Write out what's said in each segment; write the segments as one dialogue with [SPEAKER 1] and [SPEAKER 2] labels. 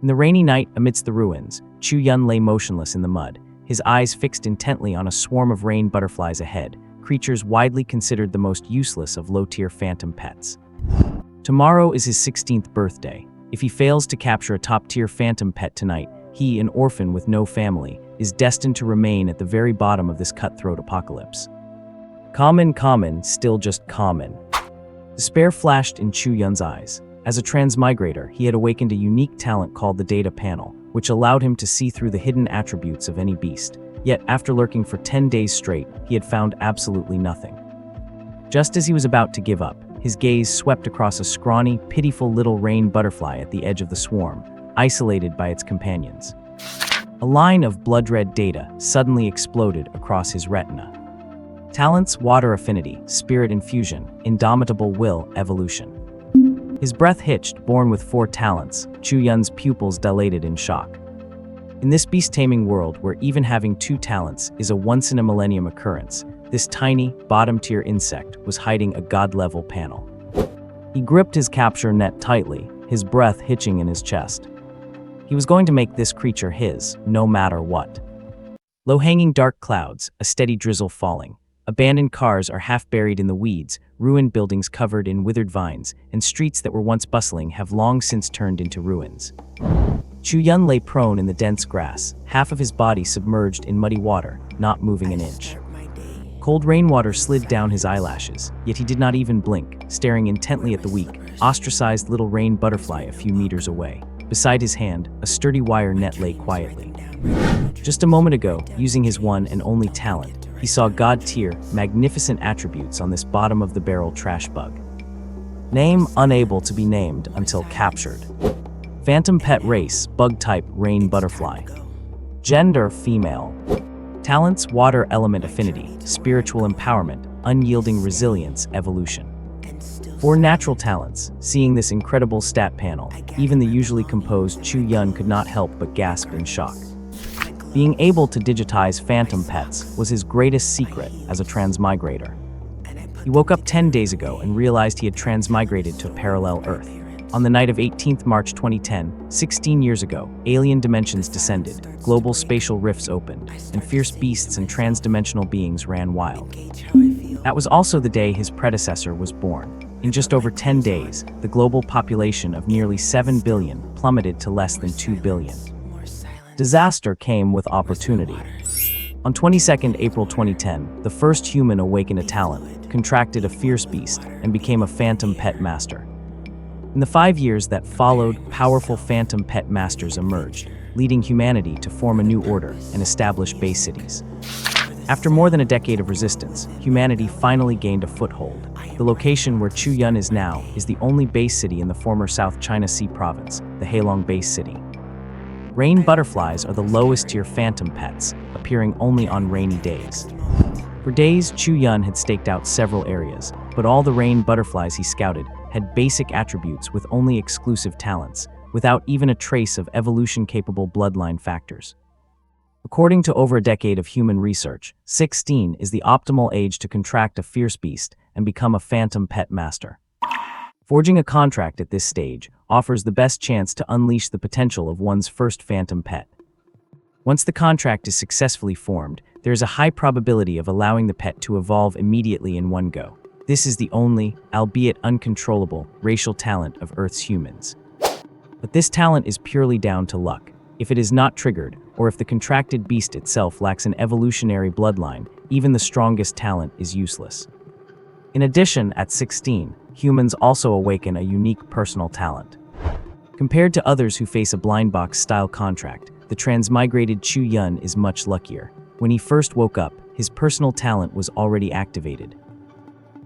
[SPEAKER 1] In the rainy night amidst the ruins, Chu Yun lay motionless in the mud, his eyes fixed intently on a swarm of rain butterflies ahead, creatures widely considered the most useless of low-tier phantom pets. Tomorrow is his 16th birthday. If he fails to capture a top-tier phantom pet tonight, he, an orphan with no family, is destined to remain at the very bottom of this cutthroat apocalypse. Common, still just common. Despair flashed in Chu Yun's eyes. As a transmigrator, he had awakened a unique talent called the Data Panel, which allowed him to see through the hidden attributes of any beast. Yet, after lurking for 10 days straight, he had found absolutely nothing. Just as he was about to give up, his gaze swept across a scrawny, pitiful little rain butterfly at the edge of the swarm, isolated by its companions. A line of blood-red data suddenly exploded across his retina. Talents: water affinity, spirit infusion, indomitable will, evolution. His breath hitched, born with 4 talents. Chu Yun's pupils dilated in shock. In this beast-taming world where even having 2 talents is a once-in-a-millennium occurrence, this tiny, bottom-tier insect was hiding a god-level panel. He gripped his capture net tightly, his breath hitching in his chest. He was going to make this creature his, no matter what. Low-hanging dark clouds, a steady drizzle falling. Abandoned cars are half buried in the weeds, ruined buildings covered in withered vines, and streets that were once bustling have long since turned into ruins. Chu Yun lay prone in the dense grass, half of his body submerged in muddy water, not moving an inch. Cold rainwater slid down his eyelashes, yet he did not even blink, staring intently at the weak, ostracized little rain butterfly a few meters away. Beside his hand, a sturdy wire net lay quietly. Just a moment ago, using his one and only talent, he saw god-tier, magnificent attributes on this bottom-of-the-barrel trash bug. Name: unable to be named until captured. Phantom pet race: bug type, rain butterfly. Gender: female. Talents: water element affinity, spiritual empowerment, unyielding resilience, evolution. 4 natural talents. Seeing this incredible stat panel, even the usually composed Chu Yun could not help but gasp in shock. Being able to digitize phantom pets was his greatest secret as a transmigrator. He woke up 10 days ago and realized he had transmigrated to a parallel Earth. On the night of 18th March 2010, 16 years ago, alien dimensions descended, global spatial rifts opened, and fierce beasts and transdimensional beings ran wild. That was also the day his predecessor was born. In just over 10 days, the global population of nearly 7 billion plummeted to less than 2 billion. Disaster came with opportunity. On 22nd April 2010, the first human awakened a talent, contracted a fierce beast, and became a phantom pet master. In the 5 years that followed, powerful phantom pet masters emerged, leading humanity to form a new order and establish base cities. After more than a decade of resistance, humanity finally gained a foothold. The location where Chu Yun is now is the only base city in the former South China Sea province, the Heilong Base City. Rain butterflies are the lowest-tier phantom pets, appearing only on rainy days. For days, Chu Yun had staked out several areas, but all the rain butterflies he scouted had basic attributes with only exclusive talents, without even a trace of evolution-capable bloodline factors. According to over a decade of human research, 16 is the optimal age to contract a fierce beast and become a phantom pet master. Forging a contract at this stage offers the best chance to unleash the potential of one's first phantom pet. Once the contract is successfully formed, there is a high probability of allowing the pet to evolve immediately in one go. This is the only, albeit uncontrollable, racial talent of Earth's humans. But this talent is purely down to luck. If it is not triggered, or if the contracted beast itself lacks an evolutionary bloodline, even the strongest talent is useless. In addition, at 16, humans also awaken a unique personal talent. Compared to others who face a blind box-style contract, the transmigrated Chu Yun is much luckier. When he first woke up, his personal talent was already activated.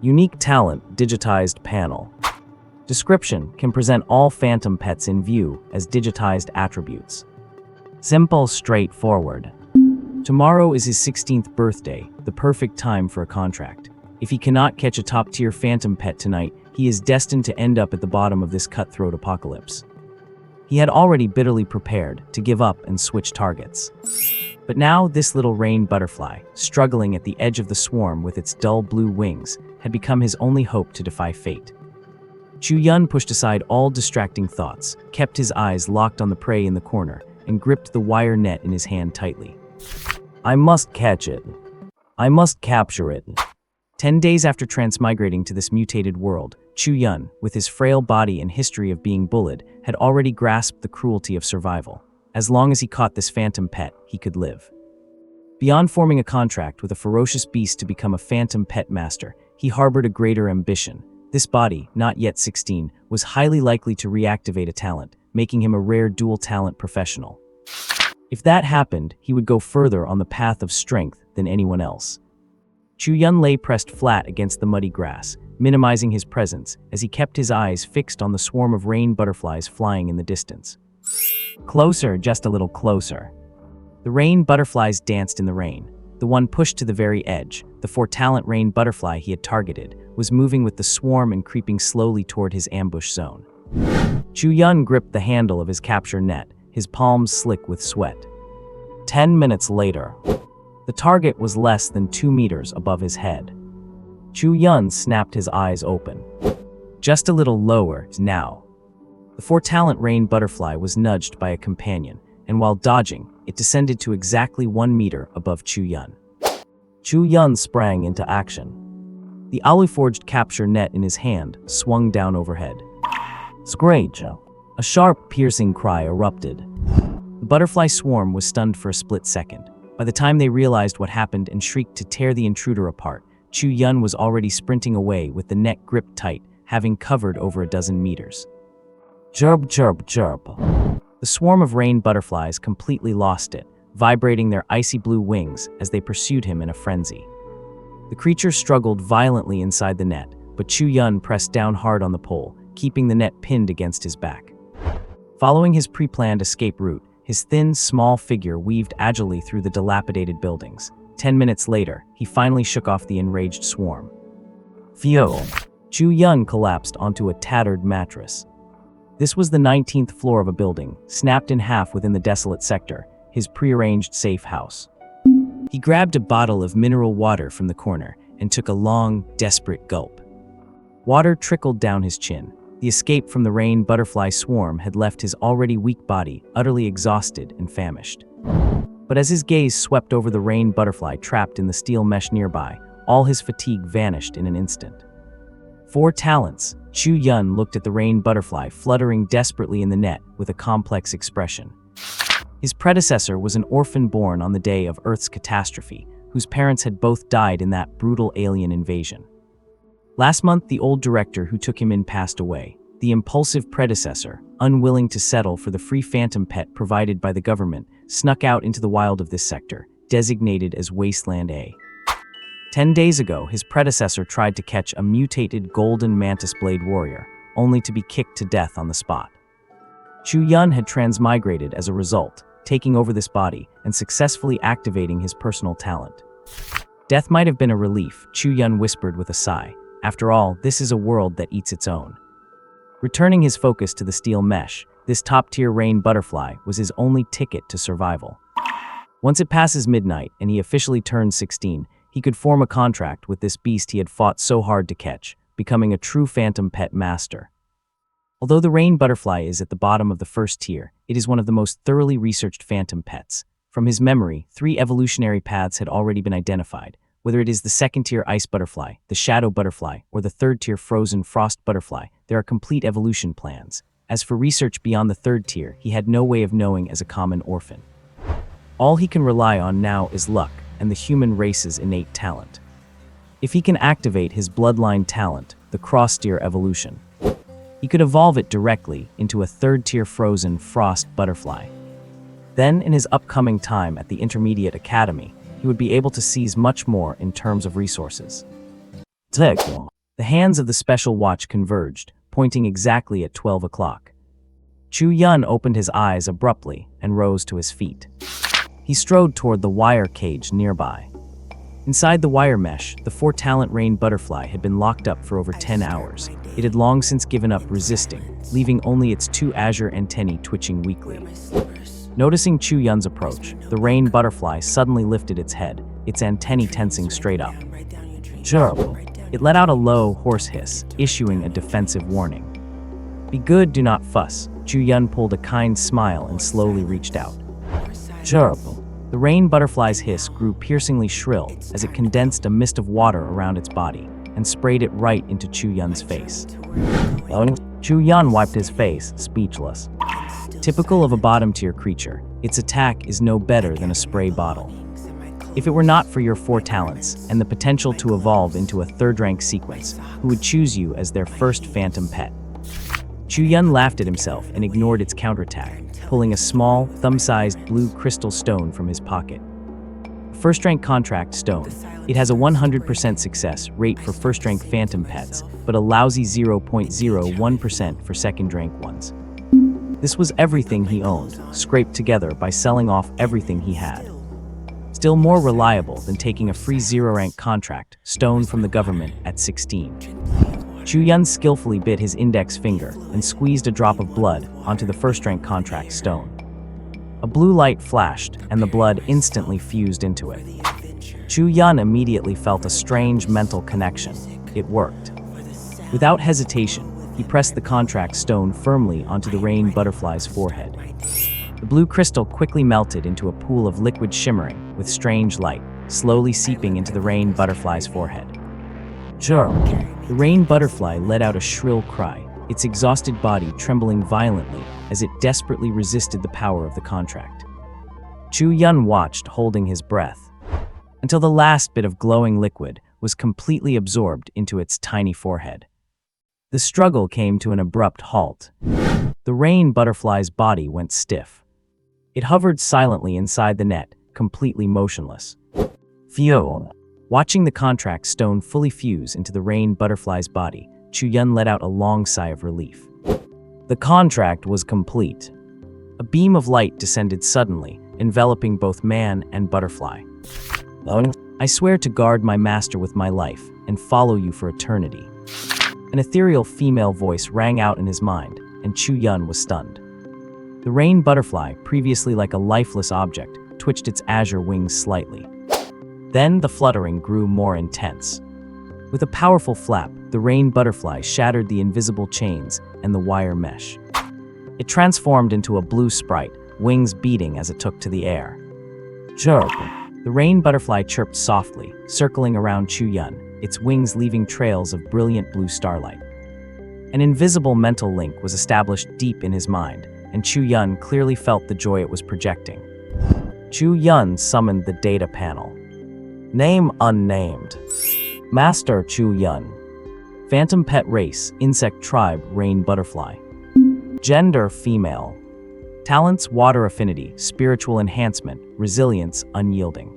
[SPEAKER 1] Unique talent: digitized panel. Description: can present all phantom pets in view as digitized attributes. Simple, straightforward. Tomorrow is his 16th birthday, the perfect time for a contract. If he cannot catch a top-tier phantom pet tonight, he is destined to end up at the bottom of this cutthroat apocalypse. He had already bitterly prepared to give up and switch targets. But now this little rain butterfly, struggling at the edge of the swarm with its dull blue wings, had become his only hope to defy fate. Chu Yun pushed aside all distracting thoughts, kept his eyes locked on the prey in the corner, and gripped the wire net in his hand tightly. I must catch it. I must capture it. 10 days after transmigrating to this mutated world, Chu Yun, with his frail body and history of being bullied, had already grasped the cruelty of survival. As long as he caught this phantom pet, he could live. Beyond forming a contract with a ferocious beast to become a phantom pet master, he harbored a greater ambition. This body, not yet 16, was highly likely to reactivate a talent, making him a rare dual-talent professional. If that happened, he would go further on the path of strength than anyone else. Chu Yun lay pressed flat against the muddy grass, minimizing his presence as he kept his eyes fixed on the swarm of rain butterflies flying in the distance. Closer, just a little closer. The rain butterflies danced in the rain. The one pushed to the very edge, the 4-talent rain butterfly he had targeted, was moving with the swarm and creeping slowly toward his ambush zone. Chu Yun gripped the handle of his capture net, his palms slick with sweat. 10 minutes later, the target was less than 2 meters above his head. Chu Yun snapped his eyes open. Just a little lower now. The 4-talent rain butterfly was nudged by a companion, and while dodging, it descended to exactly 1 meter above Chu Yun. Chu Yun sprang into action. The alu-forged capture net in his hand swung down overhead. Screech! A sharp, piercing cry erupted. The butterfly swarm was stunned for a split second. By the time they realized what happened and shrieked to tear the intruder apart, Chu Yun was already sprinting away with the net gripped tight, having covered over a dozen meters. Chirp, chirp, chirp. The swarm of rain butterflies completely lost it, vibrating their icy blue wings as they pursued him in a frenzy. The creature struggled violently inside the net, but Chu Yun pressed down hard on the pole, keeping the net pinned against his back. Following his pre-planned escape route, his thin, small figure weaved agilely through the dilapidated buildings. 10 minutes later, he finally shook off the enraged swarm. Phew! Chu Yun collapsed onto a tattered mattress. This was the 19th floor of a building, snapped in half within the desolate sector, his prearranged safe house. He grabbed a bottle of mineral water from the corner and took a long, desperate gulp. Water trickled down his chin. The escape from the rain butterfly swarm had left his already weak body utterly exhausted and famished. But as his gaze swept over the rain butterfly trapped in the steel mesh nearby, all his fatigue vanished in an instant. 4 talents. Chu Yun looked at the rain butterfly fluttering desperately in the net with a complex expression. His predecessor was an orphan born on the day of Earth's catastrophe, whose parents had both died in that brutal alien invasion. Last month, the old director who took him in passed away. The impulsive predecessor, unwilling to settle for the free phantom pet provided by the government, snuck out into the wild of this sector, designated as Wasteland A. 10 days ago, his predecessor tried to catch a mutated golden mantis blade warrior, only to be kicked to death on the spot. Chu Yun had transmigrated as a result, taking over this body and successfully activating his personal talent. Death might have been a relief, Chu Yun whispered with a sigh. After all, this is a world that eats its own. Returning his focus to the steel mesh, this top-tier rain butterfly was his only ticket to survival. Once it passes midnight and he officially turns 16, he could form a contract with this beast he had fought so hard to catch, becoming a true phantom pet master. Although the rain butterfly is at the bottom of the first tier, it is one of the most thoroughly researched phantom pets. From his memory, 3 evolutionary paths had already been identified, whether it is the second-tier ice butterfly, the shadow butterfly, or the third-tier frozen frost butterfly. There are complete evolution plans. As for research beyond the third tier, he had no way of knowing as a common orphan. All he can rely on now is luck and the human race's innate talent. If he can activate his bloodline talent, the cross-tier evolution, he could evolve it directly into a third-tier frozen frost butterfly. Then, in his upcoming time at the Intermediate Academy, he would be able to seize much more in terms of resources. Tick. The hands of the special watch converged, pointing exactly at 12 o'clock. Chu Yun opened his eyes abruptly and rose to his feet. He strode toward the wire cage nearby. Inside the wire mesh, the 4-talent rain butterfly had been locked up for over 10 hours. It had long since given up resisting, leaving only its 2 azure antennae twitching weakly. Noticing Chu Yun's approach, the rain butterfly suddenly lifted its head, its antennae tensing straight up. Chirp! It let out a low, hoarse hiss, issuing a defensive warning. Be good, do not fuss. Chu Yun pulled a kind smile and slowly reached out. Chirp. The rain butterfly's hiss grew piercingly shrill as it condensed a mist of water around its body and sprayed it right into Chu Yun's face. Chu Yun wiped his face, speechless. Typical of a bottom-tier creature, its attack is no better than a spray bottle. If it were not for your 4 talents and the potential to evolve into a third-rank sequence, who would choose you as their first phantom pet? Chu Yun laughed at himself and ignored its counterattack, pulling a small, thumb-sized blue crystal stone from his pocket. First-rank contract stone. It has a 100% success rate for first-rank phantom pets, but a lousy 0.01% for second-rank ones. This was everything he owned, scraped together by selling off everything he had. Still more reliable than taking a free 0-rank contract stone from the government at 16. Chu Yun skillfully bit his index finger and squeezed a drop of blood onto the first-rank contract stone. A blue light flashed, and the blood instantly fused into it. Chu Yun immediately felt a strange mental connection. It worked. Without hesitation, he pressed the contract stone firmly onto the rain butterfly's forehead. The blue crystal quickly melted into a pool of liquid shimmering with strange light, slowly seeping into the rain butterfly's forehead. Chirp. The rain butterfly let out a shrill cry, its exhausted body trembling violently as it desperately resisted the power of the contract. Chu Yun watched, holding his breath, until the last bit of glowing liquid was completely absorbed into its tiny forehead. The struggle came to an abrupt halt. The rain butterfly's body went stiff. It hovered silently inside the net, completely motionless. Phew. Watching the contract stone fully fuse into the rain butterfly's body, Chu Yun let out a long sigh of relief. The contract was complete. A beam of light descended suddenly, enveloping both man and butterfly. I swear to guard my master with my life and follow you for eternity. An ethereal female voice rang out in his mind, and Chu Yun was stunned. The rain butterfly, previously like a lifeless object, twitched its azure wings slightly. Then the fluttering grew more intense. With a powerful flap, the rain butterfly shattered the invisible chains and the wire mesh. It transformed into a blue sprite, wings beating as it took to the air. Chirp. The rain butterfly chirped softly, circling around Chu Yun, its wings leaving trails of brilliant blue starlight. An invisible mental link was established deep in his mind, and Chu Yun clearly felt the joy it was projecting. Chu Yun summoned the data panel. Name unnamed. Master Chu Yun. Phantom pet race, insect tribe, rain butterfly. Gender, female. Talents, water affinity, spiritual enhancement, resilience, unyielding.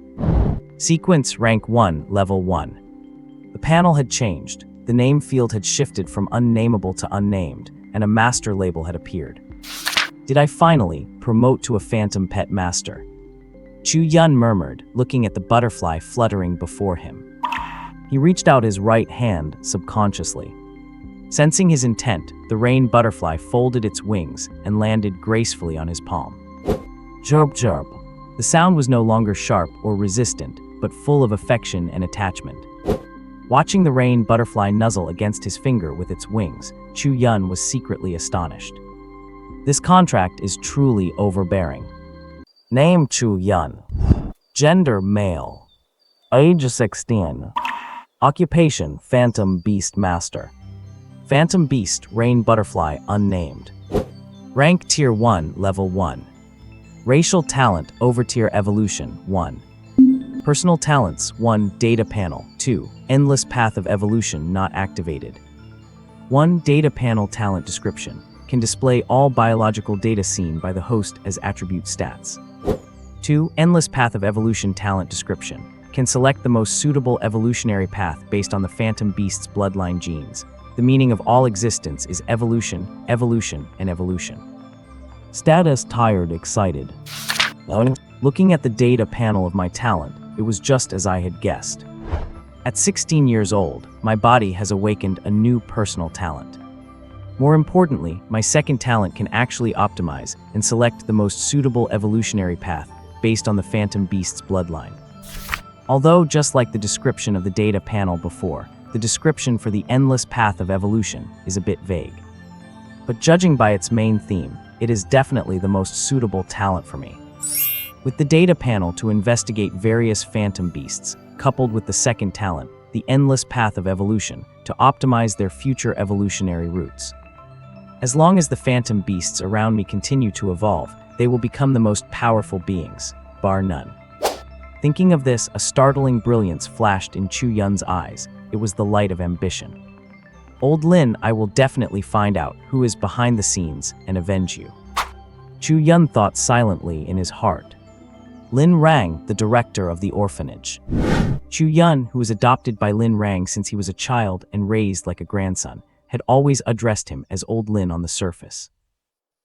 [SPEAKER 1] Sequence, rank 1, level 1. The panel had changed. The name field had shifted from unnameable to unnamed, and a master label had appeared. Did I finally promote to a phantom pet master? Chu Yun murmured, looking at the butterfly fluttering before him. He reached out his right hand subconsciously. Sensing his intent, the rain butterfly folded its wings and landed gracefully on his palm. Chirp, chirp. The sound was no longer sharp or resistant, but full of affection and attachment. Watching the rain butterfly nuzzle against his finger with its wings, Chu Yun was secretly astonished. This contract is truly overbearing. Name Chu Yun. Gender male. Age 16. Occupation Phantom Beast Master. Phantom Beast Rain Butterfly unnamed. Rank Tier 1 Level 1. Racial Talent Overtier Evolution 1. Personal Talents 1 Data Panel 2 Endless Path of Evolution not activated. 1 Data Panel Talent Description can display all biological data seen by the host as attribute stats. 2 Endless Path of Evolution Talent Description can select the most suitable evolutionary path based on the Phantom Beast's bloodline genes. The meaning of all existence is evolution, evolution, and evolution. Status tired, excited. Looking at the data panel of my talent, it was just as I had guessed. At 16 years old, my body has awakened a new personal talent. More importantly, my second talent can actually optimize and select the most suitable evolutionary path based on the Phantom Beast's bloodline. Although, just like the description of the data panel before, the description for the endless path of evolution is a bit vague. but judging by its main theme, it is definitely the most suitable talent for me. With the data panel to investigate various phantom beasts, coupled with the second talent, the endless path of evolution, to optimize their future evolutionary routes. As long as the phantom beasts around me continue to evolve, they will become the most powerful beings, bar none. Thinking of this, a startling brilliance flashed in Chu Yun's eyes. It was the light of ambition. Old Lin, I will definitely find out who is behind the scenes and avenge you. Chu Yun thought silently in his heart. Lin Rang, the director of the orphanage. Chu Yun, who was adopted by Lin Rang since he was a child and raised like a grandson, had always addressed him as Old Lin on the surface.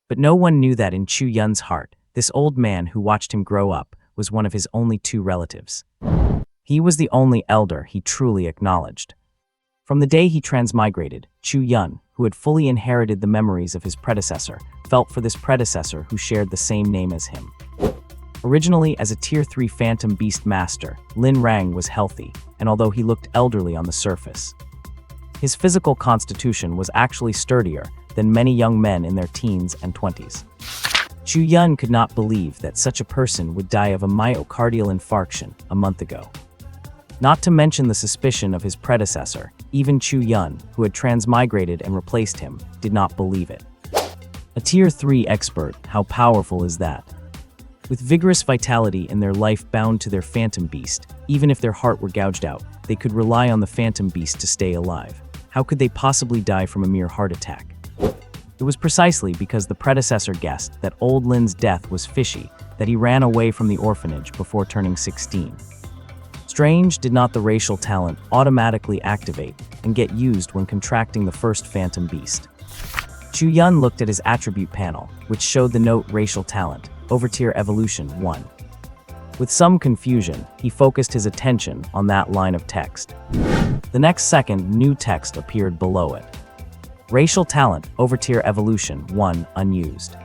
[SPEAKER 1] But no one knew that in Chu Yun's heart, this old man who watched him grow up was one of his only two relatives. He was the only elder he truly acknowledged. From the day he transmigrated, Chu Yun, who had fully inherited the memories of his predecessor, felt for this predecessor who shared the same name as him. Originally as a Tier 3 Phantom Beast Master, Lin Rang was healthy, and although he looked elderly on the surface, his physical constitution was actually sturdier than many young men in their teens and 20s. Chu Yun could not believe that such a person would die of a myocardial infarction a month ago. Not to mention the suspicion of his predecessor, even Chu Yun, who had transmigrated and replaced him, did not believe it. A Tier 3 expert, how powerful is that? With vigorous vitality and their life bound to their phantom beast, even if their heart were gouged out, they could rely on the phantom beast to stay alive. How could they possibly die from a mere heart attack? It was precisely because the predecessor guessed that Old Lin's death was fishy that he ran away from the orphanage before turning 16. Strange, did not the racial talent automatically activate and get used when contracting the first phantom beast? Chu Yun looked at his attribute panel, which showed the note racial talent, overtier evolution 1. With some confusion, he focused his attention on that line of text. The next second, new text appeared below it. Racial talent, overtier evolution 1, unused.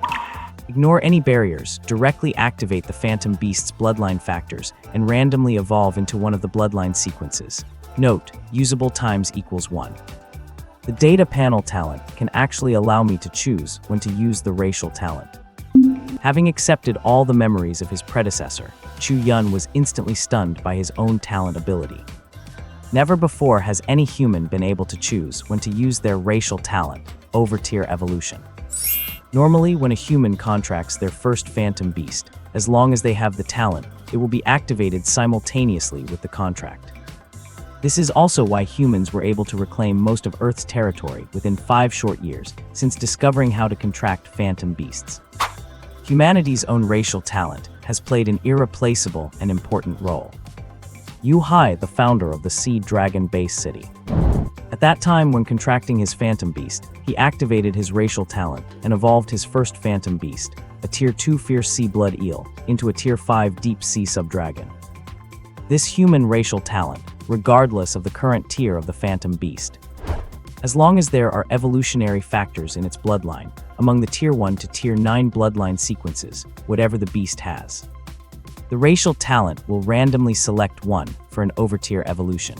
[SPEAKER 1] Ignore any barriers, directly activate the phantom beast's bloodline factors, and randomly evolve into one of the bloodline sequences. Note, usable times equals 1. The data panel talent can actually allow me to choose when to use the racial talent. Having accepted all the memories of his predecessor, Chu Yun was instantly stunned by his own talent ability. Never before has any human been able to choose when to use their racial talent, overtier evolution. Normally, when a human contracts their first phantom beast, as long as they have the talent, it will be activated simultaneously with the contract. This is also why humans were able to reclaim most of Earth's territory within 5 short years, since discovering how to contract phantom beasts. Humanity's own racial talent has played an irreplaceable and important role. Yu Hai, the founder of the Sea Dragon Base City. At that time, when contracting his phantom beast, he activated his racial talent and evolved his first phantom beast, a Tier 2 fierce sea blood eel, into a Tier 5 deep sea subdragon. This human racial talent, regardless of the current tier of the phantom beast, as long as there are evolutionary factors in its bloodline, among the Tier 1 to Tier 9 bloodline sequences, whatever the beast has. The racial talent will randomly select one for an overtier evolution.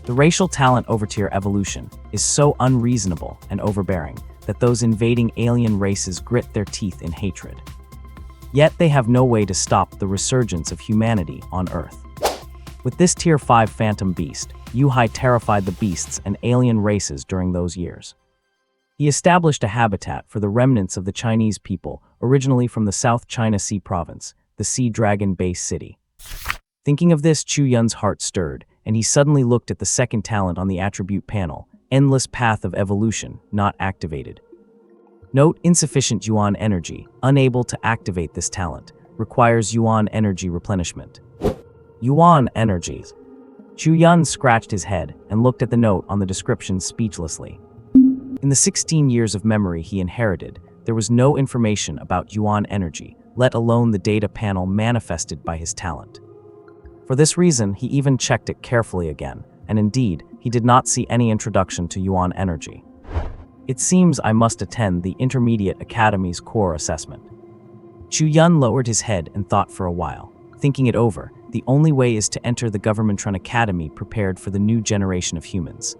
[SPEAKER 1] The racial talent overtier evolution is so unreasonable and overbearing that those invading alien races grit their teeth in hatred. Yet they have no way to stop the resurgence of humanity on Earth. With this Tier 5 phantom beast, Yu Hai terrified the beasts and alien races during those years. He established a habitat for the remnants of the Chinese people originally from the South China Sea province, the Sea Dragon Base City. Thinking of this, Chu Yun's heart stirred, and he suddenly looked at the second talent on the attribute panel, endless path of evolution, not activated. Note, insufficient yuan energy, unable to activate this talent, requires yuan energy replenishment. Yuan energies. Chu Yun scratched his head and looked at the note on the description speechlessly. In the 16 years of memory he inherited, there was no information about yuan energy, let alone the data panel manifested by his talent. For this reason, he even checked it carefully again, and indeed, he did not see any introduction to yuan energy. It seems I must attend the Intermediate Academy's core assessment. Chu Yun lowered his head and thought for a while. Thinking it over, the only way is to enter the Governmentron Academy prepared for the new generation of humans.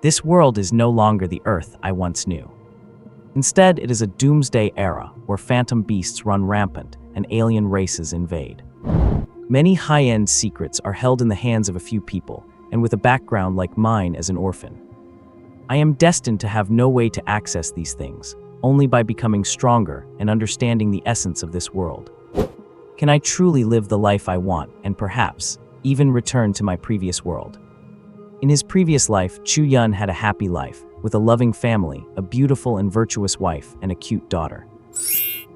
[SPEAKER 1] This world is no longer the Earth I once knew. Instead, it is a doomsday era where phantom beasts run rampant and alien races invade. Many high-end secrets are held in the hands of a few people, and with a background like mine as an orphan. I am destined to have no way to access these things, only by becoming stronger and understanding the essence of this world. Can I truly live the life I want and perhaps even return to my previous world? In his previous life, Chu Yun had a happy life, with a loving family, a beautiful and virtuous wife, and a cute daughter.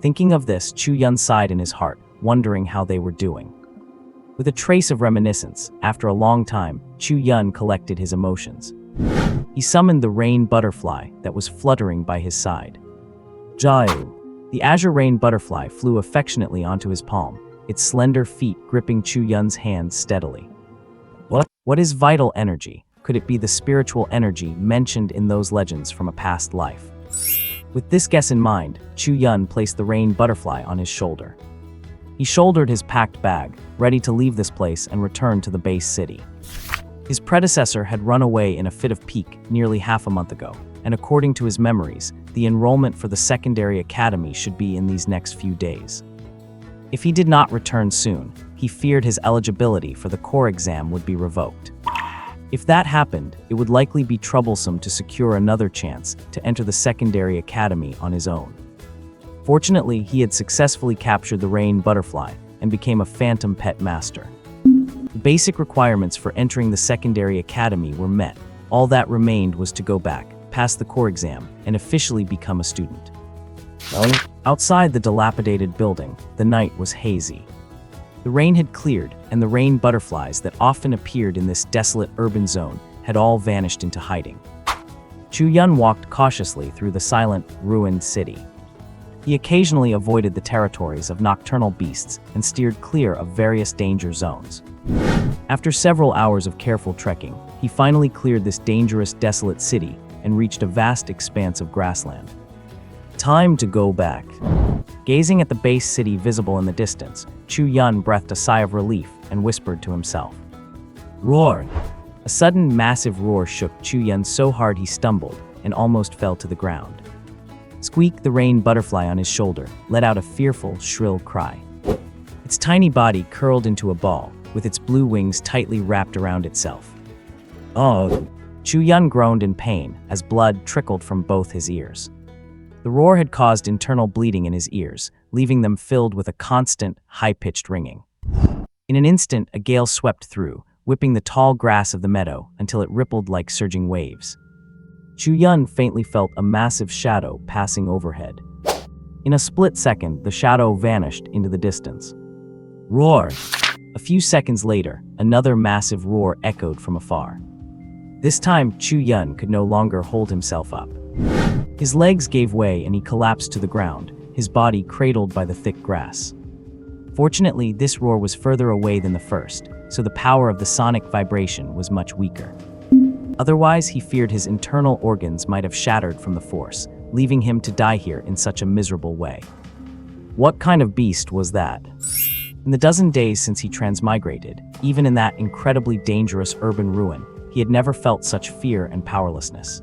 [SPEAKER 1] Thinking of this, Chu Yun sighed in his heart, wondering how they were doing. With a trace of reminiscence, after a long time, Chu Yun collected his emotions. He summoned the rain butterfly that was fluttering by his side. Jiao. The azure rain butterfly flew affectionately onto his palm, its slender feet gripping Chu Yun's hands steadily. What is vital energy? Could it be the spiritual energy mentioned in those legends from a past life? With this guess in mind, Chu Yun placed the rain butterfly on his shoulder. He shouldered his packed bag, ready to leave this place and return to the base city. His predecessor had run away in a fit of pique nearly half a month ago, and according to his memories, the enrollment for the secondary academy should be in these next few days. If he did not return soon, he feared his eligibility for the core exam would be revoked. If that happened, it would likely be troublesome to secure another chance to enter the secondary academy on his own. Fortunately, he had successfully captured the rain butterfly and became a phantom pet master. The basic requirements for entering the secondary academy were met. All that remained was to go back, pass the core exam, and officially become a student. Outside the dilapidated building, the night was hazy. The rain had cleared, and the rain butterflies that often appeared in this desolate urban zone had all vanished into hiding. Chu Yun walked cautiously through the silent, ruined city. He occasionally avoided the territories of nocturnal beasts and steered clear of various danger zones. After several hours of careful trekking, he finally cleared this dangerous, desolate city and reached a vast expanse of grassland. Time to go back. Gazing at the base city visible in the distance, Chu Yun breathed a sigh of relief and whispered to himself. Roar! A sudden, massive roar shook Chu Yun so hard he stumbled and almost fell to the ground. Squeak, the rain butterfly on his shoulder, let out a fearful, shrill cry. Its tiny body curled into a ball, with its blue wings tightly wrapped around itself. Oh! Chu Yun groaned in pain as blood trickled from both his ears. The roar had caused internal bleeding in his ears, leaving them filled with a constant, high-pitched ringing. In an instant, a gale swept through, whipping the tall grass of the meadow until it rippled like surging waves. Chu Yun faintly felt a massive shadow passing overhead. In a split second, the shadow vanished into the distance. Roar! A few seconds later, another massive roar echoed from afar. This time, Chu Yun could no longer hold himself up. His legs gave way and he collapsed to the ground, his body cradled by the thick grass. Fortunately, this roar was further away than the first, so the power of the sonic vibration was much weaker. Otherwise, he feared his internal organs might have shattered from the force, leaving him to die here in such a miserable way. What kind of beast was that? In the dozen days since he transmigrated, even in that incredibly dangerous urban ruin, he had never felt such fear and powerlessness.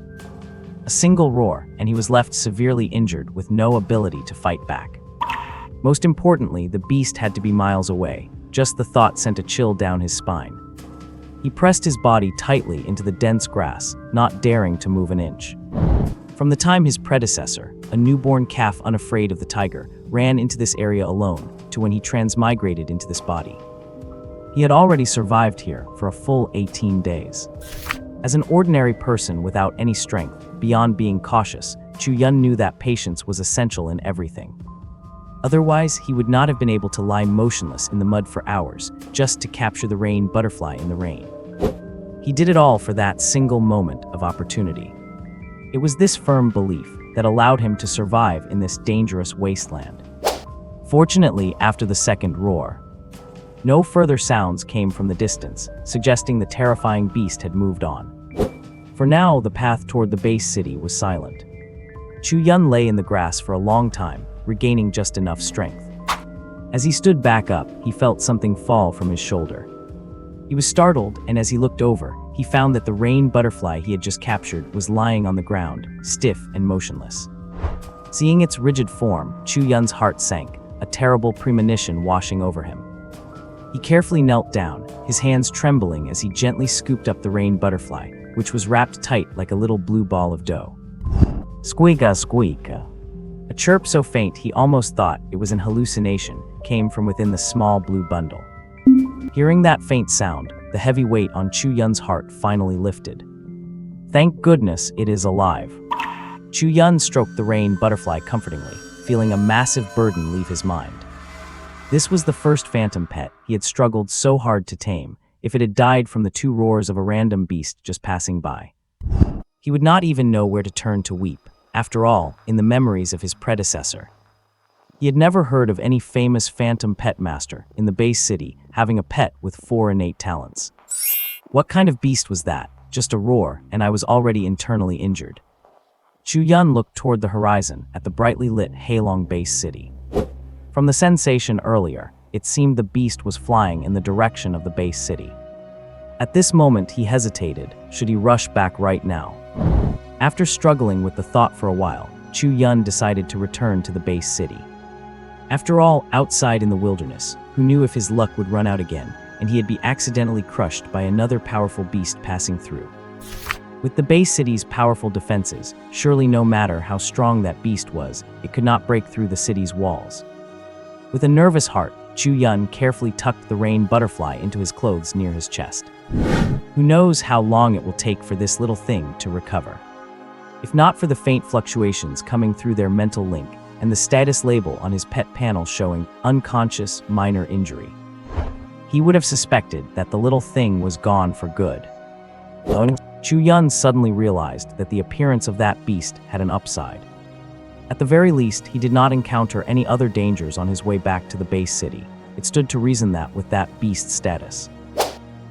[SPEAKER 1] A single roar, and he was left severely injured with no ability to fight back. Most importantly, the beast had to be miles away. Just the thought sent a chill down his spine. He pressed his body tightly into the dense grass, not daring to move an inch. From the time his predecessor, a newborn calf unafraid of the tiger, ran into this area alone, to when he transmigrated into this body. He had already survived here for a full 18 days. As an ordinary person without any strength, beyond being cautious, Chu Yun knew that patience was essential in everything. Otherwise, he would not have been able to lie motionless in the mud for hours, just to capture the rain butterfly in the rain. He did it all for that single moment of opportunity. It was this firm belief that allowed him to survive in this dangerous wasteland. Fortunately, after the second roar, no further sounds came from the distance, suggesting the terrifying beast had moved on. For now, the path toward the base city was silent. Chu Yun lay in the grass for a long time, regaining just enough strength. As he stood back up, he felt something fall from his shoulder. He was startled, and as he looked over, he found that the rain butterfly he had just captured was lying on the ground, stiff and motionless. Seeing its rigid form, Chu Yun's heart sank, a terrible premonition washing over him. He carefully knelt down, his hands trembling as he gently scooped up the rain butterfly, which was wrapped tight like a little blue ball of dough. Squeaka, squeaka. A chirp so faint he almost thought it was an hallucination came from within the small blue bundle. Hearing that faint sound, the heavy weight on Chu Yun's heart finally lifted. Thank goodness it is alive. Chu Yun stroked the rain butterfly comfortingly, feeling a massive burden leave his mind. This was the first phantom pet he had struggled so hard to tame. If it had died from the two roars of a random beast just passing by, he would not even know where to turn to weep. After all, in the memories of his predecessor, he had never heard of any famous phantom pet master in the base city having a pet with 4 innate talents. What kind of beast was that? Just a roar, and I was already internally injured. Chu Yun looked toward the horizon at the brightly lit Halong base city. From the sensation earlier, it seemed the beast was flying in the direction of the base city. At this moment he hesitated, should he rush back right now? After struggling with the thought for a while, Chu Yun decided to return to the base city. After all, outside in the wilderness, who knew if his luck would run out again, and he'd be accidentally crushed by another powerful beast passing through. With the base city's powerful defenses, surely no matter how strong that beast was, it could not break through the city's walls. With a nervous heart, Chu Yun carefully tucked the rain butterfly into his clothes near his chest. Who knows how long it will take for this little thing to recover? If not for the faint fluctuations coming through their mental link and the status label on his pet panel showing unconscious minor injury, he would have suspected that the little thing was gone for good. Chu Yun suddenly realized that the appearance of that beast had an upside. At the very least, he did not encounter any other dangers on his way back to the base city. It stood to reason that with that beast's status,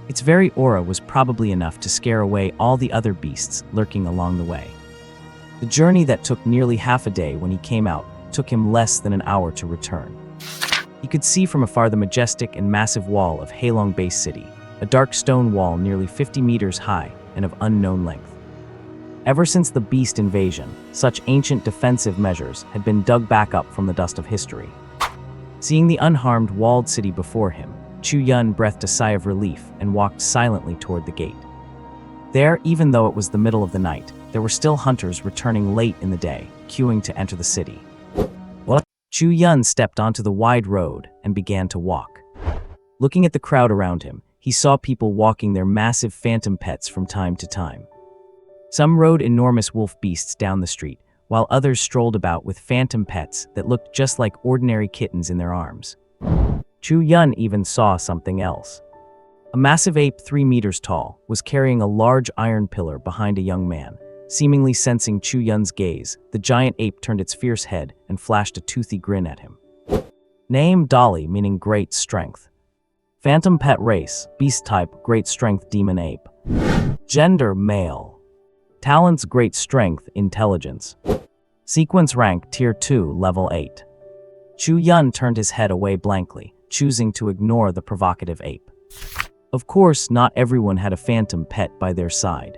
[SPEAKER 1] its very aura was probably enough to scare away all the other beasts lurking along the way. The journey that took nearly half a day when he came out took him less than an hour to return. He could see from afar the majestic and massive wall of Halong Base City, a dark stone wall nearly 50 meters high and of unknown length. Ever since the beast invasion, such ancient defensive measures had been dug back up from the dust of history. Seeing the unharmed walled city before him, Chu Yun breathed a sigh of relief and walked silently toward the gate. There, even though it was the middle of the night, there were still hunters returning late in the day, queuing to enter the city. Chu Yun stepped onto the wide road and began to walk. Looking at the crowd around him, he saw people walking their massive phantom pets from time to time. Some rode enormous wolf beasts down the street, while others strolled about with phantom pets that looked just like ordinary kittens in their arms. Chu Yun even saw something else. A massive ape 3 meters tall was carrying a large iron pillar behind a young man. Seemingly sensing Chu Yun's gaze, the giant ape turned its fierce head and flashed a toothy grin at him. Name Dolly, meaning great strength. Phantom pet race, beast type, great strength demon ape. Gender male. Talents great strength, intelligence. Sequence rank tier 2, level 8. Chu Yun turned his head away blankly, choosing to ignore the provocative ape. Of course, not everyone had a phantom pet by their side.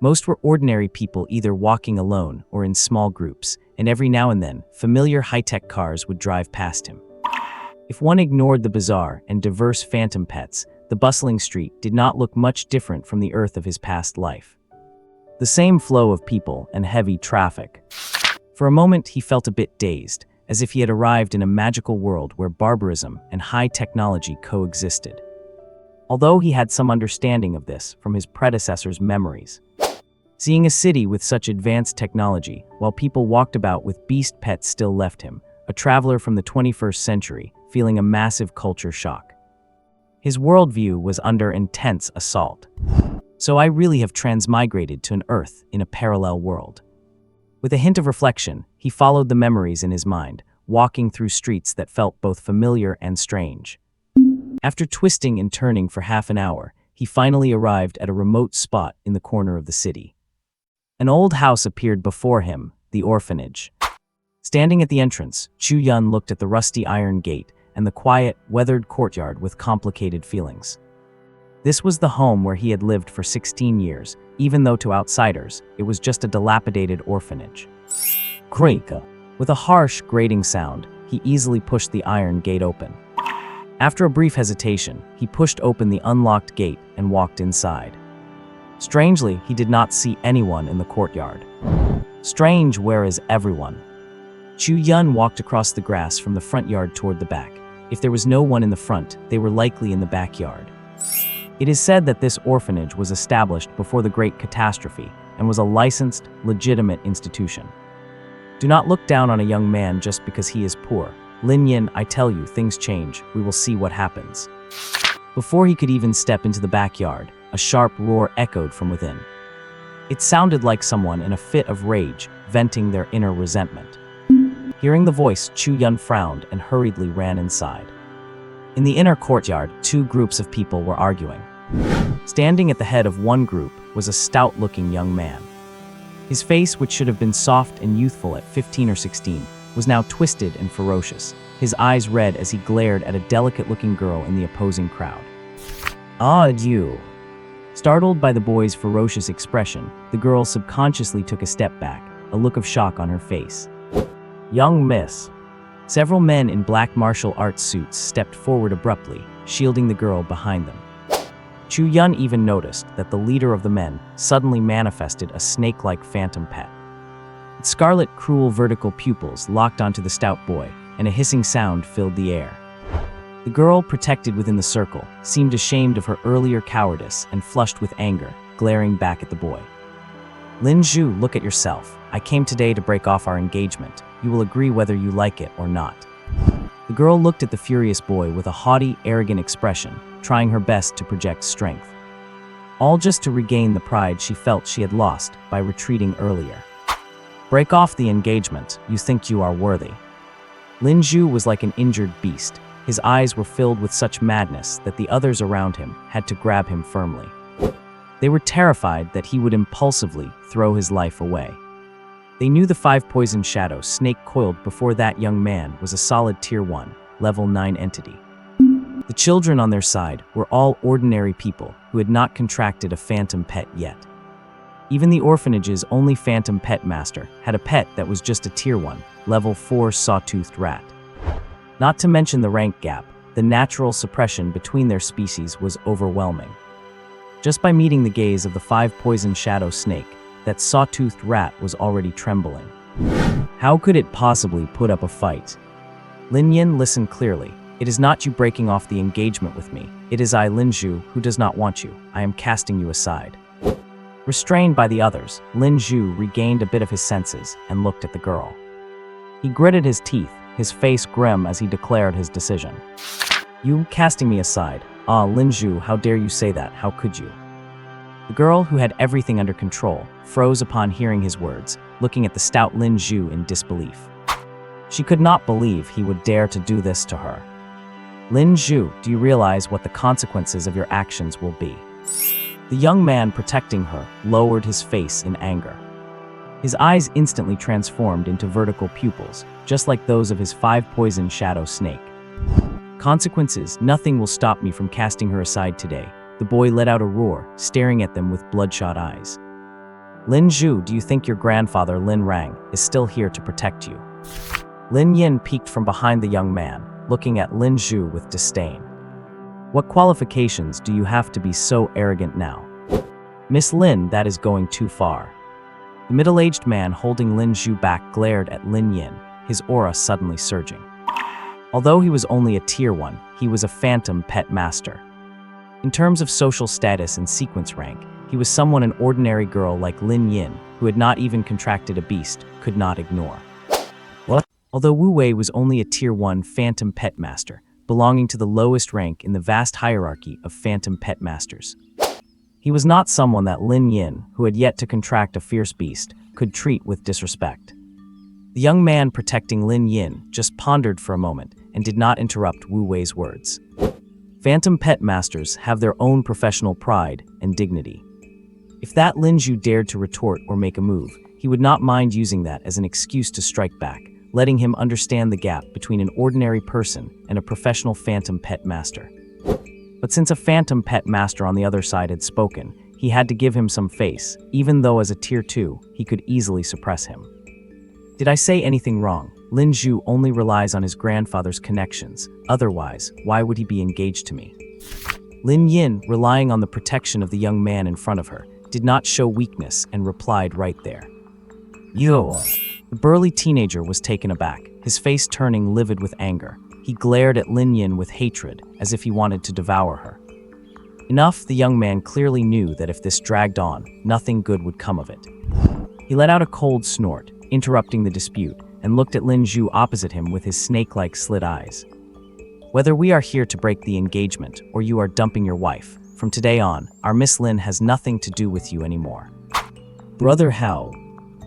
[SPEAKER 1] Most were ordinary people either walking alone or in small groups, and every now and then, familiar high-tech cars would drive past him. If one ignored the bizarre and diverse phantom pets, the bustling street did not look much different from the earth of his past life. The same flow of people and heavy traffic. For a moment, he felt a bit dazed, as if he had arrived in a magical world where barbarism and high technology coexisted. Although he had some understanding of this from his predecessor's memories. Seeing a city with such advanced technology, while people walked about with beast pets still left him, a traveler from the 21st century, feeling a massive culture shock. His worldview was under intense assault. So I really have transmigrated to an Earth in a parallel world. With a hint of reflection, he followed the memories in his mind, walking through streets that felt both familiar and strange. After twisting and turning for half an hour, he finally arrived at a remote spot in the corner of the city. An old house appeared before him, the orphanage. Standing at the entrance, Chu Yun looked at the rusty iron gate and the quiet, weathered courtyard with complicated feelings. This was the home where he had lived for 16 years, even though to outsiders, it was just a dilapidated orphanage. Creak. With a harsh, grating sound, he easily pushed the iron gate open. After a brief hesitation, he pushed open the unlocked gate and walked inside. Strangely, he did not see anyone in the courtyard. Strange, where is everyone? Chu Yun walked across the grass from the front yard toward the back. If there was no one in the front, they were likely in the backyard. It is said that this orphanage was established before the Great Catastrophe and was a licensed, legitimate institution. Do not look down on a young man just because he is poor. Lin Yin, I tell you, things change. We will see what happens. Before he could even step into the backyard, a sharp roar echoed from within. It sounded like someone in a fit of rage, venting their inner resentment. Hearing the voice, Chu Yun frowned and hurriedly ran inside. In the inner courtyard, two groups of people were arguing. Standing at the head of one group was a stout-looking young man. His face, which should have been soft and youthful at 15 or 16, was now twisted and ferocious, his eyes red as he glared at a delicate-looking girl in the opposing crowd. "Ah, you!" Startled by the boy's ferocious expression, the girl subconsciously took a step back, a look of shock on her face. "Young miss." Several men in black martial arts suits stepped forward abruptly, shielding the girl behind them. Chu Yun even noticed that the leader of the men suddenly manifested a snake-like phantom pet. Its scarlet, cruel vertical pupils locked onto the stout boy, and a hissing sound filled the air. The girl, protected within the circle, seemed ashamed of her earlier cowardice and flushed with anger, glaring back at the boy. "Lin Zhu, look at yourself. I came today to break off our engagement. You will agree whether you like it or not." The girl looked at the furious boy with a haughty, arrogant expression, trying her best to project strength. All just to regain the pride she felt she had lost by retreating earlier. "Break off the engagement. You think you are worthy." Lin Zhu was like an injured beast. His eyes were filled with such madness that the others around him had to grab him firmly. They were terrified that he would impulsively throw his life away. They knew the 5 poison shadow snake coiled before that young man was a solid Tier 1, Level 9 entity. The children on their side were all ordinary people who had not contracted a phantom pet yet. Even the orphanage's only phantom pet master had a pet that was just a Tier 1, Level 4 sawtoothed rat. Not to mention the rank gap, the natural suppression between their species was overwhelming. Just by meeting the gaze of the 5 poison shadow snake, that sawtoothed rat was already trembling. How could it possibly put up a fight? Lin Yin, listen clearly. It is not you breaking off the engagement with me. It is I, Lin Zhu, who does not want you. I am casting you aside. Restrained by the others, Lin Zhu regained a bit of his senses and looked at the girl. He gritted his teeth, his face grim as he declared his decision. "You casting me aside? Ah, Lin Zhu, how dare you say that? How could you?" The girl, who had everything under control, froze upon hearing his words, looking at the stout Lin Zhu in disbelief. She could not believe he would dare to do this to her. "Lin Zhu, do you realize what the consequences of your actions will be?" The young man protecting her lowered his face in anger. His eyes instantly transformed into vertical pupils, just like those of his 5 poison shadow snake. "Consequences, nothing will stop me from casting her aside today." The boy let out a roar, staring at them with bloodshot eyes. "Lin Zhu, do you think your grandfather Lin Rang is still here to protect you?" Lin Yin peeked from behind the young man, looking at Lin Zhu with disdain. "What qualifications do you have to be so arrogant now?" "Miss Lin, that is going too far." The middle-aged man holding Lin Zhu back glared at Lin Yin, his aura suddenly surging. Although he was only a Tier 1, he was a phantom pet master. In terms of social status and sequence rank, he was someone an ordinary girl like Lin Yin, who had not even contracted a beast, could not ignore. What? Although Wu Wei was only a Tier 1 phantom pet master, belonging to the lowest rank in the vast hierarchy of phantom pet masters, he was not someone that Lin Yin, who had yet to contract a fierce beast, could treat with disrespect. The young man protecting Lin Yin just pondered for a moment and did not interrupt Wu Wei's words. Phantom pet masters have their own professional pride and dignity. If that Lin Zhu dared to retort or make a move, he would not mind using that as an excuse to strike back, letting him understand the gap between an ordinary person and a professional phantom pet master. But since a phantom pet master on the other side had spoken, he had to give him some face, even though as a Tier 2, he could easily suppress him. Did I say anything wrong? Lin Zhu only relies on his grandfather's connections. Otherwise, why would he be engaged to me? Lin Yin, relying on the protection of the young man in front of her, did not show weakness and replied right there. Yo! The burly teenager was taken aback, his face turning livid with anger. He glared at Lin Yin with hatred, as if he wanted to devour her. Enough, the young man clearly knew that if this dragged on, nothing good would come of it. He let out a cold snort, interrupting the dispute, and looked at Lin Zhu opposite him with his snake-like slit eyes. Whether we are here to break the engagement, or you are dumping your wife, from today on, our Miss Lin has nothing to do with you anymore. Brother Hao.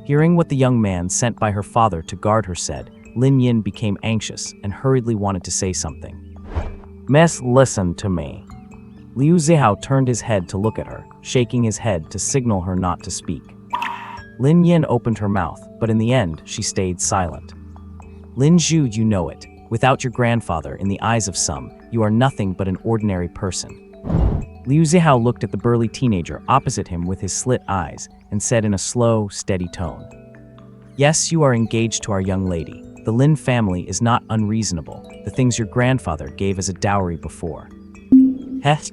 [SPEAKER 1] Hearing what the young man sent by her father to guard her said, Lin Yin became anxious and hurriedly wanted to say something. Miss, listen to me. Liu Zihao turned his head to look at her, shaking his head to signal her not to speak. Lin Yin opened her mouth, but in the end, she stayed silent. Lin Zhu, you know it. Without your grandfather, in the eyes of some, you are nothing but an ordinary person. Liu Zihao looked at the burly teenager opposite him with his slit eyes and said in a slow, steady tone. Yes, you are engaged to our young lady. The Lin family is not unreasonable. The things your grandfather gave as a dowry before.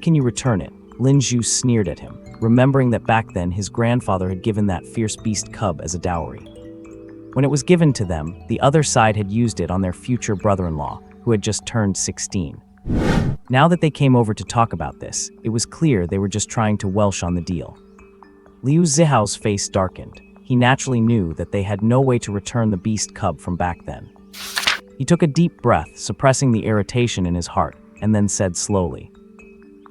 [SPEAKER 1] Can you return it? Lin Zhu sneered at him, remembering that back then his grandfather had given that fierce beast cub as a dowry. When it was given to them, the other side had used it on their future brother-in-law, who had just turned 16. Now that they came over to talk about this, it was clear they were just trying to welsh on the deal. Liu Zihao's face darkened. He naturally knew that they had no way to return the beast cub from back then. He took a deep breath, suppressing the irritation in his heart, and then said slowly,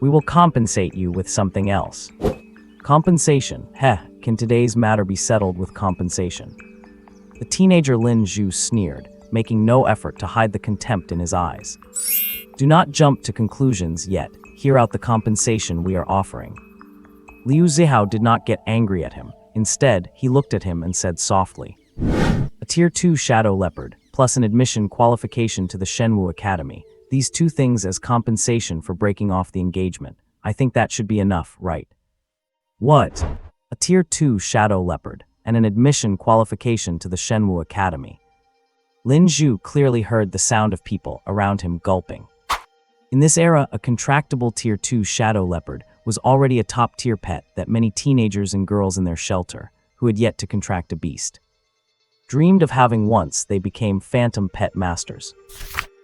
[SPEAKER 1] "We will compensate you with something else." Compensation? Can today's matter be settled with compensation? The teenager Lin Zhu sneered, making no effort to hide the contempt in his eyes. Do not jump to conclusions yet. Hear out the compensation we are offering. Liu Zihao did not get angry at him. Instead, he looked at him and said softly, "A Tier 2 Shadow Leopard, plus an admission qualification to the Shenwu Academy. These two things as compensation for breaking off the engagement. I think that should be enough, right?" What? A Tier 2 Shadow Leopard, and an admission qualification to the Shenwu Academy. Lin Zhu clearly heard the sound of people around him gulping. In this era, a contractable Tier 2 Shadow Leopard was already a top-tier pet that many teenagers and girls in their shelter, who had yet to contract a beast, dreamed of having once they became phantom pet masters.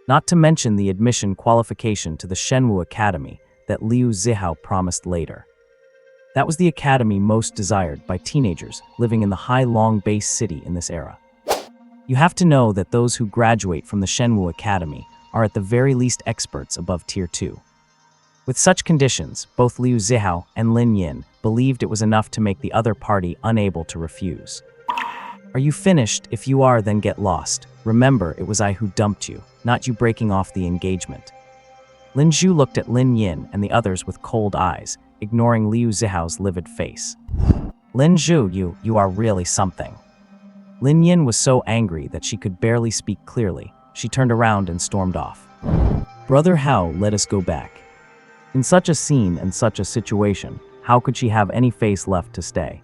[SPEAKER 1] Not to mention the admission qualification to the Shenwu Academy that Liu Zihao promised later. That was the academy most desired by teenagers living in the high Long Base city in this era. You have to know that those who graduate from the Shenwu Academy are at the very least experts above Tier 2. With such conditions, both Liu Zihao and Lin Yin believed it was enough to make the other party unable to refuse. Are you finished? If you are, then get lost. Remember, it was I who dumped you, not you breaking off the engagement. Lin Zhu looked at Lin Yin and the others with cold eyes, ignoring Liu Zihao's livid face. Lin Zhu, you are really something. Lin Yin was so angry that she could barely speak clearly. She turned around and stormed off. Brother Hao, let us go back. In such a scene and such a situation, how could she have any face left to stay?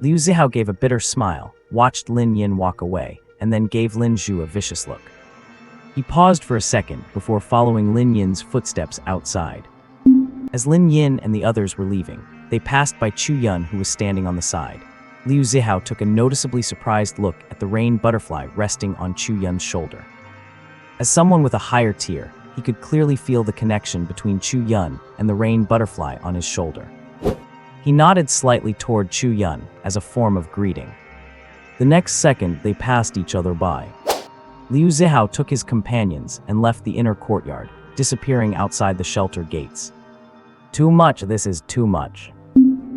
[SPEAKER 1] Liu Zihao gave a bitter smile, watched Lin Yin walk away, and then gave Lin Zhu a vicious look. He paused for a second before following Lin Yin's footsteps outside. As Lin Yin and the others were leaving, they passed by Chu Yun, who was standing on the side. Liu Zihao took a noticeably surprised look at the rain butterfly resting on Chu Yun's shoulder. As someone with a higher tier, he could clearly feel the connection between Chu Yun and the rain butterfly on his shoulder. He nodded slightly toward Chu Yun as a form of greeting. The next second, they passed each other by. Liu Zihao took his companions and left the inner courtyard, disappearing outside the shelter gates. Too much, this is too much.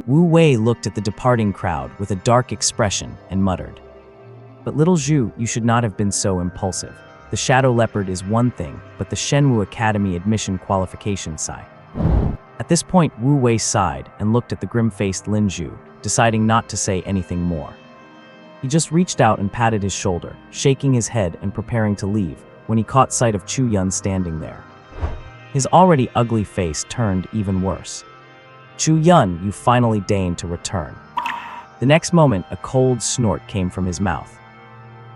[SPEAKER 1] Wu Wei looked at the departing crowd with a dark expression and muttered, "But little Zhu, you should not have been so impulsive. The Shadow Leopard is one thing, but the Shenwu Academy admission qualification sigh." At this point, Wu Wei sighed and looked at the grim-faced Lin Zhu, deciding not to say anything more. He just reached out and patted his shoulder, shaking his head and preparing to leave, when he caught sight of Chu Yun standing there. His already ugly face turned even worse. "Chu Yun, you finally deigned to return." The next moment, a cold snort came from his mouth.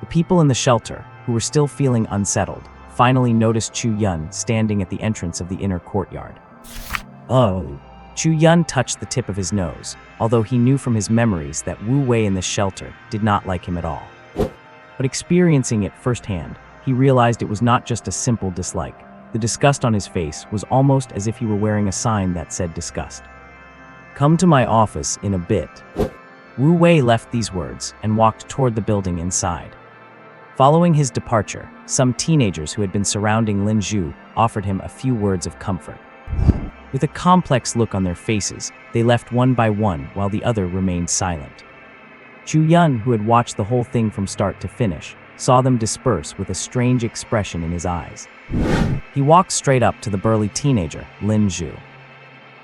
[SPEAKER 1] The people in the shelter, who were still feeling unsettled, finally noticed Chu Yun standing at the entrance of the inner courtyard. Oh. Chu Yun touched the tip of his nose, although he knew from his memories that Wu Wei in this shelter did not like him at all. But experiencing it firsthand, he realized it was not just a simple dislike. The disgust on his face was almost as if he were wearing a sign that said disgust. "Come to my office in a bit." Wu Wei left these words and walked toward the building inside. Following his departure, some teenagers who had been surrounding Lin Zhu offered him a few words of comfort. With a complex look on their faces, they left one by one while the other remained silent. Chu Yun, who had watched the whole thing from start to finish, saw them disperse with a strange expression in his eyes. He walked straight up to the burly teenager, Lin Zhu.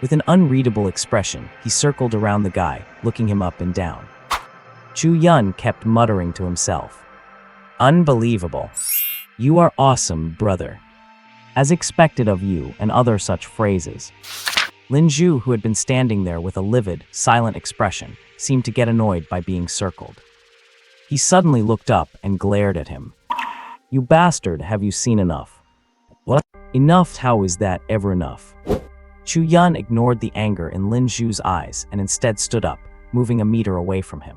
[SPEAKER 1] With an unreadable expression, he circled around the guy, looking him up and down. Chu Yun kept muttering to himself, "Unbelievable. You are awesome, brother." As expected of you, and other such phrases. Lin Zhu, who had been standing there with a livid, silent expression, seemed to get annoyed by being circled. He suddenly looked up and glared at him. "You bastard, have you seen enough?" "What? Enough? How is that ever enough?" Chu Yun ignored the anger in Lin Zhu's eyes and instead stood up, moving a meter away from him.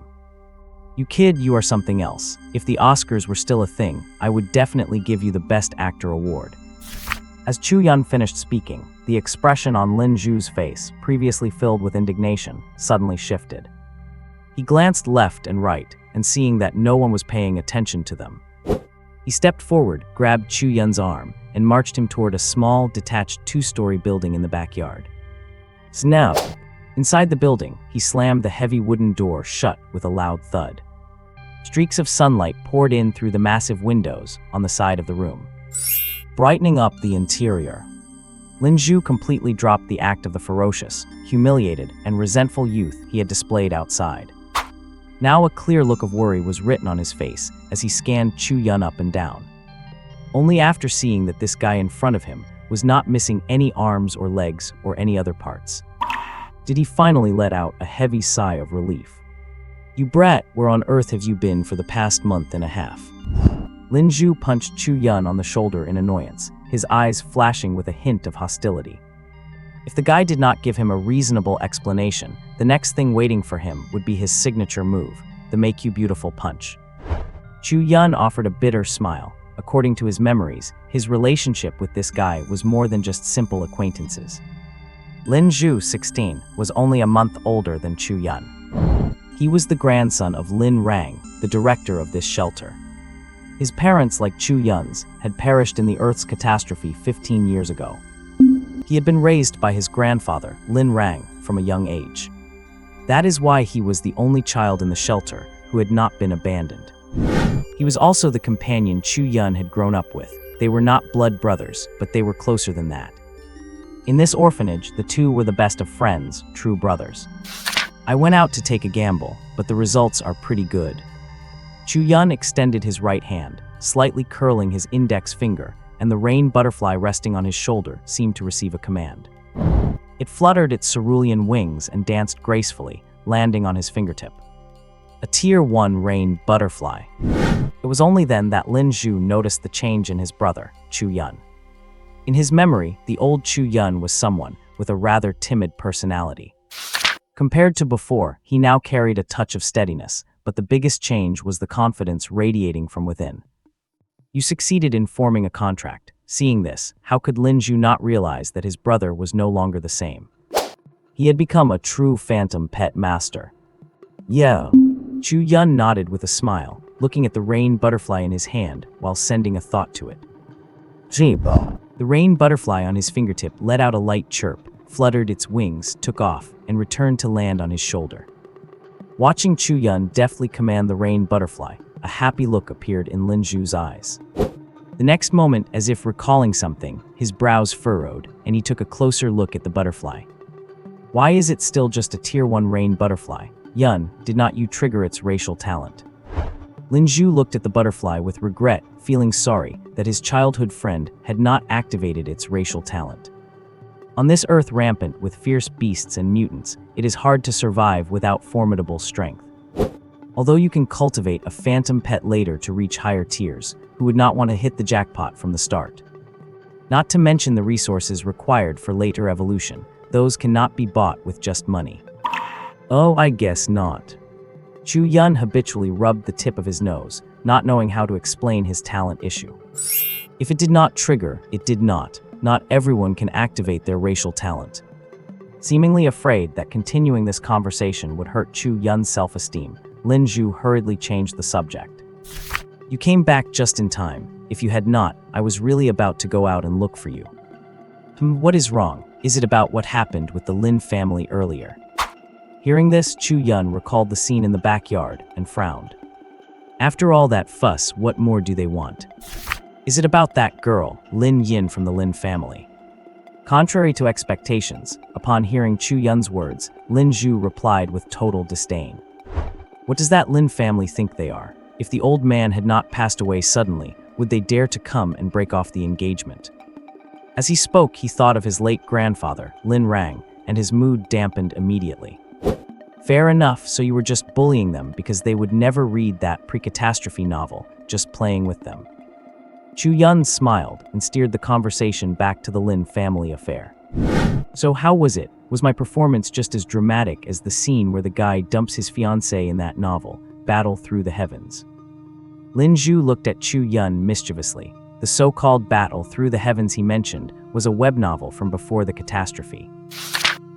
[SPEAKER 1] "You kid, you are something else. If the Oscars were still a thing, I would definitely give you the Best Actor award." As Chu Yun finished speaking, the expression on Lin Zhu's face, previously filled with indignation, suddenly shifted. He glanced left and right, and seeing that no one was paying attention to them, he stepped forward, grabbed Chu Yun's arm, and marched him toward a small, detached two-story building in the backyard. Snap! Inside the building, he slammed the heavy wooden door shut with a loud thud. Streaks of sunlight poured in through the massive windows on the side of the room, brightening up the interior. Lin Zhu completely dropped the act of the ferocious, humiliated, and resentful youth he had displayed outside. Now a clear look of worry was written on his face as he scanned Chu Yun up and down. Only after seeing that this guy in front of him was not missing any arms or legs or any other parts, did he finally let out a heavy sigh of relief. "You brat, where on earth have you been for the past month and a half?" Lin Zhu punched Chu Yun on the shoulder in annoyance, his eyes flashing with a hint of hostility. If the guy did not give him a reasonable explanation, the next thing waiting for him would be his signature move, the Make You Beautiful punch. Chu Yun offered a bitter smile. According to his memories, his relationship with this guy was more than just simple acquaintances. Lin Zhu, 16, was only a month older than Chu Yun. He was the grandson of Lin Rang, the director of this shelter. His parents, like Chu Yun's, had perished in the Earth's catastrophe 15 years ago. He had been raised by his grandfather, Lin Rang, from a young age. That is why he was the only child in the shelter who had not been abandoned. He was also the companion Chu Yun had grown up with. They were not blood brothers, but they were closer than that. In this orphanage, the two were the best of friends, true brothers. "I went out to take a gamble, but the results are pretty good." Chu Yun extended his right hand, slightly curling his index finger, and the rain butterfly resting on his shoulder seemed to receive a command. It fluttered its cerulean wings and danced gracefully, landing on his fingertip. A Tier 1 rain butterfly. It was only then that Lin Zhu noticed the change in his brother, Chu Yun. In his memory, the old Chu Yun was someone with a rather timid personality. Compared to before, he now carried a touch of steadiness, but the biggest change was the confidence radiating from within. "You succeeded in forming a contract." Seeing this, how could Lin Zhu not realize that his brother was no longer the same? He had become a true phantom pet master. "Yeah." Chu Yun nodded with a smile, looking at the rain butterfly in his hand while sending a thought to it. "Jibo." The rain butterfly on his fingertip let out a light chirp, fluttered its wings, took off, and returned to land on his shoulder. Watching Chu Yun deftly command the rain butterfly, a happy look appeared in Lin Zhu's eyes. The next moment, as if recalling something, his brows furrowed, and he took a closer look at the butterfly. "Why is it still just a Tier 1 rain butterfly? Yun, did not you trigger its racial talent?" Lin Zhu looked at the butterfly with regret, feeling sorry that his childhood friend had not activated its racial talent. On this earth rampant with fierce beasts and mutants, it is hard to survive without formidable strength. Although you can cultivate a phantom pet later to reach higher tiers, who would not want to hit the jackpot from the start? Not to mention the resources required for later evolution. Those cannot be bought with just money. Oh, I guess not. Chu Yun habitually rubbed the tip of his nose, not knowing how to explain his talent issue. If it did not trigger, it did not. Not everyone can activate their racial talent. Seemingly afraid that continuing this conversation would hurt Chu Yun's self-esteem, Lin Zhu hurriedly changed the subject. You came back just in time. If you had not, I was really about to go out and look for you. What is wrong? Is it about what happened with the Lin family earlier? Hearing this, Chu Yun recalled the scene in the backyard and frowned. After all that fuss, what more do they want? Is it about that girl, Lin Yin from the Lin family? Contrary to expectations, upon hearing Chu Yun's words, Lin Zhu replied with total disdain. What does that Lin family think they are? If the old man had not passed away suddenly, would they dare to come and break off the engagement? As he spoke, he thought of his late grandfather, Lin Rang, and his mood dampened immediately. Fair enough, so you were just bullying them because they would never read that pre-catastrophe novel, just playing with them. Chu Yun smiled and steered the conversation back to the Lin family affair. So how was it? Was my performance just as dramatic as the scene where the guy dumps his fiancée in that novel, Battle Through the Heavens? Lin Zhu looked at Chu Yun mischievously. The so-called Battle Through the Heavens he mentioned was a web novel from before the catastrophe.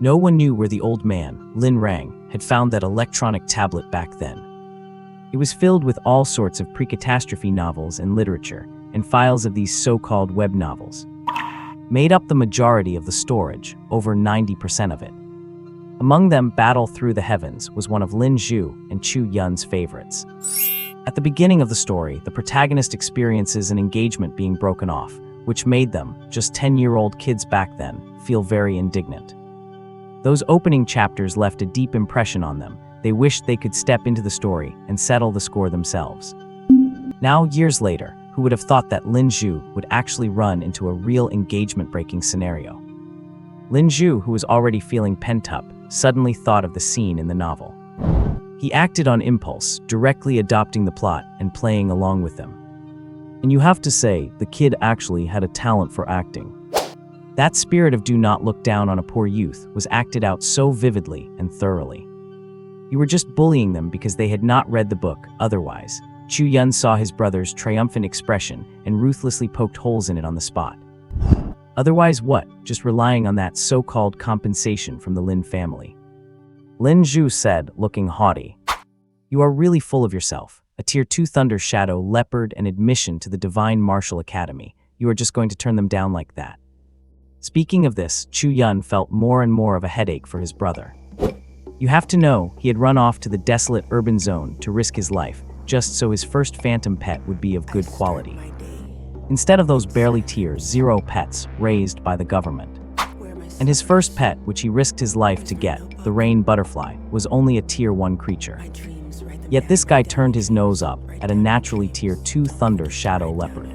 [SPEAKER 1] No one knew where the old man, Lin Rang, had found that electronic tablet back then. It was filled with all sorts of pre-catastrophe novels and literature, and files of these so-called web novels made up the majority of the storage, over 90% of it. Among them, Battle Through the Heavens was one of Lin Zhu and Chu Yun's favorites. At the beginning of the story, the protagonist experiences an engagement being broken off, which made them, just 10-year-old kids back then, feel very indignant. Those opening chapters left a deep impression on them. They wished they could step into the story and settle the score themselves. Now, years later, who would have thought that Lin Zhu would actually run into a real engagement-breaking scenario? Lin Zhu, who was already feeling pent-up, suddenly thought of the scene in the novel. He acted on impulse, directly adopting the plot and playing along with them. And you have to say, the kid actually had a talent for acting. That spirit of do not look down on a poor youth was acted out so vividly and thoroughly. You were just bullying them because they had not read the book otherwise. Chu Yun saw his brother's triumphant expression and ruthlessly poked holes in it on the spot. Otherwise what? Just relying on that so-called compensation from the Lin family. Lin Zhu said, looking haughty. You are really full of yourself. A Tier 2 Thunder Shadow Leopard and admission to the Divine Martial Academy. You are just going to turn them down like that. Speaking of this, Chu Yun felt more and more of a headache for his brother. You have to know, he had run off to the desolate urban zone to risk his life, just so his first phantom pet would be of good quality. Instead of those barely Tier 0 pets raised by the government. And his first pet, which he risked his life to get, the rain butterfly, was only a Tier 1 creature. Yet this guy turned his nose up at a naturally Tier 2 Thunder Shadow Leopard.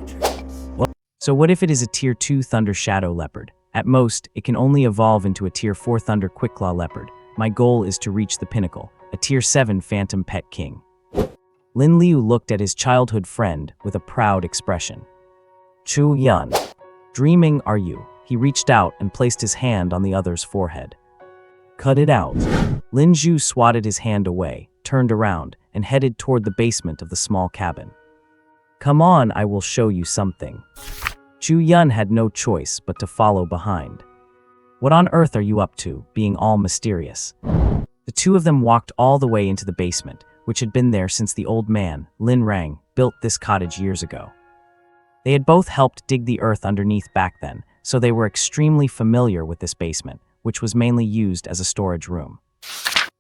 [SPEAKER 1] So what if it is a Tier 2 Thunder Shadow Leopard? At most, it can only evolve into a Tier 4 Thunder Quicklaw Leopard. My goal is to reach the pinnacle, a Tier 7 Phantom Pet King. Lin Liu looked at his childhood friend with a proud expression. Chu Yun. Dreaming, are you? He reached out and placed his hand on the other's forehead. Cut it out. Lin Zhu swatted his hand away, turned around, and headed toward the basement of the small cabin. Come on, I will show you something. Chu Yun had no choice but to follow behind. What on earth are you up to, being all mysterious? The two of them walked all the way into the basement, which had been there since the old man, Lin Rang, built this cottage years ago. They had both helped dig the earth underneath back then, so they were extremely familiar with this basement, which was mainly used as a storage room.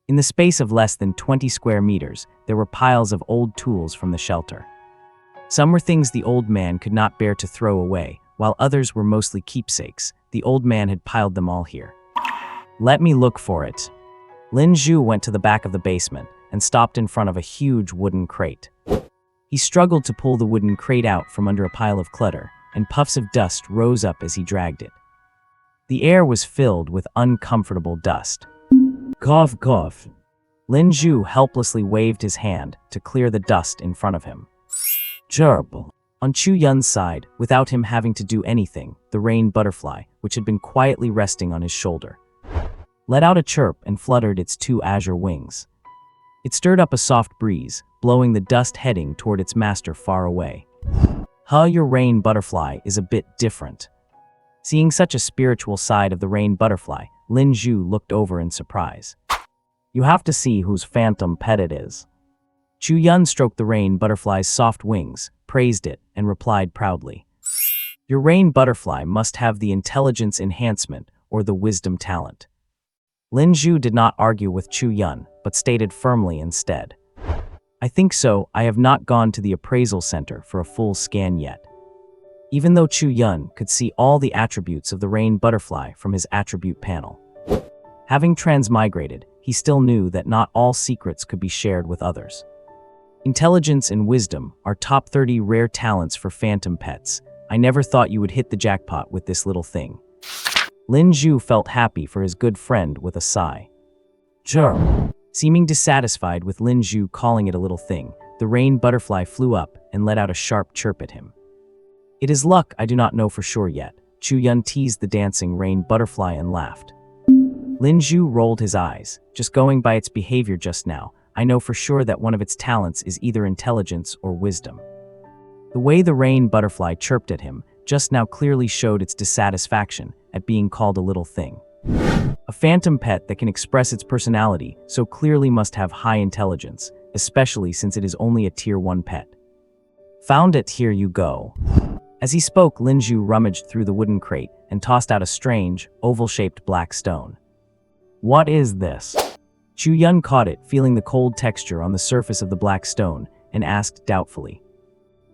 [SPEAKER 1] In the space of less than 20 square meters, there were piles of old tools from the shelter. Some were things the old man could not bear to throw away, while others were mostly keepsakes. The old man had piled them all here. Let me look for it. Lin Zhu went to the back of the basement and stopped in front of a huge wooden crate. He struggled to pull the wooden crate out from under a pile of clutter, and puffs of dust rose up as he dragged it. The air was filled with uncomfortable dust. Cough, cough. Lin Zhu helplessly waved his hand to clear the dust in front of him. Gerbil. On Chu Yun's side, without him having to do anything, the rain butterfly, which had been quietly resting on his shoulder, let out a chirp and fluttered its two azure wings. It stirred up a soft breeze, blowing the dust heading toward its master far away. Your rain butterfly is a bit different. Seeing such a spiritual side of the rain butterfly, Lin Zhu looked over in surprise. You have to see whose phantom pet it is. Chu Yun stroked the rain butterfly's soft wings, praised it, and replied proudly. Your rain butterfly must have the intelligence enhancement or the wisdom talent. Lin Zhu did not argue with Chu Yun, but stated firmly instead. I think so. I have not gone to the appraisal center for a full scan yet. Even though Chu Yun could see all the attributes of the rain butterfly from his attribute panel. Having transmigrated, he still knew that not all secrets could be shared with others. Intelligence and wisdom are top 30 rare talents for phantom pets. I never thought you would hit the jackpot with this little thing. Lin Zhu felt happy for his good friend with a sigh. Seeming dissatisfied with Lin Zhu calling it a little thing, the rain butterfly flew up and let out a sharp chirp at him. It is luck, I do not know for sure yet. Chu Yun teased the dancing rain butterfly and laughed. Lin Zhu rolled his eyes. Just going by its behavior just now, I know for sure that one of its talents is either intelligence or wisdom. The way the rain butterfly chirped at him just now clearly showed its dissatisfaction at being called a little thing. A phantom pet that can express its personality so clearly must have high intelligence, especially since it is only a tier 1 pet. Found it, here you go. As he spoke, Lin Zhu rummaged through the wooden crate and tossed out a strange, oval-shaped black stone. What is this? Chu Yun caught it, feeling the cold texture on the surface of the black stone, and asked doubtfully.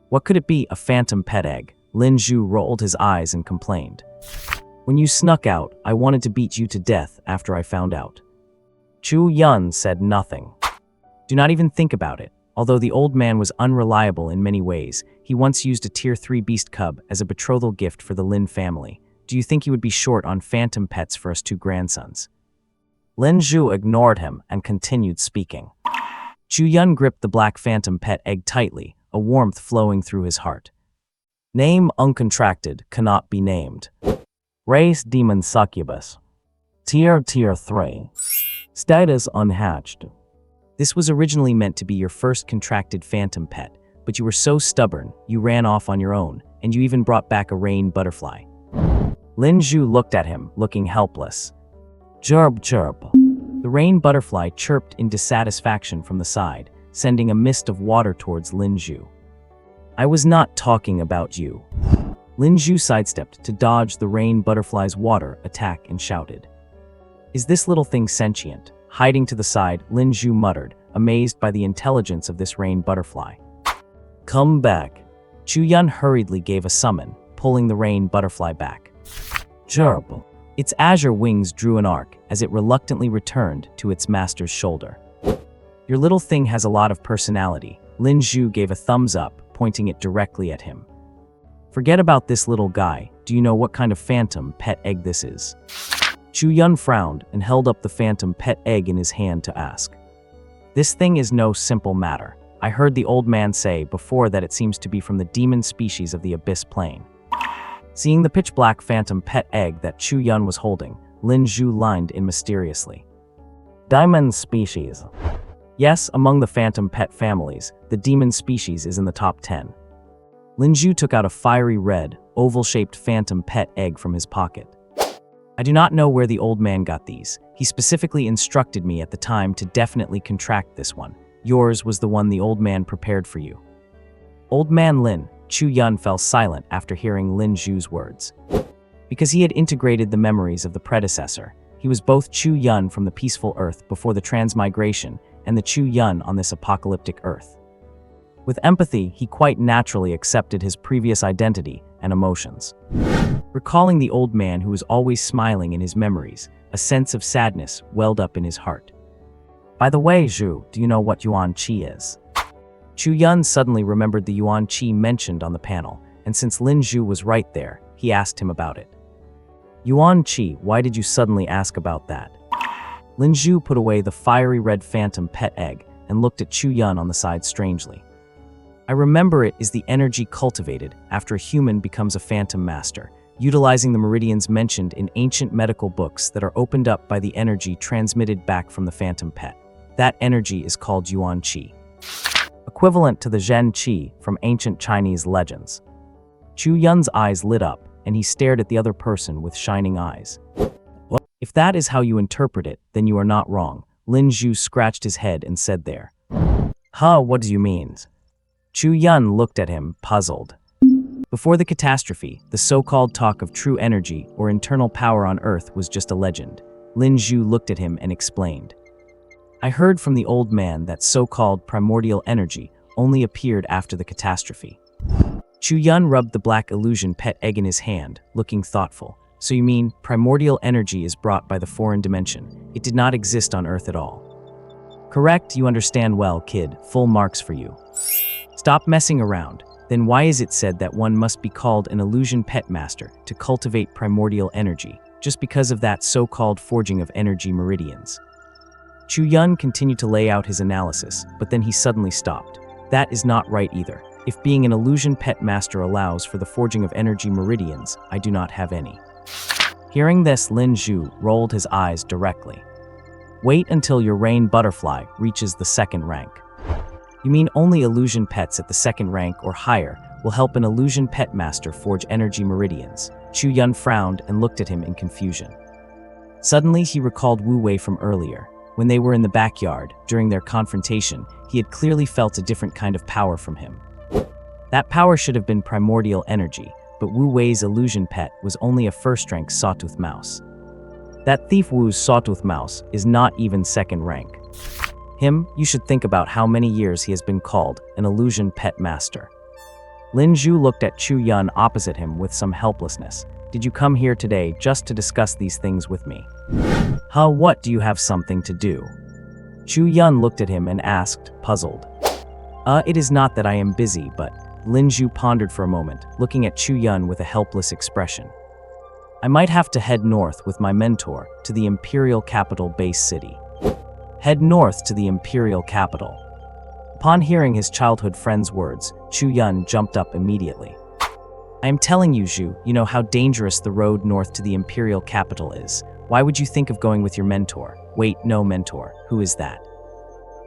[SPEAKER 1] What could it be? A phantom pet egg? Lin Zhu rolled his eyes and complained. When you snuck out, I wanted to beat you to death after I found out. Chu Yun said nothing. Do not even think about it. Although the old man was unreliable in many ways, he once used a tier 3 beast cub as a betrothal gift for the Lin family. Do you think he would be short on phantom pets for us two grandsons? Lin Zhu ignored him and continued speaking. Chu Yun gripped the black phantom pet egg tightly, a warmth flowing through his heart. Name uncontracted, cannot be named. Race demon succubus. Tier 3. Status unhatched. This was originally meant to be your first contracted phantom pet, but you were so stubborn, you ran off on your own, and you even brought back a rain butterfly. Lin Zhu looked at him, looking helpless. Chirp, chirp. The rain butterfly chirped in dissatisfaction from the side, sending a mist of water towards Lin Zhu. I was not talking about you. Lin Zhu sidestepped to dodge the rain butterfly's water attack and shouted. Is this little thing sentient? Hiding to the side, Lin Zhu muttered, amazed by the intelligence of this rain butterfly. Come back. Chu Yun hurriedly gave a summon, pulling the rain butterfly back. Chirp. Its azure wings drew an arc as it reluctantly returned to its master's shoulder. Your little thing has a lot of personality. Lin Zhu gave a thumbs up, pointing it directly at him. Forget about this little guy. Do you know what kind of phantom pet egg this is? Chu Yun frowned and held up the phantom pet egg in his hand to ask. This thing is no simple matter. I heard the old man say before that it seems to be from the demon species of the abyss plane. Seeing the pitch-black phantom pet egg that Chu Yun was holding, Lin Zhu lined in mysteriously. Demon species. Yes, among the phantom pet families, the demon species is in the top 10. Lin Zhu took out a fiery red, oval-shaped phantom pet egg from his pocket. I do not know where the old man got these. He specifically instructed me at the time to definitely contract this one. Yours was the one the old man prepared for you. Old man Lin. Chu Yun fell silent after hearing Lin Zhu's words. Because he had integrated the memories of the predecessor, he was both Chu Yun from the peaceful Earth before the transmigration and the Chu Yun on this apocalyptic Earth. With empathy, he quite naturally accepted his previous identity and emotions. Recalling the old man who was always smiling in his memories, a sense of sadness welled up in his heart. By the way, Zhu, do you know what Yuan Qi is? Chu Yun suddenly remembered the Yuan Qi mentioned on the panel, and since Lin Zhu was right there, he asked him about it. Yuan Qi, why did you suddenly ask about that? Lin Zhu put away the fiery red phantom pet egg and looked at Chu Yun on the side strangely. I remember it is the energy cultivated after a human becomes a phantom master, utilizing the meridians mentioned in ancient medical books that are opened up by the energy transmitted back from the phantom pet. That energy is called Yuan Qi, equivalent to the Zhen Qi from ancient Chinese legends. Chu Yun's eyes lit up, and he stared at the other person with shining eyes. If that is how you interpret it, then you are not wrong. Lin Zhu scratched his head and said there. Huh, what do you mean? Chu Yun looked at him, puzzled. Before the catastrophe, the so-called talk of true energy or internal power on Earth was just a legend. Lin Zhu looked at him and explained. I heard from the old man that so-called primordial energy only appeared after the catastrophe. Chu Yun rubbed the black illusion pet egg in his hand, looking thoughtful. So you mean primordial energy is brought by the foreign dimension. It did not exist on Earth at all. Correct, you understand well, kid. Full marks for you. Stop messing around. Then why is it said that one must be called an illusion pet master to cultivate primordial energy, just because of that so-called forging of energy meridians? Chu Yun continued to lay out his analysis, but then he suddenly stopped. That is not right either. If being an illusion pet master allows for the forging of energy meridians, I do not have any. Hearing this, Lin Zhu rolled his eyes directly. Wait until your rain butterfly reaches the second rank. You mean only illusion pets at the second rank or higher will help an illusion pet master forge energy meridians? Chu Yun frowned and looked at him in confusion. Suddenly, he recalled Wu Wei from earlier. When they were in the backyard, during their confrontation, he had clearly felt a different kind of power from him. That power should have been primordial energy, but Wu Wei's illusion pet was only a first-rank sawtooth mouse. That thief Wu's sawtooth mouse is not even second rank. Him, you should think about how many years he has been called an illusion pet master. Lin Zhu looked at Chu Yun opposite him with some helplessness. Did you come here today just to discuss these things with me? Huh, what, do you have something to do? Chu Yun looked at him and asked, puzzled. It is not that I am busy, but Lin Zhu pondered for a moment, looking at Chu Yun with a helpless expression. I might have to head north with my mentor to the imperial capital base city. Head north to the imperial capital. Upon hearing his childhood friend's words, Chu Yun jumped up immediately. I am telling you, Zhu, you know how dangerous the road north to the imperial capital is. Why would you think of going with your mentor? Wait, no mentor. Who is that?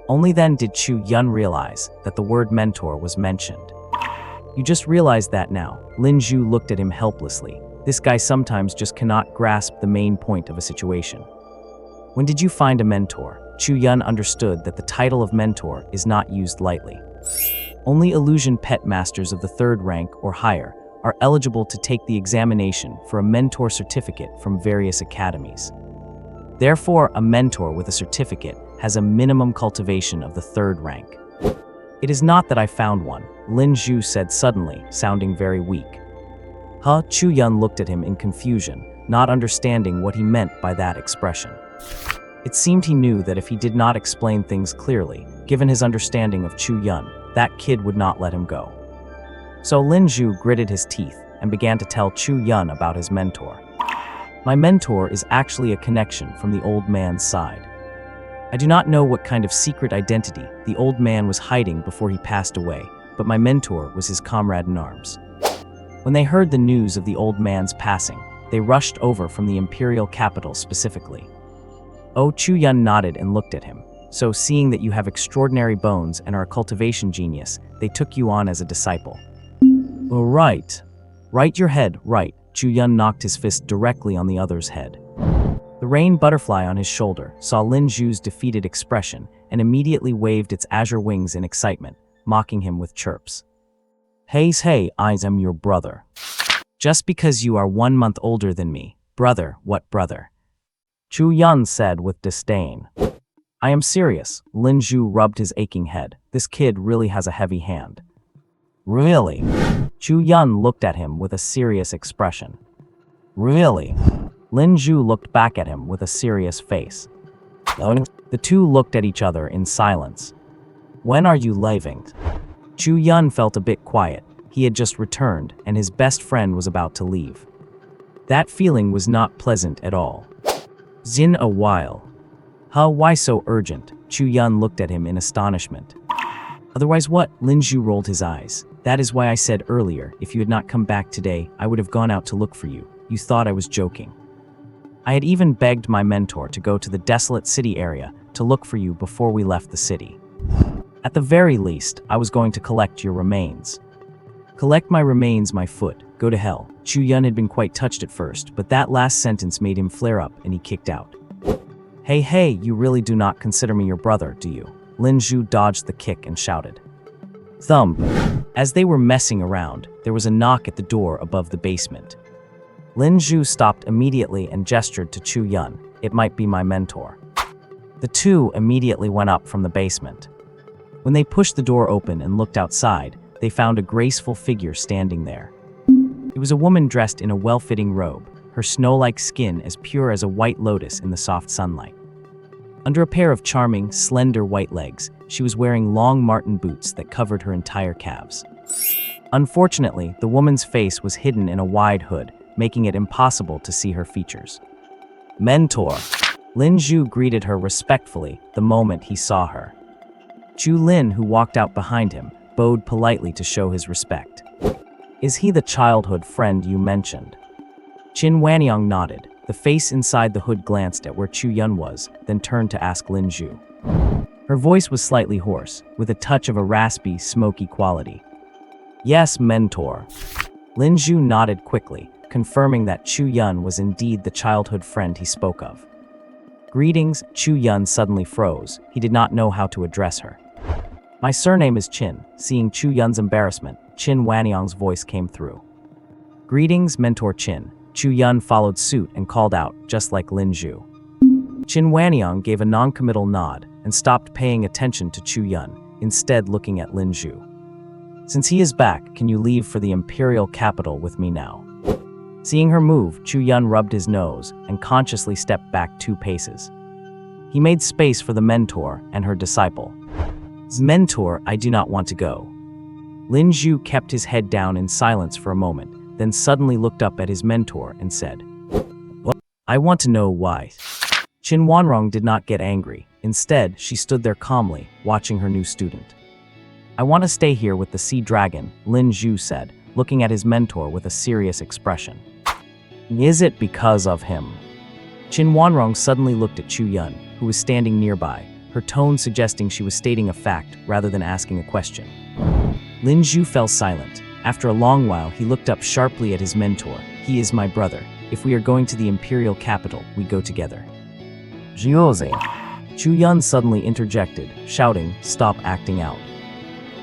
[SPEAKER 1] Only then did Chu Yun realize that the word mentor was mentioned. You just realized that now. Lin Zhu looked at him helplessly. This guy sometimes just cannot grasp the main point of a situation. When did you find a mentor? Chu Yun understood that the title of mentor is not used lightly. Only illusion pet masters of the third rank or higher are eligible to take the examination for a mentor certificate from various academies. Therefore, a mentor with a certificate has a minimum cultivation of the third rank. It is not that I found one, Lin Zhu said suddenly, sounding very weak. Huh? Chu Yun looked at him in confusion, not understanding what he meant by that expression. It seemed he knew that if he did not explain things clearly, given his understanding of Chu Yun, that kid would not let him go. So Lin Zhu gritted his teeth and began to tell Chu Yun about his mentor. My mentor is actually a connection from the old man's side. I do not know what kind of secret identity the old man was hiding before he passed away, but my mentor was his comrade in arms. When they heard the news of the old man's passing, they rushed over from the imperial capital specifically. Oh, Chu Yun nodded and looked at him. So seeing that you have extraordinary bones and are a cultivation genius, they took you on as a disciple. Oh, right. Right your head, right. Chu Yun knocked his fist directly on the other's head. The rain butterfly on his shoulder saw Lin Zhu's defeated expression and immediately waved its azure wings in excitement, mocking him with chirps. Hey, I am your brother. Just because you are 1 month older than me. Brother, what brother? Chu Yun said with disdain. I am serious. Lin Zhu rubbed his aching head. This kid really has a heavy hand. Really? Chu Yun looked at him with a serious expression. Really? Lin Zhu looked back at him with a serious face. The two looked at each other in silence. When are you leaving? Chu Yun felt a bit quiet. He had just returned, and his best friend was about to leave. That feeling was not pleasant at all. In a while. Huh, why so urgent? Chu Yun looked at him in astonishment. Otherwise what? Lin Zhu rolled his eyes. That is why I said earlier, if you had not come back today, I would have gone out to look for you. You thought I was joking. I had even begged my mentor to go to the desolate city area to look for you before we left the city. At the very least, I was going to collect your remains. Collect my remains, my foot. Go to hell. Chu Yun had been quite touched at first, but that last sentence made him flare up and he kicked out. Hey, you really do not consider me your brother, do you? Lin Zhu dodged the kick and shouted. Thump. As they were messing around, there was a knock at the door above the basement. Lin Zhu stopped immediately and gestured to Chu Yun. It might be my mentor. The two immediately went up from the basement. When they pushed the door open and looked outside, they found a graceful figure standing there. It was a woman dressed in a well-fitting robe, her snow-like skin as pure as a white lotus in the soft sunlight. Under a pair of charming, slender white legs, she was wearing long marten boots that covered her entire calves. Unfortunately, the woman's face was hidden in a wide hood, making it impossible to see her features. Mentor. Lin Zhu greeted her respectfully the moment he saw her. Chu Lin, who walked out behind him, bowed politely to show his respect. Is he the childhood friend you mentioned? Qin Wanyang nodded. The face inside the hood glanced at where Chu Yun was, then turned to ask Lin Zhu. Her voice was slightly hoarse, with a touch of a raspy, smoky quality. Yes, mentor. Lin Zhu nodded quickly, confirming that Chu Yun was indeed the childhood friend he spoke of. Greetings. Chu Yun suddenly froze. He did not know how to address her. My surname is Qin. Seeing Chu Yun's embarrassment, Qin Wanyang's voice came through. Greetings, Mentor Qin. Chu Yun followed suit and called out, just like Lin Zhu. Qin Wanyang gave a non-committal nod and stopped paying attention to Chu Yun, instead looking at Lin Zhu. Since he is back, can you leave for the imperial capital with me now? Seeing her move, Chu Yun rubbed his nose and consciously stepped back 2 paces. He made space for the mentor and her disciple. Mentor, I do not want to go. Lin Zhu kept his head down in silence for a moment, then suddenly looked up at his mentor and said, "What? I want to know why." Qin Wanrong did not get angry. Instead, she stood there calmly, watching her new student. I want to stay here with the sea dragon, Lin Zhu said, looking at his mentor with a serious expression. Is it because of him? Qin Wanrong suddenly looked at Chu Yun, who was standing nearby, her tone suggesting she was stating a fact rather than asking a question. Lin Zhu fell silent. After a long while, he looked up sharply at his mentor. He is my brother. If we are going to the imperial capital, we go together. Jiuzi. Chu Yun suddenly interjected, shouting, "Stop acting out."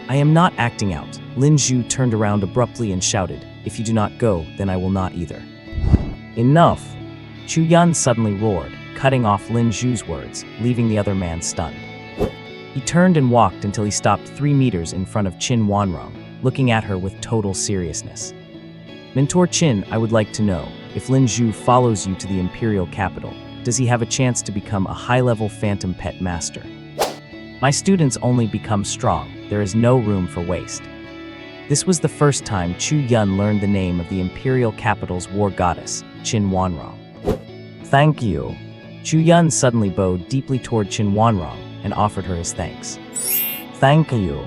[SPEAKER 1] I am not acting out. Lin Zhu turned around abruptly and shouted, "If you do not go, then I will not either." Enough. Chu Yun suddenly roared, cutting off Lin Zhu's words, leaving the other man stunned. He turned and walked until he stopped 3 meters in front of Qin Wanrong, looking at her with total seriousness. Mentor Qin, I would like to know, if Lin Zhu follows you to the imperial capital, does he have a chance to become a high-level phantom pet master? My students only become strong. There is no room for waste. This was the first time Chu Yun learned the name of the imperial capital's war goddess, Qin Wanrong. Thank you. Chu Yun suddenly bowed deeply toward Qin Wanrong and offered her his thanks. Thank you.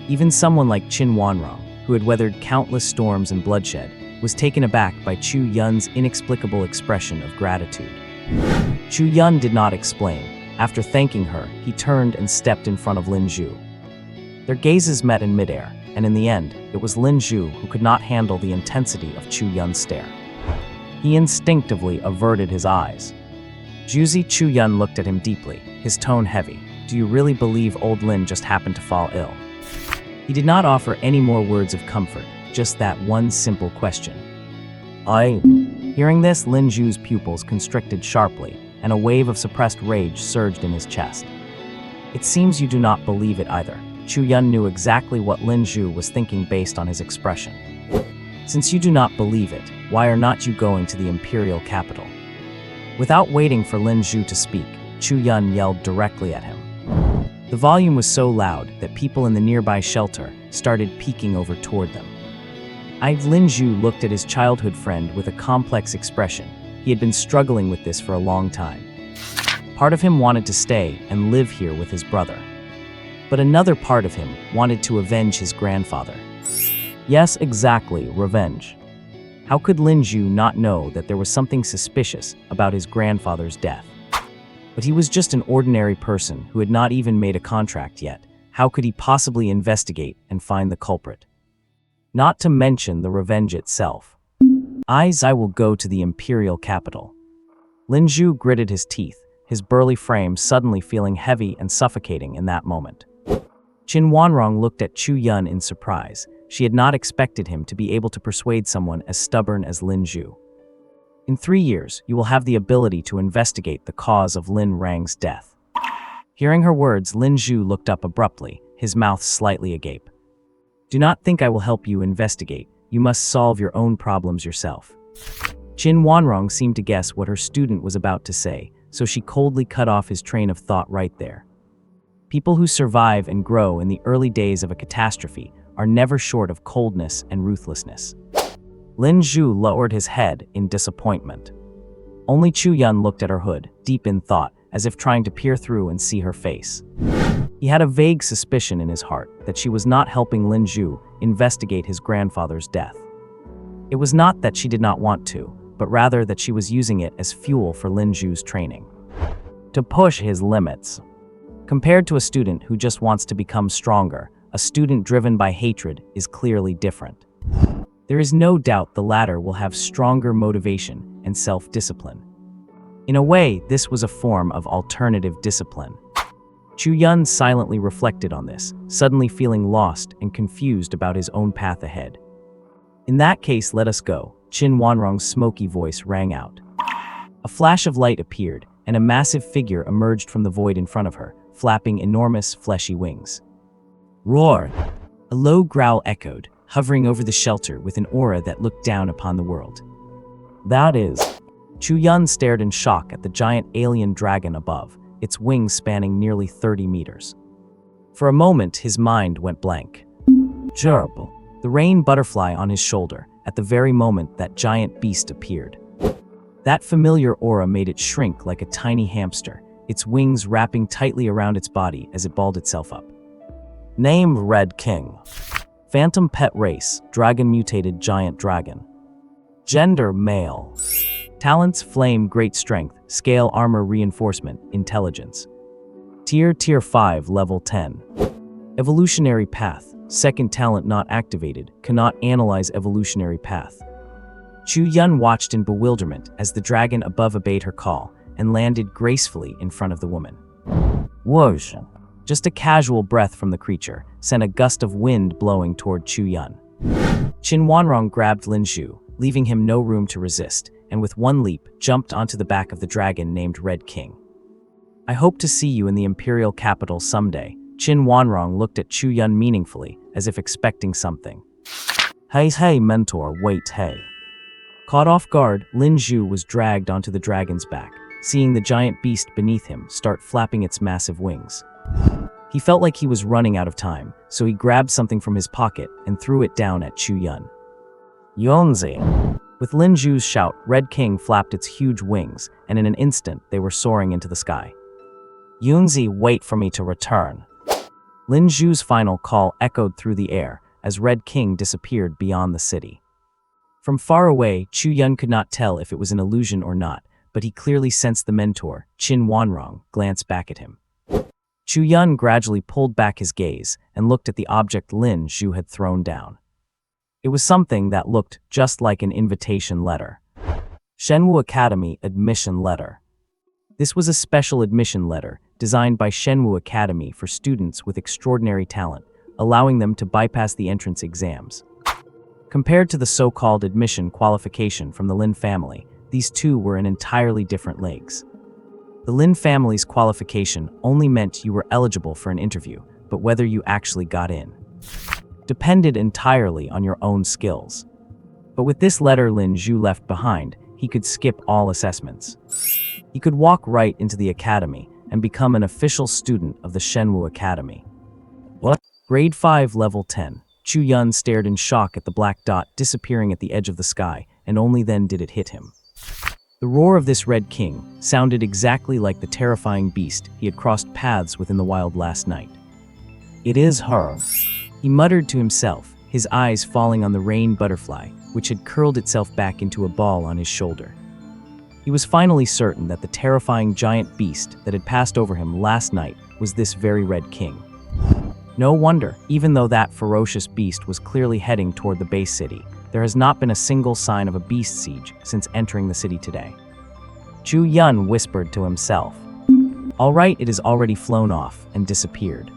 [SPEAKER 1] Even someone like Qin Wanrong, who had weathered countless storms and bloodshed, was taken aback by Chu Yun's inexplicable expression of gratitude. Chu Yun did not explain. After thanking her, he turned and stepped in front of Lin Zhu. Their gazes met in midair, and in the end, it was Lin Zhu who could not handle the intensity of Chu Yun's stare. He instinctively averted his eyes. Juzi Chu Yun looked at him deeply, his tone heavy. Do you really believe old Lin just happened to fall ill? He did not offer any more words of comfort, just that one simple question. Hearing this, Lin Zhu's pupils constricted sharply, and a wave of suppressed rage surged in his chest. It seems you do not believe it either. Chu Yun knew exactly what Lin Zhu was thinking based on his expression. Since you do not believe it, why are not you going to the imperial capital? Without waiting for Lin Zhu to speak, Chu Yun yelled directly at him. The volume was so loud that people in the nearby shelter started peeking over toward them. Lin Zhu looked at his childhood friend with a complex expression. He had been struggling with this for a long time. Part of him wanted to stay and live here with his brother. But another part of him wanted to avenge his grandfather. Yes, exactly, revenge. How could Lin Zhu not know that there was something suspicious about his grandfather's death? But he was just an ordinary person who had not even made a contract yet. How could he possibly investigate and find the culprit? Not to mention the revenge itself. I will go to the imperial capital. Lin Zhu gritted his teeth, his burly frame suddenly feeling heavy and suffocating in that moment. Qin Wanrong looked at Chu Yun in surprise. She had not expected him to be able to persuade someone as stubborn as Lin Zhu. In 3 years, you will have the ability to investigate the cause of Lin Rang's death. Hearing her words, Lin Zhu looked up abruptly, his mouth slightly agape. Do not think I will help you investigate. You must solve your own problems yourself. Qin Wanrong seemed to guess what her student was about to say, so she coldly cut off his train of thought right there. People who survive and grow in the early days of a catastrophe are never short of coldness and ruthlessness. Lin Zhu lowered his head in disappointment. Only Chu Yun looked at her hood, deep in thought, as if trying to peer through and see her face. He had a vague suspicion in his heart that she was not helping Lin Zhu investigate his grandfather's death. It was not that she did not want to, but rather that she was using it as fuel for Lin Zhu's training. To push his limits. Compared to a student who just wants to become stronger, a student driven by hatred is clearly different. There is no doubt the latter will have stronger motivation and self-discipline. In a way, this was a form of alternative discipline. Chu Yun silently reflected on this, suddenly feeling lost and confused about his own path ahead. In that case, let us go, Qin Wanrong's smoky voice rang out. A flash of light appeared, and a massive figure emerged from the void in front of her, flapping enormous, fleshy wings. Roar! A low growl echoed, hovering over the shelter with an aura that looked down upon the world. That is... Chu Yun stared in shock at the giant alien dragon above, its wings spanning nearly 30 meters. For a moment, his mind went blank. Gerbil, the rain butterfly on his shoulder, at the very moment that giant beast appeared. That familiar aura made it shrink like a tiny hamster, its wings wrapping tightly around its body as it balled itself up. Name Red King. Phantom pet race, dragon mutated giant dragon. Gender male. Talents flame great strength, scale armor reinforcement, intelligence. Tier 5 level 10. Evolutionary path, second talent not activated, cannot analyze evolutionary path. Chu Yun watched in bewilderment as the dragon above obeyed her call and landed gracefully in front of the woman. Whoosh! Just a casual breath from the creature sent a gust of wind blowing toward Chu Yun. Qin Wanrong grabbed Lin Zhu, leaving him no room to resist, and with one leap, jumped onto the back of the dragon named Red King. I hope to see you in the imperial capital someday. Qin Wanrong looked at Chu Yun meaningfully, as if expecting something. Hey, mentor, wait, hey. Caught off guard, Lin Zhu was dragged onto the dragon's back, seeing the giant beast beneath him start flapping its massive wings. He felt like he was running out of time, so he grabbed something from his pocket and threw it down at Chu Yun. Yonzi! With Lin Zhu's shout, Red King flapped its huge wings, and in an instant they were soaring into the sky. Yunzi, wait for me to return. Lin Zhu's final call echoed through the air as Red King disappeared beyond the city. From far away, Chu Yun could not tell if it was an illusion or not, but he clearly sensed the mentor, Qin Wanrong, glance back at him. Chu Yun gradually pulled back his gaze and looked at the object Lin Zhu had thrown down. It was something that looked just like an invitation letter. Shenwu Academy Admission Letter. This was a special admission letter designed by Shenwu Academy for students with extraordinary talent, allowing them to bypass the entrance exams. Compared to the so-called admission qualification from the Lin family, these two were in entirely different leagues. The Lin family's qualification only meant you were eligible for an interview, but whether you actually got in depended entirely on your own skills. But with this letter Lin Zhu left behind, he could skip all assessments. He could walk right into the academy and become an official student of the Shenwu Academy. What? Grade 5 level 10. Chu Yun stared in shock at the black dot disappearing at the edge of the sky, and only then did it hit him. The roar of this Red King sounded exactly like the terrifying beast he had crossed paths with in the wild last night. "It is her," he muttered to himself, his eyes falling on the rain butterfly, which had curled itself back into a ball on his shoulder. He was finally certain that the terrifying giant beast that had passed over him last night was this very Red King. No wonder, even though that ferocious beast was clearly heading toward the base city, there has not been a single sign of a beast siege since entering the city today. Chu Yun whispered to himself. All right, it has already flown off and disappeared.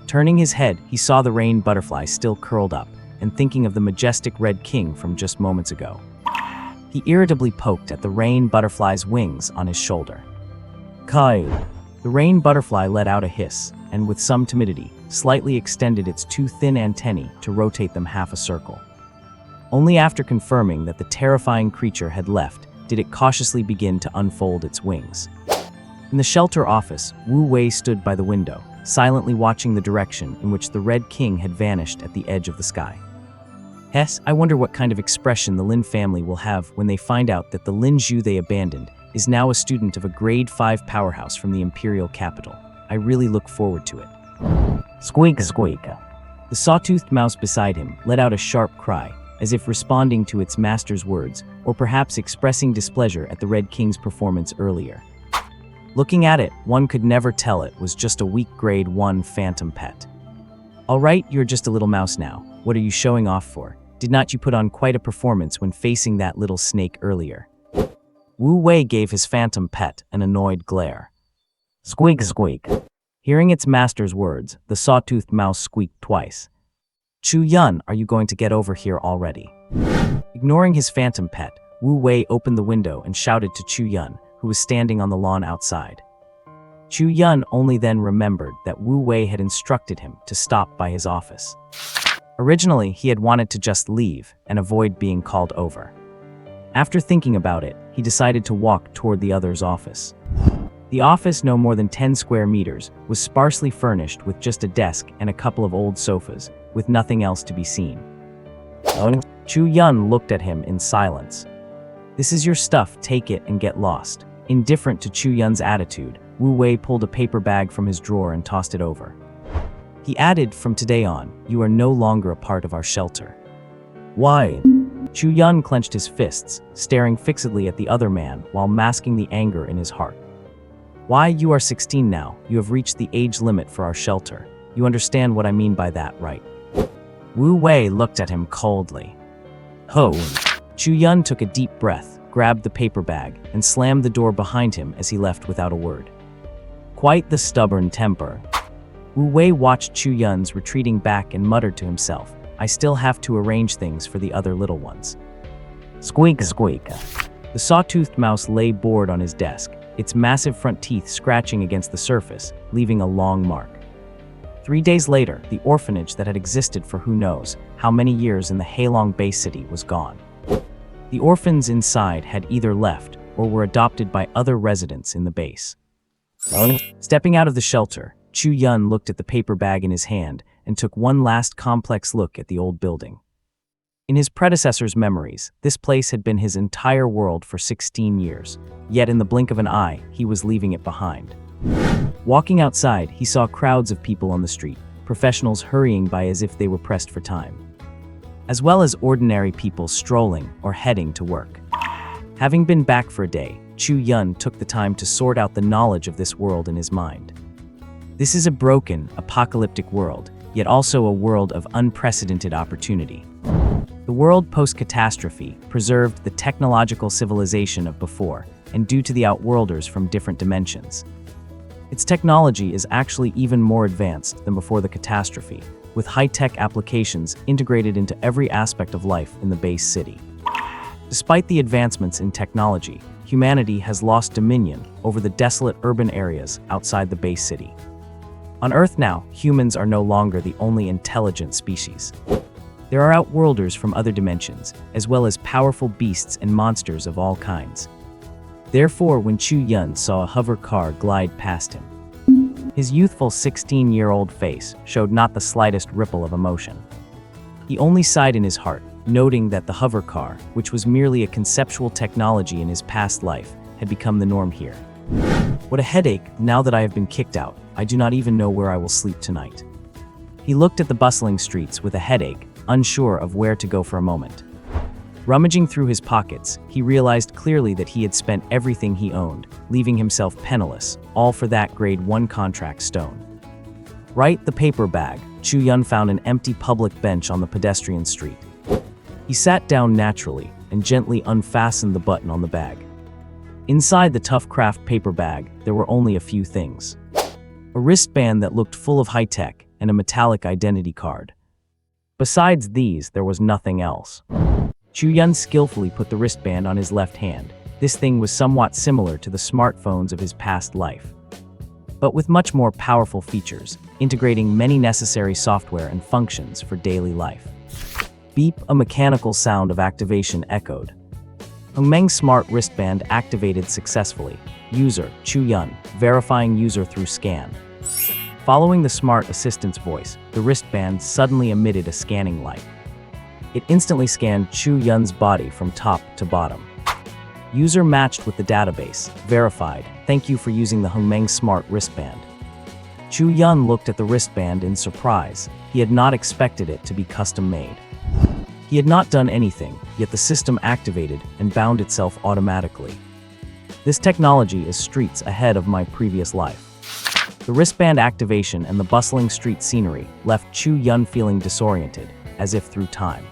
[SPEAKER 1] Turning his head, he saw the rain butterfly still curled up and thinking of the majestic Red King from just moments ago. He irritably poked at the rain butterfly's wings on his shoulder. Kyle. The rain butterfly let out a hiss, and with some timidity, slightly extended its two thin antennae to rotate them half a circle. Only after confirming that the terrifying creature had left did it cautiously begin to unfold its wings. In the shelter office, Wu Wei stood by the window, silently watching the direction in which the Red King had vanished at the edge of the sky. Hess, I wonder what kind of expression the Lin family will have when they find out that the Lin Zhu they abandoned is now a student of a grade 5 powerhouse from the imperial capital. I really look forward to it. Squeak, squeak. The sawtoothed mouse beside him let out a sharp cry, as if responding to its master's words, or perhaps expressing displeasure at the Red King's performance earlier. Looking at it, one could never tell it was just a weak grade 1 phantom pet. All right, you're just a little mouse now. What are you showing off for? Did not you put on quite a performance when facing that little snake earlier? Wu Wei gave his phantom pet an annoyed glare. Squeak, squeak. Hearing its master's words, the sawtoothed mouse squeaked twice. Chu Yun, are you going to get over here already? Ignoring his phantom pet, Wu Wei opened the window and shouted to Chu Yun, who was standing on the lawn outside. Chu Yun only then remembered that Wu Wei had instructed him to stop by his office. Originally, he had wanted to just leave and avoid being called over. After thinking about it, he decided to walk toward the other's office. The office, no more than 10 square meters, was sparsely furnished with just a desk and a couple of old sofas, with nothing else to be seen. Chu Yun looked at him in silence. This is your stuff, take it and get lost. Indifferent to Chu Yun's attitude, Wu Wei pulled a paper bag from his drawer and tossed it over. He added, from today on, you are no longer a part of our shelter. Why? Chu Yun clenched his fists, staring fixedly at the other man while masking the anger in his heart. Why, you are 16 now, you have reached the age limit for our shelter. You understand what I mean by that, right? Wu Wei looked at him coldly. Ho! Chu Yun took a deep breath, grabbed the paper bag, and slammed the door behind him as he left without a word. Quite the stubborn temper. Wu Wei watched Chu Yun's retreating back and muttered to himself, I still have to arrange things for the other little ones. Squeak, squeak. The sawtoothed mouse lay bored on his desk, its massive front teeth scratching against the surface, leaving a long mark. 3 days later, the orphanage that had existed for who knows how many years in the Heilong Bay City was gone. The orphans inside had either left or were adopted by other residents in the base. Stepping out of the shelter, Chu Yun looked at the paper bag in his hand and took one last complex look at the old building. In his predecessor's memories, this place had been his entire world for 16 years, yet in the blink of an eye, he was leaving it behind. Walking outside, he saw crowds of people on the street, professionals hurrying by as if they were pressed for time, as well as ordinary people strolling or heading to work. Having been back for a day, Chu Yun took the time to sort out the knowledge of this world in his mind. This is a broken, apocalyptic world, yet also a world of unprecedented opportunity. The world post-catastrophe preserved the technological civilization of before, and due to the outworlders from different dimensions. Its technology is actually even more advanced than before the catastrophe, with high-tech applications integrated into every aspect of life in the base city. Despite the advancements in technology, humanity has lost dominion over the desolate urban areas outside the base city. On Earth now, humans are no longer the only intelligent species. There are outworlders from other dimensions, as well as powerful beasts and monsters of all kinds. Therefore, when Chu Yun saw a hover car glide past him, his youthful 16-year-old face showed not the slightest ripple of emotion. He only sighed in his heart, noting that the hover car, which was merely a conceptual technology in his past life, had become the norm here. What a headache, now that I have been kicked out. I do not even know where I will sleep tonight. He looked at the bustling streets with a headache, unsure of where to go for a moment. Rummaging through his pockets, he realized clearly that he had spent everything he owned, leaving himself penniless, all for that grade 1 contract stone. Right, the paper bag. Chu Yun found an empty public bench on the pedestrian street. He sat down naturally and gently unfastened the button on the bag. Inside the tough craft paper bag, there were only a few things. A wristband that looked full of high-tech and a metallic identity card. Besides these, there was nothing else. Chu Yun skillfully put the wristband on his left hand. This thing was somewhat similar to the smartphones of his past life, but with much more powerful features, integrating many necessary software and functions for daily life. Beep, a mechanical sound of activation echoed. Hongmeng's smart wristband activated successfully. User, Chu Yun, verifying user through scan. Following the smart assistant's voice, the wristband suddenly emitted a scanning light. It instantly scanned Chu Yun's body from top to bottom. User matched with the database. Verified. Thank you for using the Hongmeng smart wristband. Chu Yun looked at the wristband in surprise. He had not expected it to be custom-made. He had not done anything, yet the system activated and bound itself automatically. This technology is streets ahead of my previous life. The wristband activation and the bustling street scenery left Chu Yun feeling disoriented, as if through time.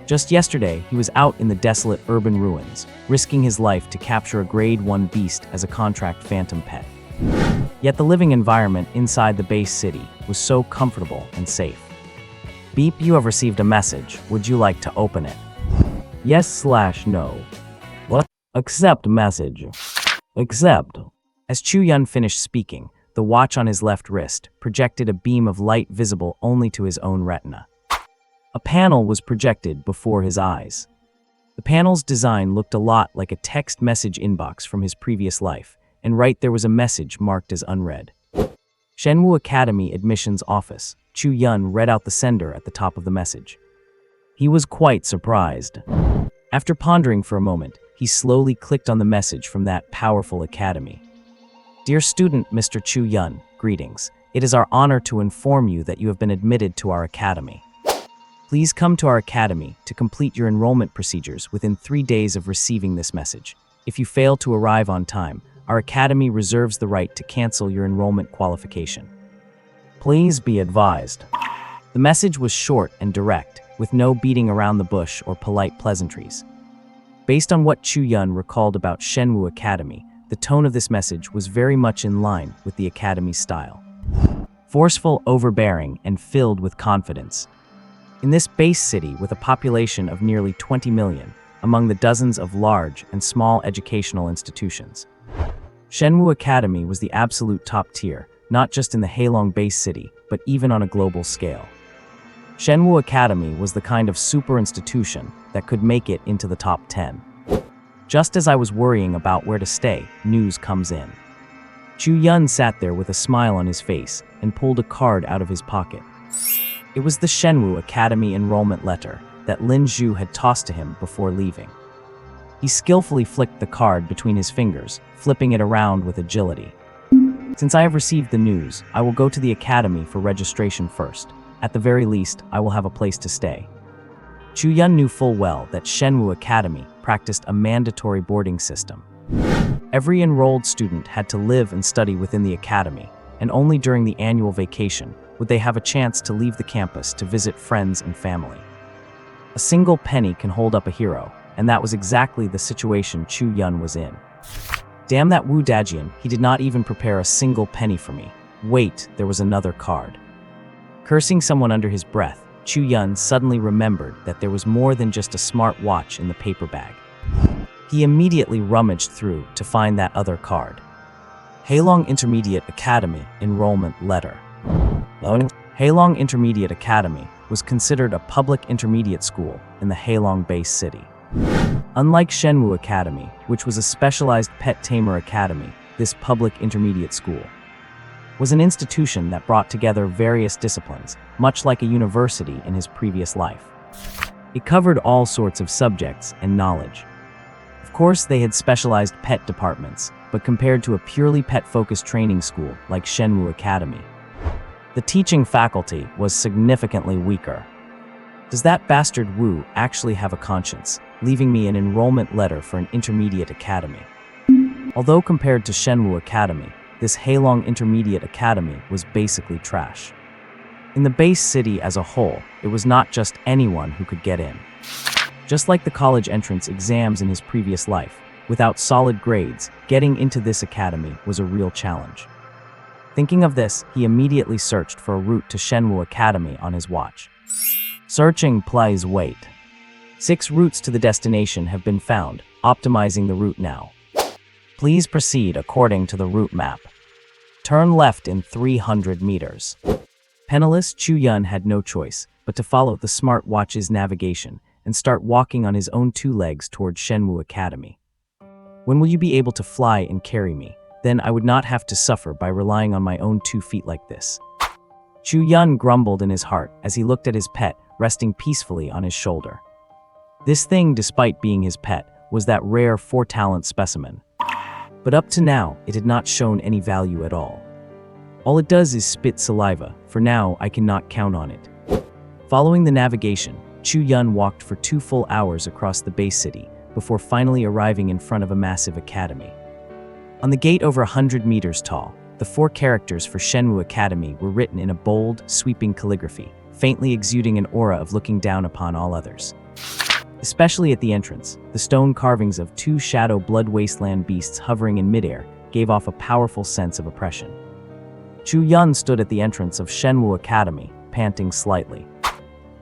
[SPEAKER 1] Just yesterday, he was out in the desolate urban ruins, risking his life to capture a grade 1 beast as a contract phantom pet. Yet the living environment inside the base city was so comfortable and safe. Beep, you have received a message. Would you like to open it? Yes/no. What? Accept message. Accept. As Chu Yun finished speaking, the watch on his left wrist projected a beam of light visible only to his own retina. A panel was projected before his eyes. The panel's design looked a lot like a text message inbox from his previous life, and right there was a message marked as unread. Shenwu Academy Admissions Office. Chu Yun read out the sender at the top of the message. He was quite surprised. After pondering for a moment, he slowly clicked on the message from that powerful academy. Dear student Mr. Chu Yun, greetings. It is our honor to inform you that you have been admitted to our academy. Please come to our academy to complete your enrollment procedures within 3 days of receiving this message. If you fail to arrive on time, our academy reserves the right to cancel your enrollment qualification. Please be advised. The message was short and direct, with no beating around the bush or polite pleasantries. Based on what Chu Yun recalled about Shenwu Academy, the tone of this message was very much in line with the academy's style. Forceful, overbearing, and filled with confidence. In this base city with a population of nearly 20 million, among the dozens of large and small educational institutions, Shenwu Academy was the absolute top tier, not just in the Heilong base city, but even on a global scale. Shenwu Academy was the kind of super institution that could make it into the top 10. Just as I was worrying about where to stay, news comes in. Chu Yun sat there with a smile on his face and pulled a card out of his pocket. It was the Shenwu Academy enrollment letter that Lin Zhu had tossed to him before leaving. He skillfully flicked the card between his fingers, flipping it around with agility. Since I have received the news, I will go to the academy for registration first. At the very least, I will have a place to stay. Chu Yun knew full well that Shenwu Academy practiced a mandatory boarding system. Every enrolled student had to live and study within the academy, and only during the annual vacation would they have a chance to leave the campus to visit friends and family. A single penny can hold up a hero, and that was exactly the situation Chu Yun was in. Damn that Wu Dajian, he did not even prepare a single penny for me. Wait, there was another card. Cursing someone under his breath, Chu Yun suddenly remembered that there was more than just a smart watch in the paper bag. He immediately rummaged through to find that other card. Heilong Intermediate Academy Enrollment Letter. Heilong Intermediate Academy was considered a public intermediate school in the Heilong base city. Unlike Shenwu Academy, which was a specialized pet tamer academy, this public intermediate school was an institution that brought together various disciplines, much like a university in his previous life. It covered all sorts of subjects and knowledge. Of course, they had specialized pet departments, but compared to a purely pet-focused training school like Shenwu Academy, the teaching faculty was significantly weaker. Does that bastard Wu actually have a conscience, leaving me an enrollment letter for an intermediate academy? Although compared to Shenwu Academy, this Heilong Intermediate Academy was basically trash. In the base city as a whole, it was not just anyone who could get in. Just like the college entrance exams in his previous life, without solid grades, getting into this academy was a real challenge. Thinking of this, he immediately searched for a route to Shenwu Academy on his watch. Searching, please wait. 6 routes to the destination have been found, optimizing the route now. Please proceed according to the route map. Turn left in 300 meters. Penniless Chu Yun had no choice but to follow the smart watch's navigation and start walking on his own 2 legs toward Shenwu Academy. When will you be able to fly and carry me? Then I would not have to suffer by relying on my own 2 feet like this. Chu Yun grumbled in his heart as he looked at his pet resting peacefully on his shoulder. This thing, despite being his pet, was that rare 4-talent specimen. But up to now, it had not shown any value at all. All it does is spit saliva. For now, I cannot count on it. Following the navigation, Chu Yun walked for 2 full hours across the base city before finally arriving in front of a massive academy. On the gate over 100 meters tall, the 4 characters for Shenwu Academy were written in a bold, sweeping calligraphy, faintly exuding an aura of looking down upon all others. Especially at the entrance, the stone carvings of 2 shadow blood wasteland beasts hovering in midair gave off a powerful sense of oppression. Chu Yun stood at the entrance of Shenwu Academy, panting slightly.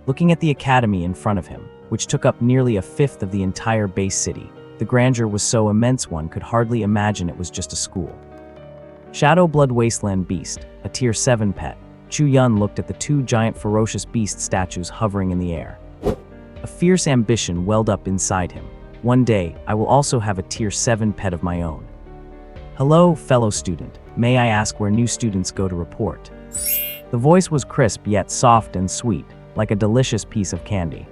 [SPEAKER 1] Looking at the academy in front of him, which took up nearly a fifth of the entire base city, the grandeur was so immense one could hardly imagine it was just a school. Shadow Blood Wasteland Beast, a Tier 7 pet, Chu Yun looked at the 2 giant ferocious beast statues hovering in the air. A fierce ambition welled up inside him. One day, I will also have a Tier 7 pet of my own. Hello, fellow student. May I ask where new students go to report? The voice was crisp yet soft and sweet, like a delicious piece of candy.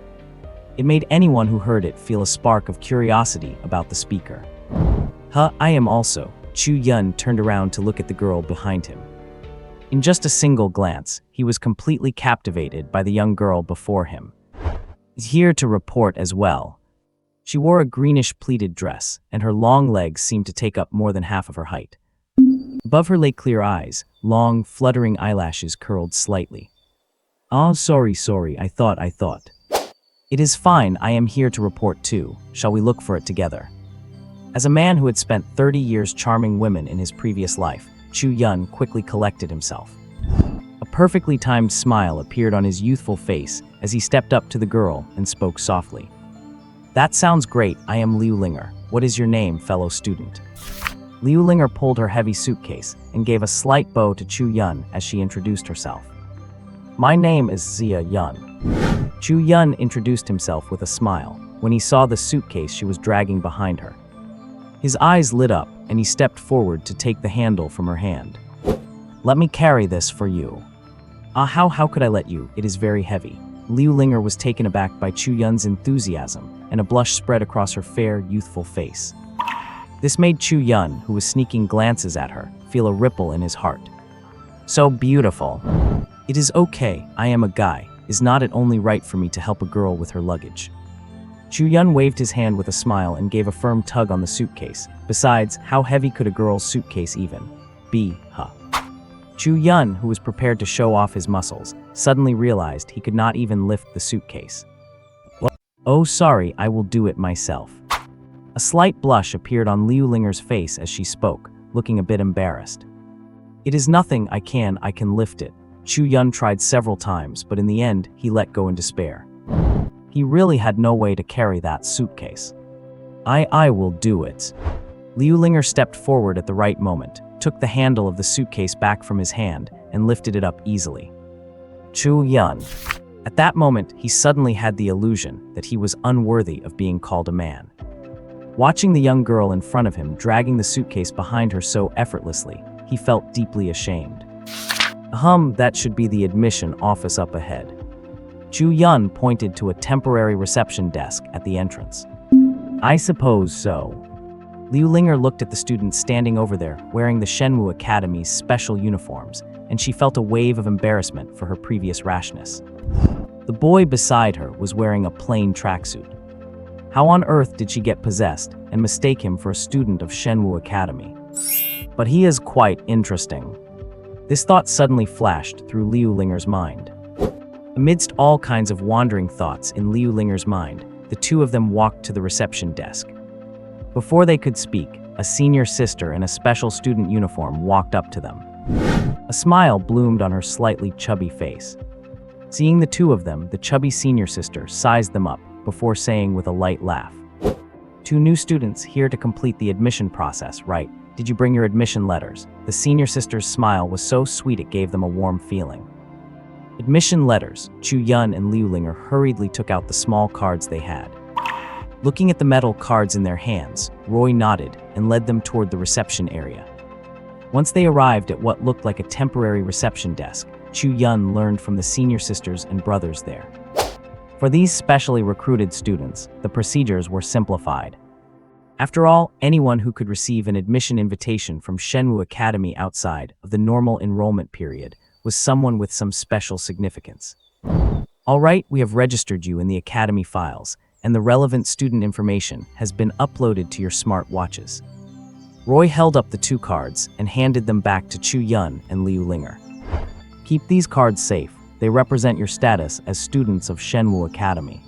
[SPEAKER 1] It made anyone who heard it feel a spark of curiosity about the speaker. I am also. Chu Yun turned around to look at the girl behind him. In just a single glance, he was completely captivated by the young girl before him. He's here to report as well. She wore a greenish pleated dress, and her long legs seemed to take up more than half of her height. Above her lay clear eyes, long, fluttering eyelashes curled slightly. Oh, sorry, I thought. It is fine, I am here to report too. Shall we look for it together? As a man who had spent 30 years charming women in his previous life, Chu Yun quickly collected himself. A perfectly timed smile appeared on his youthful face as he stepped up to the girl and spoke softly. That sounds great, I am Liu Linger. What is your name, fellow student? Liu Linger pulled her heavy suitcase and gave a slight bow to Chu Yun as she introduced herself. My name is Zia Yun. Chu Yun introduced himself with a smile when he saw the suitcase she was dragging behind her. His eyes lit up and he stepped forward to take the handle from her hand. Let me carry this for you. How could I let you? It is very heavy. Liu Linger was taken aback by Chu Yun's enthusiasm, and a blush spread across her fair, youthful face. This made Chu Yun, who was sneaking glances at her, feel a ripple in his heart. So beautiful. It is okay, I am a guy. Is not it only right for me to help a girl with her luggage? Chu Yun waved his hand with a smile and gave a firm tug on the suitcase. Besides, how heavy could a girl's suitcase even be? Chu Yun, who was prepared to show off his muscles, suddenly realized he could not even lift the suitcase. Oh, sorry, I will do it myself. A slight blush appeared on Liu Linger's face as she spoke, looking a bit embarrassed. It is nothing, I can lift it. Chu Yun tried several times, but in the end, he let go in despair. He really had no way to carry that suitcase. I will do it. Liu Linger stepped forward at the right moment, took the handle of the suitcase back from his hand, and lifted it up easily. Chu Yun. At that moment, he suddenly had the illusion that he was unworthy of being called a man. Watching the young girl in front of him dragging the suitcase behind her so effortlessly, he felt deeply ashamed. That should be the admission office up ahead. Chu Yun pointed to a temporary reception desk at the entrance. I suppose so. Liu Linger looked at the student standing over there, wearing the Shenwu Academy's special uniforms, and she felt a wave of embarrassment for her previous rashness. The boy beside her was wearing a plain tracksuit. How on earth did she get possessed and mistake him for a student of Shenwu Academy? But he is quite interesting. This thought suddenly flashed through Liu Linger's mind. Amidst all kinds of wandering thoughts in Liu Linger's mind, the two of them walked to the reception desk. Before they could speak, a senior sister in a special student uniform walked up to them. A smile bloomed on her slightly chubby face. Seeing the two of them, the chubby senior sister sized them up before saying with a light laugh, "Two new students here to complete the admission process, right? Did you bring your admission letters?" The senior sister's smile was so sweet it gave them a warm feeling. Admission letters. Chu Yun and Liu Linger hurriedly took out the small cards they had. Looking at the metal cards in their hands, Roy nodded and led them toward the reception area. Once they arrived at what looked like a temporary reception desk, Chu Yun learned from the senior sisters and brothers there. For these specially recruited students, the procedures were simplified. After all, anyone who could receive an admission invitation from Shenwu Academy outside of the normal enrollment period was someone with some special significance. All right, we have registered you in the Academy files, and the relevant student information has been uploaded to your smart watches. Roy held up the two cards and handed them back to Chu Yun and Liu Linger. Keep these cards safe. They represent your status as students of Shenwu Academy.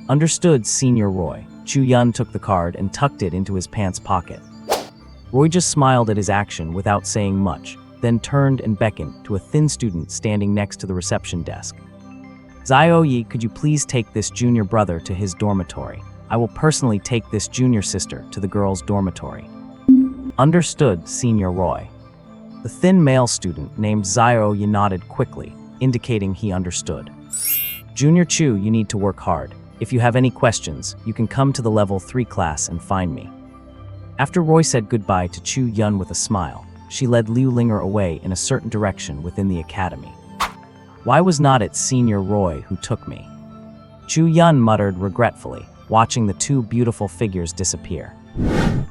[SPEAKER 1] Understood, Senior Roy. Chu Yun took the card and tucked it into his pants pocket. Roy just smiled at his action without saying much, then turned and beckoned to a thin student standing next to the reception desk. Zio Yi, could you please take this junior brother to his dormitory? I will personally take this junior sister to the girls' dormitory. Understood, Senior Roy. The thin male student named Zio Yi nodded quickly, indicating he understood. Junior Chu, you need to work hard. If you have any questions, you can come to the level 3 class and find me. After Roy said goodbye to Chu Yun with a smile, she led Liu Linger away in a certain direction within the academy. Why was not it Senior Roy who took me? Chu Yun muttered regretfully, watching the two beautiful figures disappear.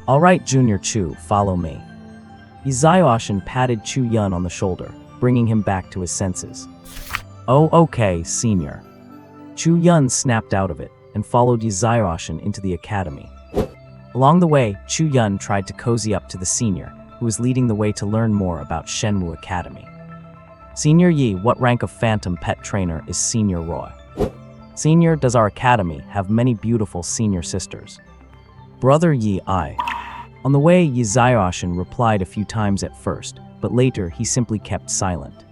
[SPEAKER 1] All right, Junior Chu, follow me. Yizaoshin patted Chu Yun on the shoulder, bringing him back to his senses. Oh, okay, Senior. Chu Yun snapped out of it and followed Yizaoshin into the academy. Along the way, Chu Yun tried to cozy up to the senior, who was leading the way to learn more about Shenwu Academy. Senior Yi, what rank of phantom pet trainer is Senior Roy? Senior, does our academy have many beautiful senior sisters? Brother Yi, I. On the way, Yizaoshin replied a few times at first, but later he simply kept silent.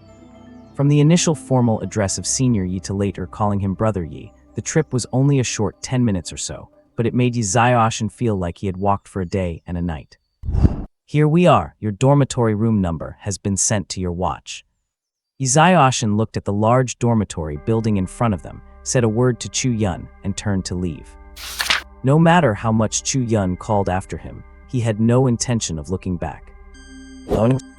[SPEAKER 1] From the initial formal address of Senior Yi to later calling him Brother Yi, the trip was only a short 10 minutes or so, but it made Yizaoshin feel like he had walked for a day and a night. Here we are, your dormitory room number has been sent to your watch. Yizaoshin looked at the large dormitory building in front of them, said a word to Chu Yun, and turned to leave. No matter how much Chu Yun called after him, he had no intention of looking back.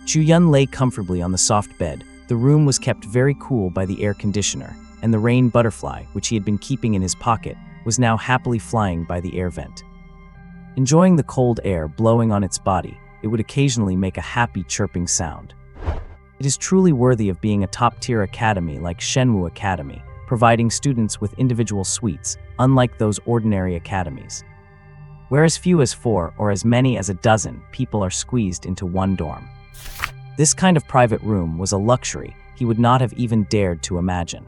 [SPEAKER 1] Chu Yun lay comfortably on the soft bed. The room was kept very cool by the air conditioner, and the rain butterfly, which he had been keeping in his pocket, was now happily flying by the air vent. Enjoying the cold air blowing on its body, it would occasionally make a happy chirping sound. It is truly worthy of being a top-tier academy like Shenwu Academy, providing students with individual suites, unlike those ordinary academies, where as few as 4 or as many as a dozen people are squeezed into one dorm. This kind of private room was a luxury he would not have even dared to imagine.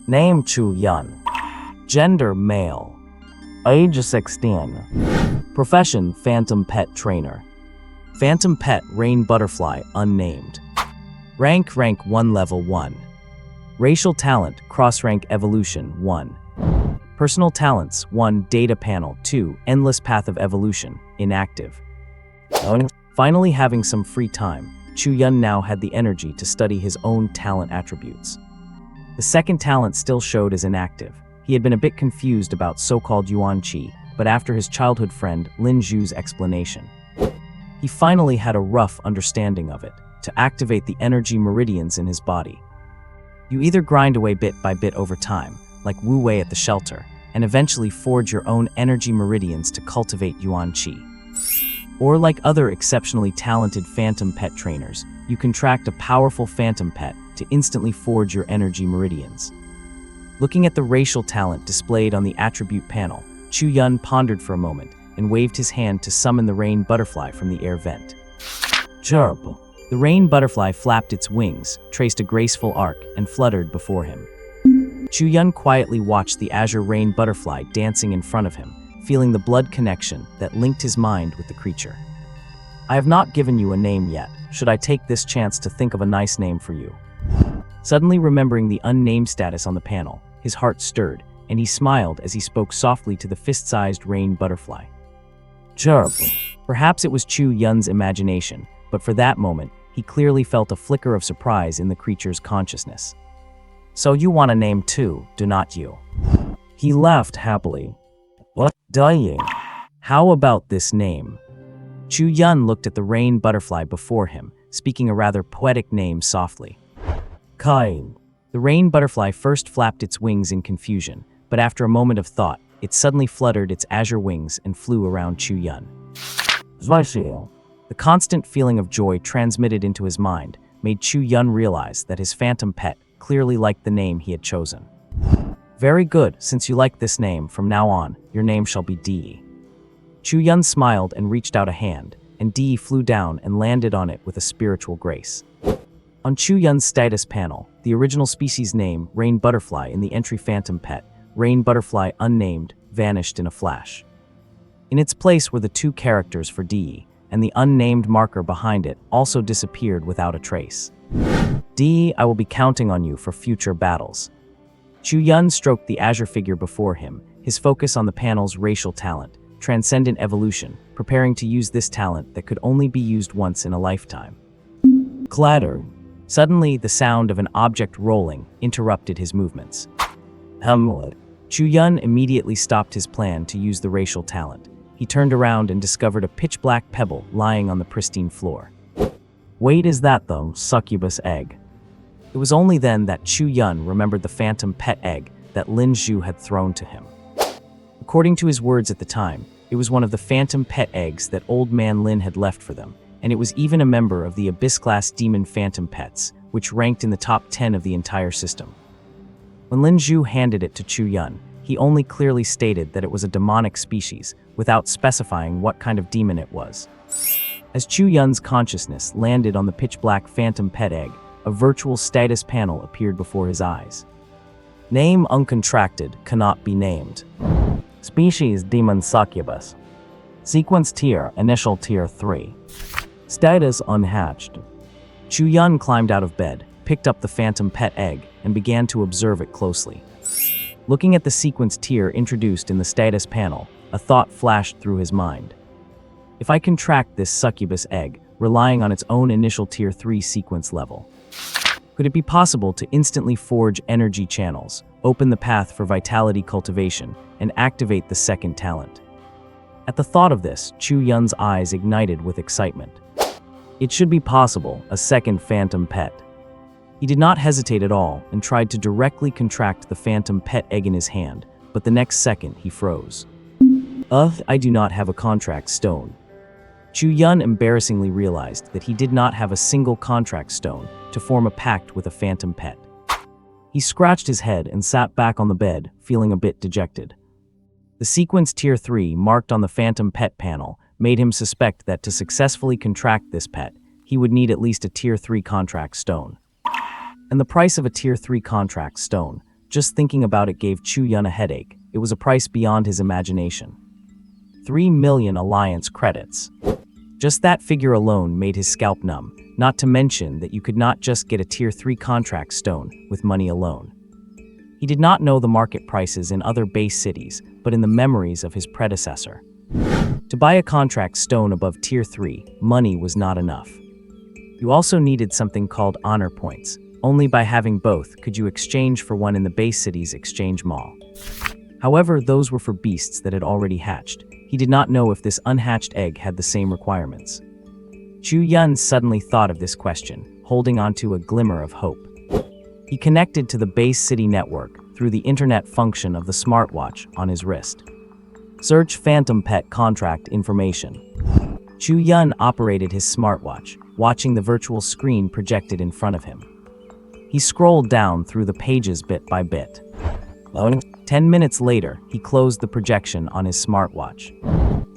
[SPEAKER 1] Name Chu Yun. Gender male. Age 16. Profession phantom pet trainer. Phantom pet rain butterfly unnamed. Rank 1 level 1. Racial talent cross-rank evolution 1. Personal talents 1 data panel 2 endless path of evolution inactive. Finally having some free time, Chu Yun now had the energy to study his own talent attributes. The second talent still showed as inactive. He had been a bit confused about so-called Yuan Qi, but after his childhood friend Lin Zhu's explanation, he finally had a rough understanding of it, to activate the energy meridians in his body. You either grind away bit by bit over time, like Wu Wei at the shelter, and eventually forge your own energy meridians to cultivate Yuan Qi. Or like other exceptionally talented phantom pet trainers, you contract a powerful phantom pet to instantly forge your energy meridians. Looking at the racial talent displayed on the attribute panel, Chu Yun pondered for a moment and waved his hand to summon the rain butterfly from the air vent. Chirp! The rain butterfly flapped its wings, traced a graceful arc, and fluttered before him. Chu Yun quietly watched the azure rain butterfly dancing in front of him, feeling the blood connection that linked his mind with the creature. I have not given you a name yet. Should I take this chance to think of a nice name for you? Suddenly remembering the unnamed status on the panel, his heart stirred, and he smiled as he spoke softly to the fist-sized rain butterfly. Chirp! Perhaps it was Chu Yun's imagination, but for that moment, he clearly felt a flicker of surprise in the creature's consciousness. So you want a name too, do not you? He laughed happily. What? Dying? How about this name? Chu Yun looked at the rain butterfly before him, speaking a rather poetic name softly. Kai. The rain butterfly first flapped its wings in confusion, but after a moment of thought, it suddenly fluttered its azure wings and flew around Chu Yun. The constant feeling of joy transmitted into his mind made Chu Yun realize that his phantom pet clearly liked the name he had chosen. Very good, since you like this name, from now on, your name shall be Di. Chu Yun smiled and reached out a hand, and Di flew down and landed on it with a spiritual grace. On Chu Yun's status panel, the original species name, Rain Butterfly, in the entry phantom pet, Rain Butterfly Unnamed, vanished in a flash. In its place were the two characters for Di, and the unnamed marker behind it also disappeared without a trace. Di, I will be counting on you for future battles. Chu Yun stroked the azure figure before him, his focus on the panel's racial talent, transcendent evolution, preparing to use this talent that could only be used once in a lifetime. Clatter! Suddenly, the sound of an object rolling interrupted his movements. Chu Yun immediately stopped his plan to use the racial talent. He turned around and discovered a pitch-black pebble lying on the pristine floor. Wait, is that the succubus egg? It was only then that Chu Yun remembered the phantom pet egg that Lin Zhu had thrown to him. According to his words at the time, it was one of the phantom pet eggs that old man Lin had left for them, and it was even a member of the Abyss-class demon phantom pets, which ranked in the top 10 of the entire system. When Lin Zhu handed it to Chu Yun, he only clearly stated that it was a demonic species, without specifying what kind of demon it was. As Chu Yun's consciousness landed on the pitch-black phantom pet egg, a virtual status panel appeared before his eyes. Name uncontracted, cannot be named. Species demon succubus. Sequence tier, initial tier 3. Status unhatched. Chu Yun climbed out of bed, picked up the phantom pet egg, and began to observe it closely. Looking at the sequence tier introduced in the status panel, a thought flashed through his mind. If I contract this succubus egg, relying on its own initial tier 3 sequence level, could it be possible to instantly forge energy channels, open the path for vitality cultivation, and activate the second talent? At the thought of this, Chu Yun's eyes ignited with excitement. It should be possible, a second phantom pet. He did not hesitate at all and tried to directly contract the phantom pet egg in his hand, but the next second he froze. I do not have a contract stone. Chu Yun embarrassingly realized that he did not have a single contract stone to form a pact with a phantom pet. He scratched his head and sat back on the bed, feeling a bit dejected. The sequence tier 3 marked on the phantom pet panel made him suspect that to successfully contract this pet, he would need at least a tier 3 contract stone. And the price of a tier 3 contract stone, just thinking about it gave Chu Yun a headache. It was a price beyond his imagination. 3 million alliance credits. Just that figure alone made his scalp numb, not to mention that you could not just get a tier 3 contract stone with money alone. He did not know the market prices in other base cities, but in the memories of his predecessor. To buy a contract stone above tier 3, money was not enough. You also needed something called honor points. Only by having both could you exchange for one in the base city's exchange mall. However, those were for beasts that had already hatched. He did not know if this unhatched egg had the same requirements. Chu Yun suddenly thought of this question, holding onto a glimmer of hope. He connected to the base city network through the internet function of the smartwatch on his wrist. Search Phantom Pet contract information. Chu Yun operated his smartwatch, watching the virtual screen projected in front of him. He scrolled down through the pages bit by bit. 10 minutes later, he closed the projection on his smartwatch.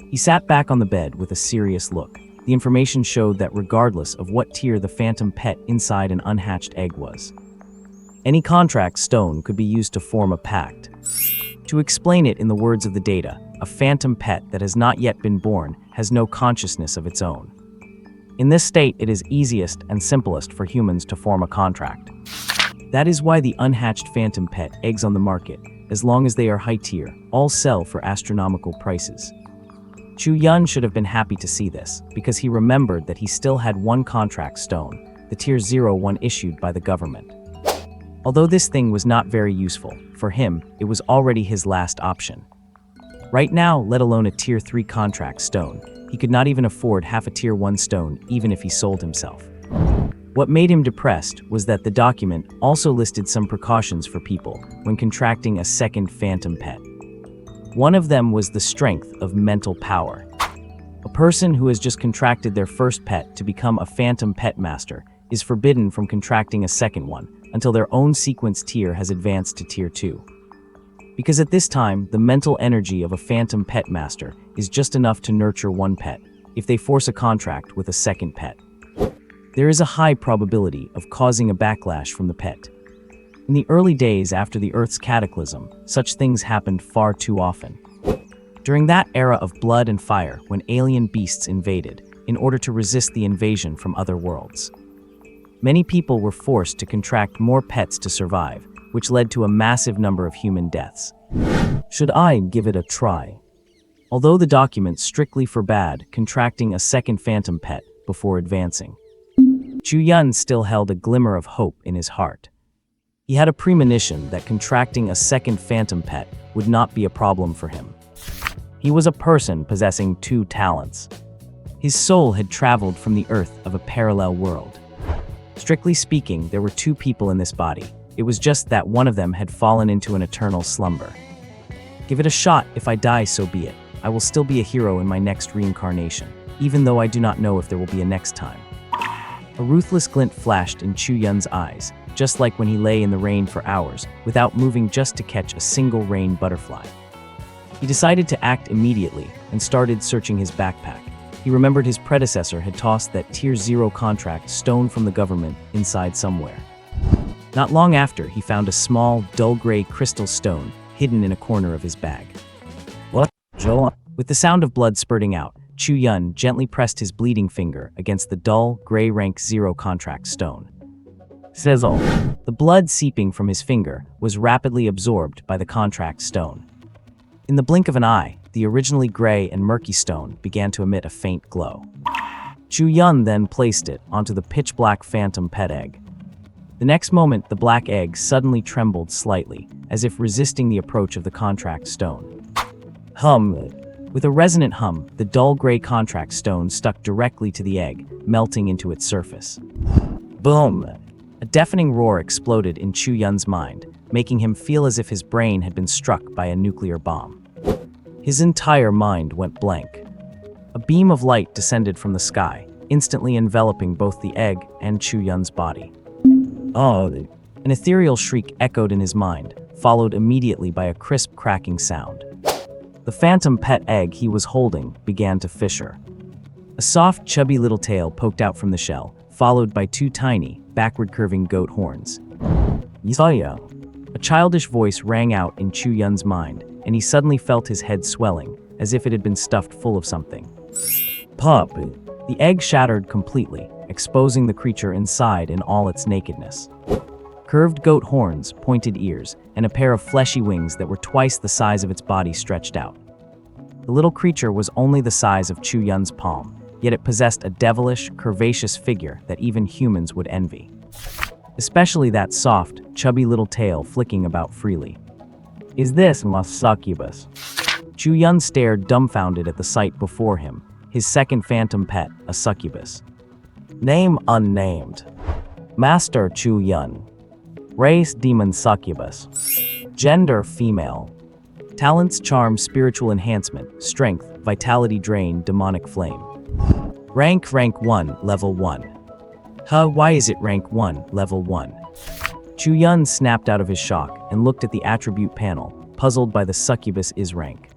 [SPEAKER 1] He sat back on the bed with a serious look. The information showed that regardless of what tier the phantom pet inside an unhatched egg was, any contract stone could be used to form a pact. To explain it in the words of the data, a phantom pet that has not yet been born has no consciousness of its own. In this state, it is easiest and simplest for humans to form a contract. That is why the unhatched phantom pet eggs on the market, as long as they are high tier, all sell for astronomical prices. Chu Yun should have been happy to see this, because he remembered that he still had one contract stone, the tier 01 issued by the government. Although this thing was not very useful, for him, it was already his last option. Right now, let alone a tier 3 contract stone, he could not even afford half a tier 1 stone even if he sold himself. What made him depressed was that the document also listed some precautions for people when contracting a second phantom pet. One of them was the strength of mental power. A person who has just contracted their first pet to become a phantom pet master is forbidden from contracting a second one until their own sequence tier has advanced to tier 2. Because at this time, the mental energy of a phantom pet master is just enough to nurture one pet if they force a contract with a second pet. There is a high probability of causing a backlash from the pet. In the early days after the Earth's cataclysm, such things happened far too often. During that era of blood and fire when alien beasts invaded, in order to resist the invasion from other worlds, many people were forced to contract more pets to survive, which led to a massive number of human deaths. Should I give it a try? Although the document strictly forbade contracting a second phantom pet before advancing, Chu Yun still held a glimmer of hope in his heart. He had a premonition that contracting a second phantom pet would not be a problem for him. He was a person possessing two talents. His soul had traveled from the earth of a parallel world. Strictly speaking, there were two people in this body. It was just that one of them had fallen into an eternal slumber. Give it a shot. If I die, so be it. I will still be a hero in my next reincarnation, even though I do not know if there will be a next time. A ruthless glint flashed in Chu Yun's eyes, just like when he lay in the rain for hours, without moving just to catch a single rain butterfly. He decided to act immediately and started searching his backpack. He remembered his predecessor had tossed that tier 0 contract stone from the government inside somewhere. Not long after, he found a small, dull gray crystal stone hidden in a corner of his bag. What, Joe? With the sound of blood spurting out, Chu Yun gently pressed his bleeding finger against the dull, gray rank 0 contract stone. Sizzle. The blood seeping from his finger was rapidly absorbed by the contract stone. In the blink of an eye, the originally gray and murky stone began to emit a faint glow. Chu Yun then placed it onto the pitch-black phantom pet egg. The next moment, the black egg suddenly trembled slightly, as if resisting the approach of the contract stone. Hum. With a resonant hum, the dull gray contract stone stuck directly to the egg, melting into its surface. Boom! A deafening roar exploded in Chu Yun's mind, making him feel as if his brain had been struck by a nuclear bomb. His entire mind went blank. A beam of light descended from the sky, instantly enveloping both the egg and Chu Yun's body. Oh! An ethereal shriek echoed in his mind, followed immediately by a crisp cracking sound. The phantom pet egg he was holding began to fissure. A soft, chubby little tail poked out from the shell, followed by two tiny, backward-curving goat horns. Yisaya! A childish voice rang out in Chu Yun's mind, and he suddenly felt his head swelling, as if it had been stuffed full of something. Pup! The egg shattered completely, exposing the creature inside in all its nakedness. Curved goat horns, pointed ears, and a pair of fleshy wings that were twice the size of its body stretched out. The little creature was only the size of Chu Yun's palm, yet it possessed a devilish, curvaceous figure that even humans would envy. Especially that soft, chubby little tail flicking about freely. Is this my succubus? Chu Yun stared dumbfounded at the sight before him, his second phantom pet, a succubus. Name unnamed. Master Chu Yun. Race demon succubus. Gender female. Talents charm spiritual enhancement, strength, vitality drain, demonic flame. Rank 1, level 1. Why is it rank 1, level 1? Chu-yun snapped out of his shock and looked at the attribute panel, puzzled by the succubus is rank.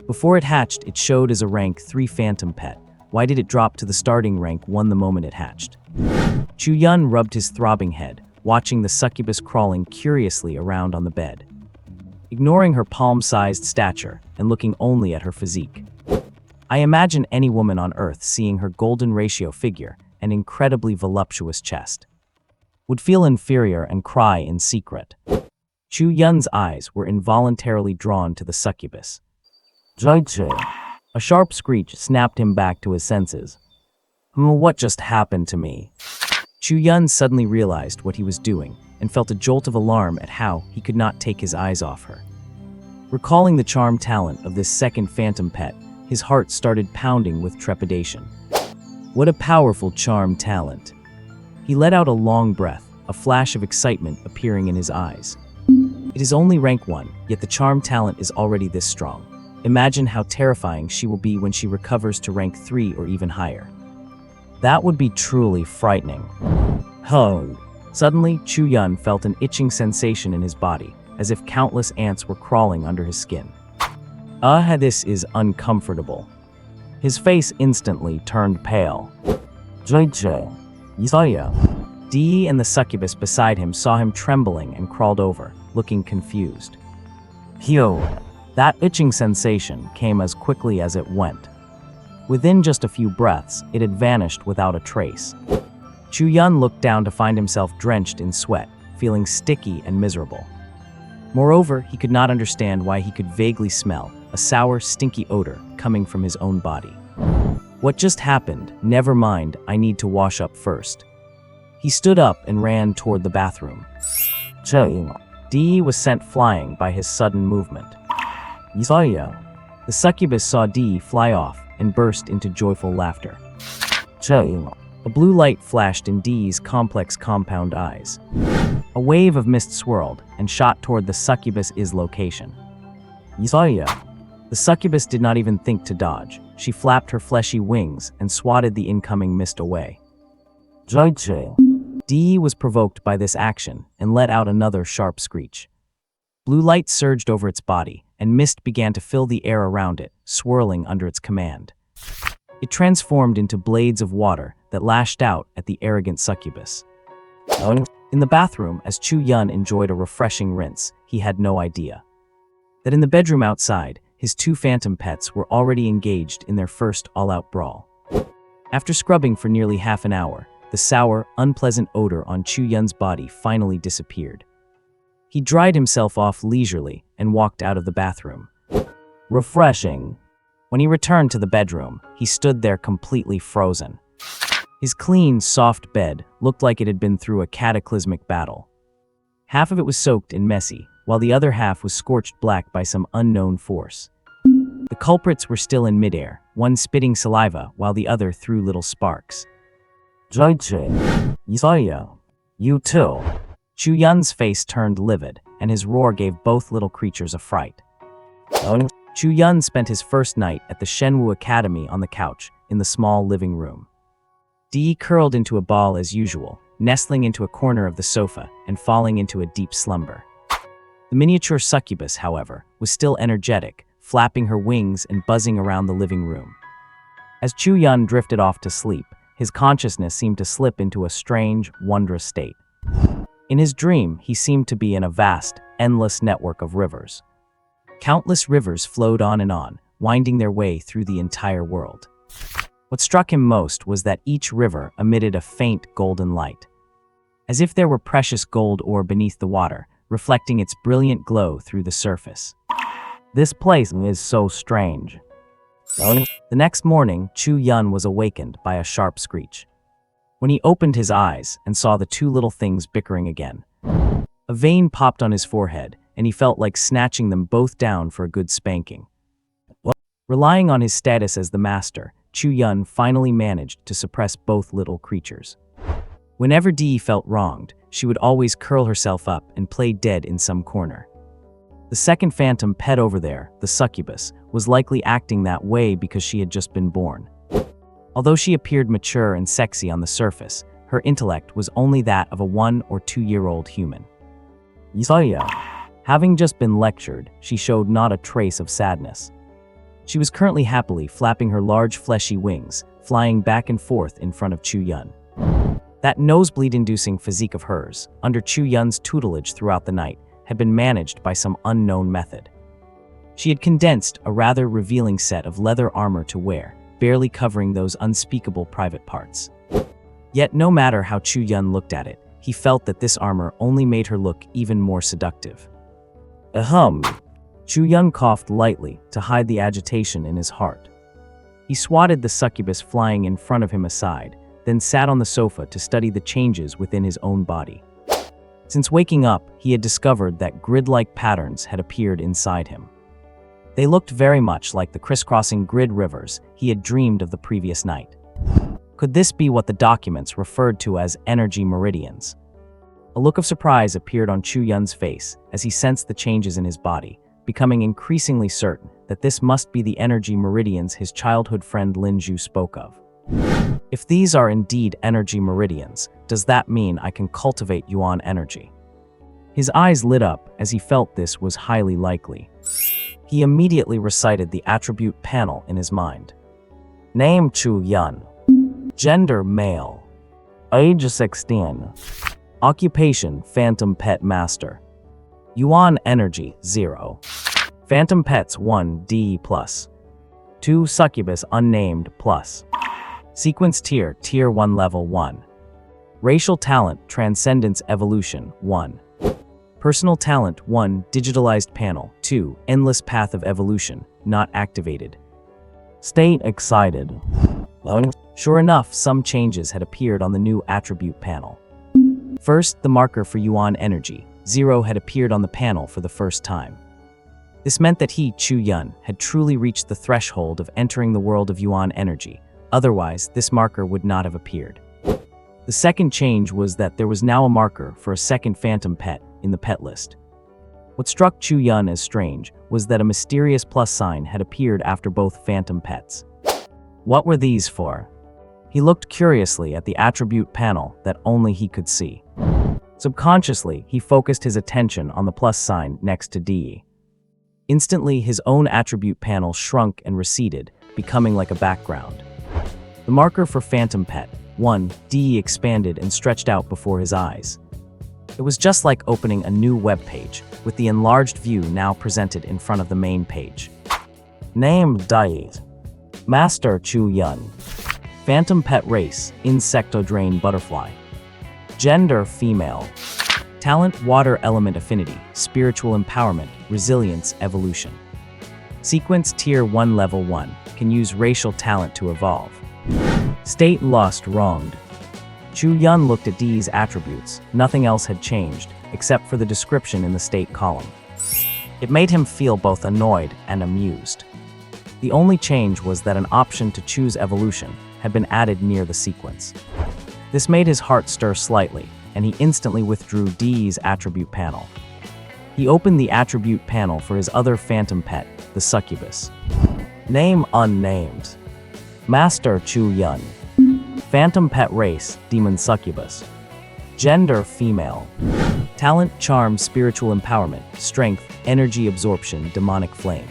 [SPEAKER 1] Before it hatched, it showed as a rank 3 phantom pet. Why did it drop to the starting rank 1 the moment it hatched? Chu-yun rubbed his throbbing head, watching the succubus crawling curiously around on the bed. Ignoring her palm-sized stature and looking only at her physique. I imagine any woman on Earth seeing her golden ratio figure and incredibly voluptuous chest would feel inferior and cry in secret. Chu-yun's eyes were involuntarily drawn to the succubus. A sharp screech snapped him back to his senses. What just happened to me? Chu-yun suddenly realized what he was doing and felt a jolt of alarm at how he could not take his eyes off her. Recalling the charm talent of this second phantom pet, his heart started pounding with trepidation. What a powerful charm talent. He let out a long breath, a flash of excitement appearing in his eyes. It is only rank 1, yet the charm talent is already this strong. Imagine how terrifying she will be when she recovers to rank 3 or even higher. That would be truly frightening. Suddenly, Chu-yun felt an itching sensation in his body, as if countless ants were crawling under his skin. This is uncomfortable. His face instantly turned pale. Dee and the succubus beside him saw him trembling and crawled over, looking confused. That itching sensation came as quickly as it went. Within just a few breaths, it had vanished without a trace. Chu-yun looked down to find himself drenched in sweat, feeling sticky and miserable. Moreover, he could not understand why he could vaguely smell a sour, stinky odor coming from his own body. What just happened? Never mind, I need to wash up first. He stood up and ran toward the bathroom. Dee was sent flying by his sudden movement. The succubus saw Dee fly off and burst into joyful laughter. A blue light flashed in Dee's complex compound eyes. A wave of mist swirled and shot toward the succubus's location. The succubus did not even think to dodge. She flapped her fleshy wings and swatted the incoming mist away. Dee was provoked by this action and let out another sharp screech. Blue light surged over its body, and mist began to fill the air around it, swirling under its command. It transformed into blades of water that lashed out at the arrogant succubus. In the bathroom, as Chu-yun enjoyed a refreshing rinse, he had no idea that in the bedroom outside, his 2 phantom pets were already engaged in their first all-out brawl. After scrubbing for nearly half an hour, the sour, unpleasant odor on Chu-yun's body finally disappeared. He dried himself off leisurely and walked out of the bathroom. Refreshing. When he returned to the bedroom, he stood there completely frozen. His clean, soft bed looked like it had been through a cataclysmic battle. Half of it was soaked and messy, while the other half was scorched black by some unknown force. The culprits were still in midair, one spitting saliva while the other threw little sparks. You too. Chu-yun's face turned livid, and his roar gave both little creatures a fright. Chu-yun spent his first night at the Shenwu Academy on the couch in the small living room. Dee curled into a ball as usual, nestling into a corner of the sofa and falling into a deep slumber. The miniature succubus, however, was still energetic, flapping her wings and buzzing around the living room. As Chu-yun drifted off to sleep, his consciousness seemed to slip into a strange, wondrous state. In his dream, he seemed to be in a vast, endless network of rivers. Countless rivers flowed on, winding their way through the entire world. What struck him most was that each river emitted a faint golden light, as if there were precious gold ore beneath the water, reflecting its brilliant glow through the surface. This place is so strange. The next morning, Chu-yun was awakened by a sharp screech. When he opened his eyes and saw the 2 little things bickering again, a vein popped on his forehead, and he felt like snatching them both down for a good spanking. Relying on his status as the master, Chu-yun finally managed to suppress both little creatures. Whenever Dee felt wronged, she would always curl herself up and play dead in some corner. The second phantom pet over there, the succubus, was likely acting that way because she had just been born. Although she appeared mature and sexy on the surface, her intellect was only that of a 1 or 2-year-old human. Having just been lectured, she showed not a trace of sadness. She was currently happily flapping her large fleshy wings, flying back and forth in front of Chu Yun. That nosebleed-inducing physique of hers, under Chu Yun's tutelage throughout the night, had been managed by some unknown method. She had condensed a rather revealing set of leather armor to wear, barely covering those unspeakable private parts. Yet no matter how Chu Yun looked at it, he felt that this armor only made her look even more seductive. Chu Yun coughed lightly to hide the agitation in his heart. He swatted the succubus flying in front of him aside, then sat on the sofa to study the changes within his own body. Since waking up, he had discovered that grid-like patterns had appeared inside him. They looked very much like the crisscrossing grid rivers he had dreamed of the previous night. Could this be what the documents referred to as energy meridians? A look of surprise appeared on Chu Yun's face as he sensed the changes in his body, becoming increasingly certain that this must be the energy meridians his childhood friend Lin Zhu spoke of. If these are indeed energy meridians, does that mean I can cultivate Yuan energy? His eyes lit up as he felt this was highly likely. He immediately recited the attribute panel in his mind. Name Chu Yun. Gender male. Age 16. Occupation phantom pet master. Yuan energy 0. Phantom pets 1 DE+. 2 succubus unnamed plus. Sequence tier 1 level 1. Racial talent transcendence evolution 1. Personal talent 1 digitalized panel 2 endless path of evolution not activated. State excited. Sure enough, some changes had appeared on the new attribute panel. First, the marker for Yuan energy 0 had appeared on the panel for the first time. This meant that he, Chu Yun, had truly reached the threshold of entering the world of Yuan energy. Otherwise, this marker would not have appeared. The second change was that there was now a marker for a second phantom pet in the pet list. What struck Chu Yun as strange was that a mysterious plus sign had appeared after both phantom pets. What were these for? He looked curiously at the attribute panel that only he could see. Subconsciously, he focused his attention on the plus sign next to DE. Instantly, his own attribute panel shrunk and receded, becoming like a background. The marker for Phantom Pet 1 DE expanded and stretched out before his eyes. It was just like opening a new web page, with the enlarged view now presented in front of the main page. Name DE. Master Chu Yun. Phantom Pet Race Insectodrain Butterfly. Gender female. Talent Water Element Affinity Spiritual Empowerment Resilience Evolution. Sequence Tier 1 Level 1 can use racial talent to evolve. State lost wronged. Chu Yun looked at Dee's attributes. Nothing else had changed, except for the description in the state column. It made him feel both annoyed and amused. The only change was that an option to choose evolution had been added near the sequence. This made his heart stir slightly, and he instantly withdrew Dee's attribute panel. He opened the attribute panel for his other phantom pet, the succubus. Name unnamed. Master Chu Yun. Phantom Pet Race Demon Succubus. Gender female. Talent Charm Spiritual Empowerment Strength Energy Absorption Demonic Flame.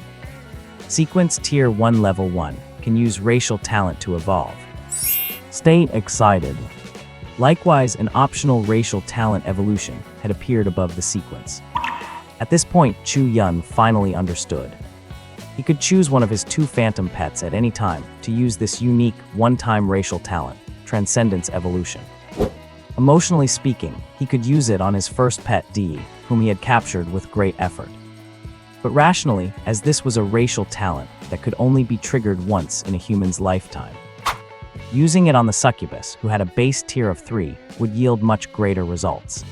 [SPEAKER 1] Sequence Tier 1 Level 1 can use racial talent to evolve. State excited. Likewise, an optional racial talent evolution had appeared above the sequence. At this point, Chu Yun finally understood. He could choose one of his 2 phantom pets at any time to use this unique, one-time racial talent, Transcendence Evolution. Emotionally speaking, he could use it on his first pet, Dee, whom he had captured with great effort. But rationally, as this was a racial talent that could only be triggered once in a human's lifetime, using it on the succubus, who had a base tier of 3, would yield much greater results.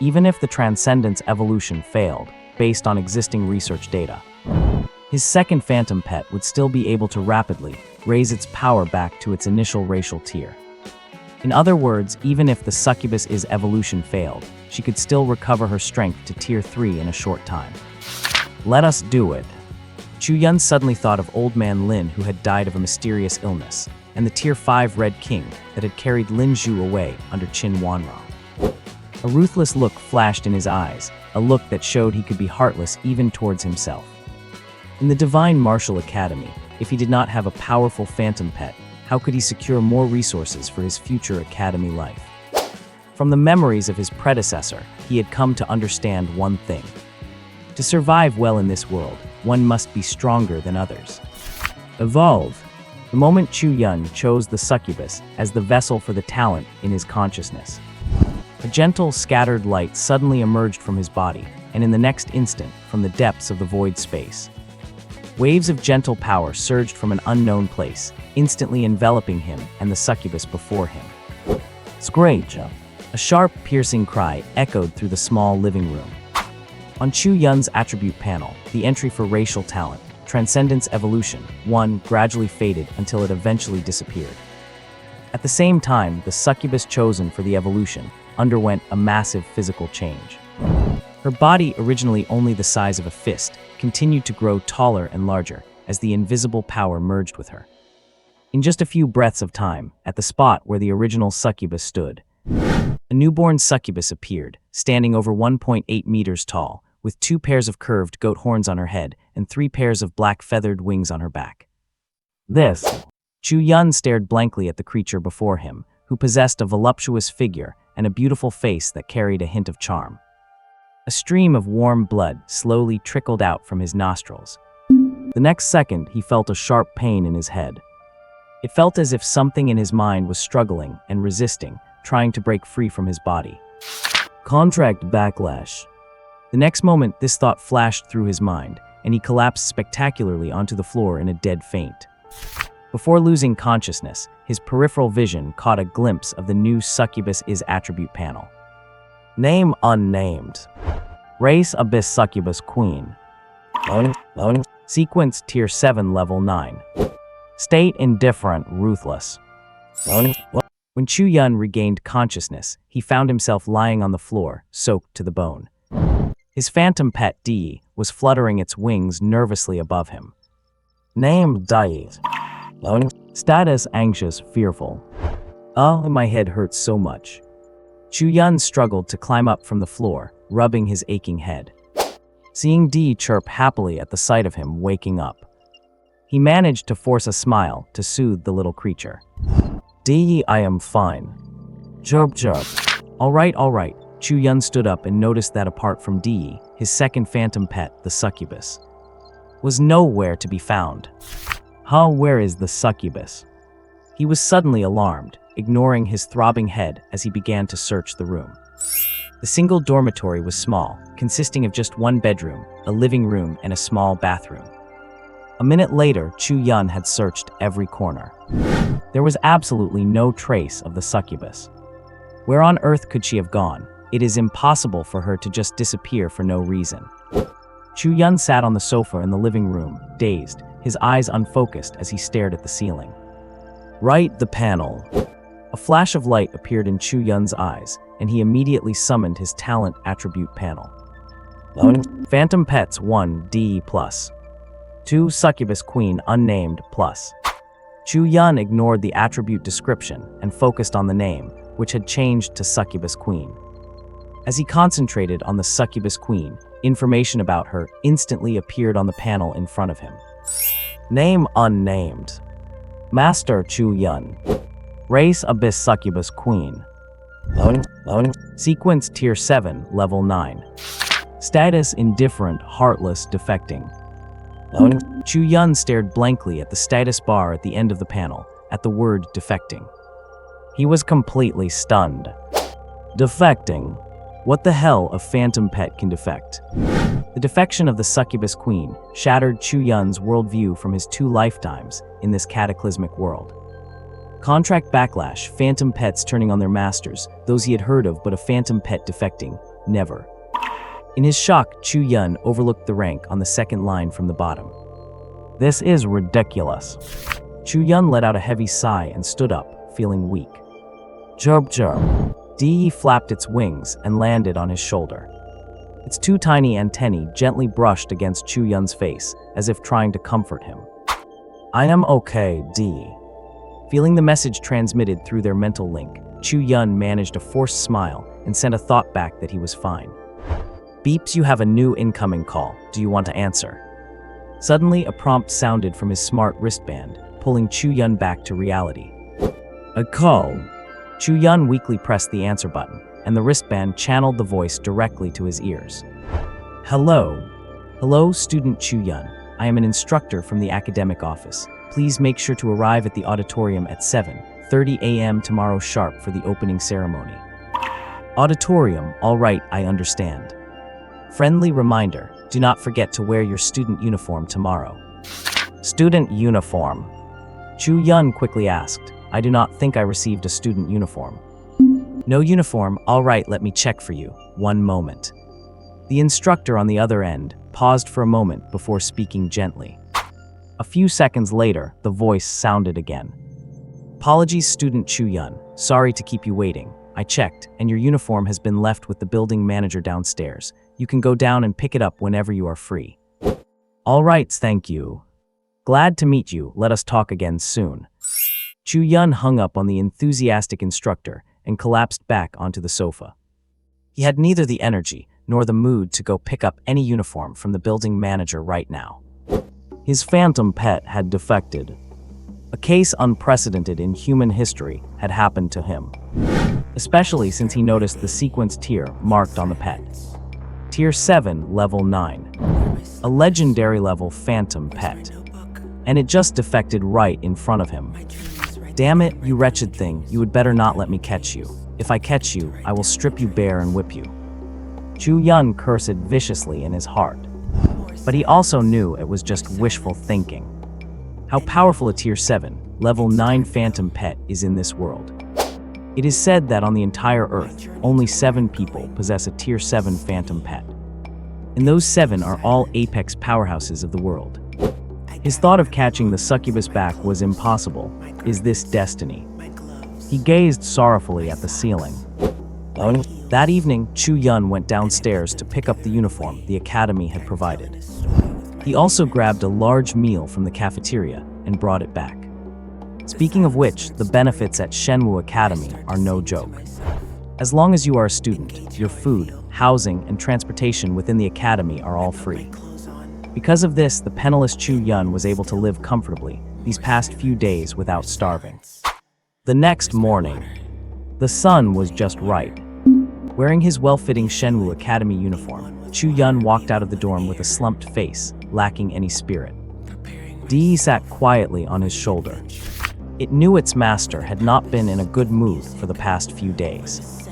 [SPEAKER 1] Even if the Transcendence Evolution failed, based on existing research data, his second phantom pet would still be able to rapidly raise its power back to its initial racial tier. In other words, even if the succubus' evolution failed, she could still recover her strength to Tier 3 in a short time. Let us do it. Chu Yun suddenly thought of Old Man Lin, who had died of a mysterious illness, and the Tier 5 Red King that had carried Lin Zhu away under Qin Wanrong. A ruthless look flashed in his eyes, a look that showed he could be heartless even towards himself. In the Divine Martial Academy, if he did not have a powerful phantom pet, how could he secure more resources for his future academy life? From the memories of his predecessor, he had come to understand one thing. To survive well in this world, one must be stronger than others. Evolve. The moment Chu Yun chose the succubus as the vessel for the talent in his consciousness. A gentle, scattered light suddenly emerged from his body, and in the next instant, from the depths of the void space. Waves of gentle power surged from an unknown place, instantly enveloping him and the succubus before him. Screech! A sharp, piercing cry echoed through the small living room. On Chu Yun's attribute panel, the entry for racial talent, Transcendence Evolution 1, gradually faded until it eventually disappeared. At the same time, the succubus chosen for the evolution underwent a massive physical change. Her body, originally only the size of a fist, continued to grow taller and larger as the invisible power merged with her. In just a few breaths of time, at the spot where the original succubus stood, a newborn succubus appeared, standing over 1.8 meters tall, with 2 pairs of curved goat horns on her head and 3 pairs of black feathered wings on her back. This. Chu Yun stared blankly at the creature before him, who possessed a voluptuous figure and a beautiful face that carried a hint of charm. A stream of warm blood slowly trickled out from his nostrils. The next second, he felt a sharp pain in his head. It felt as if something in his mind was struggling and resisting, trying to break free from his body. Contract backlash. The next moment, this thought flashed through his mind, and he collapsed spectacularly onto the floor in a dead faint. Before losing consciousness, his peripheral vision caught a glimpse of the new succubus' attribute panel. Name unnamed. Race Abyss Succubus Queen. Loading. Sequence Tier 7 Level 9. State Indifferent Ruthless. Loading. When Chu Yun regained consciousness, he found himself lying on the floor, soaked to the bone. His phantom pet, Dee, was fluttering its wings nervously above him. Name Dee. Loading. Status Anxious Fearful. Oh, my head hurts so much. Chu Yun struggled to climb up from the floor, rubbing his aching head. Seeing Dee chirp happily at the sight of him waking up, he managed to force a smile to soothe the little creature. Dee, I am fine. Chirp chirp. All right. Chu Yun stood up and noticed that apart from Dee, his second phantom pet, the succubus, was nowhere to be found. Where is the succubus? He was suddenly alarmed, ignoring his throbbing head as he began to search the room. The single dormitory was small, consisting of just one bedroom, a living room, and a small bathroom. A minute later, Chu Yun had searched every corner. There was absolutely no trace of the succubus. Where on earth could she have gone? It is impossible for her to just disappear for no reason. Chu Yun sat on the sofa in the living room, dazed, his eyes unfocused as he stared at the ceiling. Right, the panel. A flash of light appeared in Chu Yun's eyes, and he immediately summoned his talent attribute panel. Loading. Phantom Pets 1 D+. 2 Succubus Queen Unnamed+. Chu Yun ignored the attribute description and focused on the name, which had changed to Succubus Queen. As he concentrated on the Succubus Queen, information about her instantly appeared on the panel in front of him. Name unnamed. Master Chu Yun. Race Abyss Succubus Queen. Loading. Sequence Tier 7 Level 9. Status Indifferent Heartless Defecting. Loading. Chu Yun stared blankly at the status bar at the end of the panel, at the word defecting. He was completely stunned. Defecting? What the hell a phantom pet can defect? The defection of the Succubus Queen shattered Chu Yun's worldview from his 2 lifetimes in this cataclysmic world. Contract backlash, phantom pets turning on their masters, those he had heard of, but a phantom pet defecting, never. In his shock, Chu Yun overlooked the rank on the second line from the bottom. This is ridiculous. Chu Yun let out a heavy sigh and stood up, feeling weak. Chirp chirp. Dee flapped its wings and landed on his shoulder. Its two tiny antennae gently brushed against Chu Yun's face, as if trying to comfort him. I am okay, Dee. Feeling the message transmitted through their mental link, Chu Yun managed a forced smile and sent a thought back that he was fine. Beeps, you have a new incoming call. Do you want to answer? Suddenly, a prompt sounded from his smart wristband, pulling Chu Yun back to reality. A call. Chu Yun weakly pressed the answer button, and the wristband channeled the voice directly to his ears. Hello. Hello, student Chu Yun. I am an instructor from the academic office. Please make sure to arrive at the auditorium at 7:30 a.m. tomorrow sharp for the opening ceremony. Auditorium, all right, I understand. Friendly reminder, do not forget to wear your student uniform tomorrow. Student uniform? Chu Yun quickly asked. I do not think I received a student uniform. No uniform, all right, let me check for you. One moment. The instructor on the other end paused for a moment before speaking gently. A few seconds later, the voice sounded again. Apologies, student Chu Yun. Sorry to keep you waiting. I checked, and your uniform has been left with the building manager downstairs. You can go down and pick it up whenever you are free. All right, thank you. Glad to meet you. Let us talk again soon. Chu Yun hung up on the enthusiastic instructor and collapsed back onto the sofa. He had neither the energy nor the mood to go pick up any uniform from the building manager right now. His phantom pet had defected. A case unprecedented in human history had happened to him, especially since he noticed the sequence tier marked on the pet. Tier 7, Level 9. A legendary level phantom pet. And it just defected right in front of him. Damn it, you wretched thing, you had better not let me catch you. If I catch you, I will strip you bare and whip you. Chu Yun cursed viciously in his heart. But he also knew it was just wishful thinking. How powerful a Tier 7, Level 9 phantom pet is in this world. It is said that on the entire Earth, only 7 people possess a Tier 7 phantom pet. And those 7 are all apex powerhouses of the world. His thought of catching the succubus back was impossible. Is this destiny? He gazed sorrowfully at the ceiling. That evening, Chu Yun went downstairs to pick up the uniform the academy had provided. He also grabbed a large meal from the cafeteria and brought it back. Speaking of which, the benefits at Shenwu Academy are no joke. As long as you are a student, your food, housing, and transportation within the academy are all free. Because of this, the penniless Chu Yun was able to live comfortably these past few days without starving. The next morning, the sun was just right. Wearing his well-fitting Shenwu Academy uniform, Chu Yun walked out of the dorm with a slumped face, lacking any spirit. Dee sat quietly on his shoulder. It knew its master had not been in a good mood for the past few days.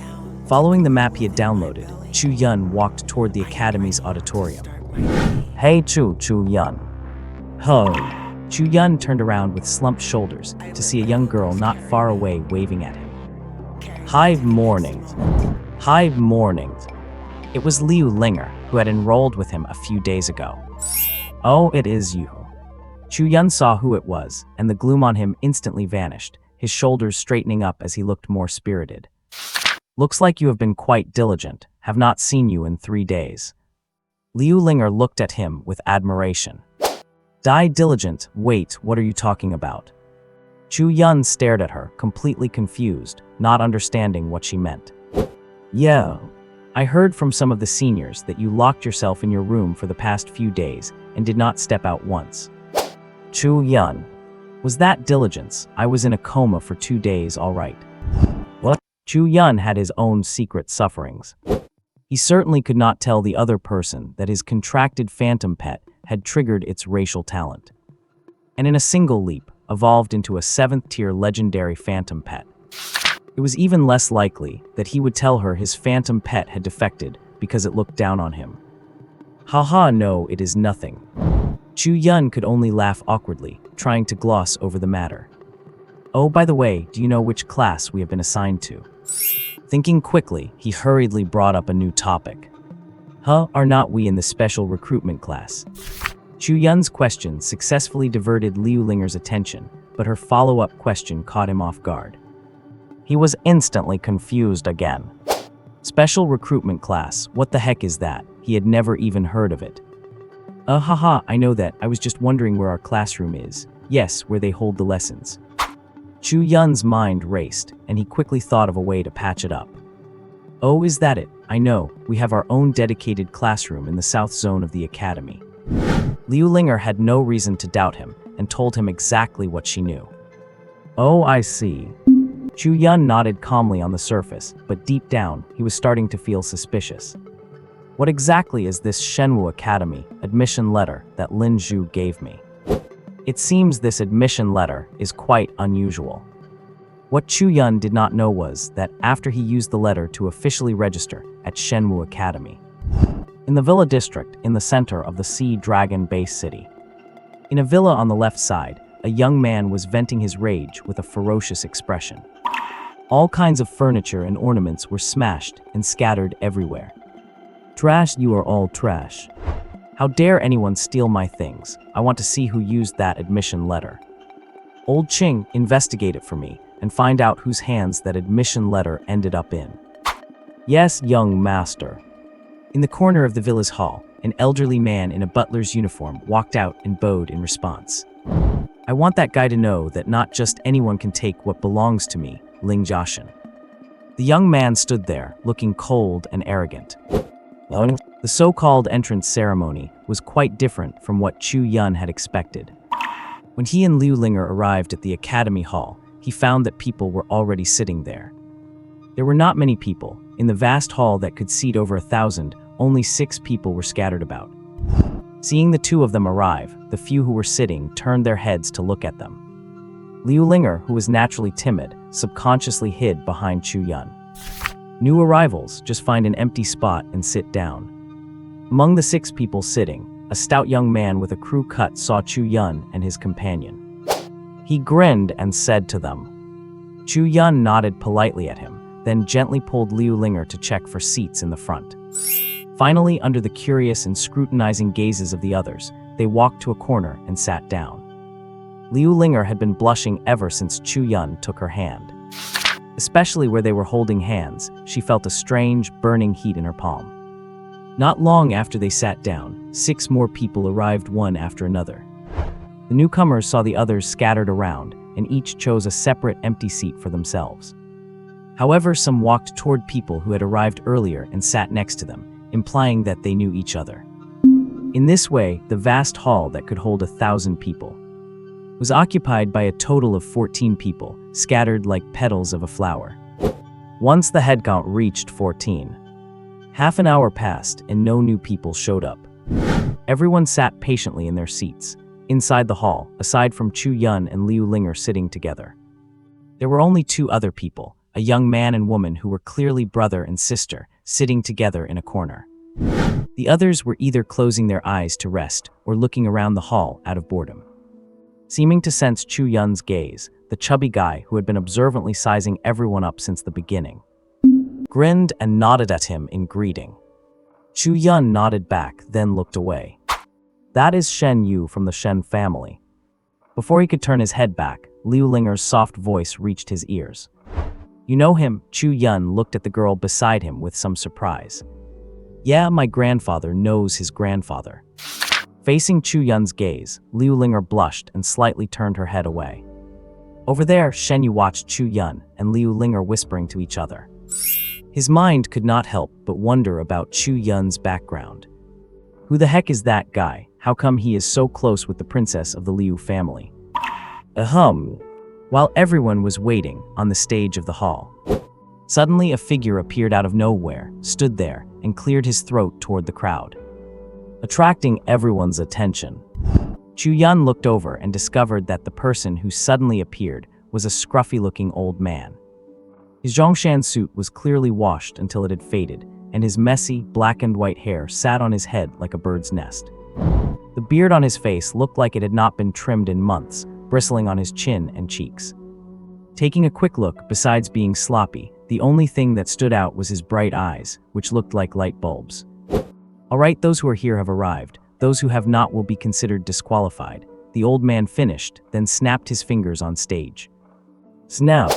[SPEAKER 1] Following the map he had downloaded, Chu Yun walked toward the academy's auditorium. Hey Chu Yun. Ho. Chu Yun turned around with slumped shoulders to see a young girl not far away waving at him. Hi morning. It was Liu Linger, who had enrolled with him a few days ago. Oh, it is you. Chu Yun saw who it was, and the gloom on him instantly vanished, his shoulders straightening up as he looked more spirited. Looks like you have been quite diligent. Have not seen you in 3 days. Liu Linger looked at him with admiration. Die diligent, wait, what are you talking about? Chu Yun stared at her, completely confused, not understanding what she meant. Yeah, I heard from some of the seniors that you locked yourself in your room for the past few days and did not step out once. Chu Yun. Was that diligence? I was in a coma for 2 days, all right. What? Chu Yun had his own secret sufferings. He certainly could not tell the other person that his contracted phantom pet had triggered its racial talent, and in a single leap, evolved into a 7th-tier legendary phantom pet. It was even less likely that he would tell her his phantom pet had defected because it looked down on him. Haha, no, it is nothing. Chu Yun could only laugh awkwardly, trying to gloss over the matter. Oh, by the way, do you know which class we have been assigned to? Thinking quickly, he hurriedly brought up a new topic. Are not we in the special recruitment class? Chu Yun's question successfully diverted Liu Linger's attention, but her follow-up question caught him off guard. He was instantly confused again. Special recruitment class, what the heck is that? He had never even heard of it. Haha, I know that. I was just wondering where our classroom is. Yes, where they hold the lessons. Chu Yun's mind raced, and he quickly thought of a way to patch it up. Oh, is that it? I know. We have our own dedicated classroom in the south zone of the academy. Liu Linger had no reason to doubt him, and told him exactly what she knew. Oh, I see. Chu Yun nodded calmly on the surface, but deep down, he was starting to feel suspicious. What exactly is this Shenwu Academy admission letter that Lin Zhu gave me? It seems this admission letter is quite unusual. What Chu Yun did not know was that after he used the letter to officially register at Shenwu Academy, in the villa district in the center of the Sea Dragon base city, in a villa on the left side, a young man was venting his rage with a ferocious expression. All kinds of furniture and ornaments were smashed and scattered everywhere. Trash, you are all trash. How dare anyone steal my things? I want to see who used that admission letter. Old Ching, investigate it for me and find out whose hands that admission letter ended up in. Yes, young master. In the corner of the villa's hall, an elderly man in a butler's uniform walked out and bowed in response. I want that guy to know that not just anyone can take what belongs to me, Ling Jiaxin. The young man stood there, looking cold and arrogant. The so-called entrance ceremony was quite different from what Chu Yun had expected. When he and Liu Linger arrived at the academy hall, he found that people were already sitting there. There were not many people. In the vast hall that could seat over 1,000, only 6 people were scattered about. Seeing the two of them arrive, the few who were sitting turned their heads to look at them. Liu Linger, who was naturally timid, subconsciously hid behind Chu Yun. New arrivals, just find an empty spot and sit down. Among the 6 people sitting, a stout young man with a crew cut saw Chu Yun and his companion. He grinned and said to them. Chu Yun nodded politely at him, then gently pulled Liu Linger to check for seats in the front. Finally, under the curious and scrutinizing gazes of the others, they walked to a corner and sat down. Liu Linger had been blushing ever since Chu Yun took her hand. Especially where they were holding hands, she felt a strange, burning heat in her palm. Not long after they sat down, 6 more people arrived one after another. The newcomers saw the others scattered around, and each chose a separate empty seat for themselves. However, some walked toward people who had arrived earlier and sat next to them, implying that they knew each other. In this way, the vast hall that could hold 1,000 people was occupied by a total of 14 people, scattered like petals of a flower. Once the head count reached 14, half an hour passed and no new people showed up. Everyone sat patiently in their seats. Inside the hall, aside from Chu Yun and Liu Linger sitting together, there were only 2 other people, a young man and woman who were clearly brother and sister, sitting together in a corner. The others were either closing their eyes to rest or looking around the hall out of boredom. Seeming to sense Chu Yun's gaze, the chubby guy who had been observantly sizing everyone up since the beginning grinned and nodded at him in greeting. Chu Yun nodded back, then looked away. That is Shen Yu from the Shen family. Before he could turn his head back, Liu Linger's soft voice reached his ears. You know him? Chu Yun looked at the girl beside him with some surprise. Yeah, my grandfather knows his grandfather. Facing Chu Yun's gaze, Liu Linger blushed and slightly turned her head away. Over there, Shen Yu watched Chu Yun and Liu Linger whispering to each other. His mind could not help but wonder about Chu Yun's background. Who the heck is that guy? How come he is so close with the princess of the Liu family? While everyone was waiting on the stage of the hall, suddenly a figure appeared out of nowhere, stood there, and cleared his throat toward the crowd, attracting everyone's attention. Chu Yun looked over and discovered that the person who suddenly appeared was a scruffy-looking old man. His Zhongshan suit was clearly washed until it had faded, and his messy, black and white hair sat on his head like a bird's nest. The beard on his face looked like it had not been trimmed in months, bristling on his chin and cheeks. Taking a quick look, besides being sloppy, the only thing that stood out was his bright eyes, which looked like light bulbs. All right, those who are here have arrived. Those who have not will be considered disqualified. The old man finished, then snapped his fingers on stage. Snap!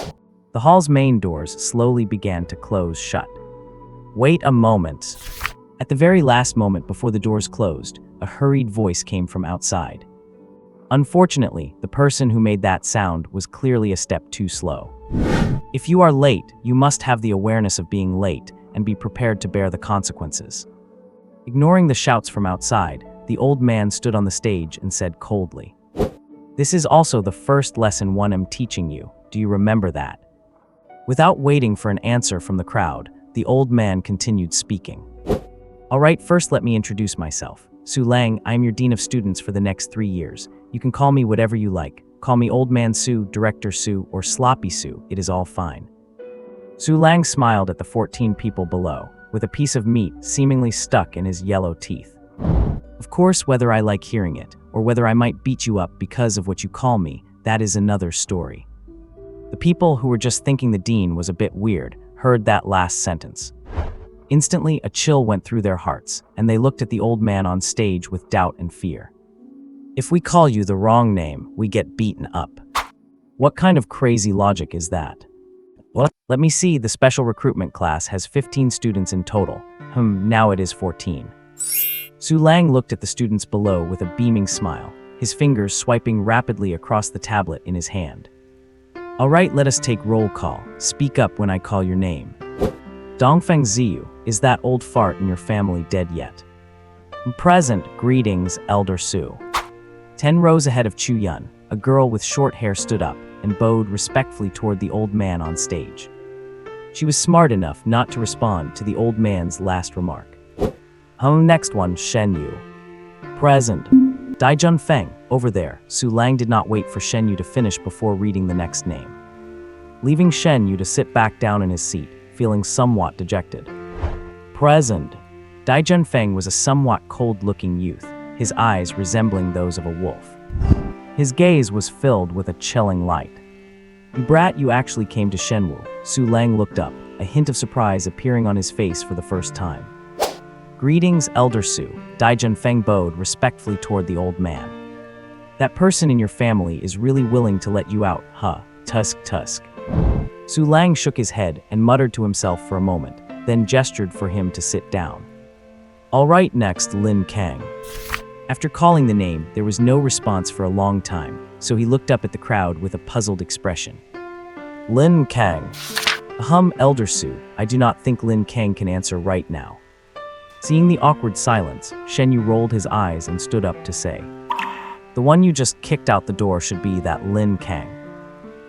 [SPEAKER 1] The hall's main doors slowly began to close shut. Wait a moment. At the very last moment before the doors closed, a hurried voice came from outside. Unfortunately, the person who made that sound was clearly a step too slow. If you are late, you must have the awareness of being late and be prepared to bear the consequences. Ignoring the shouts from outside, the old man stood on the stage and said coldly, "This is also the first lesson 1 am teaching you. Do you remember that?" Without waiting for an answer from the crowd, the old man continued speaking. "All right, first let me introduce myself. Su Lang, I am your dean of students for the next 3 years. You can call me whatever you like. Call me Old Man Su, Director Su, or Sloppy Su. It is all fine." Su Lang smiled at the 14 people below, with a piece of meat seemingly stuck in his yellow teeth. "Of course, whether I like hearing it, or whether I might beat you up because of what you call me, that is another story." The people who were just thinking the dean was a bit weird heard that last sentence. Instantly, a chill went through their hearts, and they looked at the old man on stage with doubt and fear. "If we call you the wrong name, we get beaten up. What kind of crazy logic is that?" "What? Let me see, the special recruitment class has 15 students in total. Now it is 14. Su Lang looked at the students below with a beaming smile, his fingers swiping rapidly across the tablet in his hand. "All right, let us take roll call. Speak up when I call your name." "Dongfeng Ziyu, is that old fart in your family dead yet?" "Present, greetings, Elder Su." 10 rows ahead of Chu Yun, a girl with short hair stood up and bowed respectfully toward the old man on stage. She was smart enough not to respond to the old man's last remark. Next one, Shen Yu." "Present." "Daijun Feng, over there." Su Lang did not wait for Shen Yu to finish before reading the next name, leaving Shen Yu to sit back down in his seat, feeling somewhat dejected. "Present." Daijun Feng was a somewhat cold-looking youth, his eyes resembling those of a wolf. His gaze was filled with a chilling light. "You brat, you actually came to Shenwu." Su Lang looked up, a hint of surprise appearing on his face for the first time. "Greetings, Elder Su." Daijun Feng bowed respectfully toward the old man. "That person in your family is really willing to let you out, huh? Tusk. Su Lang shook his head and muttered to himself for a moment, then gestured for him to sit down. "All right, next, Lin Kang." After calling the name, there was no response for a long time, so he looked up at the crowd with a puzzled expression. "Lin Kang." Elder Su, I do not think Lin Kang can answer right now." Seeing the awkward silence, Shen Yu rolled his eyes and stood up to say, "The one you just kicked out the door should be that Lin Kang."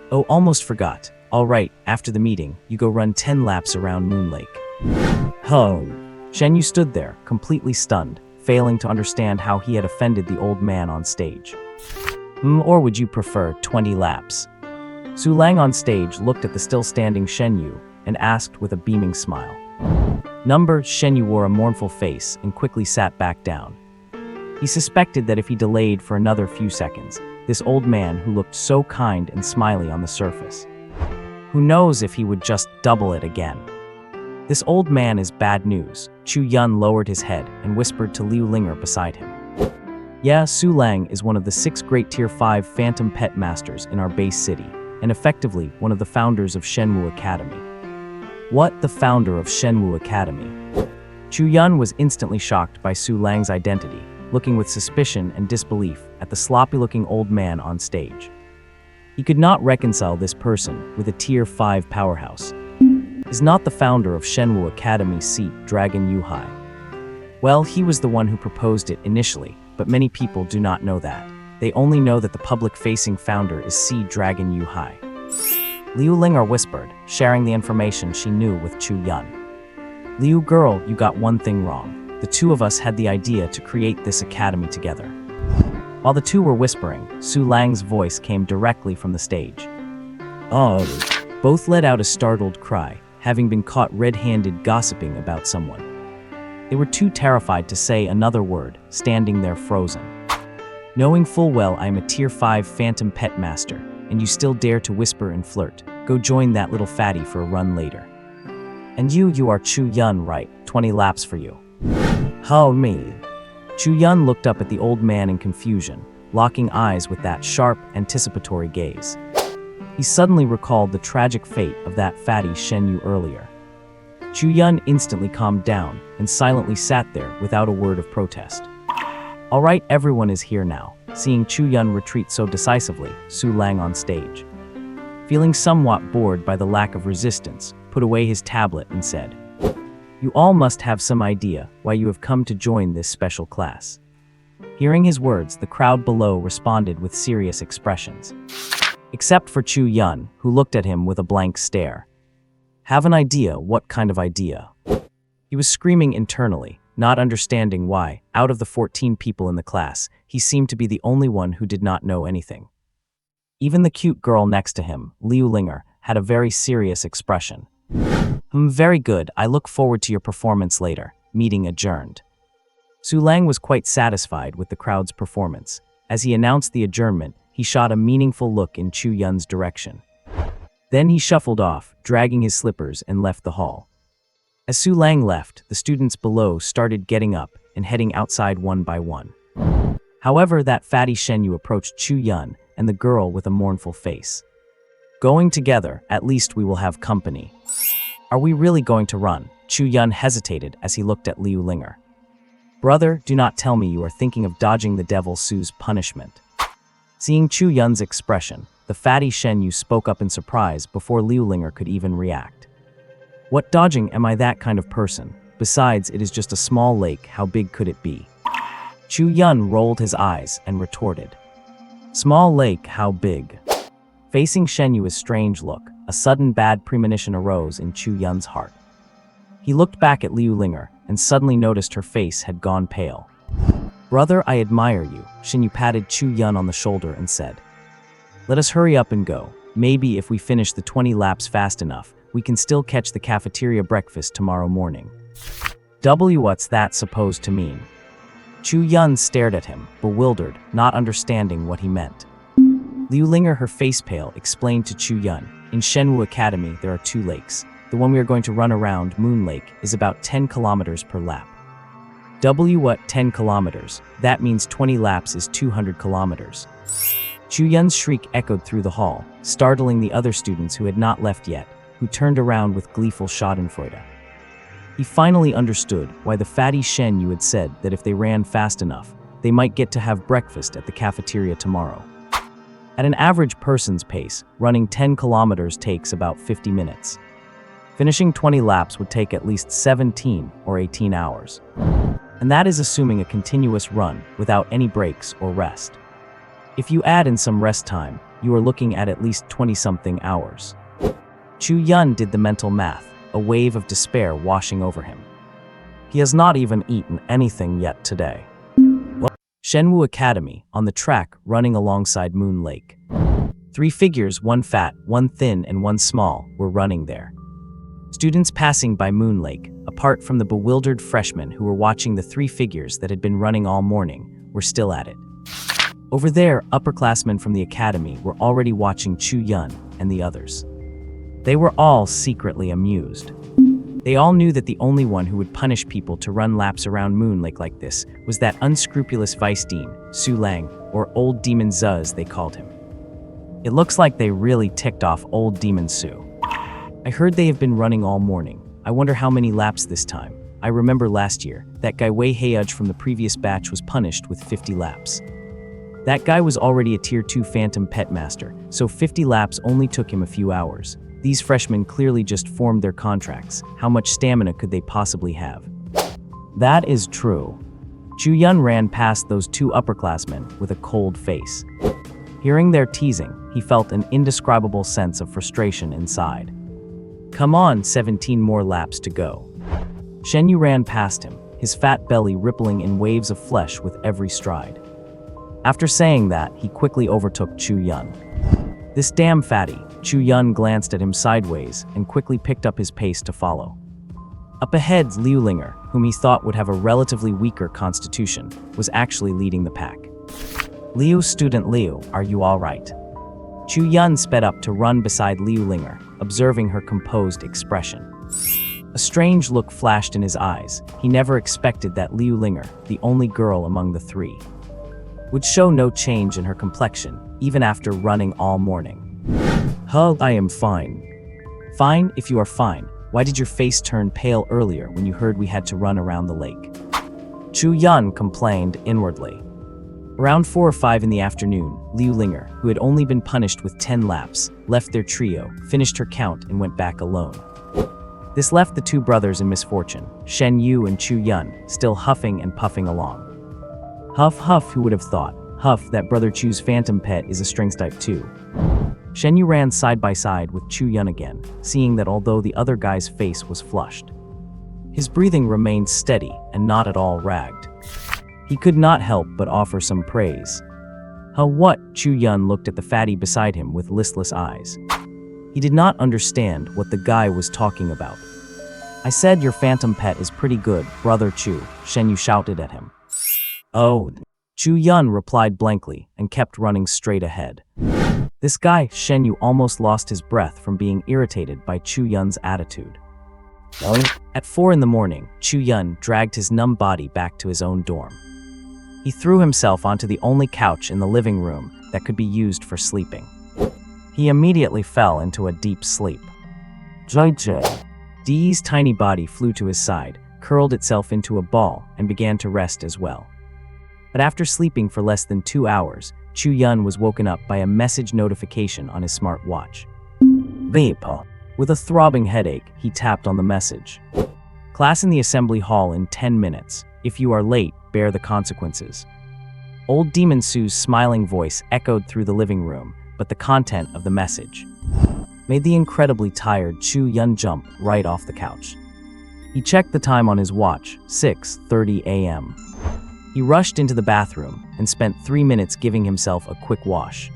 [SPEAKER 1] "Oh, almost forgot. All right, after the meeting, you go run 10 laps around Moon Lake." Shen Yu stood there, completely stunned, failing to understand how he had offended the old man on stage. Or would you prefer 20 laps? Su Lang on stage looked at the still-standing Shen Yu and asked with a beaming smile. Shen Yu wore a mournful face and quickly sat back down. He suspected that if he delayed for another few seconds, this old man who looked so kind and smiley on the surface, who knows if he would just double it again. This old man is bad news. Chu Yun lowered his head and whispered to Liu Linger beside him. Yeah, Su Lang is one of the 6 great Tier 5 Phantom Pet Masters in our base city, and effectively one of the founders of Shenwu Academy. What? The founder of Shenwu Academy? Chu Yun was instantly shocked by Su Lang's identity, looking with suspicion and disbelief at the sloppy-looking old man on stage. He could not reconcile this person with a Tier 5 powerhouse. Is not the founder of Shenwu Academy seat Dragon Yuhai? Well, he was the one who proposed it initially, but many people do not know that. They only know that the public-facing founder is Seed Dragon Yuhai. Liu Linger whispered, sharing the information she knew with Chu Yun. Liu girl, you got one thing wrong. The two of us had the idea to create this academy together. While the two were whispering, Su Lang's voice came directly from the stage. Oh! Both let out a startled cry, having been caught red-handed gossiping about someone. They were too terrified to say another word, standing there frozen. Knowing full well I am a Tier 5 Phantom Pet Master, and you still dare to whisper and flirt, go join that little fatty for a run later. And you are Chu Yun, right? 20 laps for you. How me? Chu Yun looked up at the old man in confusion, locking eyes with that sharp, anticipatory gaze. He suddenly recalled the tragic fate of that fatty Shen Yu earlier. Chu Yun instantly calmed down and silently sat there without a word of protest. All right, everyone is here now. Seeing Chu Yun retreat so decisively, Su Lang on stage, feeling somewhat bored by the lack of resistance, put away his tablet and said, "You all must have some idea why you have come to join this special class." Hearing his words, the crowd below responded with serious expressions, except for Chu Yun, who looked at him with a blank stare. Have an idea? What kind of idea? He was screaming internally, not understanding why, out of the 14 people in the class, he seemed to be the only one who did not know anything. Even the cute girl next to him, Liu Linger, had a very serious expression. Very good, I look forward to your performance later. Meeting adjourned. Su Lang was quite satisfied with the crowd's performance. As he announced the adjournment, he shot a meaningful look in Chu Yun's direction. Then he shuffled off, dragging his slippers, and left the hall. As Su Lang left, the students below started getting up and heading outside one by one. However, that fatty Shen Yu approached Chu Yun and the girl with a mournful face. Going together, at least we will have company. Are we really going to run? Chu Yun hesitated as he looked at Liu Linger. Brother, do not tell me you are thinking of dodging the devil Su's punishment. Seeing Chu Yun's expression, the fatty Shen Yu spoke up in surprise before Liu Linger could even react. What dodging? Am I that kind of person? Besides, it is just a small lake, how big could it be? Chu Yun rolled his eyes and retorted. Small lake, how big? Facing Shen Yu's strange look, a sudden bad premonition arose in Chu Yun's heart. He looked back at Liu Linger and suddenly noticed her face had gone pale. Brother, I admire you. Shen Yu patted Chu Yun on the shoulder and said, let us hurry up and go. Maybe if we finish the 20 laps fast enough, we can still catch the cafeteria breakfast tomorrow morning. What's that supposed to mean? Chu Yun stared at him, bewildered, not understanding what he meant. Liu Linger, her face pale, explained to Chu Yun, in Shenwu Academy there are 2 lakes. The one we are going to run around, Moon Lake, is about 10 kilometers per lap. What, 10 kilometers? That means 20 laps is 200 kilometers. Chu Yun's shriek echoed through the hall, startling the other students who had not left yet, who turned around with gleeful schadenfreude. He finally understood why the fatty Shen Yu had said that if they ran fast enough, they might get to have breakfast at the cafeteria tomorrow. At an average person's pace, running 10 kilometers takes about 50 minutes. Finishing 20 laps would take at least 17 or 18 hours. And that is assuming a continuous run without any breaks or rest. If you add in some rest time, you are looking at least 20-something hours. Chu Yun did the mental math, a wave of despair washing over him. He has not even eaten anything yet today. Shenwu Academy, on the track running alongside Moon Lake. 3 figures, 1 fat, 1 thin, and 1 small, were running there. Students passing by Moon Lake, apart from the bewildered freshmen who were watching the 3 figures that had been running all morning, were still at it. Over there, upperclassmen from the academy were already watching Chu Yun and the others. They were all secretly amused. They all knew that the only one who would punish people to run laps around Moon Lake like this was that unscrupulous vice dean, Su Lang, or Old Demon Zuz they called him. It looks like they really ticked off Old Demon Su. I heard they have been running all morning. I wonder how many laps this time. I remember last year, that guy Wei Heiyuj from the previous batch was punished with 50 laps. That guy was already a tier 2 phantom pet master, so 50 laps only took him a few hours. These freshmen clearly just formed their contracts. How much stamina could they possibly have? That is true. Chu Yun ran past those 2 upperclassmen with a cold face. Hearing their teasing, he felt an indescribable sense of frustration inside. Come on, 17 more laps to go. Shen Yu ran past him, his fat belly rippling in waves of flesh with every stride. After saying that, he quickly overtook Chu Yun. This damn fatty. Chu Yun glanced at him sideways and quickly picked up his pace to follow. Up ahead, Liu Linger, whom he thought would have a relatively weaker constitution, was actually leading the pack. Liu, student Liu, are you all right? Chu Yun sped up to run beside Liu Linger, observing her composed expression. A strange look flashed in his eyes. He never expected that Liu Linger, the only girl among the 3, would show no change in her complexion, even after running all morning. Huh, I am fine. Fine, if you are fine. Why did your face turn pale earlier when you heard we had to run around the lake? Chu Yun complained inwardly. Around 4 or 5 in the afternoon, Liu Linger, who had only been punished with 10 laps, left their trio, finished her count, and went back alone. This left the two brothers in misfortune, Shen Yu and Chu Yun, still huffing and puffing along. Huff, huff, who would have thought? Huff, that brother Chu's phantom pet is a strength type too. Shen Yu ran side by side with Chu Yun again, seeing that although the other guy's face was flushed, his breathing remained steady and not at all ragged. He could not help but offer some praise. Huh, what? Chu Yun looked at the fatty beside him with listless eyes. He did not understand what the guy was talking about. I said your phantom pet is pretty good, brother Chu, Shen Yu shouted at him. Oh, Chu Yun replied blankly and kept running straight ahead. This guy, Shen Yu, almost lost his breath from being irritated by Chu Yun's attitude. At 4 in the morning, Chu Yun dragged his numb body back to his own dorm. He threw himself onto the only couch in the living room that could be used for sleeping. He immediately fell into a deep sleep. Dee's tiny body flew to his side, curled itself into a ball, and began to rest as well. But after sleeping for less than 2 hours, Chu Yun was woken up by a message notification on his smart watch. Beep. With a throbbing headache, he tapped on the message. Class in the assembly hall in 10 minutes. If you are late, bear the consequences. Old Demon Sue's smiling voice echoed through the living room, but the content of the message made the incredibly tired Chu Yun jump right off the couch. He checked the time on his watch, 6:30 a.m. He rushed into the bathroom and spent 3 minutes giving himself a quick wash.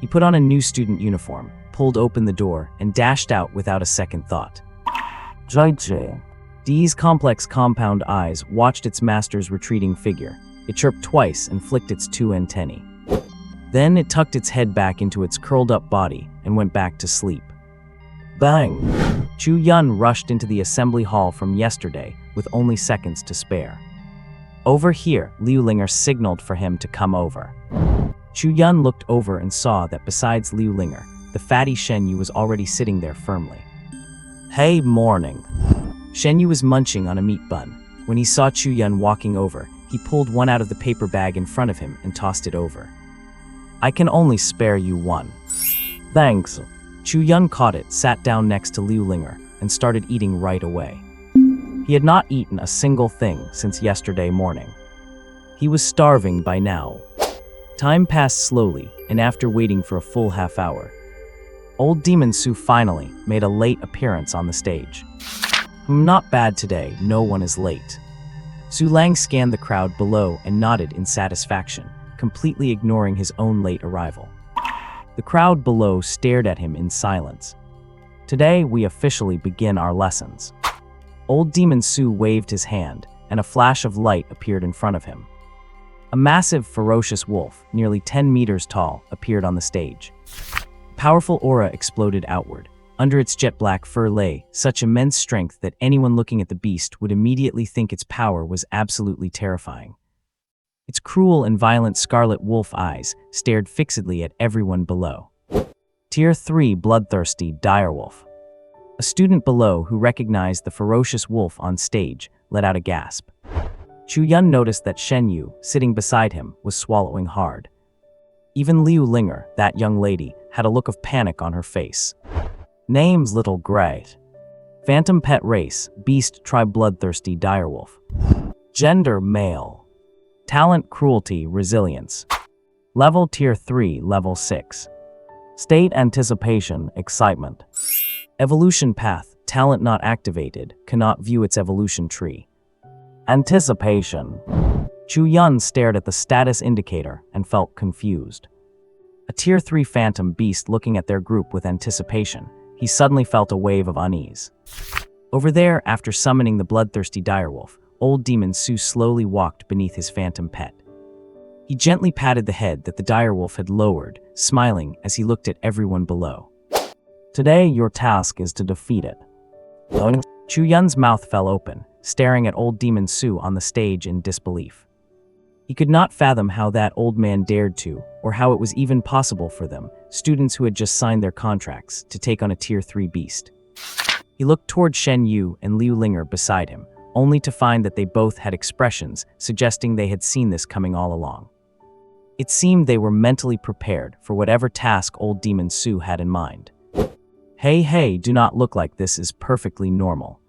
[SPEAKER 1] He put on a new student uniform, pulled open the door, and dashed out without a second thought. Dee's complex compound eyes watched its master's retreating figure. It chirped twice and flicked its 2 antennae. Then it tucked its head back into its curled-up body and went back to sleep. Bang! Chu Yun rushed into the assembly hall from yesterday with only seconds to spare. Over here, Liu Linger signaled for him to come over. Chu Yun looked over and saw that besides Liu Linger, the fatty Shen Yu was already sitting there firmly. Hey, morning. Shen Yu was munching on a meat bun. When he saw Chu Yun walking over, he pulled one out of the paper bag in front of him and tossed it over. I can only spare you one. Thanks. Chu Yun caught it, sat down next to Liu Linger, and started eating right away. He had not eaten a single thing since yesterday morning. He was starving by now. Time passed slowly, and after waiting for a full half hour, Old Demon Sue finally made a late appearance on the stage. Not bad today, no one is late. Su Lang scanned the crowd below and nodded in satisfaction, completely ignoring his own late arrival. The crowd below stared at him in silence. Today, we officially begin our lessons. Old Demon Sue waved his hand, and a flash of light appeared in front of him. A massive, ferocious wolf, nearly 10 meters tall, appeared on the stage. A powerful aura exploded outward. Under its jet-black fur lay such immense strength that anyone looking at the beast would immediately think its power was absolutely terrifying. Its cruel and violent scarlet wolf eyes stared fixedly at everyone below. Tier 3 Bloodthirsty Direwolf. A student below who recognized the ferocious wolf on stage let out a gasp. Chu Yun noticed that Shen Yu, sitting beside him, was swallowing hard. Even Liu Linger, that young lady, had a look of panic on her face. Names Little Gray. Phantom Pet Race, Beast Tribe Bloodthirsty Direwolf. Gender Male. Talent Cruelty Resilience. Level Tier 3 Level 6. State Anticipation Excitement. Evolution Path, Talent Not Activated, cannot view its evolution tree. Anticipation. Chu Yun stared at the status indicator and felt confused. A Tier 3 Phantom Beast looking at their group with anticipation, he suddenly felt a wave of unease. Over there, after summoning the bloodthirsty direwolf, Old Demon Sue slowly walked beneath his phantom pet. He gently patted the head that the direwolf had lowered, smiling as he looked at everyone below. Today, your task is to defeat it. Chu Yun's mouth fell open, staring at Old Demon Sue on the stage in disbelief. He could not fathom how that old man dared to, or how it was even possible for them, students who had just signed their contracts, to take on a Tier 3 beast. He looked toward Shen Yu and Liu Linger beside him, only to find that they both had expressions suggesting they had seen this coming all along. It seemed they were mentally prepared for whatever task old Demon Su had in mind. Hey, do not look like this is perfectly normal.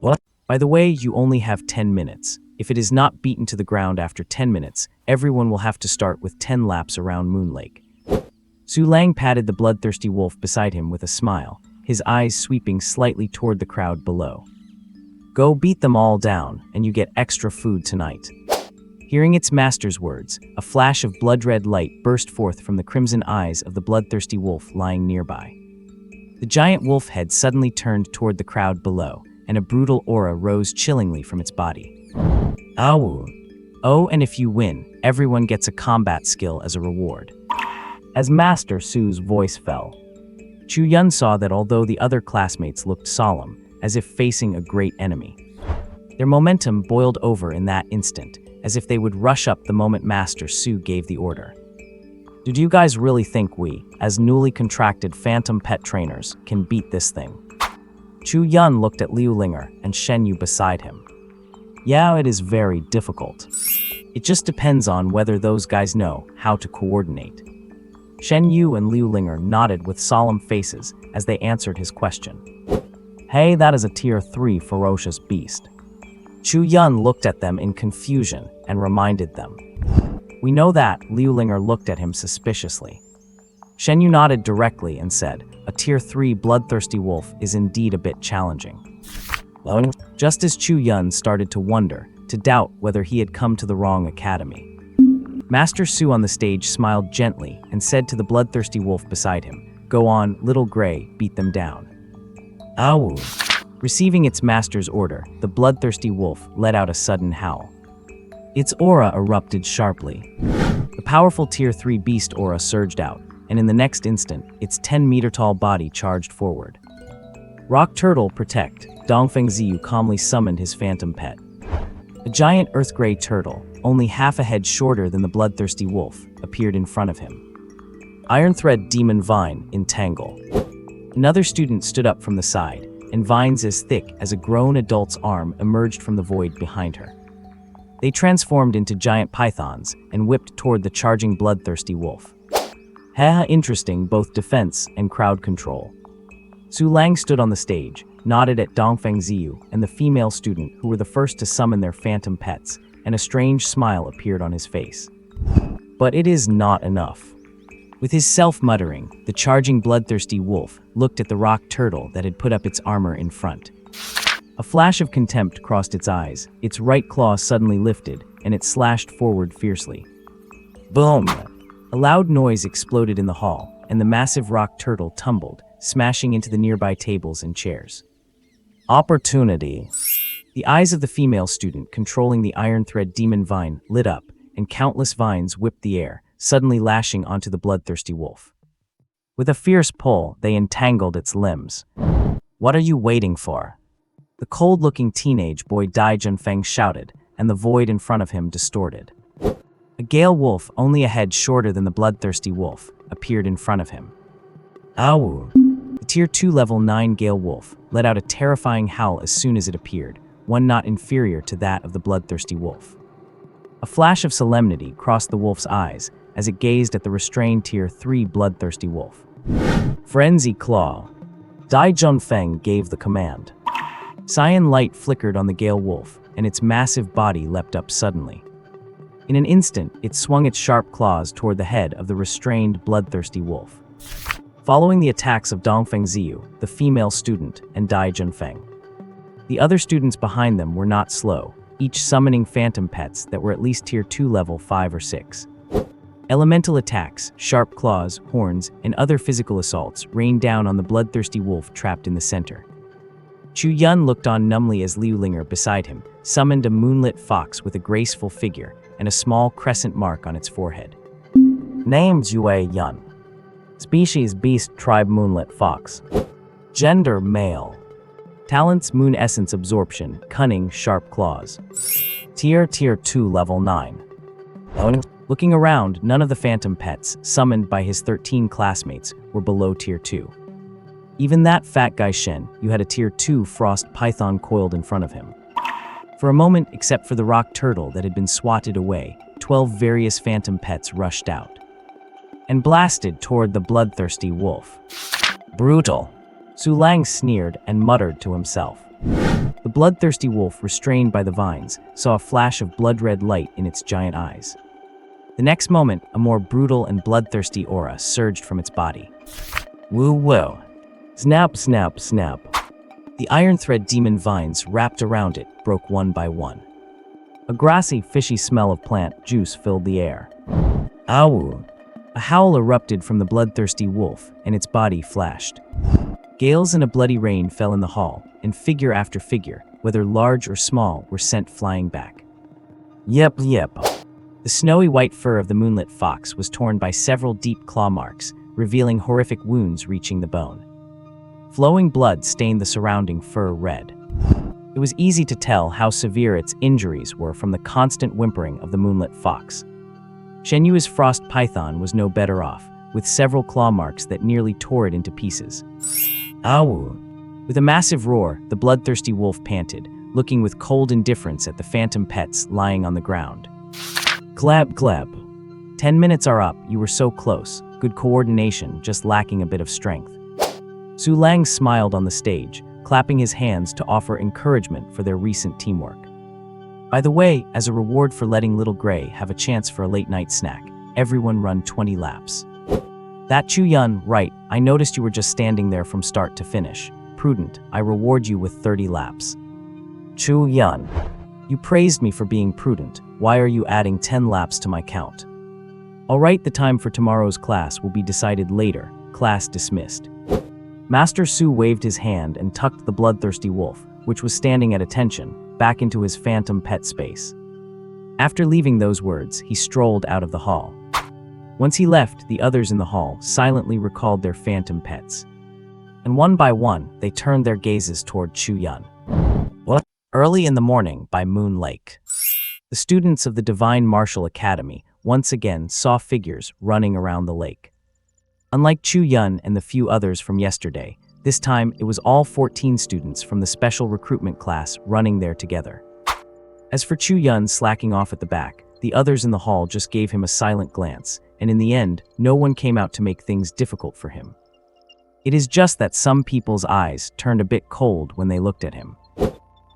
[SPEAKER 1] What? By the way, you only have 10 minutes. If it is not beaten to the ground after 10 minutes, everyone will have to start with 10 laps around Moon Lake. Su Lang patted the bloodthirsty wolf beside him with a smile, his eyes sweeping slightly toward the crowd below. Go beat them all down, and you get extra food tonight. Hearing its master's words, a flash of blood-red light burst forth from the crimson eyes of the bloodthirsty wolf lying nearby. The giant wolf head suddenly turned toward the crowd below, and a brutal aura rose chillingly from its body. Ow. Oh, and if you win, everyone gets a combat skill as a reward. As Master Su's voice fell, Chu Yun saw that although the other classmates looked solemn, as if facing a great enemy, their momentum boiled over in that instant, as if they would rush up the moment Master Su gave the order. Do you guys really think we, as newly contracted phantom pet trainers, can beat this thing? Chu Yun looked at Liu Linger and Shen Yu beside him. Yeah, it is very difficult. It just depends on whether those guys know how to coordinate. Shen Yu and Liu Linger nodded with solemn faces as they answered his question. Hey, that is a Tier 3 ferocious beast. Chu Yun looked at them in confusion and reminded them. We know that. Liu Linger looked at him suspiciously. Shen Yu nodded directly and said, a Tier 3 bloodthirsty wolf is indeed a bit challenging. Just as Chu Yun started to wonder, to doubt whether he had come to the wrong academy, Master Su on the stage smiled gently and said to the bloodthirsty wolf beside him, Go on, little gray, beat them down. Ow! Receiving its master's order, the bloodthirsty wolf let out a sudden howl. Its aura erupted sharply. The powerful Tier 3 beast aura surged out, and in the next instant, its 10-meter-tall body charged forward. Rock Turtle, protect! Dongfeng Ziyu calmly summoned his phantom pet. A giant earth-gray turtle, only half a head shorter than the bloodthirsty wolf, appeared in front of him. Iron Thread Demon Vine, entangle. Another student stood up from the side, and vines as thick as a grown adult's arm emerged from the void behind her. They transformed into giant pythons and whipped toward the charging bloodthirsty wolf. Interesting, both defense and crowd control. Su Lang stood on the stage, nodded at Dongfeng Ziyu and the female student who were the first to summon their phantom pets, and a strange smile appeared on his face. But it is not enough. With his self-muttering, the charging bloodthirsty wolf looked at the rock turtle that had put up its armor in front. A flash of contempt crossed its eyes, its right claw suddenly lifted, and it slashed forward fiercely. Boom! A loud noise exploded in the hall, and the massive rock turtle tumbled, smashing into the nearby tables and chairs. Opportunity. The eyes of the female student controlling the Iron Thread Demon Vine lit up, and countless vines whipped the air, suddenly lashing onto the bloodthirsty wolf. With a fierce pull, they entangled its limbs. What are you waiting for? The cold-looking teenage boy Dai Junfeng shouted, and the void in front of him distorted. A gale wolf, only a head shorter than the bloodthirsty wolf, appeared in front of him. Ow! The Tier 2 Level 9 gale wolf let out a terrifying howl as soon as it appeared, one not inferior to that of the bloodthirsty wolf. A flash of solemnity crossed the wolf's eyes as it gazed at the restrained Tier 3 bloodthirsty wolf. Frenzy Claw. Dai Junfeng gave the command. Cyan light flickered on the gale wolf, and its massive body leapt up suddenly. In an instant, it swung its sharp claws toward the head of the restrained bloodthirsty wolf. Following the attacks of Dongfeng Ziyu, the female student, and Dai Junfeng, the other students behind them were not slow, each summoning phantom pets that were at least Tier 2 level 5 or 6. Elemental attacks, sharp claws, horns, and other physical assaults rained down on the bloodthirsty wolf trapped in the center. Chu Yun looked on numbly as Liu Linger beside him summoned a moonlit fox with a graceful figure and a small crescent mark on its forehead. Name Jue Yun. Species Beast Tribe Moonlit Fox. Gender Male. Talents Moon Essence Absorption, Cunning, Sharp Claws. Tier 2 Level 9. Looking around, none of the phantom pets, summoned by his 13 classmates, were below Tier 2. Even that fat guy Shen, you had a Tier 2 frost python coiled in front of him. For a moment, except for the rock turtle that had been swatted away, 12 various phantom pets rushed out and blasted toward the bloodthirsty wolf. Brutal. Su Lang sneered and muttered to himself. The bloodthirsty wolf, restrained by the vines, saw a flash of blood-red light in its giant eyes. The next moment, a more brutal and bloodthirsty aura surged from its body. Woo-woo. Snap, snap, snap. The iron thread demon vines wrapped around it broke one by one. A grassy, fishy smell of plant juice filled the air. Ow! A howl erupted from the bloodthirsty wolf, and its body flashed. Gales and a bloody rain fell in the hall, and figure after figure, whether large or small, were sent flying back. Yep. The snowy white fur of the moonlit fox was torn by several deep claw marks, revealing horrific wounds reaching the bone. Flowing blood stained the surrounding fur red. It was easy to tell how severe its injuries were from the constant whimpering of the moonlit fox. Shen Yu's frost python was no better off, with several claw marks that nearly tore it into pieces. Ow! With a massive roar, the bloodthirsty wolf panted, looking with cold indifference at the phantom pets lying on the ground. Glab, glab. 10 minutes are up, you were so close. Good coordination, just lacking a bit of strength. Su Lang smiled on the stage, clapping his hands to offer encouragement for their recent teamwork. By the way, as a reward for letting Little Gray have a chance for a late-night snack, everyone run 20 laps. That Chu Yun, right, I noticed you were just standing there from start to finish. Prudent, I reward you with 30 laps. Chu Yun. You praised me for being prudent. Why are you adding 10 laps to my count? All right, the time for tomorrow's class will be decided later. Class dismissed. Master Su waved his hand and tucked the bloodthirsty wolf, which was standing at attention, back into his phantom pet space. After leaving those words, he strolled out of the hall. Once he left, the others in the hall silently recalled their phantom pets. And one by one, they turned their gazes toward Chu Yun. What? Early in the morning by Moon Lake. The students of the Divine Martial Academy once again saw figures running around the lake. Unlike Chu Yun and the few others from yesterday, this time it was all 14 students from the special recruitment class running there together. As for Chu Yun slacking off at the back, the others in the hall just gave him a silent glance, and in the end, no one came out to make things difficult for him. It is just that some people's eyes turned a bit cold when they looked at him.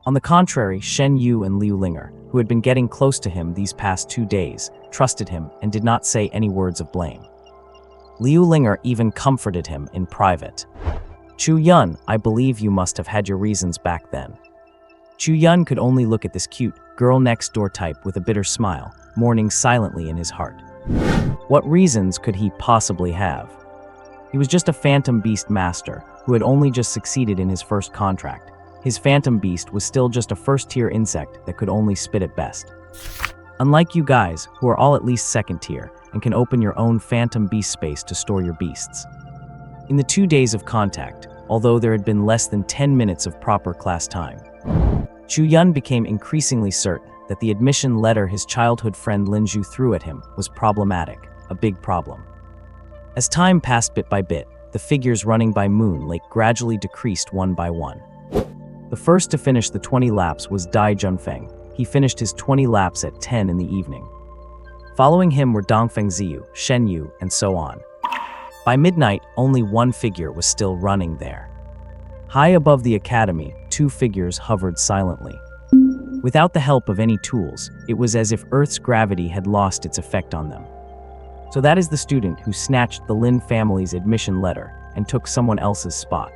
[SPEAKER 1] On the contrary, Shen Yu and Liu Linger, who had been getting close to him these past 2 days, trusted him and did not say any words of blame. Liu Linger even comforted him in private. Chu Yun, I believe you must have had your reasons back then. Chu Yun could only look at this cute, girl-next-door type with a bitter smile, mourning silently in his heart. What reasons could he possibly have? He was just a phantom beast master who had only just succeeded in his first contract. His phantom beast was still just a first-tier insect that could only spit at best. Unlike you guys, who are all at least second-tier, and can open your own phantom beast space to store your beasts. In the 2 days of contact, although there had been less than 10 minutes of proper class time, Chu Yun became increasingly certain that the admission letter his childhood friend Linju threw at him was problematic, a big problem. As time passed bit by bit, the figures running by Moon Lake gradually decreased one by one. The first to finish the 20 laps was Dai Junfeng. He finished his 20 laps at 10 in the evening. Following him were Dongfeng Ziyu, Shen Yu, and so on. By midnight, only one figure was still running there. High above the academy, 2 figures hovered silently. Without the help of any tools, it was as if Earth's gravity had lost its effect on them. So that is the student who snatched the Lin family's admission letter and took someone else's spot.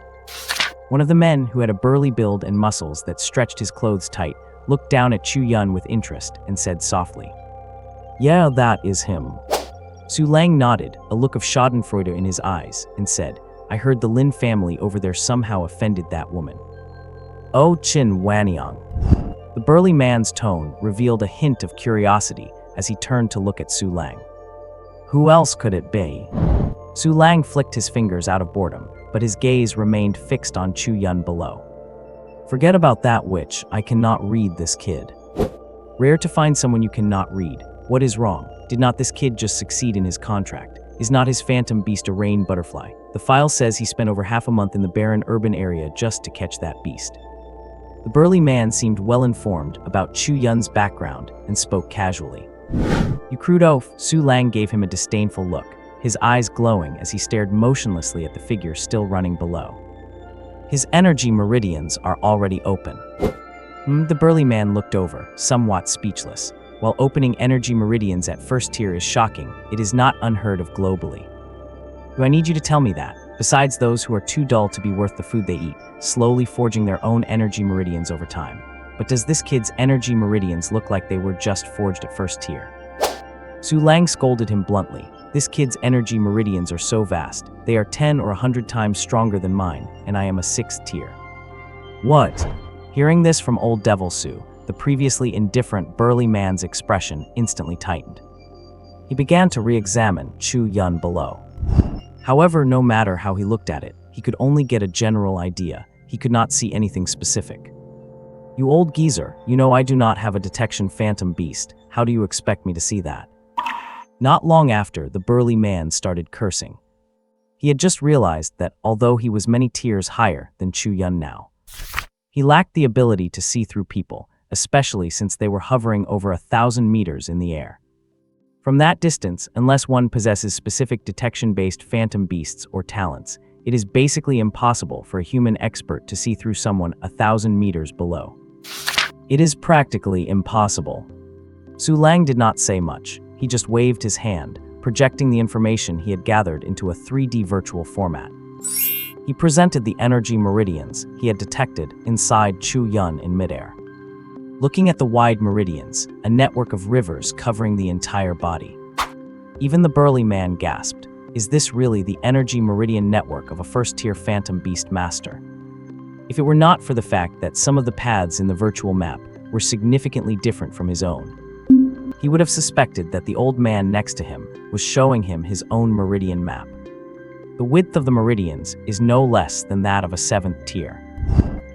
[SPEAKER 1] One of the men, who had a burly build and muscles that stretched his clothes tight, looked down at Chu Yun with interest and said softly, "Yeah, that is him." Su Lang nodded, a look of schadenfreude in his eyes, and said, "I heard the Lin family over there somehow offended that woman." "Oh, Qin Wanyang." The burly man's tone revealed a hint of curiosity as he turned to look at Su Lang. "Who else could it be?" Su Lang flicked his fingers out of boredom, but his gaze remained fixed on Chu Yun below. "Forget about that witch, I cannot read this kid." Rare to find someone you cannot read, What is wrong? Did not this kid just succeed in his contract? Is not his phantom beast a rain butterfly? The file says he spent over half a month in the barren urban area just to catch that beast. The burly man seemed well informed about Chu Yun's background and spoke casually. You crude oaf. Su Lang gave him a disdainful look, his eyes glowing as he stared motionlessly at the figure still running below. His energy meridians are already open. The burly man looked over, somewhat speechless. While opening energy meridians at first tier is shocking, it is not unheard of globally. Do I need you to tell me that? Besides those who are too dull to be worth the food they eat, slowly forging their own energy meridians over time. But does this kid's energy meridians look like they were just forged at first tier? Su Lang scolded him bluntly. This kid's energy meridians are so vast, they are 10 or 100 times stronger than mine, and I am a 6th tier. What? Hearing this from old Devil Su, the previously indifferent burly man's expression instantly tightened. He began to re-examine Chu Yun below. However, no matter how he looked at it, he could only get a general idea. He could not see anything specific. You old geezer, you know I do not have a detection phantom beast. How do you expect me to see that? Not long after, the burly man started cursing. He had just realized that although he was many tiers higher than Chu Yun now, he lacked the ability to see through people, especially since they were hovering over 1,000 meters in the air. From that distance, unless one possesses specific detection-based phantom beasts or talents, it is basically impossible for a human expert to see through someone 1,000 meters below. It is practically impossible. Su Lang did not say much. He just waved his hand, projecting the information he had gathered into a 3D virtual format. He presented the energy meridians he had detected inside Chu Yun in midair. Looking at the wide meridians, a network of rivers covering the entire body. Even the burly man gasped. Is this really the energy meridian network of a first-tier phantom beast master? If it were not for the fact that some of the paths in the virtual map were significantly different from his own, he would have suspected that the old man next to him was showing him his own meridian map. The width of the meridians is no less than that of a 7th tier.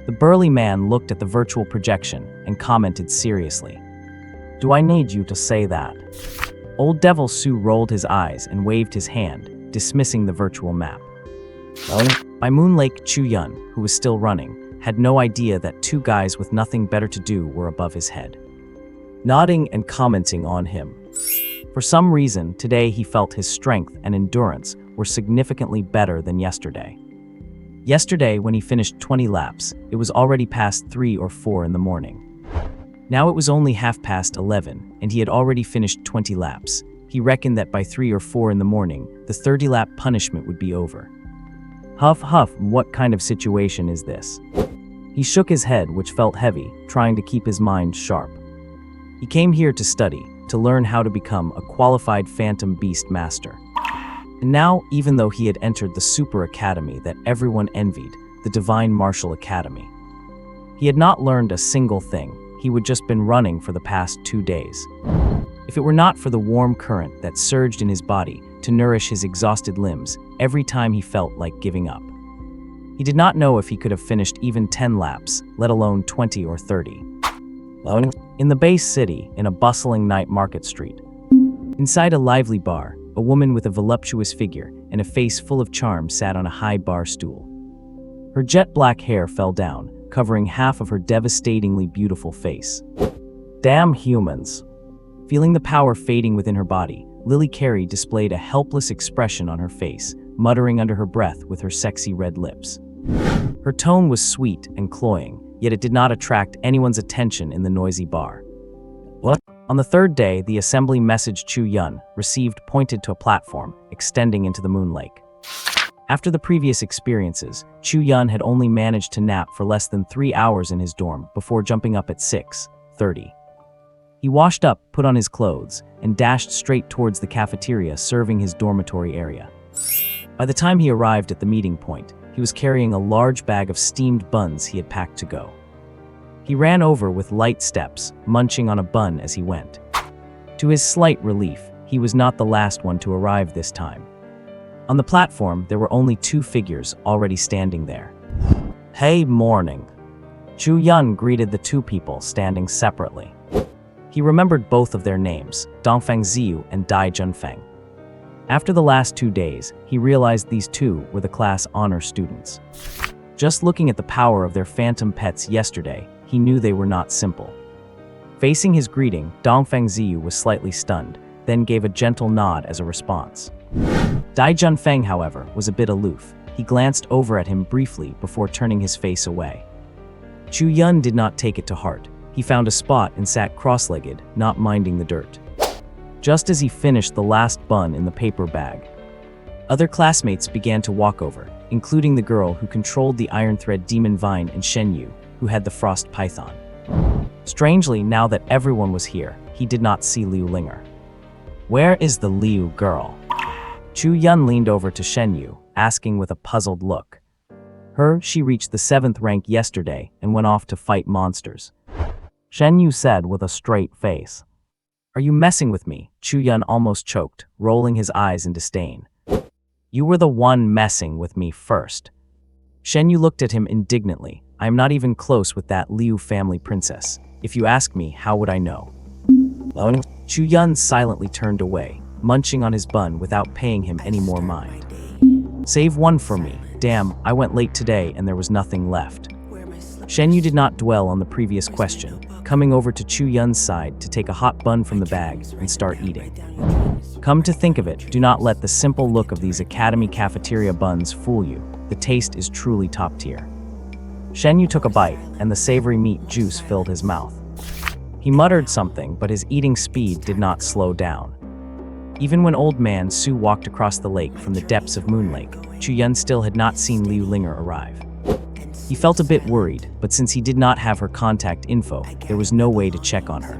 [SPEAKER 1] The burly man looked at the virtual projection and commented seriously. Do I need you to say that? Old Devil Su rolled his eyes and waved his hand, dismissing the virtual map. By Moon Lake, Chu Yun, who was still running, had no idea that two guys with nothing better to do were above his head, nodding and commenting on him. For some reason, today he felt his strength and endurance were significantly better than yesterday. Yesterday, when he finished 20 laps, it was already past 3 or 4 in the morning. Now it was only 11:30, and he had already finished 20 laps. He reckoned that by 3 or 4 in the morning, the 30-lap punishment would be over. Huff, huff, what kind of situation is this? He shook his head, which felt heavy, trying to keep his mind sharp. He came here to study, to learn how to become a qualified phantom beast master. And now, even though he had entered the super academy that everyone envied, the Divine Martial Academy, he had not learned a single thing. He would just been running for the past 2 days. If it were not for the warm current that surged in his body to nourish his exhausted limbs every time he felt like giving up, he did not know if he could have finished even 10 laps, let alone 20 or 30. In the base city, in a bustling night market street, inside a lively bar, a woman with a voluptuous figure and a face full of charm sat on a high bar stool. Her jet black hair fell down, covering half of her devastatingly beautiful face. Damn humans. Feeling the power fading within her body, Lily Carey displayed a helpless expression on her face, muttering under her breath with her sexy red lips. Her tone was sweet and cloying, yet it did not attract anyone's attention in the noisy bar. What? On the third day, the assembly message Chu Yun received pointed to a platform extending into the Moon Lake. After the previous experiences, Chu Yun had only managed to nap for less than 3 hours in his dorm before jumping up at 6:30. He washed up, put on his clothes, and dashed straight towards the cafeteria serving his dormitory area. By the time he arrived at the meeting point, he was carrying a large bag of steamed buns he had packed to go. He ran over with light steps, munching on a bun as he went. To his slight relief, he was not the last one to arrive this time. On the platform, there were only 2 figures already standing there. Hey, morning. Chu Yun greeted the 2 people standing separately. He remembered both of their names, Dongfeng Ziyu and Dai Junfeng. After the last 2 days, he realized these two were the class honor students. Just looking at the power of their phantom pets yesterday, he knew they were not simple. Facing his greeting, Dongfeng Ziyu was slightly stunned, then gave a gentle nod as a response. Dai Junfeng, however, was a bit aloof. He glanced over at him briefly before turning his face away. Chu Yun did not take it to heart. He found a spot and sat cross-legged, not minding the dirt. Just as he finished the last bun in the paper bag, other classmates began to walk over, including the girl who controlled the Iron Thread Demon Vine and Shen Yu, who had the Frost Python. Strangely, now that everyone was here, he did not see Liu Linger. Where is the Liu girl? Chu Yun leaned over to Shen Yu, asking with a puzzled look. She reached the 7th rank yesterday and went off to fight monsters. Shen Yu said with a straight face. Are you messing with me? Chu Yun almost choked, rolling his eyes in disdain. You were the one messing with me first. Shen Yu looked at him indignantly. I am not even close with that Liu family princess. If you ask me, how would I know? Chu Yun silently turned away, munching on his bun without paying him any more mind. Save one for me. Damn, I went late today and there was nothing left. Shen Yu did not dwell on the previous question, coming over to Chu Yun's side to take a hot bun from the bag and start eating. Come to think of it, do not let the simple look of these academy cafeteria buns fool you. The taste is truly top tier. Shen Yu took a bite, and the savory meat juice filled his mouth. He muttered something, but his eating speed did not slow down. Even when old man Su walked across the lake from the depths of Moon Lake, Chu Yun still had not seen Liu Linger arrive. He felt a bit worried, but since he did not have her contact info, there was no way to check on her.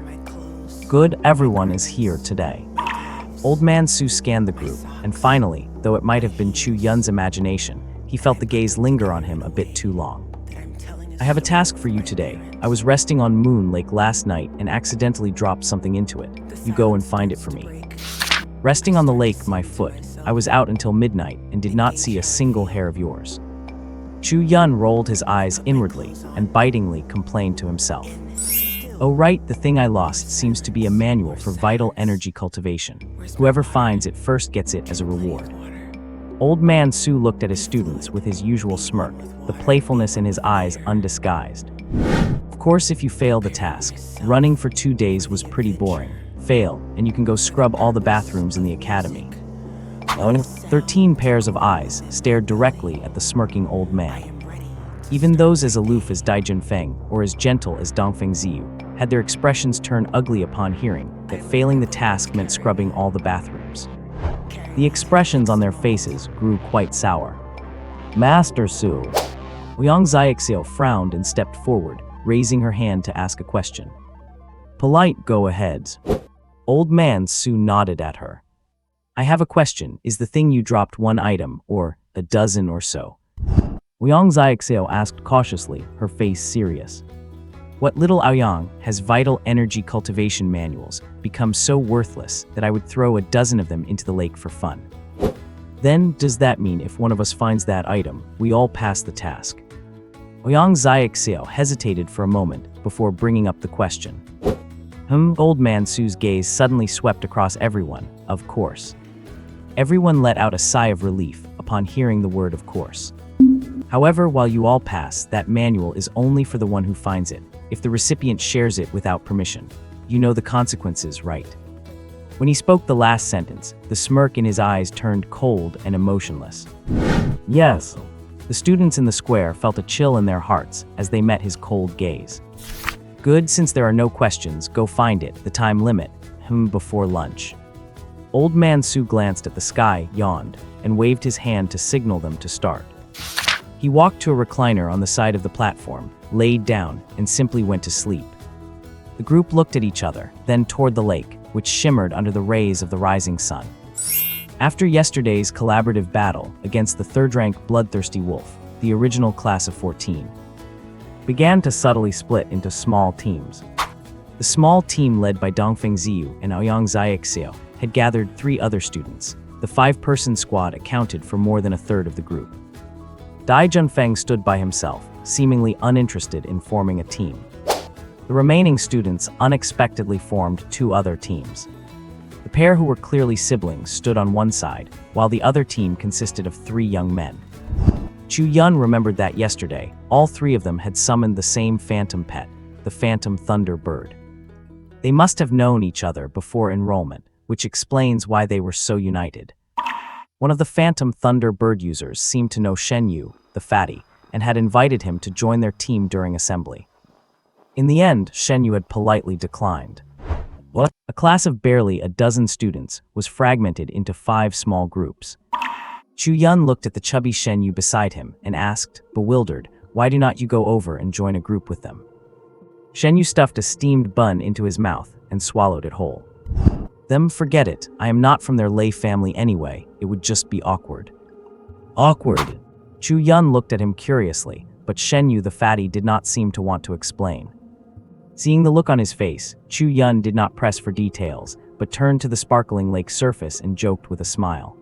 [SPEAKER 1] Good, everyone is here today. Old man Su scanned the group, and finally, though it might have been Chu Yun's imagination, he felt the gaze linger on him a bit too long. I have a task for you today. I was resting on Moon Lake last night and accidentally dropped something into it. You go and find it for me. Resting on the lake, my foot, I was out until midnight and did not see a single hair of yours. Chu Yun rolled his eyes inwardly and bitingly complained to himself. Oh right, the thing I lost seems to be a manual for vital energy cultivation. Whoever finds it first gets it as a reward. Old man Su looked at his students with his usual smirk, the playfulness in his eyes undisguised. Of course, if you fail the task, running for 2 days was pretty boring. Fail, and you can go scrub all the bathrooms in the academy. 13 pairs of eyes stared directly at the smirking old man. Even those as aloof as Dai Junfeng or as gentle as Dongfeng Ziyu had their expressions turn ugly upon hearing that failing the task meant scrubbing all the bathrooms. The expressions on their faces grew quite sour. Master Su. Liang Xiaoxiao frowned and stepped forward, raising her hand to ask a question. Polite go-aheads. Old man Su nodded at her. I have a question. Is the thing you dropped one item, or a dozen or so? Liang Xiaoxiao asked cautiously, her face serious. What little Aoyang has vital energy cultivation manuals become so worthless that I would throw a dozen of them into the lake for fun. Then, does that mean if one of us finds that item, we all pass the task? Liang Xiaoxiao hesitated for a moment before bringing up the question. Old man Su's gaze suddenly swept across everyone, of course. Everyone let out a sigh of relief upon hearing the word of course. However, while you all pass, that manual is only for the one who finds it. If the recipient shares it without permission, you know the consequences, right? When he spoke the last sentence, the smirk in his eyes turned cold and emotionless. Yes. The students in the square felt a chill in their hearts as they met his cold gaze. Good, since there are no questions, go find it, the time limit, before lunch. Old man Su glanced at the sky, yawned, and waved his hand to signal them to start. He walked to a recliner on the side of the platform, laid down, and simply went to sleep. The group looked at each other, then toward the lake, which shimmered under the rays of the rising sun. After yesterday's collaborative battle against the third-rank bloodthirsty wolf, the original class of 14 began to subtly split into small teams. The small team led by Dongfeng Ziyu and Aoyang Xiaoxiao had gathered 3 other students. The 5-person squad accounted for more than a third of the group. Dai Junfeng stood by himself, seemingly uninterested in forming a team. The remaining students unexpectedly formed two other teams. The pair who were clearly siblings stood on one side, while the other team consisted of three young men. Chu Yun remembered that yesterday, all three of them had summoned the same phantom pet, the phantom thunder bird. They must have known each other before enrollment, which explains why they were so united. One of the phantom thunder bird users seemed to know Shen Yu, the fatty, and had invited him to join their team during assembly. In the end, Shen Yu had politely declined. What? A class of barely a dozen students was fragmented into 5 small groups. Chu Yun looked at the chubby Shen Yu beside him and asked, bewildered, why do not you go over and join a group with them? Shen Yu stuffed a steamed bun into his mouth and swallowed it whole. Them forget it, I am not from their lay family anyway, it would just be awkward. Awkward? Chu Yun looked at him curiously, but Shen Yu the fatty did not seem to want to explain. Seeing the look on his face, Chu Yun did not press for details, but turned to the sparkling lake surface and joked with a smile.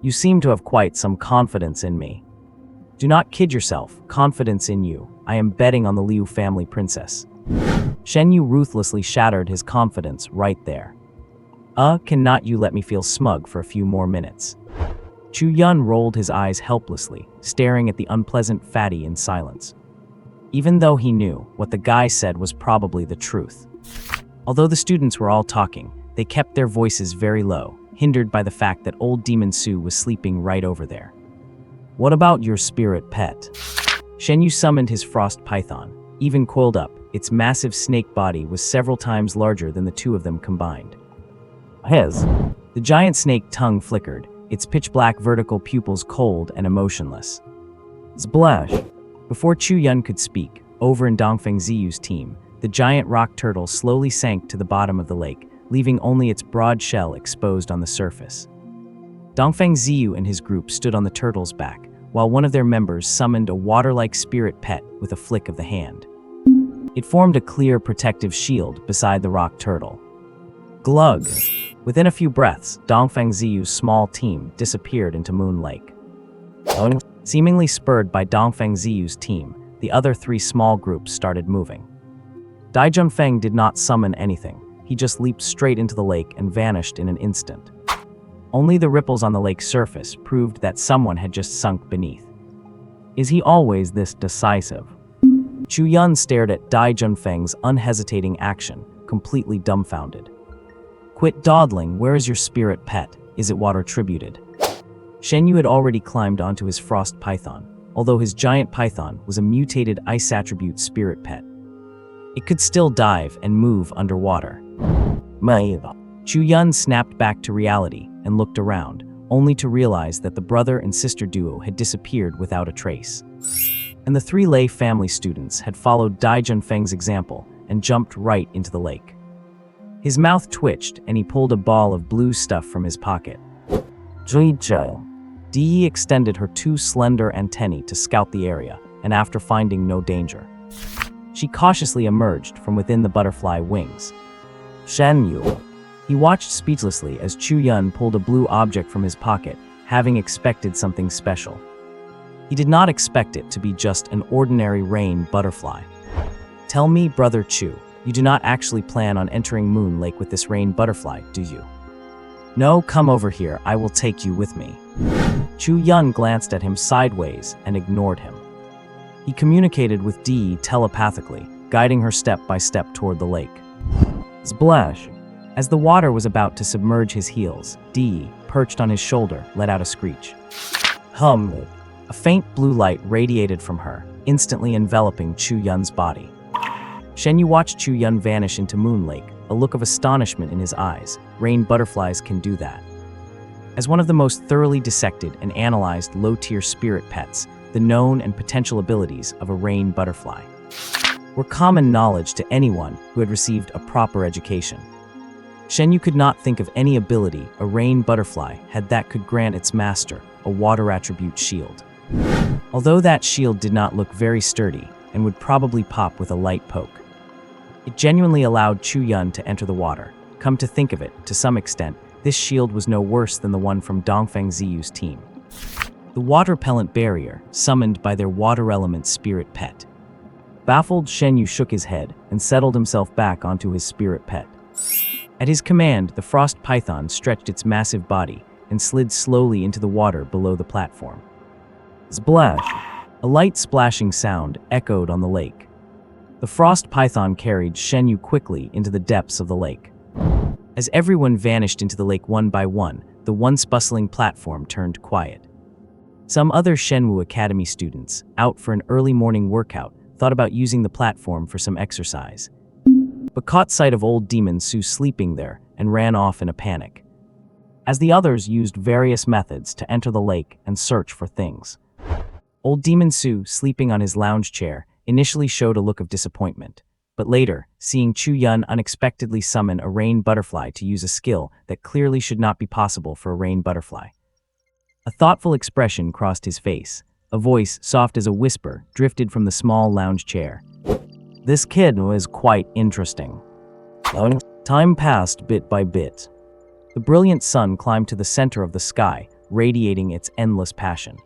[SPEAKER 1] You seem to have quite some confidence in me. Do not kid yourself, confidence in you. I am betting on the Liu family princess. Shen Yu ruthlessly shattered his confidence right there. Cannot you let me feel smug for a few more minutes? Chu Yun rolled his eyes helplessly, staring at the unpleasant fatty in silence. Even though he knew what the guy said was probably the truth. Although the students were all talking, they kept their voices very low, hindered by the fact that old Demon Su was sleeping right over there. What about your spirit pet? Shen Yu summoned his frost python. Even coiled up, its massive snake body was several times larger than the two of them combined. The giant snake tongue flickered, its pitch-black vertical pupils cold and emotionless. Splash! Before Chu Yun could speak, over in Dongfeng Ziyu's team, the giant rock turtle slowly sank to the bottom of the lake, leaving only its broad shell exposed on the surface. Dongfeng Ziyu and his group stood on the turtle's back, while one of their members summoned a water-like spirit pet with a flick of the hand. It formed a clear protective shield beside the rock turtle. Glug! Within a few breaths, Dongfeng Ziyu's small team disappeared into Moon Lake. Seemingly spurred by Dongfeng Ziyu's team, the other 3 small groups started moving. Dai Junfeng did not summon anything. He just leaped straight into the lake and vanished in an instant. Only the ripples on the lake's surface proved that someone had just sunk beneath. Is he always this decisive? Chu Yun stared at Dai Junfeng's unhesitating action, completely dumbfounded. Quit dawdling, where is your spirit pet? Is it water tributed? Shen Yu had already climbed onto his frost python, although his giant python was a mutated ice attribute spirit pet. It could still dive and move underwater. Chu Yun snapped back to reality and looked around, only to realize that the brother and sister duo had disappeared without a trace. And the 3 lay family students had followed Dai Junfeng's example and jumped right into the lake. His mouth twitched and he pulled a ball of blue stuff from his pocket. Dee extended her 2 slender antennae to scout the area, and after finding no danger, she cautiously emerged from within the butterfly wings. Shen Yu. He watched speechlessly as Chu Yun pulled a blue object from his pocket, having expected something special. He did not expect it to be just an ordinary rain butterfly. Tell me, Brother Chu, you do not actually plan on entering Moon Lake with this rain butterfly, do you? No, come over here, I will take you with me. Chu Yun glanced at him sideways and ignored him. He communicated with Dee telepathically, guiding her step by step toward the lake. Splash! As the water was about to submerge his heels, Dee, perched on his shoulder, let out a screech. Hum! A faint blue light radiated from her, instantly enveloping Chu Yun's body. Shen Yu watched Chu Yun vanish into Moon Lake, a look of astonishment in his eyes. Rain butterflies can do that. As one of the most thoroughly dissected and analyzed low-tier spirit pets, the known and potential abilities of a rain butterfly were common knowledge to anyone who had received a proper education. Shen Yu could not think of any ability a rain butterfly had that could grant its master a water attribute shield. Although that shield did not look very sturdy and would probably pop with a light poke, it genuinely allowed Chu Yun to enter the water. Come to think of it, to some extent, this shield was no worse than the one from Dongfeng Ziyu's team. The water-repellent barrier, summoned by their water element spirit pet. Baffled, Shen Yu shook his head and settled himself back onto his spirit pet. At his command, the frost python stretched its massive body and slid slowly into the water below the platform. Splash! A light splashing sound echoed on the lake. The frost python carried Shen Yu quickly into the depths of the lake. As everyone vanished into the lake one by one, the once bustling platform turned quiet. Some other Shenwu Academy students, out for an early morning workout, thought about using the platform for some exercise, but caught sight of old Demon Su sleeping there and ran off in a panic, as the others used various methods to enter the lake and search for things. Old Demon Su, sleeping on his lounge chair, initially showed a look of disappointment, but later, seeing Chu Yun unexpectedly summon a rain butterfly to use a skill that clearly should not be possible for a rain butterfly, a thoughtful expression crossed his face. A voice, soft as a whisper, drifted from the small lounge chair. This kid was quite interesting. Time passed bit by bit. The brilliant sun climbed to the center of the sky, radiating its endless passion.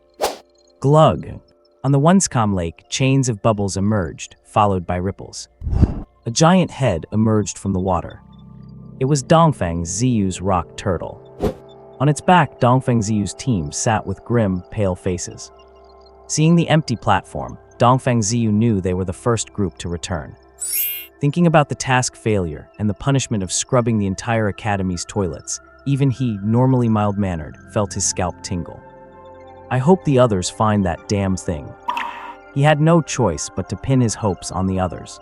[SPEAKER 1] Glug! On the once-calm lake, chains of bubbles emerged, followed by ripples. A giant head emerged from the water. It was Dongfang Ziyu's rock turtle. On its back, Dongfang Ziyu's team sat with grim, pale faces. Seeing the empty platform, Dongfang Ziyu knew they were the first group to return. Thinking about the task failure and the punishment of scrubbing the entire academy's toilets, even he, normally mild-mannered, felt his scalp tingle. I hope the others find that damn thing. He had no choice but to pin his hopes on the others.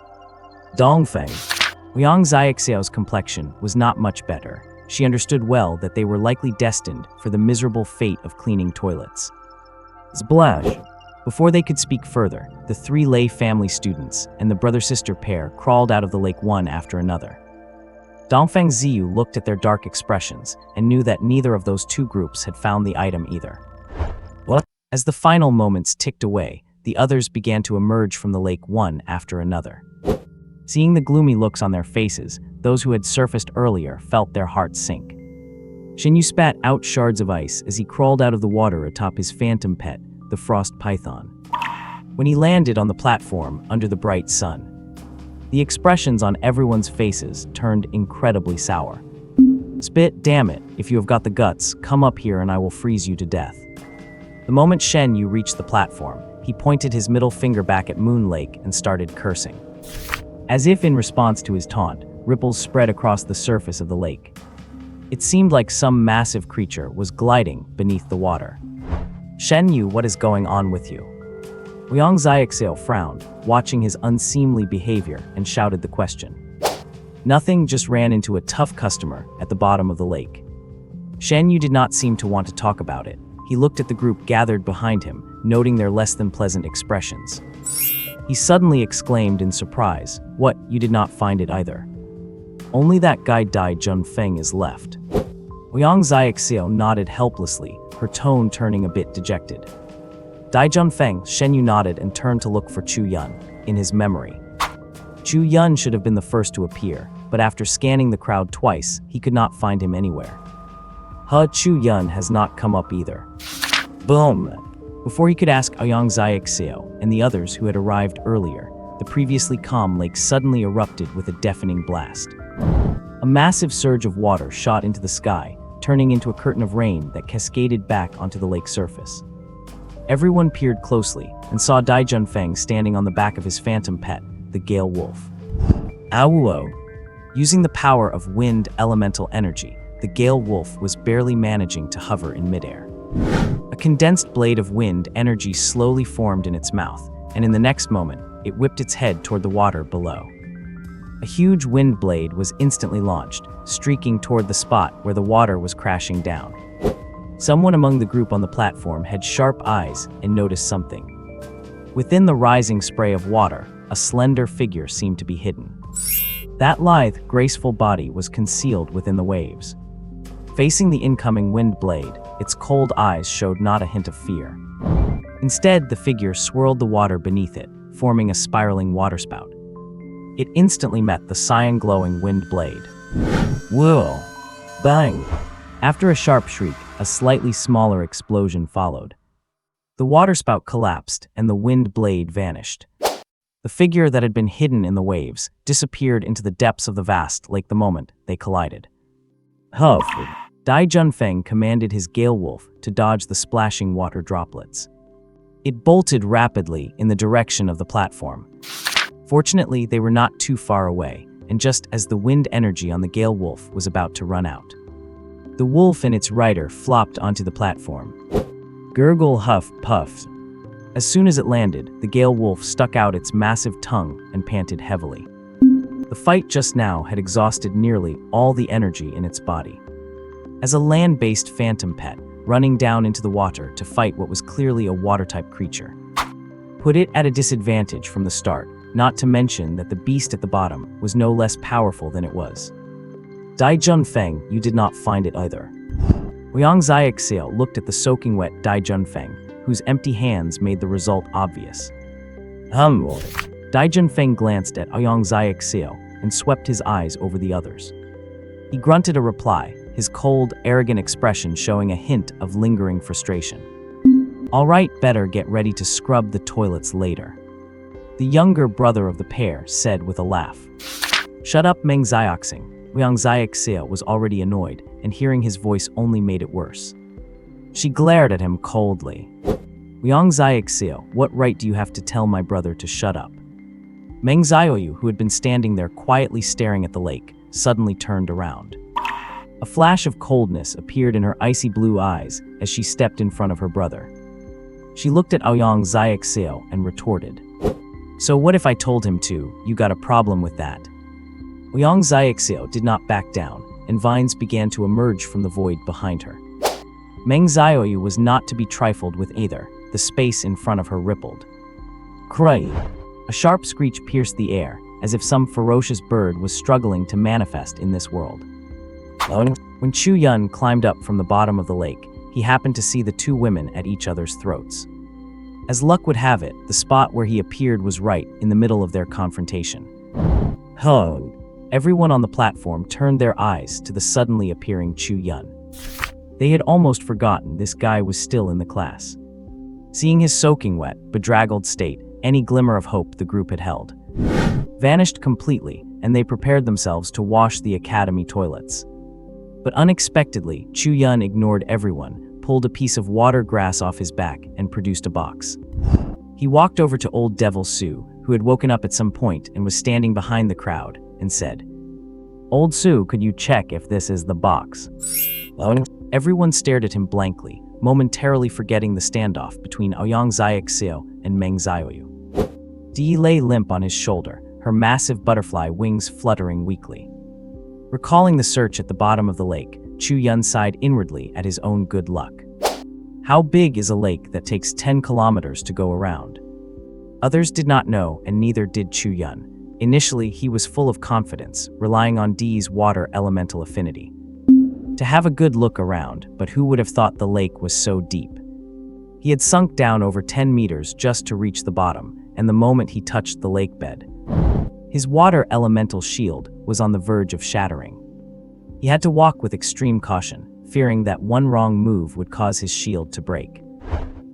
[SPEAKER 1] Dongfeng. Liang Xiaoxiao's complexion was not much better. She understood well that they were likely destined for the miserable fate of cleaning toilets. Splash! Before they could speak further, the three Lei family students and the brother-sister pair crawled out of the lake one after another. Dongfang Ziyu looked at their dark expressions and knew that neither of those two groups had found the item either. What? As the final moments ticked away, the others began to emerge from the lake one after another. Seeing the gloomy looks on their faces, those who had surfaced earlier felt their hearts sink. Shinyu spat out shards of ice as he crawled out of the water atop his phantom pet, the frost python. When he landed on the platform under the bright sun, the expressions on everyone's faces turned incredibly sour. Spit, damn it, if you have got the guts, come up here and I will freeze you to death. The moment Shen Yu reached the platform, he pointed his middle finger back at Moon Lake and started cursing. As if in response to his taunt, ripples spread across the surface of the lake. It seemed like some massive creature was gliding beneath the water. Shen Yu, what is going on with you? Liang Xiaoxiao frowned, watching his unseemly behavior, and shouted the question. Nothing, just ran into a tough customer at the bottom of the lake. Shen Yu did not seem to want to talk about it. He looked at the group gathered behind him, noting their less than pleasant expressions. He suddenly exclaimed in surprise, "What, you did not find it either? Only that guy Dai Junfeng is left." Liang Xiaoxiao nodded helplessly, her tone turning a bit dejected. Dai Junfeng, Shen Yu nodded and turned to look for Chu Yun, in his memory. Chu Yun should have been the first to appear, but after scanning the crowd twice, he could not find him anywhere. Chu Yun has not come up either. Boom! Before he could ask Liang Xiaoxiao and the others who had arrived earlier, the previously calm lake suddenly erupted with a deafening blast. A massive surge of water shot into the sky, turning into a curtain of rain that cascaded back onto the lake's surface. Everyone peered closely and saw Dai Junfeng standing on the back of his phantom pet, the Gale Wolf. Awuo! Using the power of wind elemental energy, the Gale Wolf was barely managing to hover in midair. A condensed blade of wind energy slowly formed in its mouth, and in the next moment, it whipped its head toward the water below. A huge wind blade was instantly launched, streaking toward the spot where the water was crashing down. Someone among the group on the platform had sharp eyes and noticed something. Within the rising spray of water, a slender figure seemed to be hidden. That lithe, graceful body was concealed within the waves. Facing the incoming wind blade, its cold eyes showed not a hint of fear. Instead, the figure swirled the water beneath it, forming a spiraling waterspout. It instantly met the cyan-glowing wind blade. Whoa! Bang! After a sharp shriek, a slightly smaller explosion followed. The waterspout collapsed and the wind blade vanished. The figure that had been hidden in the waves disappeared into the depths of the vast lake the moment they collided. Huff! Dai Junfeng commanded his gale wolf to dodge the splashing water droplets. It bolted rapidly in the direction of the platform. Fortunately, they were not too far away, and just as the wind energy on the gale wolf was about to run out, the wolf and its rider flopped onto the platform. Gurgle, huff, puff. As soon as it landed, the gale wolf stuck out its massive tongue and panted heavily. The fight just now had exhausted nearly all the energy in its body. As a land-based phantom pet, running down into the water to fight what was clearly a water-type creature put it at a disadvantage from the start, not to mention that the beast at the bottom was no less powerful than it was. Dai Junfeng, you did not find it either. Ouyang Xiaoxiao looked at the soaking wet Dai Junfeng, whose empty hands made the result obvious. Dai Junfeng glanced at Ouyang Xiaoxiao and swept his eyes over the others. He grunted a reply, his cold, arrogant expression showing a hint of lingering frustration. All right, better get ready to scrub the toilets later. The younger brother of the pair said with a laugh. Shut up, Meng Xiaoxing. Ouyang Xiaoxiao was already annoyed, and hearing his voice only made it worse. She glared at him coldly. Ouyang Xiaoxiao, what right do you have to tell my brother to shut up? Meng Xiaoyu, who had been standing there quietly staring at the lake, suddenly turned around. A flash of coldness appeared in her icy blue eyes as she stepped in front of her brother. She looked at Ouyang Xiaoxiao and retorted. So what if I told him to? You got a problem with that? Ouyang Xiaoxiao did not back down, and vines began to emerge from the void behind her. Meng Xiaoyu was not to be trifled with either. The space in front of her rippled. Cray! A sharp screech pierced the air, as if some ferocious bird was struggling to manifest in this world. When Chu Yun climbed up from the bottom of the lake, he happened to see the two women at each other's throats. As luck would have it, the spot where he appeared was right in the middle of their confrontation. Everyone on the platform turned their eyes to the suddenly appearing Chu Yun. They had almost forgotten this guy was still in the class. Seeing his soaking wet, bedraggled state, any glimmer of hope the group had held vanished completely, and they prepared themselves to wash the academy toilets. But unexpectedly, Chu Yun ignored everyone, pulled a piece of water grass off his back, and produced a box. He walked over to old Devil Sue, who had woken up at some point and was standing behind the crowd, and said, "Old Sue, could you check if this is the box?" Everyone stared at him blankly, momentarily forgetting the standoff between Ouyang Xiaoxiao and Meng Xiaoyu. Dee lay limp on his shoulder, her massive butterfly wings fluttering weakly. Recalling the search at the bottom of the lake, Chu Yun sighed inwardly at his own good luck. How big is a lake that takes 10 kilometers to go around? Others did not know, and neither did Chu Yun. Initially, he was full of confidence, relying on Dee's water elemental affinity to have a good look around, but who would have thought the lake was so deep? He had sunk down over 10 meters just to reach the bottom, and the moment he touched the lake bed, his water elemental shield was on the verge of shattering. He had to walk with extreme caution, fearing that one wrong move would cause his shield to break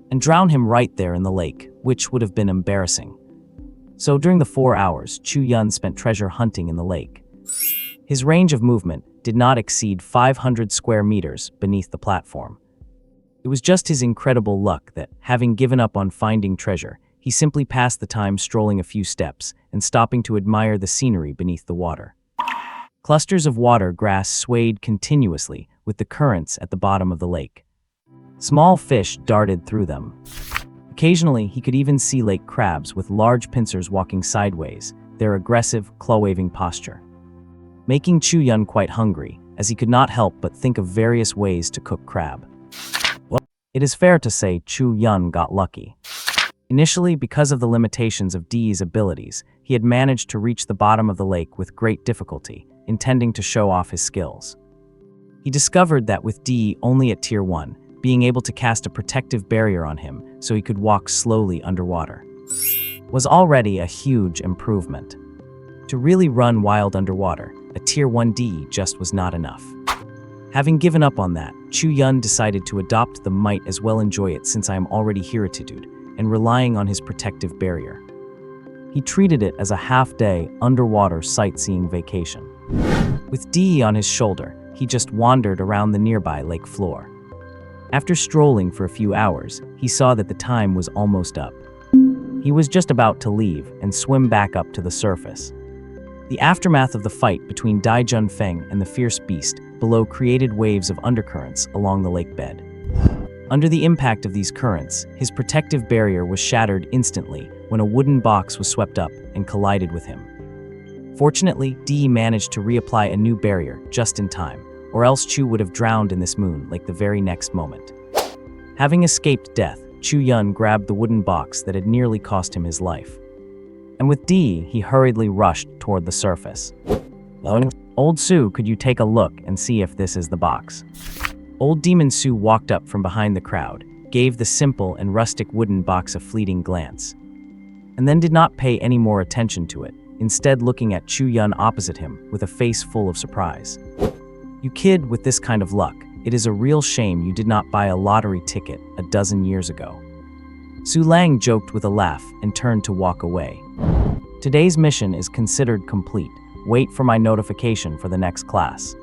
[SPEAKER 1] and drown him right there in the lake, which would have been embarrassing. So during the 4 hours, Chu Yun spent treasure hunting in the lake. His range of movement did not exceed 500 square meters beneath the platform. It was just his incredible luck that, having given up on finding treasure, he simply passed the time strolling a few steps and stopping to admire the scenery beneath the water. Clusters of water grass swayed continuously with the currents at the bottom of the lake. Small fish darted through them. Occasionally, he could even see lake crabs with large pincers walking sideways, their aggressive, claw-waving posture, making Chu Yun quite hungry, as he could not help but think of various ways to cook crab. It is fair to say Chu Yun got lucky. Initially, because of the limitations of Dee's abilities, he had managed to reach the bottom of the lake with great difficulty, intending to show off his skills. He discovered that with Dee only at Tier 1, being able to cast a protective barrier on him so he could walk slowly underwater was already a huge improvement. To really run wild underwater, a Tier 1 D just was not enough. Having given up on that, Chu Yun decided to adopt the might as well enjoy it since I am already here attitude, and relying on his protective barrier. He treated it as a half-day, underwater sightseeing vacation. With Dee on his shoulder, he just wandered around the nearby lake floor. After strolling for a few hours, he saw that the time was almost up. He was just about to leave and swim back up to the surface. The aftermath of the fight between Dai Junfeng and the fierce beast below created waves of undercurrents along the lake bed. Under the impact of these currents, his protective barrier was shattered instantly when a wooden box was swept up and collided with him. Fortunately, Dee managed to reapply a new barrier just in time, or else Chu would have drowned in this moon like the very next moment. Having escaped death, Chu Yun grabbed the wooden box that had nearly cost him his life. And with Dee, he hurriedly rushed toward the surface. Old Su, could you take a look and see if this is the box? Old Demon Su walked up from behind the crowd, gave the simple and rustic wooden box a fleeting glance, and then did not pay any more attention to it, instead looking at Chu Yun opposite him with a face full of surprise. You kid with this kind of luck, it is a real shame you did not buy a lottery ticket a dozen years ago. Su Lang joked with a laugh and turned to walk away. Today's mission is considered complete. Wait for my notification for the next class.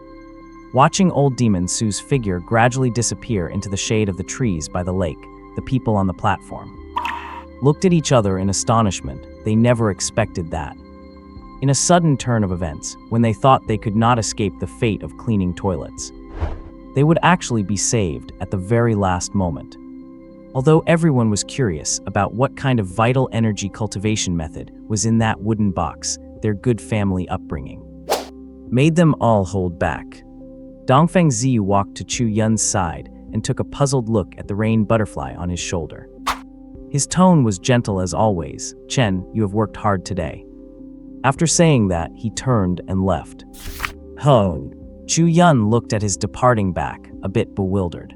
[SPEAKER 1] Watching Old Demon Su's figure gradually disappear into the shade of the trees by the lake, the people on the platform looked at each other in astonishment. They never expected that. In a sudden turn of events, when they thought they could not escape the fate of cleaning toilets, they would actually be saved at the very last moment. Although everyone was curious about what kind of vital energy cultivation method was in that wooden box, their good family upbringing made them all hold back. Dongfeng Ziyu walked to Chu Yun's side and took a puzzled look at the rain butterfly on his shoulder. His tone was gentle as always. Chen, you have worked hard today. After saying that, he turned and left. Chu Yun looked at his departing back, a bit bewildered.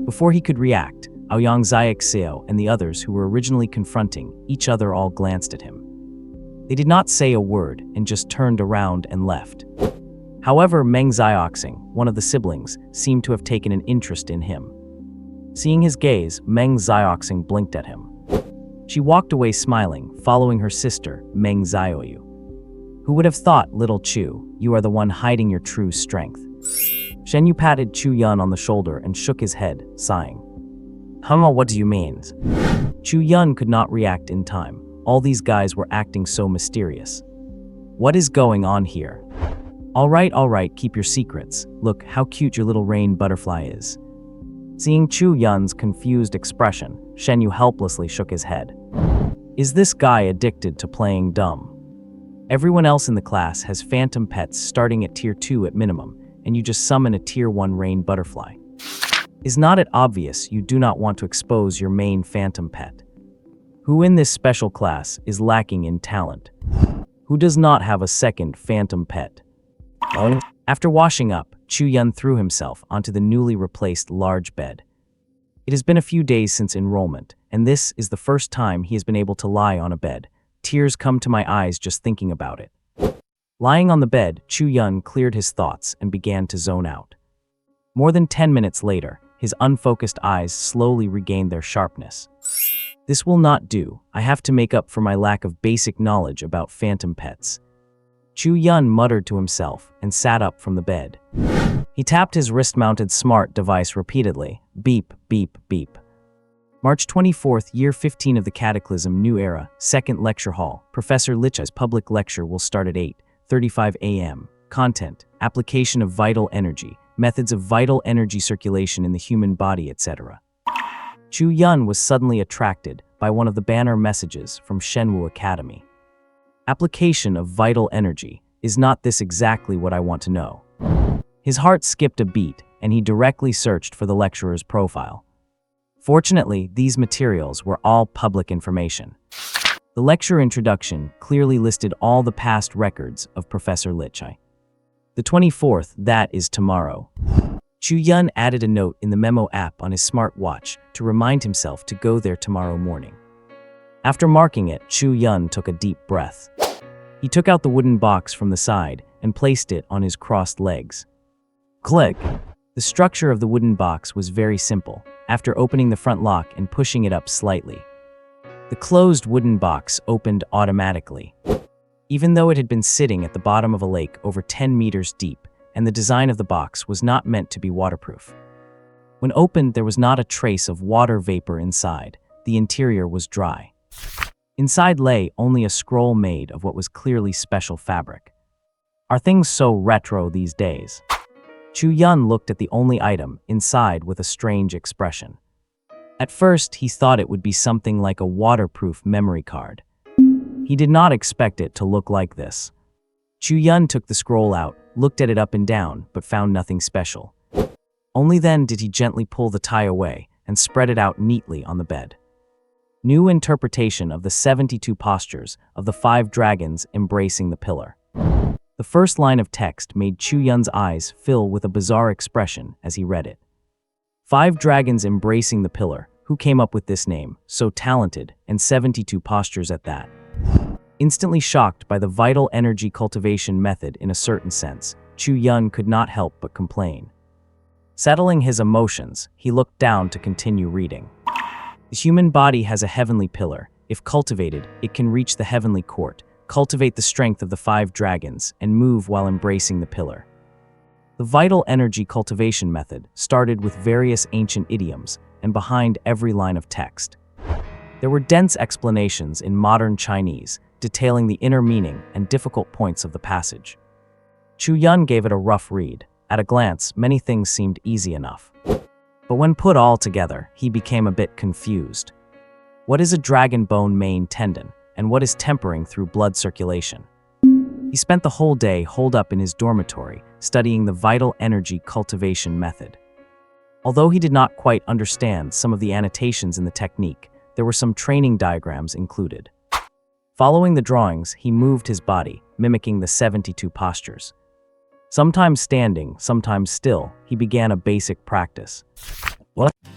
[SPEAKER 1] Before he could react, Aoyang Xiaoxiao and the others who were originally confronting each other all glanced at him. They did not say a word and just turned around and left. However, Meng Xiaoxing, one of the siblings, seemed to have taken an interest in him. Seeing his gaze, Meng Xiaoxing blinked at him. She walked away smiling, following her sister, Meng Xiaoyu. Who would have thought, little Chu, you are the one hiding your true strength? Shen Yu patted Chu Yun on the shoulder and shook his head, sighing. What do you mean? Chu Yun could not react in time. All these guys were acting so mysterious. What is going on here? All right, keep your secrets. Look how cute your little rain butterfly is. Seeing Chu Yun's confused expression, Shen Yu helplessly shook his head. Is this guy addicted to playing dumb? Everyone else in the class has phantom pets starting at tier 2 at minimum, and you just summon a tier 1 rain butterfly. Is not it obvious you do not want to expose your main phantom pet? Who in this special class is lacking in talent? Who does not have a second phantom pet? After washing up, Chu Yun threw himself onto the newly replaced large bed. It has been a few days since enrollment, and this is the first time he has been able to lie on a bed. Tears come to my eyes just thinking about it. Lying on the bed, Chu Yun cleared his thoughts and began to zone out. More than 10 minutes later, his unfocused eyes slowly regained their sharpness. This will not do. I have to make up for my lack of basic knowledge about phantom pets. Chu Yun muttered to himself and sat up from the bed. He tapped his wrist-mounted smart device repeatedly. Beep, beep, beep. March 24th, Year 15 of the Cataclysm, New Era, 2nd Lecture Hall. Professor Licha's public lecture will start at 8:35 a.m. Content: application of vital energy, methods of vital energy circulation in the human body, etc. Chu Yun was suddenly attracted by one of the banner messages from Shenwu Academy. Application of vital energy. Is not this exactly what I want to know? His heart skipped a beat, and he directly searched for the lecturer's profile. Fortunately, these materials were all public information. The lecture introduction clearly listed all the past records of Professor Lichai. The 24th, that is tomorrow. Chu Yun added a note in the memo app on his smartwatch to remind himself to go there tomorrow morning. After marking it, Chu Yun took a deep breath. He took out the wooden box from the side and placed it on his crossed legs. Click! The structure of the wooden box was very simple. After opening the front lock and pushing it up slightly, The closed wooden box opened automatically, even though it had been sitting at the bottom of a lake over 10 meters deep, and the design of the box was not meant to be waterproof. When opened, there was not a trace of water vapor inside. The interior was dry. Inside lay only a scroll made of what was clearly special fabric. Are things so retro these days? Chu Yun looked at the only item inside with a strange expression. At first, he thought it would be something like a waterproof memory card. He did not expect it to look like this. Chu Yun took the scroll out, looked at it up and down, but found nothing special. Only then did he gently pull the tie away and spread it out neatly on the bed. New interpretation of the 72 postures of the 5 dragons embracing the pillar. The first line of text made Chu Yun's eyes fill with a bizarre expression as he read it. 5 dragons embracing the pillar. Who came up with this name? So talented, and 72 postures at that. Instantly shocked by the vital energy cultivation method in a certain sense, Chu Yun could not help but complain. Settling his emotions, he looked down to continue reading. The human body has a heavenly pillar. If cultivated, it can reach the heavenly court, cultivate the strength of the 5 dragons, and move while embracing the pillar. The vital energy cultivation method started with various ancient idioms and behind every line of text. There were dense explanations in modern Chinese, detailing the inner meaning and difficult points of the passage. Chu Yun gave it a rough read. At a glance, many things seemed easy enough. But when put all together, he became a bit confused. What is a dragon bone main tendon, and what is tempering through blood circulation? He spent the whole day holed up in his dormitory, studying the vital energy cultivation method. Although he did not quite understand some of the annotations in the technique, there were some training diagrams included. Following the drawings, he moved his body, mimicking the 72 postures. Sometimes standing, sometimes still, he began a basic practice.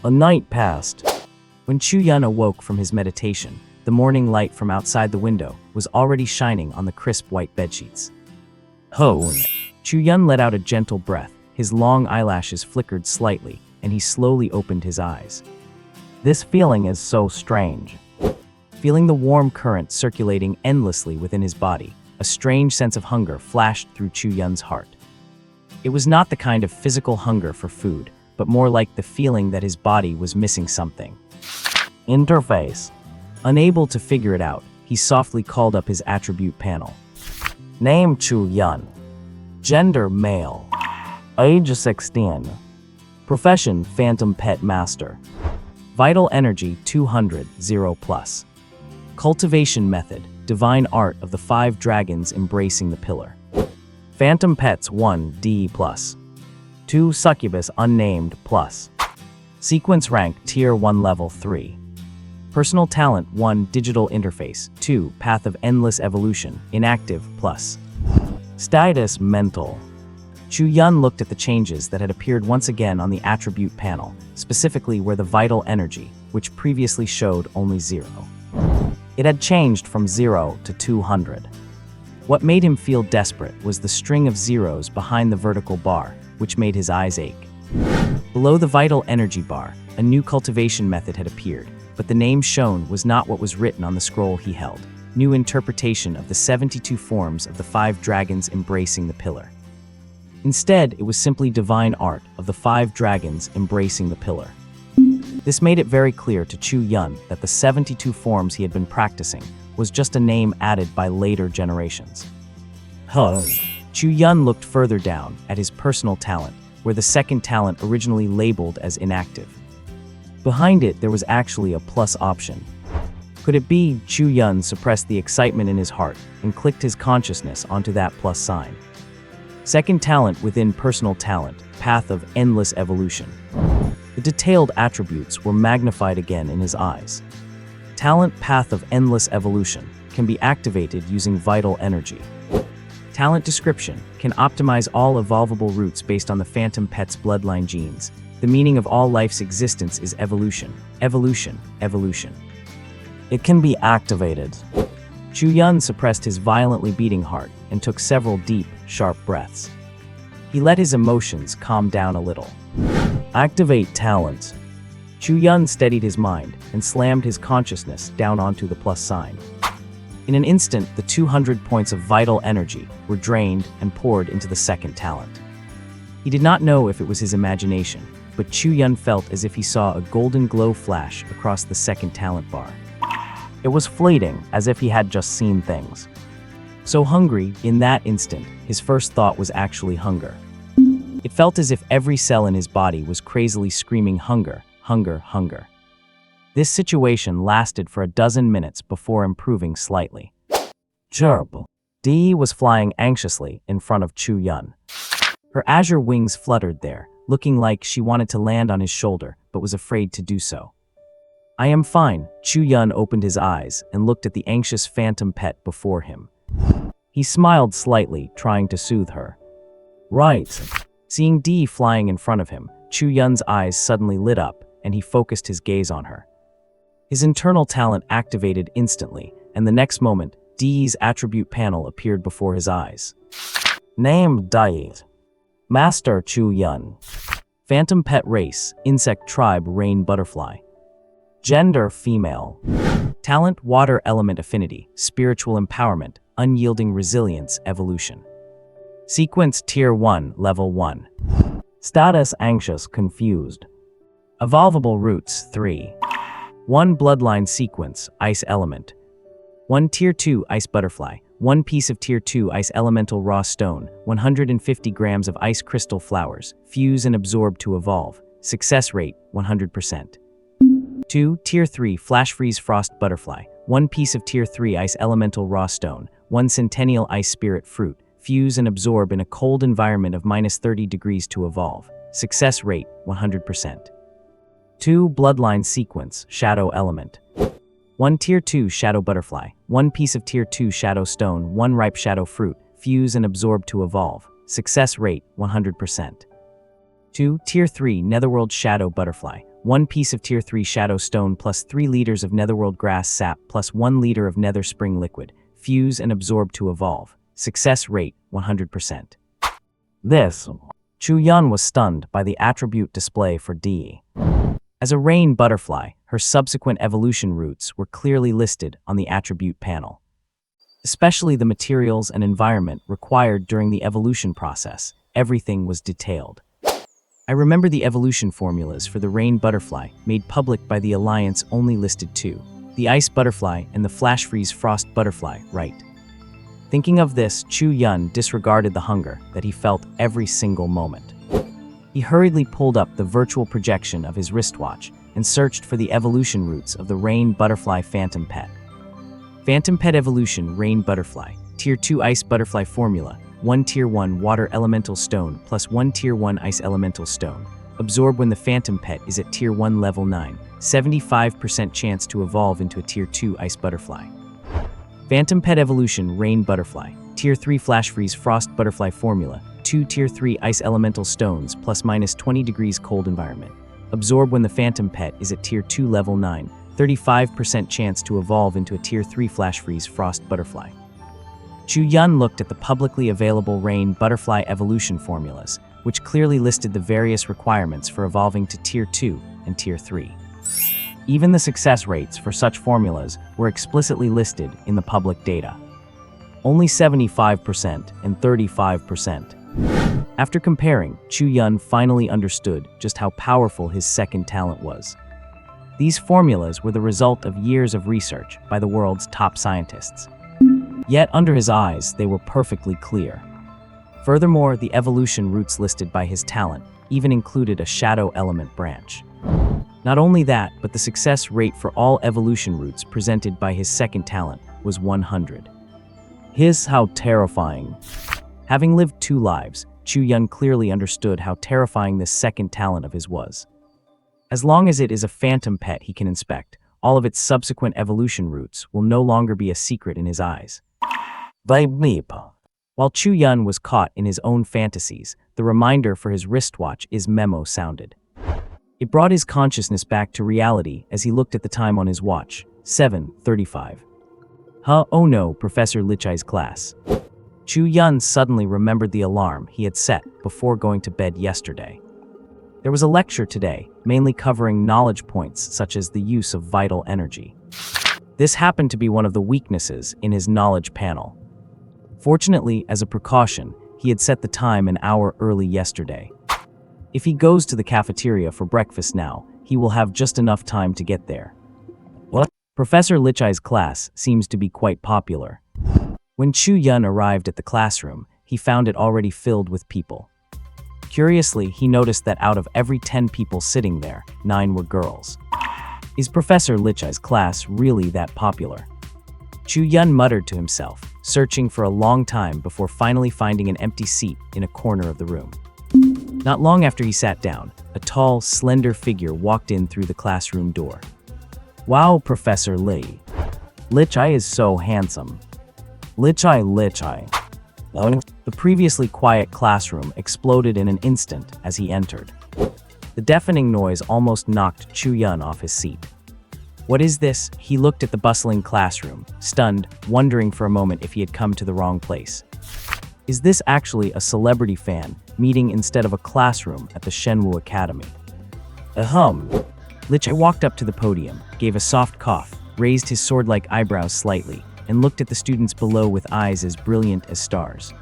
[SPEAKER 1] A night passed. When Chu Yun awoke from his meditation, the morning light from outside the window was already shining on the crisp white bedsheets. Ho! Chu Yun let out a gentle breath. His long eyelashes flickered slightly, and he slowly opened his eyes. This feeling is so strange. Feeling the warm current circulating endlessly within his body, a strange sense of hunger flashed through Chu Yun's heart. It was not the kind of physical hunger for food, but more like the feeling that his body was missing something. Interface. Unable to figure it out, he softly called up his attribute panel. Name Chu Yun. Gender male. Age 16. Profession Phantom Pet Master. Vital Energy 200, 0+. Cultivation Method, Divine Art of the 5 Dragons Embracing the Pillar. Phantom Pets 1, D+. 2 Succubus Unnamed +. Sequence Rank Tier 1 Level 3. Personal Talent 1 Digital Interface 2 Path of Endless Evolution Inactive +. Status Mental. Chu Yun looked at the changes that had appeared once again on the attribute panel, specifically where the vital energy, which previously showed only 0. It had changed from 0 to 200. What made him feel desperate was the string of zeros behind the vertical bar, which made his eyes ache. Below the vital energy bar, a new cultivation method had appeared, but the name shown was not what was written on the scroll he held. New interpretation of the 72 forms of the 5 dragons embracing the pillar. Instead, it was simply divine art of the 5 dragons embracing the pillar. This made it very clear to Chu Yun that the 72 forms he had been practicing was just a name added by later generations. Chu Yun looked further down at his personal talent, where the second talent originally labeled as inactive. Behind it, there was actually a plus option. Could it be Chu Yun suppressed the excitement in his heart and clicked his consciousness onto that plus sign? Second talent within personal talent, Path of Endless Evolution. The detailed attributes were magnified again in his eyes. Talent Path of Endless Evolution can be activated using vital energy. Talent description can optimize all evolvable roots based on the Phantom Pet's bloodline genes. The meaning of all life's existence is evolution, evolution, evolution. It can be activated. Chu Yun suppressed his violently beating heart and took several deep, sharp breaths. He let his emotions calm down a little. Activate talent. Chu Yun steadied his mind and slammed his consciousness down onto the plus sign. In an instant, the 200 points of vital energy were drained and poured into the second talent. He did not know if it was his imagination, but Chu Yun felt as if he saw a golden glow flash across the second talent bar. It was fleeting, as if he had just seen things. So hungry, in that instant, his first thought was actually hunger. It felt as if every cell in his body was crazily screaming hunger, hunger, hunger. This situation lasted for a dozen minutes before improving slightly. Gerbil. Dee was flying anxiously in front of Chu Yun. Her azure wings fluttered there, looking like she wanted to land on his shoulder, but was afraid to do so. I am fine. Chu Yun opened his eyes and looked at the anxious phantom pet before him. He smiled slightly, trying to soothe her. Right. Seeing Dee flying in front of him, Chu Yun's eyes suddenly lit up, and he focused his gaze on her. His internal talent activated instantly, and the next moment, Dee's attribute panel appeared before his eyes. Name Dai. Master Chu Yun. Phantom pet race, insect tribe rain butterfly. Gender female. Talent water element affinity, spiritual empowerment, unyielding resilience evolution. Sequence tier 1 level 1. Status anxious confused. Evolvable roots 3. 1 bloodline sequence ice element. 1 tier 2 ice butterfly. 1 piece of tier 2 ice elemental raw stone. 150 grams of ice crystal flowers. Fuse and absorb to evolve. Success rate 100%. 2 tier 3 flash freeze frost butterfly. 1 piece of tier 3 ice elemental raw stone. 1 centennial ice spirit fruit. Fuse and absorb in a cold environment of -30 degrees to evolve. Success rate 100%. 2 bloodline sequence shadow element. 1 tier 2 shadow butterfly. 1 piece of tier 2 shadow stone. 1 ripe shadow fruit. Fuse and absorb to evolve. Success rate 100%. 2 tier 3 netherworld shadow butterfly. 1 piece of tier 3 shadow stone plus 3 liters of netherworld grass sap plus 1 liter of nether spring liquid. Fuse and absorb to evolve. Success rate 100%. This. Chu Yun was stunned by the attribute display for Dee. As a rain butterfly, her subsequent evolution routes were clearly listed on the attribute panel. Especially the materials and environment required during the evolution process, everything was detailed. I remember the evolution formulas for the rain butterfly made public by the Alliance only listed 2, the ice butterfly and the flash freeze frost butterfly, right? Thinking of this, Chu Yun disregarded the hunger that he felt every single moment. He hurriedly pulled up the virtual projection of his wristwatch and searched for the evolution routes of the rain butterfly phantom pet. Phantom pet evolution rain butterfly, tier 2 ice butterfly formula, 1 tier 1 water elemental stone plus 1 tier 1 ice elemental stone. Absorb when the phantom pet is at tier 1 level 9, 75% chance to evolve into a tier 2 ice butterfly. Phantom pet evolution rain butterfly, tier 3 flash freeze frost butterfly formula, 2 tier 3 ice elemental stones plus -20 degrees cold environment. Absorb when the phantom pet is at tier 2 level 9, 35% chance to evolve into a tier 3 flash freeze frost butterfly. Chu Yun looked at the publicly available rain butterfly evolution formulas, which clearly listed the various requirements for evolving to tier 2 and tier 3. Even the success rates for such formulas were explicitly listed in the public data. Only 75% and 35%. After comparing, Chu Yun finally understood just how powerful his second talent was. These formulas were the result of years of research by the world's top scientists. Yet under his eyes, they were perfectly clear. Furthermore, the evolution routes listed by his talent even included a shadow element branch. Not only that, but the success rate for all evolution routes presented by his second talent was 100. Here's how terrifying. Having lived 2 lives, Chu Yun clearly understood how terrifying this second talent of his was. As long as it is a phantom pet he can inspect, all of its subsequent evolution routes will no longer be a secret in his eyes. While Chu Yun was caught in his own fantasies, the reminder for his wristwatch is memo sounded. It brought his consciousness back to reality as he looked at the time on his watch, 7:35. Oh no, Professor Lichai's class. Chu Yun suddenly remembered the alarm he had set before going to bed yesterday. There was a lecture today, mainly covering knowledge points such as the use of vital energy. This happened to be one of the weaknesses in his knowledge panel. Fortunately, as a precaution, he had set the time an hour early yesterday. If he goes to the cafeteria for breakfast now, he will have just enough time to get there. What? Professor Lichai's class seems to be quite popular. When Chu Yun arrived at the classroom, he found it already filled with people. Curiously, he noticed that out of every 10 people sitting there, 9 were girls. Is Professor Lichai's class really that popular? Chu Yun muttered to himself, searching for a long time before finally finding an empty seat in a corner of the room. Not long after he sat down, a tall, slender figure walked in through the classroom door. Wow, Professor Li. Lichai is so handsome. Lichai. The previously quiet classroom exploded in an instant as he entered. The deafening noise almost knocked Chu Yun off his seat. What is this? He looked at the bustling classroom, stunned, wondering for a moment if he had come to the wrong place. Is this actually a celebrity fan meeting instead of a classroom at the Shenwu Academy? Lichai walked up to the podium, gave a soft cough, raised his sword-like eyebrows slightly, and looked at the students below with eyes as brilliant as stars.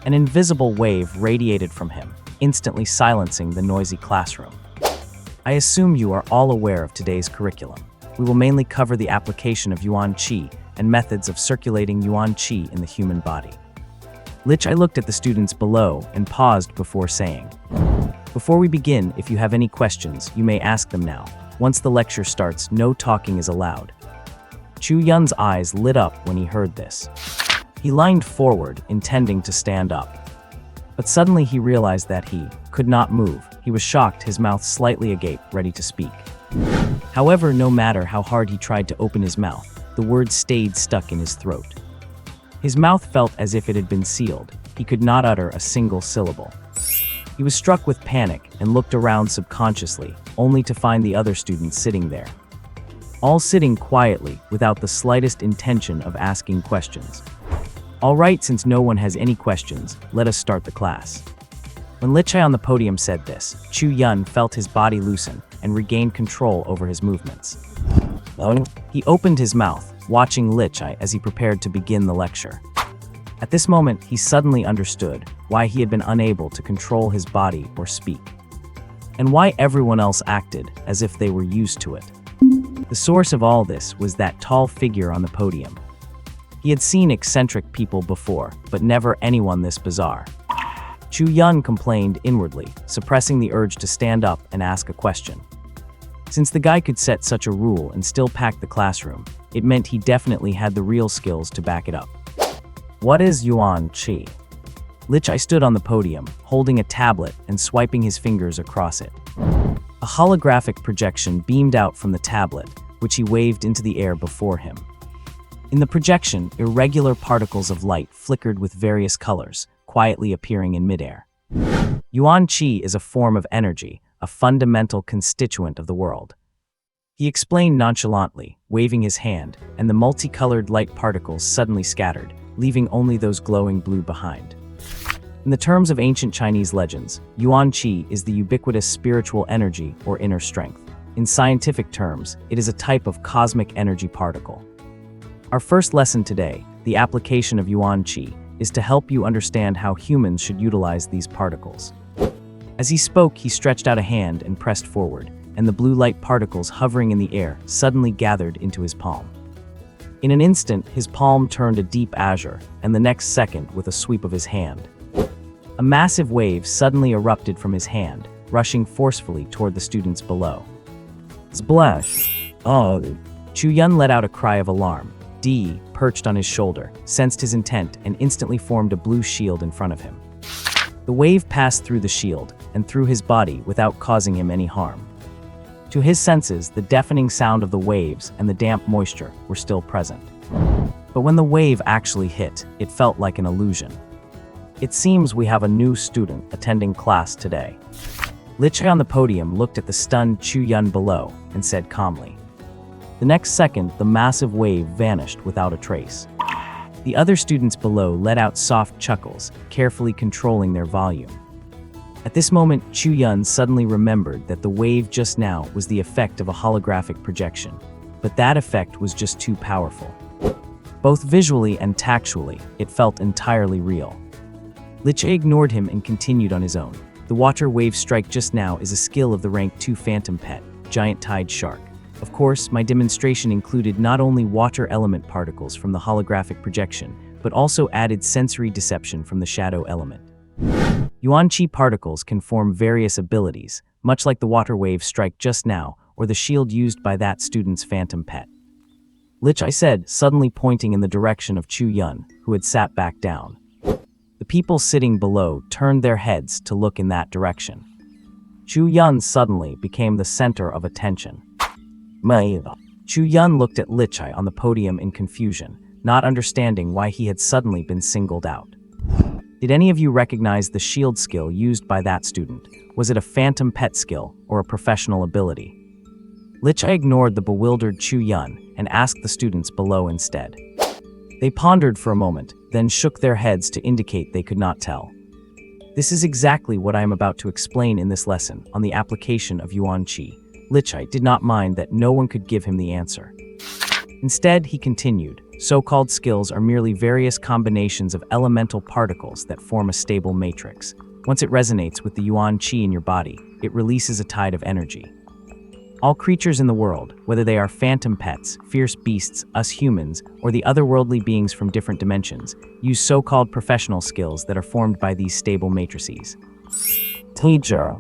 [SPEAKER 1] An invisible wave radiated from him, instantly silencing the noisy classroom. I assume you are all aware of today's curriculum. We will mainly cover the application of Yuan Qi and methods of circulating Yuan Qi in the human body. Lichai looked at the students below and paused before saying, "Before we begin, if you have any questions, you may ask them now. Once the lecture starts, no talking is allowed." Chu Yun's eyes lit up when he heard this. He leaned forward, intending to stand up. But suddenly he realized that he could not move. He was shocked, his mouth slightly agape, ready to speak. However, no matter how hard he tried to open his mouth, the words stayed stuck in his throat. His mouth felt as if it had been sealed. He could not utter a single syllable. He was struck with panic and looked around subconsciously, only to find the other students sitting there. All sitting quietly, without the slightest intention of asking questions. All right, since no one has any questions, let us start the class. When Lichai on the podium said this, Chu Yun felt his body loosen and regained control over his movements. He opened his mouth, watching Lichai as he prepared to begin the lecture. At this moment, he suddenly understood why he had been unable to control his body or speak, and why everyone else acted as if they were used to it. The source of all this was that tall figure on the podium. He had seen eccentric people before, but never anyone this bizarre. Chu Yun complained inwardly, suppressing the urge to stand up and ask a question. Since the guy could set such a rule and still pack the classroom, it meant he definitely had the real skills to back it up. What is Yuan Qi? Lichai stood on the podium, holding a tablet and swiping his fingers across it. A holographic projection beamed out from the tablet, which he waved into the air before him. In the projection, irregular particles of light flickered with various colors, quietly appearing in midair. Yuan Qi is a form of energy, a fundamental constituent of the world. He explained nonchalantly, waving his hand, and the multicolored light particles suddenly scattered, leaving only those glowing blue behind. In the terms of ancient Chinese legends, Yuan Qi is the ubiquitous spiritual energy or inner strength. In scientific terms, it is a type of cosmic energy particle. Our first lesson today, the application of Yuan Qi, is to help you understand how humans should utilize these particles. As he spoke, he stretched out a hand and pressed forward, and the blue light particles hovering in the air suddenly gathered into his palm. In an instant, his palm turned a deep azure, and the next second, with a sweep of his hand, a massive wave suddenly erupted from his hand, rushing forcefully toward the students below. Splash! Oh! Chu Yun let out a cry of alarm. Di, perched on his shoulder, sensed his intent and instantly formed a blue shield in front of him. The wave passed through the shield and through his body without causing him any harm. To his senses, the deafening sound of the waves and the damp moisture were still present. But when the wave actually hit, it felt like an illusion. It seems we have a new student attending class today. Lichai on the podium looked at the stunned Chu Yun below and said calmly. The next second, the massive wave vanished without a trace. The other students below let out soft chuckles, carefully controlling their volume. At this moment, Chu Yun suddenly remembered that the wave just now was the effect of a holographic projection. But that effect was just too powerful. Both visually and tactually, it felt entirely real. Lich ignored him and continued on his own. The water wave strike just now is a skill of the rank 2 phantom pet, giant tide shark. Of course, my demonstration included not only water element particles from the holographic projection, but also added sensory deception from the shadow element. Yuan Qi particles can form various abilities, much like the water wave strike just now, or the shield used by that student's phantom pet. Lich, I said, suddenly pointing in the direction of Chu Yun, who had sat back down. The people sitting below turned their heads to look in that direction. Chu Yun suddenly became the center of attention. Chu Yun looked at Lichai on the podium in confusion, not understanding why he had suddenly been singled out. Did any of you recognize the shield skill used by that student? Was it a phantom pet skill or a professional ability? Lichai ignored the bewildered Chu Yun and asked the students below instead. They pondered for a moment, then shook their heads to indicate they could not tell. This is exactly what I am about to explain in this lesson on the application of Yuan Qi. Lichai did not mind that no one could give him the answer. Instead, he continued, so-called skills are merely various combinations of elemental particles that form a stable matrix. Once it resonates with the Yuan Qi in your body, it releases a tide of energy. All creatures in the world, whether they are phantom pets, fierce beasts, us humans, or the otherworldly beings from different dimensions, use so-called professional skills that are formed by these stable matrices. Teacher.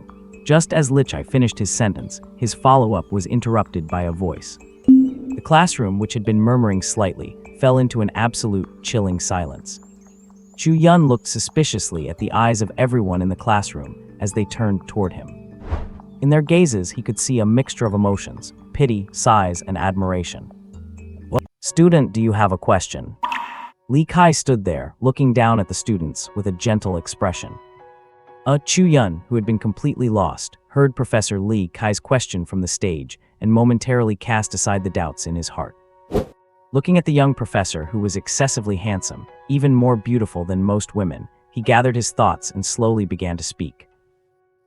[SPEAKER 1] Just as Lichai finished his sentence, his follow-up was interrupted by a voice. The classroom, which had been murmuring slightly, fell into an absolute, chilling silence. Chu Yun looked suspiciously at the eyes of everyone in the classroom as they turned toward him. In their gazes, he could see a mixture of emotions, pity, sighs, and admiration. Student, do you have a question? Li Kai stood there, looking down at the students with a gentle expression. Chu Yun, who had been completely lost, heard Professor Li Kai's question from the stage and momentarily cast aside the doubts in his heart. Looking at the young professor, who was excessively handsome, even more beautiful than most women, he gathered his thoughts and slowly began to speak.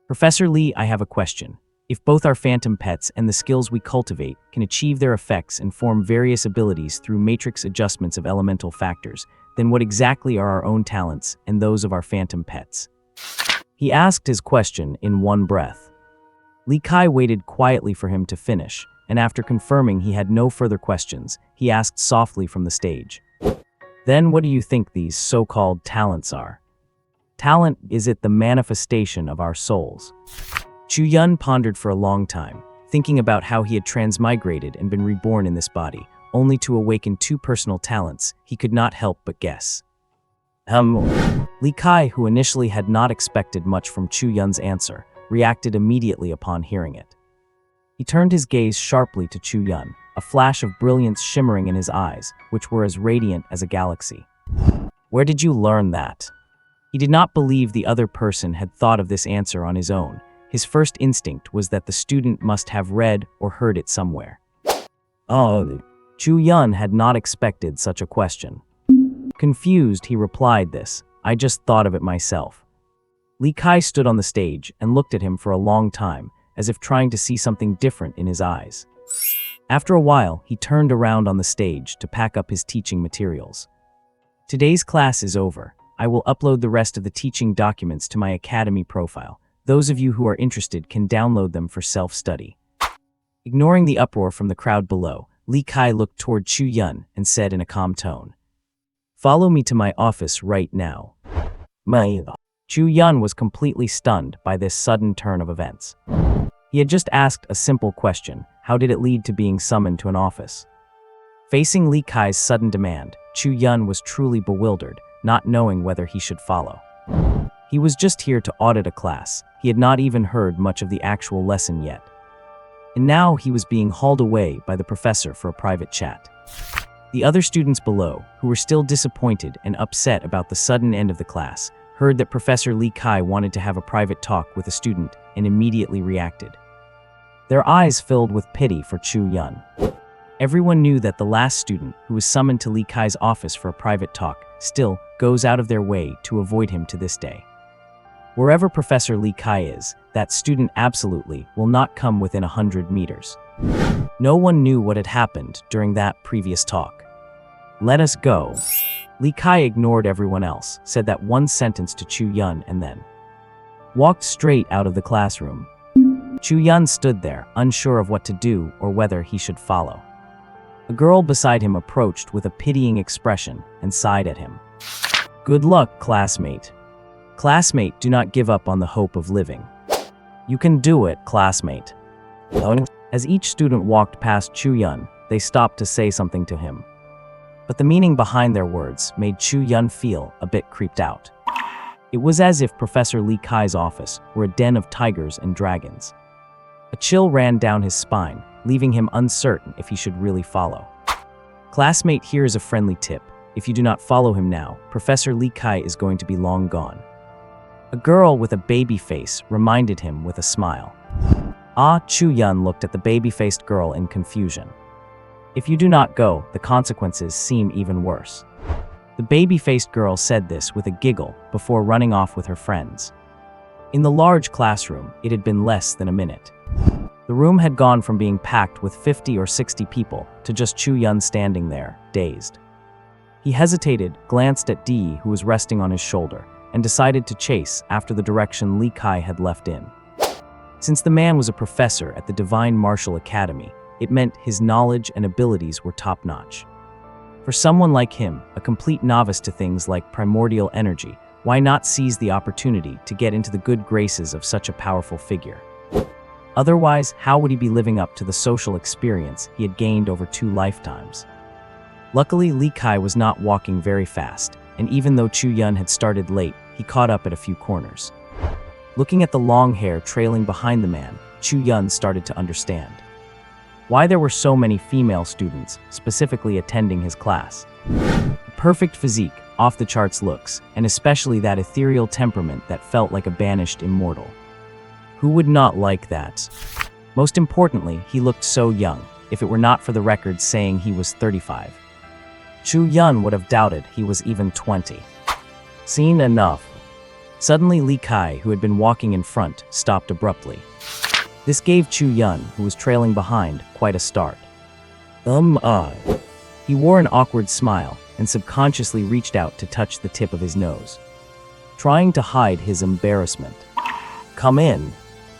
[SPEAKER 1] Professor Li, I have a question. If both our phantom pets and the skills we cultivate can achieve their effects and form various abilities through matrix adjustments of elemental factors, then what exactly are our own talents and those of our phantom pets? He asked his question in one breath. Li Kai waited quietly for him to finish, and after confirming he had no further questions, he asked softly from the stage. Then what do you think these so-called talents are? Talent, is it the manifestation of our souls? Chu Yun pondered for a long time, thinking about how he had transmigrated and been reborn in this body, only to awaken two personal talents he could not help but guess. Li Kai, who initially had not expected much from Chu Yun's answer, reacted immediately upon hearing it. He turned his gaze sharply to Chu Yun, a flash of brilliance shimmering in his eyes, which were as radiant as a galaxy. Where did you learn that? He did not believe the other person had thought of this answer on his own. His first instinct was that the student must have read or heard it somewhere. Chu Yun had not expected such a question. Confused, he replied this, I just thought of it myself. Li Kai stood on the stage and looked at him for a long time, as if trying to see something different in his eyes. After a while, he turned around on the stage to pack up his teaching materials. Today's class is over. I will upload the rest of the teaching documents to my Academy profile. Those of you who are interested can download them for self-study. Ignoring the uproar from the crowd below, Li Kai looked toward Chu Yun and said in a calm tone, Follow me to my office right now. Chu Yun was completely stunned by this sudden turn of events. He had just asked a simple question, how did it lead to being summoned to an office? Facing Li Kai's sudden demand, Chu Yun was truly bewildered, not knowing whether he should follow. He was just here to audit a class. He had not even heard much of the actual lesson yet. And now he was being hauled away by the professor for a private chat. The other students below, who were still disappointed and upset about the sudden end of the class, heard that Professor Li Kai wanted to have a private talk with a student and immediately reacted. Their eyes filled with pity for Chu Yun. Everyone knew that the last student, who was summoned to Li Kai's office for a private talk, still goes out of their way to avoid him to this day. Wherever Professor Li Kai is, that student absolutely will not come within 100 meters. No one knew what had happened during that previous talk. Let us go. Li Kai ignored everyone else, said that one sentence to Chu Yun and then walked straight out of the classroom. Chu Yun stood there, unsure of what to do or whether he should follow. A girl beside him approached with a pitying expression and sighed at him. Good luck, classmate. Classmate, do not give up on the hope of living. You can do it, classmate. As each student walked past Chu Yun, they stopped to say something to him. But the meaning behind their words made Chu Yun feel a bit creeped out. It was as if Professor Li Kai's office were a den of tigers and dragons. A chill ran down his spine, leaving him uncertain if he should really follow. Classmate, here is a friendly tip. If you do not follow him now, Professor Li Kai is going to be long gone. A girl with a baby face reminded him with a smile. Chu Yun looked at the baby-faced girl in confusion. If you do not go, the consequences seem even worse. The baby-faced girl said this with a giggle before running off with her friends. In the large classroom, it had been less than a minute. The room had gone from being packed with 50 or 60 people to just Chu Yun standing there, dazed. He hesitated, glanced at Dee, who was resting on his shoulder, and decided to chase after the direction Li Kai had left in. Since the man was a professor at the Divine Martial Academy, it meant his knowledge and abilities were top-notch. For someone like him, a complete novice to things like primordial energy, why not seize the opportunity to get into the good graces of such a powerful figure? Otherwise, how would he be living up to the social experience he had gained over 2 lifetimes? Luckily, Li Kai was not walking very fast, and even though Chu Yun had started late, he caught up at a few corners. Looking at the long hair trailing behind the man, Chu Yun started to understand why there were so many female students specifically attending his class. A perfect physique, off-the-charts looks, and especially that ethereal temperament that felt like a banished immortal. Who would not like that? Most importantly, he looked so young, if it were not for the record saying he was 35. Chu Yun would have doubted he was even 20. Seen enough. Suddenly Li Kai, who had been walking in front, stopped abruptly. This gave Chu Yun, who was trailing behind, quite a start. He wore an awkward smile and subconsciously reached out to touch the tip of his nose, trying to hide his embarrassment. Come in.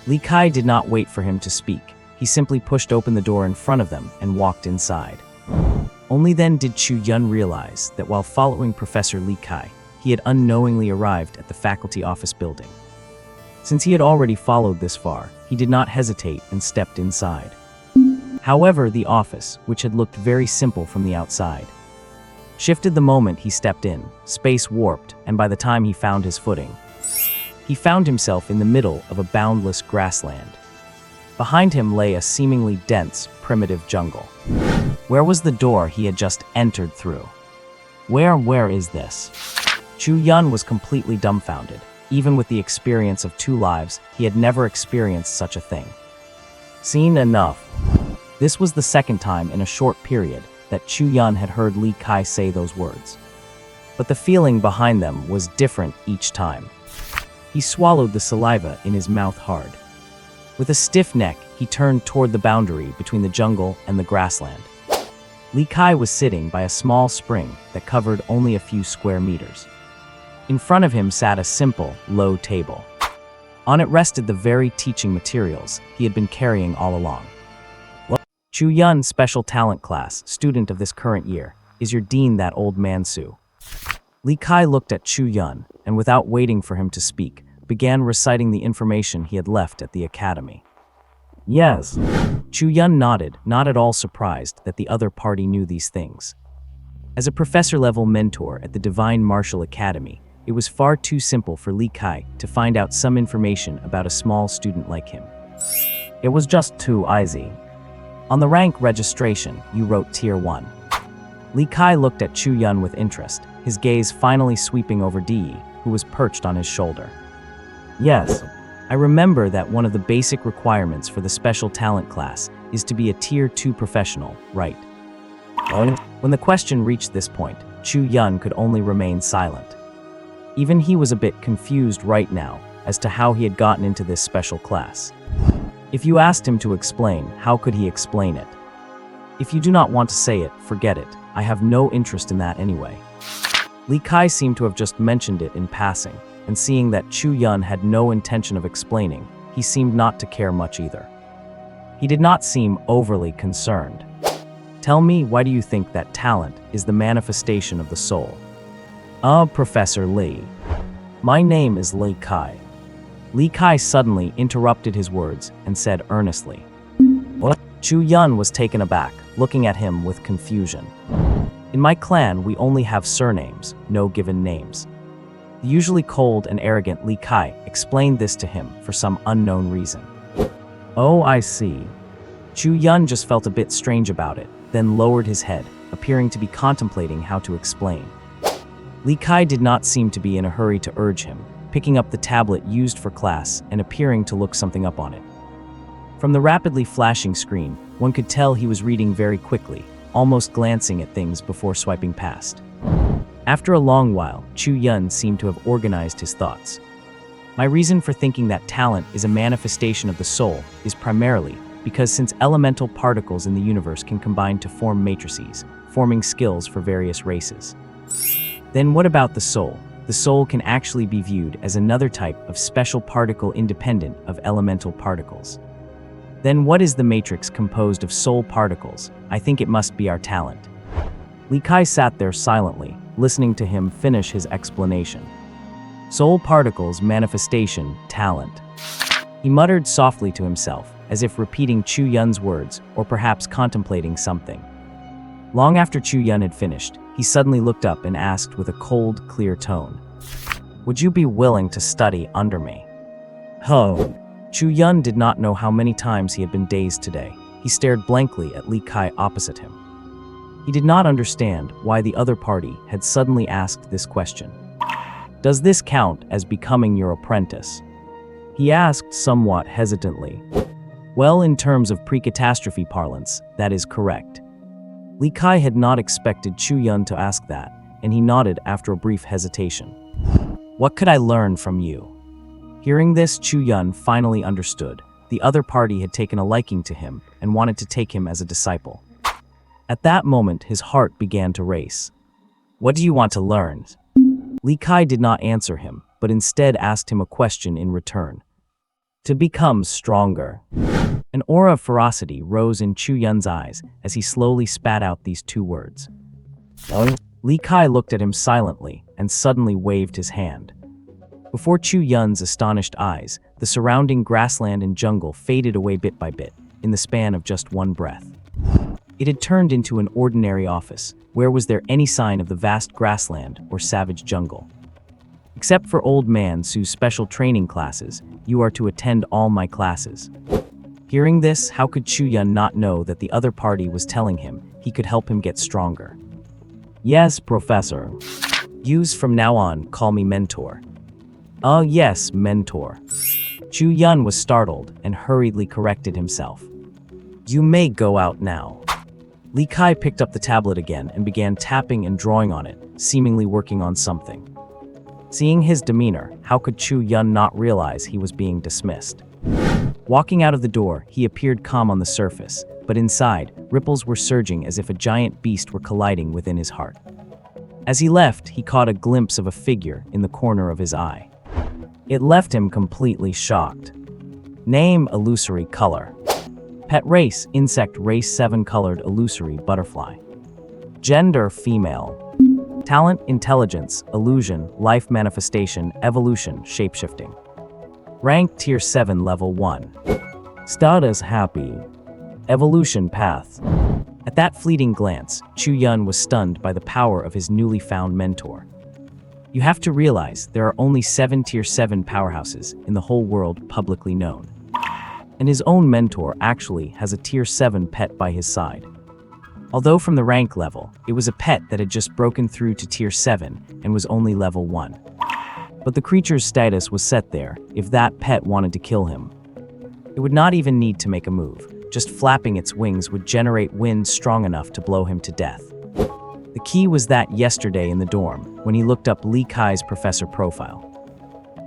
[SPEAKER 1] Li Kai did not wait for him to speak. He simply pushed open the door in front of them and walked inside. Only then did Chu Yun realize that while following Professor Li Kai, he had unknowingly arrived at the faculty office building. Since he had already followed this far, he did not hesitate and stepped inside. However, the office, which had looked very simple from the outside, shifted the moment he stepped in. Space warped, and by the time he found his footing, he found himself in the middle of a boundless grassland. Behind him lay a seemingly dense, primitive jungle. Where was the door he had just entered through? Where is this? Chu Yun was completely dumbfounded. Even with the experience of 2 lives, he had never experienced such a thing. Seen enough. This was the second time in a short period that Chu Yun had heard Li Kai say those words. But the feeling behind them was different each time. He swallowed the saliva in his mouth hard. With a stiff neck, he turned toward the boundary between the jungle and the grassland. Li Kai was sitting by a small spring that covered only a few square meters. In front of him sat a simple, low table. On it rested the very teaching materials he had been carrying all along. Chu Yun, special talent class, student of this current year, is your dean, that old man Su. Li Kai looked at Chu Yun, and without waiting for him to speak, began reciting the information he had left at the academy. Yes. Chu Yun nodded, not at all surprised that the other party knew these things. As a professor-level mentor at the Divine Martial Academy, it was far too simple for Li Kai to find out some information about a small student like him. It was just too easy. On the rank registration, you wrote Tier 1. Li Kai looked at Chu Yun with interest, his gaze finally sweeping over Dee, who was perched on his shoulder. Yes, I remember that one of the basic requirements for the special talent class is to be a Tier 2 professional, right? When the question reached this point, Chu Yun could only remain silent. Even he was a bit confused right now, as to how he had gotten into this special class. If you asked him to explain, how could he explain it? If you do not want to say it, forget it. I have no interest in that anyway. Li Kai seemed to have just mentioned it in passing, and seeing that Chu Yun had no intention of explaining, he seemed not to care much either. He did not seem overly concerned. Tell me, why do you think that talent is the manifestation of the soul? Professor Li. My name is Li Kai. Li Kai suddenly interrupted his words and said earnestly. What? Chu Yun was taken aback, looking at him with confusion. In my clan, we only have surnames, no given names. The usually cold and arrogant Li Kai explained this to him for some unknown reason. Oh, I see. Chu Yun just felt a bit strange about it, then lowered his head, appearing to be contemplating how to explain. Li Kai did not seem to be in a hurry to urge him, picking up the tablet used for class and appearing to look something up on it. From the rapidly flashing screen, one could tell he was reading very quickly, almost glancing at things before swiping past. After a long while, Chu Yun seemed to have organized his thoughts. My reason for thinking that talent is a manifestation of the soul is primarily because since elemental particles in the universe can combine to form matrices, forming skills for various races. Then what about the soul? The soul can actually be viewed as another type of special particle independent of elemental particles. Then what is the matrix composed of soul particles? I think it must be our talent. Li Kai sat there silently, listening to him finish his explanation. Soul particles, manifestation, talent. He muttered softly to himself, as if repeating Chu Yun's words or perhaps contemplating something. Long after Chu Yun had finished, he suddenly looked up and asked with a cold, clear tone, "Would you be willing to study under me?" Oh. Chu Yun did not know how many times he had been dazed today. He stared blankly at Li Kai opposite him. He did not understand why the other party had suddenly asked this question. Does this count as becoming your apprentice? He asked somewhat hesitantly. Well, in terms of pre-catastrophe parlance, that is correct. Li Kai had not expected Chu Yun to ask that, and he nodded after a brief hesitation. What could I learn from you? Hearing this, Chu Yun finally understood. The other party had taken a liking to him and wanted to take him as a disciple. At that moment, his heart began to race. What do you want to learn? Li Kai did not answer him, but instead asked him a question in return. To become stronger. An aura of ferocity rose in Chu Yun's eyes as he slowly spat out these two words. Li Kai looked at him silently and suddenly waved his hand. Before Chu Yun's astonished eyes, the surrounding grassland and jungle faded away bit by bit, in the span of just one breath. It had turned into an ordinary office. Where was there any sign of the vast grassland or savage jungle? Except for Old Man Su's special training classes, you are to attend all my classes. Hearing this, how could Chu Yun not know that the other party was telling him he could help him get stronger? Yes, Professor. Use from now on, call me Mentor. Yes, Mentor. Chu Yun was startled and hurriedly corrected himself. You may go out now. Li Kai picked up the tablet again and began tapping and drawing on it, seemingly working on something. Seeing his demeanor, how could Chu Yun not realize he was being dismissed? Walking out of the door, he appeared calm on the surface, but inside, ripples were surging as if a giant beast were colliding within his heart. As he left, he caught a glimpse of a figure in the corner of his eye. It left him completely shocked. Name, illusory color. Pet race, insect race 7-colored illusory butterfly. Gender, female. Talent, intelligence, illusion, life manifestation, evolution, shapeshifting. Rank, tier 7, level 1. Status, happy. Evolution path. At that fleeting glance, Chu Yun was stunned by the power of his newly found mentor. You have to realize there are only 7 tier 7 powerhouses in the whole world publicly known. And his own mentor actually has a tier 7 pet by his side. Although from the rank level, it was a pet that had just broken through to tier 7 and was only level 1. But the creature's status was set there if that pet wanted to kill him. It would not even need to make a move. Just flapping its wings would generate wind strong enough to blow him to death. The key was that yesterday in the dorm, when he looked up Li Kai's professor profile.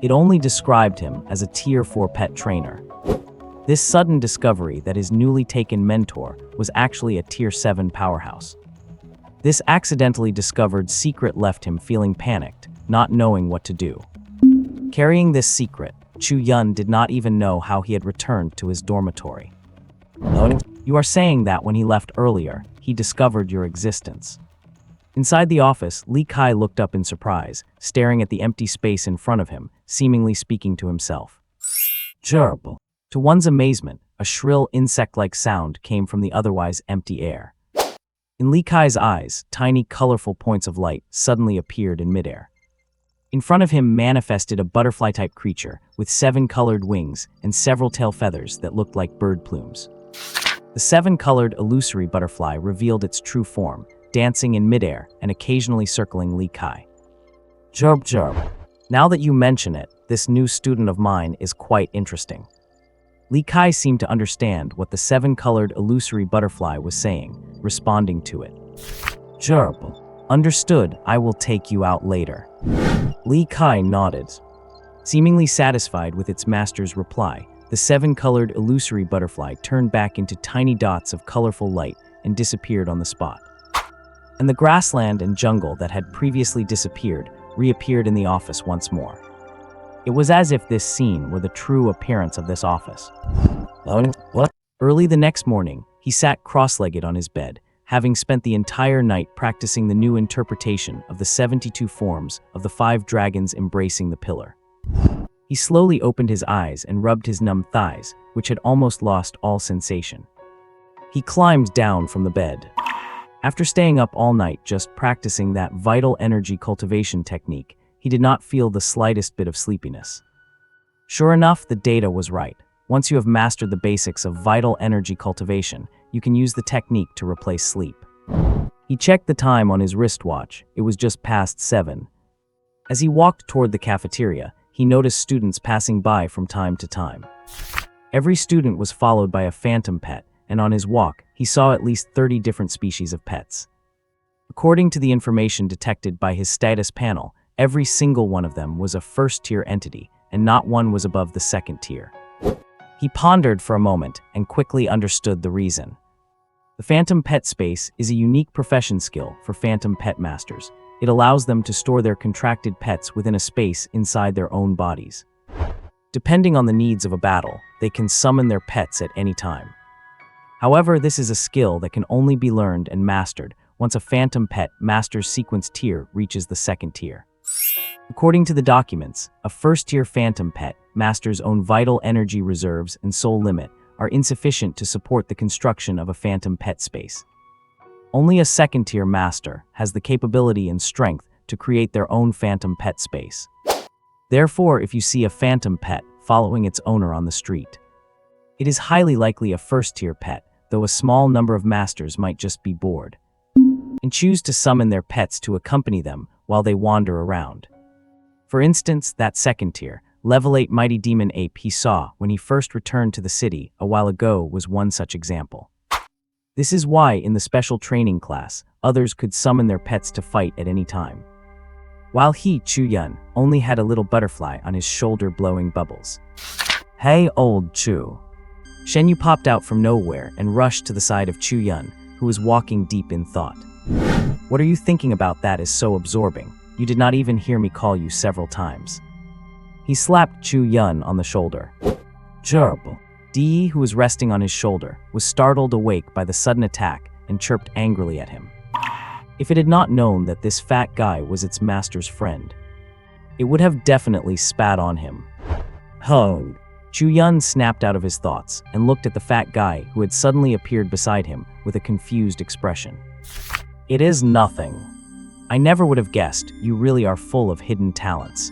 [SPEAKER 1] It only described him as a Tier 4 pet trainer. This sudden discovery that his newly taken mentor was actually a Tier 7 powerhouse. This accidentally discovered secret left him feeling panicked, not knowing what to do. Carrying this secret, Chu Yun did not even know how he had returned to his dormitory. You are saying that when he left earlier, he discovered your existence. Inside the office, Li Kai looked up in surprise, staring at the empty space in front of him, seemingly speaking to himself. Gerbil. To one's amazement, a shrill insect-like sound came from the otherwise empty air. In Li Kai's eyes, tiny colorful points of light suddenly appeared in midair. In front of him manifested a butterfly-type creature with 7 colored wings and several tail feathers that looked like bird plumes. The 7-colored illusory butterfly revealed its true form, dancing in midair and occasionally circling Li Kai. Jerb jerb. Now that you mention it, this new student of mine is quite interesting. Li Kai seemed to understand what the 7-colored illusory butterfly was saying, responding to it. Gerbil. Understood, I will take you out later. Li Kai nodded. Seemingly satisfied with its master's reply, the 7-colored illusory butterfly turned back into tiny dots of colorful light and disappeared on the spot. And the grassland and jungle that had previously disappeared reappeared in the office once more. It was as if this scene were the true appearance of this office. What? Early the next morning, he sat cross-legged on his bed, having spent the entire night practicing the new interpretation of the 72 forms of the 5 dragons embracing the pillar. He slowly opened his eyes and rubbed his numb thighs, which had almost lost all sensation. He climbed down from the bed. After staying up all night just practicing that vital energy cultivation technique, he did not feel the slightest bit of sleepiness. Sure enough, the data was right. Once you have mastered the basics of vital energy cultivation, you can use the technique to replace sleep. He checked the time on his wristwatch. It was just past 7. As he walked toward the cafeteria, he noticed students passing by from time to time. Every student was followed by a phantom pet, and on his walk, he saw at least 30 different species of pets. According to the information detected by his status panel, every single one of them was a first-tier entity, and not one was above the 2nd tier. He pondered for a moment and quickly understood the reason. The Phantom Pet Space is a unique profession skill for Phantom Pet Masters. It allows them to store their contracted pets within a space inside their own bodies. Depending on the needs of a battle, they can summon their pets at any time. However, this is a skill that can only be learned and mastered once a Phantom Pet Master's sequence tier reaches the 2nd tier. According to the documents, a first-tier Phantom Pet Master's own vital energy reserves and soul limit are insufficient to support the construction of a Phantom Pet Space. Only a 2nd-tier Master has the capability and strength to create their own Phantom Pet Space. Therefore, if you see a Phantom Pet following its owner on the street, it is highly likely a first-tier pet, though a small number of Masters might just be bored and choose to summon their pets to accompany them while they wander around. For instance, that 2nd tier, level 8 mighty demon ape he saw when he first returned to the city a while ago was one such example. This is why in the special training class, others could summon their pets to fight at any time. While he, Chu Yun, only had a little butterfly on his shoulder blowing bubbles. Hey old Chu. Shen Yu popped out from nowhere and rushed to the side of Chu Yun, who was walking deep in thought. What are you thinking about that is so absorbing? You did not even hear me call you several times. He slapped Chu Yun on the shoulder. Gerbil. Dee, who was resting on his shoulder, was startled awake by the sudden attack and chirped angrily at him. If it had not known that this fat guy was its master's friend, it would have definitely spat on him. Ho! Chu Yun snapped out of his thoughts and looked at the fat guy who had suddenly appeared beside him with a confused expression. It is nothing. I never would have guessed. You really are full of hidden talents.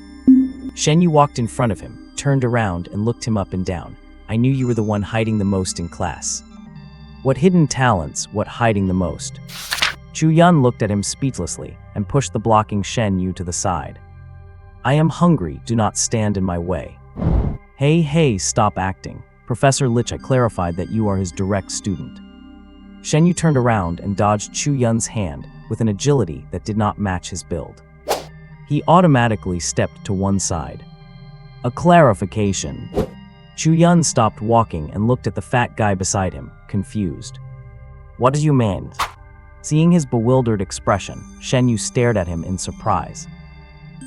[SPEAKER 1] Shen Yu walked in front of him, turned around and looked him up and down. I knew you were the one hiding the most in class. What hidden talents, what hiding the most? Chu Yun looked at him speechlessly and pushed the blocking Shen Yu to the side. I am hungry, do not stand in my way. Hey, stop acting. Professor Licha clarified that you are his direct student. Shen Yu turned around and dodged Chu Yun's hand with an agility that did not match his build. He automatically stepped to one side. A clarification. Chu Yun stopped walking and looked at the fat guy beside him, confused. What do you mean? Seeing his bewildered expression, Shen Yu stared at him in surprise.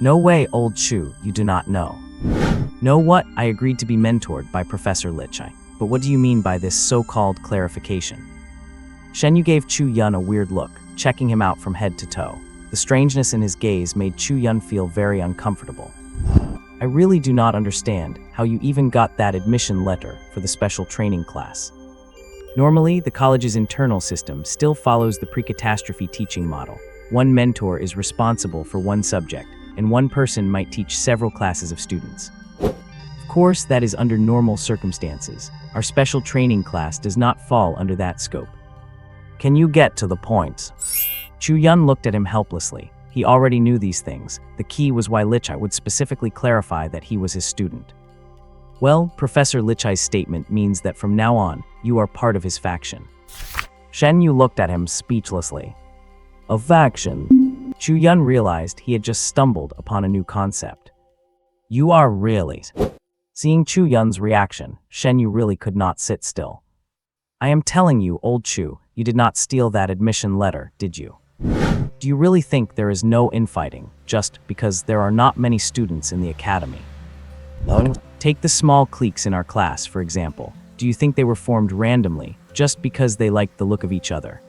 [SPEAKER 1] No way, old Chu, you do not know. Know what? I agreed to be mentored by Professor Lichai, but what do you mean by this so-called clarification? Shen Yu gave Chu Yun a weird look, checking him out from head to toe. The strangeness in his gaze made Chu Yun feel very uncomfortable. I really do not understand how you even got that admission letter for the special training class. Normally, the college's internal system still follows the pre-catastrophe teaching model. One mentor is responsible for one subject, and one person might teach several classes of students. Of course, that is under normal circumstances. Our special training class does not fall under that scope. Can you get to the point? Chu Yun looked at him helplessly. He already knew these things. The key was why Lichai would specifically clarify that he was his student. Well, Professor Lichai's statement means that from now on, you are part of his faction. Shen Yu looked at him speechlessly. A faction? Chu Yun realized he had just stumbled upon a new concept. You are really... Seeing Chu Yun's reaction, Shen Yu really could not sit still. I am telling you, old Chu, you did not steal that admission letter, did you? Do you really think there is no infighting, just because there are not many students in the academy? No. Take the small cliques in our class, for example. Do you think they were formed randomly, just because they liked the look of each other?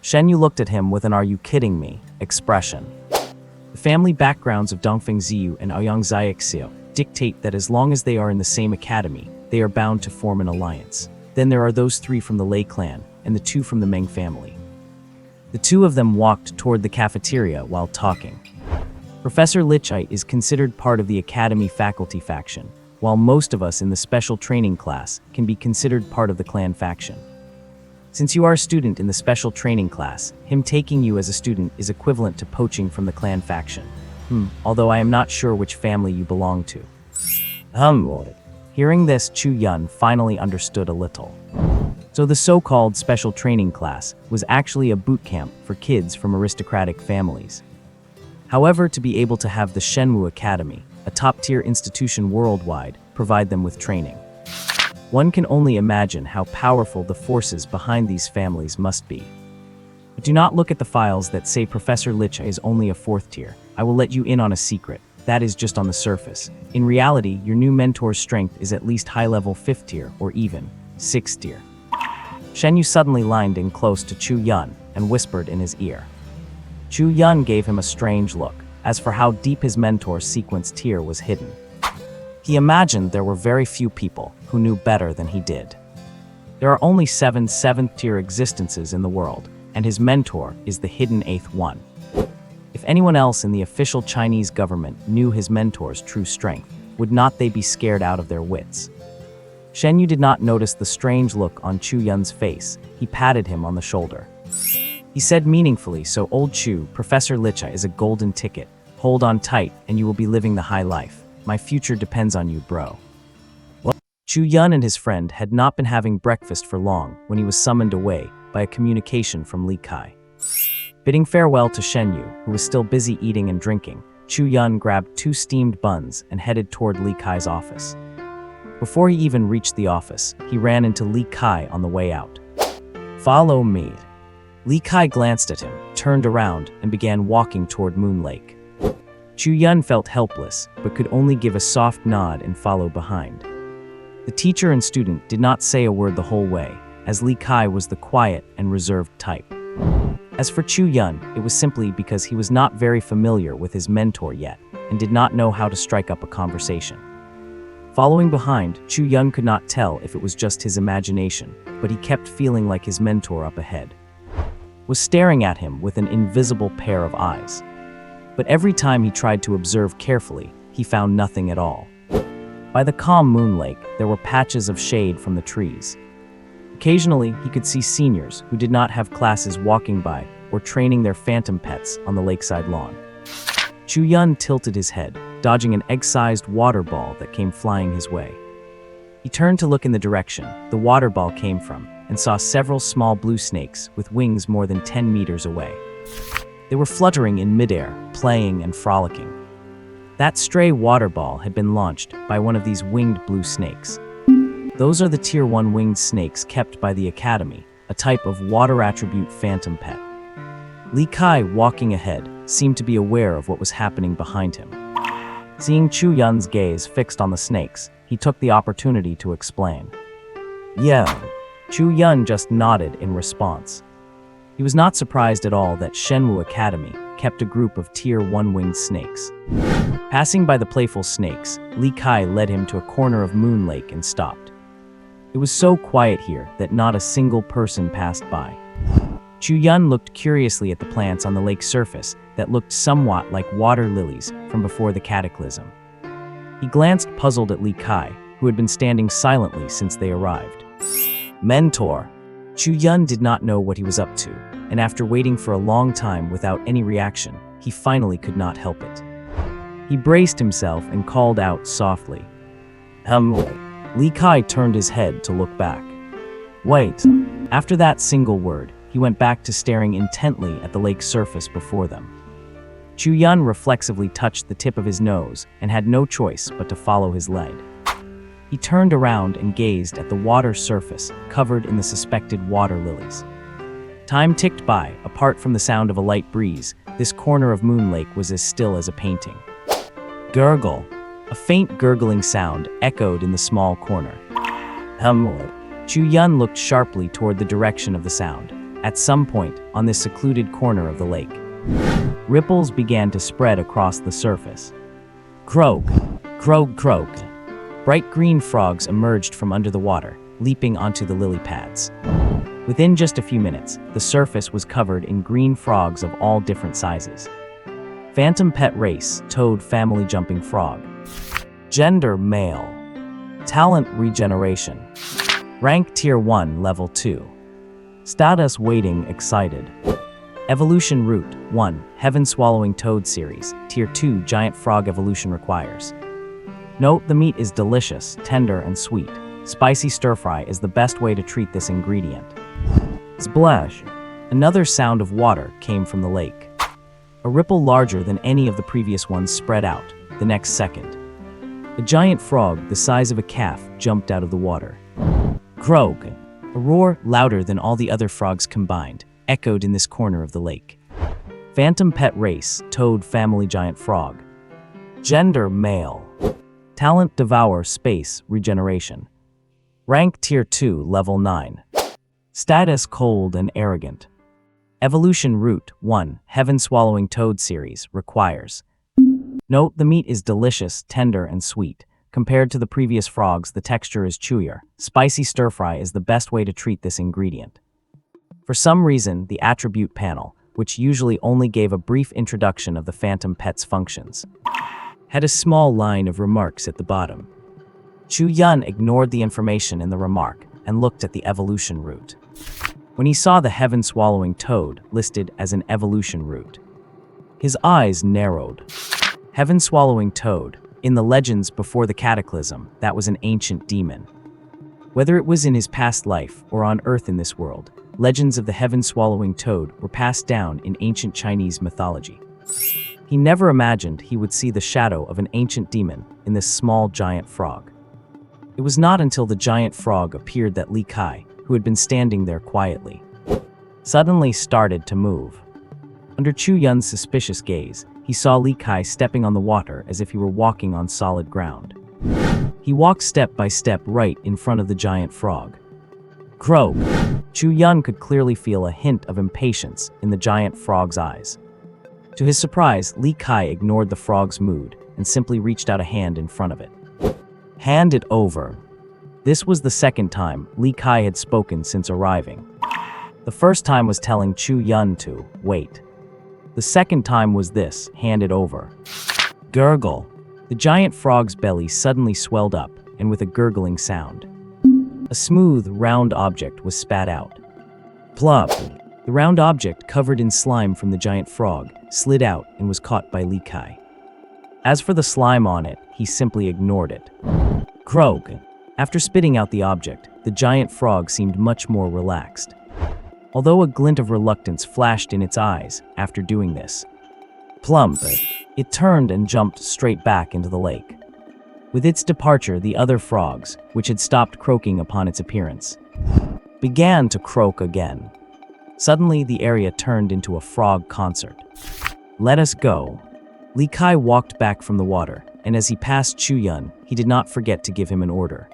[SPEAKER 1] Shen Yu looked at him with an "are you kidding me" expression. The family backgrounds of Dongfeng Ziyu and Aoyang Xiaoxiu dictate that as long as they are in the same academy, they are bound to form an alliance. Then there are those 3 from the Lei clan, and the 2 from the Meng family. The 2 of them walked toward the cafeteria while talking. Professor Lichai is considered part of the academy faculty faction, while most of us in the special training class can be considered part of the clan faction. Since you are a student in the special training class, him taking you as a student is equivalent to poaching from the clan faction. Although I am not sure which family you belong to. Hearing this, Chu Yun finally understood a little. So the so-called special training class was actually a boot camp for kids from aristocratic families. However, to be able to have the Shenwu Academy, a top-tier institution worldwide, provide them with training. One can only imagine how powerful the forces behind these families must be. But do not look at the files that say Professor Lichai is only a 4th tier. I will let you in on a secret. That is just on the surface. In reality, your new mentor's strength is at least high-level 5th tier or even 6th tier. Shen Yu suddenly leaned in close to Chu Yun and whispered in his ear. Chu Yun gave him a strange look. As for how deep his mentor's sequence tier was hidden, he imagined there were very few people who knew better than he did. There are only 7 7th tier existences in the world, and his mentor is the hidden 8th one. If anyone else in the official Chinese government knew his mentor's true strength, would not they be scared out of their wits? Shen Yu did not notice the strange look on Chu Yun's face. He patted him on the shoulder. He said meaningfully, so old Chu, Professor Lichai is a golden ticket. Hold on tight and you will be living the high life. My future depends on you, bro. Well, Chu Yun and his friend had not been having breakfast for long when he was summoned away by a communication from Li Kai. Bidding farewell to Shen Yu, who was still busy eating and drinking, Chu Yun grabbed 2 steamed buns and headed toward Li Kai's office. Before he even reached the office, he ran into Li Kai on the way out. Follow me. Li Kai glanced at him, turned around, and began walking toward Moon Lake. Chu Yun felt helpless, but could only give a soft nod and follow behind. The teacher and student did not say a word the whole way, as Li Kai was the quiet and reserved type. As for Chu Yun, it was simply because he was not very familiar with his mentor yet, and did not know how to strike up a conversation. Following behind, Chu Yun could not tell if it was just his imagination, but he kept feeling like his mentor up ahead was staring at him with an invisible pair of eyes. But every time he tried to observe carefully, he found nothing at all. By the calm Moon Lake, there were patches of shade from the trees. Occasionally, he could see seniors who did not have classes walking by or training their phantom pets on the lakeside lawn. Chu Yun tilted his head, dodging an egg-sized water ball that came flying his way. He turned to look in the direction the water ball came from and saw several small blue snakes with wings more than 10 meters away. They were fluttering in midair, playing and frolicking. That stray water ball had been launched by one of these winged blue snakes. Those are the Tier 1 winged snakes kept by the Academy, a type of water attribute phantom pet. Li Kai, walking ahead, seemed to be aware of what was happening behind him. Seeing Chu Yun's gaze fixed on the snakes, he took the opportunity to explain. Yeah. Chu Yun just nodded in response. He was not surprised at all that Shenwu Academy kept a group of Tier 1 winged snakes. Passing by the playful snakes, Li Kai led him to a corner of Moon Lake and stopped. It was so quiet here that not a single person passed by. Chu Yun looked curiously at the plants on the lake's surface that looked somewhat like water lilies from before the cataclysm. He glanced puzzled at Li Kai, who had been standing silently since they arrived. Mentor. Chu Yun did not know what he was up to, and after waiting for a long time without any reaction, he finally could not help it. He braced himself and called out softly. Li Kai turned his head to look back. Wait. After that single word, he went back to staring intently at the lake's surface before them. Chu Yun reflexively touched the tip of his nose and had no choice but to follow his lead. He turned around and gazed at the water surface covered in the suspected water lilies. Time ticked by. Apart from the sound of a light breeze, this corner of Moon Lake was as still as a painting. Gurgle. A faint gurgling sound echoed in the small corner. Chu Yun looked sharply toward the direction of the sound. At some point, on this secluded corner of the lake, ripples began to spread across the surface. Croak, croak, croak. Bright green frogs emerged from under the water, leaping onto the lily pads. Within just a few minutes, the surface was covered in green frogs of all different sizes. Phantom pet race, toad family jumping frog. Gender male. Talent regeneration. Rank Tier 1 Level 2. Status waiting excited. Evolution route 1 Heaven swallowing toad series. Tier 2 giant frog evolution requires. Note the meat is delicious, tender and sweet. Spicy stir fry is the best way to treat this ingredient. Splash. Another sound of water came from the lake. A ripple larger than any of the previous ones spread out the next second. A giant frog the size of a calf jumped out of the water. Croak. A roar louder than all the other frogs combined echoed in this corner of the lake. Phantom pet race, toad family giant frog. Gender male. Talent devour space regeneration. Rank Tier 2 Level 9. Status cold and arrogant. Evolution route 1 Heaven swallowing toad series requires. Note the meat is delicious, tender and sweet. Compared to the previous frogs, the texture is chewier. Spicy stir fry is the best way to treat this ingredient. For some reason, the attribute panel, which usually only gave a brief introduction of the phantom pet's functions, had a small line of remarks at the bottom. Chu Yun ignored the information in the remark and looked at the evolution route. When he saw the heaven swallowing toad listed as an evolution route, his eyes narrowed. Heaven swallowing toad. In the legends before the cataclysm, that was an ancient demon. Whether it was in his past life or on Earth in this world, legends of the heaven-swallowing toad were passed down in ancient Chinese mythology. He never imagined he would see the shadow of an ancient demon in this small giant frog. It was not until the giant frog appeared that Li Kai, who had been standing there quietly, suddenly started to move. Under Chu Yun's suspicious gaze, he saw Li Kai stepping on the water as if he were walking on solid ground. He walked step by step right in front of the giant frog. Croak. Chu Yun could clearly feel a hint of impatience in the giant frog's eyes. To his surprise, Li Kai ignored the frog's mood and simply reached out a hand in front of it. Hand it over. This was the second time Li Kai had spoken since arriving. The first time was telling Chu Yun to wait. The second time was this, hand it over. Gurgle. The giant frog's belly suddenly swelled up, and with a gurgling sound, a smooth, round object was spat out. Plop. The round object, covered in slime from the giant frog, slid out and was caught by Li Kai. As for the slime on it, he simply ignored it. Croak. After spitting out the object, the giant frog seemed much more relaxed. Although a glint of reluctance flashed in its eyes after doing this. Plump! It turned and jumped straight back into the lake. With its departure, the other frogs, which had stopped croaking upon its appearance, began to croak again. Suddenly, the area turned into a frog concert. Let us go. Li Kai walked back from the water, and as he passed Chu Yun, he did not forget to give him an order.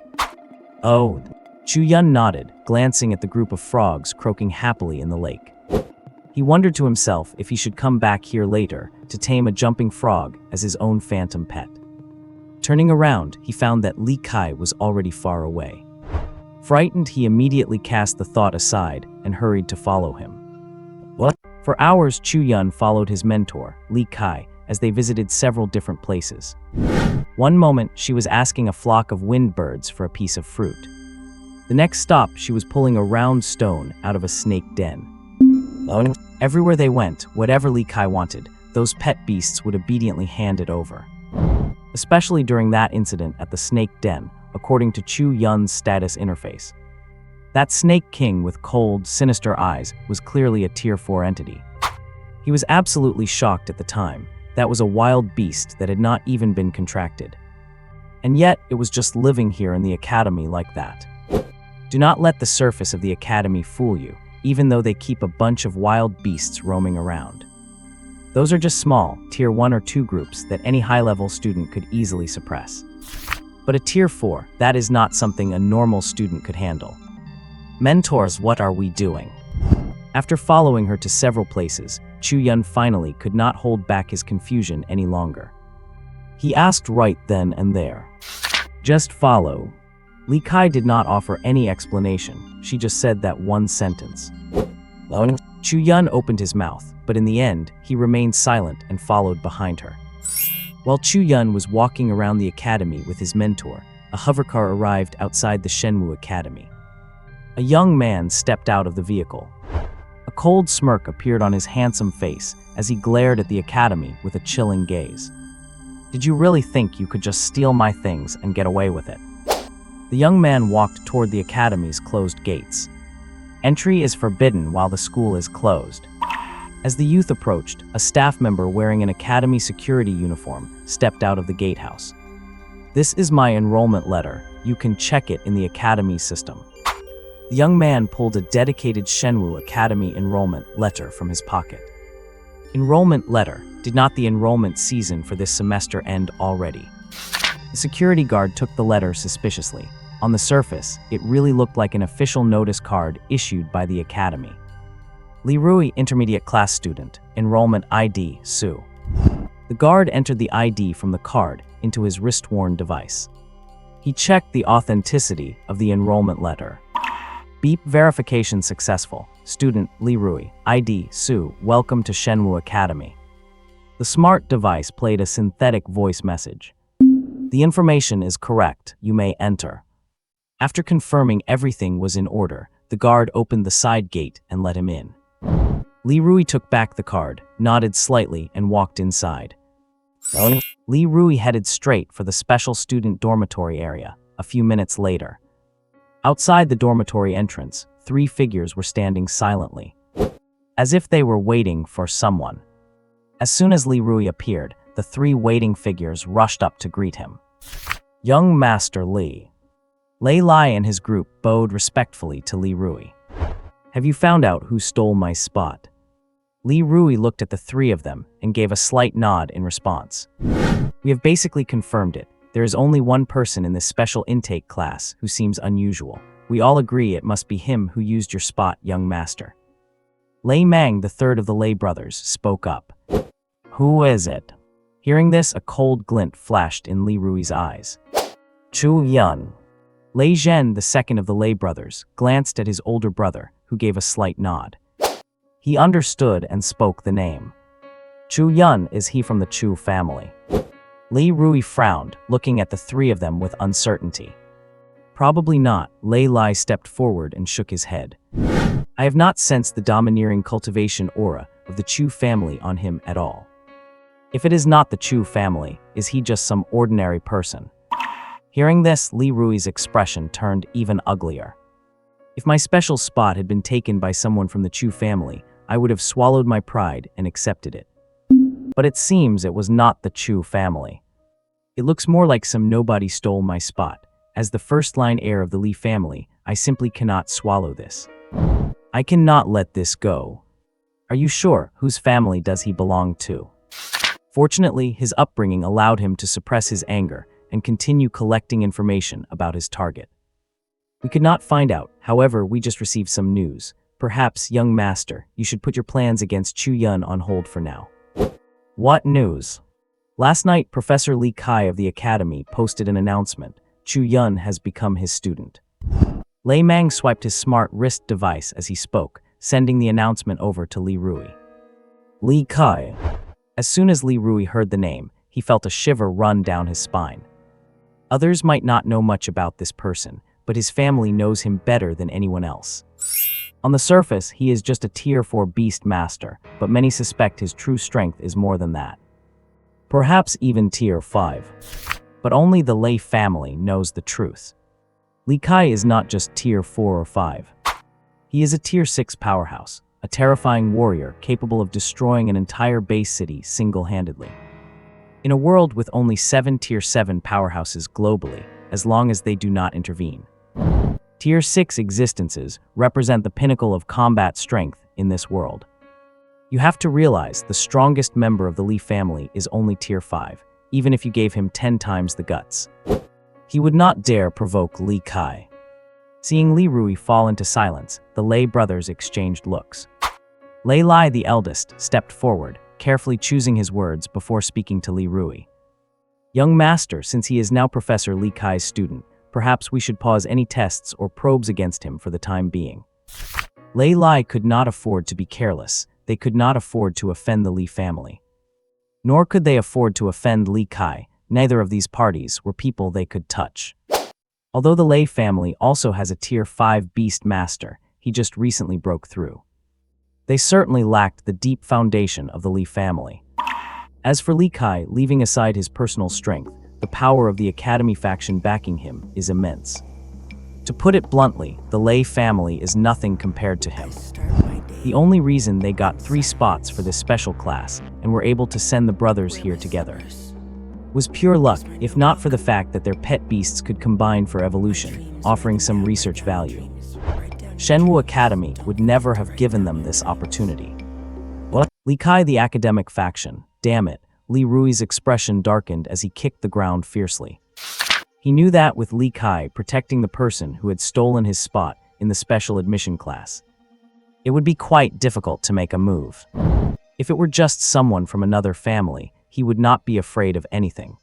[SPEAKER 1] Oh. Chu Yun nodded, glancing at the group of frogs croaking happily in the lake. He wondered to himself if he should come back here later to tame a jumping frog as his own phantom pet. Turning around, he found that Li Kai was already far away. Frightened, he immediately cast the thought aside and hurried to follow him. What? For hours, Chu Yun followed his mentor, Li Kai, as they visited several different places. One moment, she was asking a flock of wind birds for a piece of fruit. The next stop, she was pulling a round stone out of a snake den. Everywhere they went, whatever Li Kai wanted, those pet beasts would obediently hand it over. Especially during that incident at the snake den, according to Chu Yun's status interface. That snake king with cold, sinister eyes was clearly a Tier 4 entity. He was absolutely shocked at the time. That was a wild beast that had not even been contracted. And yet, it was just living here in the academy like that. Do not let the surface of the academy fool you, even though they keep a bunch of wild beasts roaming around. Those are just small, Tier 1 or 2 groups that any high-level student could easily suppress. But a Tier 4, that is not something a normal student could handle. Mentors, what are we doing? After following her to several places, Chu Yun finally could not hold back his confusion any longer. He asked right then and there. Just follow. Li Kai did not offer any explanation, she just said that one sentence. Chu Yun opened his mouth, but in the end, he remained silent and followed behind her. While Chu Yun was walking around the academy with his mentor, a hovercar arrived outside the Shenwu Academy. A young man stepped out of the vehicle. A cold smirk appeared on his handsome face as he glared at the academy with a chilling gaze. Did you really think you could just steal my things and get away with it? The young man walked toward the academy's closed gates. Entry is forbidden while the school is closed. As the youth approached, a staff member wearing an academy security uniform stepped out of the gatehouse. This is my enrollment letter. You can check it in the academy system. The young man pulled a dedicated Shenwu Academy enrollment letter from his pocket. Enrollment letter. Did not the enrollment season for this semester end already? The security guard took the letter suspiciously. On the surface, it really looked like an official notice card issued by the academy. Li Rui, intermediate class student, enrollment ID, Su. The guard entered the ID from the card into his wrist-worn device. He checked the authenticity of the enrollment letter. Beep, verification successful. Student Li Rui, ID, Su, welcome to Shenwu Academy. The smart device played a synthetic voice message. The information is correct, you may enter. After confirming everything was in order, the guard opened the side gate and let him in. Li Rui took back the card, nodded slightly, and walked inside. Li Rui headed straight for the special student dormitory area, a few minutes later. Outside the dormitory entrance, 3 figures were standing silently, as if they were waiting for someone. As soon as Li Rui appeared, the 3 waiting figures rushed up to greet him. Young Master Li. Lei Lai and his group bowed respectfully to Li Rui. Have you found out who stole my spot? Li Rui looked at the 3 of them and gave a slight nod in response. We have basically confirmed it. There is only one person in this special intake class who seems unusual. We all agree it must be him who used your spot, young master. Lei Mang, the 3rd of the Lei brothers, spoke up. Who is it? Hearing this, a cold glint flashed in Li Rui's eyes. Chu Yun. Lei Zhen, the 2nd of the Lei brothers, glanced at his older brother, who gave a slight nod. He understood and spoke the name. Chu Yun, is he from the Chu family? Li Rui frowned, looking at the 3 of them with uncertainty. Probably not. Lei Lai stepped forward and shook his head. I have not sensed the domineering cultivation aura of the Chu family on him at all. If it is not the Chu family, is he just some ordinary person? Hearing this, Li Rui's expression turned even uglier. If my special spot had been taken by someone from the Chu family, I would have swallowed my pride and accepted it. But it seems it was not the Chu family. It looks more like some nobody stole my spot. As the first-line heir of the Li family, I simply cannot swallow this. I cannot let this go. Are you sure? Whose family does he belong to? Fortunately, his upbringing allowed him to suppress his anger and continue collecting information about his target. We could not find out, however, we just received some news. Perhaps, young master, you should put your plans against Chu Yun on hold for now. What news? Last night, Professor Li Kai of the Academy posted an announcement. Chu Yun has become his student. Lei Mang swiped his smart wrist device as he spoke, sending the announcement over to Li Rui. Li Kai. As soon as Li Rui heard the name, he felt a shiver run down his spine. Others might not know much about this person, but his family knows him better than anyone else. On the surface, he is just a Tier 4 beast master, but many suspect his true strength is more than that. Perhaps even Tier 5. But only the Lei family knows the truth. Li Kai is not just Tier 4 or 5. He is a Tier 6 powerhouse, a terrifying warrior capable of destroying an entire base city single-handedly. In a world with only 7 Tier 7 powerhouses globally, as long as they do not intervene. Tier 6 existences represent the pinnacle of combat strength in this world. You have to realize the strongest member of the Li family is only Tier 5, even if you gave him 10 times the guts. He would not dare provoke Li Kai. Seeing Li Rui fall into silence, the Lei brothers exchanged looks. Lei Lai, the eldest, stepped forward, carefully choosing his words before speaking to Li Rui. Young master, since he is now Professor Li Kai's student, perhaps we should pause any tests or probes against him for the time being. Lei Lai could not afford to be careless. They could not afford to offend the Li family. Nor could they afford to offend Li Kai. Neither of these parties were people they could touch. Although the Lei family also has a Tier 5 beast master, he just recently broke through. They certainly lacked the deep foundation of the Li family. As for Li Kai, leaving aside his personal strength, the power of the Academy faction backing him is immense. To put it bluntly, the Lei family is nothing compared to him. The only reason they got 3 spots for this special class and were able to send the brothers here together was pure luck, if not for the fact that their pet beasts could combine for evolution, offering some research value. Shenwu Academy would never have given them this opportunity. What? Li Kai, the academic faction. Damn it. Li Rui's expression darkened as he kicked the ground fiercely. He knew that with Li Kai protecting the person who had stolen his spot in the special admission class, it would be quite difficult to make a move. If it were just someone from another family, he would not be afraid of anything.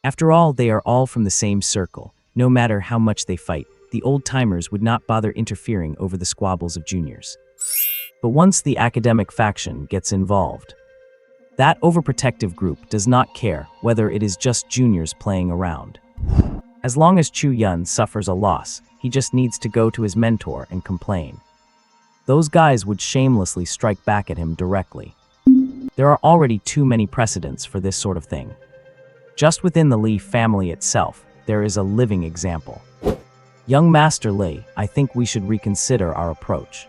[SPEAKER 1] After all, they are all from the same circle. No matter how much they fight, the old-timers would not bother interfering over the squabbles of juniors. But once the academic faction gets involved, that overprotective group does not care whether it is just juniors playing around. As long as Chu Yun suffers a loss, he just needs to go to his mentor and complain. Those guys would shamelessly strike back at him directly. There are already too many precedents for this sort of thing. Just within the Li family itself, there is a living example. Young Master Lei, I think we should reconsider our approach.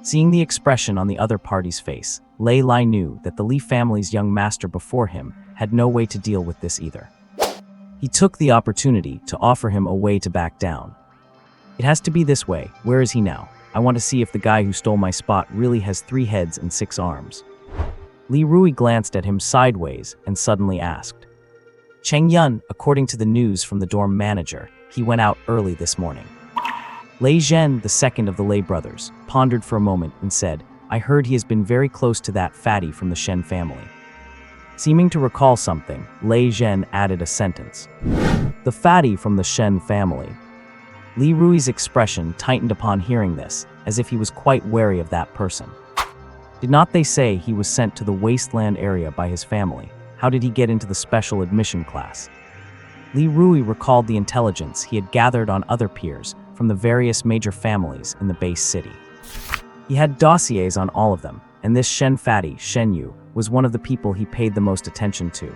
[SPEAKER 1] Seeing the expression on the other party's face, Lei Lai knew that the Li family's young master before him had no way to deal with this either. He took the opportunity to offer him a way to back down. It has to be this way. Where is he now? I want to see if the guy who stole my spot really has 3 heads and 6 arms. Li Rui glanced at him sideways and suddenly asked. Cheng Yun, according to the news from the dorm manager, he went out early this morning. Lei Zhen, the second of the Lei brothers, pondered for a moment and said, I heard he has been very close to that fatty from the Shen family. Seeming to recall something, Lei Zhen added a sentence. The fatty from the Shen family. Li Rui's expression tightened upon hearing this, as if he was quite wary of that person. Did not they say he was sent to the wasteland area by his family? How did he get into the special admission class? Li Rui recalled the intelligence he had gathered on other peers from the various major families in the base city. He had dossiers on all of them, and this Shen fatty, Shen Yu, was one of the people he paid the most attention to.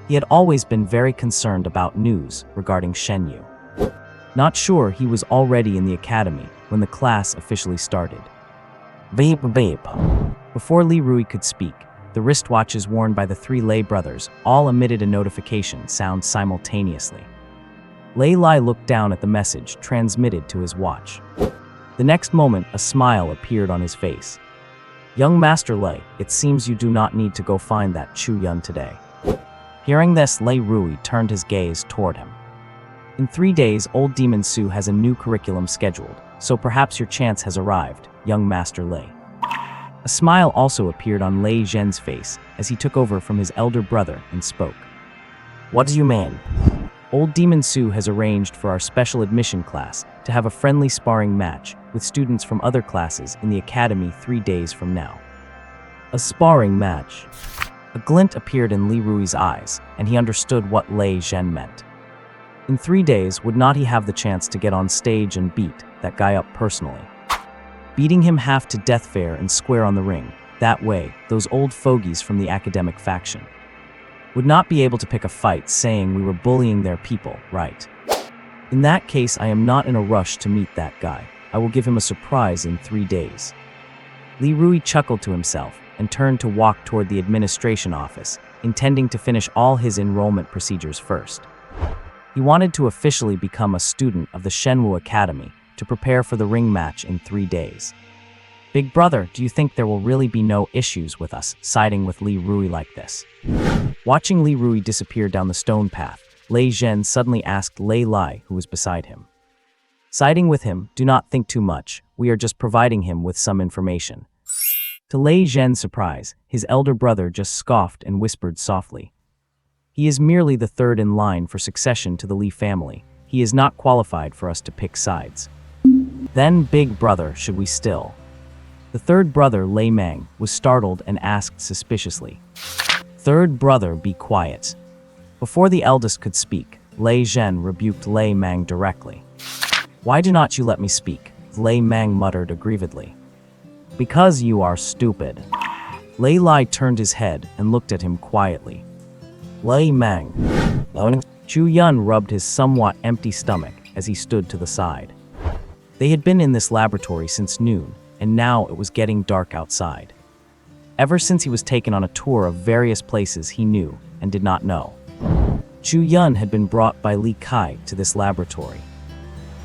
[SPEAKER 1] He had always been very concerned about news regarding Shen Yu. Not sure he was already in the academy when the class officially started. Beep beep. Before Li Rui could speak, The wristwatches worn by the three Lei brothers all emitted a notification sound simultaneously. Lei Lai looked down at the message transmitted to his watch. The next moment, a smile appeared on his face. "Young Master Lei, it seems you do not need to go find that Chu Yun today." Hearing this, Lei Rui turned his gaze toward him. "In 3 days, Old Demon Su has a new curriculum scheduled, so perhaps your chance has arrived, young Master Lei." A smile also appeared on Lei Zhen's face as he took over from his elder brother and spoke. "What do you mean?" "Old Demon Su has arranged for our special admission class to have a friendly sparring match with students from other classes in the academy 3 days from now." A sparring match. A glint appeared in Li Rui's eyes, and he understood what Lei Zhen meant. In 3 days, would not he have the chance to get on stage and beat that guy up personally? Beating him half to death fair and square on the ring. That way, those old fogies from the academic faction would not be able to pick a fight saying we were bullying their people, right? In that case, I am not in a rush to meet that guy. I will give him a surprise in 3 days. Li Rui chuckled to himself and turned to walk toward the administration office, intending to finish all his enrollment procedures first. He wanted to officially become a student of the Shenwu Academy to prepare for the ring match in 3 days. "Big brother, do you think there will really be no issues with us siding with Li Rui like this?" Watching Li Rui disappear down the stone path, Lei Zhen suddenly asked Lei Lai, who was beside him. "Siding with him, do not think too much. We are just providing him with some information." To Lei Zhen's surprise, his elder brother just scoffed and whispered softly. "He is merely the third in line for succession to the Li family. He is not qualified for us to pick sides." "Then, big brother, should we still?" The third brother, Lei Mang, was startled and asked suspiciously. "Third brother, be quiet." Before the eldest could speak, Lei Zhen rebuked Lei Mang directly. "Why do not you let me speak?" Lei Mang muttered aggrievedly. "Because you are stupid." Lei Lai turned his head and looked at him quietly. "Lei Mang." Chu Yun rubbed his somewhat empty stomach as he stood to the side. They had been in this laboratory since noon, and now it was getting dark outside. Ever since he was taken on a tour of various places he knew and did not know, Chu Yun had been brought by Li Kai to this laboratory.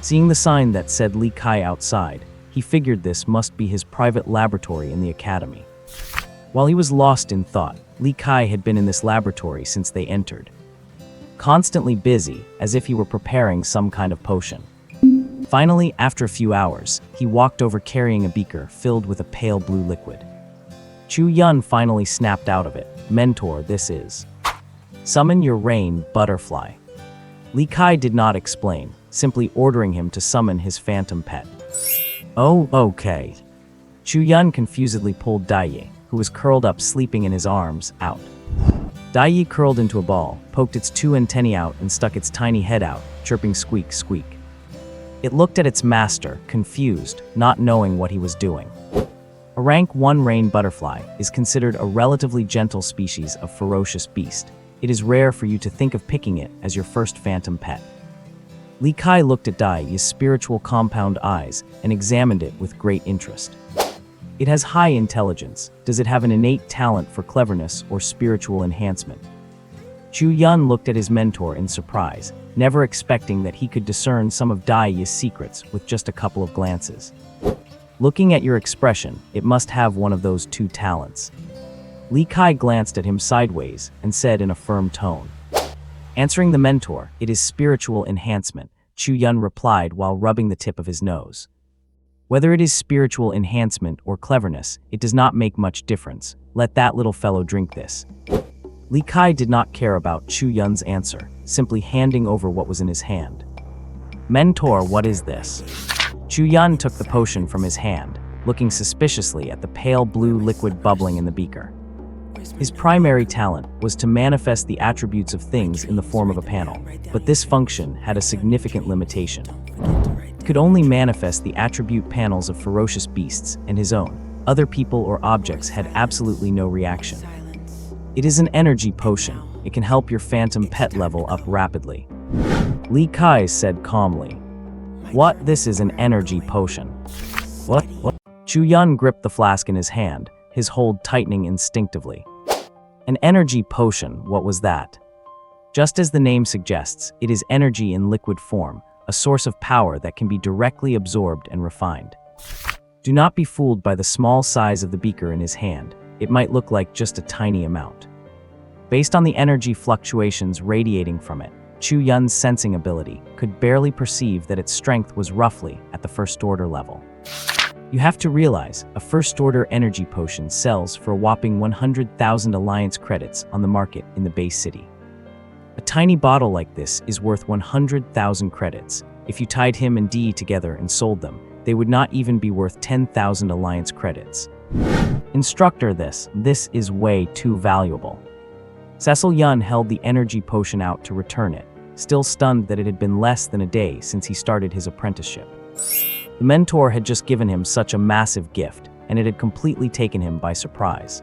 [SPEAKER 1] Seeing the sign that said Li Kai outside, he figured this must be his private laboratory in the academy. While he was lost in thought, Li Kai had been in this laboratory since they entered, constantly busy as if he were preparing some kind of potion. Finally, after a few hours, he walked over carrying a beaker filled with a pale blue liquid. Chu Yun finally snapped out of it. "Mentor, this is." "Summon your rain, butterfly." Li Kai did not explain, simply ordering him to summon his phantom pet. "Oh, okay." Chu Yun confusedly pulled Daiyi, who was curled up sleeping in his arms, out. Daiyi curled into a ball, poked its 2 antennae out and stuck its tiny head out, chirping squeak, squeak. It looked at its master, confused, not knowing what he was doing. A rank 1 rain butterfly is considered a relatively gentle species of ferocious beast. It is rare for you to think of picking it as your first phantom pet. Li Kai looked at Daiyi's spiritual compound eyes and examined it with great interest. It has high intelligence. Does it have an innate talent for cleverness or spiritual enhancement? Chu Yun looked at his mentor in surprise, never expecting that he could discern some of Daiyi's secrets with just a couple of glances. "Looking at your expression, it must have one of those 2 talents." Li Kai glanced at him sideways and said in a firm tone. Answering the mentor, "It is spiritual enhancement," Chu Yun replied while rubbing the tip of his nose. "Whether it is spiritual enhancement or cleverness, it does not make much difference. Let that little fellow drink this." Li Kai did not care about Chu Yun's answer, simply handing over what was in his hand. "Mentor, what is this?" Chu Yun took the potion from his hand, looking suspiciously at the pale blue liquid bubbling in the beaker. His primary talent was to manifest the attributes of things in the form of a panel, but this function had a significant limitation. It could only manifest the attribute panels of ferocious beasts and his own. Other people or objects had absolutely no reaction. It is an energy potion. It can help your phantom pet level up rapidly. Li Kai said calmly. "What? This is an energy potion." What? Chu Yun gripped the flask in his hand, his hold tightening instinctively. An energy potion, what was that? Just as the name suggests, it is energy in liquid form, a source of power that can be directly absorbed and refined. Do not be fooled by the small size of the beaker in his hand. It might look like just a tiny amount. Based on the energy fluctuations radiating from it, Chu Yun's sensing ability could barely perceive that its strength was roughly at the first-order level. You have to realize, a first-order energy potion sells for a whopping 100,000 alliance credits on the market in the base city. A tiny bottle like this is worth 100,000 credits. If you tied him and Dee together and sold them, they would not even be worth 10,000 alliance credits. Instructor, this is way too valuable. Cecil Yun held the energy potion out to return it, still stunned that it had been less than a day since he started his apprenticeship. The mentor had just given him such a massive gift, and it had completely taken him by surprise.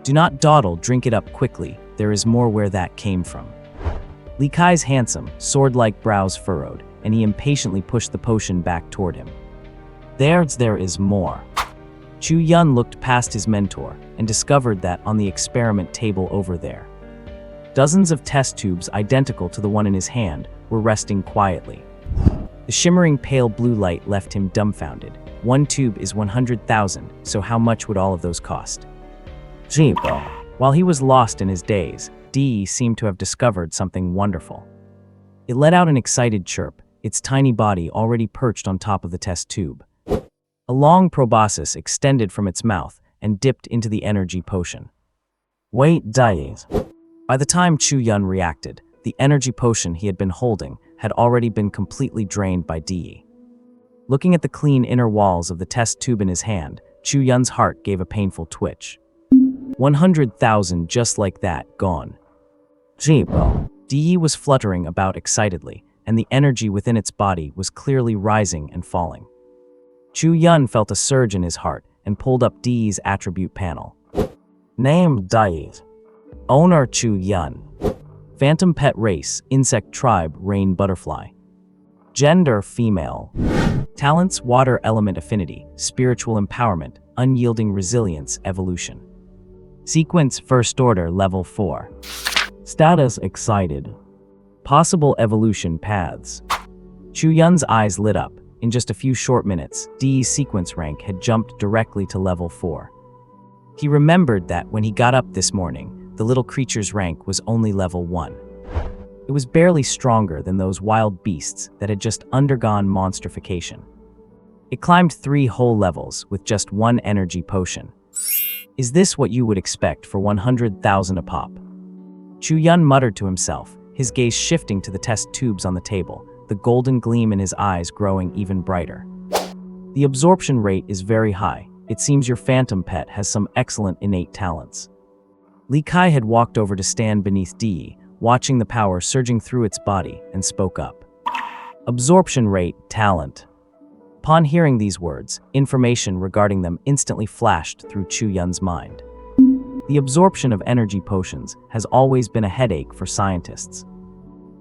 [SPEAKER 1] Do not dawdle, drink it up quickly. There is more where that came from. Li Kai's handsome, sword-like brows furrowed, and he impatiently pushed the potion back toward him. There is more. Chu Yun looked past his mentor and discovered that on the experiment table over there, dozens of test tubes identical to the one in his hand were resting quietly. The shimmering pale blue light left him dumbfounded. One tube is 100,000, so how much would all of those cost? Jeepo. While he was lost in his daze, Dee seemed to have discovered something wonderful. It let out an excited chirp, its tiny body already perched on top of the test tube. A long proboscis extended from its mouth and dipped into the energy potion. Wait, days. By the time Chu Yun reacted, the energy potion he had been holding had already been completely drained by Dee. Looking at the clean inner walls of the test tube in his hand, Chu Yun's heart gave a painful twitch. 100,000 just like that, gone. Jeepo. Dee was fluttering about excitedly, and the energy within its body was clearly rising and falling. Chu Yun felt a surge in his heart and pulled up Dee's attribute panel. Name Dave. Owner Chu Yun. Phantom pet race, insect tribe, rain butterfly. Gender female. Talents, water element affinity, spiritual empowerment, unyielding resilience, evolution. Sequence, first order, level 4. Status, excited. Possible evolution paths. Chu Yun's eyes lit up. In just a few short minutes, Dee's sequence rank had jumped directly to level 4. He remembered that when he got up this morning, the little creature's rank was only level 1. It was barely stronger than those wild beasts that had just undergone monstrification. It climbed 3 whole levels with just 1 energy potion. Is this what you would expect for 100,000 a pop? Chu Yun muttered to himself, his gaze shifting to the test tubes on the table, the golden gleam in his eyes growing even brighter. The absorption rate is very high. It seems your phantom pet has some excellent innate talents. Li Kai had walked over to stand beneath Dee, watching the power surging through its body, and spoke up. Absorption rate, talent. Upon hearing these words, information regarding them instantly flashed through Chu Yun's mind. The absorption of energy potions has always been a headache for scientists.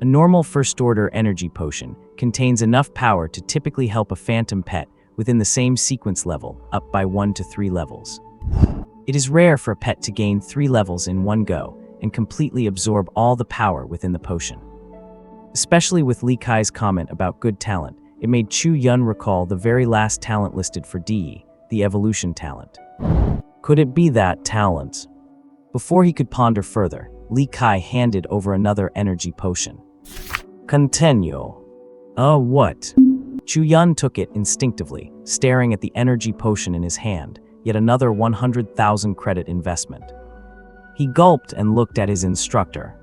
[SPEAKER 1] A normal first-order energy potion contains enough power to typically help a phantom pet within the same sequence level up by 1 to 3 levels. It is rare for a pet to gain 3 levels in one go and completely absorb all the power within the potion. Especially with Li Kai's comment about good talent, it made Chu Yun recall the very last talent listed for Dee, the evolution talent. Could it be that talent? Before he could ponder further, Li Kai handed over another energy potion. Continue. What? Chu Yun took it instinctively, staring at the energy potion in his hand, yet another 100,000 credit investment. He gulped and looked at his instructor.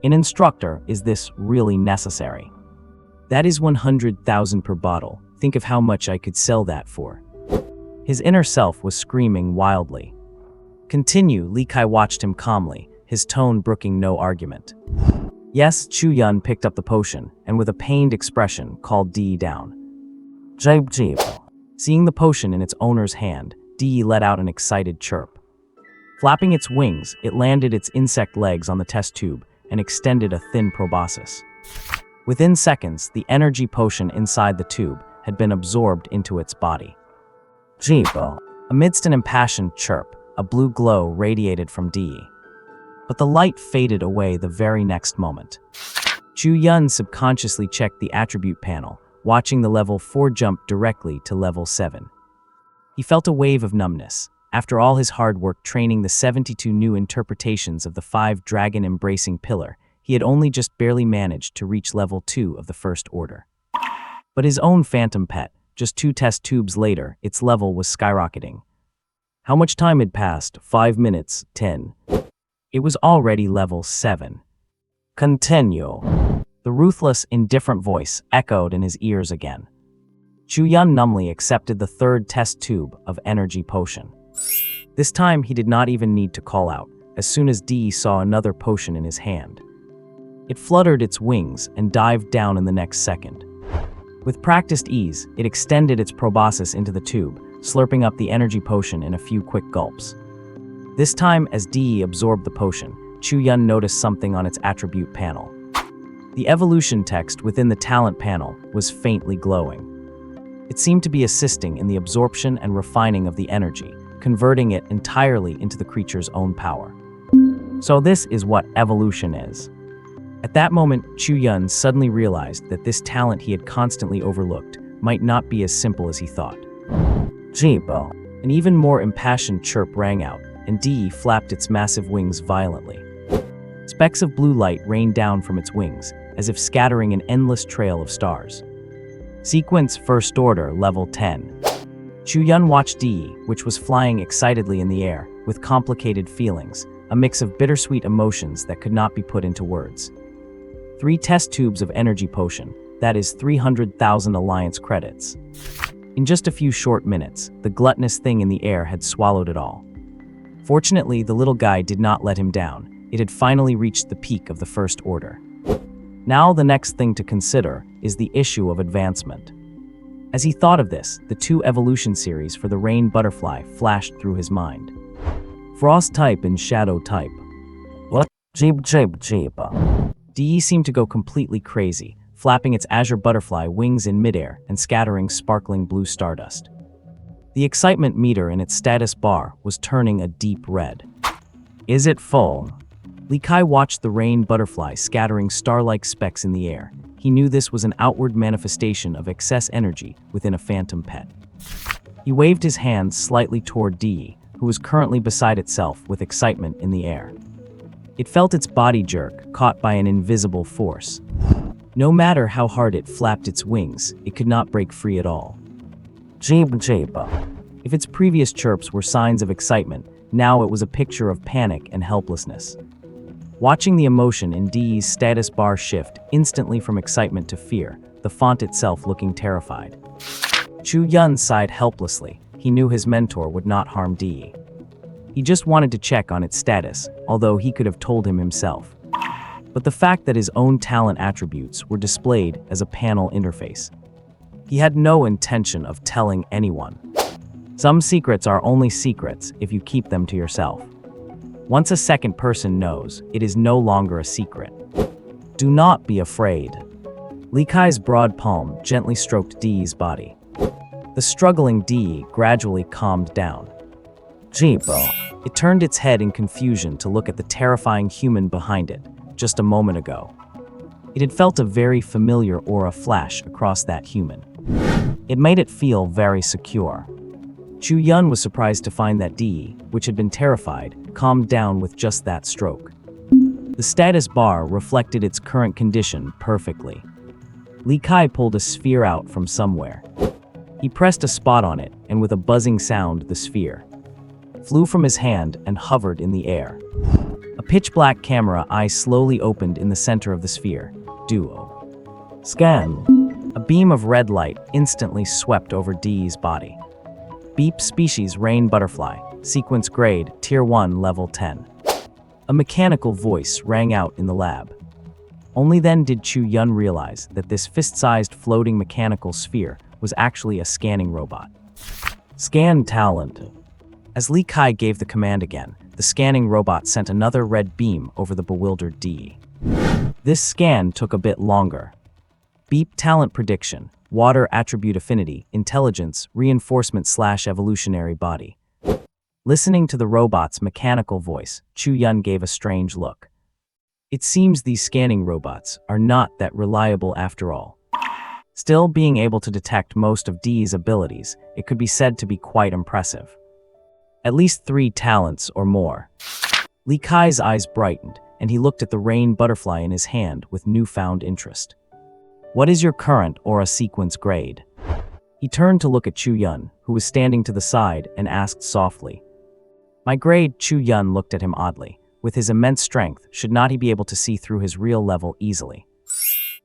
[SPEAKER 1] An instructor, is this really necessary? That is 100,000 per bottle. Think of how much I could sell that for. His inner self was screaming wildly. Continue, Li Kai watched him calmly, his tone brooking no argument. Yes, Chu Yun picked up the potion, and with a pained expression, called Dee down. Jeep. Seeing the potion in its owner's hand, Dee let out an excited chirp. Flapping its wings, it landed its insect legs on the test tube and extended a thin proboscis. Within seconds, the energy potion inside the tube had been absorbed into its body. Jeepo. Amidst an impassioned chirp, a blue glow radiated from Dee. But the light faded away the very next moment. Chu Yun subconsciously checked the attribute panel, watching the level 4 jump directly to level 7. He felt a wave of numbness. After all his hard work training the 72 new interpretations of the 5 dragon-embracing pillar, he had only just barely managed to reach level 2 of the First Order. But his own phantom pet, just 2 test tubes later, its level was skyrocketing. How much time had passed? 5 minutes, 10. It was already level 7. Continue. The ruthless, indifferent voice echoed in his ears again. Chu Yun numbly accepted the 3rd test tube of energy potion. This time he did not even need to call out, as soon as Di saw another potion in his hand. It fluttered its wings and dived down in the next second. With practiced ease, it extended its proboscis into the tube, slurping up the energy potion in a few quick gulps. This time, as Di absorbed the potion, Chu Yun noticed something on its attribute panel. The evolution text within the talent panel was faintly glowing. It seemed to be assisting in the absorption and refining of the energy, converting it entirely into the creature's own power. So this is what evolution is. At that moment, Chu Yun suddenly realized that this talent he had constantly overlooked might not be as simple as he thought. Jibo. An even more impassioned chirp rang out, and Di flapped its massive wings violently. Specks of blue light rained down from its wings, as if scattering an endless trail of stars. Sequence First Order, Level 10. Chu Yun watched Di, which was flying excitedly in the air, with complicated feelings, a mix of bittersweet emotions that could not be put into words. 3 test tubes of energy potion, that is 300,000 Alliance credits. In just a few short minutes, the gluttonous thing in the air had swallowed it all. Fortunately, the little guy did not let him down. It had finally reached the peak of the First Order. Now the next thing to consider is the issue of advancement. As he thought of this, the 2 evolution series for the rain butterfly flashed through his mind. Frost type and shadow type. What? Jeep. Di seemed to go completely crazy, flapping its azure butterfly wings in midair and scattering sparkling blue stardust. The excitement meter in its status bar was turning a deep red. Is it full? Li Kai watched the rain butterfly scattering star-like specks in the air. He knew this was an outward manifestation of excess energy within a phantom pet. He waved his hand slightly toward Di, who was currently beside itself with excitement in the air. It felt its body jerk, caught by an invisible force. No matter how hard it flapped its wings, it could not break free at all. Jeep. If its previous chirps were signs of excitement, now it was a picture of panic and helplessness. Watching the emotion in Di's status bar shift instantly from excitement to fear, the font itself looking terrified. Chu Yun sighed helplessly. He knew his mentor would not harm Di. He just wanted to check on its status, although he could have told him himself. But the fact that his own talent attributes were displayed as a panel interface. He had no intention of telling anyone. Some secrets are only secrets if you keep them to yourself. Once a second person knows, it is no longer a secret. Do not be afraid. Li Kai's broad palm gently stroked Di's body. The struggling Di gradually calmed down. Jibo. It turned its head in confusion to look at the terrifying human behind it, just a moment ago. It had felt a very familiar aura flash across that human. It made it feel very secure. Chu Yun was surprised to find that Di, which had been terrified, calmed down with just that stroke. The status bar reflected its current condition perfectly. Li Kai pulled a sphere out from somewhere. He pressed a spot on it, and with a buzzing sound, the sphere flew from his hand and hovered in the air. A pitch-black camera eye slowly opened in the center of the sphere. Duo. Scan. A beam of red light instantly swept over Di's body. Beep species rain butterfly, sequence grade, tier 1, level 10. A mechanical voice rang out in the lab. Only then did Chu Yun realize that this fist-sized floating mechanical sphere was actually a scanning robot. Scan talent. As Li Kai gave the command again, the scanning robot sent another red beam over the bewildered Di. This scan took a bit longer. Beep talent prediction, water attribute affinity, intelligence, reinforcement / evolutionary body. Listening to the robot's mechanical voice, Chu Yun gave a strange look. It seems these scanning robots are not that reliable after all. Still, being able to detect most of Dee's abilities, it could be said to be quite impressive. At least 3 talents or more. Li Kai's eyes brightened, and he looked at the rain butterfly in his hand with newfound interest. What is your current aura sequence grade? He turned to look at Chu Yun, who was standing to the side, and asked softly. My grade. Chu Yun looked at him oddly. With his immense strength, should not he be able to see through his real level easily?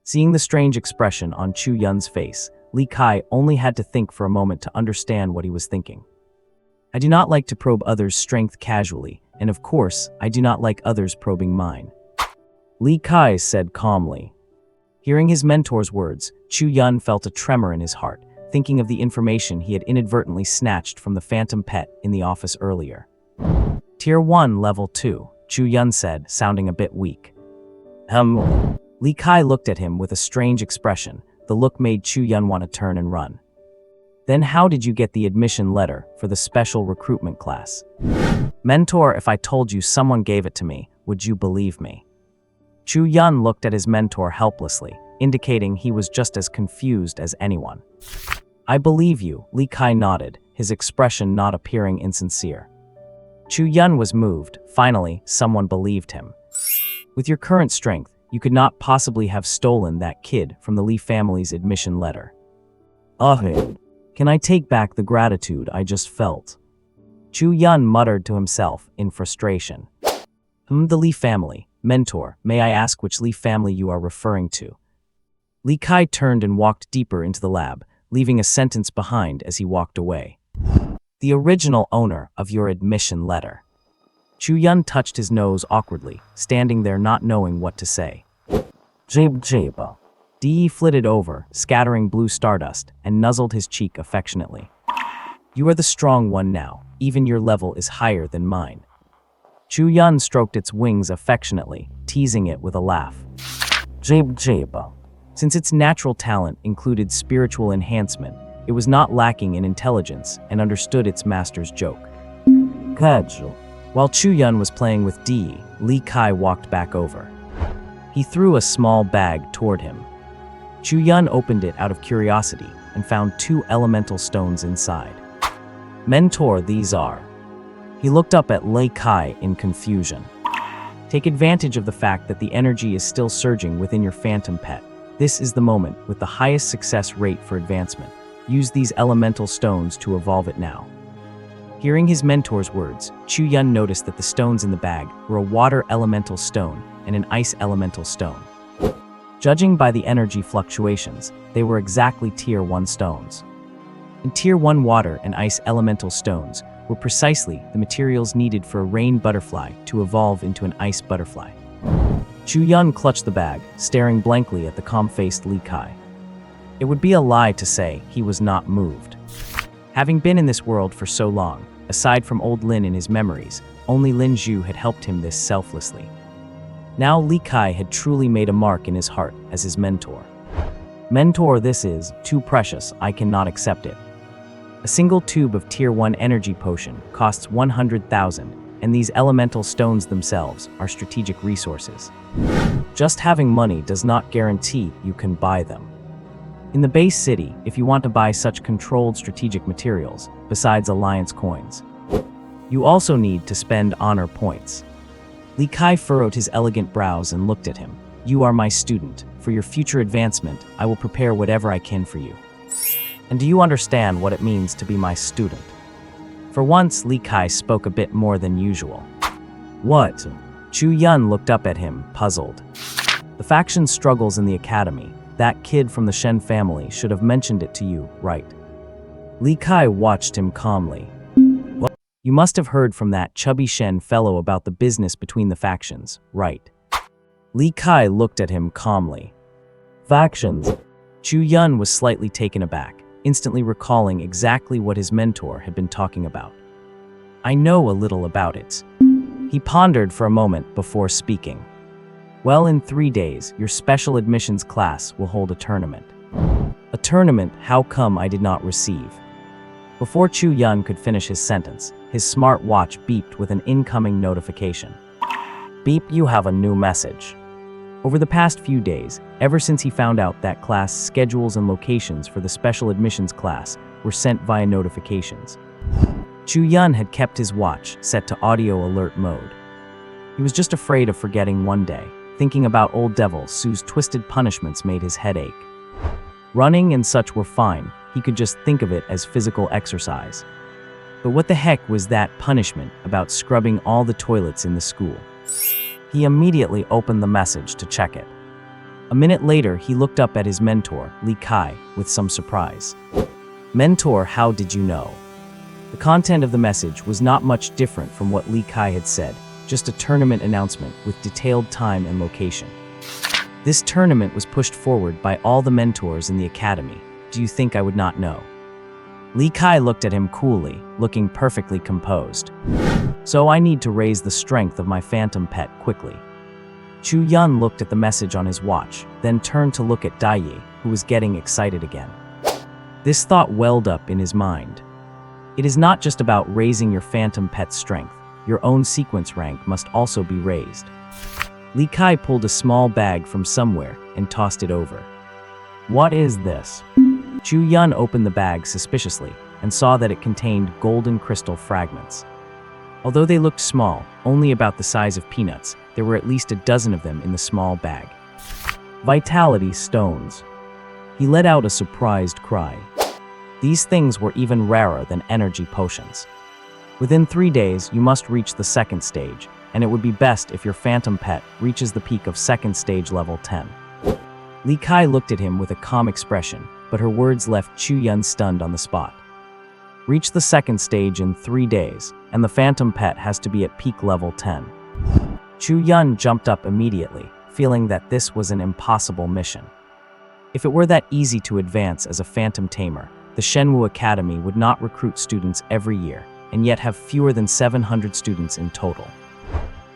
[SPEAKER 1] Seeing the strange expression on Chu Yun's face, Li Kai only had to think for a moment to understand what he was thinking. I do not like to probe others' strength casually, and of course, I do not like others probing mine. Li Kai said calmly. Hearing his mentor's words, Chu Yun felt a tremor in his heart, thinking of the information he had inadvertently snatched from the phantom pet in the office earlier. Tier 1, Level 2. Chu Yun said, sounding a bit weak. Li Kai looked at him with a strange expression. The look made Chu Yun want to turn and run. Then how did you get the admission letter for the special recruitment class? Mentor, if I told you someone gave it to me, would you believe me? Chu Yun looked at his mentor helplessly, indicating he was just as confused as anyone. I believe you, Li Kai nodded, his expression not appearing insincere. Chu Yun was moved. Finally, someone believed him. With your current strength, you could not possibly have stolen that kid from the Li family's admission letter. Can I take back the gratitude I just felt? Chu Yun muttered to himself in frustration. The Li family. Mentor, may I ask which Li family you are referring to? Li Kai turned and walked deeper into the lab, leaving a sentence behind as he walked away. The original owner of your admission letter. Chu Yun touched his nose awkwardly, standing there not knowing what to say. Jeba. Dee flitted over, scattering blue stardust, and nuzzled his cheek affectionately. You are the strong one now, even your level is higher than mine. Chu Yun stroked its wings affectionately, teasing it with a laugh. Jeba. Since its natural talent included spiritual enhancement, it was not lacking in intelligence and understood its master's joke. Casual. While Chu Yun was playing with Dee, Li Kai walked back over. He threw a small bag toward him. Chu Yun opened it out of curiosity and found 2 elemental stones inside. Mentor, these are. He looked up at Li Kai in confusion. Take advantage of the fact that the energy is still surging within your phantom pet. This is the moment with the highest success rate for advancement. Use these elemental stones to evolve it now. Hearing his mentor's words, Chu Yun noticed that the stones in the bag were a water elemental stone and an ice elemental stone. Judging by the energy fluctuations, they were exactly Tier 1 stones. In Tier 1 water and ice elemental stones were precisely the materials needed for a rain butterfly to evolve into an ice butterfly. Chu Yun clutched the bag, staring blankly at the calm-faced Li Kai. It would be a lie to say he was not moved. Having been in this world for so long, aside from old Lin in his memories, only Lin Zhu had helped him this selflessly. Now Li Kai had truly made a mark in his heart as his mentor. Mentor, this is too precious, I cannot accept it. A single tube of Tier 1 energy potion costs 100,000, and these elemental stones themselves are strategic resources. Just having money does not guarantee you can buy them. In the base city, if you want to buy such controlled strategic materials, besides alliance coins, you also need to spend honor points. Li Kai furrowed his elegant brows and looked at him. You are my student. For your future advancement, I will prepare whatever I can for you. And do you understand what it means to be my student? For once, Li Kai spoke a bit more than usual. What? Chu Yun looked up at him, puzzled. The faction struggles in the academy. That kid from the Shen family should have mentioned it to you, right? Li Kai watched him calmly. Well, you must have heard from that chubby Shen fellow about the business between the factions, right? Li Kai looked at him calmly. Factions? Chu Yun was slightly taken aback, instantly recalling exactly what his mentor had been talking about. I know a little about it. He pondered for a moment before speaking. Well, in 3 days, your special admissions class will hold a tournament. A tournament? How come I did not receive? Before Chu Yun could finish his sentence, his smart watch beeped with an incoming notification. Beep, you have a new message. Over the past few days, ever since he found out that class schedules and locations for the special admissions class were sent via notifications, Chu Yun had kept his watch set to audio alert mode. He was just afraid of forgetting one day. Thinking about old devil Sue's twisted punishments made his head ache. Running and such were fine, he could just think of it as physical exercise. But what the heck was that punishment about scrubbing all the toilets in the school? He immediately opened the message to check it. A minute later, he looked up at his mentor, Li Kai, with some surprise. Mentor, how did you know? The content of the message was not much different from what Li Kai had said, just a tournament announcement with detailed time and location. This tournament was pushed forward by all the mentors in the academy. Do you think I would not know? Li Kai looked at him coolly, looking perfectly composed. So I need to raise the strength of my phantom pet quickly. Chu Yun looked at the message on his watch, then turned to look at Dai, who was getting excited again. This thought welled up in his mind. It is not just about raising your phantom pet's strength. Your own sequence rank must also be raised. Li Kai pulled a small bag from somewhere and tossed it over. What is this? Chu Yun opened the bag suspiciously and saw that it contained golden crystal fragments. Although they looked small, only about the size of peanuts, there were at least a dozen of them in the small bag. Vitality stones. He let out a surprised cry. These things were even rarer than energy potions. Within 3 days, you must reach the second stage, and it would be best if your phantom pet reaches the peak of second stage level 10. Li Kai looked at him with a calm expression, but her words left Chu Yun stunned on the spot. Reach the second stage in 3 days, and the phantom pet has to be at peak level 10. Chu Yun jumped up immediately, feeling that this was an impossible mission. If it were that easy to advance as a phantom tamer, the Shenwu Academy would not recruit students every year, and yet have fewer than 700 students in total.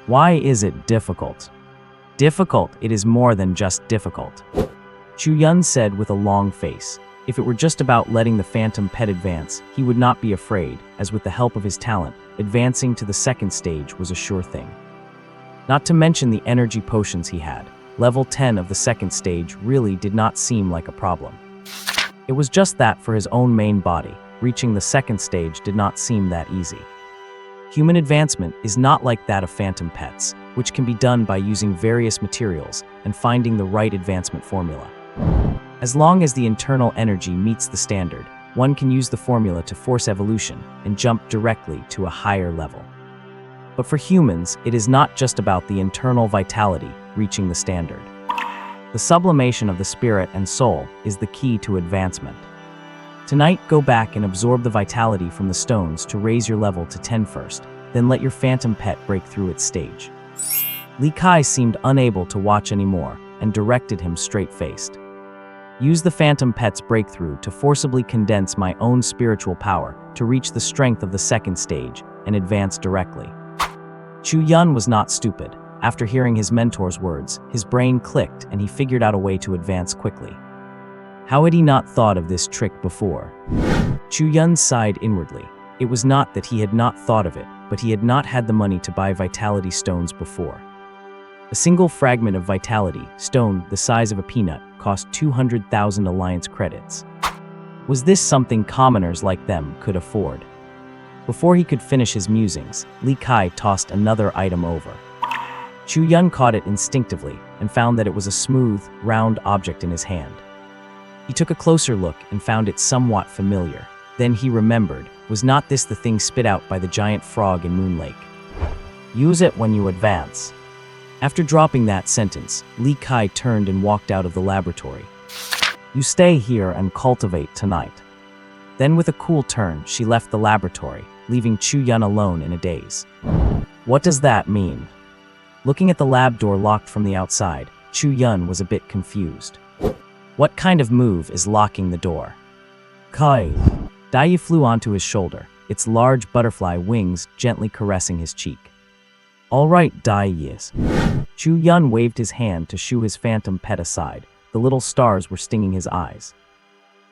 [SPEAKER 1] Why is it difficult? Difficult, it is more than just difficult. Chu Yun said with a long face. If it were just about letting the phantom pet advance, he would not be afraid, as with the help of his talent, advancing to the second stage was a sure thing. Not to mention the energy potions he had, level 10 of the second stage really did not seem like a problem. It was just that for his own main body, reaching the second stage did not seem that easy. Human advancement is not like that of phantom pets, which can be done by using various materials and finding the right advancement formula. As long as the internal energy meets the standard, one can use the formula to force evolution and jump directly to a higher level. But for humans, it is not just about the internal vitality reaching the standard. The sublimation of the spirit and soul is the key to advancement. Tonight, go back and absorb the vitality from the stones to raise your level to 10 first, then let your phantom pet break through its stage. Li Kai seemed unable to watch anymore and directed him straight-faced. Use the phantom pet's breakthrough to forcibly condense my own spiritual power to reach the strength of the second stage and advance directly. Chu Yun was not stupid. After hearing his mentor's words, his brain clicked and he figured out a way to advance quickly. How had he not thought of this trick before? Chu Yun sighed inwardly. It was not that he had not thought of it, but he had not had the money to buy vitality stones before. A single fragment of vitality stone the size of a peanut cost 200,000 alliance credits. Was this something commoners like them could afford? Before he could finish his musings, Li Kai tossed another item over. Chu Yun caught it instinctively and found that it was a smooth, round object in his hand. He took a closer look and found it somewhat familiar. Then he remembered, was not this the thing spit out by the giant frog in Moon Lake? Use it when you advance. After dropping that sentence, Li Kai turned and walked out of the laboratory. You stay here and cultivate tonight. Then with a cool turn, she left the laboratory, leaving Chu Yun alone in a daze. What does that mean? Looking at the lab door locked from the outside, Chu Yun was a bit confused. What kind of move is locking the door? Kai. Dai flew onto his shoulder, its large butterfly wings gently caressing his cheek. All right, Dai yes. Chu Yun waved his hand to shoo his phantom pet aside. The little stars were stinging his eyes.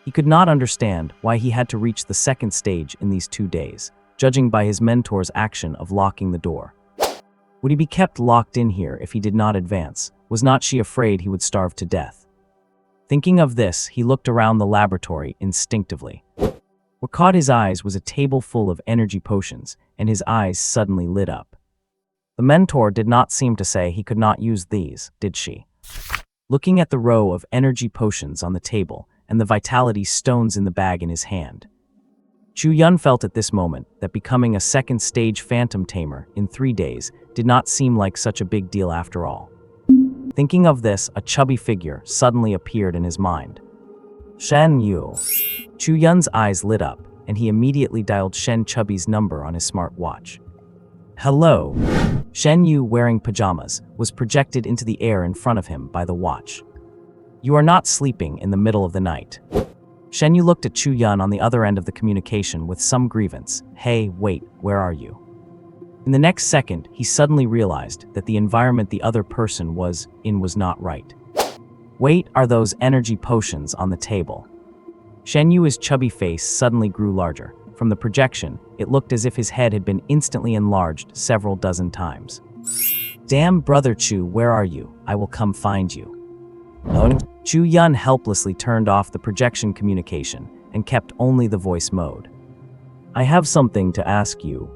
[SPEAKER 1] He He could not understand why he had to reach the second stage in these 2 days, judging by his mentor's action of locking the door. Would he be kept locked in here if he did not advance? Was not she afraid he would starve to death? Thinking of this, he looked around the laboratory instinctively. What caught his eyes was a table full of energy potions, and his eyes suddenly lit up. The mentor did not seem to say he could not use these, did she? Looking at the row of energy potions on the table and the vitality stones in the bag in his hand, Chu-yun felt at this moment that becoming a second stage phantom tamer in 3 days did not seem like such a big deal after all. Thinking of this, a chubby figure suddenly appeared in his mind. Shen Yu. Chu-yun's eyes lit up, and he immediately dialed Shen Chubby's number on his smart watch. Hello. Shen Yu, wearing pajamas, was projected into the air in front of him by the watch. You are not sleeping in the middle of the night. Shen Yu looked at Chu-yun on the other end of the communication with some grievance. Hey, wait, where are you? In the next second, he suddenly realized that the environment the other person was in was not right. Wait, are those energy potions on the table? Shen Yu's chubby face suddenly grew larger. From the projection, it looked as if his head had been instantly enlarged several dozen times. Damn, brother Chu, where are you? I will come find you. Chu-yun helplessly turned off the projection communication and kept only the voice mode. I have something to ask you.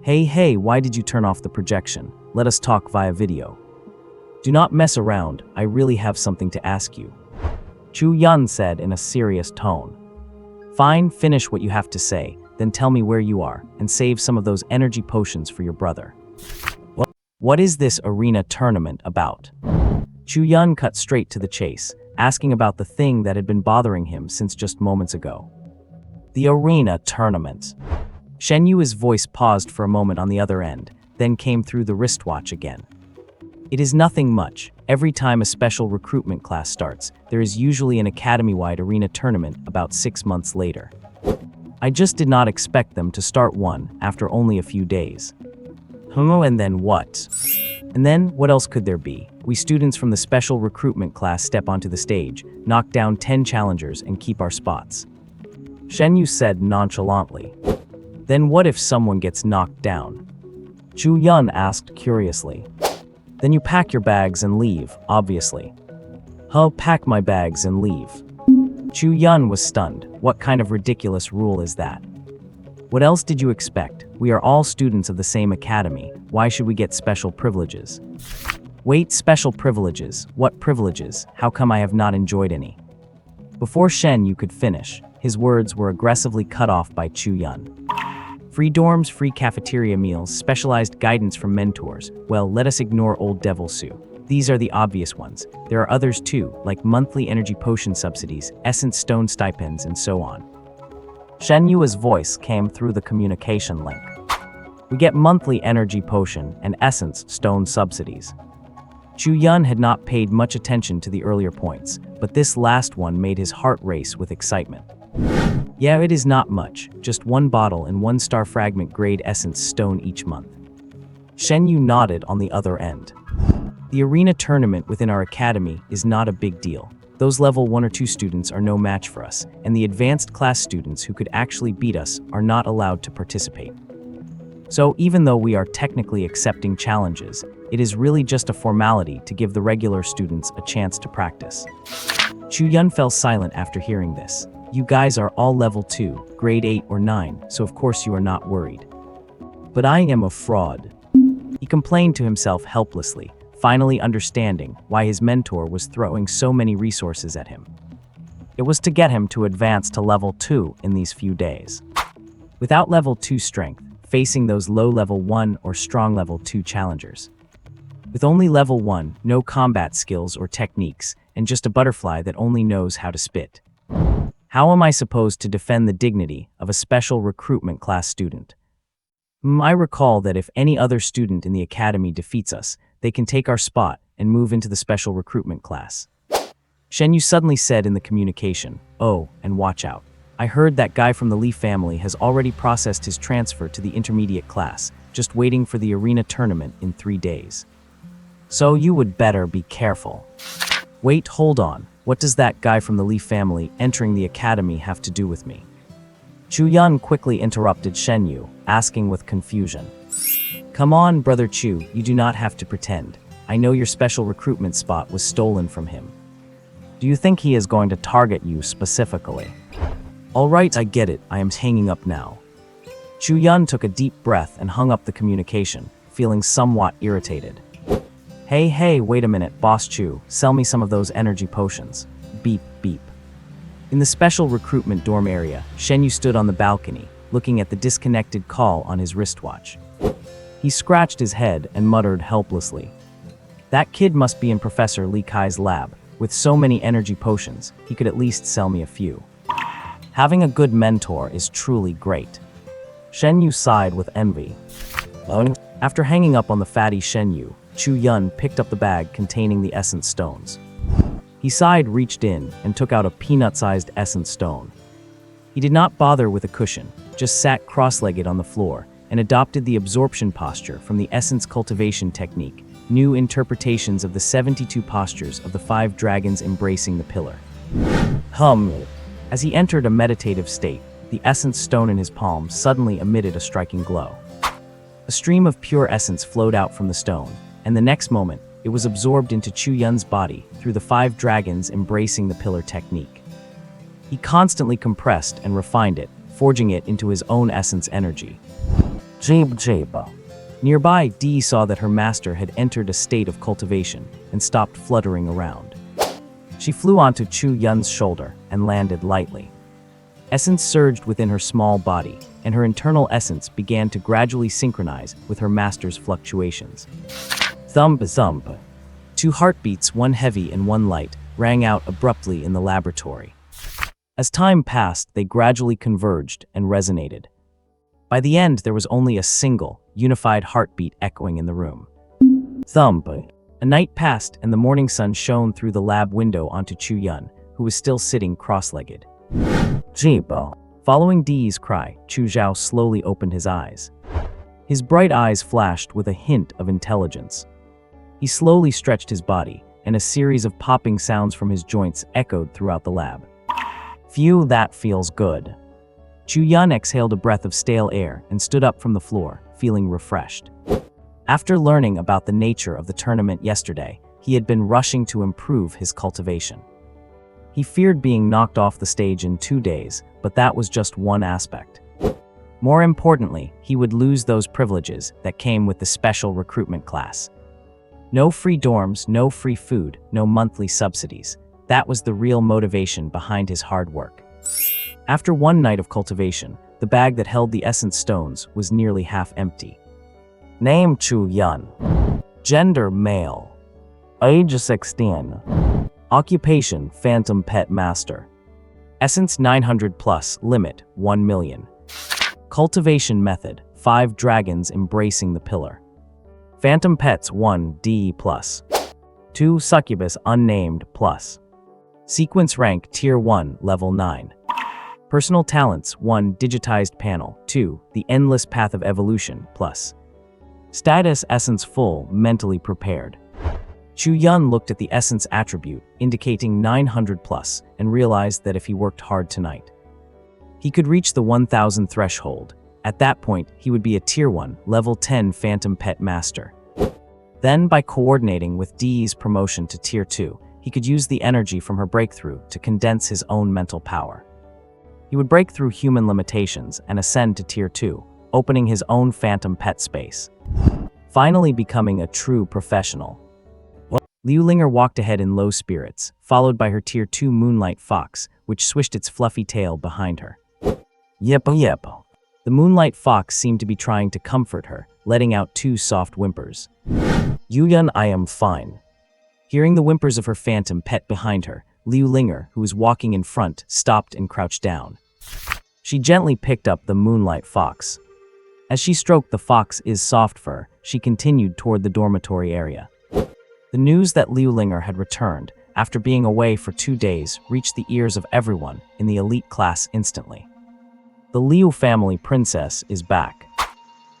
[SPEAKER 1] Hey, why did you turn off the projection? Let us talk via video. Do not mess around, I really have something to ask you. Chu-yun said in a serious tone. Fine, finish what you have to say, then tell me where you are, and save some of those energy potions for your brother. What is this arena tournament about? Chu-yun cut straight to the chase, asking about the thing that had been bothering him since just moments ago. The arena tournament. Shen Yu's voice paused for a moment on the other end, then came through the wristwatch again. It is nothing much. Every time a special recruitment class starts, there is usually an academy-wide arena tournament about 6 months later. I just did not expect them to start one after only a few days. And then what? And then, what else could there be? We students from the special recruitment class step onto the stage, knock down 10 challengers, and keep our spots. Shen Yu said nonchalantly. Then what if someone gets knocked down? Chu-yun asked curiously. Then you pack your bags and leave, obviously. Pack my bags and leave. Chu-yun was stunned. What kind of ridiculous rule is that? What else did you expect? We are all students of the same academy. Why should we get special privileges? Wait, special privileges? What privileges? How come I have not enjoyed any? Before Shen Yu could finish, his words were aggressively cut off by Chu-yun. Free dorms, free cafeteria meals, specialized guidance from mentors. Well, let us ignore old Devil Sue. These are the obvious ones. There are others too, like monthly energy potion subsidies, essence stone stipends, and so on. Shen Yu's voice came through the communication link. We get monthly energy potion and essence stone subsidies. Chu-yun had not paid much attention to the earlier points, but this last one made his heart race with excitement. Yeah, it is not much, just 1 bottle and 1-star fragment grade essence stone each month. Shen Yu nodded on the other end. The arena tournament within our academy is not a big deal. Those level 1 or 2 students are no match for us, and the advanced class students who could actually beat us are not allowed to participate. So even though we are technically accepting challenges, it is really just a formality to give the regular students a chance to practice. Chu-yun fell silent after hearing this. You guys are all level 2, grade 8 or 9, so of course you are not worried. But I am a fraud. He complained to himself helplessly, finally understanding why his mentor was throwing so many resources at him. It was to get him to advance to level 2 in these few days. Without level 2 strength, facing those low level 1 or strong level 2 challengers. With only level 1, no combat skills or techniques, and just a butterfly that only knows how to spit. How am I supposed to defend the dignity of a special recruitment class student? I recall that if any other student in the academy defeats us, they can take our spot and move into the special recruitment class. Shen Yu suddenly said in the communication, Oh, and watch out. I heard that guy from the Lee family has already processed his transfer to the intermediate class, just waiting for the arena tournament in 3 days. So you would better be careful. Wait, hold on. What does that guy from the Li family entering the academy have to do with me? Chu Yun quickly interrupted Shen Yu, asking with confusion. Come on, Brother Chu, you do not have to pretend. I know your special recruitment spot was stolen from him. Do you think he is going to target you specifically? All right, I get it. I am hanging up now. Chu Yun took a deep breath and hung up the communication, feeling somewhat irritated. Hey, wait a minute, Boss Chu, sell me some of those energy potions. Beep, beep. In the special recruitment dorm area, Shen Yu stood on the balcony, looking at the disconnected call on his wristwatch. He scratched his head and muttered helplessly. That kid must be in Professor Li Kai's lab. With so many energy potions, he could at least sell me a few. Having a good mentor is truly great. Shen Yu sighed with envy. After hanging up on the fatty Shen Yu, Chu Yun picked up the bag containing the essence stones. He sighed, reached in, and took out a peanut-sized essence stone. He did not bother with a cushion, just sat cross-legged on the floor and adopted the absorption posture from the essence cultivation technique, new interpretations of the 72 postures of the 5 dragons embracing the pillar. As he entered a meditative state, the essence stone in his palm suddenly emitted a striking glow. A stream of pure essence flowed out from the stone, and the next moment, it was absorbed into Chu Yun's body through the 5 dragons embracing the pillar technique. He constantly compressed and refined it, forging it into his own essence energy. Nearby, Dee saw that her master had entered a state of cultivation and stopped fluttering around. She flew onto Chu Yun's shoulder and landed lightly. Essence surged within her small body, and her internal essence began to gradually synchronize with her master's fluctuations. Thump, thump. 2 heartbeats, one heavy and one light, rang out abruptly in the laboratory. As time passed, they gradually converged and resonated. By the end, there was only a single, unified heartbeat echoing in the room. Thump. A night passed, and the morning sun shone through the lab window onto Chu Yun, who was still sitting cross-legged. Jibo. Following Dee's cry, Chu Zhao slowly opened his eyes. His bright eyes flashed with a hint of intelligence. He slowly stretched his body, and a series of popping sounds from his joints echoed throughout the lab. Phew, that feels good. Chu Yun exhaled a breath of stale air and stood up from the floor, feeling refreshed. After learning about the nature of the tournament yesterday, he had been rushing to improve his cultivation. He feared being knocked off the stage in 2 days, but that was just one aspect. More importantly, he would lose those privileges that came with the special recruitment class. No free dorms, no free food, no monthly subsidies. That was the real motivation behind his hard work. After one night of cultivation, the bag that held the essence stones was nearly half empty. Name Chu Yun. Gender male. Age 16. Occupation Phantom Pet Master. Essence 900 plus, limit 1 million. Cultivation method 5 dragons embracing the pillar. Phantom Pets 1 DE plus. 2 Succubus unnamed plus. Sequence rank Tier 1 level 9. Personal talents 1 digitized panel, 2 the endless path of evolution plus. Status essence full, mentally prepared. Chu Yun looked at the essence attribute, indicating 900 plus, and realized that if he worked hard tonight, he could reach the 1000 threshold. At that point, he would be a Tier 1, level 10 Phantom Pet Master. Then, by coordinating with Dee's promotion to Tier 2, he could use the energy from her breakthrough to condense his own mental power. He would break through human limitations and ascend to Tier 2, opening his own phantom pet space, finally becoming a true professional. Liu Linger walked ahead in low spirits, followed by her Tier 2 Moonlight Fox, which swished its fluffy tail behind her. Yep. The Moonlight Fox seemed to be trying to comfort her, letting out 2 soft whimpers. Yun, I am fine. Hearing the whimpers of her phantom pet behind her, Liu Linger, who was walking in front, stopped and crouched down. She gently picked up the Moonlight Fox. As she stroked the fox's soft fur, she continued toward the dormitory area. The news that Liu Linger had returned, after being away for 2 days, reached the ears of everyone in the elite class instantly. The Liu family princess is back.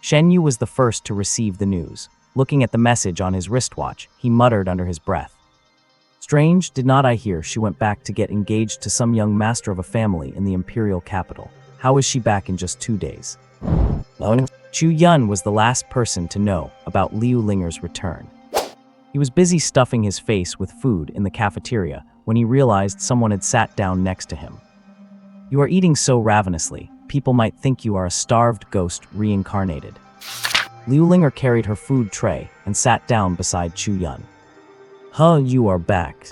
[SPEAKER 1] Shen Yu was the first to receive the news. Looking at the message on his wristwatch, he muttered under his breath. Strange, did not I hear she went back to get engaged to some young master of a family in the imperial capital. How is she back in just 2 days? Chu Yun was the last person to know about Liu Linger's return. He was busy stuffing his face with food in the cafeteria when he realized someone had sat down next to him. You are eating so ravenously, people might think you are a starved ghost reincarnated. Liu Linger carried her food tray and sat down beside Chu Yun. Huh, you are back.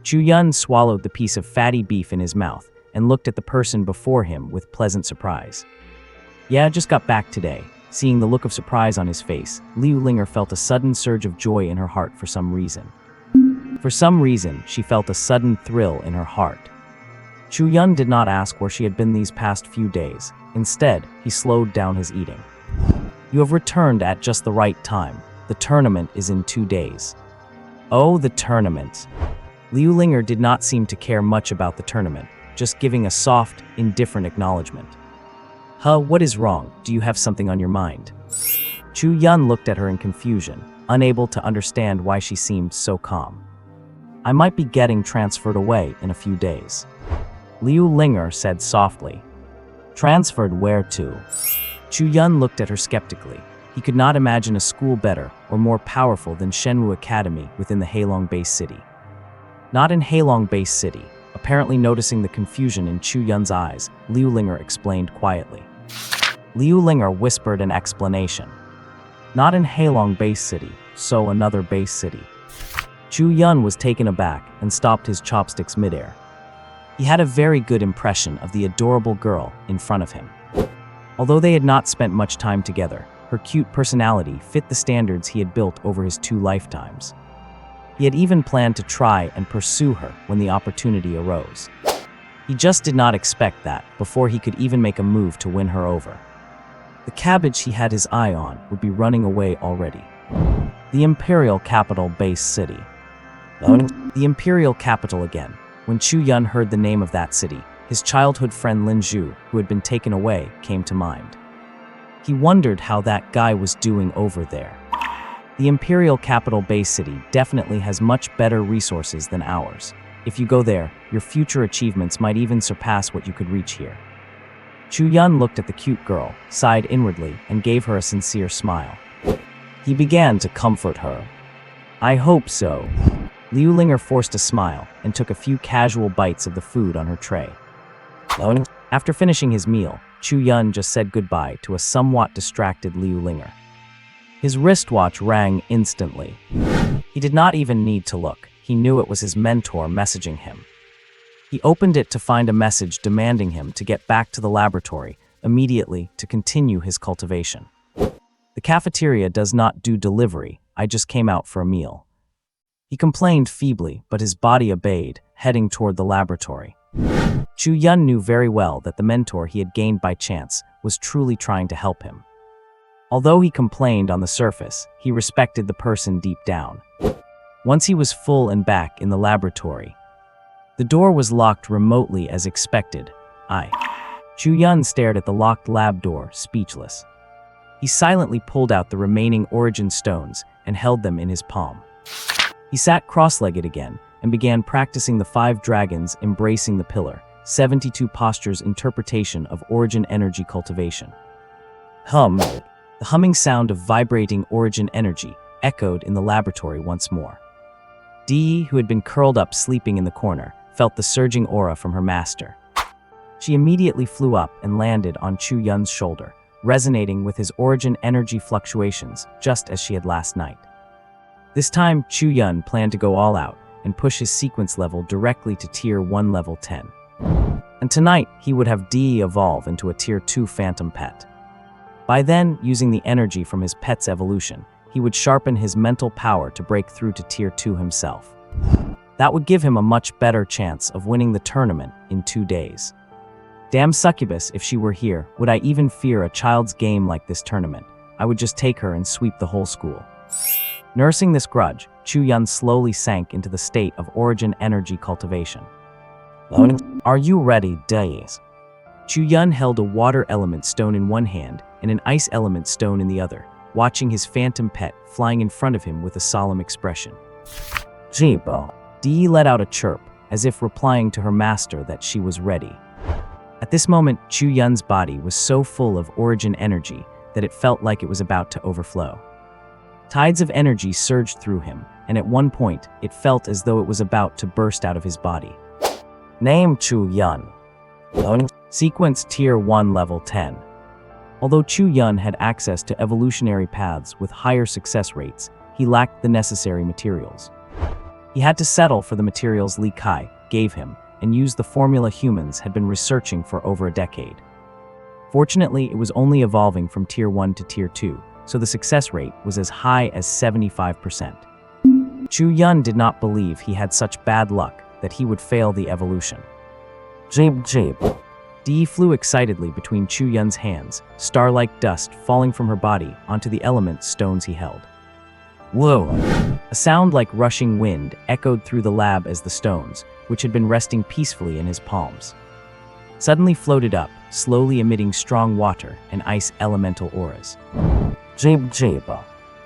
[SPEAKER 1] Chu Yun swallowed the piece of fatty beef in his mouth and looked at the person before him with pleasant surprise. Yeah, just got back today. Seeing the look of surprise on his face, Liu Linger felt a sudden surge of joy in her heart for some reason. For some reason, she felt a sudden thrill in her heart. Chu Yun did not ask where she had been these past few days. Instead, he slowed down his eating. You have returned at just the right time. The tournament is in 2 days. Oh, the tournament. Liu Linger did not seem to care much about the tournament, just giving a soft, indifferent acknowledgement. Huh, what is wrong? Do you have something on your mind? Chu Yun looked at her in confusion, unable to understand why she seemed so calm. I might be getting transferred away in a few days. Liu Linger said softly. Transferred where to? Chu Yun looked at her skeptically. He could not imagine a school better or more powerful than Shenwu Academy within the Heilong Base City. Not in Heilong Base City. Apparently noticing the confusion in Chu Yun's eyes, Liu Linger explained quietly. Liu Linger whispered an explanation. Not in Heilong Base City, so another base city. Chu Yun was taken aback and stopped his chopsticks midair. He had a very good impression of the adorable girl in front of him. Although they had not spent much time together, her cute personality fit the standards he had built over his 2 lifetimes. He had even planned to try and pursue her when the opportunity arose. He just did not expect that before he could even make a move to win her over. The cabbage he had his eye on would be running away already. The imperial capital base city. The imperial capital again. When Chu Yun heard the name of that city, his childhood friend Lin Zhu, who had been taken away, came to mind. He wondered how that guy was doing over there. The imperial capital base city definitely has much better resources than ours. If you go there, your future achievements might even surpass what you could reach here. Chu Yun looked at the cute girl, sighed inwardly, and gave her a sincere smile. He began to comfort her. I hope so. Liu Linger forced a smile and took a few casual bites of the food on her tray. After finishing his meal, Chu Yun just said goodbye to a somewhat distracted Liu Linger. His wristwatch rang instantly. He did not even need to look. He knew it was his mentor messaging him. He opened it to find a message demanding him to get back to the laboratory immediately to continue his cultivation. The cafeteria does not do delivery. I just came out for a meal. He complained feebly, but his body obeyed, heading toward the laboratory. Chu Yun knew very well that the mentor he had gained by chance was truly trying to help him. Although he complained on the surface, he respected the person deep down. Once he was full and back in the laboratory, the door was locked remotely as expected. Chu Yun stared at the locked lab door, speechless. He silently pulled out the remaining origin stones and held them in his palm. He sat cross-legged again and began practicing the 5 dragons embracing the pillar, 72 postures interpretation of origin energy cultivation. The humming sound of vibrating origin energy echoed in the laboratory once more. Dee, who had been curled up sleeping in the corner, felt the surging aura from her master. She immediately flew up and landed on Chu Yun's shoulder, resonating with his origin energy fluctuations just as she had last night. This time, Chu Yun planned to go all out and push his sequence level directly to Tier 1 level 10. And tonight, he would have Dee evolve into a Tier 2 phantom pet. By then, using the energy from his pet's evolution, he would sharpen his mental power to break through to Tier 2 himself. That would give him a much better chance of winning the tournament in 2 days. Damn succubus, if she were here, would I even fear a child's game like this tournament? I would just take her and sweep the whole school. Nursing this grudge, Chu Yun slowly sank into the state of origin energy cultivation. Are you ready, Days? Chu Yun held a water element stone in one hand and an ice element stone in the other, watching his phantom pet flying in front of him with a solemn expression. Jibo. Dee let out a chirp, as if replying to her master that she was ready. At this moment, Chu Yun's body was so full of origin energy that it felt like it was about to overflow. Tides of energy surged through him, and at one point, it felt as though it was about to burst out of his body. Name Chu Yun. Sequence Tier 1 Level 10. Although Chu Yun had access to evolutionary paths with higher success rates, he lacked the necessary materials. He had to settle for the materials Li Kai gave him and use the formula humans had been researching for over a decade. Fortunately, it was only evolving from Tier 1 to Tier 2, so the success rate was as high as 75%. Chu Yun did not believe he had such bad luck that he would fail the evolution. Jib. Dee flew excitedly between Chu Yun's hands, star-like dust falling from her body onto the element stones he held. Whoa! A sound like rushing wind echoed through the lab as the stones, which had been resting peacefully in his palms, suddenly floated up, slowly emitting strong water and ice elemental auras. Jib.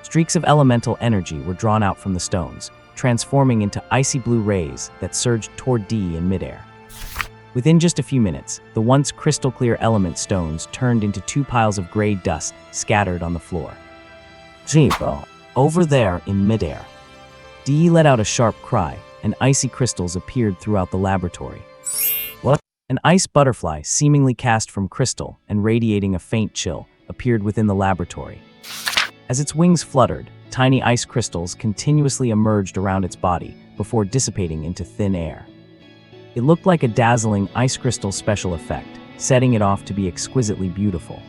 [SPEAKER 1] Streaks of elemental energy were drawn out from the stones, transforming into icy blue rays that surged toward Dee in midair. Within just a few minutes, the once crystal-clear element stones turned into two piles of gray dust scattered on the floor. Jibo, over there in midair. Dee let out a sharp cry, and icy crystals appeared throughout the laboratory. What? An ice butterfly, seemingly cast from crystal and radiating a faint chill, appeared within the laboratory. As its wings fluttered, tiny ice crystals continuously emerged around its body before dissipating into thin air. It looked like a dazzling ice crystal special effect, setting it off to be exquisitely beautiful.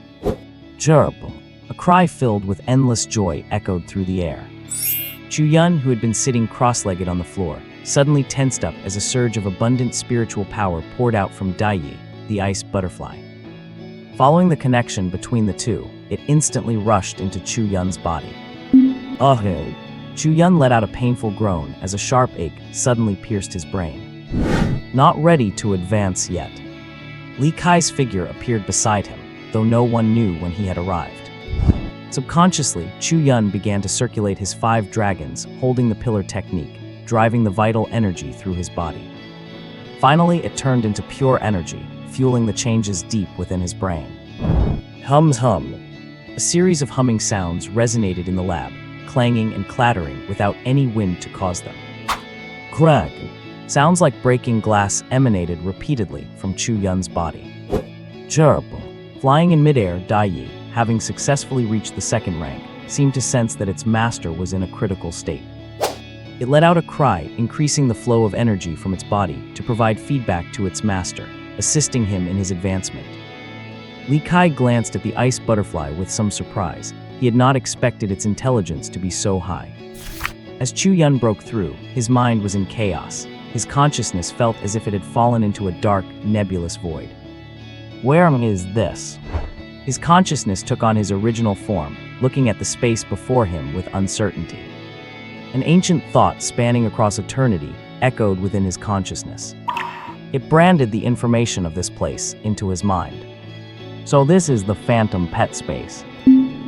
[SPEAKER 1] Gerbil. A cry filled with endless joy echoed through the air. Chu Yun, who had been sitting cross-legged on the floor, suddenly tensed up as a surge of abundant spiritual power poured out from Daiyi, the ice butterfly. Following the connection between the two, it instantly rushed into Chu Yun's body. Oh! Chu Yun let out a painful groan as a sharp ache suddenly pierced his brain. Not ready to advance yet. Li Kai's figure appeared beside him, though no one knew when he had arrived. Subconsciously, Chu Yun began to circulate his 5 dragons, holding the pillar technique, driving the vital energy through his body. Finally, it turned into pure energy, fueling the changes deep within his brain. Hum. A series of humming sounds resonated in the lab, clanging and clattering without any wind to cause them. Crack. Sounds like breaking glass emanated repeatedly from Chu Yun's body. Chirp. Flying in midair, Daiyi, having successfully reached the second rank, seemed to sense that its master was in a critical state. It let out a cry, increasing the flow of energy from its body to provide feedback to its master, assisting him in his advancement. Li Kai glanced at the ice butterfly with some surprise. He had not expected its intelligence to be so high. As Chu Yun broke through, his mind was in chaos. His consciousness felt as if it had fallen into a dark, nebulous void. Where is this? His consciousness took on his original form, looking at the space before him with uncertainty. An ancient thought spanning across eternity echoed within his consciousness. It branded the information of this place into his mind. So this is the phantom pet space.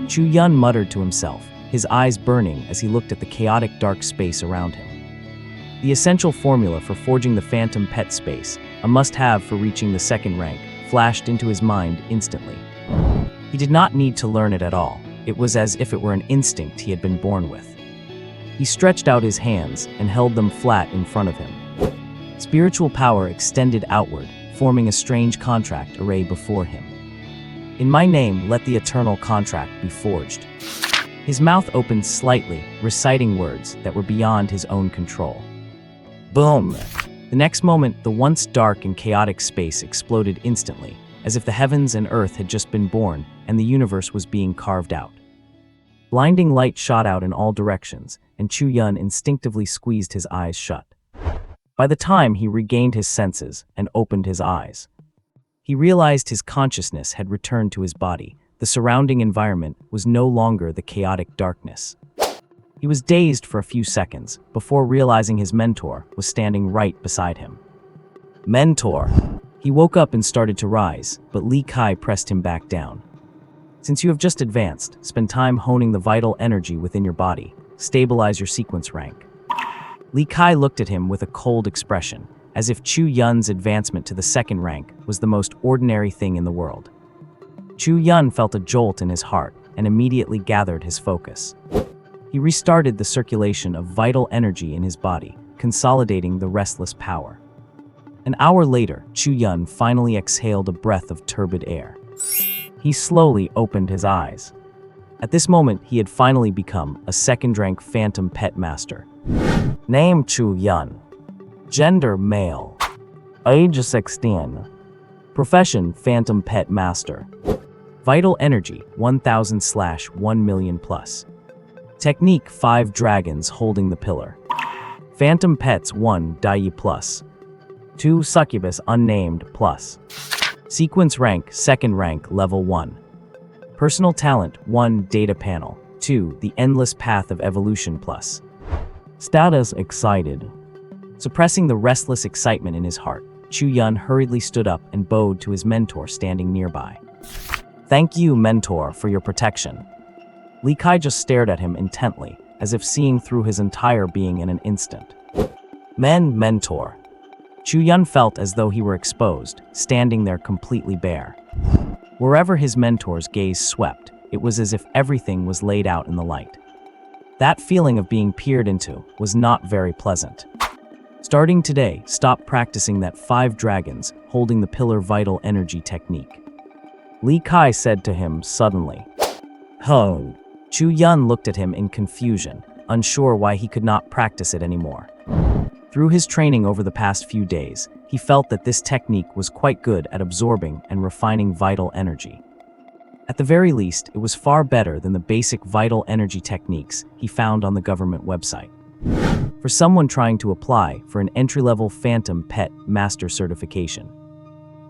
[SPEAKER 1] Chu Yun muttered to himself, his eyes burning as he looked at the chaotic dark space around him. The essential formula for forging the phantom pet space, a must-have for reaching the second rank, flashed into his mind instantly. He did not need to learn it at all. It was as if it were an instinct he had been born with. He stretched out his hands and held them flat in front of him. Spiritual power extended outward, forming a strange contract array before him. In my name, let the eternal contract be forged. His mouth opened slightly, reciting words that were beyond his own control. Boom! The next moment, the once dark and chaotic space exploded instantly, as if the heavens and earth had just been born and the universe was being carved out. Blinding light shot out in all directions, and Chu Yun instinctively squeezed his eyes shut. By the time he regained his senses and opened his eyes, he realized his consciousness had returned to his body. The surrounding environment was no longer the chaotic darkness. He was dazed for a few seconds before realizing his mentor was standing right beside him. Mentor! He woke up and started to rise, but Li Kai pressed him back down. Since you have just advanced, spend time honing the vital energy within your body. Stabilize your sequence rank. Li Kai looked at him with a cold expression, as if Chu Yun's advancement to the second rank was the most ordinary thing in the world. Chu Yun felt a jolt in his heart and immediately gathered his focus. He restarted the circulation of vital energy in his body, consolidating the restless power. An hour later, Chu Yun finally exhaled a breath of turbid air. He slowly opened his eyes. At this moment, he had finally become a second-rank phantom pet master. Name Chu Yun. Gender male. Age 16. Profession phantom pet master. Vital energy 1000/1,000,000 plus. Technique 5 dragons holding the pillar. Phantom pets 1 Dai plus. 2 succubus unnamed plus. Sequence rank second rank level 1. Personal talent 1 data panel. 2 the endless path of evolution plus. Status excited. Suppressing the restless excitement in his heart, Chu Yun hurriedly stood up and bowed to his mentor standing nearby. Thank you, mentor, for your protection. Li Kai just stared at him intently, as if seeing through his entire being in an instant. Mentor. Chu Yun felt as though he were exposed, standing there completely bare. Wherever his mentor's gaze swept, it was as if everything was laid out in the light. That feeling of being peered into was not very pleasant. Starting today, stop practicing that 5 dragons holding the pillar vital energy technique. Li Kai said to him suddenly. Ho! Chu Yun looked at him in confusion, unsure why he could not practice it anymore. Through his training over the past few days, he felt that this technique was quite good at absorbing and refining vital energy. At the very least, it was far better than the basic vital energy techniques he found on the government website. For someone trying to apply for an entry-level Phantom Pet Master certification.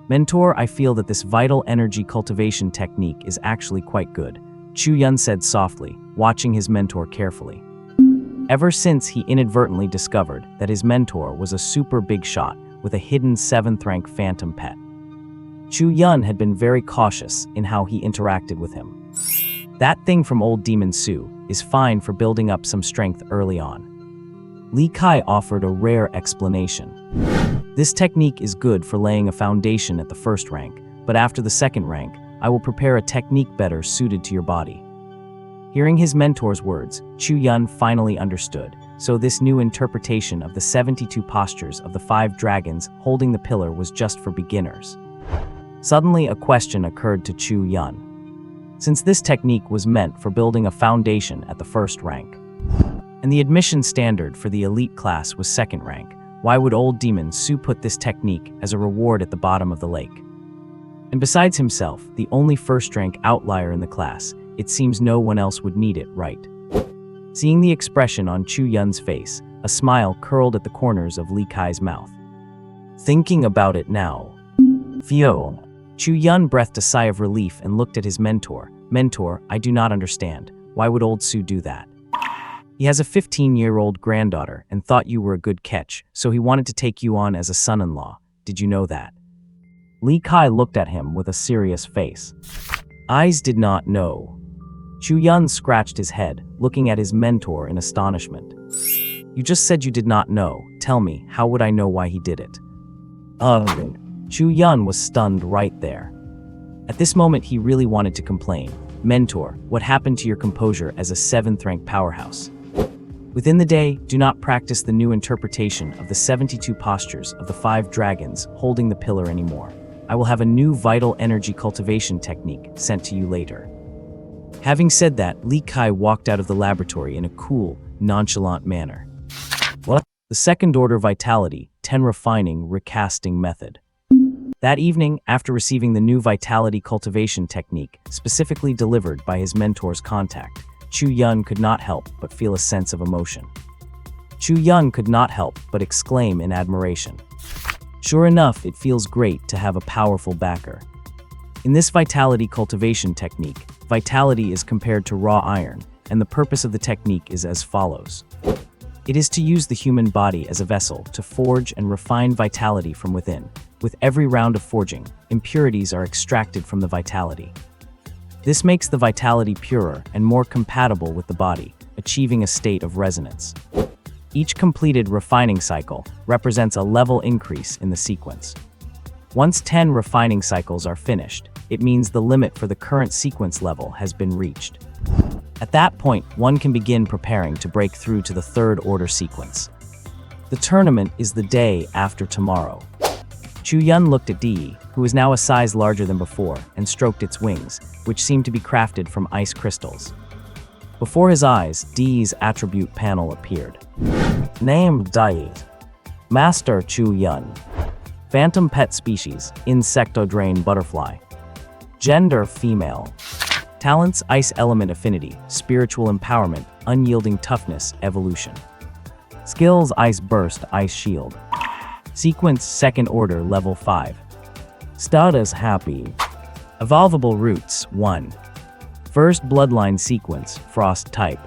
[SPEAKER 1] Mentor, I feel that this vital energy cultivation technique is actually quite good, Chu Yun said softly, watching his mentor carefully. Ever since he inadvertently discovered that his mentor was a super big shot with a hidden 7th rank Phantom Pet. Chu Yun had been very cautious in how he interacted with him. That thing from old Demon Su is fine for building up some strength early on. Li Kai offered a rare explanation. This technique is good for laying a foundation at the 1st rank, but after the 2nd rank, I will prepare a technique better suited to your body. Hearing his mentor's words, Chu Yun finally understood, so this new interpretation of the 72 postures of the 5 dragons holding the pillar was just for beginners. Suddenly, a question occurred to Chu Yun. Since this technique was meant for building a foundation at the 1st rank, and the admission standard for the elite class was 2nd rank, why would old Demon Su put this technique as a reward at the bottom of the lake? And besides himself, the only 1st rank outlier in the class, it seems no one else would need it, right? Seeing the expression on Chu Yun's face, a smile curled at the corners of Li Kai's mouth. Thinking about it now. Phew. Chu Yun breathed a sigh of relief and looked at his mentor. Mentor, I do not understand. Why would old Su do that? He has a 15-year-old granddaughter and thought you were a good catch, so he wanted to take you on as a son-in-law. Did you know that? Li Kai looked at him with a serious face. Eyes did not know. Chu Yun scratched his head, looking at his mentor in astonishment. You just said you did not know. Tell me, how would I know why he did it? Chu Yun was stunned right there. At this moment, he really wanted to complain. Mentor, what happened to your composure as a 7th rank powerhouse? Within the day, do not practice the new interpretation of the 72 postures of the 5 dragons holding the pillar anymore. I will have a new vital energy cultivation technique sent to you later. Having said that, Li Kai walked out of the laboratory in a cool, nonchalant manner. What? The 2nd order vitality, 10 refining, recasting method. That evening, after receiving the new vitality cultivation technique, specifically delivered by his mentor's contact, Chu Yun could not help but feel a sense of emotion. Chu Yun could not help but exclaim in admiration. Sure enough, it feels great to have a powerful backer. In this vitality cultivation technique, vitality is compared to raw iron, and the purpose of the technique is as follows. It is to use the human body as a vessel to forge and refine vitality from within. With every round of forging, impurities are extracted from the vitality. This makes the vitality purer and more compatible with the body, achieving a state of resonance. Each completed refining cycle represents a level increase in the sequence. Once 10 refining cycles are finished, it means the limit for the current sequence level has been reached. At that point, one can begin preparing to break through to the third order sequence. The tournament is the day after tomorrow. Chu Yun looked at Di, who was now a size larger than before, and stroked its wings, which seemed to be crafted from ice crystals. Before his eyes, Di's attribute panel appeared. Name Di. Master Chu Yun. Phantom pet species, insectodrain butterfly. Gender female. Talents ice element affinity, spiritual empowerment, unyielding toughness, evolution. Skills ice burst, ice shield. Sequence second order level 5. Status happy. Evolvable roots 1. First bloodline sequence frost type.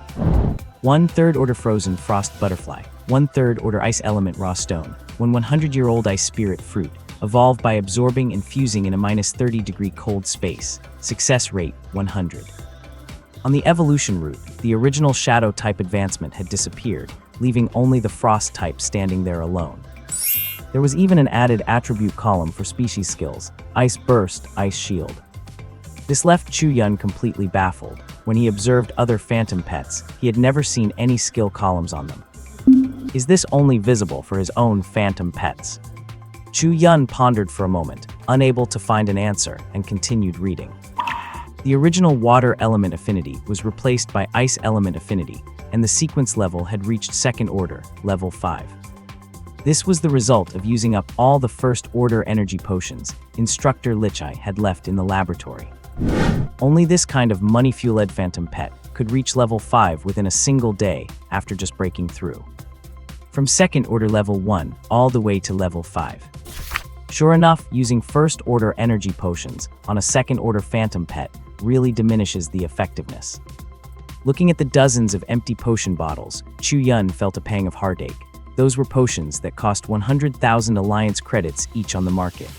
[SPEAKER 1] 1 third order frozen frost butterfly. 1 third order ice element raw stone. 1 100-year-old ice spirit fruit. Evolved by absorbing and fusing in a -30-degree cold space. Success rate 100. On the evolution route, the original shadow type advancement had disappeared, leaving only the frost type standing there alone. There was even an added attribute column for species skills, Ice Burst, Ice Shield. This left Chu Yun completely baffled. When he observed other phantom pets, he had never seen any skill columns on them. Is this only visible for his own phantom pets? Chu Yun pondered for a moment, unable to find an answer, and continued reading. The original water element affinity was replaced by ice element affinity, and the sequence level had reached second order, level 5. This was the result of using up all the first-order energy potions Instructor Lichai had left in the laboratory. Only this kind of money-fueled phantom pet could reach level 5 within a single day after just breaking through. From second-order level 1 all the way to level 5. Sure enough, using first-order energy potions on a second-order phantom pet really diminishes the effectiveness. Looking at the dozens of empty potion bottles, Chu Yun felt a pang of heartache. Those were potions that cost 100,000 alliance credits each on the market.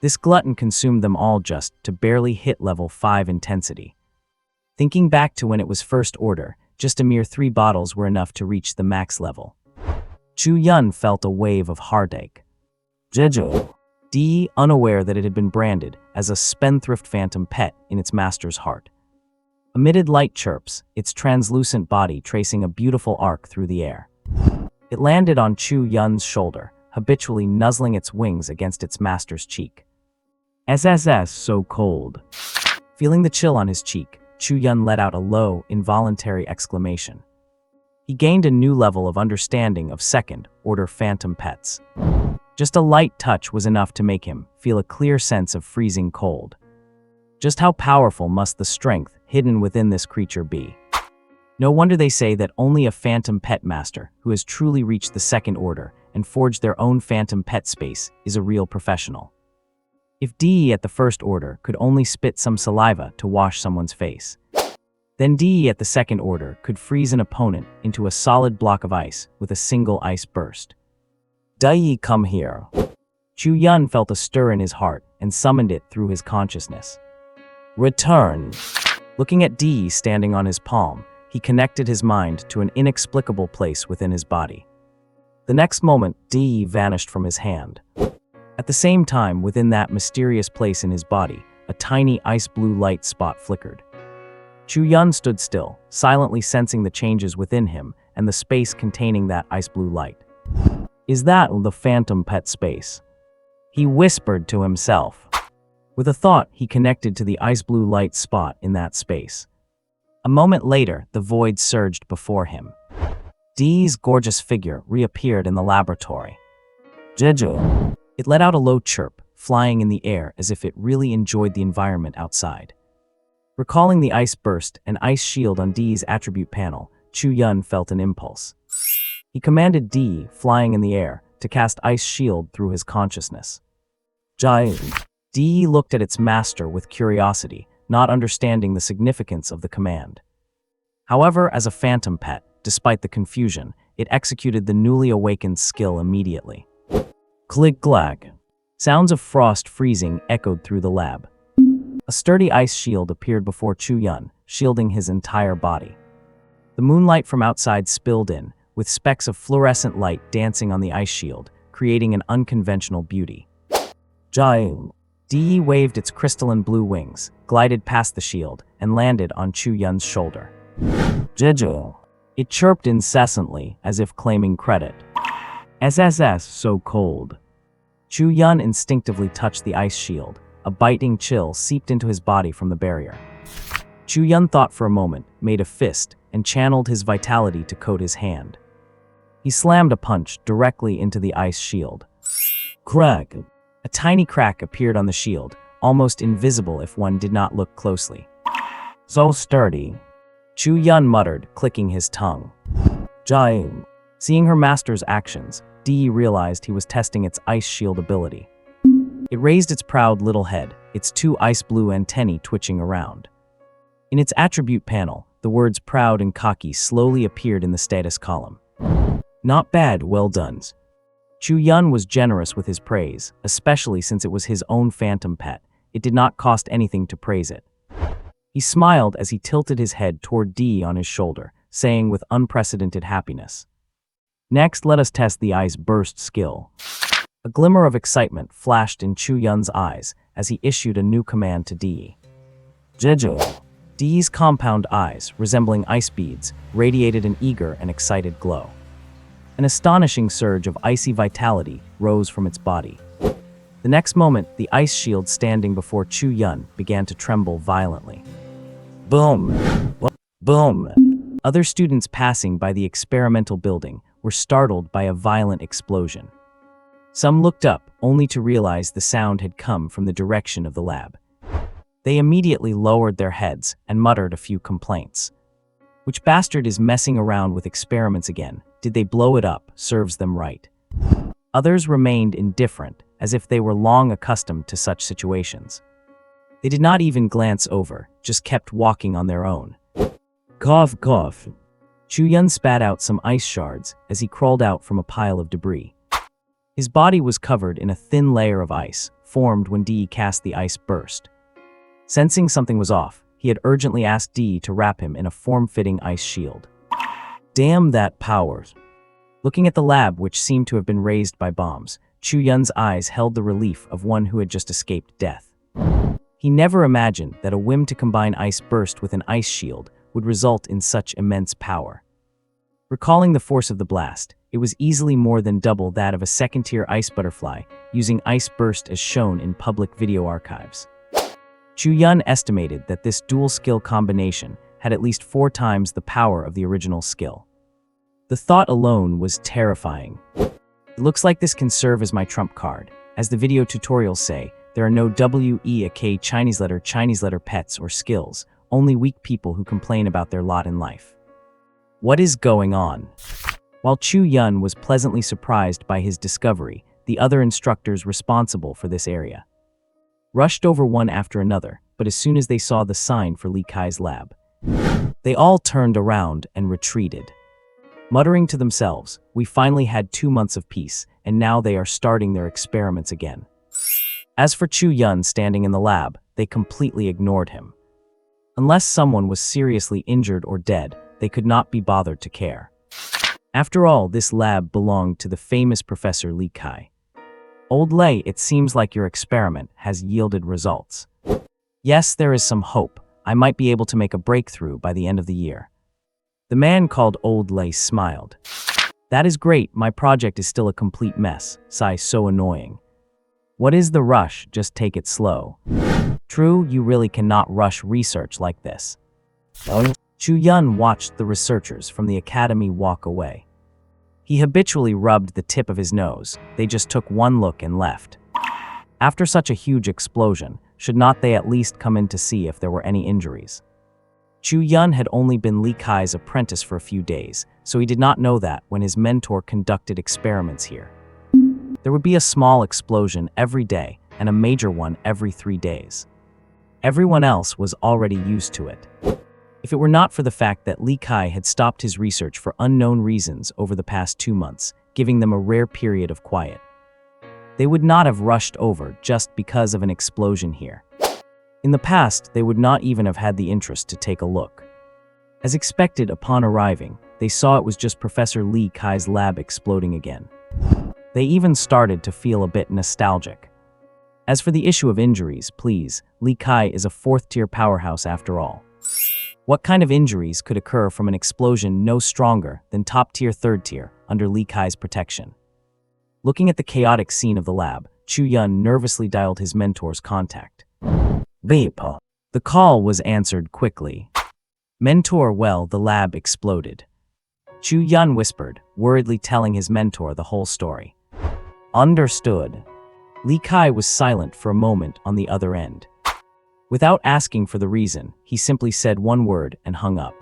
[SPEAKER 1] This glutton consumed them all just to barely hit level 5 intensity. Thinking back to when it was first order, just a mere 3 bottles were enough to reach the max level. Chu Yun felt a wave of heartache. Jeju. Di, unaware that it had been branded as a spendthrift phantom pet in its master's heart. Emitted light chirps, its translucent body tracing a beautiful arc through the air. It landed on Chu Yun's shoulder, habitually nuzzling its wings against its master's cheek. SSS so cold. Feeling the chill on his cheek, Chu Yun let out a low, involuntary exclamation. He gained a new level of understanding of second-order phantom pets. Just a light touch was enough to make him feel a clear sense of freezing cold. Just how powerful must the strength hidden within this creature be? No wonder they say that only a phantom pet master who has truly reached the second order and forged their own phantom pet space is a real professional. If Di at the first order could only spit some saliva to wash someone's face, then Di at the second order could freeze an opponent into a solid block of ice with a single ice burst. Dai, come here. Chu Yun felt a stir in his heart and summoned it through his consciousness. Return. Looking at Di standing on his palm, he connected his mind to an inexplicable place within his body. The next moment, Di vanished from his hand. At the same time, within that mysterious place in his body, a tiny ice blue light spot flickered. Chu Yun stood still, silently sensing the changes within him and the space containing that ice blue light. Is that the phantom pet space? He whispered to himself. With a thought, he connected to the ice blue light spot in that space. A moment later, the void surged before him. Di's gorgeous figure reappeared in the laboratory. Jeju. It let out a low chirp, flying in the air as if it really enjoyed the environment outside. Recalling the ice burst and ice shield on Di's attribute panel, Chu Yun felt an impulse. He commanded Di, flying in the air, to cast ice shield through his consciousness. Giant. Di looked at its master with curiosity, not understanding the significance of the command. However, as a phantom pet, despite the confusion, it executed the newly awakened skill immediately. Click-clack. Sounds of frost freezing echoed through the lab. A sturdy ice shield appeared before Chu Yun, shielding his entire body. The moonlight from outside spilled in, with specks of fluorescent light dancing on the ice shield, creating an unconventional beauty. Jae. De waved its crystalline blue wings, glided past the shield, and landed on Chu Yun's shoulder. Jeju. It chirped incessantly, as if claiming credit. SSS, so cold. Chu Yun instinctively touched the ice shield. A biting chill seeped into his body from the barrier. Chu Yun thought for a moment, made a fist, and channeled his vitality to coat his hand. He slammed a punch directly into the ice shield. Crack! A tiny crack appeared on the shield, almost invisible if one did not look closely. So sturdy. Chu Yun muttered, clicking his tongue. Jae. Seeing her master's actions, Dee realized he was testing its ice shield ability. It raised its proud little head, its two ice blue antennae twitching around. In its attribute panel, the words proud and cocky slowly appeared in the status column. Not bad, well done. Chu Yun was generous with his praise, especially since it was his own phantom pet. It did not cost anything to praise it. He smiled as he tilted his head toward Dee on his shoulder, saying with unprecedented happiness, "Next, let us test the ice burst skill." A glimmer of excitement flashed in Chu Yun's eyes as he issued a new command to Dee. Jeju. Dee's compound eyes, resembling ice beads, radiated an eager and excited glow. An astonishing surge of icy vitality rose from its body. The next moment, the ice shield standing before Chu Yun began to tremble violently. Boom! Boom! Other students passing by the experimental building were startled by a violent explosion. Some looked up, only to realize the sound had come from the direction of the lab. They immediately lowered their heads and muttered a few complaints. Which bastard is messing around with experiments again? Did they blow it up? Serves them right. Others remained indifferent, as if they were long accustomed to such situations. They did not even glance over, just kept walking on their own. Cough, cough. Chu Yun spat out some ice shards as he crawled out from a pile of debris. His body was covered in a thin layer of ice, formed when Dee cast the ice burst. Sensing something was off, he had urgently asked Dee to wrap him in a form-fitting ice shield. Damn that powers. Looking at the lab, which seemed to have been razed by bombs, Chu Yun's eyes held the relief of one who had just escaped death. He never imagined that a whim to combine ice burst with an ice shield would result in such immense power. Recalling the force of the blast, it was easily more than double that of a second-tier ice butterfly, using ice burst as shown in public video archives. Chu Yun estimated that this dual-skill combination had at least 4 times the power of the original skill. The thought alone was terrifying. It looks like this can serve as my trump card. As the video tutorials say, there are no WEAK Chinese letter pets or skills, only weak people who complain about their lot in life. What is going on? While Chu Yun was pleasantly surprised by his discovery, the other instructors responsible for this area rushed over one after another, but as soon as they saw the sign for Li Kai's lab, they all turned around and retreated. Muttering to themselves, we finally had 2 months of peace, and now they are starting their experiments again. As for Chu Yun standing in the lab, they completely ignored him. Unless someone was seriously injured or dead, they could not be bothered to care. After all, this lab belonged to the famous Professor Li Kai. Old Lei, it seems like your experiment has yielded results. Yes, there is some hope. I might be able to make a breakthrough by the end of the year. The man called Old Lei smiled. That is great, my project is still a complete mess. Sigh, so annoying. What is the rush? Just take it slow. True, you really cannot rush research like this. Chu Yun watched the researchers from the academy walk away. He habitually rubbed the tip of his nose. They just took one look and left. After such a huge explosion, should not they at least come in to see if there were any injuries? Chu Yun had only been Li Kai's apprentice for a few days, so he did not know that when his mentor conducted experiments here. There would be a small explosion every day and a major one every 3 days. Everyone else was already used to it. If it were not for the fact that Li Kai had stopped his research for unknown reasons over the past 2 months, giving them a rare period of quiet, they would not have rushed over just because of an explosion here. In the past, they would not even have had the interest to take a look. As expected upon arriving, they saw it was just Professor Li Kai's lab exploding again. They even started to feel a bit nostalgic. As for the issue of injuries, please, Li Kai is a fourth-tier powerhouse after all. What kind of injuries could occur from an explosion no stronger than top-tier third-tier under Li Kai's protection? Looking at the chaotic scene of the lab, Chu Yun nervously dialed his mentor's contact. Beep. The call was answered quickly. Mentor, well, the lab exploded. Chu Yun whispered, worriedly telling his mentor the whole story. Understood. Li Kai was silent for a moment on the other end. Without asking for the reason, he simply said one word and hung up.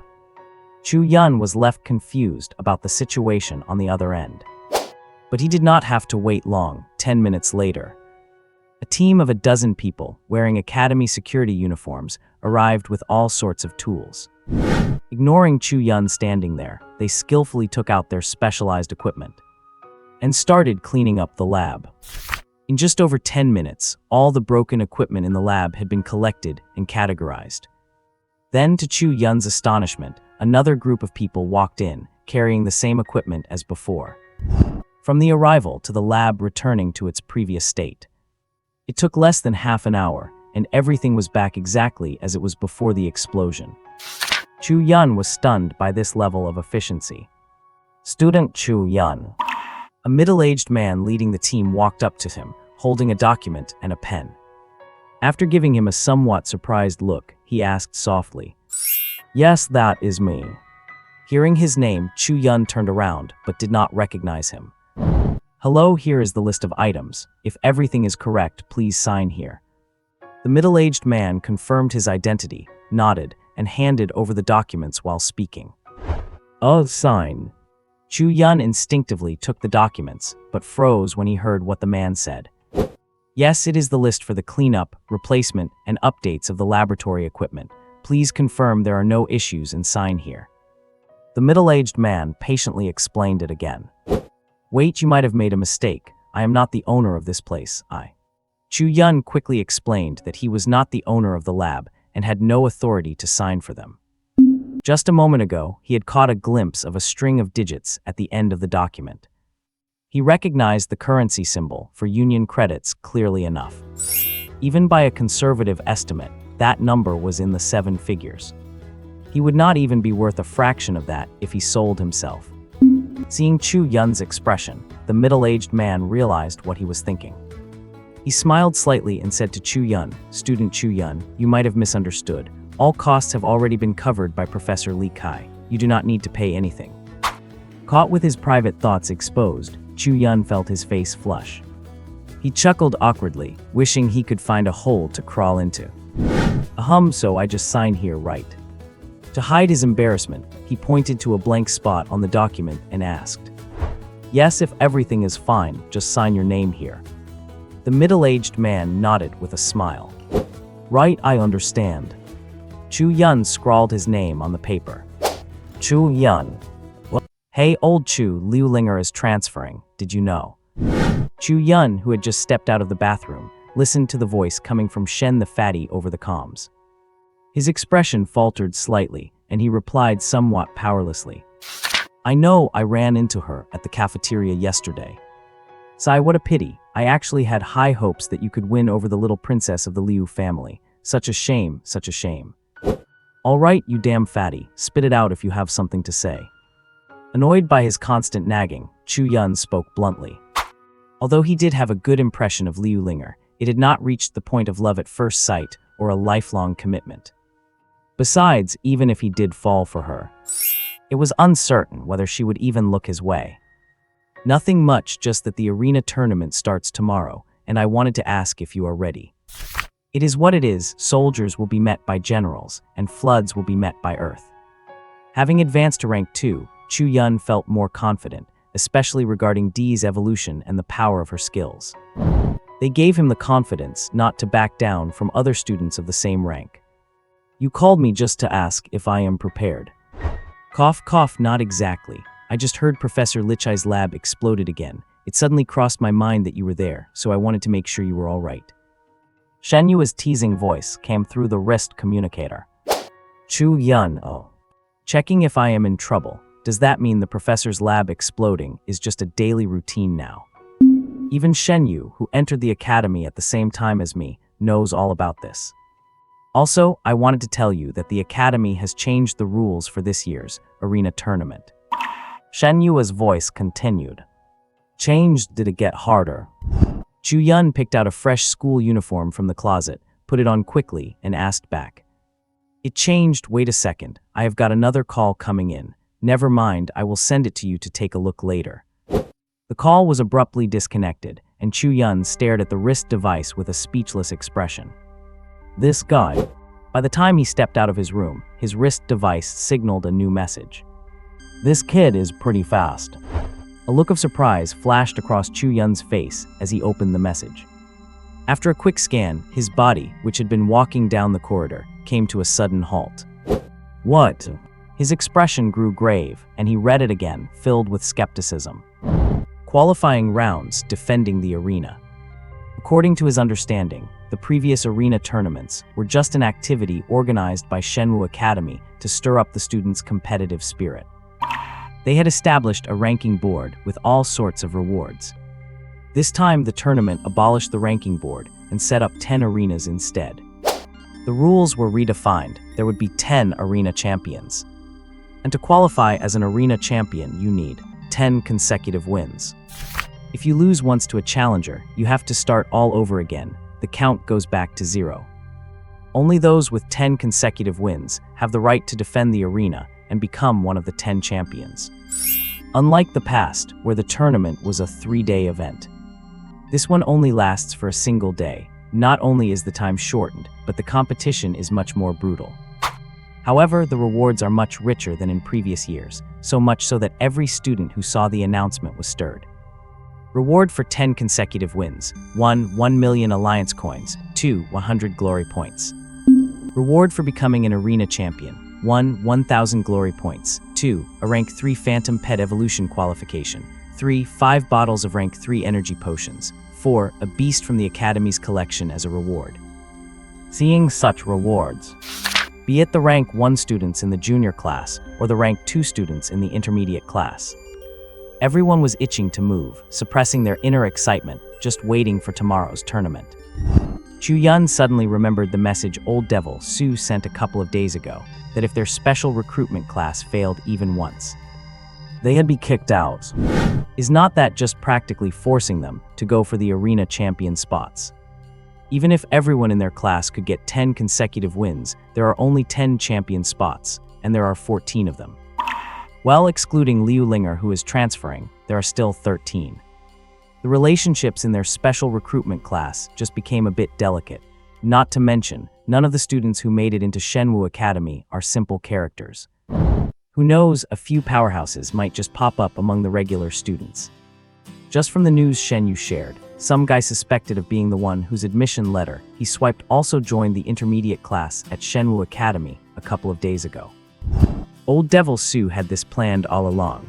[SPEAKER 1] Chu Yun was left confused about the situation on the other end. But he did not have to wait long. 10 minutes later, a team of a dozen people wearing academy security uniforms arrived with all sorts of tools. Ignoring Chu Yun standing there, they skillfully took out their specialized equipment and started cleaning up the lab. In just over 10 minutes, all the broken equipment in the lab had been collected and categorized. Then, to Chu Yun's astonishment, another group of people walked in, carrying the same equipment as before. From the arrival to the lab returning to its previous state, it took less than half an hour, and everything was back exactly as it was before the explosion. Chu Yun was stunned by this level of efficiency. Student Chu Yun. A middle-aged man leading the team walked up to him, holding a document and a pen. After giving him a somewhat surprised look, he asked softly, "Yes, that is me." Hearing his name, Chu Yun turned around, but did not recognize him. "Hello, here is the list of items. If everything is correct, please sign here." The middle-aged man confirmed his identity, nodded, and handed over the documents while speaking. "Oh, sign." Chu Yun instinctively took the documents, but froze when he heard what the man said. "Yes, it is the list for the cleanup, replacement, and updates of the laboratory equipment. Please confirm there are no issues and sign here." The middle-aged man patiently explained it again. "Wait, you might have made a mistake. I am not the owner of this place, Chu Yun quickly explained that he was not the owner of the lab and had no authority to sign for them. Just a moment ago, he had caught a glimpse of a string of digits at the end of the document. He recognized the currency symbol for union credits clearly enough. Even by a conservative estimate, that number was in the 7 figures. He would not even be worth a fraction of that if he sold himself. Seeing Chu Yun's expression, the middle-aged man realized what he was thinking. He smiled slightly and said to Chu Yun, "Student Chu Yun, you might have misunderstood. All costs have already been covered by Professor Li Kai. You do not need to pay anything." Caught with his private thoughts exposed, Chu Yun felt his face flush. He chuckled awkwardly, wishing he could find a hole to crawl into. So I just sign here, right?" To hide his embarrassment, he pointed to a blank spot on the document and asked, "Yes, if everything is fine, just sign your name here." The middle-aged man nodded with a smile. "Right, I understand." Chu Yun scrawled his name on the paper. Chu Yun. "Hey, old Chu, Liu Linger is transferring, did you know?" Chu Yun, who had just stepped out of the bathroom, listened to the voice coming from Shen the fatty over the comms. His expression faltered slightly, and he replied somewhat powerlessly. "I know, I ran into her at the cafeteria yesterday. Sai, what a pity. I actually had high hopes that you could win over the little princess of the Liu family. Such a shame, such a shame." "All right, you damn fatty, spit it out if you have something to say." Annoyed by his constant nagging, Chu Yun spoke bluntly. Although he did have a good impression of Liu Linger, it had not reached the point of love at first sight or a lifelong commitment. Besides, even if he did fall for her, it was uncertain whether she would even look his way. "Nothing much, just that the arena tournament starts tomorrow, and I wanted to ask if you are ready." It is what it is. Soldiers will be met by generals, and floods will be met by earth. Having advanced to rank 2, Chu Yun felt more confident, especially regarding Dee's evolution and the power of her skills. They gave him the confidence not to back down from other students of the same rank. "You called me just to ask if I am prepared." Cough, cough, not exactly. I just heard Professor Lichai's lab exploded again. It suddenly crossed my mind that you were there, so I wanted to make sure you were all right. Shen Yu's teasing voice came through the wrist communicator. Chu Yun, oh. Checking if I am in trouble. Does that mean the professor's lab exploding is just a daily routine now? Even Shenyu, who entered the academy at the same time as me, knows all about this. Also, I wanted to tell you that the academy has changed the rules for this year's arena tournament. Shenyu's voice continued. Changed? Did it get harder? Chu-yun picked out a fresh school uniform from the closet, put it on quickly, and asked back. It changed. Wait a second. I have got another call coming in. Never mind, I will send it to you to take a look later. The call was abruptly disconnected, and Chu-yun stared at the wrist device with a speechless expression. This guy. By the time he stepped out of his room, his wrist device signaled a new message. This kid is pretty fast. A look of surprise flashed across Chu-yun's face as he opened the message. After a quick scan, his body, which had been walking down the corridor, came to a sudden halt. What? His expression grew grave, and he read it again, filled with skepticism. Qualifying rounds, defending the arena. According to his understanding, the previous arena tournaments were just an activity organized by Shenwu Academy to stir up the students' competitive spirit. They had established a ranking board with all sorts of rewards. This time, the tournament abolished the ranking board and set up 10 arenas instead. The rules were redefined. There would be 10 arena champions. And to qualify as an arena champion, you need 10 consecutive wins. If you lose once to a challenger, you have to start all over again. The count goes back to 0. Only those with 10 consecutive wins have the right to defend the arena and become one of the 10 champions. Unlike the past, where the tournament was a 3-day event. This one only lasts for a single day. Not only is the time shortened, but the competition is much more brutal. However, the rewards are much richer than in previous years, so much so that every student who saw the announcement was stirred. Reward for 10 consecutive wins. 1 million alliance coins. 2 100 glory points. Reward for becoming an arena champion. 1,000 glory points. 2 a rank 3 phantom pet evolution qualification. 3 5 bottles of rank 3 energy potions. 4 a beast from the academy's collection as a reward. Seeing such rewards, be it the rank 1 students in the junior class or the rank 2 students in the intermediate class, everyone was itching to move, suppressing their inner excitement, just waiting for tomorrow's tournament. Chu-yun suddenly remembered the message Old Devil Su sent a couple of days ago, that if their special recruitment class failed even once, they'd be kicked out. Is not that just practically forcing them to go for the arena champion spots? Even if everyone in their class could get 10 consecutive wins, there are only 10 champion spots, and there are 14 of them. Well, excluding Liu Linger, who is transferring, there are still 13. The relationships in their special recruitment class just became a bit delicate. Not to mention, none of the students who made it into Shenwu Academy are simple characters. Who knows, a few powerhouses might just pop up among the regular students. Just from the news Shenyu shared, some guy suspected of being the one whose admission letter he swiped also joined the intermediate class at Shenwu Academy a couple of days ago. Old Devil Su had this planned all along.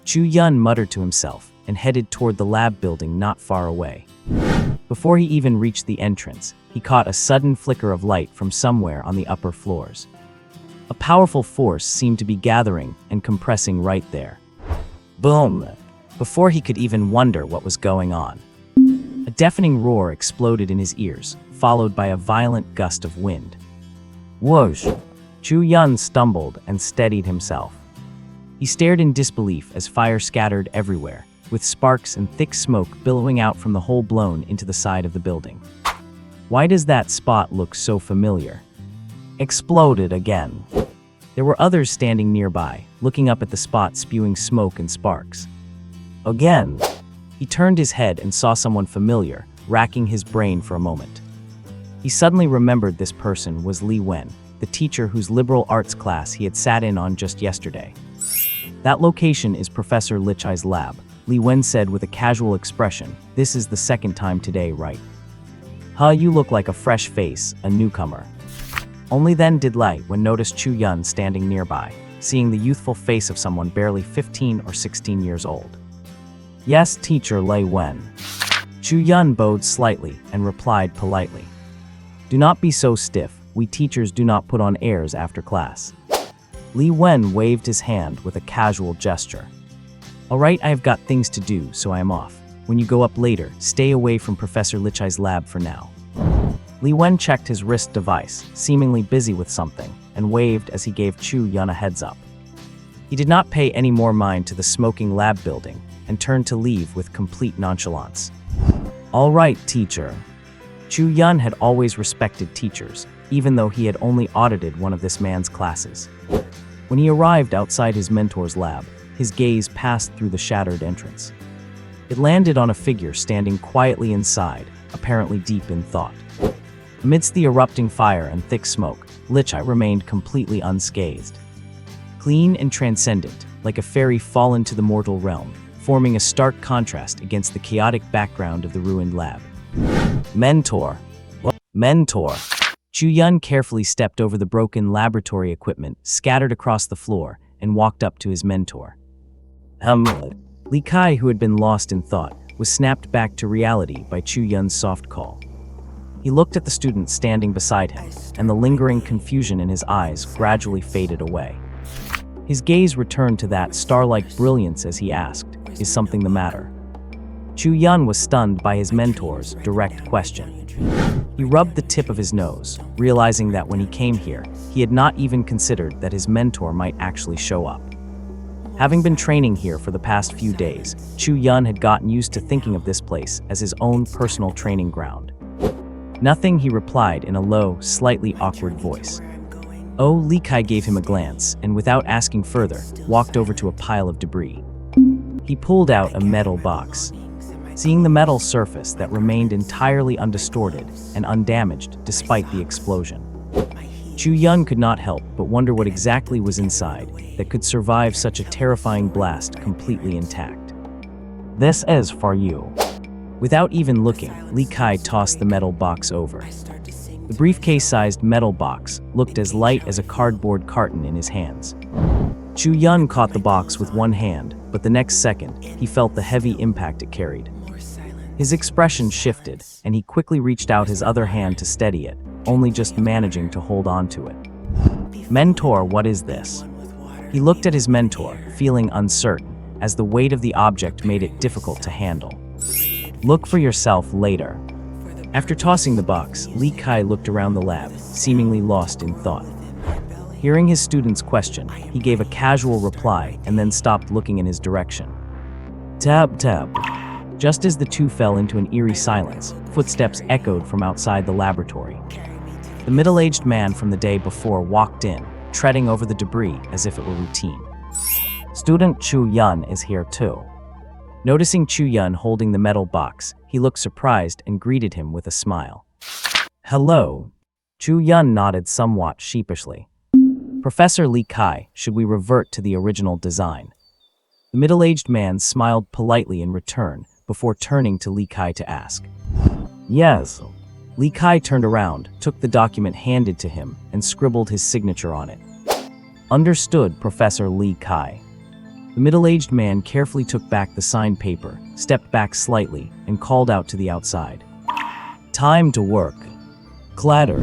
[SPEAKER 1] Chu-yun muttered to himself and headed toward the lab building not far away. Before he even reached the entrance, he caught a sudden flicker of light from somewhere on the upper floors. A powerful force seemed to be gathering and compressing right there. Boom! Before he could even wonder what was going on, a deafening roar exploded in his ears, followed by a violent gust of wind. Whoosh! Chu-yun stumbled and steadied himself. He stared in disbelief as fire scattered everywhere, with sparks and thick smoke billowing out from the hole blown into the side of the building. Why does that spot look so familiar? Exploded again. There were others standing nearby, looking up at the spot spewing smoke and sparks. Again. He turned his head and saw someone familiar, racking his brain for a moment. He suddenly remembered this person was Li Wen, the teacher whose liberal arts class he had sat in on just yesterday. That location is Professor Lichai's lab, Li Wen said with a casual expression. This is the second time today, right? Huh, you look like a fresh face, a newcomer. Only then did Li Wen notice Chu-yun standing nearby, seeing the youthful face of someone barely 15 or 16 years old. Yes, teacher Li Wen. Chu-yun bowed slightly and replied politely. Do not be so stiff. We teachers do not put on airs after class. Li Wen waved his hand with a casual gesture. All right, I have got things to do, so I am off. When you go up later, stay away from Professor Lichai's lab for now. Li Wen checked his wrist device, seemingly busy with something, and waved as he gave Chu Yun a heads up. He did not pay any more mind to the smoking lab building and turned to leave with complete nonchalance. All right, teacher. Chu Yun had always respected teachers, even though he had only audited one of this man's classes. When he arrived outside his mentor's lab, his gaze passed through the shattered entrance. It landed on a figure standing quietly inside, apparently deep in thought. Amidst the erupting fire and thick smoke, Lichai remained completely unscathed. Clean and transcendent, like a fairy fallen to the mortal realm, forming a stark contrast against the chaotic background of the ruined lab. Mentor. Mentor. Chu Yun carefully stepped over the broken laboratory equipment scattered across the floor and walked up to his mentor. Li Kai, who had been lost in thought, was snapped back to reality by Chu Yun's soft call. He looked at the student standing beside him, and the lingering confusion in his eyes gradually faded away. His gaze returned to that star-like brilliance as he asked, "Is something the matter?" Chu Yun was stunned by his mentor's direct question. He rubbed the tip of his nose, realizing that when he came here, he had not even considered that his mentor might actually show up. Having been training here for the past few days, Chu Yun had gotten used to thinking of this place as his own personal training ground. Nothing, he replied in a low, slightly awkward voice. Oh, Li Kai gave him a glance, and without asking further, walked over to a pile of debris. He pulled out a metal box. Seeing the metal surface that remained entirely undistorted and undamaged despite the explosion, Chu Yun could not help but wonder what exactly was inside that could survive such a terrifying blast completely intact. This is for you. Without even looking, Li Kai tossed the metal box over. The briefcase-sized metal box looked as light as a cardboard carton in his hands. Chu Yun caught the box with one hand, but the next second, he felt the heavy impact it carried. His expression shifted, and he quickly reached out his other hand to steady it, only just managing to hold on to it. Mentor, what is this? He looked at his mentor, feeling uncertain, as the weight of the object made it difficult to handle. Look for yourself later. After tossing the box, Li Kai looked around the lab, seemingly lost in thought. Hearing his student's question, he gave a casual reply and then stopped looking in his direction. Tab, tab. Just as the two fell into an eerie silence, footsteps echoed from outside the laboratory. The middle-aged man from the day before walked in, treading over the debris as if it were routine. Student Chu Yun is here too. Noticing Chu Yun holding the metal box, he looked surprised and greeted him with a smile. Hello. Chu Yun nodded somewhat sheepishly. Professor Li Kai, should we revert to the original design? The middle-aged man smiled politely in return before turning to Li Kai to ask. Yes. Li Kai turned around, took the document handed to him, and scribbled his signature on it. Understood, Professor Li Kai. The middle-aged man carefully took back the signed paper, stepped back slightly, and called out to the outside. Time to work. Clatter.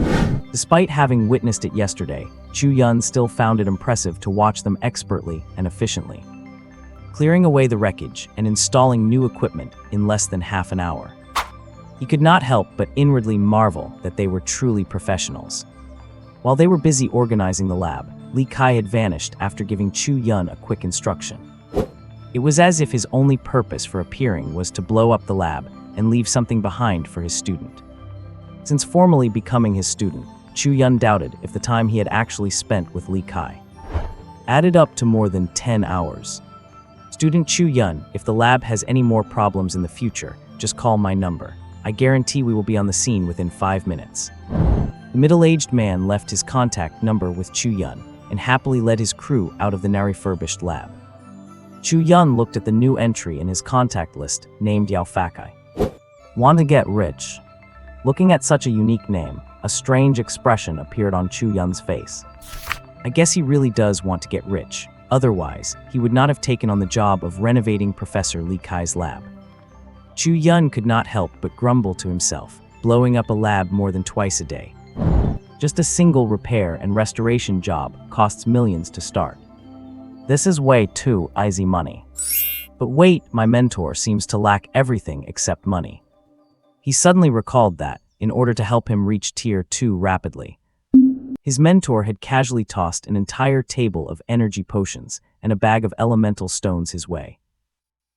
[SPEAKER 1] Despite having witnessed it yesterday, Chu Yun still found it impressive to watch them expertly and efficiently, clearing away the wreckage and installing new equipment in less than half an hour. He could not help but inwardly marvel that they were truly professionals. While they were busy organizing the lab, Li Kai had vanished after giving Chu Yun a quick instruction. It was as if his only purpose for appearing was to blow up the lab and leave something behind for his student. Since formally becoming his student, Chu Yun doubted if the time he had actually spent with Li Kai added up to more than 10 hours. Student Chu Yun, if the lab has any more problems in the future, just call my number. I guarantee we will be on the scene within 5 minutes. The middle-aged man left his contact number with Chu Yun and happily led his crew out of the now refurbished lab. Chu Yun looked at the new entry in his contact list, named Yao Fakai. Want to get rich? Looking at such a unique name, a strange expression appeared on Chu Yun's face. I guess he really does want to get rich. Otherwise, he would not have taken on the job of renovating Professor Li Kai's lab. Chu Yun could not help but grumble to himself, blowing up a lab more than twice a day. Just a single repair and restoration job costs millions to start. This is way too easy money. But wait, my mentor seems to lack everything except money. He suddenly recalled that, in order to help him reach Tier 2 rapidly, his mentor had casually tossed an entire table of energy potions and a bag of elemental stones his way.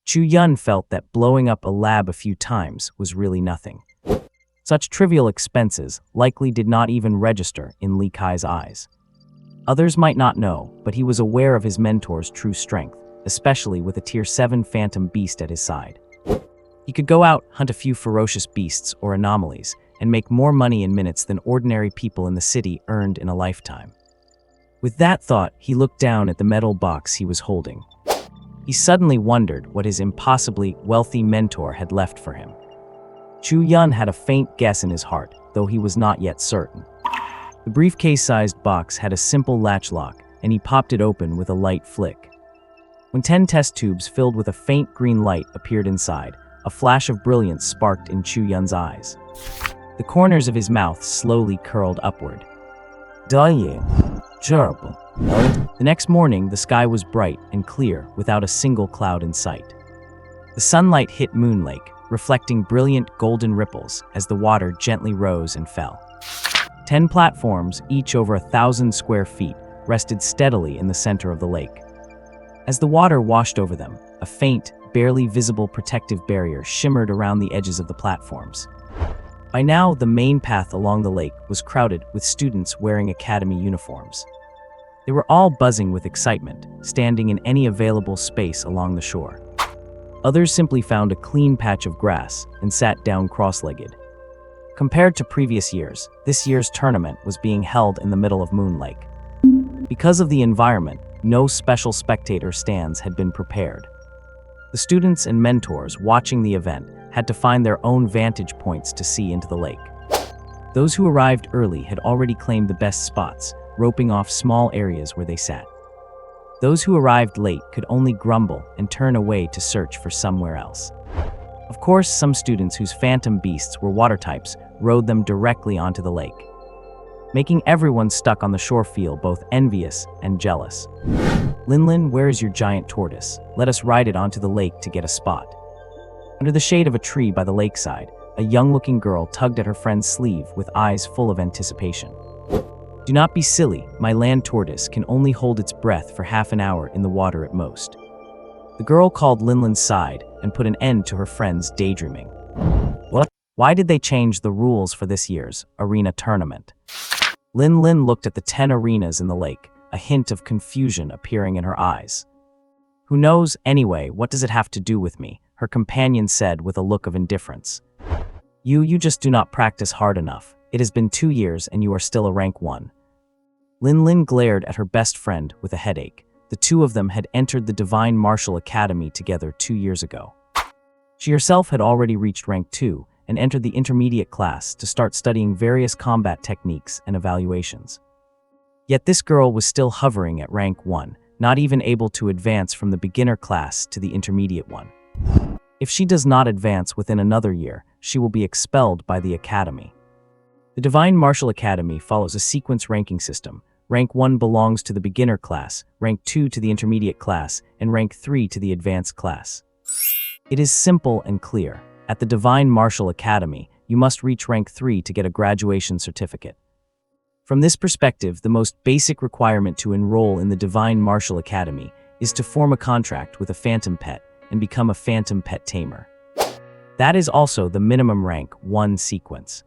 [SPEAKER 1] Chu Yun felt that blowing up a lab a few times was really nothing. Such trivial expenses likely did not even register in Li Kai's eyes. Others might not know, but he was aware of his mentor's true strength, especially with a Tier 7 phantom beast at his side. He could go out, hunt a few ferocious beasts or anomalies, and make more money in minutes than ordinary people in the city earned in a lifetime. With that thought, he looked down at the metal box he was holding. He suddenly wondered what his impossibly wealthy mentor had left for him. Chu Yun had a faint guess in his heart, though he was not yet certain. The briefcase-sized box had a simple latch lock, and he popped it open with a light flick. When 10 test tubes filled with a faint green light appeared inside, a flash of brilliance sparked in Chu Yun's eyes. The corners of his mouth slowly curled upward. The next morning, the sky was bright and clear without a single cloud in sight. The sunlight hit Moon Lake, reflecting brilliant golden ripples as the water gently rose and fell. 10 platforms, each over 1,000 square feet, rested steadily in the center of the lake. As the water washed over them, a faint, barely visible protective barrier shimmered around the edges of the platforms. By now, the main path along the lake was crowded with students wearing academy uniforms. They were all buzzing with excitement, standing in any available space along the shore. Others simply found a clean patch of grass and sat down cross-legged. Compared to previous years, this year's tournament was being held in the middle of Moon Lake. Because of the environment, no special spectator stands had been prepared. The students and mentors watching the event had to find their own vantage points to see into the lake. Those who arrived early had already claimed the best spots, roping off small areas where they sat. Those who arrived late could only grumble and turn away to search for somewhere else. Of course, some students whose phantom beasts were water types rode them directly onto the lake, making everyone stuck on the shore feel both envious and jealous. Lin, where is your giant tortoise? Let us ride it onto the lake to get a spot. Under the shade of a tree by the lakeside, a young-looking girl tugged at her friend's sleeve with eyes full of anticipation. Do not be silly, my land tortoise can only hold its breath for half an hour in the water at most. The girl called Linlin's side and put an end to her friend's daydreaming. What? Why did they change the rules for this year's arena tournament? Lin looked at the 10 arenas in the lake, a hint of confusion appearing in her eyes. Who knows, anyway, what does it have to do with me? Her companion said with a look of indifference. You just do not practice hard enough. It has been 2 years and you are still a rank 1. Lin glared at her best friend with a headache. The two of them had entered the Divine Martial Academy together 2 years ago. She herself had already reached rank 2 and entered the intermediate class to start studying various combat techniques and evaluations. Yet this girl was still hovering at rank 1, not even able to advance from the beginner class to the intermediate one. If she does not advance within another year, she will be expelled by the academy. The Divine Martial Academy follows a sequence ranking system. Rank 1 belongs to the beginner class, rank 2 to the intermediate class, and rank 3 to the advanced class. It is simple and clear. At the Divine Martial Academy, you must reach rank 3 to get a graduation certificate. From this perspective, the most basic requirement to enroll in the Divine Martial Academy is to form a contract with a phantom pet and become a phantom pet tamer. That is also the minimum rank 1 sequence.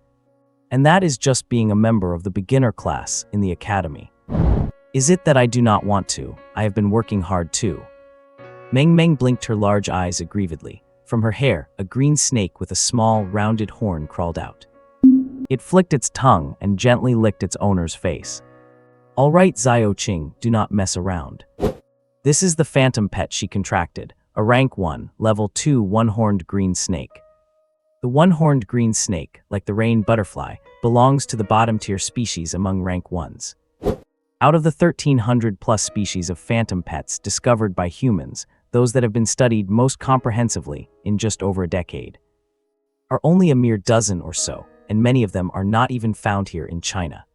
[SPEAKER 1] And that is just being a member of the beginner class in the academy. Is it that I do not want to? I have been working hard too. Meng blinked her large eyes aggrievedly. From her hair, a green snake with a small, rounded horn crawled out. It flicked its tongue and gently licked its owner's face. All right, Xiao Qing, do not mess around. This is the phantom pet she contracted, a rank 1, level 2 one-horned green snake. The one-horned green snake, like the rain butterfly, belongs to the bottom-tier species among rank 1s. Out of the 1,300-plus species of phantom pets discovered by humans, those that have been studied most comprehensively in just over a decade are only a mere dozen or so, and many of them are not even found here in China.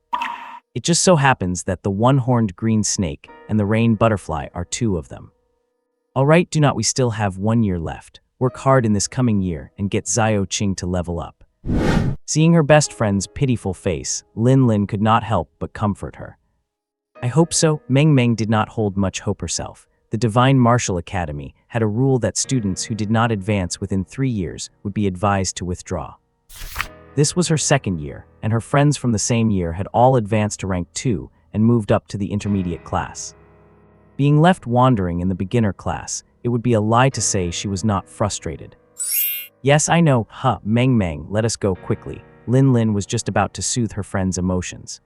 [SPEAKER 1] It just so happens that the one-horned green snake and the rain butterfly are two of them. All right, do not we still have 1 year left. Work hard in this coming year and get Xiao Qing to level up. Seeing her best friend's pitiful face, Lin Lin could not help but comfort her. I hope so. Meng Meng did not hold much hope herself. The Divine Martial Academy had a rule that students who did not advance within 3 years would be advised to withdraw. This was her second year, and her friends from the same year had all advanced to rank 2 and moved up to the intermediate class. Being left wandering in the beginner class, it would be a lie to say she was not frustrated. Yes, I know, Meng Meng, let us go quickly. Lin Lin was just about to soothe her friend's emotions.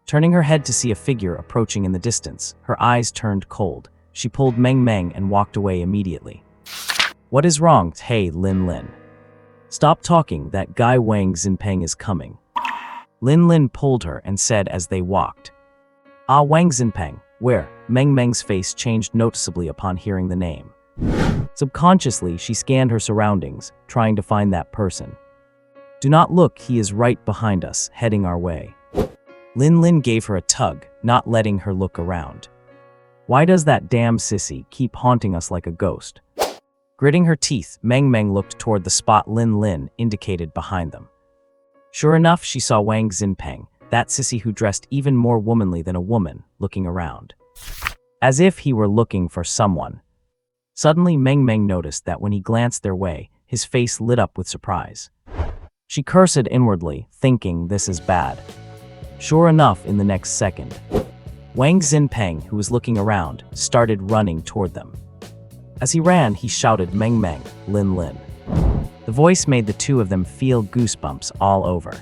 [SPEAKER 1] Turning her head to see a figure approaching in the distance, her eyes turned cold. She pulled Meng Meng and walked away immediately. What is wrong? Hey, Lin Lin. Stop talking, that guy Wang Xinpeng is coming. Lin Lin pulled her and said as they walked. Ah, Wang Xinpeng, where? Meng Meng's face changed noticeably upon hearing the name. Subconsciously, she scanned her surroundings, trying to find that person. Do not look, he is right behind us, heading our way. Lin Lin gave her a tug, not letting her look around. Why does that damn sissy keep haunting us like a ghost? Gritting her teeth, Meng Meng looked toward the spot Lin Lin indicated behind them. Sure enough, she saw Wang Xinpeng, that sissy who dressed even more womanly than a woman, looking around. As if he were looking for someone. Suddenly, Meng Meng noticed that when he glanced their way, his face lit up with surprise. She cursed inwardly, thinking this is bad. Sure enough, in the next second, Wang Xinpeng, who was looking around, started running toward them. As he ran, he shouted, Meng Meng, Lin Lin. The voice made the two of them feel goosebumps all over.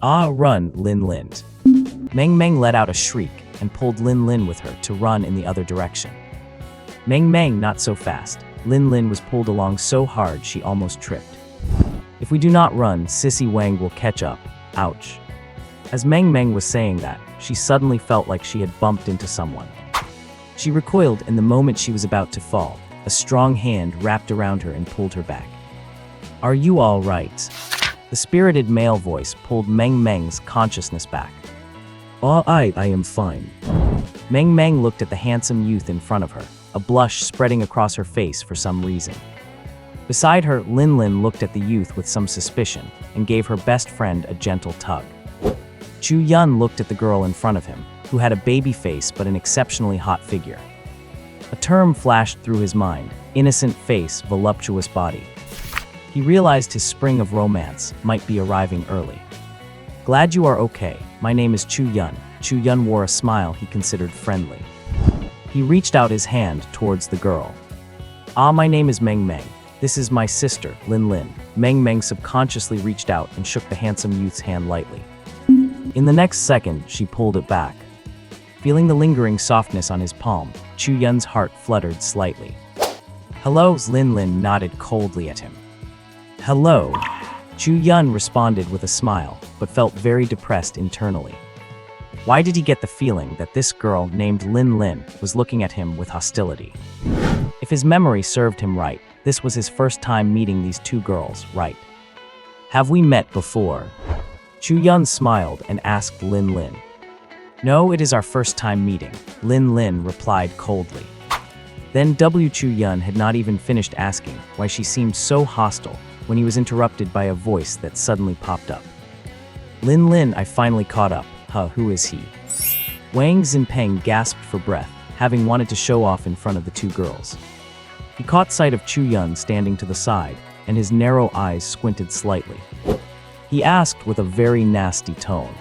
[SPEAKER 1] Ah, run, Lin Lin. Meng Meng let out a shriek and pulled Lin Lin with her to run in the other direction. Meng Meng, not so fast. Lin Lin was pulled along so hard she almost tripped. If we do not run, Sissy Wang will catch up. Ouch. As Meng Meng was saying that, she suddenly felt like she had bumped into someone. She recoiled, and the moment she was about to fall, a strong hand wrapped around her and pulled her back. Are you all right? The spirited male voice pulled Meng Meng's consciousness back. Oh, I am fine. Meng Meng looked at the handsome youth in front of her, a blush spreading across her face for some reason. Beside her, Lin Lin looked at the youth with some suspicion and gave her best friend a gentle tug. Chu Yun looked at the girl in front of him, who had a baby face but an exceptionally hot figure. A term flashed through his mind: innocent face, voluptuous body. He realized his spring of romance might be arriving early. Glad you are okay. My name is Chu Yun. Chu Yun wore a smile he considered friendly. He reached out his hand towards the girl. Ah, my name is Meng Meng. This is my sister, Lin Lin. Meng Meng subconsciously reached out and shook the handsome youth's hand lightly. In the next second, she pulled it back. Feeling the lingering softness on his palm, Chu Yun's heart fluttered slightly. Hello, Lin Lin nodded coldly at him. Hello. Chu Yun responded with a smile, but felt very depressed internally. Why did he get the feeling that this girl named Lin Lin was looking at him with hostility? If his memory served him right, this was his first time meeting these two girls, right? Have we met before? Chu Yun smiled and asked Lin Lin. No, it is our first time meeting, Lin Lin replied coldly. Then Chu Yun had not even finished asking why she seemed so hostile when he was interrupted by a voice that suddenly popped up. Lin Lin, I finally caught up. Who is he? Wang Xinpeng gasped for breath, having wanted to show off in front of the two girls. He caught sight of Chu Yun standing to the side, and his narrow eyes squinted slightly. He asked with a very nasty tone.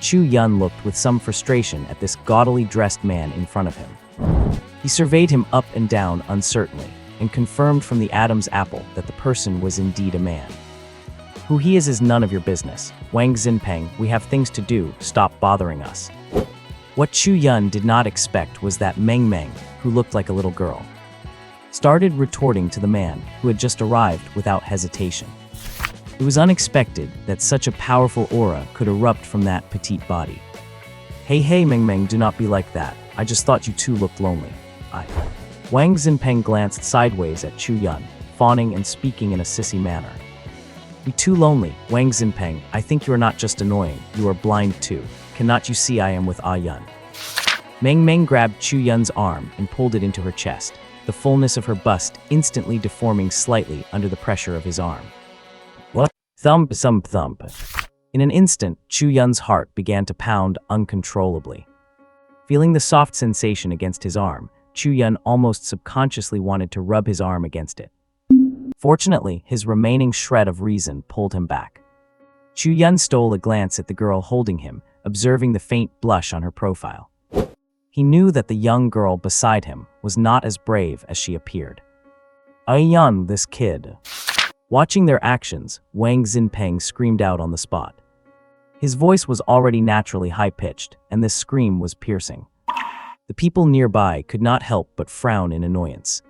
[SPEAKER 1] Chu Yun looked with some frustration at this gaudily dressed man in front of him. He surveyed him up and down uncertainly, and confirmed from the Adam's apple that the person was indeed a man. Who he is none of your business. Wang Xinpeng, we have things to do, stop bothering us. What Chu Yun did not expect was that Meng Meng, who looked like a little girl, started retorting to the man who had just arrived without hesitation. It was unexpected that such a powerful aura could erupt from that petite body. Hey Meng Meng, do not be like that. I just thought you two looked lonely. Wang Xinpeng glanced sideways at Chu Yun, fawning and speaking in a sissy manner. You too lonely, Wang Xinpeng. I think you are not just annoying, you are blind too. cannot you see I am with Ah Yun? Meng Meng grabbed Chu Yun's arm and pulled it into her chest, the fullness of her bust instantly deforming slightly under the pressure of his arm. What? Thump, thump, thump. In an instant, Chu Yun's heart began to pound uncontrollably. Feeling the soft sensation against his arm, Chu Yun almost subconsciously wanted to rub his arm against it. Fortunately, his remaining shred of reason pulled him back. Chu Yun stole a glance at the girl holding him, observing the faint blush on her profile. He knew that the young girl beside him was not as brave as she appeared. "Ah Yun, this kid." Watching their actions, Wang Xinpeng screamed out on the spot. His voice was already naturally high-pitched, and this scream was piercing. The people nearby could not help but frown in annoyance.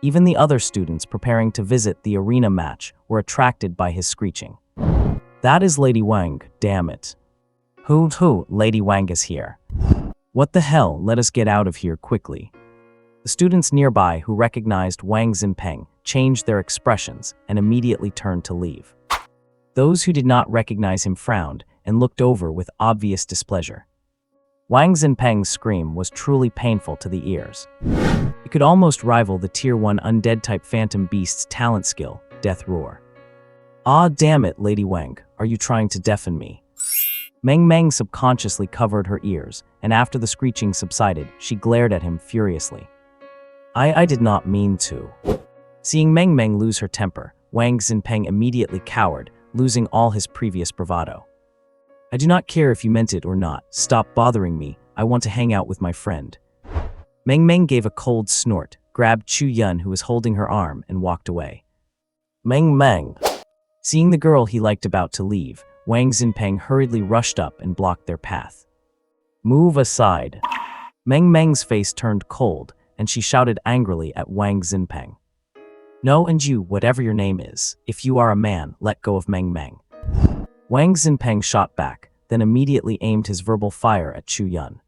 [SPEAKER 1] Even the other students preparing to visit the arena match were attracted by his screeching. "That is Lady Wang, damn it. Who, Lady Wang is here. What the hell, let us get out of here quickly." The students nearby who recognized Wang Xinpeng changed their expressions and immediately turned to leave. Those who did not recognize him frowned and looked over with obvious displeasure. Wang Xinpeng's scream was truly painful to the ears. It could almost rival the Tier 1 undead-type Phantom Beast's talent skill, Death Roar. "Ah damn it, Lady Wang, are you trying to deafen me?" Meng Meng subconsciously covered her ears, and after the screeching subsided, she glared at him furiously. I did not mean to." Seeing Meng Meng lose her temper, Wang Xinpeng immediately cowered, losing all his previous bravado. "I do not care if you meant it or not. Stop bothering me. I want to hang out with my friend." Meng Meng gave a cold snort, grabbed Chu Yun who was holding her arm, and walked away. Meng Meng. Seeing the girl he liked about to leave, Wang Xinpeng hurriedly rushed up and blocked their path. "Move aside." Meng Meng's face turned cold, and she shouted angrily at Wang Xinpeng. "No, and you, whatever your name is, if you are a man, let go of Meng Meng." Wang Xinpeng shot back, then immediately aimed his verbal fire at Chu Yun.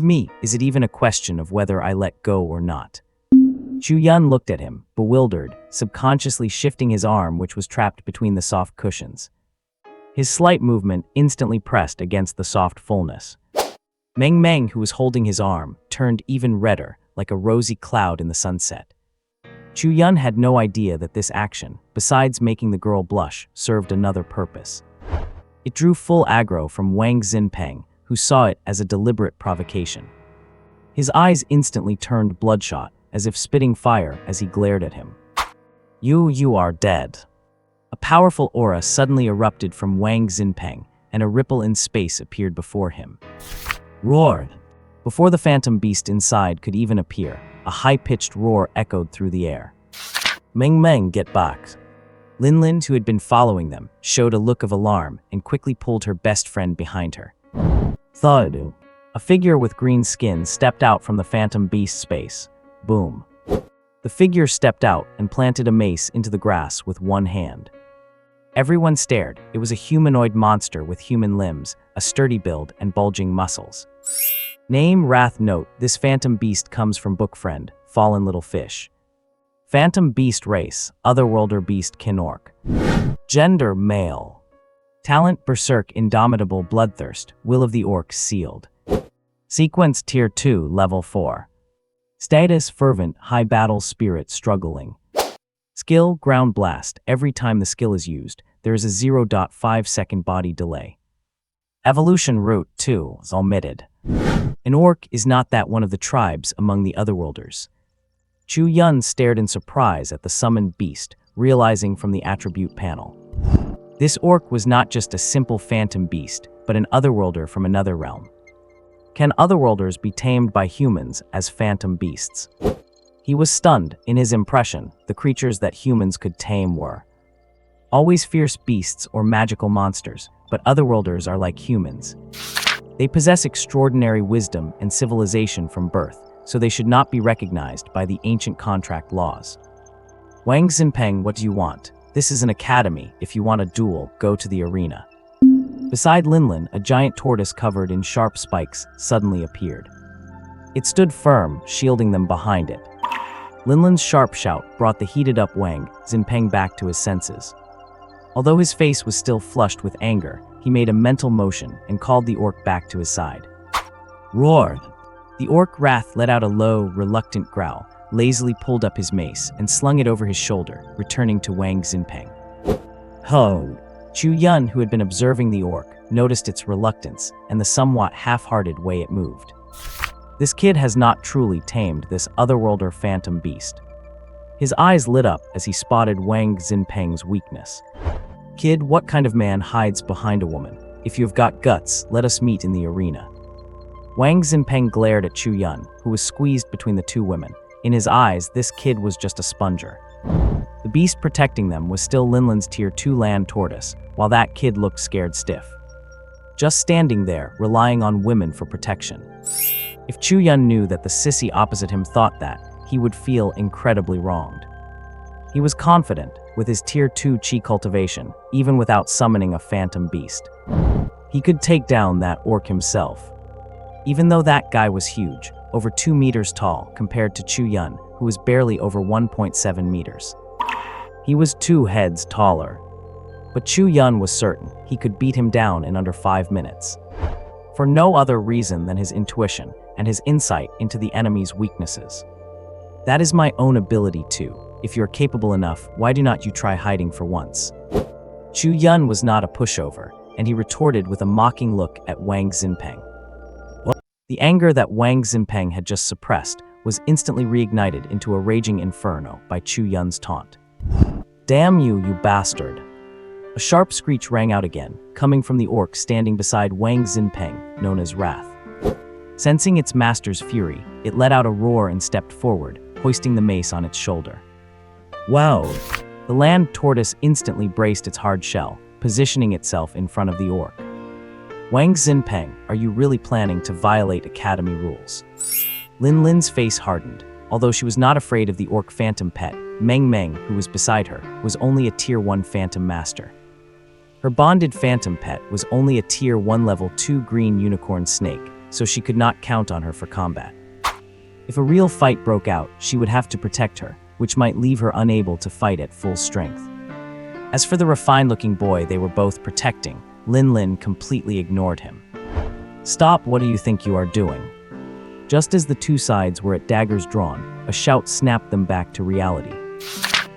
[SPEAKER 1] Me, is it even a question of whether I let go or not?" Chu Yun looked at him, bewildered, subconsciously shifting his arm which was trapped between the soft cushions. His slight movement instantly pressed against the soft fullness. Meng Meng, who was holding his arm, turned even redder, like a rosy cloud in the sunset. Chu Yun had no idea that this action, besides making the girl blush, served another purpose. It drew full aggro from Wang Xinpeng, who saw it as a deliberate provocation. His eyes instantly turned bloodshot, as if spitting fire as he glared at him. You are dead." A powerful aura suddenly erupted from Wang Xinpeng, and a ripple in space appeared before him. Roar! Before the phantom beast inside could even appear, a high-pitched roar echoed through the air. "Meng Meng, get back." Linlin, who had been following them, showed a look of alarm and quickly pulled her best friend behind her. Thud! A figure with green skin stepped out from the phantom beast's space. Boom. The figure stepped out and planted a mace into the grass with one hand. Everyone stared. It was a humanoid monster with human limbs, a sturdy build, and bulging muscles. Name Wrath Note. This phantom beast comes from book friend, Fallen Little Fish. Phantom beast race, Otherworlder beast Kinork. Gender male. Talent Berserk Indomitable Bloodthirst, Will of the Orc sealed. Sequence Tier 2 Level 4. Status Fervent, High Battle Spirit Struggling. Skill Ground Blast. Every time the skill is used, there is a 0.5 second body delay. Evolution Route 2 is omitted. An orc is not that one of the tribes among the Otherworlders. Chu Yun stared in surprise at the summoned beast, realizing from the attribute panel. This orc was not just a simple phantom beast, but an Otherworlder from another realm. Can Otherworlders be tamed by humans as phantom beasts? He was stunned. In his impression, the creatures that humans could tame were always fierce beasts or magical monsters, but Otherworlders are like humans. They possess extraordinary wisdom and civilization from birth, so they should not be recognized by the ancient contract laws. Wang Xinpeng, what do you want? This is an academy. If you want a duel, go to the arena. Beside Linlin, a giant tortoise covered in sharp spikes suddenly appeared. It stood firm, shielding them behind it. Linlin's sharp shout brought the heated-up Wang Xinpeng back to his senses. Although his face was still flushed with anger, he made a mental motion and called the orc back to his side. Roar! The orc Wrath let out a low, reluctant growl, lazily pulled up his mace, and slung it over his shoulder, returning to Wang Xinpeng. Ho! Chu Yun, who had been observing the orc, noticed its reluctance and the somewhat half-hearted way it moved. This kid has not truly tamed this otherworld or phantom beast. His eyes lit up as he spotted Wang Xinpeng's weakness. Kid, what kind of man hides behind a woman? If you have got guts, let us meet in the arena. Wang Xinpeng glared at Chu Yun, who was squeezed between the two women. In his eyes, this kid was just a sponger. The beast protecting them was still Linlin's Tier 2 land tortoise, while that kid looked scared stiff. Just standing there, relying on women for protection. If Chu Yun knew that the sissy opposite him thought that, he would feel incredibly wronged. He was confident, with his Tier 2 chi cultivation, even without summoning a phantom beast. He could take down that orc himself. Even though that guy was huge, over 2 meters tall compared to Chu Yun, who was barely over 1.7 meters. He was 2 heads taller. But Chu Yun was certain he could beat him down in under 5 minutes. For no other reason than his intuition and his insight into the enemy's weaknesses. That is my own ability too. If you're capable enough, why do not you try hiding for once? Chu Yun was not a pushover, and he retorted with a mocking look at Wang Xinpeng. The anger that Wang Xinpeng had just suppressed was instantly reignited into a raging inferno by Chu Yun's taunt. Damn you, you bastard! A sharp screech rang out again, coming from the orc standing beside Wang Xinpeng, known as Wrath. Sensing its master's fury, it let out a roar and stepped forward, hoisting the mace on its shoulder. Wow! The land tortoise instantly braced its hard shell, positioning itself in front of the orc. Wang Xinpeng, are you really planning to violate Academy rules? Linlin's face hardened. Although she was not afraid of the orc phantom pet, Meng Meng, who was beside her, was only a Tier 1 phantom master. Her bonded phantom pet was only a Tier 1 level 2 green unicorn snake, so she could not count on her for combat. If a real fight broke out, she would have to protect her, which might leave her unable to fight at full strength. As for the refined-looking boy they were both protecting, Lin completely ignored him. Stop, what do you think you are doing? Just as the two sides were at daggers drawn, a shout snapped them back to reality.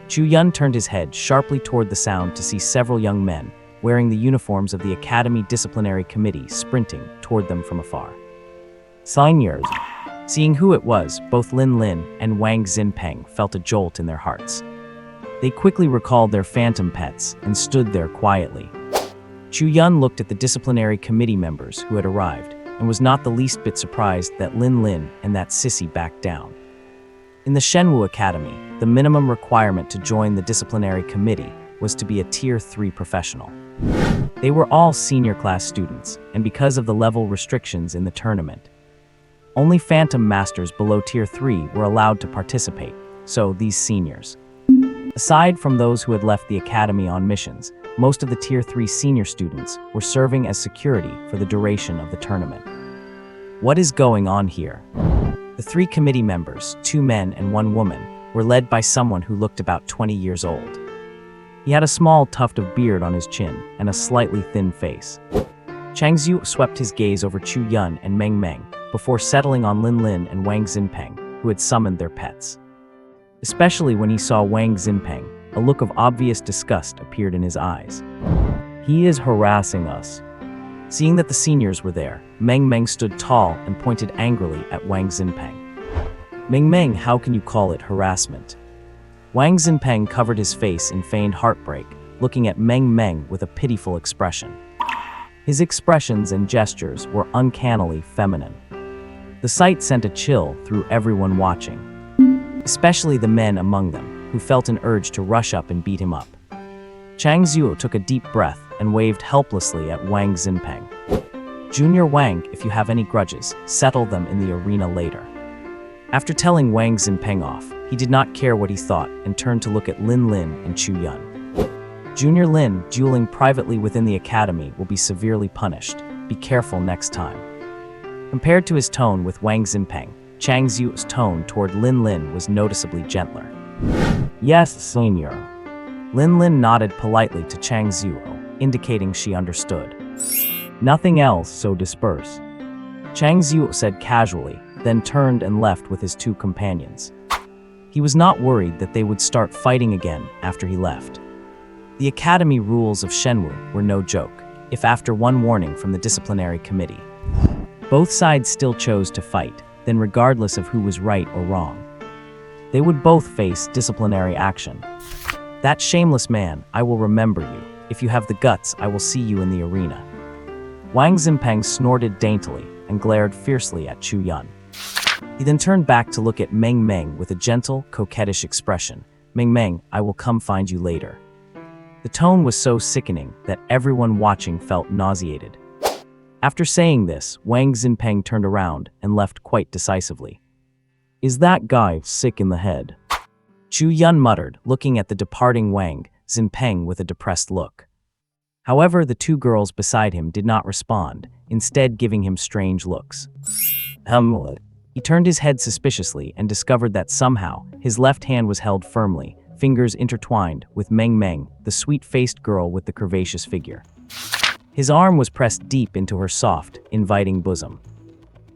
[SPEAKER 1] Chu Yun turned his head sharply toward the sound to see several young men, wearing the uniforms of the Academy Disciplinary Committee, sprinting toward them from afar. Seniors. Seeing who it was, both Lin and Wang Xinpeng felt a jolt in their hearts. They quickly recalled their phantom pets and stood there quietly. Chu Yun looked at the disciplinary committee members who had arrived and was not the least bit surprised that Lin and that sissy backed down. In the Shenwu Academy, the minimum requirement to join the disciplinary committee was to be a Tier 3 professional. They were all senior class students, and because of the level restrictions in the tournament, only phantom masters below Tier 3 were allowed to participate, so these seniors. Aside from those who had left the academy on missions, most of the Tier 3 senior students were serving as security for the duration of the tournament. What is going on here? The 3 committee members, 2 men and 1 woman, were led by someone who looked about 20 years old. He had a small tuft of beard on his chin and a slightly thin face. Changzhu swept his gaze over Chu Yun and Meng Meng before settling on Lin and Wang Xinpeng, who had summoned their pets. Especially when he saw Wang Xinpeng, a look of obvious disgust appeared in his eyes. He is harassing us. Seeing that the seniors were there, Meng Meng stood tall and pointed angrily at Wang Xinpeng. Meng Meng, how can you call it harassment? Wang Xinpeng covered his face in feigned heartbreak, looking at Meng Meng with a pitiful expression. His expressions and gestures were uncannily feminine. The sight sent a chill through everyone watching, especially the men among them, who felt an urge to rush up and beat him up. Changzhu took a deep breath and waved helplessly at Wang Xinpeng. Junior Wang, if you have any grudges, settle them in the arena later. After telling Wang Xinpeng off, he did not care what he thought and turned to look at Lin and Chu Yun. Junior Lin, dueling privately within the academy, will be severely punished. Be careful next time. Compared to his tone with Wang Xinpeng, Changzhu's tone toward Lin was noticeably gentler. Yes, senior. Lin nodded politely to Changzhu, indicating she understood. Nothing else, so disperse. Chang Xiu said casually, then turned and left with his two companions. He was not worried that they would start fighting again after he left. The academy rules of Shenwu were no joke, if after one warning from the disciplinary committee. Both sides still chose to fight, then regardless of who was right or wrong. They would both face disciplinary action. That shameless man, I will remember you. If you have the guts, I will see you in the arena. Wang Ximpeng snorted daintily and glared fiercely at Chu Yun. He then turned back to look at Meng Meng with a gentle, coquettish expression. Meng Meng, I will come find you later. The tone was so sickening that everyone watching felt nauseated. After saying this, Wang Ximpeng turned around and left quite decisively. Is that guy sick in the head? Chu Yun muttered, looking at the departing Wang Ximpeng with a depressed look. However, the two girls beside him did not respond, instead giving him strange looks. He turned his head suspiciously and discovered that somehow his left hand was held firmly, fingers intertwined, with Meng Meng, the sweet-faced girl with the curvaceous figure. His arm was pressed deep into her soft, inviting bosom.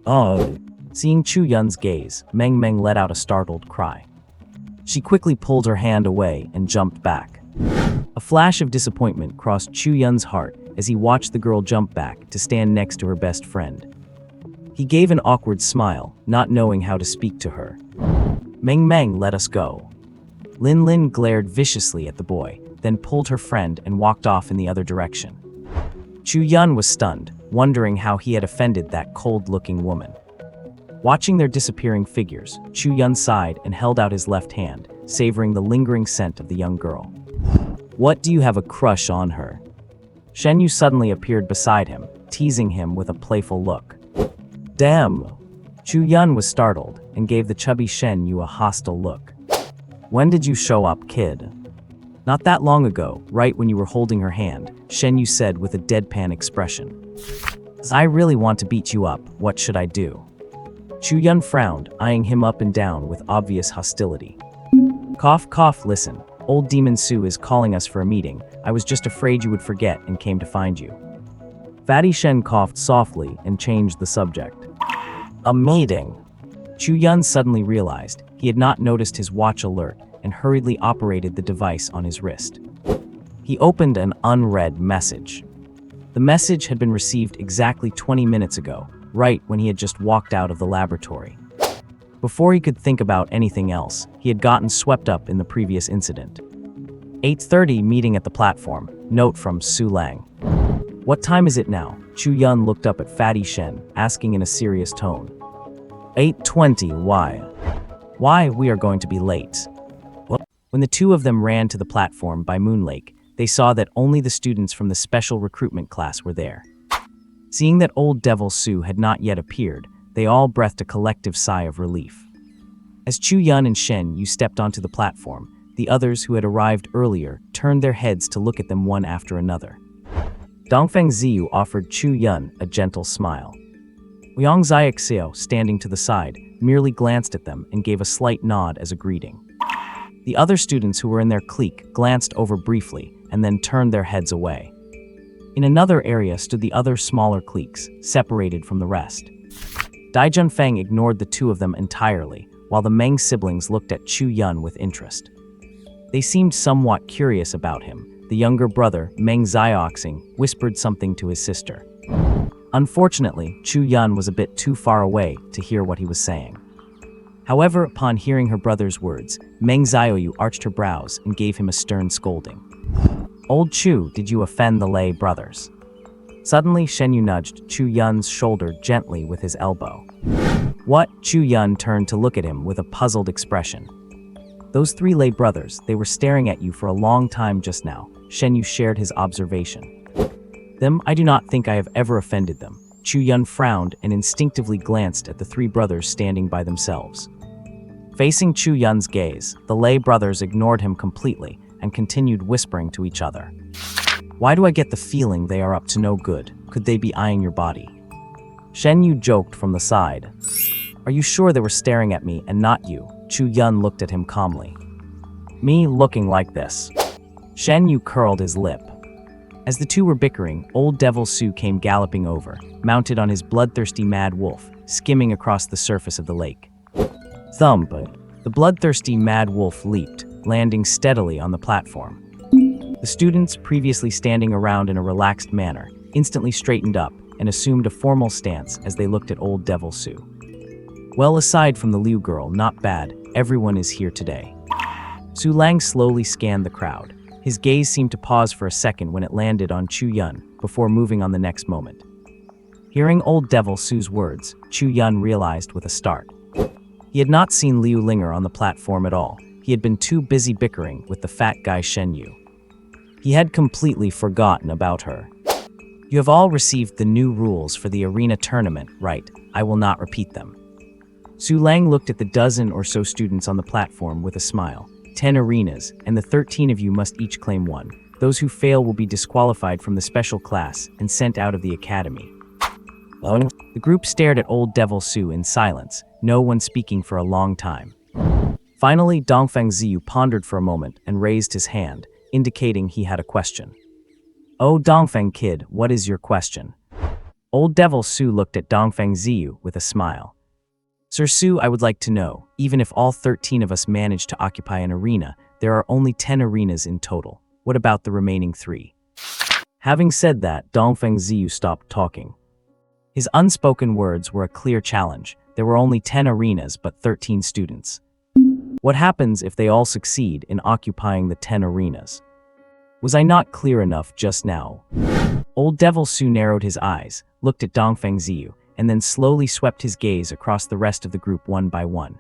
[SPEAKER 1] Oh! Seeing Chu Yun's gaze, Meng Meng let out a startled cry. She quickly pulled her hand away and jumped back. A flash of disappointment crossed Chu Yun's heart as he watched the girl jump back to stand next to her best friend. He gave an awkward smile, not knowing how to speak to her. Meng Meng, let us go. Lin Lin glared viciously at the boy, then pulled her friend and walked off in the other direction. Chu Yun was stunned, wondering how he had offended that cold-looking woman. Watching their disappearing figures, Chu Yun sighed and held out his left hand, savoring the lingering scent of the young girl. What, do you have a crush on her? Shen Yu suddenly appeared beside him, teasing him with a playful look. Damn! Chu Yun was startled and gave the chubby Shen Yu a hostile look. When did you show up, kid? Not that long ago, right when you were holding her hand, Shen Yu said with a deadpan expression. I really want to beat you up, what should I do? Chu Yun frowned, eyeing him up and down with obvious hostility. Cough, cough, listen. Old Demon Su is calling us for a meeting. I was just afraid you would forget and came to find you. Fatty Shen coughed softly and changed the subject. A meeting. Chu Yun suddenly realized he had not noticed his watch alert and hurriedly operated the device on his wrist. He opened an unread message. The message had been received exactly 20 minutes ago, right when he had just walked out of the laboratory. Before he could think about anything else, he had gotten swept up in the previous incident. 8:30 meeting at the platform. Note from Su Lang. What time is it now? Chu Yun looked up at Fatty Shen, asking in a serious tone. 8:20, why? Why, we are going to be late. When the two of them ran to the platform by Moon Lake, they saw that only the students from the special recruitment class were there. Seeing that old Devil Su had not yet appeared, they all breathed a collective sigh of relief. As Chu Yun and Shen Yu stepped onto the platform, the others who had arrived earlier turned their heads to look at them one after another. Dongfeng Ziyu offered Chu Yun a gentle smile. Liang Xiaoxiao, standing to the side, merely glanced at them and gave a slight nod as a greeting. The other students who were in their clique glanced over briefly and then turned their heads away. In another area stood the other smaller cliques, separated from the rest. Dai Junfeng ignored the two of them entirely, while the Meng siblings looked at Chu Yun with interest. They seemed somewhat curious about him. The younger brother, Meng Xiaoxing, whispered something to his sister. Unfortunately, Chu Yun was a bit too far away to hear what he was saying. However, upon hearing her brother's words, Meng Xiaoyu arched her brows and gave him a stern scolding. Old Chu, did you offend the Lei brothers? Suddenly, Shen Yu nudged Chu Yun's shoulder gently with his elbow. What? Chu Yun turned to look at him with a puzzled expression. Those three Lei brothers, they were staring at you for a long time just now. Shen Yu shared his observation. Them, I do not think I have ever offended them. Chu Yun frowned and instinctively glanced at the three brothers standing by themselves. Facing Chu Yun's gaze, the Lei brothers ignored him completely and continued whispering to each other. Why do I get the feeling they are up to no good? Could they be eyeing your body? Shen Yu joked from the side. Are you sure they were staring at me and not you? Chu Yun looked at him calmly. Me looking like this? Shen Yu curled his lip. As the two were bickering, Old Devil Sue came galloping over, mounted on his bloodthirsty mad wolf, skimming across the surface of the lake. Thump! The bloodthirsty mad wolf leaped, landing steadily on the platform. The students, previously standing around in a relaxed manner, instantly straightened up and assumed a formal stance as they looked at Old Devil Sue. Well, aside from the Liu girl, not bad, everyone is here today. Su Lang slowly scanned the crowd. His gaze seemed to pause for a second when it landed on Chu Yun, before moving on the next moment. Hearing Old Devil Sue's words, Chu Yun realized with a start. He had not seen Liu Linger on the platform at all. He had been too busy bickering with the fat guy Shen Yu. He had completely forgotten about her. You have all received the new rules for the arena tournament, right? I will not repeat them. Su Lang looked at the dozen or so students on the platform with a smile. 10 arenas, and the 13 of you must each claim one. Those who fail will be disqualified from the special class and sent out of the academy. The group stared at Old Devil Sue in silence, no one speaking for a long time. Finally, Dongfeng Ziyu pondered for a moment and raised his hand, indicating he had a question. Oh, Dongfeng kid, what is your question? Old Devil Sue looked at Dongfeng Ziyu with a smile. Sir Su, I would like to know, even if all 13 of us manage to occupy an arena, there are only 10 arenas in total. What about the remaining 3? Having said that, Dongfeng Ziyu stopped talking. His unspoken words were a clear challenge. There were only 10 arenas but 13 students. What happens if they all succeed in occupying the 10 arenas? Was I not clear enough just now? Old Devil Sue narrowed his eyes, looked at Dongfeng Ziyu, and then slowly swept his gaze across the rest of the group one by one.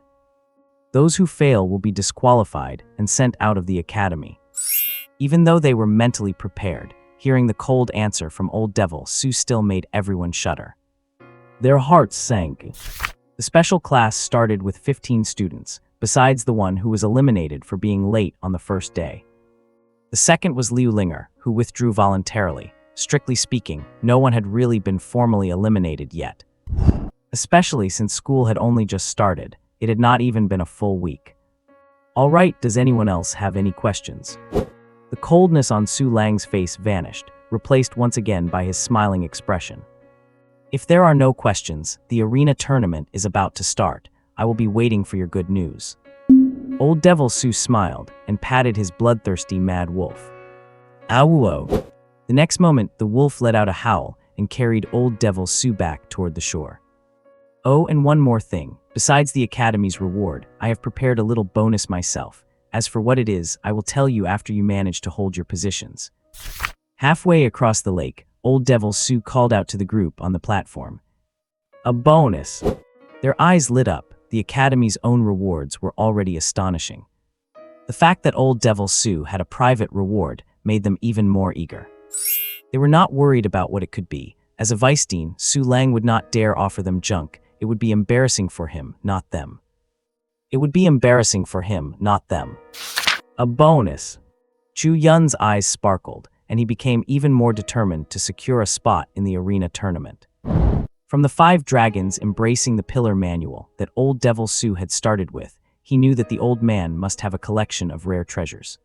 [SPEAKER 1] Those who fail will be disqualified and sent out of the academy. Even though they were mentally prepared, hearing the cold answer from Old Devil Sue still made everyone shudder. Their hearts sank. The special class started with 15 students, besides the one who was eliminated for being late on the first day. The second was Liu Linger, who withdrew voluntarily. Strictly speaking, no one had really been formally eliminated yet. Especially since school had only just started, it had not even been a full week. All right, does anyone else have any questions? The coldness on Su Lang's face vanished, replaced once again by his smiling expression. If there are no questions, the arena tournament is about to start. I will be waiting for your good news. Old Devil Sue smiled and patted his bloodthirsty mad wolf. Awuo. The next moment, the wolf let out a howl and carried Old Devil Sue back toward the shore. Oh, and one more thing. Besides the Academy's reward, I have prepared a little bonus myself. As for what it is, I will tell you after you manage to hold your positions. Halfway across the lake, Old Devil Sue called out to the group on the platform. A bonus! Their eyes lit up. The Academy's own rewards were already astonishing. The fact that Old Devil Sue had a private reward made them even more eager. They were not worried about what it could be. As a vice dean, Su Lang would not dare offer them junk. It would be embarrassing for him, not them. It would be embarrassing for him, not them. A bonus! Chu Yun's eyes sparkled, and he became even more determined to secure a spot in the arena tournament. From the 5 dragons embracing the pillar manual that Old Devil Sue had started with, he knew that the old man must have a collection of rare treasures.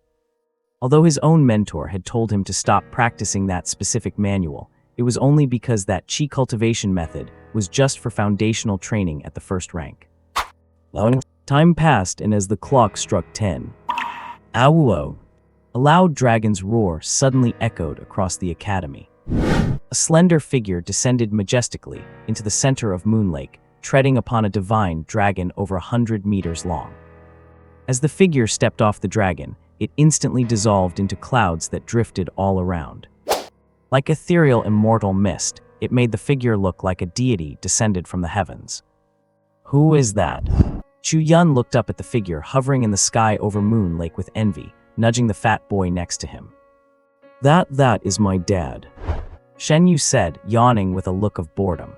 [SPEAKER 1] Although his own mentor had told him to stop practicing that specific manual, it was only because that chi cultivation method was just for foundational training at the first rank. Time passed, and as the clock struck 10, Awuo! A loud dragon's roar suddenly echoed across the academy. A slender figure descended majestically into the center of Moon Lake, treading upon a divine dragon over 100 meters long. As the figure stepped off the dragon, it instantly dissolved into clouds that drifted all around. Like ethereal immortal mist, it made the figure look like a deity descended from the heavens. Who is that? Chu Yun looked up at the figure hovering in the sky over Moon Lake with envy, nudging the fat boy next to him. That is my dad, Shen Yu said, yawning with a look of boredom.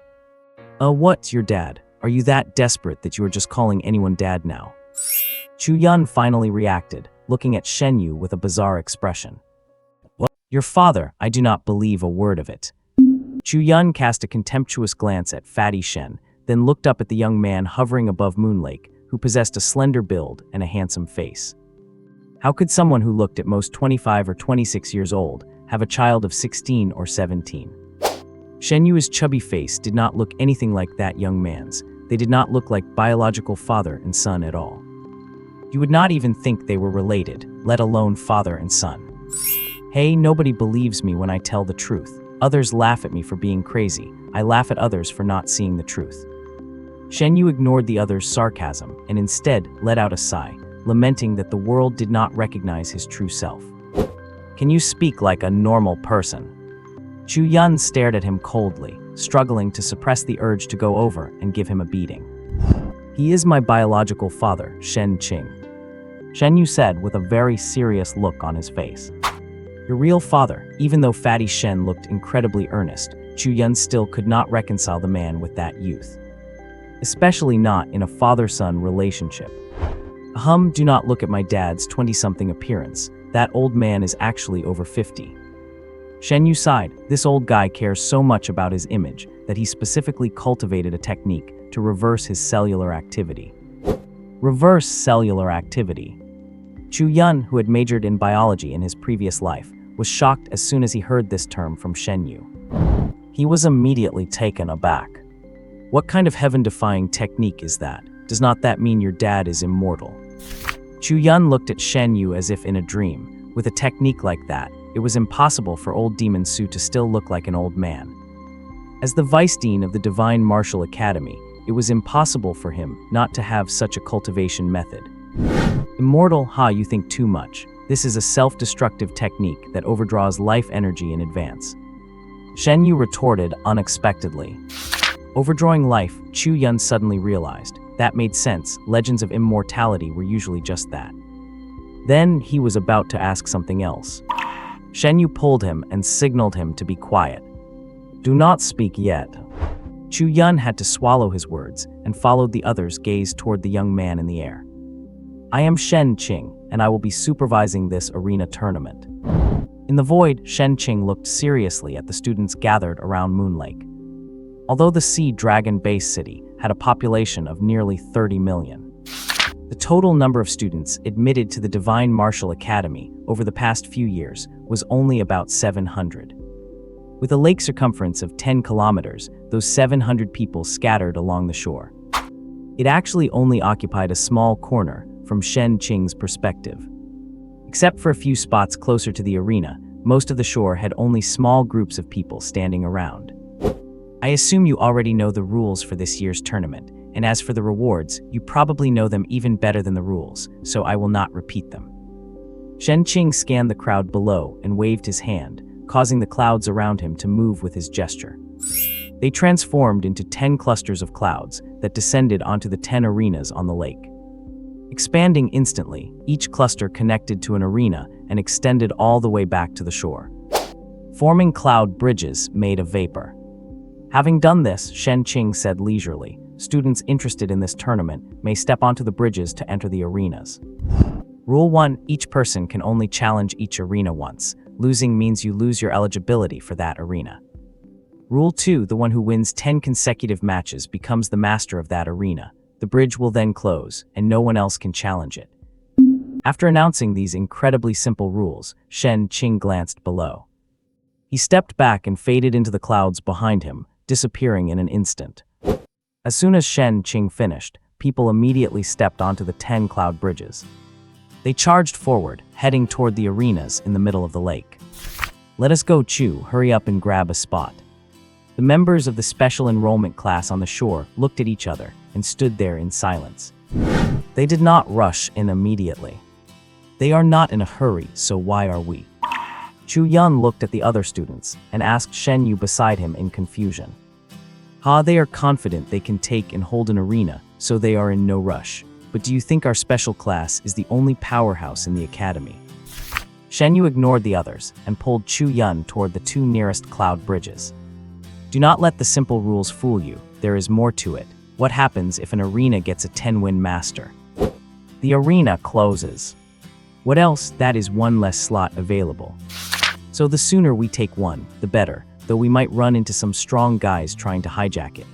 [SPEAKER 1] What's your dad? Are you that desperate that you are just calling anyone dad now? Chu Yun finally reacted, looking at Shen Yu with a bizarre expression. What? Your father, I do not believe a word of it. Chu Yun cast a contemptuous glance at Fatty Shen, then looked up at the young man hovering above Moon Lake, who possessed a slender build and a handsome face. How could someone who looked at most 25 or 26 years old have a child of 16 or 17. Shenyu's chubby face did not look anything like that young man's. They did not look like biological father and son at all. You would not even think they were related, let alone father and son. Hey, nobody believes me when I tell the truth. Others laugh at me for being crazy. I laugh at others for not seeing the truth. Shenyu ignored the other's sarcasm and instead let out a sigh, lamenting that the world did not recognize his true self. Can you speak like a normal person? Chu Yun stared at him coldly, struggling to suppress the urge to go over and give him a beating. He is my biological father, Shen Qing. Shenyu said with a very serious look on his face. Your real father. Even though Fatty Shen looked incredibly earnest, Chu Yun still could not reconcile the man with that youth. Especially not in a father-son relationship. Do not look at my dad's 20-something appearance. That old man is actually over 50. Shenyu sighed. This old guy cares so much about his image that he specifically cultivated a technique to reverse his cellular activity. Reverse cellular activity. Chu Yun, who had majored in biology in his previous life, was shocked as soon as he heard this term from Shenyu. He was immediately taken aback. What kind of heaven-defying technique is that? Does not that mean your dad is immortal? Chu Yun looked at Shenyu as if in a dream. With a technique like that, it was impossible for old Demon Su to still look like an old man. As the vice dean of the Divine Martial Academy, it was impossible for him not to have such a cultivation method. Immortal, you think too much. This is a self-destructive technique that overdraws life energy in advance. Shenyu retorted unexpectedly. Overdrawing life, Chu Yun suddenly realized. That made sense. Legends of immortality were usually just that. Then he was about to ask something else. Shenyu pulled him and signaled him to be quiet. Do not speak yet. Chu Yun had to swallow his words and followed the others' gaze toward the young man in the air. I am Shen Qing, and I will be supervising this arena tournament. In the void, Shen Qing looked seriously at the students gathered around Moon Lake. Although the Sea Dragon Base City had a population of nearly 30 million, the total number of students admitted to the Divine Martial Academy over the past few years was only about 700. With a lake circumference of 10 kilometers, those 700 people scattered along the shore. It actually only occupied a small corner from Shen Qing's perspective. Except for a few spots closer to the arena, most of the shore had only small groups of people standing around. I assume you already know the rules for this year's tournament, and as for the rewards, you probably know them even better than the rules, so I will not repeat them. Shen Qing scanned the crowd below and waved his hand, causing the clouds around him to move with his gesture. They transformed into 10 clusters of clouds that descended onto the 10 arenas on the lake. Expanding instantly, each cluster connected to an arena and extended all the way back to the shore, forming cloud bridges made of vapor. Having done this, Shen Qing said leisurely, students interested in this tournament may step onto the bridges to enter the arenas. Rule 1, each person can only challenge each arena once. Losing means you lose your eligibility for that arena. Rule 2, the one who wins 10 consecutive matches becomes the master of that arena. The bridge will then close, and no one else can challenge it. After announcing these incredibly simple rules, Shen Qing glanced below. He stepped back and faded into the clouds behind him, disappearing in an instant. As soon as Shen Qing finished, people immediately stepped onto the 10 cloud bridges. They charged forward, heading toward the arenas in the middle of the lake. Let us go, Chu, hurry up and grab a spot. The members of the special enrollment class on the shore looked at each other and stood there in silence. They did not rush in immediately. They are not in a hurry, so why are we? Chu Yun looked at the other students and asked Shenyu beside him in confusion. They are confident they can take and hold an arena, so they are in no rush. But do you think our special class is the only powerhouse in the academy? Shenyu ignored the others and pulled Chu Yun toward the 2 nearest cloud bridges. Do not let the simple rules fool you. There is more to it. What happens if an arena gets a 10-win master? The arena closes. What else? That is 1 less slot available. So the sooner we take one, the better, though we might run into some strong guys trying to hijack it.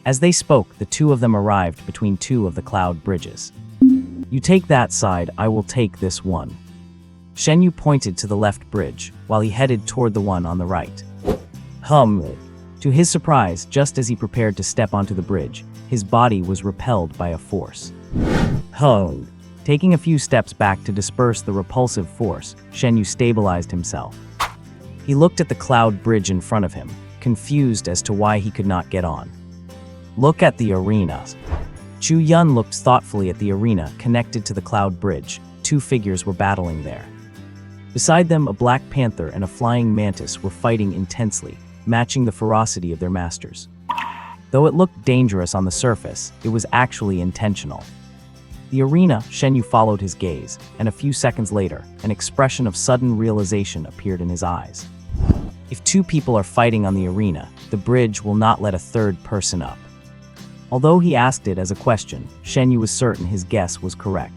[SPEAKER 1] As they spoke, the 2 of them arrived between 2 of the cloud bridges. You take that side, I will take this one. Shen Yu pointed to the left bridge, while he headed toward the one on the right. To his surprise, just as he prepared to step onto the bridge, his body was repelled by a force. Taking a few steps back to disperse the repulsive force, Shen Yu stabilized himself. He looked at the cloud bridge in front of him, confused as to why he could not get on. Look at the arena. Chu Yun looked thoughtfully at the arena connected to the cloud bridge. Two figures were battling there. Beside them, a black panther and a flying mantis were fighting intensely, matching the ferocity of their masters. Though it looked dangerous on the surface, it was actually intentional. The arena, Shen Yu followed his gaze, and a few seconds later, an expression of sudden realization appeared in his eyes. If two people are fighting on the arena, the bridge will not let a third person up. Although he asked it as a question, Shen Yu was certain his guess was correct.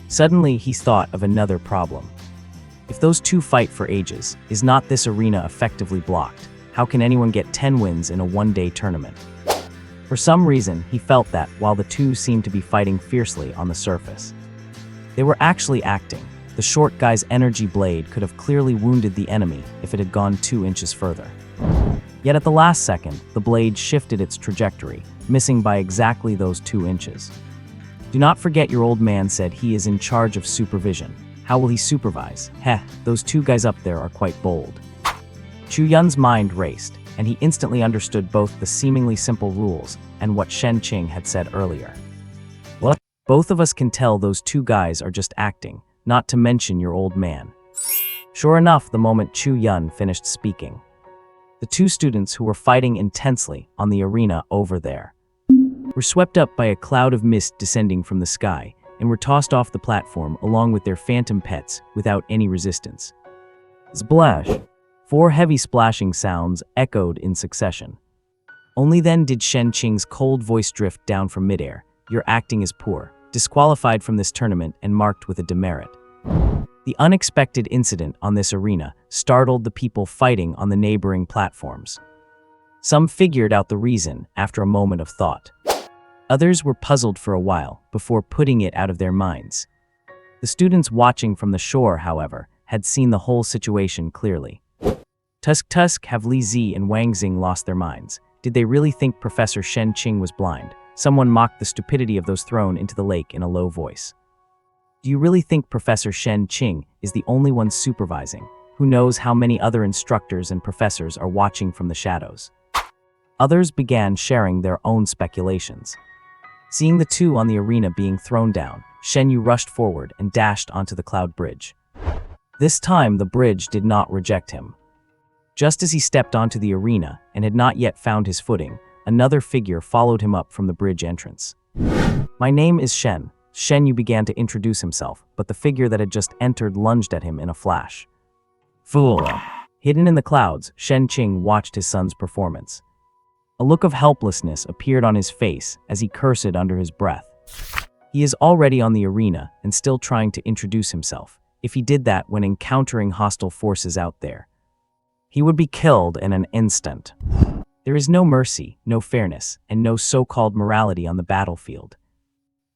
[SPEAKER 1] Suddenly, he thought of another problem. If those two fight for ages, is not this arena effectively blocked? How can anyone get 10 wins in a one-day tournament? For some reason, he felt that, while the two seemed to be fighting fiercely on the surface, they were actually acting. The short guy's energy blade could have clearly wounded the enemy if it had gone 2 inches further. Yet at the last second, the blade shifted its trajectory, missing by exactly those 2 inches. Do not forget your old man said he is in charge of supervision. How will he supervise? Those two guys up there are quite bold. Chu Yun's mind raced, and he instantly understood both the seemingly simple rules and what Shen Qing had said earlier. What? Both of us can tell those two guys are just acting, not to mention your old man. Sure enough, the moment Chu Yun finished speaking, the two students who were fighting intensely on the arena over there were swept up by a cloud of mist descending from the sky and were tossed off the platform along with their phantom pets without any resistance. Splash! 4 heavy splashing sounds echoed in succession. Only then did Shen Qing's cold voice drift down from midair. Your acting is poor, disqualified from this tournament and marked with a demerit. The unexpected incident on this arena startled the people fighting on the neighboring platforms. Some figured out the reason after a moment of thought. Others were puzzled for a while before putting it out of their minds. The students watching from the shore, however, had seen the whole situation clearly. Tusk have Li Zi and Wang Xing lost their minds. Did they really think Professor Shen Qing was blind? Someone mocked the stupidity of those thrown into the lake in a low voice. Do you really think Professor Shen Qing is the only one supervising? Who knows how many other instructors and professors are watching from the shadows? Others began sharing their own speculations. Seeing the two on the arena being thrown down, Shen Yu rushed forward and dashed onto the cloud bridge. This time, the bridge did not reject him. Just as he stepped onto the arena and had not yet found his footing, another figure followed him up from the bridge entrance. My name is Shen. Shen Yu began to introduce himself, but the figure that had just entered lunged at him in a flash. Fool! Hidden in the clouds, Shen Qing watched his son's performance. A look of helplessness appeared on his face as he cursed under his breath. He is already on the arena and still trying to introduce himself. If he did that when encountering hostile forces out there, he would be killed in an instant. There is no mercy, no fairness, and no so-called morality on the battlefield.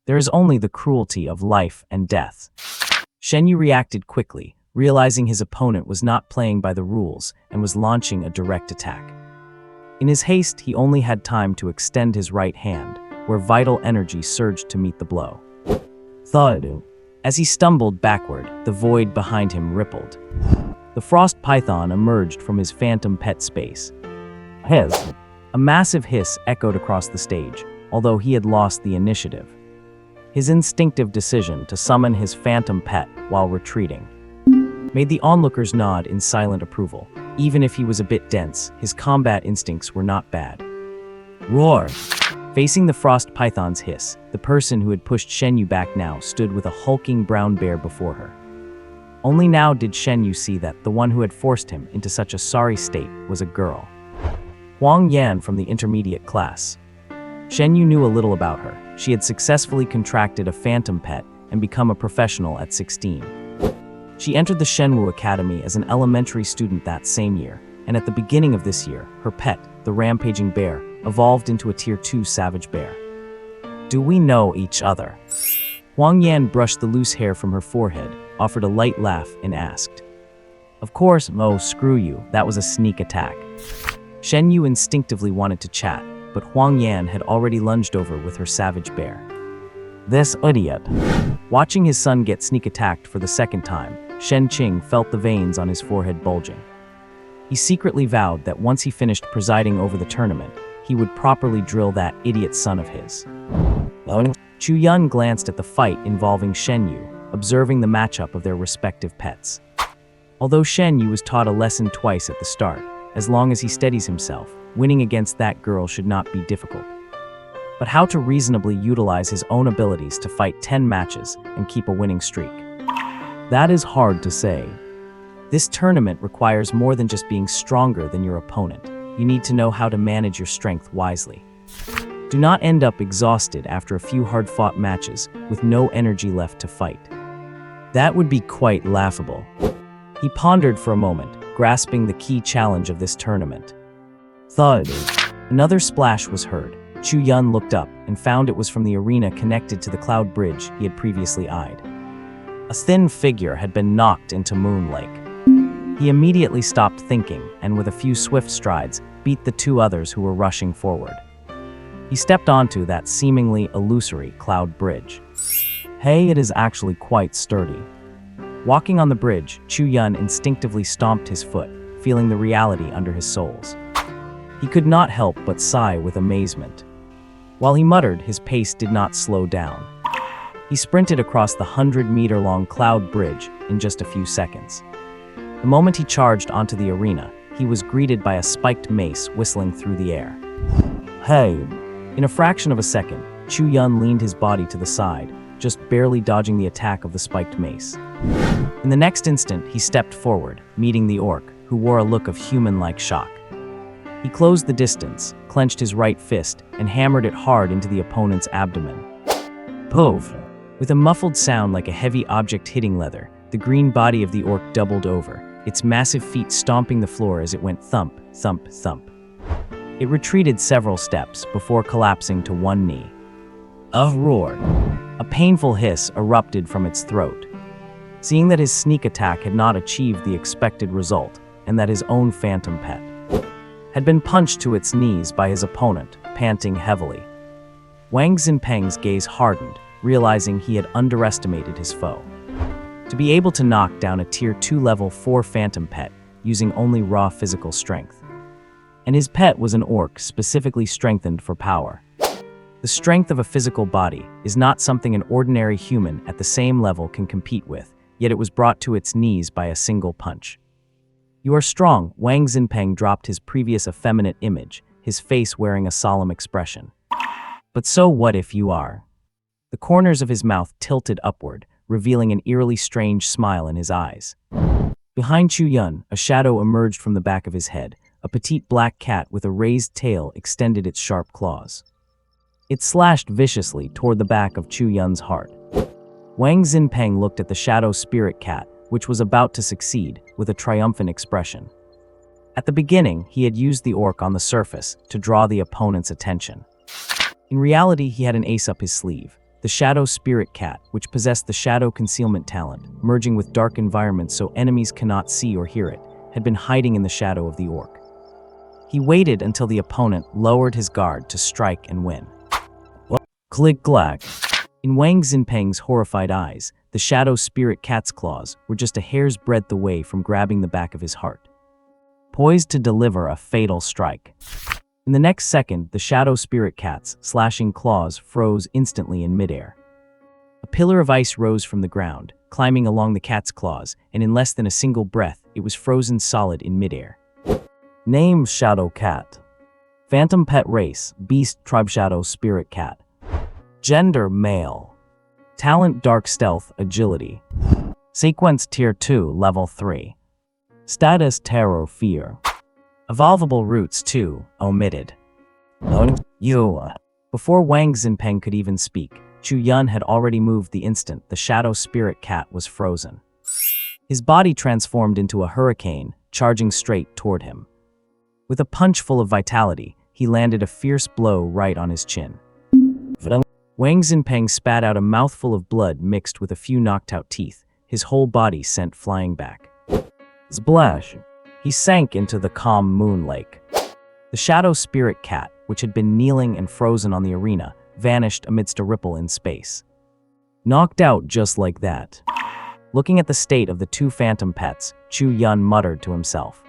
[SPEAKER 1] There is only the cruelty of life and death. Shen Yu reacted quickly, realizing his opponent was not playing by the rules and was launching a direct attack. In his haste, he only had time to extend his right hand, where vital energy surged to meet the blow. Thud. As he stumbled backward, the void behind him rippled. The frost python emerged from his phantom pet space. Hiss. A massive hiss echoed across the stage, although he had lost the initiative. His instinctive decision to summon his phantom pet while retreating made the onlookers nod in silent approval. Even if he was a bit dense, his combat instincts were not bad. Roar! Facing the frost python's hiss, the person who had pushed Shen Yu back now stood with a hulking brown bear before her. Only now did Shen Yu see that the one who had forced him into such a sorry state was a girl. Huang Yan from the intermediate class. Shen Yu knew a little about her. She had successfully contracted a phantom pet and become a professional at 16. She entered the Shenwu Academy as an elementary student that same year, and at the beginning of this year, her pet, the rampaging bear, evolved into a Tier 2 savage bear. Do we know each other? Huang Yan brushed the loose hair from her forehead, offered a light laugh and asked, "Of course, Mo, screw you, that was a sneak attack." Shen Yu instinctively wanted to chat, but Huang Yan had already lunged over with her savage bear. This idiot. Watching his son get sneak attacked for the second time, Shen Qing felt the veins on his forehead bulging. He secretly vowed that once he finished presiding over the tournament, he would properly drill that idiot son of his. Chu Yun glanced at the fight involving Shen Yu, observing the matchup of their respective pets. Although Shen Yu was taught a lesson twice at the start, as long as he steadies himself, winning against that girl should not be difficult. But how to reasonably utilize his own abilities to fight 10 matches and keep a winning streak? That is hard to say. This tournament requires more than just being stronger than your opponent. You need to know how to manage your strength wisely. Do not end up exhausted after a few hard-fought matches with no energy left to fight. That would be quite laughable. He pondered for a moment, grasping the key challenge of this tournament. Thud. Another splash was heard. Chu Yun looked up and found it was from the arena connected to the cloud bridge he had previously eyed. A thin figure had been knocked into Moon Lake. He immediately stopped thinking and with a few swift strides, beat the two others who were rushing forward. He stepped onto that seemingly illusory cloud bridge. Hey, it is actually quite sturdy. Walking on the bridge, Chu Yun instinctively stomped his foot, feeling the reality under his soles. He could not help but sigh with amazement. While he muttered, his pace did not slow down. He sprinted across the 100-meter-long cloud bridge in just a few seconds. The moment he charged onto the arena, he was greeted by a spiked mace whistling through the air. Hey! In a fraction of a second, Chu Yun leaned his body to the side, just barely dodging the attack of the spiked mace. In the next instant, he stepped forward, meeting the orc, who wore a look of human-like shock. He closed the distance, clenched his right fist, and hammered it hard into the opponent's abdomen. Poof! With a muffled sound like a heavy object hitting leather, the green body of the orc doubled over, its massive feet stomping the floor as it went thump, thump, thump. It retreated several steps before collapsing to one knee. A roar. A painful hiss erupted from its throat. Seeing that his sneak attack had not achieved the expected result, and that his own phantom pet had been punched to its knees by his opponent, panting heavily. Wang Xinpeng's gaze hardened, realizing he had underestimated his foe. To be able to knock down a Tier 2 Level 4 phantom pet using only raw physical strength. And his pet was an orc specifically strengthened for power. The strength of a physical body is not something an ordinary human at the same level can compete with, yet it was brought to its knees by a single punch. You are strong, Wang Xinpeng dropped his previous effeminate image, his face wearing a solemn expression. But so what if you are? The corners of his mouth tilted upward, revealing an eerily strange smile in his eyes. Behind Chu Yun, a shadow emerged from the back of his head. A petite black cat with a raised tail extended its sharp claws. It slashed viciously toward the back of Chu Yun's heart. Wang Xinpeng looked at the shadow spirit cat, which was about to succeed, with a triumphant expression. At the beginning, he had used the orc on the surface to draw the opponent's attention. In reality, he had an ace up his sleeve. The shadow spirit cat, which possessed the shadow concealment talent, merging with dark environments so enemies cannot see or hear it, had been hiding in the shadow of the orc. He waited until the opponent lowered his guard to strike and win. Click-clack. In Wang Xinpeng's horrified eyes, the shadow spirit cat's claws were just a hair's breadth away from grabbing the back of his heart, poised to deliver a fatal strike. In the next second, the shadow spirit cat's slashing claws froze instantly in midair. A pillar of ice rose from the ground, climbing along the cat's claws, and in less than a single breath, it was frozen solid in midair. Name Shadow Cat. Phantom Pet Race, Beast Tribe Shadow Spirit Cat. Gender Male. Talent Dark Stealth Agility. Sequence Tier 2 Level 3. Status Terror Fear. Evolvable Roots 2 Omitted. Before Wang Xinpeng could even speak, Chu Yun had already moved the instant the shadow spirit cat was frozen. His body transformed into a hurricane, charging straight toward him. With a punch full of vitality, he landed a fierce blow right on his chin. Wang Xinpeng spat out a mouthful of blood mixed with a few knocked-out teeth, his whole body sent flying back. Splash! He sank into the calm moon lake. The shadow spirit cat, which had been kneeling and frozen on the arena, vanished amidst a ripple in space. Knocked out just like that. Looking at the state of the two phantom pets, Chu Yun muttered to himself.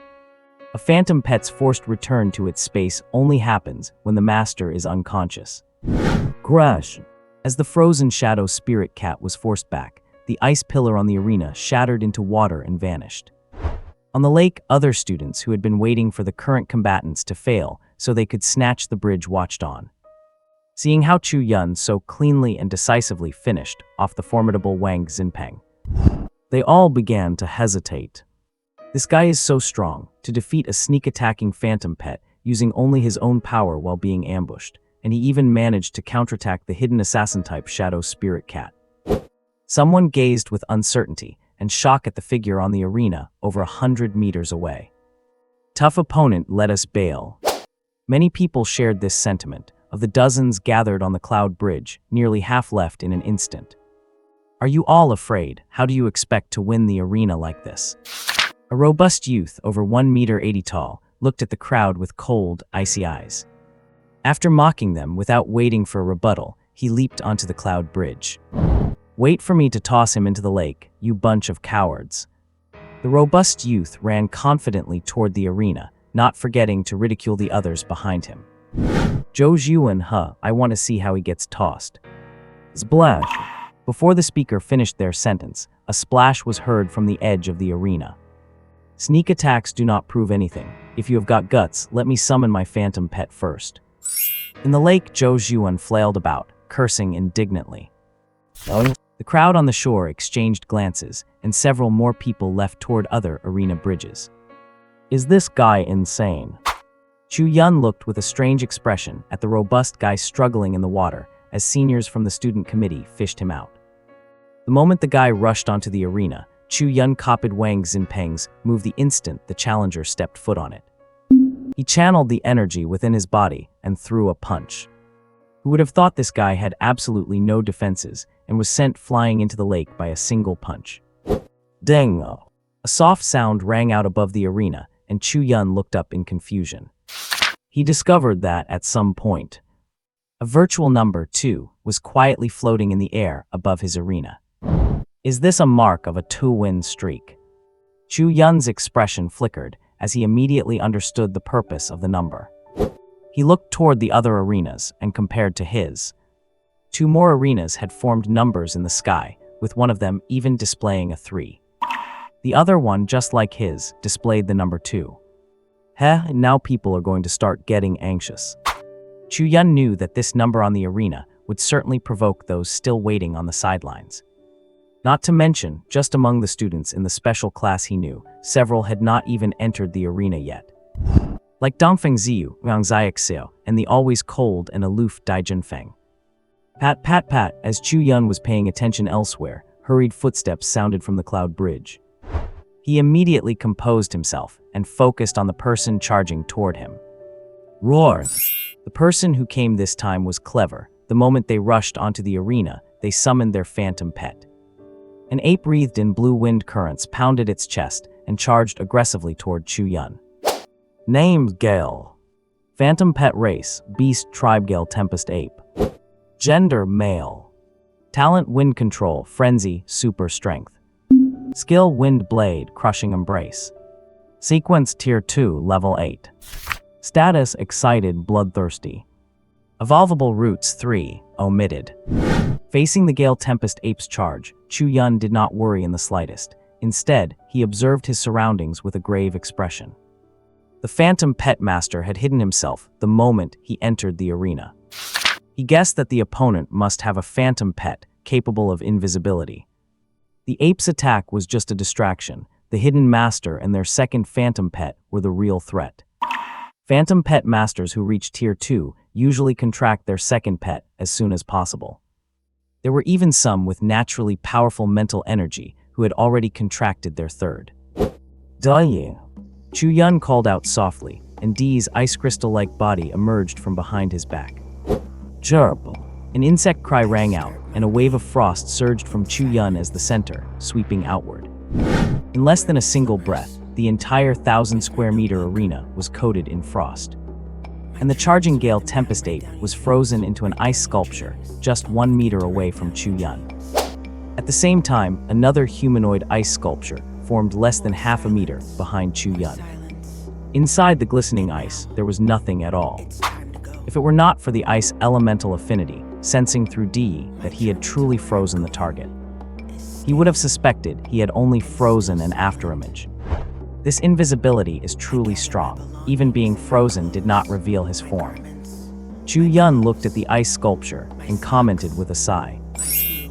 [SPEAKER 1] A phantom pet's forced return to its space only happens when the master is unconscious. Crash! As the frozen shadow spirit cat was forced back, the ice pillar on the arena shattered into water and vanished. On the lake, other students who had been waiting for the current combatants to fail so they could snatch the bridge watched on. Seeing how Chu Yun so cleanly and decisively finished off the formidable Wang Xinpeng, they all began to hesitate. This guy is so strong, to defeat a sneak-attacking phantom pet using only his own power while being ambushed, and he even managed to counterattack the hidden assassin-type shadow spirit cat. Someone gazed with uncertainty and shock at the figure on the arena over 100 meters away. Tough opponent, let us bail. Many people shared this sentiment. Of the dozens gathered on the cloud bridge, nearly half left in an instant. Are you all afraid? How do you expect to win the arena like this? A robust youth, over 1 meter 80 tall, looked at the crowd with cold, icy eyes. After mocking them without waiting for a rebuttal, he leaped onto the cloud bridge. Wait for me to toss him into the lake, you bunch of cowards. The robust youth ran confidently toward the arena, not forgetting to ridicule the others behind him. Zhou Zhuan, I want to see how he gets tossed. Splash! Before the speaker finished their sentence, a splash was heard from the edge of the arena. Sneak attacks do not prove anything. If you have got guts, let me summon my phantom pet first. In the lake, Zhou Zhuan flailed about, cursing indignantly. The crowd on the shore exchanged glances, and several more people left toward other arena bridges. Is this guy insane? Chu Yun looked with a strange expression at the robust guy struggling in the water as seniors from the student committee fished him out. The moment the guy rushed onto the arena, Chu Yun copied Wang Xinpeng's move the instant the challenger stepped foot on it. He channeled the energy within his body and threw a punch. Who would have thought this guy had absolutely no defenses and was sent flying into the lake by a single punch? Dang! A soft sound rang out above the arena, and Chu Yun looked up in confusion. He discovered that, at some point, a virtual number 2 was quietly floating in the air above his arena. Is this a mark of a 2-win streak? Chu Yun's expression flickered as he immediately understood the purpose of the number. He looked toward the other arenas and compared to his. 2 more arenas had formed numbers in the sky, with one of them even displaying a 3. The other one, just like his, displayed the number 2. Now people are going to start getting anxious. Chu Yun knew that this number on the arena would certainly provoke those still waiting on the sidelines. Not to mention, just among the students in the special class he knew, several had not even entered the arena yet. Like Dongfeng Ziyu, Wang Xiaoxiao, and the always cold and aloof Dai Junfeng. Pat pat pat, as Chu Yun was paying attention elsewhere, hurried footsteps sounded from the cloud bridge. He immediately composed himself and focused on the person charging toward him. Roar! The person who came this time was clever. The moment they rushed onto the arena, they summoned their phantom pet. An ape wreathed in blue wind currents pounded its chest and charged aggressively toward Chu Yun. Name Gale. Phantom pet race, beast tribe Gale Tempest ape. Gender male. Talent wind control, frenzy, super strength. Skill wind blade, crushing embrace. Sequence tier 2, level 8. Status excited, bloodthirsty. Evolvable roots 3, omitted. Facing the Gale Tempest ape's charge, Chu Yun did not worry in the slightest. Instead, he observed his surroundings with a grave expression. The phantom pet master had hidden himself the moment he entered the arena. He guessed that the opponent must have a phantom pet capable of invisibility. The ape's attack was just a distraction. The hidden master and their second phantom pet were the real threat. Phantom pet masters who reach tier 2 usually contract their second pet as soon as possible. There were even some with naturally powerful mental energy who had already contracted their third. Dying. Chu Yun called out softly, and Dee's ice crystal-like body emerged from behind his back. Chirp. An insect cry rang out, and a wave of frost surged from Chu-yun as the center, sweeping outward. In less than a single breath, the entire 1,000-square-meter arena was coated in frost. And the charging gale Tempest Ape was frozen into an ice sculpture just 1 meter away from Chu-yun. At the same time, another humanoid ice sculpture formed less than half a meter behind Chu-yun. Inside the glistening ice, there was nothing at all. If it were not for the ice elemental affinity, sensing through Di that he had truly frozen the target, he would have suspected he had only frozen an afterimage. This invisibility is truly strong. Even being frozen did not reveal his form. Chu-yun looked at the ice sculpture and commented with a sigh.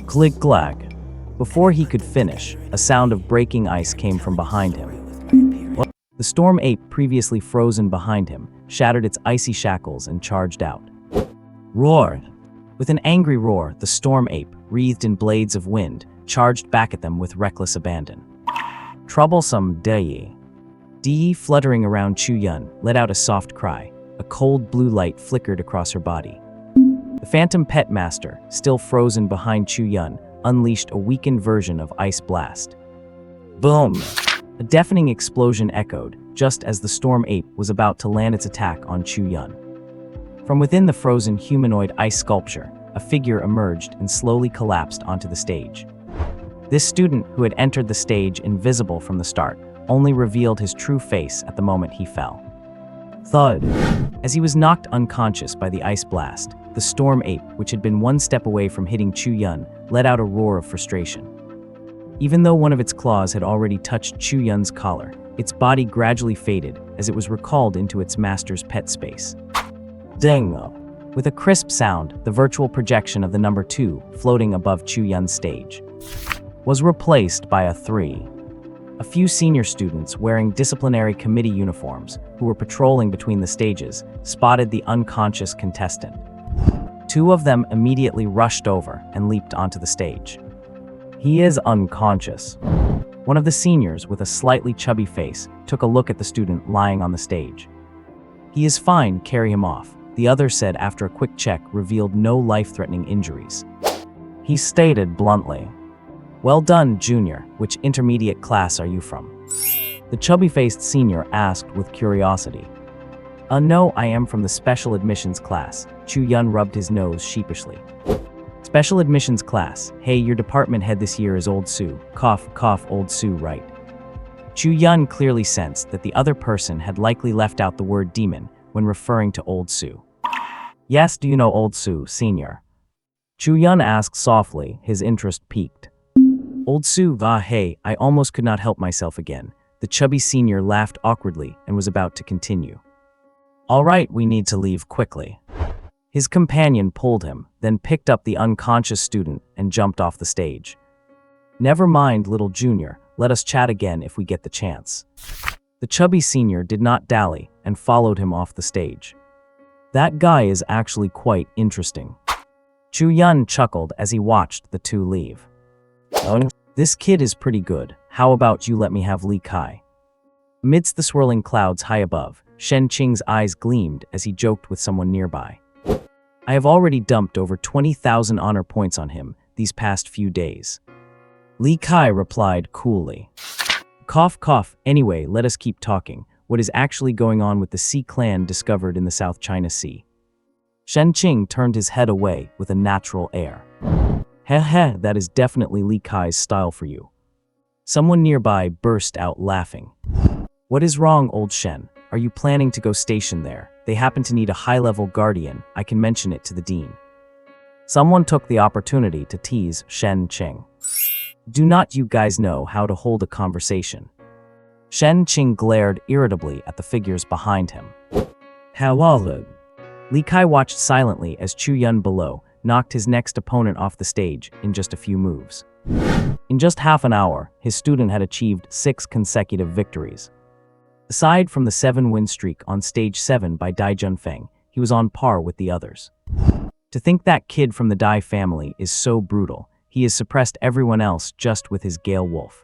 [SPEAKER 1] Click-clack. Before he could finish, a sound of breaking ice came from behind him. The storm ape, previously frozen behind him, shattered its icy shackles and charged out. Roar! With an angry roar, the storm ape, wreathed in blades of wind, charged back at them with reckless abandon. Troublesome Di. Di, fluttering around Chu-yun, let out a soft cry. A cold blue light flickered across her body. The phantom pet master, still frozen behind Chu-yun, unleashed a weakened version of Ice Blast. Boom! A deafening explosion echoed, just as the storm ape was about to land its attack on Chu-yun. From within the frozen humanoid ice sculpture, a figure emerged and slowly collapsed onto the stage. This student, who had entered the stage invisible from the start, only revealed his true face at the moment he fell. Thud! As he was knocked unconscious by the ice blast, the storm ape, which had been one step away from hitting Chu-yun, let out a roar of frustration. Even though one of its claws had already touched Chu-yun's collar, its body gradually faded as it was recalled into its master's pet space. Dingo! With a crisp sound, the virtual projection of the number 2, floating above Chu-yun's stage, was replaced by a 3. A few senior students wearing disciplinary committee uniforms, who were patrolling between the stages, spotted the unconscious contestant. 2 of them immediately rushed over and leaped onto the stage. He is unconscious. One of the seniors, with a slightly chubby face, took a look at the student lying on the stage. He is fine, carry him off, the other said after a quick check revealed no life-threatening injuries. He stated bluntly, "Well done, Junior. Which intermediate class are you from?" The chubby-faced senior asked with curiosity. No, I am from the special admissions class." Chu-yun rubbed his nose sheepishly. "Special admissions class. Hey, your department head this year is Old Sue. Cough, cough, Old Sue, right?" Chu-yun clearly sensed that the other person had likely left out the word demon when referring to Old Sue. "Yes, do you know Old Sue, senior?" Chu-yun asked softly, his interest piqued. "Old Sue, hey, I almost could not help myself again." The chubby senior laughed awkwardly and was about to continue. "All right, we need to leave quickly." His companion pulled him, then picked up the unconscious student and jumped off the stage. "Never mind, little junior, let us chat again if we get the chance." The chubby senior did not dally and followed him off the stage. "That guy is actually quite interesting." Chu-yun chuckled as he watched the 2 leave. "This kid is pretty good. How about you let me have Li Kai?" Amidst the swirling clouds high above, Shen Qing's eyes gleamed as he joked with someone nearby. "I have already dumped over 20,000 honor points on him these past few days." Li Kai replied coolly. "Cough, cough. Anyway, let us keep talking. What is actually going on with the Sea clan discovered in the South China Sea?" Shen Qing turned his head away with a natural air. "Heh, that is definitely Li Kai's style for you." Someone nearby burst out laughing. "What is wrong, old Shen? Are you planning to go station there? They happen to need a high-level guardian. I can mention it to the dean." Someone took the opportunity to tease Shen Qing. "Do not you guys know how to hold a conversation?" Shen Qing glared irritably at the figures behind him. "Hello." Li Kai watched silently as Chu-yun below knocked his next opponent off the stage in just a few moves. In just half an hour, his student had achieved 6 consecutive victories. Aside from the 7-win streak on stage 7 by Dai Junfeng, he was on par with the others. To think that kid from the Dai family is so brutal, he has suppressed everyone else just with his Gale Wolf.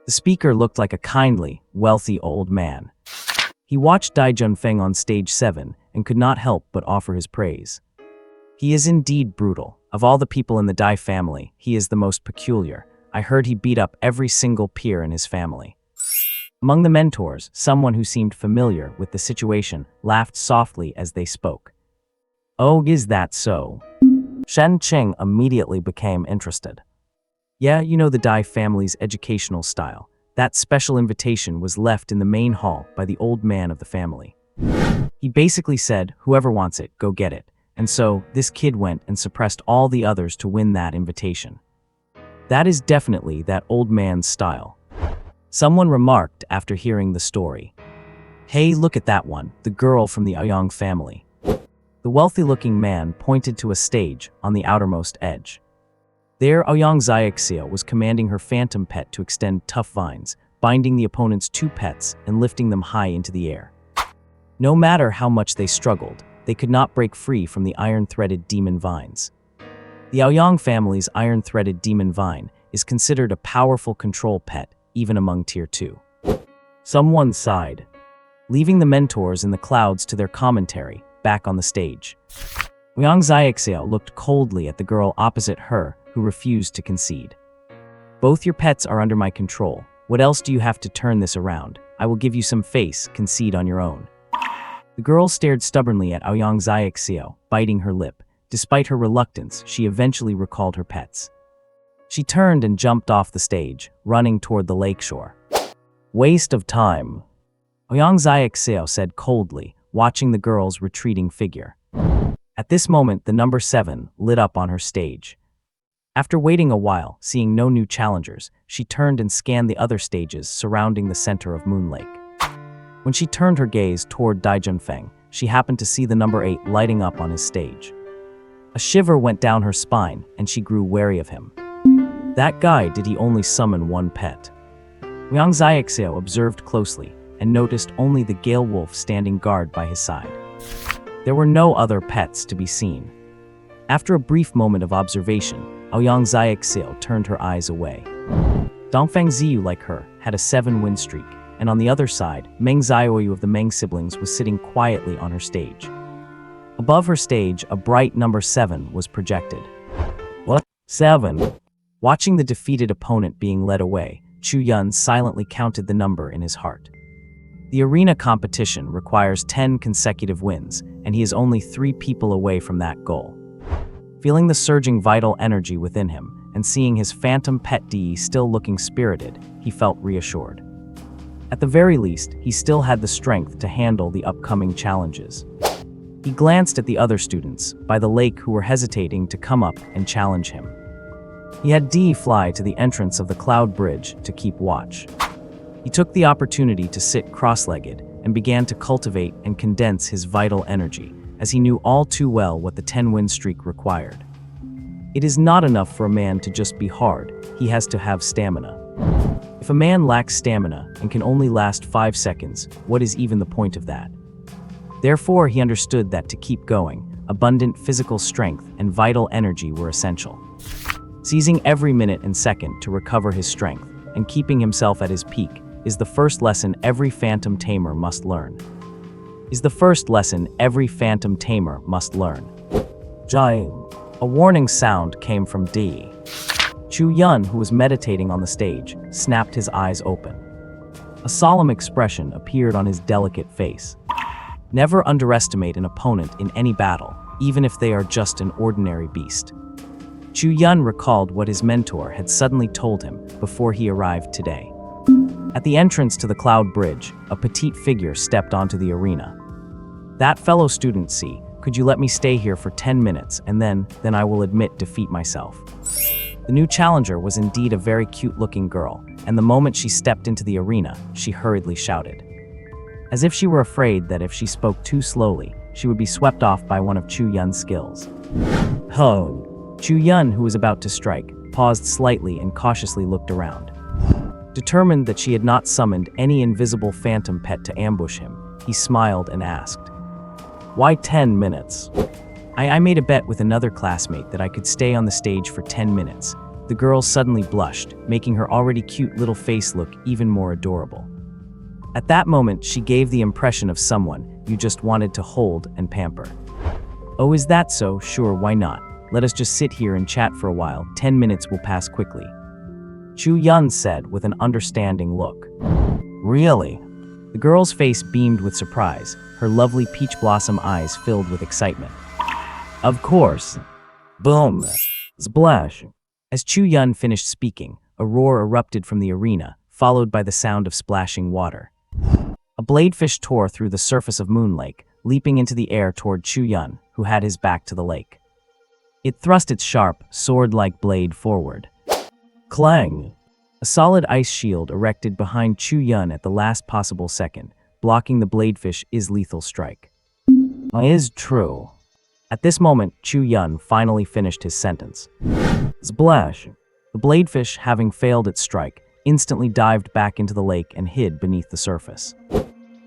[SPEAKER 1] The speaker looked like a kindly, wealthy old man. He watched Dai Junfeng on stage 7 and could not help but offer his praise. He is indeed brutal. Of all the people in the Dai family, he is the most peculiar. I heard he beat up every single peer in his family. Among the mentors, someone who seemed familiar with the situation laughed softly as they spoke. Oh, is that so? Shen Qing immediately became interested. Yeah, you know the Dai family's educational style. That special invitation was left in the main hall by the old man of the family. He basically said, whoever wants it, go get it. And so, this kid went and suppressed all the others to win that invitation. That is definitely that old man's style. Someone remarked after hearing the story. Hey, look at that one, the girl from the Aoyang family. The wealthy-looking man pointed to a stage on the outermost edge. There, Aoyang Xiaoxia was commanding her phantom pet to extend tough vines, binding the opponent's two pets and lifting them high into the air. No matter how much they struggled, they could not break free from the iron-threaded demon vines. The Aoyang family's iron-threaded demon vine is considered a powerful control pet, even among Tier 2. Someone sighed, leaving the mentors in the clouds to their commentary, back on the stage. Aoyang Xiaoxiao looked coldly at the girl opposite her, who refused to concede. Both your pets are under my control. What else do you have to turn this around? I will give you some face, concede on your own. The girl stared stubbornly at Aoyang Xiaoxiao, biting her lip. Despite her reluctance, she eventually recalled her pets. She turned and jumped off the stage, running toward the lakeshore. Waste of time, Aoyang Xiaoxiao said coldly, watching the girl's retreating figure. At this moment, the number 7 lit up on her stage. After waiting a while, seeing no new challengers, she turned and scanned the other stages surrounding the center of Moon Lake. When she turned her gaze toward Dai Junfeng, she happened to see the number 8 lighting up on his stage. A shiver went down her spine, and she grew wary of him. That guy, did he only summon one pet? Aoyang Xiaoxiao observed closely, and noticed only the Gale Wolf standing guard by his side. There were no other pets to be seen. After a brief moment of observation, Aoyang Xiaoxiao turned her eyes away. Dongfeng Ziyu, like her, had a 7-win streak, and on the other side, Meng Xiaoyu of the Meng siblings was sitting quietly on her stage. Above her stage, a bright number 7 was projected. What? 7? Watching the defeated opponent being led away, Chu Yun silently counted the number in his heart. The arena competition requires 10 consecutive wins, and he is only 3 people away from that goal. Feeling the surging vital energy within him, and seeing his phantom pet DE still looking spirited, he felt reassured. At the very least, he still had the strength to handle the upcoming challenges. He glanced at the other students by the lake who were hesitating to come up and challenge him. He had Dee fly to the entrance of the cloud bridge to keep watch. He took the opportunity to sit cross-legged and began to cultivate and condense his vital energy, as he knew all too well what the 10-win streak required. It is not enough for a man to just be hard, he has to have stamina. If a man lacks stamina and can only last 5 seconds, what is even the point of that? Therefore, he understood that to keep going, abundant physical strength and vital energy were essential. Seizing every minute and second to recover his strength and keeping himself at his peak is the first lesson every phantom tamer must learn. Giant. A warning sound came from Dee. Chu Yun, who was meditating on the stage, snapped his eyes open. A solemn expression appeared on his delicate face. Never underestimate an opponent in any battle, even if they are just an ordinary beast. Chu Yun recalled what his mentor had suddenly told him before he arrived today. At the entrance to the cloud bridge, a petite figure stepped onto the arena. That fellow student, see, could you let me stay here for 10 minutes and then I will admit defeat myself. The new challenger was indeed a very cute-looking girl, and the moment she stepped into the arena, she hurriedly shouted. As if she were afraid that if she spoke too slowly, she would be swept off by one of Chu Yun's skills. Ho! Chu Yun, who was about to strike, paused slightly and cautiously looked around. Determined that she had not summoned any invisible phantom pet to ambush him, he smiled and asked, "Why 10 minutes? I made a bet with another classmate that I could stay on the stage for 10 minutes. The girl suddenly blushed, making her already cute little face look even more adorable. At that moment, she gave the impression of someone you just wanted to hold and pamper. Oh, is that so? Sure, why not? Let us just sit here and chat for a while. 10 minutes will pass quickly. Chu Yun said with an understanding look. Really? The girl's face beamed with surprise, her lovely peach blossom eyes filled with excitement. Of course. Boom. Splash. As Chu Yun finished speaking, a roar erupted from the arena, followed by the sound of splashing water. A bladefish tore through the surface of Moon Lake, leaping into the air toward Chu Yun, who had his back to the lake. It thrust its sharp, sword-like blade forward. Clang! A solid ice shield erected behind Chu Yun at the last possible second, blocking the bladefish' lethal strike. Is true. At this moment, Chu Yun finally finished his sentence. Splash! The bladefish, having failed its strike, instantly dived back into the lake and hid beneath the surface.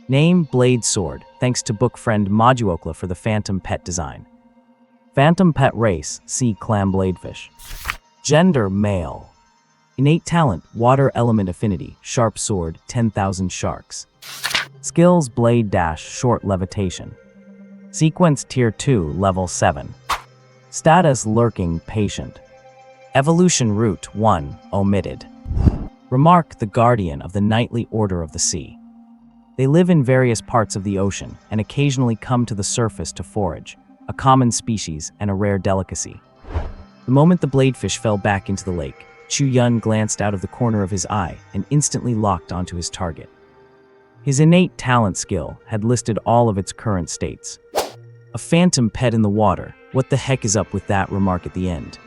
[SPEAKER 1] Name: Blade Sword, thanks to book friend Moduokla for the Phantom Pet design. Phantom Pet Race, see Clam Bladefish. Gender: Male. Innate talent: Water Element Affinity, Sharp Sword, 10,000 Sharks. Skills: Blade Dash, Short Levitation. Sequence: Tier 2, Level 7. Status: Lurking Patient. Evolution Route 1, Omitted. Remark: the Guardian of the Knightly Order of the Sea. They live in various parts of the ocean and occasionally come to the surface to forage, a common species and a rare delicacy. The moment the bladefish fell back into the lake, Chu Yun glanced out of the corner of his eye and instantly locked onto his target. His innate talent skill had listed all of its current states. A phantom pet in the water, what the heck is up with that remark at the end?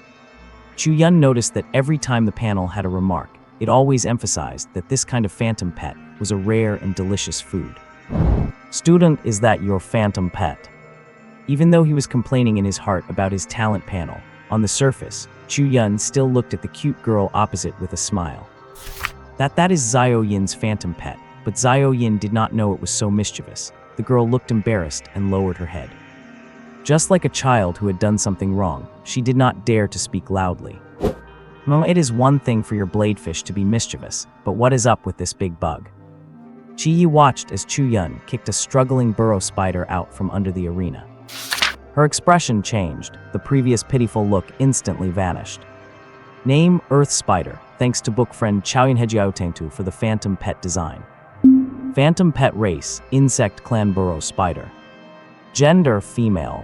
[SPEAKER 1] Chu Yun noticed that every time the panel had a remark, it always emphasized that this kind of phantom pet was a rare and delicious food. Student, is that your phantom pet? Even though he was complaining in his heart about his talent panel, on the surface, Chu Yun still looked at the cute girl opposite with a smile. That is Xiao Yin's phantom pet, but Xiao Yin did not know it was so mischievous. The girl looked embarrassed and lowered her head. Just like a child who had done something wrong, she did not dare to speak loudly. No, it is one thing for your bladefish to be mischievous, but what is up with this big bug? Chi Yi watched as Chu Yun kicked a struggling burrow spider out from under the arena. Her expression changed, the previous pitiful look instantly vanished. Name: Earth Spider, thanks to book friend Chaoyan Hejiaotentu for the Phantom Pet design. Phantom Pet Race, Insect Clan Burrow Spider. Gender: Female.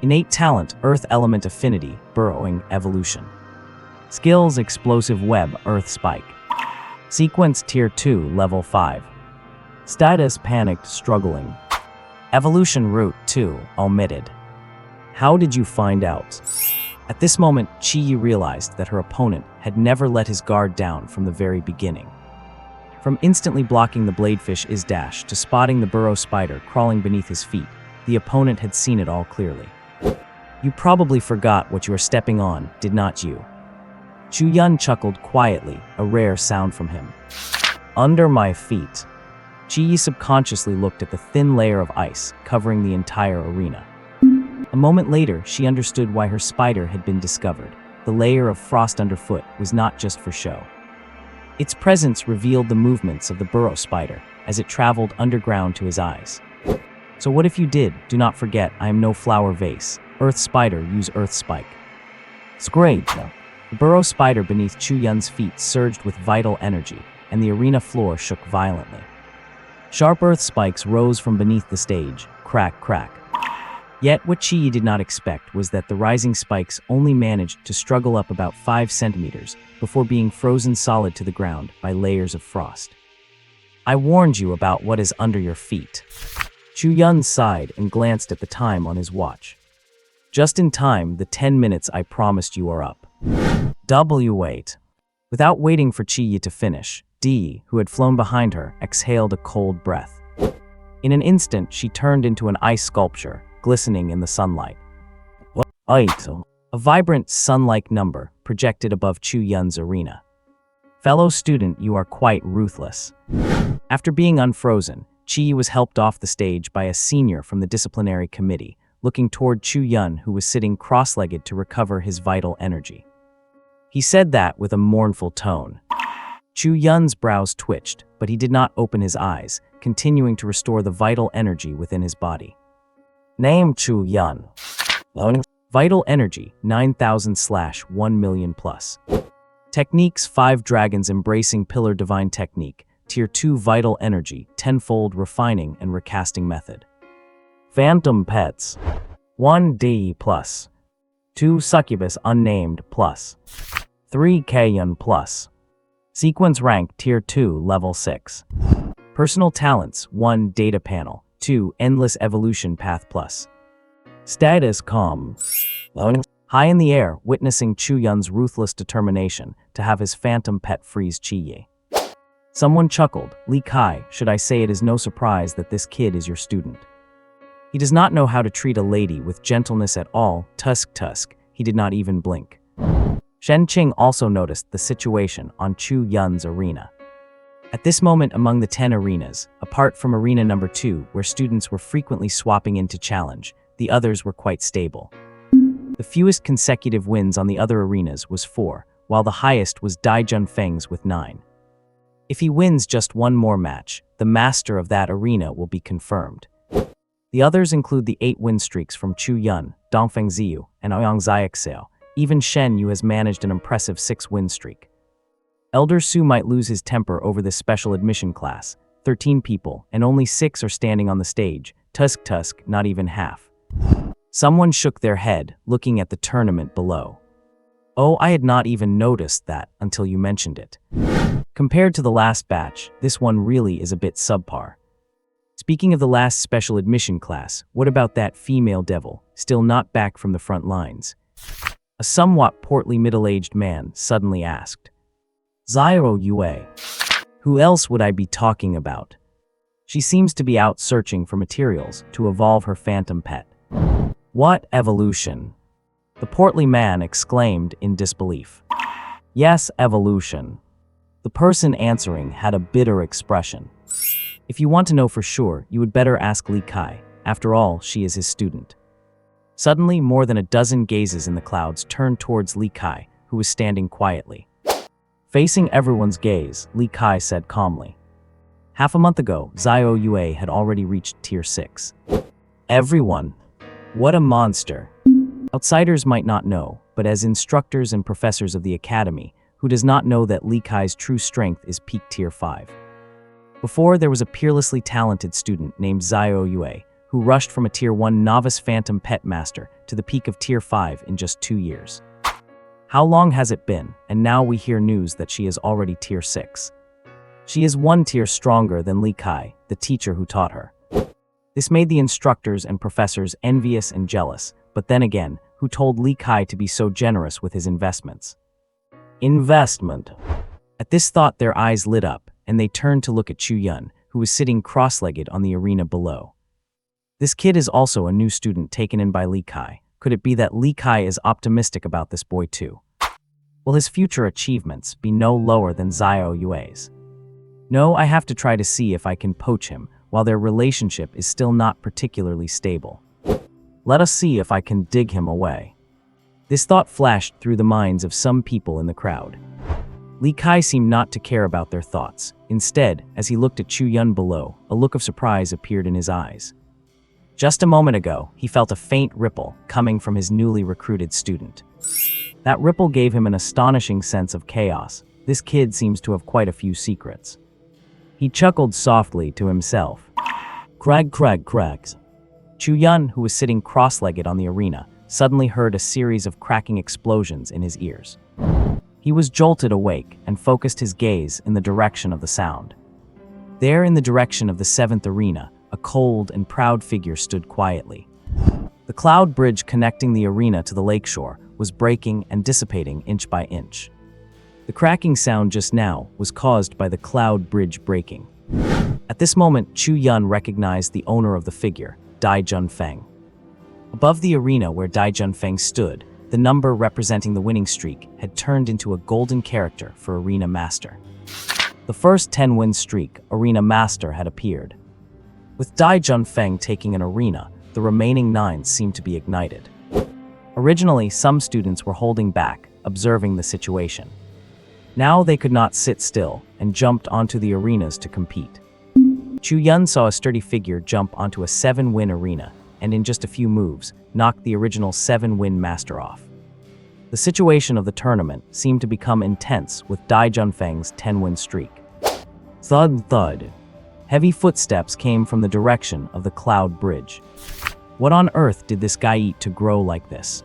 [SPEAKER 1] Innate talent: Earth Element Affinity, Burrowing, Evolution. Skills: Explosive Web, Earth Spike. Sequence: Tier 2, Level 5. Status: Panicked, Struggling. Evolution Route 2, Omitted. How did you find out? At this moment, Chi Yi realized that her opponent had never let his guard down from the very beginning. From instantly blocking the bladefish' dash to spotting the burrow spider crawling beneath his feet, the opponent had seen it all clearly. You probably forgot what you were stepping on, did not you? Chu Yun chuckled quietly, a rare sound from him. Under my feet. Chi Yi subconsciously looked at the thin layer of ice covering the entire arena. A moment later, she understood why her spider had been discovered. The layer of frost underfoot was not just for show. Its presence revealed the movements of the burrow spider as it traveled underground to his eyes. So what if you did? Do not forget, I am no flower vase. Earth Spider, use Earth Spike. It's great. The burrow spider beneath Chu Yun's feet surged with vital energy, and the arena floor shook violently. Sharp earth spikes rose from beneath the stage, crack, crack. Yet what Chi Yi did not expect was that the rising spikes only managed to struggle up about 5 centimeters before being frozen solid to the ground by layers of frost. I warned you about what is under your feet. Chu Yun sighed and glanced at the time on his watch. Just in time, the 10 minutes I promised you are up. Wait. Without waiting for Chi Yi to finish, Di, who had flown behind her, exhaled a cold breath. In an instant, she turned into an ice sculpture, glistening in the sunlight. A vibrant, sun-like number projected above Chu Yun's arena. Fellow student, you are quite ruthless. After being unfrozen, Chi Yi was helped off the stage by a senior from the disciplinary committee, looking toward Chu Yun, who was sitting cross-legged to recover his vital energy. He said that with a mournful tone. Chu Yun's brows twitched, but he did not open his eyes, continuing to restore the vital energy within his body. Name: Chu Yun. Vital energy 9,000/1 million plus. Techniques 5 dragons embracing pillar divine technique. Tier 2 vital energy, tenfold refining and recasting method. Phantom pets 1D plus. 2 succubus unnamed plus. 3 Kayan plus. Sequence rank tier 2 level 6. Personal talents 1 data panel, 2 endless evolution path plus. Status calm. High in the air, witnessing Chu Yun's ruthless determination to have his phantom pet freeze Chi Yi. Someone chuckled, Li Kai, should I say it is no surprise that this kid is your student. He does not know how to treat a lady with gentleness at all, tusk, he did not even blink. Shen Qing also noticed the situation on Chu Yun's arena. At this moment among the 10 arenas, apart from arena number 2 where students were frequently swapping in to challenge, the others were quite stable. The fewest consecutive wins on the other arenas was 4, while the highest was Dai Junfeng's with 9. If he wins just one more match, the master of that arena will be confirmed. The others include the 8 win streaks from Chu Yun, Dongfeng Ziyu, and Ouyang Xiaoxiao. Even Shen Yu has managed an impressive 6 win streak. Elder Su might lose his temper over this special admission class. 13 people, and only 6 are standing on the stage. Tusk, not even half. Someone shook their head, looking at the tournament below. Oh, I had not even noticed that until you mentioned it. Compared to the last batch, this one really is a bit subpar. Speaking of the last special admission class, what about that female devil, still not back from the front lines? A somewhat portly middle-aged man suddenly asked. Zyro Yue. Who else would I be talking about? She seems to be out searching for materials to evolve her phantom pet. What evolution? The portly man exclaimed in disbelief. Yes, evolution. The person answering had a bitter expression. If you want to know for sure, you would better ask Li Kai. After all, she is his student. Suddenly, more than a dozen gazes in the clouds turned towards Li Kai, who was standing quietly. Facing everyone's gaze, Li Kai said calmly. Half a month ago, Xiao Yue had already reached Tier 6. Everyone. What a monster. Outsiders might not know, but as instructors and professors of the academy, who does not know that Li Kai's true strength is peak Tier 5. Before, there was a peerlessly talented student named Xiao Yue, who rushed from a Tier 1 novice phantom pet master to the peak of Tier 5 in just 2 years. How long has it been, and now we hear news that she is already Tier 6. She is 1 tier stronger than Li Kai, the teacher who taught her. This made the instructors and professors envious and jealous, but then again, who told Li Kai to be so generous with his investments? Investment. At this thought, their eyes lit up, and they turned to look at Chu Yun, who was sitting cross-legged on the arena below. This kid is also a new student taken in by Li Kai. Could it be that Li Kai is optimistic about this boy too? Will his future achievements be no lower than Xiao Yue's? No, I have to try to see if I can poach him, while their relationship is still not particularly stable. Let us see if I can dig him away. This thought flashed through the minds of some people in the crowd. Li Kai seemed not to care about their thoughts. Instead, as he looked at Chu Yun below, a look of surprise appeared in his eyes. Just a moment ago, he felt a faint ripple coming from his newly recruited student. That ripple gave him an astonishing sense of chaos. This kid seems to have quite a few secrets. He chuckled softly to himself. Cracks. Chu Yun, who was sitting cross-legged on the arena, suddenly heard a series of cracking explosions in his ears. He was jolted awake and focused his gaze in the direction of the sound. There, in the direction of the 7th arena, a cold and proud figure stood quietly. The cloud bridge connecting the arena to the lakeshore was breaking and dissipating inch by inch. The cracking sound just now was caused by the cloud bridge breaking. At this moment, Chu Yun recognized the owner of the figure, Dai Junfeng. Above the arena where Dai Junfeng stood, the number representing the winning streak had turned into a golden character for Arena Master. The first 10-win streak, Arena Master, had appeared. With Dai Junfeng taking an arena, the remaining 9 seemed to be ignited. Originally, some students were holding back, observing the situation. Now they could not sit still and jumped onto the arenas to compete. Chu Yun saw a sturdy figure jump onto a 7-win arena. and in just a few moves, knocked the original 7-win master off. The situation of the tournament seemed to become intense with Dai Junfeng's 10-win streak. Thud thud. Heavy footsteps came from the direction of the cloud bridge. What on earth did this guy eat to grow like this?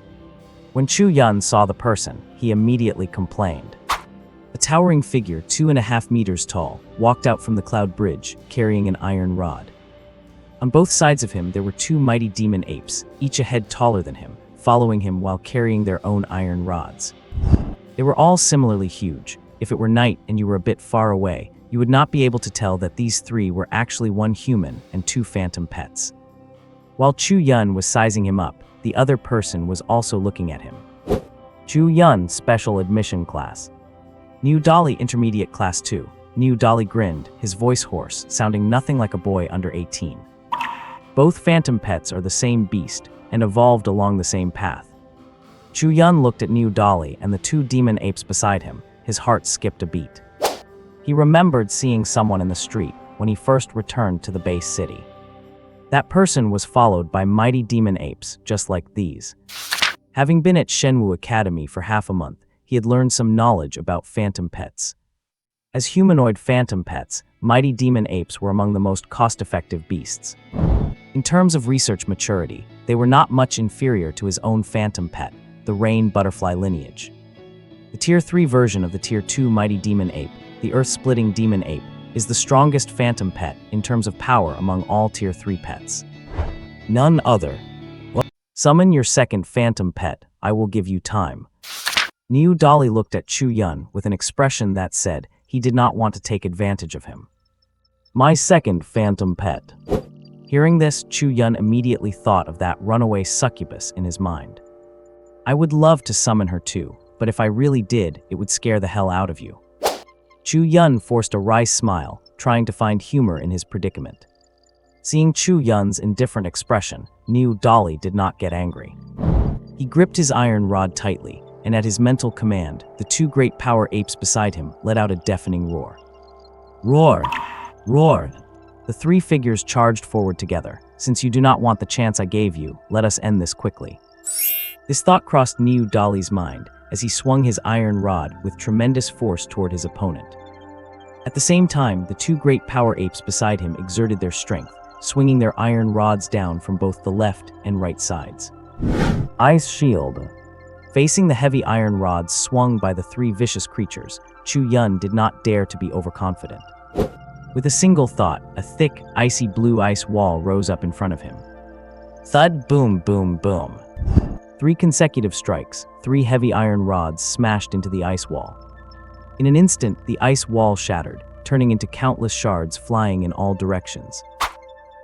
[SPEAKER 1] When Chu Yun saw the person, he immediately complained. A towering figure 2.5 meters tall walked out from the cloud bridge, carrying an iron rod. On both sides of him there were 2 mighty demon apes, each a head taller than him, following him while carrying their own iron rods. They were all similarly huge. If it were night and you were a bit far away, you would not be able to tell that these 3 were actually 1 human and 2 phantom pets. While Chu Yun was sizing him up, the other person was also looking at him. Chu Yun Special Admission Class. New Dolly Intermediate Class 2. New Dolly grinned, his voice hoarse, sounding nothing like a boy under 18. Both phantom pets are the same beast and evolved along the same path. Chu Yun looked at New Dolly and the 2 demon apes beside him. His heart skipped a beat. He remembered seeing someone in the street when he first returned to the base city. That person was followed by mighty demon apes just like these. Having been at Shenwu Academy for half a month, he had learned some knowledge about phantom pets. As humanoid phantom pets, mighty demon apes were among the most cost-effective beasts. In terms of research maturity, they were not much inferior to his own phantom pet, the rain butterfly lineage. The Tier 3 version of the Tier 2 mighty demon ape, the earth-splitting demon ape, is the strongest phantom pet in terms of power among all Tier 3 pets. None other. Summon your second phantom pet, I will give you time. New Dolly looked at Chu Yun with an expression that said he did not want to take advantage of him. My second phantom pet. Hearing this, Chu Yun immediately thought of that runaway succubus in his mind. I would love to summon her too, but if I really did, it would scare the hell out of you. Chu Yun forced a wry smile, trying to find humor in his predicament. Seeing Chu Yun's indifferent expression, New Dolly did not get angry. He gripped his iron rod tightly, and at his mental command, the 2 great power apes beside him let out a deafening roar. Roar! Roar! The 3 figures charged forward together. Since you do not want the chance I gave you, let us end this quickly. This thought crossed New Dolly's mind as he swung his iron rod with tremendous force toward his opponent. At the same time, the 2 great power apes beside him exerted their strength, swinging their iron rods down from both the left and right sides. Ice Shield. Facing the heavy iron rods swung by the 3 vicious creatures, Chu Yun did not dare to be overconfident. With a single thought, a thick, icy blue ice wall rose up in front of him. Thud, boom, boom, boom. 3 consecutive strikes, 3 heavy iron rods smashed into the ice wall. In an instant, the ice wall shattered, turning into countless shards flying in all directions.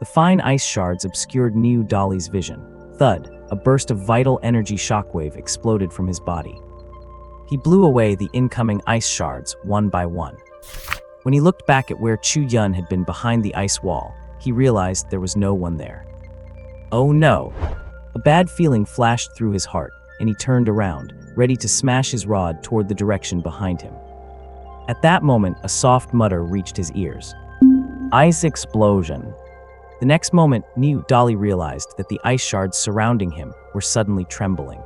[SPEAKER 1] The fine ice shards obscured New Dolly's vision. Thud, a burst of vital energy shockwave exploded from his body. He blew away the incoming ice shards one by one. When he looked back at where Chu Yun had been behind the ice wall, he realized there was no one there. Oh no! A bad feeling flashed through his heart, and he turned around, ready to smash his rod toward the direction behind him. At that moment, a soft mutter reached his ears. Ice explosion. The next moment, New Dolly realized that the ice shards surrounding him were suddenly trembling.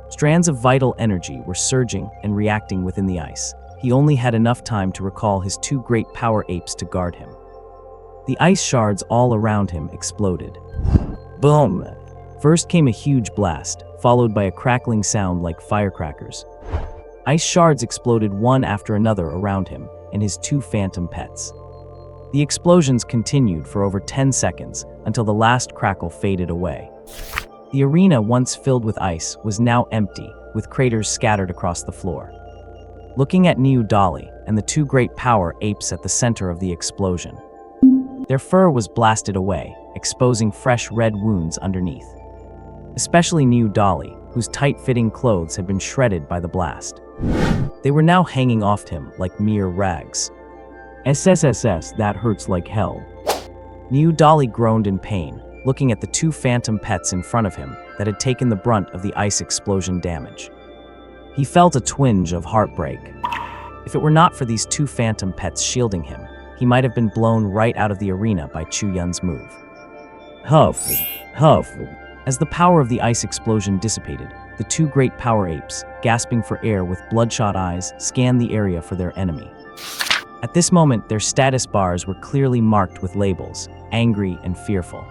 [SPEAKER 1] Strands of vital energy were surging and reacting within the ice. He only had enough time to recall his 2 great power apes to guard him. The ice shards all around him exploded. Boom! First came a huge blast, followed by a crackling sound like firecrackers. Ice shards exploded one after another around him and his 2 phantom pets. The explosions continued for over 10 seconds until the last crackle faded away. The arena, once filled with ice, was now empty, with craters scattered across the floor. Looking at New Dolly and the 2 great power apes at the center of the explosion. Their fur was blasted away, exposing fresh red wounds underneath. Especially New Dolly, whose tight-fitting clothes had been shredded by the blast. They were now hanging off him like mere rags. SSSS, that hurts like hell. New Dolly groaned in pain, looking at the 2 phantom pets in front of him that had taken the brunt of the ice explosion damage. He felt a twinge of heartbreak. If it were not for these 2 phantom pets shielding him, he might have been blown right out of the arena by Chu Yun's move. Huff, huff. As the power of the ice explosion dissipated, the two great power apes, gasping for air with bloodshot eyes, scanned the area for their enemy. At this moment, their status bars were clearly marked with labels, angry and fearful.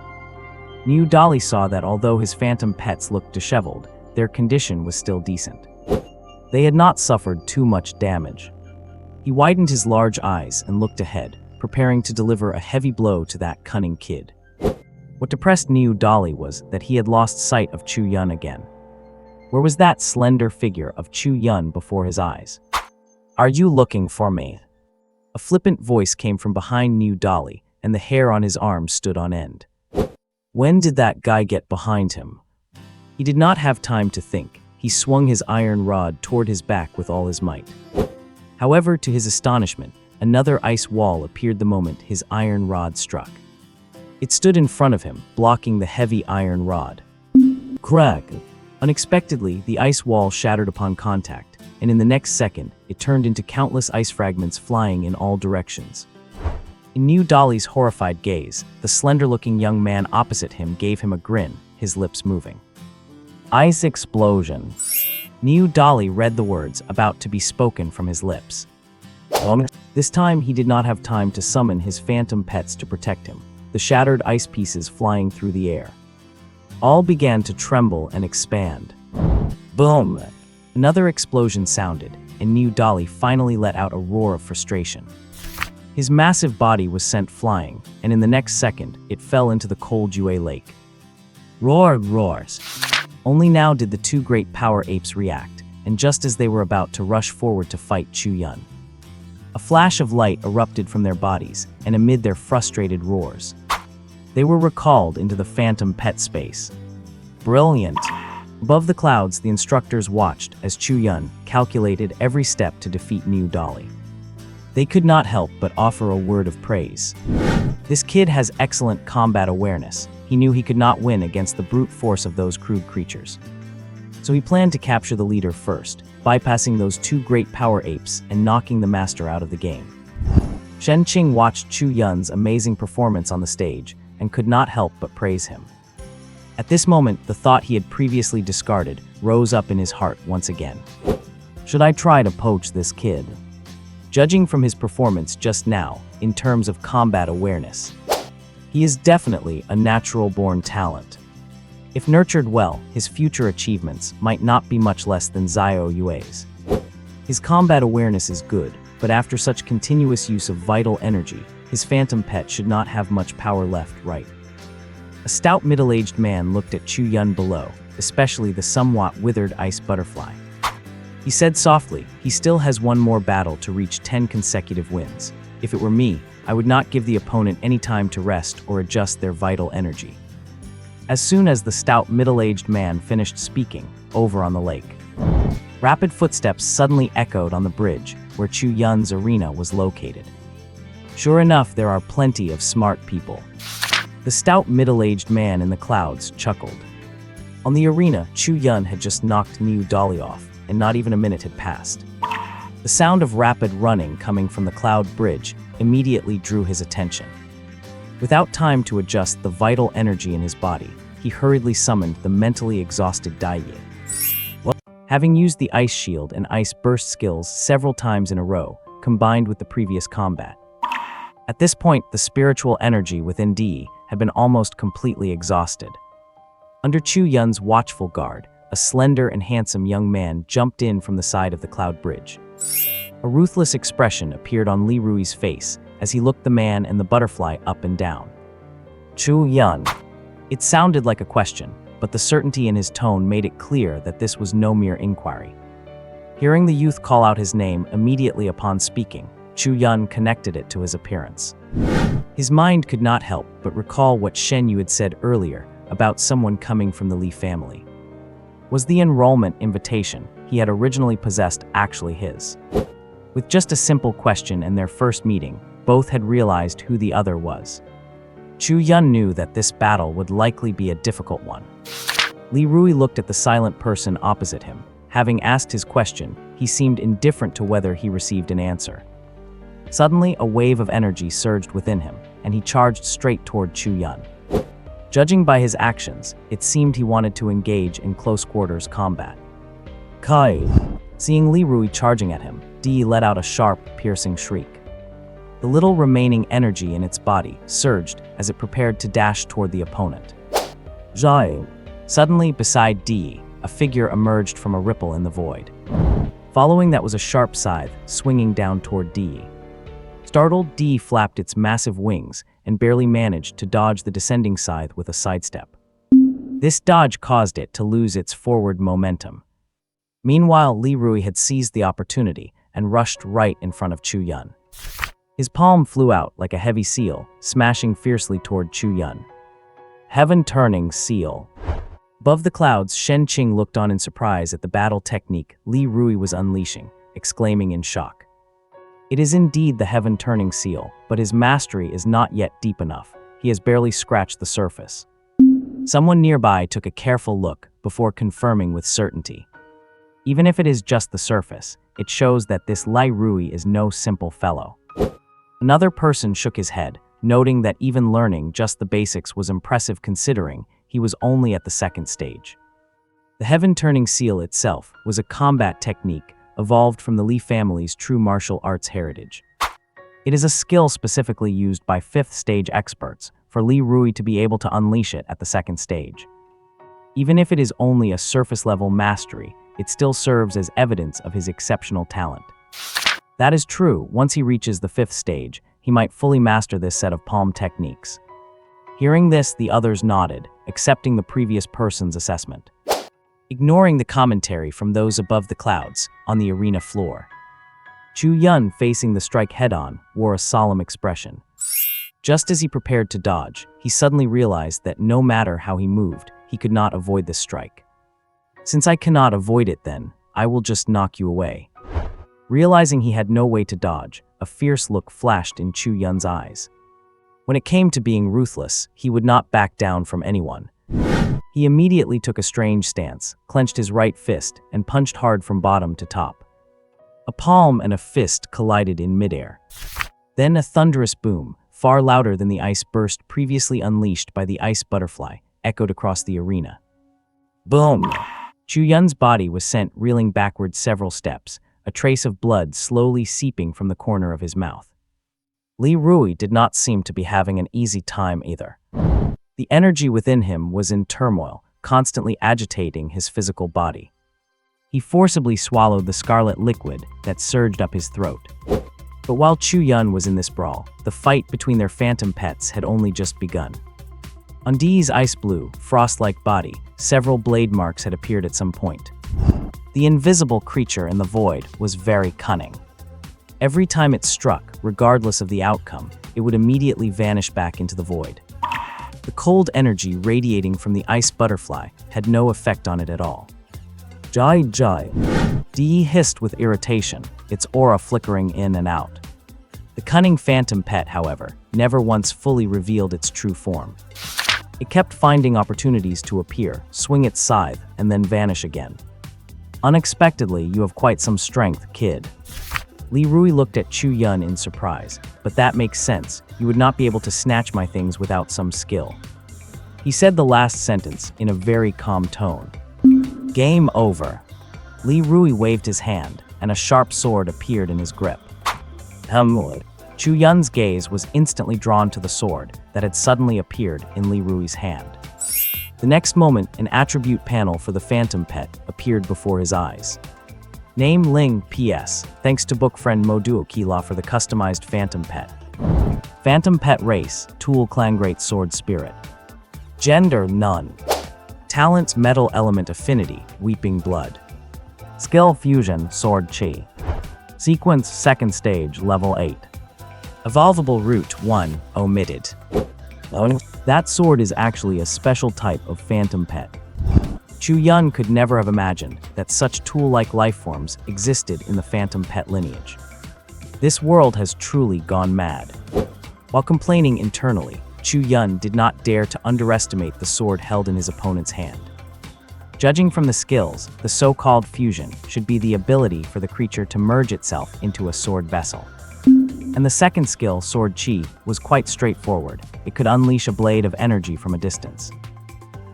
[SPEAKER 1] New Dolly saw that although his phantom pets looked disheveled, their condition was still decent. They had not suffered too much damage. He widened his large eyes and looked ahead, preparing to deliver a heavy blow to that cunning kid. What depressed New Dolly was that he had lost sight of Chu Yun again. Where was that slender figure of Chu Yun before his eyes? "Are you looking for me?" A flippant voice came from behind New Dolly, and the hair on his arm stood on end. When did that guy get behind him? He did not have time to think. He swung his iron rod toward his back with all his might. However, to his astonishment, another ice wall appeared the moment his iron rod struck. It stood in front of him, blocking the heavy iron rod. Crack! Unexpectedly, the ice wall shattered upon contact, and in the next second, it turned into countless ice fragments flying in all directions. In New Dolly's horrified gaze, the slender-looking young man opposite him gave him a grin, his lips moving. Ice explosion. New Dolly read the words about to be spoken from his lips. This time, he did not have time to summon his phantom pets to protect him, the shattered ice pieces flying through the air. All began to tremble and expand. Boom! Another explosion sounded, and New Dolly finally let out a roar of frustration. His massive body was sent flying, and in the next second, it fell into the cold Yue Lake. Roars. Only now did the two great power apes react, and just as they were about to rush forward to fight Chu Yun. A flash of light erupted from their bodies, and amid their frustrated roars, they were recalled into the phantom pet space. Brilliant! Above the clouds, the instructors watched as Chu Yun calculated every step to defeat New Dolly. They could not help but offer a word of praise. This kid has excellent combat awareness. He knew he could not win against the brute force of those crude creatures. So he planned to capture the leader first, bypassing those two great power apes and knocking the master out of the game. Shen Qing watched Chu Yun's amazing performance on the stage and could not help but praise him. At this moment, the thought he had previously discarded rose up in his heart once again. Should I try to poach this kid? Judging from his performance just now, in terms of combat awareness, he is definitely a natural-born talent. If nurtured well, his future achievements might not be much less than Zhao Yue's. His combat awareness is good, but after such continuous use of vital energy, his phantom pet should not have much power left, right? A stout middle-aged man looked at Chu Yun below, especially the somewhat withered ice butterfly. He said softly, he still has one more battle to reach 10 consecutive wins. If it were me, I would not give the opponent any time to rest or adjust their vital energy. As soon as the stout middle-aged man finished speaking, over on the lake, rapid footsteps suddenly echoed on the bridge where Chu Yun's arena was located. Sure enough, there are plenty of smart people. The stout middle-aged man in the clouds chuckled. On the arena, Chu Yun had just knocked New Dolly off, and not even a minute had passed. The sound of rapid running coming from the cloud bridge immediately drew his attention. Without time to adjust the vital energy in his body, he hurriedly summoned the mentally exhausted Dai Yi. Having used the ice shield and ice burst skills several times in a row, combined with the previous combat. At this point, the spiritual energy within Di had been almost completely exhausted. Under Chu Yun's watchful guard, a slender and handsome young man jumped in from the side of the cloud bridge. A ruthless expression appeared on Li Rui's face as he looked the man and the butterfly up and down. Chu Yun. It sounded like a question, but the certainty in his tone made it clear that this was no mere inquiry. Hearing the youth call out his name immediately upon speaking, Chu Yun connected it to his appearance. His mind could not help but recall what Shen Yu had said earlier about someone coming from the Li family. Was the enrollment invitation he had originally possessed actually his? With just a simple question and their first meeting, both had realized who the other was. Chu Yun knew that this battle would likely be a difficult one. Li Rui looked at the silent person opposite him. Having asked his question, he seemed indifferent to whether he received an answer. Suddenly, a wave of energy surged within him, and he charged straight toward Chu Yun. Judging by his actions, it seemed he wanted to engage in close-quarters combat. Kai! Seeing Li Rui charging at him, Di let out a sharp, piercing shriek. The little remaining energy in its body surged as it prepared to dash toward the opponent. Zhai! Suddenly, beside Di, a figure emerged from a ripple in the void. Following that was a sharp scythe swinging down toward Di. Startled, Di flapped its massive wings and barely managed to dodge the descending scythe with a sidestep. This dodge caused it to lose its forward momentum. Meanwhile, Li Rui had seized the opportunity and rushed right in front of Chu Yun. His palm flew out like a heavy seal, smashing fiercely toward Chu Yun. Heaven-turning seal. Above the clouds, Shen Qing looked on in surprise at the battle technique Li Rui was unleashing, exclaiming in shock. It is indeed the heaven-turning seal, but his mastery is not yet deep enough. He has barely scratched the surface. Someone nearby took a careful look before confirming with certainty. Even if it is just the surface, it shows that this Li Rui is no simple fellow. Another person shook his head, noting that even learning just the basics was impressive considering he was only at the second stage. The heaven-turning seal itself was a combat technique evolved from the Li family's true martial arts heritage. It is a skill specifically used by 5th-stage experts for Li Rui to be able to unleash it at the second stage. Even if it is only a surface-level mastery, it still serves as evidence of his exceptional talent. That is true, once he reaches the 5th stage, he might fully master this set of palm techniques. Hearing this, the others nodded, accepting the previous person's assessment. Ignoring the commentary from those above the clouds, on the arena floor. Chu Yun, facing the strike head-on, wore a solemn expression. Just as he prepared to dodge, he suddenly realized that no matter how he moved, he could not avoid this strike. Since I cannot avoid it then, I will just knock you away. Realizing he had no way to dodge, a fierce look flashed in Chu Yun's eyes. When it came to being ruthless, he would not back down from anyone. He immediately took a strange stance, clenched his right fist, and punched hard from bottom to top. A palm and a fist collided in midair. Then a thunderous boom, far louder than the ice burst previously unleashed by the ice butterfly, echoed across the arena. Boom! Chu Yun's body was sent reeling backward several steps, a trace of blood slowly seeping from the corner of his mouth. Li Rui did not seem to be having an easy time either. The energy within him was in turmoil, constantly agitating his physical body. He forcibly swallowed the scarlet liquid that surged up his throat. But while Chu Yun was in this brawl, the fight between their phantom pets had only just begun. On Di's ice-blue, frost-like body, several blade marks had appeared at some point. The invisible creature in the void was very cunning. Every time it struck, regardless of the outcome, it would immediately vanish back into the void. The cold energy radiating from the ice butterfly had no effect on it at all. Jai Jai. Di hissed with irritation, its aura flickering in and out. The cunning phantom pet, however, never once fully revealed its true form. It kept finding opportunities to appear, swing its scythe, and then vanish again. Unexpectedly, you have quite some strength, kid. Li Rui looked at Chu Yun in surprise, but that makes sense. You would not be able to snatch my things without some skill. He said the last sentence in a very calm tone. Game over. Li Rui waved his hand, and a sharp sword appeared in his grip. Chu Yun's gaze was instantly drawn to the sword that had suddenly appeared in Li Rui's hand. The next moment, an attribute panel for the phantom pet appeared before his eyes. Name Ling, P.S. Thanks to book friend Moduo Kila for the customized phantom pet. Phantom pet race, tool clan great sword spirit. Gender, none. Talents, metal element affinity, weeping blood. Skill fusion, sword chi. Sequence, second stage, level 8. Evolvable route 1, omitted. That sword is actually a special type of phantom pet. Chu Yun could never have imagined that such tool-like lifeforms existed in the phantom pet lineage. This world has truly gone mad. While complaining internally, Chu Yun did not dare to underestimate the sword held in his opponent's hand. Judging from the skills, the so-called fusion should be the ability for the creature to merge itself into a sword vessel. And the second skill, Sword Chi, was quite straightforward. It could unleash a blade of energy from a distance.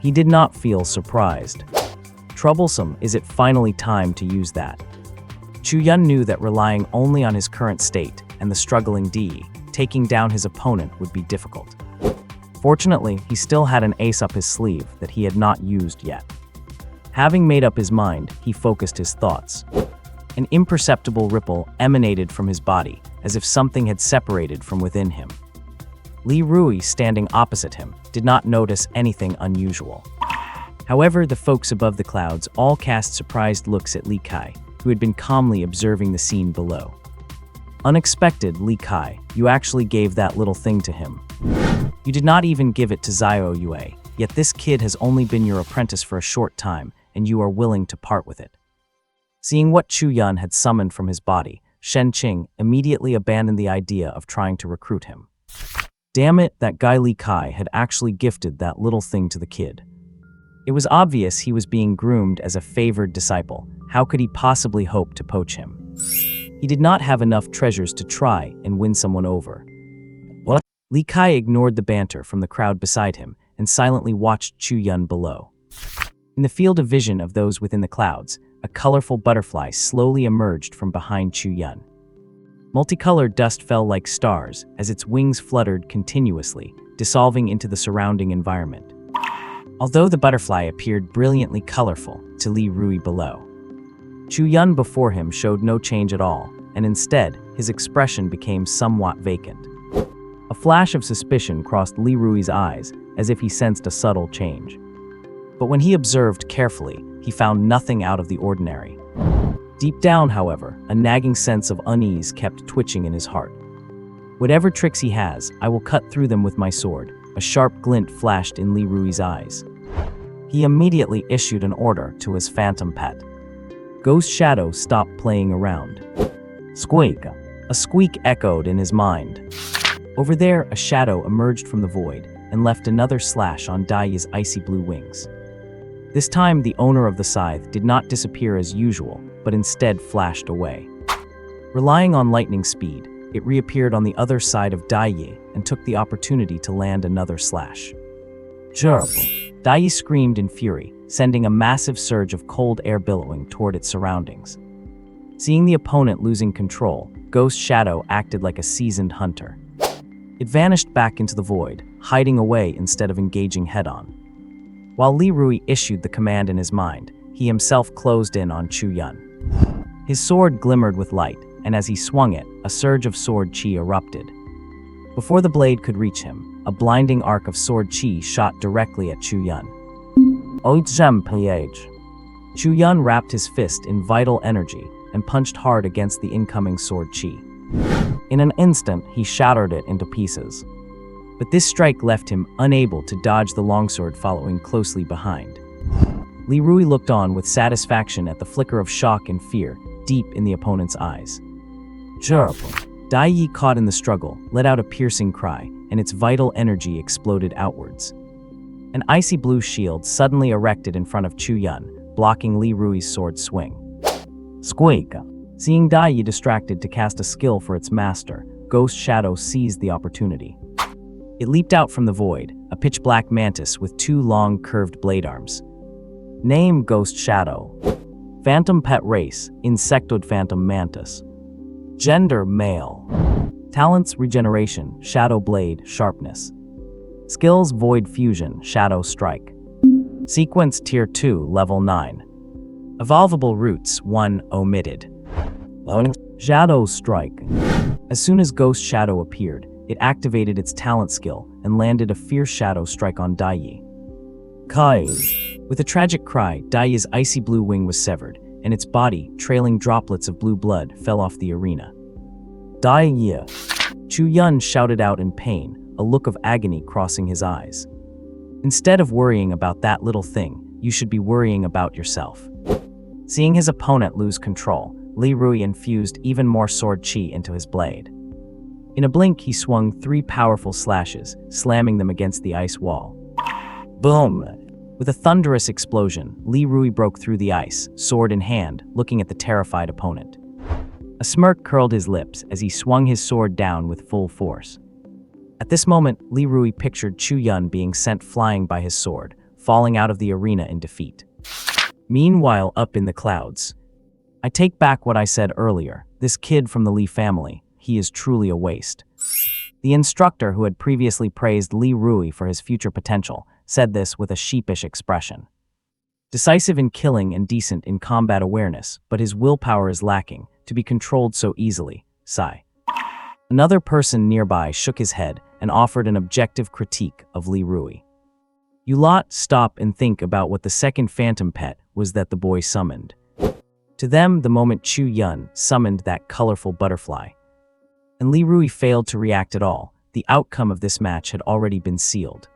[SPEAKER 1] He did not feel surprised. Troublesome, is it finally time to use that? Chu Yun knew that relying only on his current state and the struggling Di, taking down his opponent would be difficult. Fortunately, he still had an ace up his sleeve that he had not used yet. Having made up his mind, he focused his thoughts. An imperceptible ripple emanated from his body, as if something had separated from within him. Li Rui, standing opposite him, did not notice anything unusual. However, the folks above the clouds all cast surprised looks at Li Kai, who had been calmly observing the scene below. Unexpected, Li Kai, you actually gave that little thing to him. You did not even give it to Zhao Yue, yet this kid has only been your apprentice for a short time, and you are willing to part with it. Seeing what Chu Yun had summoned from his body, Shen Qing immediately abandoned the idea of trying to recruit him. Damn it, that guy Li Kai had actually gifted that little thing to the kid. It was obvious he was being groomed as a favored disciple. How could he possibly hope to poach him? He did not have enough treasures to try and win someone over. What? Li Kai ignored the banter from the crowd beside him and silently watched Chu Yun below. In the field of vision of those within the clouds, a colorful butterfly slowly emerged from behind Chu Yun. Multicolored dust fell like stars as its wings fluttered continuously, dissolving into the surrounding environment. Although the butterfly appeared brilliantly colorful to Li Rui below, Chu Yun before him showed no change at all, and instead, his expression became somewhat vacant. A flash of suspicion crossed Li Rui's eyes, as if he sensed a subtle change. But when he observed carefully, he found nothing out of the ordinary. Deep down, however, a nagging sense of unease kept twitching in his heart. Whatever tricks he has, I will cut through them with my sword. A sharp glint flashed in Li Rui's eyes. He immediately issued an order to his phantom pet. Ghost Shadow, stop playing around. Squeak! A squeak echoed in his mind. Over there, a shadow emerged from the void and left another slash on Dai's icy blue wings. This time, the owner of the scythe did not disappear as usual, but instead flashed away. Relying on lightning speed, it reappeared on the other side of Dai and took the opportunity to land another slash. Gerbil! Dai screamed in fury, sending a massive surge of cold air billowing toward its surroundings. Seeing the opponent losing control, Ghost Shadow acted like a seasoned hunter. It vanished back into the void, hiding away instead of engaging head-on. While Li Rui issued the command in his mind, he himself closed in on Chu Yun. His sword glimmered with light, and as he swung it, a surge of sword chi erupted. Before the blade could reach him, a blinding arc of sword chi shot directly at Chu Yun. Chu Yun wrapped his fist in vital energy and punched hard against the incoming sword chi. In an instant, he shattered it into pieces. But this strike left him unable to dodge the longsword following closely behind. Li Rui looked on with satisfaction at the flicker of shock and fear deep in the opponent's eyes. Gerbil! Dai Yi, caught in the struggle, let out a piercing cry, and its vital energy exploded outwards. An icy blue shield suddenly erected in front of Chu Yun, blocking Li Rui's sword swing. Squeak! Seeing Dai Yi distracted to cast a skill for its master, Ghost Shadow seized the opportunity. It leaped out from the void, a pitch-black mantis with two long, curved blade arms. Name: Ghost Shadow. Phantom pet race: Insectoid phantom mantis. Gender: male. Talents: regeneration, shadow blade, sharpness. Skills: void fusion, shadow strike. Sequence: tier 2, level 9. Evolvable roots: 1, omitted. Shadow strike. As soon as Ghost Shadow appeared, it activated its talent skill and landed a fierce shadow strike on Dai Yi. Kai! With a tragic cry, Dai Yi's icy blue wing was severed, and its body, trailing droplets of blue blood, fell off the arena. Dai Yi! Chu Yun shouted out in pain, a look of agony crossing his eyes. Instead of worrying about that little thing, you should be worrying about yourself. Seeing his opponent lose control, Li Rui infused even more sword chi into his blade. In a blink, he swung 3 powerful slashes, slamming them against the ice wall. Boom! With a thunderous explosion, Li Rui broke through the ice, sword in hand, looking at the terrified opponent. A smirk curled his lips as he swung his sword down with full force. At this moment, Li Rui pictured Chu Yun being sent flying by his sword, falling out of the arena in defeat. Meanwhile, up in the clouds, I take back what I said earlier. This kid from the Li family, he is truly a waste. The instructor who had previously praised Li Rui for his future potential said this with a sheepish expression. Decisive in killing and decent in combat awareness, but his willpower is lacking, to be controlled so easily. Sigh. Another person nearby shook his head and offered an objective critique of Li Rui. You lot stop and think about what the second phantom pet was that the boy summoned. To them, the moment Chu Yun summoned that colorful butterfly, and Li Rui failed to react at all, the outcome of this match had already been sealed.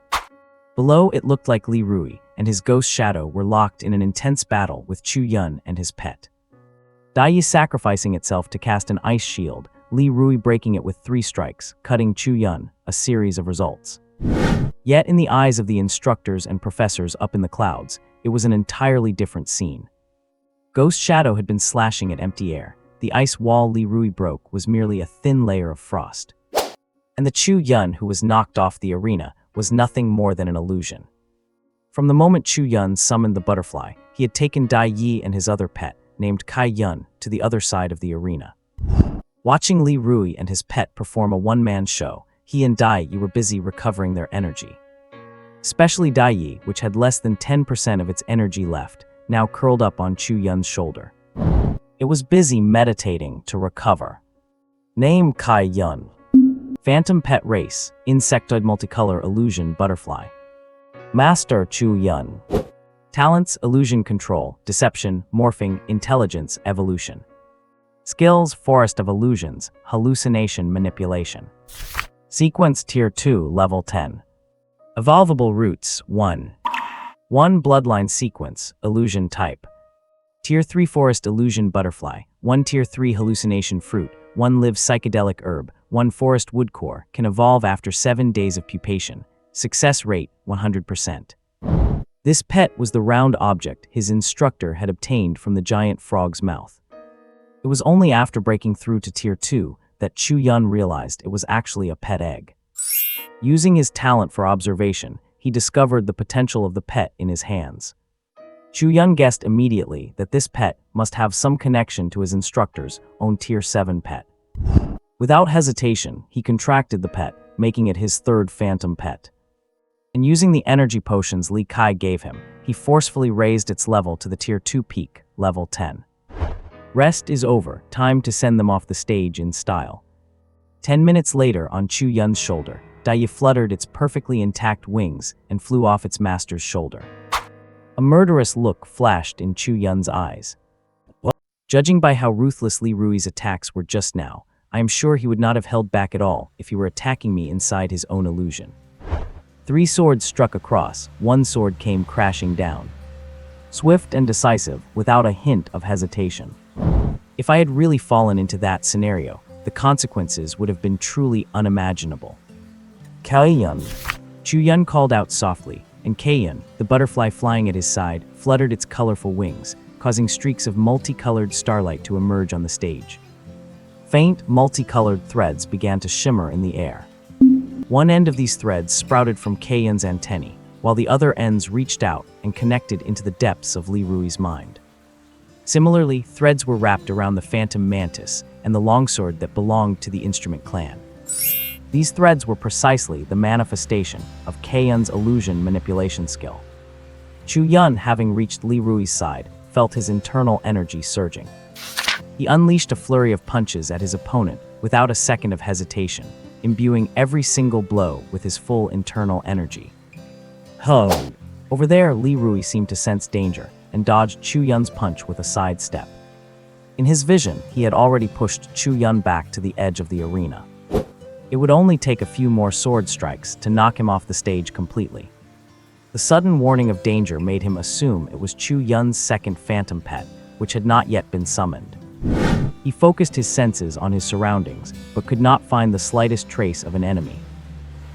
[SPEAKER 1] Below, it looked like Li Rui and his ghost shadow were locked in an intense battle with Chu Yun and his pet. Dai Yi sacrificing itself to cast an ice shield, Li Rui breaking it with 3 strikes, cutting Chu Yun, a series of results. Yet in the eyes of the instructors and professors up in the clouds, it was an entirely different scene. Ghost Shadow had been slashing at empty air. The ice wall Li Rui broke was merely a thin layer of frost. And the Chu Yun who was knocked off the arena was nothing more than an illusion. From the moment Chu Yun summoned the butterfly, he had taken Dai Yi and his other pet, named Kai Yun, to the other side of the arena. Watching Li Rui and his pet perform a one-man show, he and Dai Yi were busy recovering their energy. Especially Dai Yi, which had less than 10% of its energy left, now curled up on Chu Yun's shoulder. It was busy meditating to recover. Name Kai Yun. Phantom Pet Race, Insectoid Multicolor Illusion Butterfly. Master Chu Yun. Talents: Illusion Control, Deception, Morphing, Intelligence, Evolution. Skills: Forest of Illusions, Hallucination Manipulation. Sequence Tier 2, Level 10. Evolvable Roots 1. 1 Bloodline Sequence, Illusion Type. Tier 3 Forest Illusion Butterfly, 1 Tier 3 Hallucination Fruit, 1 Live Psychedelic Herb, 1 Forest Wood Core, can evolve after 7 days of pupation. Success rate 100%. This pet was the round object his instructor had obtained from the giant frog's mouth. It was only after breaking through to Tier 2 that Chu Yun realized it was actually a pet egg. Using his talent for observation, he discovered the potential of the pet in his hands. Chu Yun guessed immediately that this pet must have some connection to his instructor's own Tier 7 pet. Without hesitation, he contracted the pet, making it his 3rd phantom pet. And using the energy potions Li Kai gave him, he forcefully raised its level to the Tier 2 peak, Level 10. Rest is over, time to send them off the stage in style. 10 minutes later, on Chu Yun's shoulder, Dai Yi fluttered its perfectly intact wings and flew off its master's shoulder. A murderous look flashed in Chu Yun's eyes. Well, judging by how ruthless Li Rui's attacks were just now, I am sure he would not have held back at all if he were attacking me inside his own illusion. 3 swords struck across, 1 sword came crashing down. Swift and decisive, without a hint of hesitation. If I had really fallen into that scenario, the consequences would have been truly unimaginable. Kai Yun. Chu Yun called out softly, and Kai Yun, the butterfly flying at his side, fluttered its colorful wings, causing streaks of multicolored starlight to emerge on the stage. Faint, multicolored threads began to shimmer in the air. One end of these threads sprouted from Kai Yun's antennae, while the other ends reached out and connected into the depths of Li Rui's mind. Similarly, threads were wrapped around the phantom mantis and the longsword that belonged to the instrument clan. These threads were precisely the manifestation of Kai Yun's illusion manipulation skill. Chu Yun, having reached Li Rui's side, felt his internal energy surging. He unleashed a flurry of punches at his opponent without a second of hesitation, imbuing every single blow with his full internal energy. Ho! Over there, Li Rui seemed to sense danger and dodged Chu Yun's punch with a sidestep. In his vision, he had already pushed Chu Yun back to the edge of the arena. It would only take a few more sword strikes to knock him off the stage completely. The sudden warning of danger made him assume it was Chu Yun's second phantom pet, which had not yet been summoned. He focused his senses on his surroundings, but could not find the slightest trace of an enemy.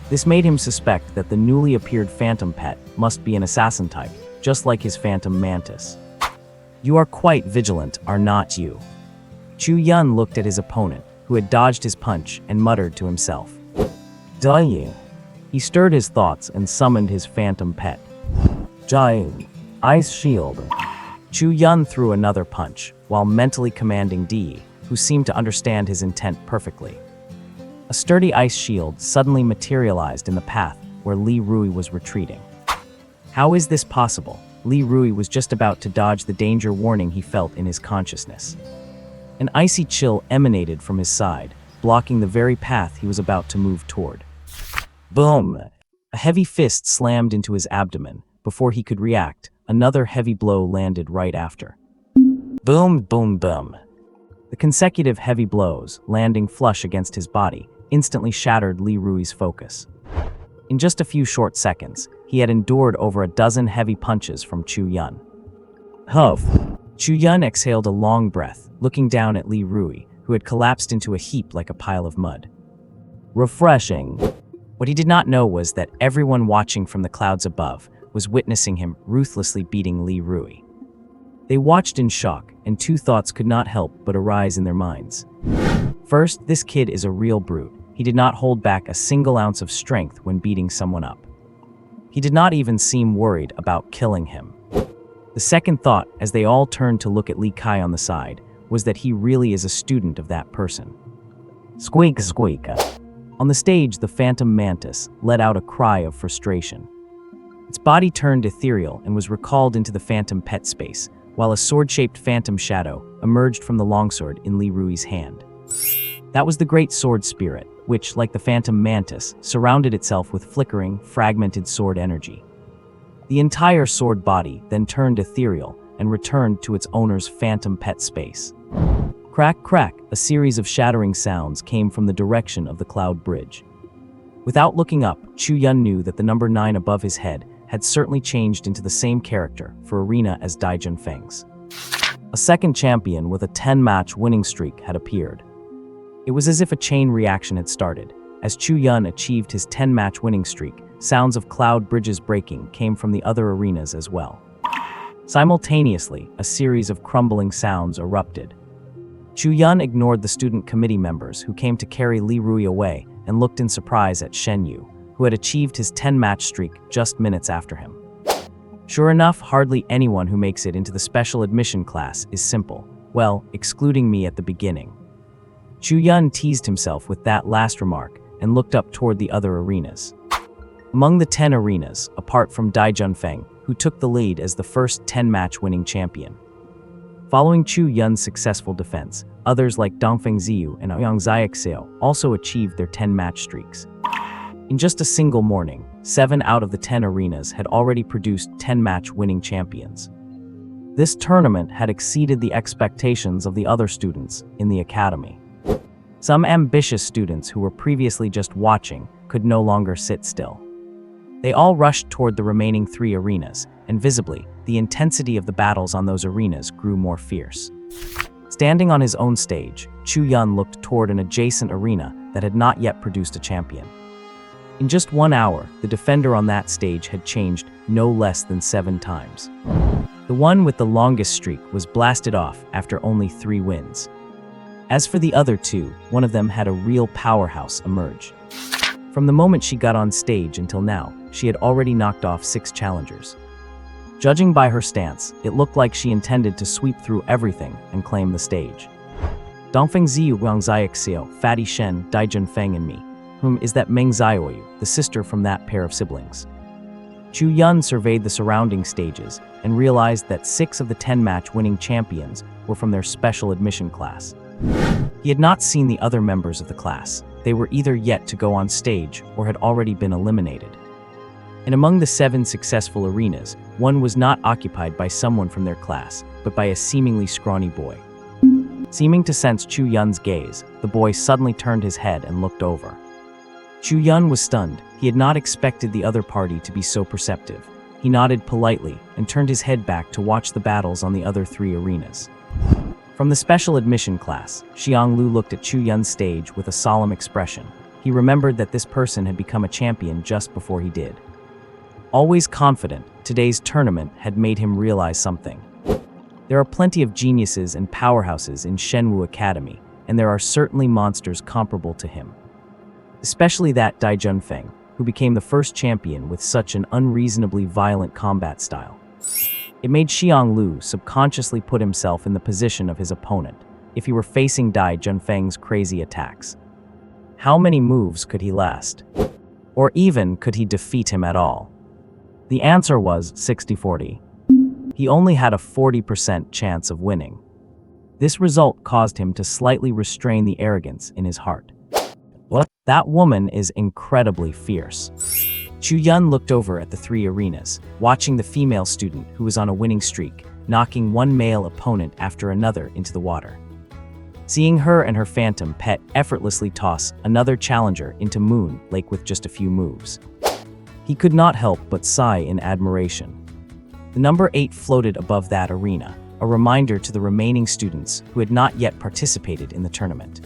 [SPEAKER 1] This made him suspect that the newly appeared phantom pet must be an assassin type, just like his phantom mantis. You are quite vigilant, are not you? Chu Yun looked at his opponent, who had dodged his punch, and muttered to himself. Dying. He stirred his thoughts and summoned his phantom pet. Giant. Ice Shield. Chu Yun threw another punch, while mentally commanding Di, who seemed to understand his intent perfectly. A sturdy ice shield suddenly materialized in the path where Li Rui was retreating. How is this possible? Li Rui was just about to dodge the danger warning he felt in his consciousness. An icy chill emanated from his side, blocking the very path he was about to move toward. Boom! A heavy fist slammed into his abdomen. Before he could react, another heavy blow landed right after. Boom, boom, boom. The consecutive heavy blows, landing flush against his body, instantly shattered Li Rui's focus. In just a few short seconds, he had endured over a dozen heavy punches from Chu Yun. Huff! Chu Yun exhaled a long breath, looking down at Li Rui, who had collapsed into a heap like a pile of mud. Refreshing. What he did not know was that everyone watching from the clouds above was witnessing him ruthlessly beating Li Rui. They watched in shock, and two thoughts could not help but arise in their minds. First, this kid is a real brute. He did not hold back a single ounce of strength when beating someone up. He did not even seem worried about killing him. The second thought, as they all turned to look at Li Kai on the side, was that he really is a student of that person. Squeak, squeak. On the stage, the phantom mantis let out a cry of frustration. Its body turned ethereal and was recalled into the phantom pet space, while a sword-shaped phantom shadow emerged from the longsword in Li Rui's hand. That was the great sword spirit, which, like the phantom mantis, surrounded itself with flickering, fragmented sword energy. The entire sword body then turned ethereal and returned to its owner's phantom pet space. Crack, crack, a series of shattering sounds came from the direction of the cloud bridge. Without looking up, Chu Yun knew that the number 9 above his head had certainly changed into the same character for arena as Dai Junfeng's. A second champion with a 10-match winning streak had appeared. It was as if a chain reaction had started. As Chu Yun achieved his 10-match winning streak, sounds of cloud bridges breaking came from the other arenas as well. Simultaneously, a series of crumbling sounds erupted. Chu Yun ignored the student committee members who came to carry Li Rui away and looked in surprise at Shen Yu, who had achieved his 10-match streak just minutes after him. Sure enough, hardly anyone who makes it into the special admission class is simple, well, excluding me at the beginning. Chu Yun teased himself with that last remark and looked up toward the other arenas. Among the 10 arenas, apart from Dai Junfeng, who took the lead as the first 10-match winning champion. Following Chu Yun's successful defense, others like Dongfeng Ziyu and Ouyang Xiaoxiao also achieved their 10-match streaks. In just a single morning, 7 out of the 10 arenas had already produced 10-match winning champions. This tournament had exceeded the expectations of the other students in the academy. Some ambitious students who were previously just watching could no longer sit still. They all rushed toward the remaining 3 arenas, and visibly, the intensity of the battles on those arenas grew more fierce. Standing on his own stage, Chu Yun looked toward an adjacent arena that had not yet produced a champion. In just 1 hour, the defender on that stage had changed no less than 7 times. The one with the longest streak was blasted off after only 3 wins. As for the other 2, one of them had a real powerhouse emerge. From the moment she got on stage until now, she had already knocked off 6 challengers. Judging by her stance, it looked like she intended to sweep through everything and claim the stage. Dongfeng Ziyu, Wang Xiaoxiao, Fatty Shen, Dai Junfeng, and me. Whom is that Meng Xiaoyu, the sister from that pair of siblings? Chu Yun surveyed the surrounding stages and realized that 6 of the 10-match winning champions were from their special admission class. He had not seen the other members of the class. They were either yet to go on stage or had already been eliminated. And among the 7 successful arenas, one was not occupied by someone from their class, but by a seemingly scrawny boy. Seeming to sense Chu Yun's gaze, the boy suddenly turned his head and looked over. Chu Yun was stunned. He had not expected the other party to be so perceptive. He nodded politely and turned his head back to watch the battles on the other 3 arenas. From the special admission class, Xiang Lu looked at Chu Yun's stage with a solemn expression. He remembered that this person had become a champion just before he did. Always confident, today's tournament had made him realize something. There are plenty of geniuses and powerhouses in Shenwu Academy, and there are certainly monsters comparable to him. Especially that Dai Junfeng, who became the first champion with such an unreasonably violent combat style. It made Xiang Lu subconsciously put himself in the position of his opponent, if he were facing Dai Junfeng's crazy attacks. How many moves could he last? Or even could he defeat him at all? The answer was 60-40. He only had a 40% chance of winning. This result caused him to slightly restrain the arrogance in his heart. What? That woman is incredibly fierce. Chu Yun looked over at the three arenas, watching the female student who was on a winning streak, knocking one male opponent after another into the water. Seeing her and her phantom pet effortlessly toss another challenger into Moon Lake with just a few moves, he could not help but sigh in admiration. The number 8 floated above that arena, a reminder to the remaining students who had not yet participated in the tournament.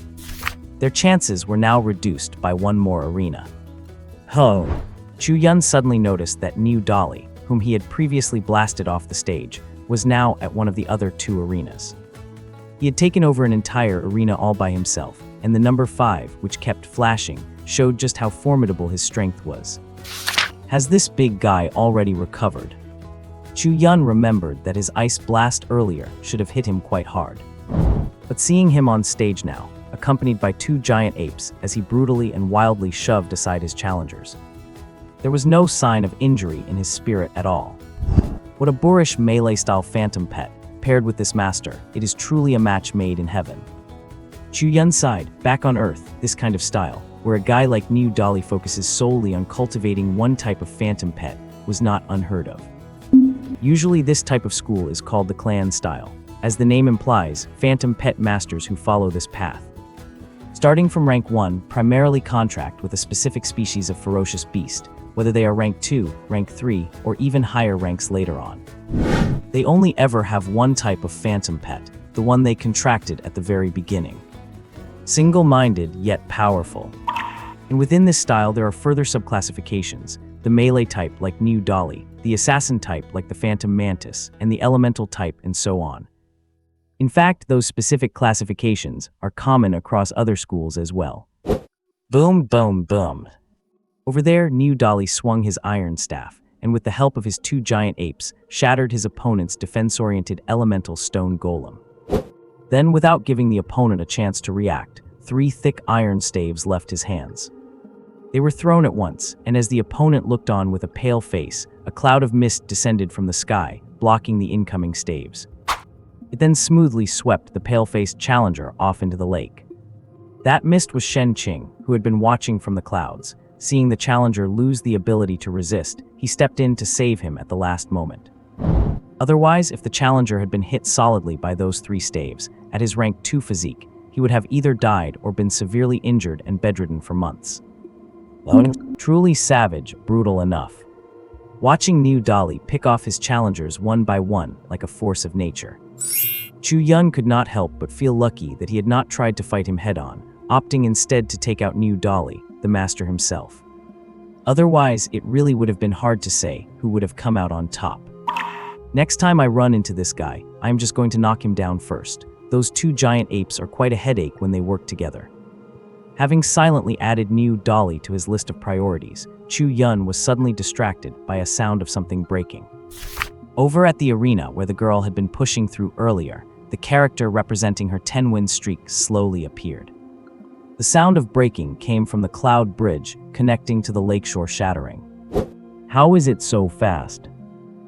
[SPEAKER 1] Their chances were now reduced by one more arena. Oh! Chu Yun suddenly noticed that New Dolly, whom he had previously blasted off the stage, was now at one of the other 2 arenas. He had taken over an entire arena all by himself, and the number 5, which kept flashing, showed just how formidable his strength was. Has this big guy already recovered? Chu Yun remembered that his ice blast earlier should have hit him quite hard. But seeing him on stage now, accompanied by 2 giant apes as he brutally and wildly shoved aside his challengers, there was no sign of injury in his spirit at all. What a boorish melee-style phantom pet, paired with this master, it is truly a match made in heaven. Chu Yun sighed, back on Earth, this kind of style, where a guy like New Dolly focuses solely on cultivating one type of phantom pet, was not unheard of. Usually this type of school is called the clan style, as the name implies, phantom pet masters who follow this path. Starting from rank 1, primarily contract with a specific species of ferocious beast, whether they are rank 2, rank 3, or even higher ranks later on. They only ever have one type of phantom pet, the one they contracted at the very beginning. Single-minded yet powerful. And within this style there are further subclassifications, the melee type like New Dolly, the assassin type like the Phantom Mantis, and the elemental type and so on. In fact, those specific classifications are common across other schools as well. Boom, boom, boom. Over there, New Dolly swung his iron staff, and with the help of his 2 giant apes, shattered his opponent's defense-oriented elemental stone golem. Then, without giving the opponent a chance to react, 3 thick iron staves left his hands. They were thrown at once, and as the opponent looked on with a pale face, a cloud of mist descended from the sky, blocking the incoming staves. It then smoothly swept the pale-faced challenger off into the lake. That mist was Shen Qing, who had been watching from the clouds. Seeing the challenger lose the ability to resist, he stepped in to save him at the last moment. Otherwise, if the challenger had been hit solidly by those 3 staves, at his rank 2 physique, he would have either died or been severely injured and bedridden for months. Truly savage, brutal enough. Watching New Dolly pick off his challengers one by one like a force of nature. Chu Yun could not help but feel lucky that he had not tried to fight him head-on, opting instead to take out New Dolly, the master himself. Otherwise, it really would have been hard to say who would have come out on top. Next time I run into this guy, I am just going to knock him down first. Those 2 giant apes are quite a headache when they work together. Having silently added New Dolly to his list of priorities, Chu Yun was suddenly distracted by a sound of something breaking. Over at the arena where the girl had been pushing through earlier, the character representing her 10-win streak slowly appeared. The sound of breaking came from the cloud bridge connecting to the lakeshore shattering. How is it so fast?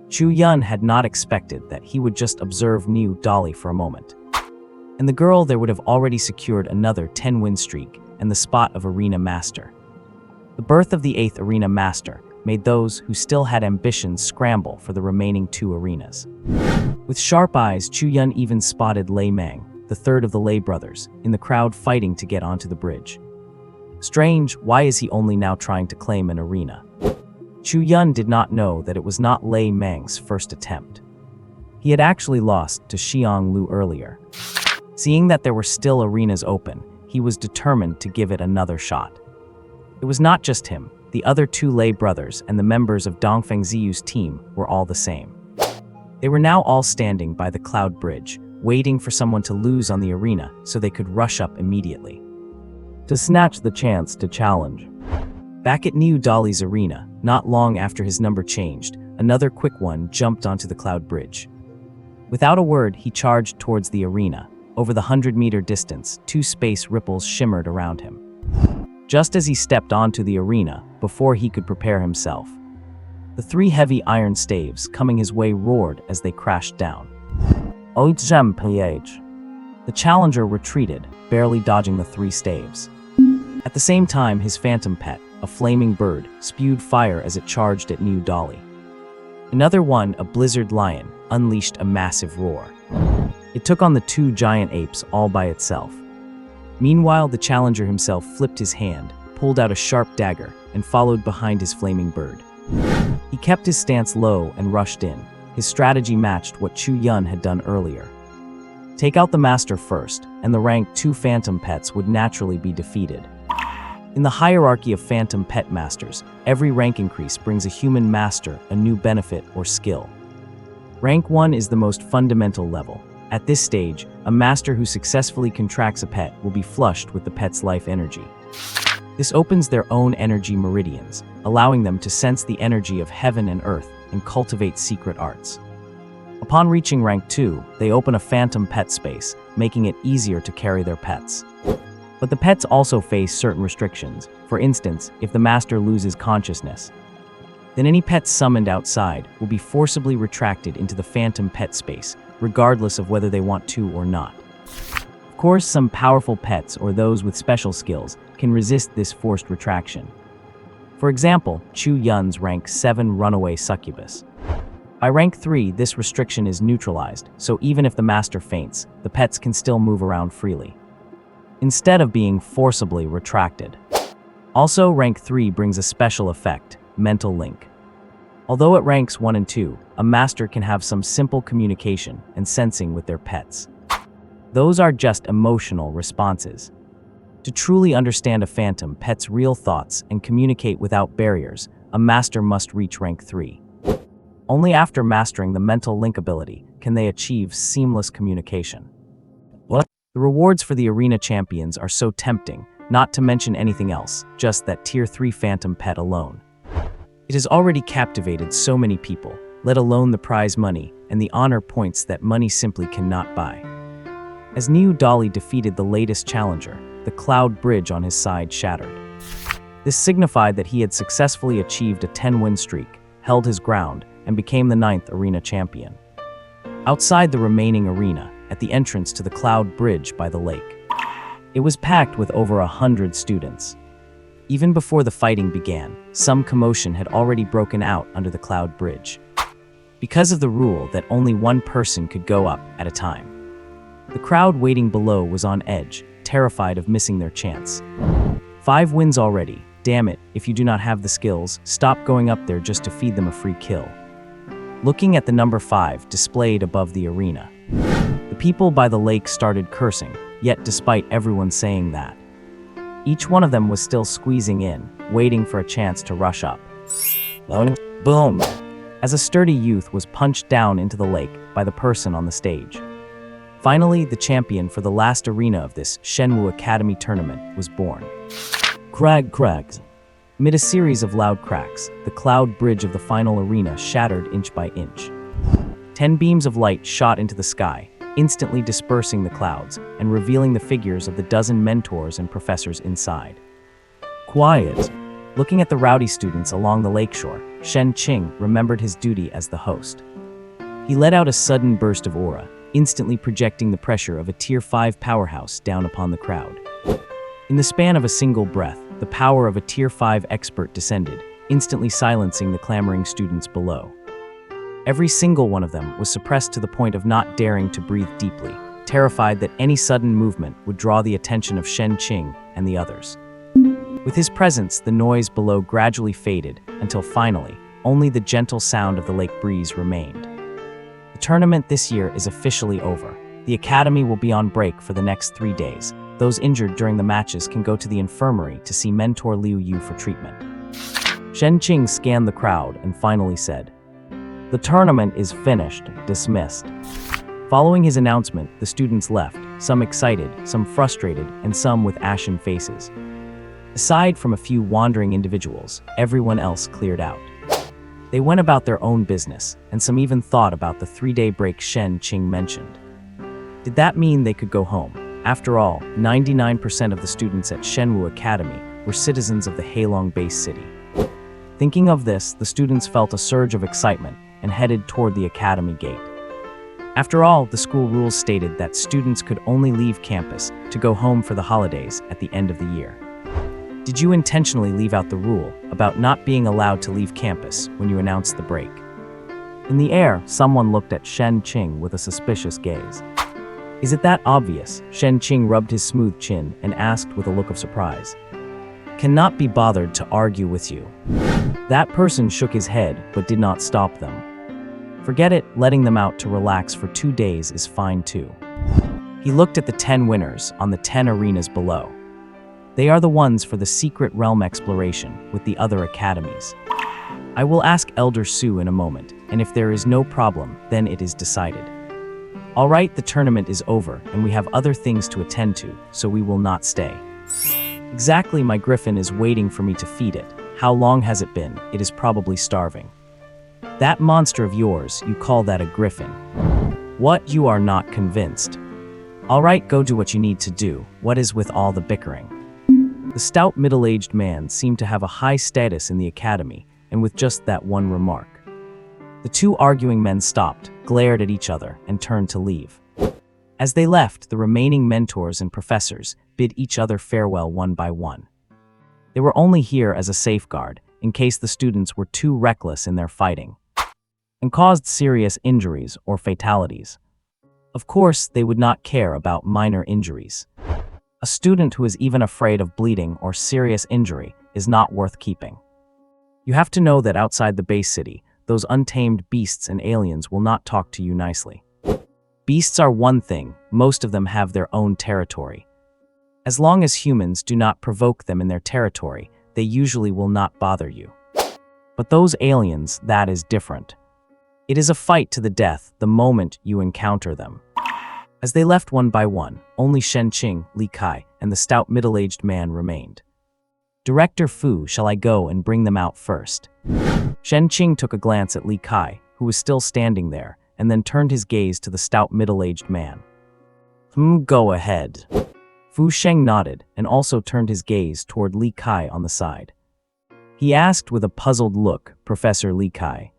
[SPEAKER 1] Chu Yun had not expected that he would just observe New Dolly for a moment. And the girl there would have already secured another 10-win streak and the spot of Arena Master. The birth of the 8th Arena Master made those who still had ambitions scramble for the remaining 2 arenas. With sharp eyes, Chu Yun even spotted Lei Mang, the 3rd of the Lei brothers, in the crowd fighting to get onto the bridge. Strange, why is he only now trying to claim an arena? Chu Yun did not know that it was not Lei Mang's first attempt. He had actually lost to Xiang Lu earlier. Seeing that there were still arenas open, he was determined to give it another shot. It was not just him, the other 2 Lei brothers and the members of Dongfeng Ziyu's team were all the same. They were now all standing by the cloud bridge, waiting for someone to lose on the arena so they could rush up immediately to snatch the chance to challenge. Back at New Dolly's arena, not long after his number changed, another quick one jumped onto the cloud bridge. Without a word, he charged towards the arena. Over the 100-meter distance, 2 space ripples shimmered around him. Just as he stepped onto the arena, before he could prepare himself, the 3 heavy iron staves coming his way roared as they crashed down. The challenger retreated, barely dodging the 3 staves. At the same time, his phantom pet, a flaming bird, spewed fire as it charged at New Dolly. Another one, a blizzard lion, unleashed a massive roar. It took on the 2 giant apes all by itself. Meanwhile, the challenger himself flipped his hand, pulled out a sharp dagger, and followed behind his flaming bird. He kept his stance low and rushed in. His strategy matched what Chu Yun had done earlier. Take out the master first, and the rank 2 phantom pets would naturally be defeated. In the hierarchy of phantom pet masters, every rank increase brings a human master a new benefit or skill. Rank 1 is the most fundamental level. At this stage, a master who successfully contracts a pet will be flushed with the pet's life energy. This opens their own energy meridians, allowing them to sense the energy of heaven and earth and cultivate secret arts. Upon reaching rank 2, they open a phantom pet space, making it easier to carry their pets. But the pets also face certain restrictions. For instance, if the master loses consciousness, then any pets summoned outside will be forcibly retracted into the phantom pet space, regardless of whether they want to or not. Of course, some powerful pets or those with special skills can resist this forced retraction. For example, Chu Yun's rank 7 runaway succubus. By rank 3, this restriction is neutralized, so even if the master faints, the pets can still move around freely, instead of being forcibly retracted. Also, rank 3 brings a special effect, mental link. Although at ranks 1 and 2, a master can have some simple communication and sensing with their pets. Those are just emotional responses. To truly understand a phantom pet's real thoughts and communicate without barriers, a master must reach rank 3. Only after mastering the mental link ability can they achieve seamless communication. The rewards for the arena champions are so tempting, not to mention anything else, just that tier 3 phantom pet alone. It has already captivated so many people, let alone the prize money and the honor points that money simply cannot buy. As New Dolly defeated the latest challenger, the cloud bridge on his side shattered. This signified that he had successfully achieved a 10-win streak, held his ground, and became the 9th arena champion. Outside the remaining arena, at the entrance to the cloud bridge by the lake, it was packed with over 100 students. Even before the fighting began, some commotion had already broken out under the cloud bridge, because of the rule that only one person could go up at a time. The crowd waiting below was on edge, terrified of missing their chance. 5 wins already. Damn it, if you do not have the skills, stop going up there just to feed them a free kill. Looking at the number 5 displayed above the arena, the people by the lake started cursing, yet despite everyone saying that, each one of them was still squeezing in, waiting for a chance to rush up. Boom! As a sturdy youth was punched down into the lake by the person on the stage. Finally, the champion for the last arena of this Shenwu Academy tournament was born. Cracks. Amid a series of loud cracks, the cloud bridge of the final arena shattered inch by inch. 10 beams of light shot into the sky, instantly dispersing the clouds and revealing the figures of the dozen mentors and professors inside. Quiet. Looking at the rowdy students along the lakeshore, Shen Qing remembered his duty as the host. He let out a sudden burst of aura, instantly projecting the pressure of a tier 5 powerhouse down upon the crowd. In the span of a single breath, the power of a tier 5 expert descended, instantly silencing the clamoring students below. Every single one of them was suppressed to the point of not daring to breathe deeply, terrified that any sudden movement would draw the attention of Shen Qing and the others. With his presence, the noise below gradually faded until finally, only the gentle sound of the lake breeze remained. The tournament this year is officially over. The academy will be on break for the next 3 days. Those injured during the matches can go to the infirmary to see mentor Liu Yu for treatment. Shen Qing scanned the crowd and finally said, The tournament is finished, dismissed. Following his announcement, the students left, some excited, some frustrated, and some with ashen faces. Aside from a few wandering individuals, everyone else cleared out. They went about their own business, and some even thought about the 3-day break Shen Qing mentioned. Did that mean they could go home? After all, 99% of the students at Shenwu Academy were citizens of the Heilong-based city. Thinking of this, the students felt a surge of excitement and headed toward the academy gate. After all, the school rules stated that students could only leave campus to go home for the holidays at the end of the year. Did you intentionally leave out the rule about not being allowed to leave campus when you announced the break? In the air, someone looked at Shen Qing with a suspicious gaze. Is it that obvious? Shen Qing rubbed his smooth chin and asked with a look of surprise. Cannot be bothered to argue with you. That person shook his head but did not stop them. Forget it, letting them out to relax for 2 days is fine too. He looked at the 10 winners on the 10 arenas below. They are the ones for the secret realm exploration with the other academies. I will ask Elder Su in a moment, and if there is no problem, then it is decided. All right, the tournament is over, and we have other things to attend to, so we will not stay. Exactly, my griffin is waiting for me to feed it. How long has it been? It is probably starving. That monster of yours, you call that a griffin? What, you are not convinced? All right, go do what you need to do. What is with all the bickering? The stout middle-aged man seemed to have a high status in the academy, and with just that one remark. The 2 arguing men stopped, glared at each other, and turned to leave. As they left, the remaining mentors and professors bid each other farewell one by one. They were only here as a safeguard, in case the students were too reckless in their fighting, and caused serious injuries or fatalities. Of course, they would not care about minor injuries. A student who is even afraid of bleeding or serious injury is not worth keeping. You have to know that outside the base city, those untamed beasts and aliens will not talk to you nicely. Beasts are one thing, most of them have their own territory. As long as humans do not provoke them in their territory, they usually will not bother you. But those aliens, that is different. It is a fight to the death the moment you encounter them. As they left one by one, only Shen Qing, Li Kai, and the stout middle-aged man remained. Director Fu, shall I go and bring them out first? Shen Qing took a glance at Li Kai, who was still standing there, and then turned his gaze to the stout middle-aged man. Go ahead. Fu Sheng nodded, and also turned his gaze toward Li Kai on the side. He asked with a puzzled look, Professor Li Kai.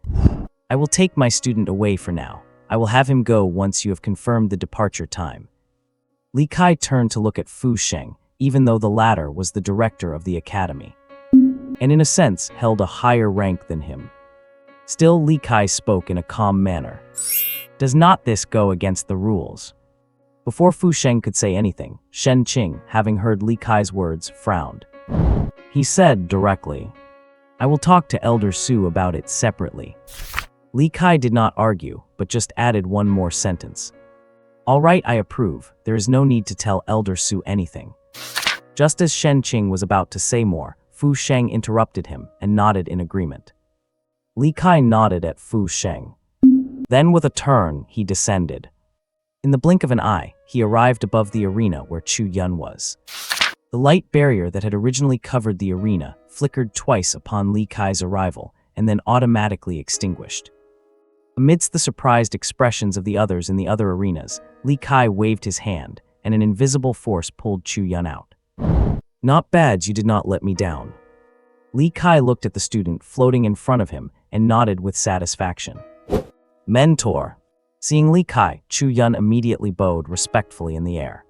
[SPEAKER 1] I will take my student away for now. I will have him go once you have confirmed the departure time. Li Kai turned to look at Fu Sheng, even though the latter was the director of the academy, and in a sense held a higher rank than him. Still, Li Kai spoke in a calm manner. Does not this go against the rules? Before Fu Sheng could say anything, Shen Qing, having heard Li Kai's words, frowned. He said directly, I will talk to Elder Su about it separately. Li Kai did not argue, but just added one more sentence. All right, I approve. There is no need to tell Elder Su anything. Just as Shen Qing was about to say more, Fu Sheng interrupted him and nodded in agreement. Li Kai nodded at Fu Sheng. Then with a turn, he descended. In the blink of an eye, he arrived above the arena where Chu Yun was. The light barrier that had originally covered the arena flickered twice upon Li Kai's arrival and then automatically extinguished. Amidst the surprised expressions of the others in the other arenas, Li Kai waved his hand, and an invisible force pulled Chu Yun out. Not bad, you did not let me down. Li Kai looked at the student floating in front of him and nodded with satisfaction. Mentor. Seeing Li Kai, Chu Yun immediately bowed respectfully in the air.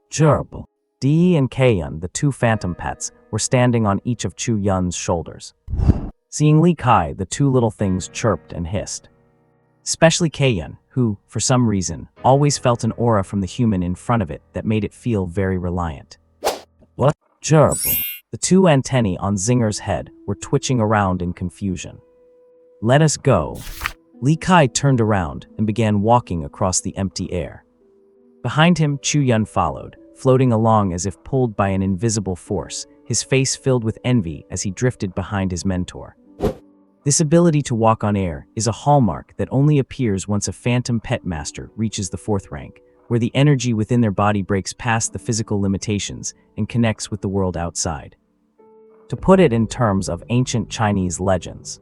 [SPEAKER 1] Gerbil. Di and Kaiyun, the 2 phantom pets, were standing on each of Chu Yun's shoulders. Seeing Li Kai, the 2 little things chirped and hissed. Especially Kaiyun, who, for some reason, always felt an aura from the human in front of it that made it feel very reliant. What? Gerbil. The 2 antennae on Zinger's head were twitching around in confusion. Let us go. Li Kai turned around and began walking across the empty air. Behind him, Chu Yun followed, floating along as if pulled by an invisible force, his face filled with envy as he drifted behind his mentor. This ability to walk on air is a hallmark that only appears once a phantom pet master reaches the 4th rank, where the energy within their body breaks past the physical limitations and connects with the world outside. To put it in terms of ancient Chinese legends,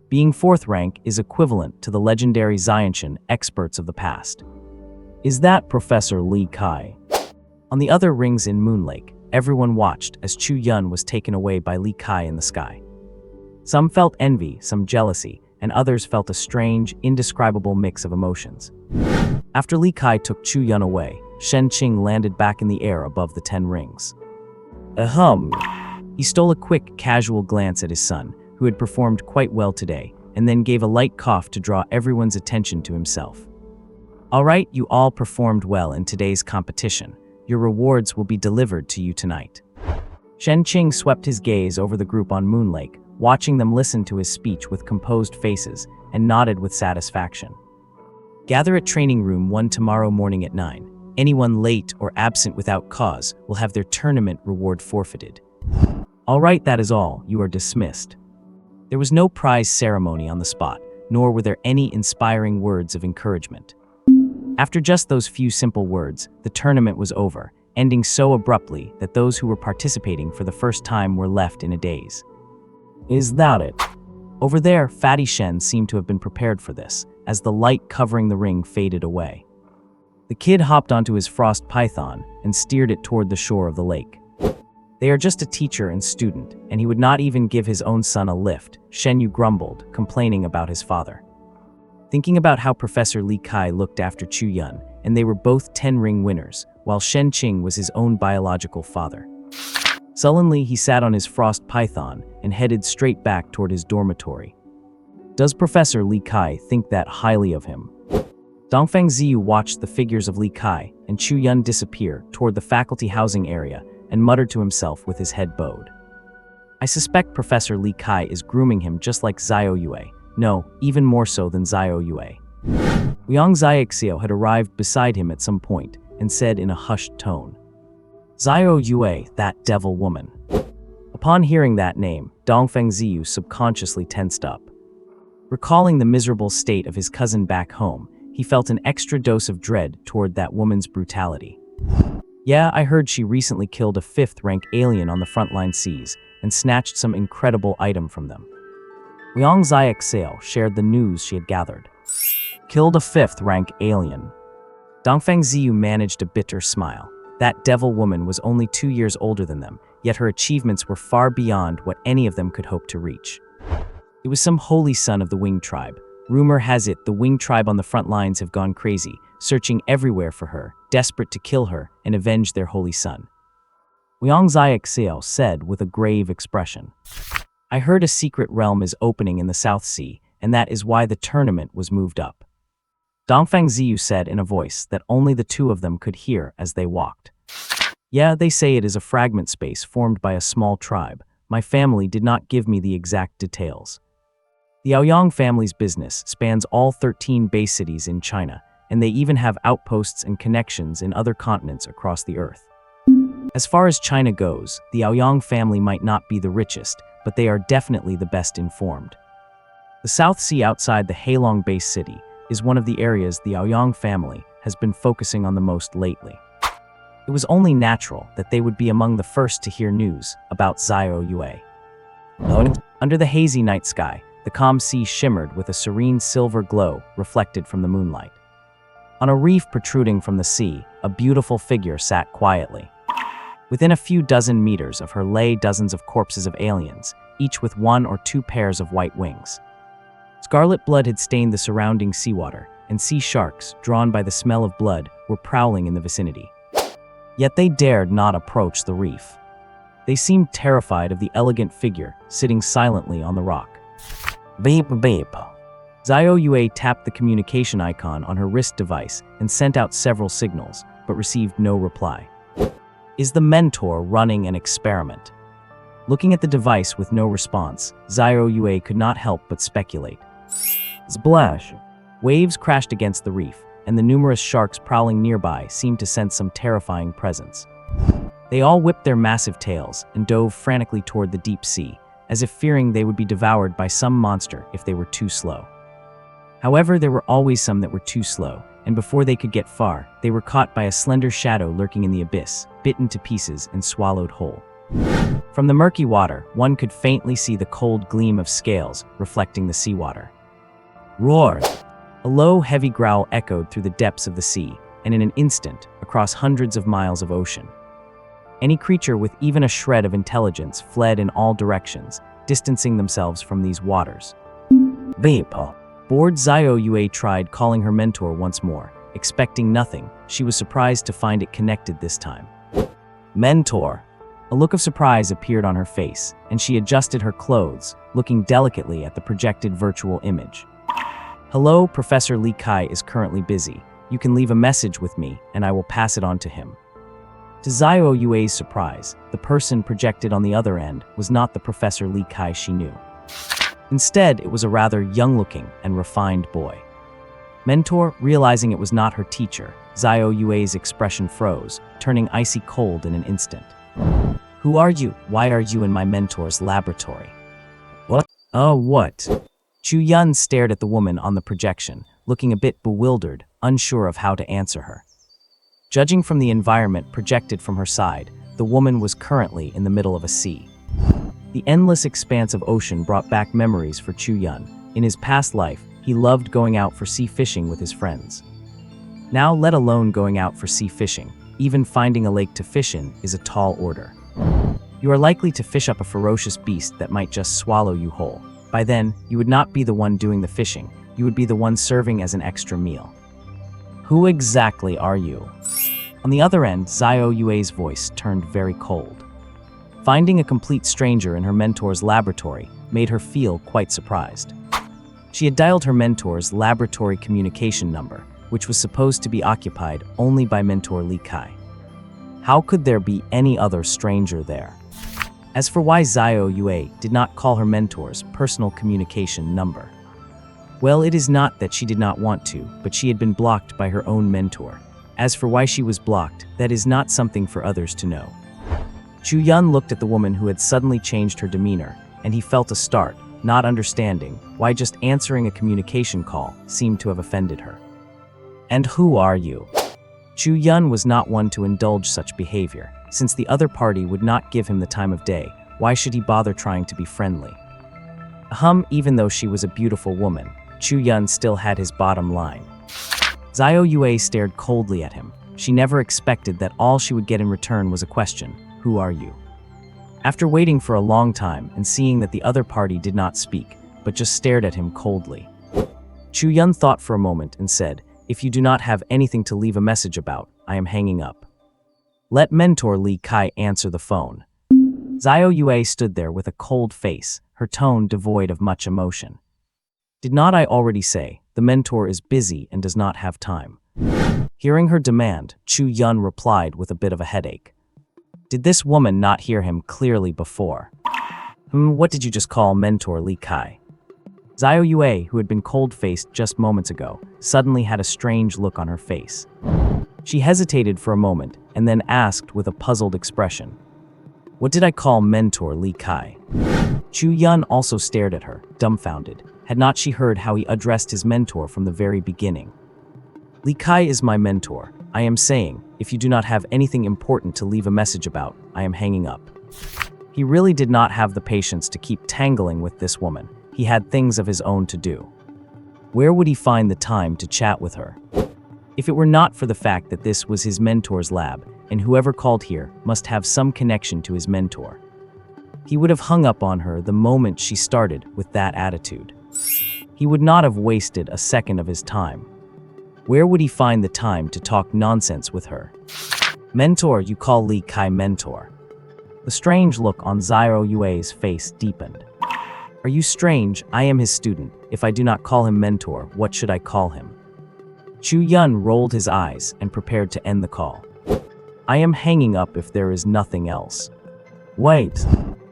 [SPEAKER 1] being 4th rank is equivalent to the legendary Xiantian experts of the past. Is that Professor Li Kai? On the other rings in Moon Lake, everyone watched as Chu Yun was taken away by Li Kai in the sky. Some felt envy, some jealousy, and others felt a strange, indescribable mix of emotions. After Li Kai took Chu Yun away, Shen Qing landed back in the air above the 10 rings. Ahem. He stole a quick, casual glance at his son, who had performed quite well today, and then gave a light cough to draw everyone's attention to himself. All right, you all performed well in today's competition. Your rewards will be delivered to you tonight. Shen Qing swept his gaze over the group on Moon Lake, watching them listen to his speech with composed faces, and nodded with satisfaction. Gather at Training Room 1 tomorrow morning at 9. Anyone late or absent without cause will have their tournament reward forfeited. All right, that is all. You are dismissed. There was no prize ceremony on the spot, nor were there any inspiring words of encouragement. After just those few simple words, the tournament was over, ending so abruptly that those who were participating for the first time were left in a daze. Is that it? Over there, Fatty Shen seemed to have been prepared for this, as the light covering the ring faded away. The kid hopped onto his frost python and steered it toward the shore of the lake. They are just a teacher and student, and he would not even give his own son a lift, Shen Yu grumbled, complaining about his father. Thinking about how Professor Li Kai looked after Chu Yun, and they were both 10-ring winners, while Shen Qing was his own biological father. Sullenly, he sat on his frost python and headed straight back toward his dormitory. Does Professor Li Kai think that highly of him? Dongfeng Ziyu watched the figures of Li Kai and Chu Yun disappear toward the faculty housing area and muttered to himself with his head bowed. I suspect Professor Li Kai is grooming him just like Xiao Yue. No, even more so than Xiao Yue. Liang Xiaoxiao had arrived beside him at some point and said in a hushed tone, Xiao Yue, that devil woman. Upon hearing that name, Dongfeng Ziyu subconsciously tensed up. Recalling the miserable state of his cousin back home, he felt an extra dose of dread toward that woman's brutality. Yeah, I heard she recently killed a 5th-rank alien on the frontline seas and snatched some incredible item from them. Liang Xiaoxiao shared the news she had gathered. Killed a 5th-rank alien. Dongfeng Ziyu managed a bitter smile. That devil woman was only 2 years older than them, yet her achievements were far beyond what any of them could hope to reach. It was some holy son of the Wing tribe. Rumor has it the Wing tribe on the front lines have gone crazy, searching everywhere for her, desperate to kill her and avenge their holy son. Liang Xiaoxiao said with a grave expression. I heard a secret realm is opening in the South Sea, and that is why the tournament was moved up. Dongfeng Ziyu said in a voice that only the two of them could hear as they walked. Yeah, they say it is a fragment space formed by a small tribe. My family did not give me the exact details. The Aoyang family's business spans all 13 base cities in China, and they even have outposts and connections in other continents across the earth. As far as China goes, the Aoyang family might not be the richest, but they are definitely the best informed. The South Sea outside the Heilong base city is one of the areas the Aoyang family has been focusing on the most lately. It was only natural that they would be among the first to hear news about Xiao Yue. Under the hazy night sky, the calm sea shimmered with a serene silver glow reflected from the moonlight. On a reef protruding from the sea, a beautiful figure sat quietly. Within a few dozen meters of her lay dozens of corpses of aliens, each with 1 or 2 pairs of white wings. Scarlet blood had stained the surrounding seawater, and sea sharks, drawn by the smell of blood, were prowling in the vicinity. Yet they dared not approach the reef. They seemed terrified of the elegant figure sitting silently on the rock. Beep beep. Xiao Yue tapped the communication icon on her wrist device and sent out several signals, but received no reply. Is the mentor running an experiment? Looking at the device with no response, Xiao Yue could not help but speculate. Splash! Waves crashed against the reef, and the numerous sharks prowling nearby seemed to sense some terrifying presence. They all whipped their massive tails and dove frantically toward the deep sea, as if fearing they would be devoured by some monster if they were too slow. However, there were always some that were too slow, and before they could get far, they were caught by a slender shadow lurking in the abyss, bitten to pieces and swallowed whole. From the murky water, one could faintly see the cold gleam of scales reflecting the seawater. Roar! A low, heavy growl echoed through the depths of the sea, and in an instant, across hundreds of miles of ocean. Any creature with even a shred of intelligence fled in all directions, distancing themselves from these waters. Vapor. Bored, Xiao Yue tried calling her mentor once more. Expecting nothing, she was surprised to find it connected this time. Mentor. A look of surprise appeared on her face, and she adjusted her clothes, looking delicately at the projected virtual image. Hello, Professor Li Kai is currently busy. You can leave a message with me, and I will pass it on to him. To Xiao Yue's surprise, the person projected on the other end was not the Professor Li Kai she knew. Instead, it was a rather young-looking and refined boy. Mentor, realizing it was not her teacher, Xiao Yue's expression froze, turning icy cold in an instant. Who are you? Why are you in my mentor's laboratory? What? Oh, what? Chu Yun stared at the woman on the projection, looking a bit bewildered, unsure of how to answer her. Judging from the environment projected from her side, the woman was currently in the middle of a sea. The endless expanse of ocean brought back memories for Chu Yun. In his past life, he loved going out for sea fishing with his friends. Now, let alone going out for sea fishing, even finding a lake to fish in is a tall order. You are likely to fish up a ferocious beast that might just swallow you whole. By then, you would not be the one doing the fishing, you would be the one serving as an extra meal. Who exactly are you? On the other end, Xiao Yue's voice turned very cold. Finding a complete stranger in her mentor's laboratory made her feel quite surprised. She had dialed her mentor's laboratory communication number, which was supposed to be occupied only by mentor Li Kai. How could there be any other stranger there? As for why Xiao Yue did not call her mentor's personal communication number, well, it is not that she did not want to, but she had been blocked by her own mentor. As for why she was blocked, that is not something for others to know. Chu Yun looked at the woman who had suddenly changed her demeanor, and he felt a start, not understanding why just answering a communication call seemed to have offended her. And who are you? Chu Yun was not one to indulge such behavior. Since the other party would not give him the time of day, why should he bother trying to be friendly? Even though she was a beautiful woman, Chu Yun still had his bottom line. Xiao Yue stared coldly at him. She never expected that all she would get in return was a question, who are you? After waiting for a long time and seeing that the other party did not speak, but just stared at him coldly, Chu Yun thought for a moment and said, if you do not have anything to leave a message about, I am hanging up. Let mentor Li Kai answer the phone. Xiao Yue stood there with a cold face, her tone devoid of much emotion. Did not I already say, the mentor is busy and does not have time? Hearing her demand, Chu Yun replied with a bit of a headache. Did this woman not hear him clearly before? What did you just call mentor Li Kai? Xiao Yue, who had been cold-faced just moments ago, suddenly had a strange look on her face. She hesitated for a moment and then asked with a puzzled expression, what did I call mentor Li Kai? Chu Yun also stared at her, dumbfounded. Had not she heard how he addressed his mentor from the very beginning? Li Kai is my mentor. I am saying, if you do not have anything important to leave a message about, I am hanging up. He really did not have the patience to keep tangling with this woman. He had things of his own to do. Where would he find the time to chat with her? If it were not for the fact that this was his mentor's lab, and whoever called here must have some connection to his mentor, he would have hung up on her the moment she started with that attitude. He would not have wasted a second of his time. Where would he find the time to talk nonsense with her? Mentor, you call Li Kai mentor? The strange look on Xiao Yue's face deepened. Are you strange? I am his student. If I do not call him mentor, what should I call him? Chu Yun rolled his eyes and prepared to end the call. I am hanging up if there is nothing else. Wait.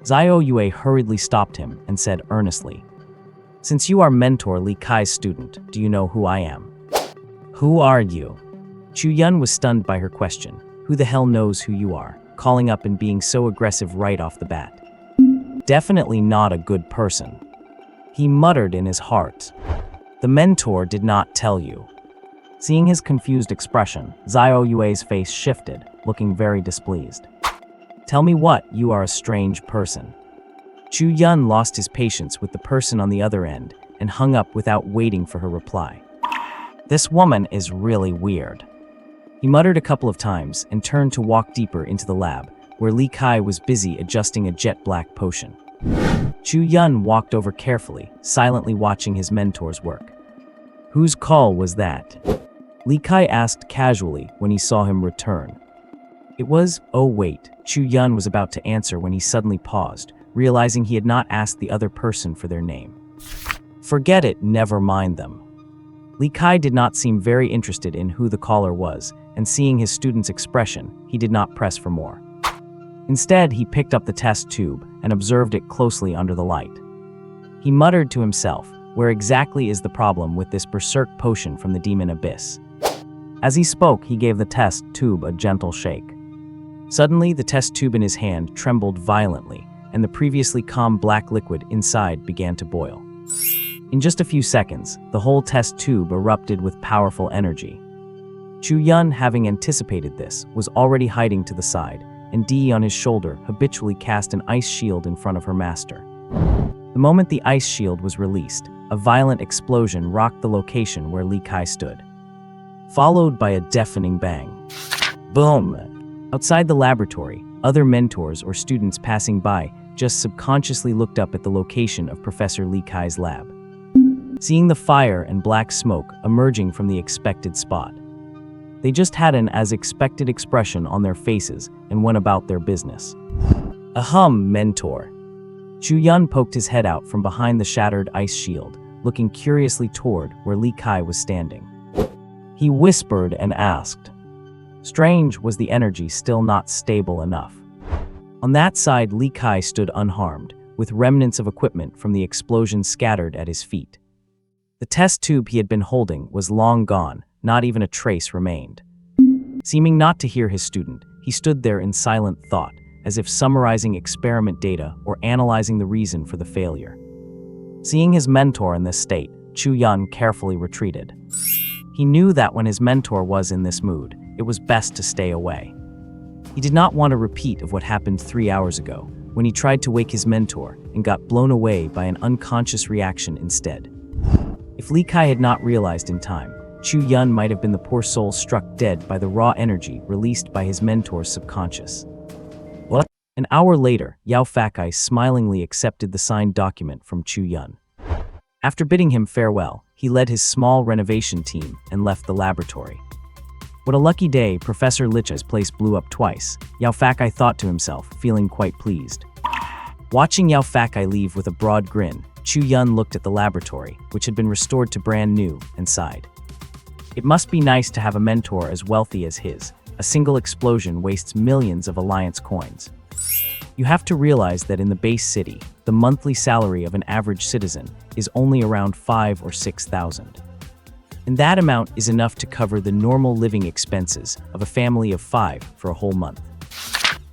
[SPEAKER 1] Xiao Yue hurriedly stopped him and said earnestly, since you are mentor Li Kai's student, do you know who I am? Who are you? Chu Yun was stunned by her question. Who the hell knows who you are? Calling up and being so aggressive right off the bat. Definitely not a good person. He muttered in his heart. The mentor did not tell you. Seeing his confused expression, Xiao Yue's face shifted, looking very displeased. Tell me what, you are a strange person. Chu Yun lost his patience with the person on the other end and hung up without waiting for her reply. This woman is really weird. He muttered a couple of times and turned to walk deeper into the lab, where Li Kai was busy adjusting a jet black potion. Chu Yun walked over carefully, silently watching his mentor's work. Whose call was that? Li Kai asked casually when he saw him return. It was, oh wait, Chu Yun was about to answer when he suddenly paused, realizing he had not asked the other person for their name. Forget it, never mind them. Li Kai did not seem very interested in who the caller was, and seeing his student's expression, he did not press for more. Instead, he picked up the test tube and observed it closely under the light. He muttered to himself, where exactly is the problem with this berserk potion from the demon abyss? As he spoke, he gave the test tube a gentle shake. Suddenly, the test tube in his hand trembled violently, and the previously calm black liquid inside began to boil. In just a few seconds, the whole test tube erupted with powerful energy. Chu Yun, having anticipated this, was already hiding to the side, and Dee on his shoulder habitually cast an ice shield in front of her master. The moment the ice shield was released, a violent explosion rocked the location where Li Kai stood, followed by a deafening bang. Boom! Outside the laboratory, other mentors or students passing by just subconsciously looked up at the location of Professor Li Kai's lab, seeing the fire and black smoke emerging from the expected spot. They just had an as-expected expression on their faces and went about their business. Ahem, mentor. Chu Yun poked his head out from behind the shattered ice shield, looking curiously toward where Li Kai was standing. He whispered and asked. Strange, was the energy still not stable enough? On that side, Li Kai stood unharmed, with remnants of equipment from the explosion scattered at his feet. The test tube he had been holding was long gone, not even a trace remained. Seeming not to hear his student, he stood there in silent thought, as if summarizing experiment data or analyzing the reason for the failure. Seeing his mentor in this state, Chu Yun carefully retreated. He knew that when his mentor was in this mood, it was best to stay away. He did not want a repeat of what happened 3 hours ago, when he tried to wake his mentor and got blown away by an unconscious reaction instead. If Li Kai had not realized in time, Chu Yun might have been the poor soul struck dead by the raw energy released by his mentor's subconscious. What? An hour later, Yao Fakai smilingly accepted the signed document from Chu Yun. After bidding him farewell, he led his small renovation team and left the laboratory. What a lucky day, Professor Licha's place blew up twice, Yao Fakai thought to himself, feeling quite pleased. Watching Yao Fakai leave with a broad grin, Chu Yun looked at the laboratory, which had been restored to brand new, and sighed. It must be nice to have a mentor as wealthy as his. A single explosion wastes millions of Alliance coins. You have to realize that in the base city, the monthly salary of an average citizen is only around 5,000 or 6,000. And that amount is enough to cover the normal living expenses of a family of 5 for a whole month.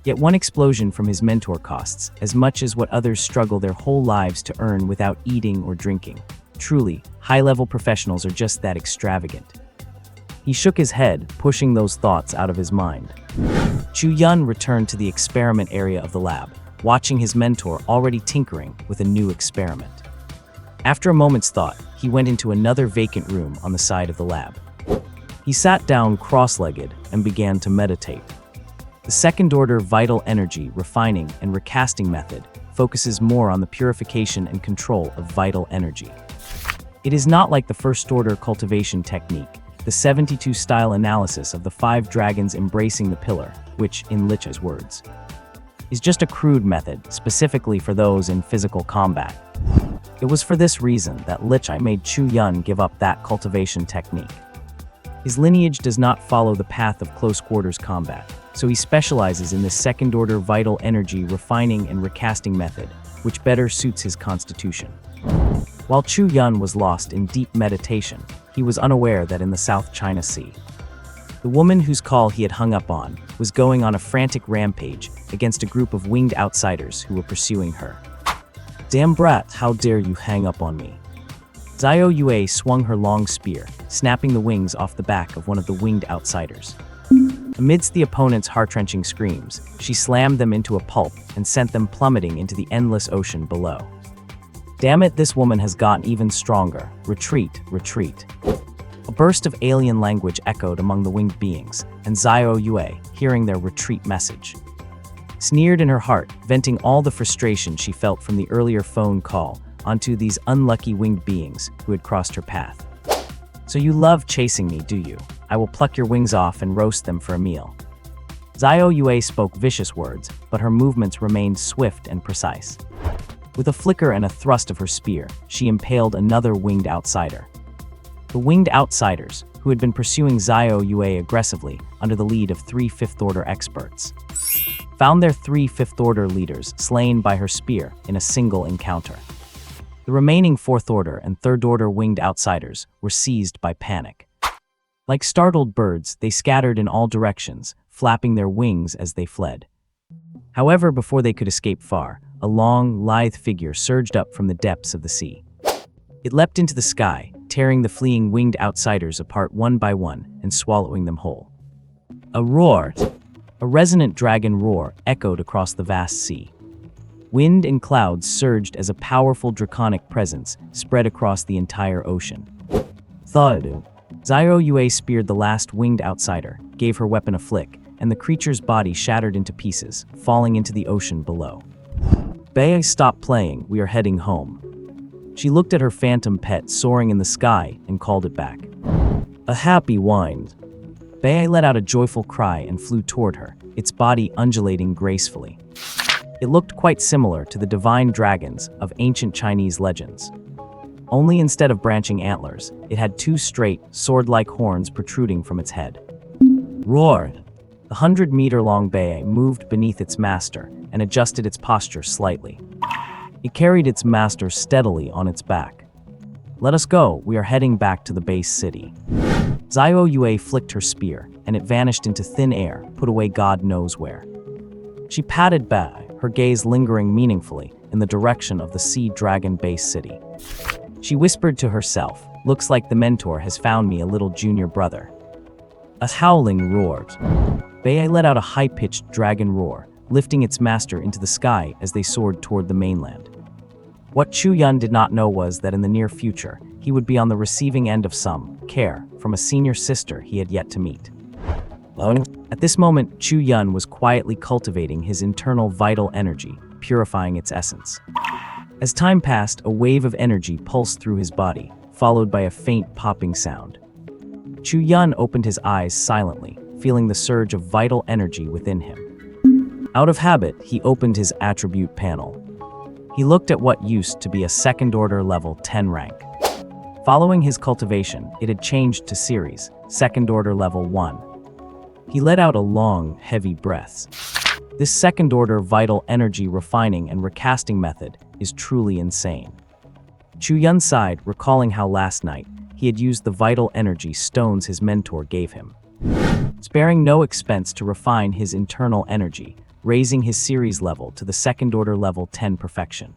[SPEAKER 1] Yet one explosion from his mentor costs as much as what others struggle their whole lives to earn without eating or drinking. Truly, high-level professionals are just that extravagant. He shook his head, pushing those thoughts out of his mind. Chu Yun returned to the experiment area of the lab, watching his mentor already tinkering with a new experiment. After a moment's thought, he went into another vacant room on the side of the lab. He sat down cross-legged and began to meditate. The second-order vital energy refining and recasting method focuses more on the purification and control of vital energy. It is not like the first-order cultivation technique, the 72-style analysis of the 5 dragons embracing the pillar, which, in Licha's words, is just a crude method specifically for those in physical combat. It was for this reason that Licha made Chu Yun give up that cultivation technique. His lineage does not follow the path of close-quarters combat, so he specializes in the second-order vital energy refining and recasting method, which better suits his constitution. While Chu Yun was lost in deep meditation, he was unaware that in the South China Sea, the woman whose call he had hung up on was going on a frantic rampage against a group of winged outsiders who were pursuing her. Damn brat, how dare you hang up on me? Xiao Yue swung her long spear, snapping the wings off the back of one of the winged outsiders. Amidst the opponent's heart-wrenching screams, she slammed them into a pulp and sent them plummeting into the endless ocean below. Damn it, this woman has gotten even stronger. Retreat, retreat. A burst of alien language echoed among the winged beings, and Xiao Yue, hearing their retreat message, sneered in her heart, venting all the frustration she felt from the earlier phone call onto these unlucky winged beings who had crossed her path. So you love chasing me, do you? I will pluck your wings off and roast them for a meal. Xiao Yue spoke vicious words, but her movements remained swift and precise. With a flicker and a thrust of her spear, she impaled another winged outsider. The winged outsiders, who had been pursuing Xiao Yue aggressively under the lead of 3 fifth-order experts, found their 3 fifth-order leaders slain by her spear in a single encounter. The remaining 4th-order and 3rd-order winged outsiders were seized by panic. Like startled birds, they scattered in all directions, flapping their wings as they fled. However, before they could escape far, a long, lithe figure surged up from the depths of the sea. It leapt into the sky, tearing the fleeing winged outsiders apart one by one and swallowing them whole. A roar! A resonant dragon roar echoed across the vast sea. Wind and clouds surged as a powerful draconic presence spread across the entire ocean. Thud! Xiao Yue speared the last winged outsider, gave her weapon a flick, and the creature's body shattered into pieces, falling into the ocean below. Bei, stop playing, we are heading home. She looked at her phantom pet soaring in the sky and called it back. A happy whine. Bei let out a joyful cry and flew toward her, its body undulating gracefully. It looked quite similar to the divine dragons of ancient Chinese legends. Only instead of branching antlers, it had 2 straight, sword-like horns protruding from its head. Roar! The 100-meter-long Bei moved beneath its master and adjusted its posture slightly. It carried its master steadily on its back. Let us go, we are heading back to the base city. Xiao Yue flicked her spear, and it vanished into thin air, put away God knows where. She patted Bei, her gaze lingering meaningfully in the direction of the Sea Dragon base city. She whispered to herself, looks like the mentor has found me a little junior brother. A howling roared. Bei let out a high-pitched dragon roar, lifting its master into the sky as they soared toward the mainland. What Chu Yun did not know was that in the near future, he would be on the receiving end of some care from a senior sister he had yet to meet. At this moment, Chu Yun was quietly cultivating his internal vital energy, purifying its essence. As time passed, a wave of energy pulsed through his body, followed by a faint popping sound. Chu Yun opened his eyes silently, feeling the surge of vital energy within him. Out of habit, he opened his attribute panel. He looked at what used to be a 2nd-order level 10 rank. Following his cultivation, it had changed to series, 2nd-order level 1. He let out a long, heavy breath. This 2nd-order vital energy refining and recasting method is truly insane. Chu Yun sighed, recalling how last night he had used the vital energy stones his mentor gave him, sparing no expense to refine his internal energy, raising his series level to the 2nd-order level 10 perfection.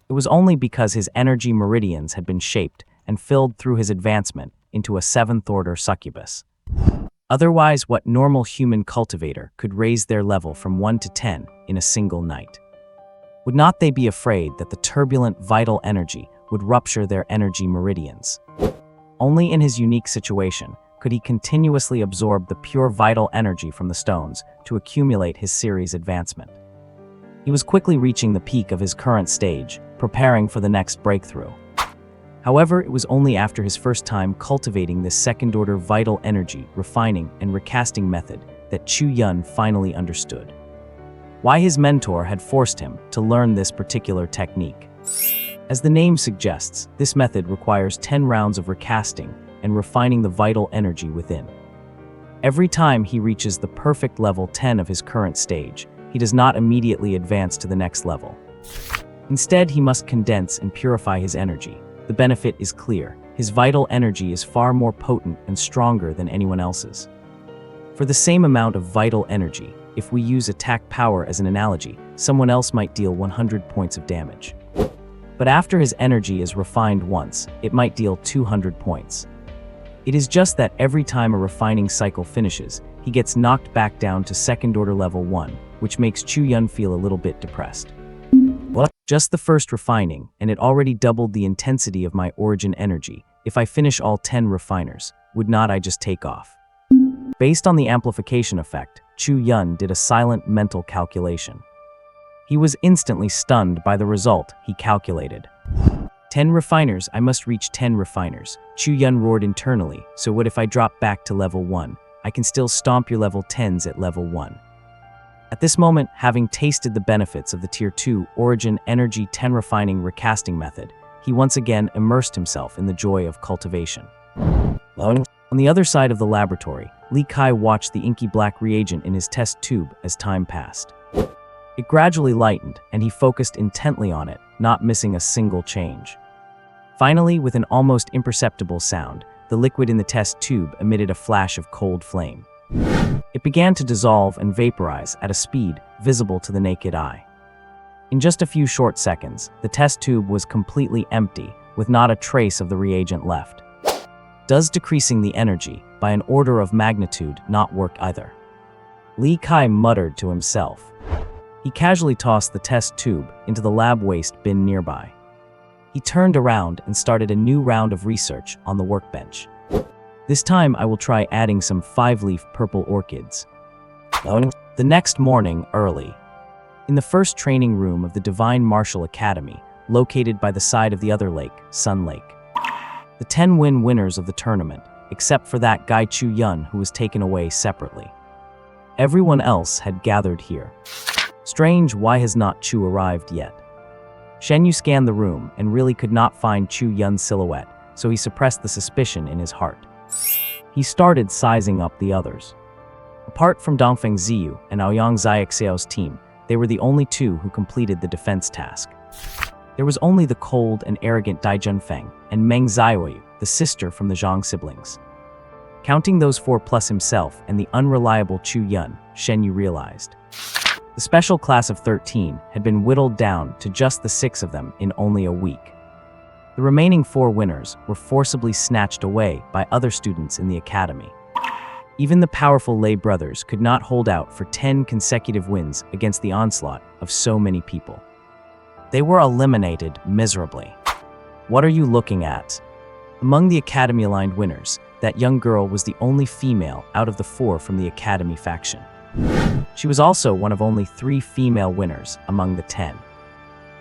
[SPEAKER 1] It was only because his energy meridians had been shaped and filled through his advancement into a 7th-order succubus. Otherwise, what normal human cultivator could raise their level from 1 to 10 in a single night? Would not they be afraid that the turbulent vital energy would rupture their energy meridians? Only in his unique situation could he continuously absorb the pure vital energy from the stones to accumulate his series advancement. He was quickly reaching the peak of his current stage, preparing for the next breakthrough. However, it was only after his first time cultivating this 2nd-order vital energy refining and recasting method that Chu Yun finally understood why his mentor had forced him to learn this particular technique. As the name suggests, this method requires 10 rounds of recasting and refining the vital energy within. Every time he reaches the perfect level 10 of his current stage, he does not immediately advance to the next level. Instead, he must condense and purify his energy. The benefit is clear. His vital energy is far more potent and stronger than anyone else's. For the same amount of vital energy, if we use attack power as an analogy, someone else might deal 100 points of damage. But after his energy is refined once, it might deal 200 points. It is just that every time a refining cycle finishes, he gets knocked back down to second order level 1, which makes Chu Yun feel a little bit depressed. What? Just the first refining, and it already doubled the intensity of my origin energy. If I finish all 10 refiners, would not I just take off? Based on the amplification effect, Chu Yun did a silent mental calculation. He was instantly stunned by the result he calculated. 10 refiners, I must reach 10 refiners. Chu Yun roared internally, so what if I drop back to level 1? I can still stomp your level 10s at level 1. At this moment, having tasted the benefits of the Tier 2 Origin Energy 10 Refining Recasting method, he once again immersed himself in the joy of cultivation. On the other side of the laboratory, Li Kai watched the inky black reagent in his test tube as time passed. It gradually lightened, and he focused intently on it, not missing a single change. Finally, with an almost imperceptible sound, the liquid in the test tube emitted a flash of cold flame. It began to dissolve and vaporize at a speed visible to the naked eye. In just a few short seconds, the test tube was completely empty, with not a trace of the reagent left. Does decreasing the energy by an order of magnitude not work either? Li Kai muttered to himself. He casually tossed the test tube into the lab waste bin nearby. He turned around and started a new round of research on the workbench. This time I will try adding some 5-leaf purple orchids. The next morning, early, in the first training room of the Divine Martial Academy, located by the side of the other lake, Sun Lake. The 10 winners of the tournament, except for that guy Chu Yun who was taken away separately. Everyone else had gathered here. Strange, why has not Chu arrived yet? Shen Yu scanned the room and really could not find Chu Yun's silhouette, so he suppressed the suspicion in his heart. He started sizing up the others. Apart from Dongfeng Ziyu and Aoyang Xiaoxiao's team, they were the only two who completed the defense task. There was only the cold and arrogant Dai Junfeng and Meng Xiaoyu, the sister from the Zhang siblings. Counting those 4 plus himself and the unreliable Chu Yun, Shen Yu realized. The special class of 13 had been whittled down to just the 6 of them in only a week. The remaining 4 winners were forcibly snatched away by other students in the academy. Even the powerful lay brothers could not hold out for 10 consecutive wins against the onslaught of so many people. They were eliminated miserably. What are you looking at? Among the academy-aligned winners, that young girl was the only female out of the 4 from the academy faction. She was also one of only 3 female winners among the 10.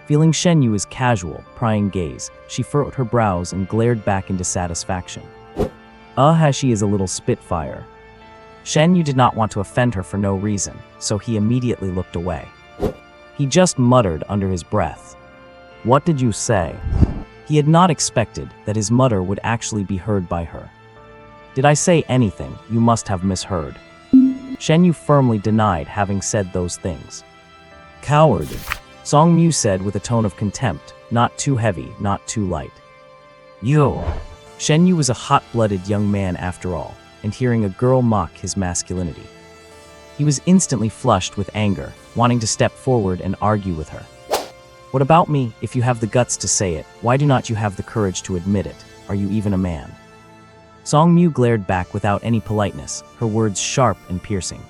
[SPEAKER 1] Feeling Shen Yu's casual, prying gaze, she furrowed her brows and glared back in dissatisfaction. She is a little spitfire. Shen Yu did not want to offend her for no reason, so he immediately looked away. He just muttered under his breath. What did you say? He had not expected that his mutter would actually be heard by her. Did I say anything? You must have misheard. Shen Yu firmly denied having said those things. Coward, Song Mu said with a tone of contempt, not too heavy, not too light. Yo! Shen Yu was a hot-blooded young man after all, and hearing a girl mock his masculinity. He was instantly flushed with anger, wanting to step forward and argue with her. What about me? If you have the guts to say it, why do not you have the courage to admit it? Are you even a man? Song Mu glared back without any politeness, her words sharp and piercing.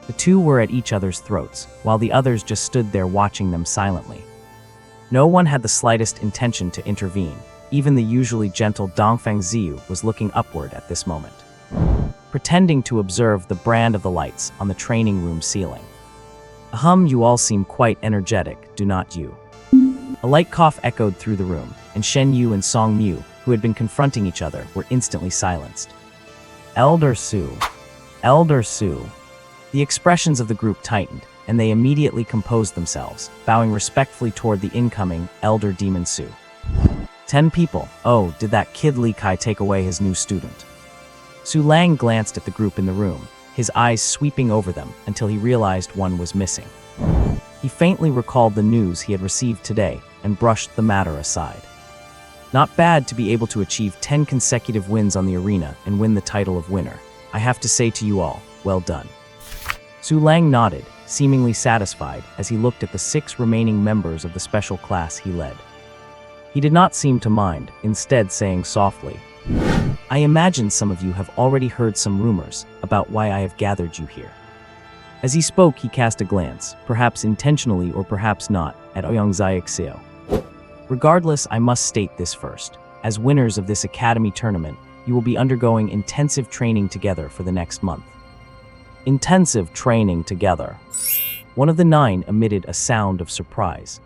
[SPEAKER 1] The two were at each other's throats, while the others just stood there watching them silently. No one had the slightest intention to intervene. Even the usually gentle Dongfeng Ziyu was looking upward at this moment, pretending to observe the brand of the lights on the training room ceiling. You all seem quite energetic, do not you? A light cough echoed through the room, and Shen Yu and Song Mu, who had been confronting each other, were instantly silenced. Elder Su. Elder Su. The expressions of the group tightened, and they immediately composed themselves, bowing respectfully toward the incoming Elder Demon Su. 10 people. Oh, did that kid Li Kai take away his new student? Su Lang glanced at the group in the room, his eyes sweeping over them until he realized one was missing. He faintly recalled the news he had received today and brushed the matter aside. Not bad to be able to achieve 10 consecutive wins on the arena and win the title of winner. I have to say to you all, well done. Su Lang nodded, seemingly satisfied as he looked at the 6 remaining members of the special class he led. He did not seem to mind, instead saying softly, "I imagine some of you have already heard some rumors about why I have gathered you here." As he spoke, he cast a glance, perhaps intentionally or perhaps not, at Oyongzaik-seo. "Regardless, I must state this first. As winners of this academy tournament, you will be undergoing intensive training together for the next month." Intensive training together. One of the 9 emitted a sound of surprise.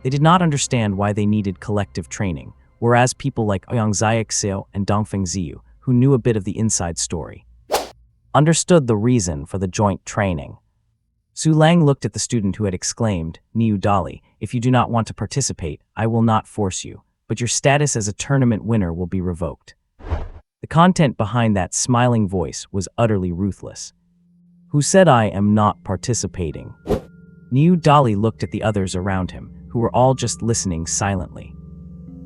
[SPEAKER 1] They did not understand why they needed collective training, whereas people like Oyongzaik-seo and Dongfeng Ziyu, who knew a bit of the inside story, understood the reason for the joint training. Su Lang looked at the student who had exclaimed, "Niu Dali, if you do not want to participate, I will not force you, but your status as a tournament winner will be revoked." The content behind that smiling voice was utterly ruthless. "Who said I am not participating?" Niu Dali looked at the others around him, who were all just listening silently.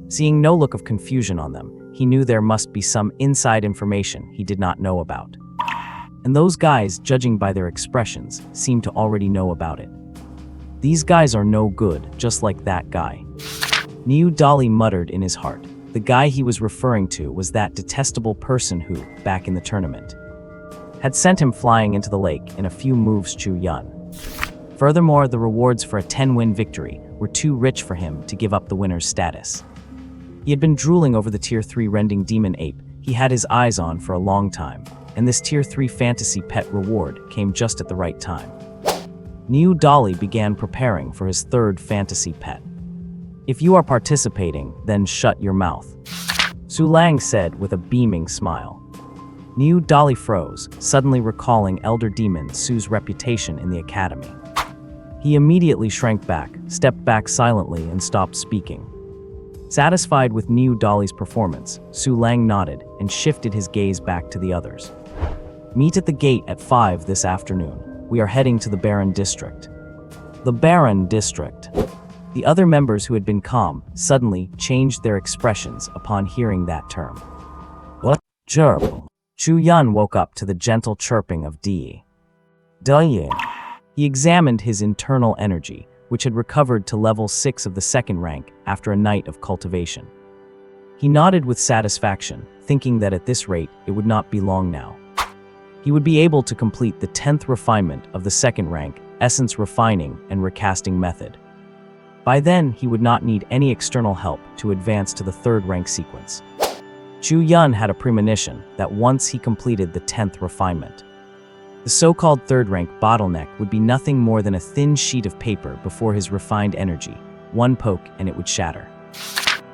[SPEAKER 1] Seeing no look of confusion on them, he knew there must be some inside information he did not know about. And those guys, judging by their expressions, seemed to already know about it. "These guys are no good, just like that guy." Niu Dali muttered in his heart. The guy he was referring to was that detestable person who, back in the tournament, had sent him flying into the lake in a few moves Chu Yun. Furthermore, the rewards for a 10-win victory were too rich for him to give up the winner's status. He had been drooling over the Tier 3 rending demon ape he had his eyes on for a long time, and this Tier 3 fantasy pet reward came just at the right time. Niu Dali began preparing for his 3rd fantasy pet. "If you are participating, then shut your mouth," Su Lang said with a beaming smile. Niu Dali froze, suddenly recalling Elder Demon Su's reputation in the academy. He immediately shrank back, stepped back silently, and stopped speaking. Satisfied with Niu Dali's performance, Su Lang nodded and shifted his gaze back to the others. "Meet at the gate at 5 this afternoon. We are heading to the Baron District." The Baron District. The other members who had been calm suddenly changed their expressions upon hearing that term. "What? Chirp." Chu Yun woke up to the gentle chirping of Di. Di. He examined his internal energy, which had recovered to level 6 of the 2nd rank after a night of cultivation. He nodded with satisfaction, thinking that at this rate it would not be long now. He would be able to complete the 10th refinement of the 2nd rank, essence refining and recasting method. By then, he would not need any external help to advance to the 3rd rank sequence. Chu Yun had a premonition that once he completed the 10th refinement, the so-called 3rd rank bottleneck would be nothing more than a thin sheet of paper before his refined energy. One poke and it would shatter.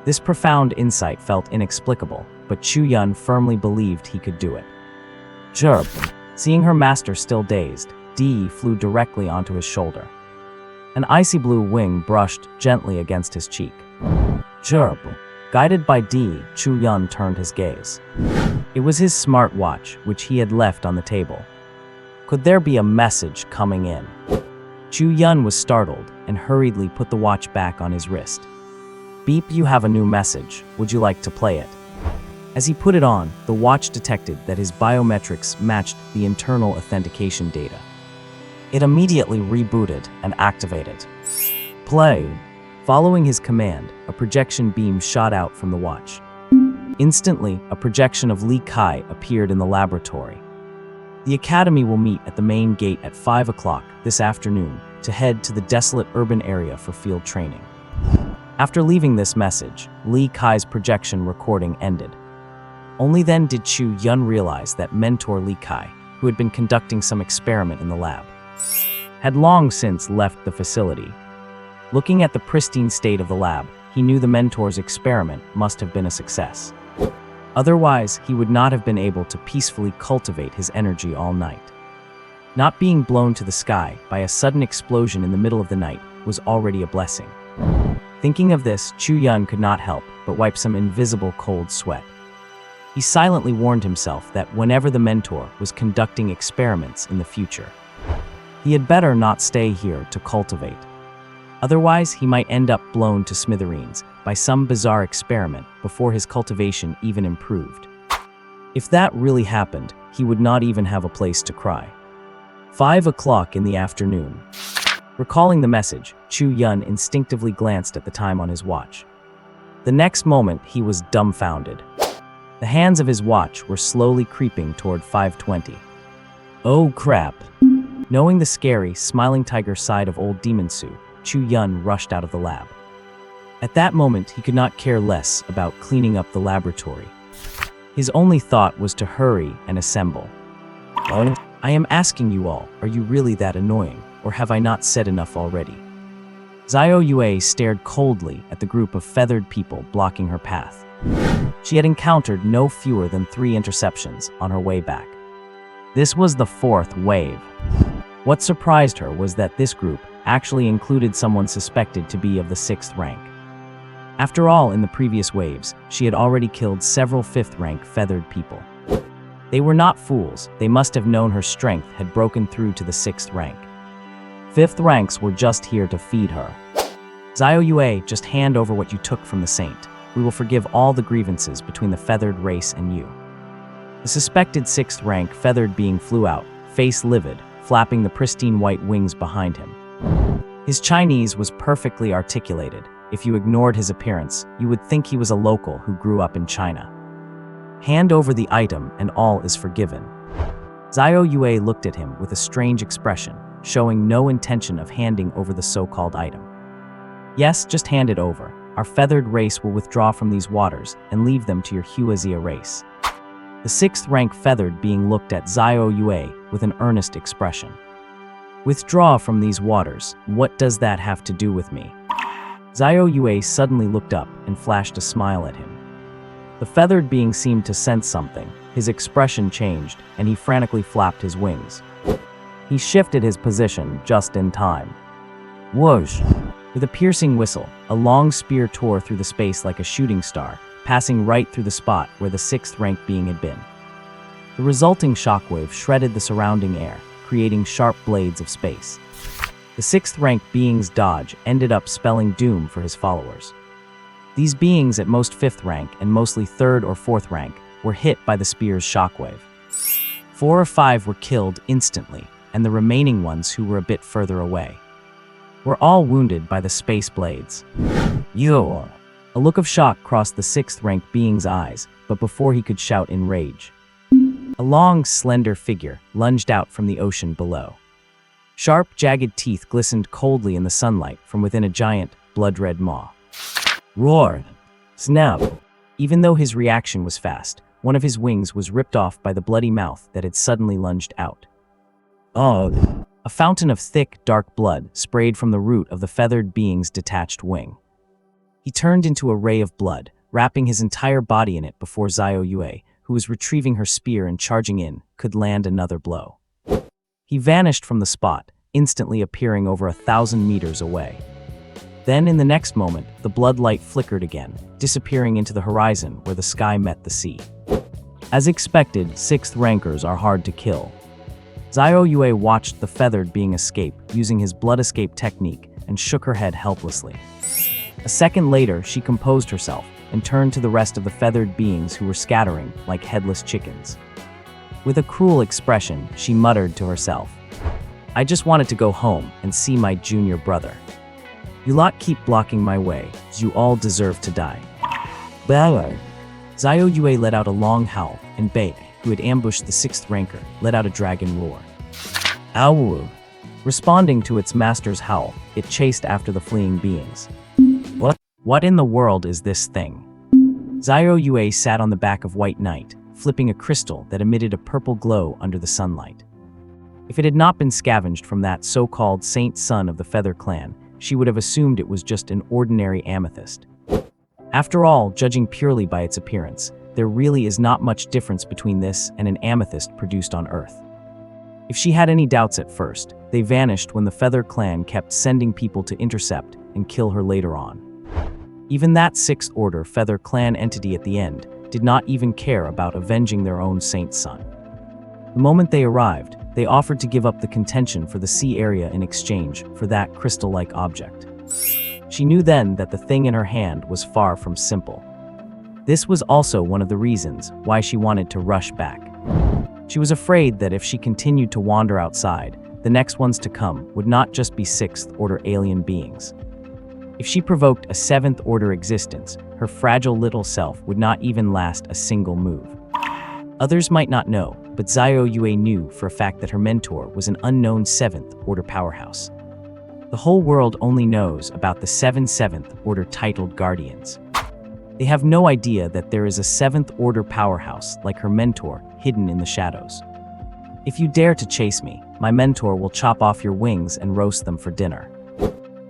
[SPEAKER 1] This profound insight felt inexplicable, but Chu Yun firmly believed he could do it. Chirp. Seeing her master still dazed, Di flew directly onto his shoulder. An icy blue wing brushed gently against his cheek. Chirp. Guided by Di, Chu Yun turned his gaze. It was his smartwatch, which he had left on the table. Could there be a message coming in? Chu Yun was startled and hurriedly put the watch back on his wrist. "Beep, you have a new message. Would you like to play it?" As he put it on, the watch detected that his biometrics matched the internal authentication data. It immediately rebooted and activated. "Play." Following his command, a projection beam shot out from the watch. Instantly, a projection of Li Kai appeared in the laboratory. The Academy will meet at the main gate at 5 o'clock this afternoon to head to the desolate urban area for field training. After leaving this message, Li Kai's projection recording ended. Only then did Chu Yun realize that mentor Li Kai, who had been conducting some experiment in the lab, had long since left the facility. Looking at the pristine state of the lab, he knew the mentor's experiment must have been a success. Otherwise, he would not have been able to peacefully cultivate his energy all night. Not being blown to the sky by a sudden explosion in the middle of the night was already a blessing. Thinking of this, Chu Yun could not help but wipe some invisible cold sweat. He silently warned himself that whenever the mentor was conducting experiments in the future, he had better not stay here to cultivate. Otherwise, he might end up blown to smithereens by some bizarre experiment before his cultivation even improved. If that really happened, he would not even have a place to cry. 5 o'clock in the afternoon. Recalling the message, Chu Yun instinctively glanced at the time on his watch. The next moment, he was dumbfounded. The hands of his watch were slowly creeping toward 5:20. Oh crap! Knowing the scary, smiling tiger side of old Demon Su, Chu Yun rushed out of the lab. At that moment, he could not care less about cleaning up the laboratory. His only thought was to hurry and assemble. I am asking you all, are you really that annoying, or have I not said enough already? Xiao Yue stared coldly at the group of feathered people blocking her path. She had encountered no fewer than 3 interceptions on her way back. This was the 4th wave. What surprised her was that this group actually included someone suspected to be of the 6th rank. After all, in the previous waves, she had already killed several 5th rank feathered people. They were not fools, they must have known her strength had broken through to the 6th rank. 5th ranks were just here to feed her. Xiao Yue, just hand over what you took from the saint. We will forgive all the grievances between the feathered race and you. The suspected 6th rank feathered being flew out, face livid, flapping the pristine white wings behind him. His Chinese was perfectly articulated. If you ignored his appearance, you would think he was a local who grew up in China. Hand over the item and all is forgiven. Xiao Yue looked at him with a strange expression, showing no intention of handing over the so-called item. Yes, just hand it over. Our feathered race will withdraw from these waters and leave them to your Huazia race. The 6th rank feathered being looked at Xiao Yue with an earnest expression. Withdraw from these waters, what does that have to do with me? Xiao Yue suddenly looked up and flashed a smile at him. The feathered being seemed to sense something. His expression changed, and he frantically flapped his wings. He shifted his position just in time. Whoosh! With a piercing whistle, a long spear tore through the space like a shooting star, passing right through the spot where the 6th rank being had been. The resulting shockwave shredded the surrounding air, creating sharp blades of space. The 6th rank being's dodge ended up spelling doom for his followers. These beings at most 5th rank and mostly 3rd or 4th rank were hit by the spear's shockwave. 4 or 5 were killed instantly, and the remaining ones who were a bit further away were all wounded by the space blades. Yo! A look of shock crossed the 6th rank being's eyes, but before he could shout in rage, a long, slender figure lunged out from the ocean below. Sharp, jagged teeth glistened coldly in the sunlight from within a giant, blood-red maw. Roar! Snap! Even though his reaction was fast, one of his wings was ripped off by the bloody mouth that had suddenly lunged out. Ugh! A fountain of thick, dark blood sprayed from the root of the feathered being's detached wing. He turned into a ray of blood, wrapping his entire body in it before Xiao Yue, who was retrieving her spear and charging in, could land another blow. He vanished from the spot, instantly appearing over 1,000 meters away. Then, in the next moment, the blood light flickered again, disappearing into the horizon where the sky met the sea. As expected, 6th rankers are hard to kill. Xiao Yue watched the feathered being escape using his blood escape technique and shook her head helplessly. A second later, she composed herself and turned to the rest of the feathered beings who were scattering like headless chickens. With a cruel expression, she muttered to herself, I just wanted to go home and see my junior brother. You lot keep blocking my way, you all deserve to die. Bang! Xiao Yue let out a long howl, and Bei, who had ambushed the 6th ranker, let out a dragon roar. Ow! Responding to its master's howl, it chased after the fleeing beings. What in the world is this thing? Xiao Yue sat on the back of White Knight, flipping a crystal that emitted a purple glow under the sunlight. If it had not been scavenged from that so-called saint son of the Feather Clan, she would have assumed it was just an ordinary amethyst. After all, judging purely by its appearance, there really is not much difference between this and an amethyst produced on Earth. If she had any doubts at first, they vanished when the Feather Clan kept sending people to intercept and kill her later on. Even that 6th Order Feather Clan entity at the end did not even care about avenging their own saint son. The moment they arrived, they offered to give up the contention for the sea area in exchange for that crystal-like object. She knew then that the thing in her hand was far from simple. This was also one of the reasons why she wanted to rush back. She was afraid that if she continued to wander outside, the next ones to come would not just be 6th Order alien beings. If she provoked a seventh-order existence, her fragile little self would not even last a single move. Others might not know, but Zhao Yue knew for a fact that her mentor was an unknown seventh-order powerhouse. The whole world only knows about the 7 seventh-order titled guardians. They have no idea that there is a seventh-order powerhouse like her mentor hidden in the shadows. If you dare to chase me, my mentor will chop off your wings and roast them for dinner.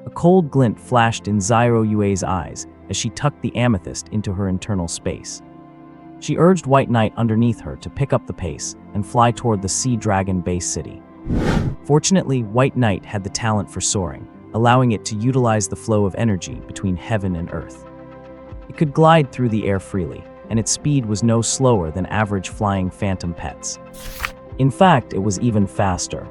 [SPEAKER 1] A cold glint flashed in Zhao Yue's eyes as she tucked the amethyst into her internal space. She urged White Knight underneath her to pick up the pace and fly toward the Sea Dragon base city. Fortunately, White Knight had the talent for soaring, allowing it to utilize the flow of energy between heaven and earth. It could glide through the air freely, and its speed was no slower than average flying phantom pets. In fact, it was even faster.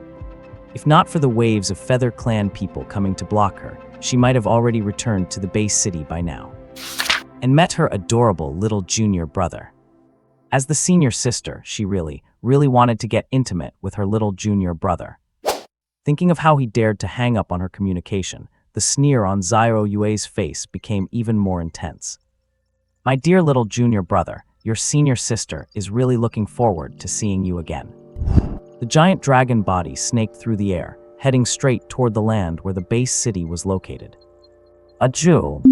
[SPEAKER 1] If not for the waves of Feather Clan people coming to block her, she might have already returned to the base city by now, and met her adorable little junior brother. As the senior sister, she really wanted to get intimate with her little junior brother. Thinking of how he dared to hang up on her communication, the sneer on Zhao Yue's face became even more intense. My dear little junior brother, your senior sister is really looking forward to seeing you again. The giant dragon body snaked through the air, heading straight toward the land where the base city was located. Achoo!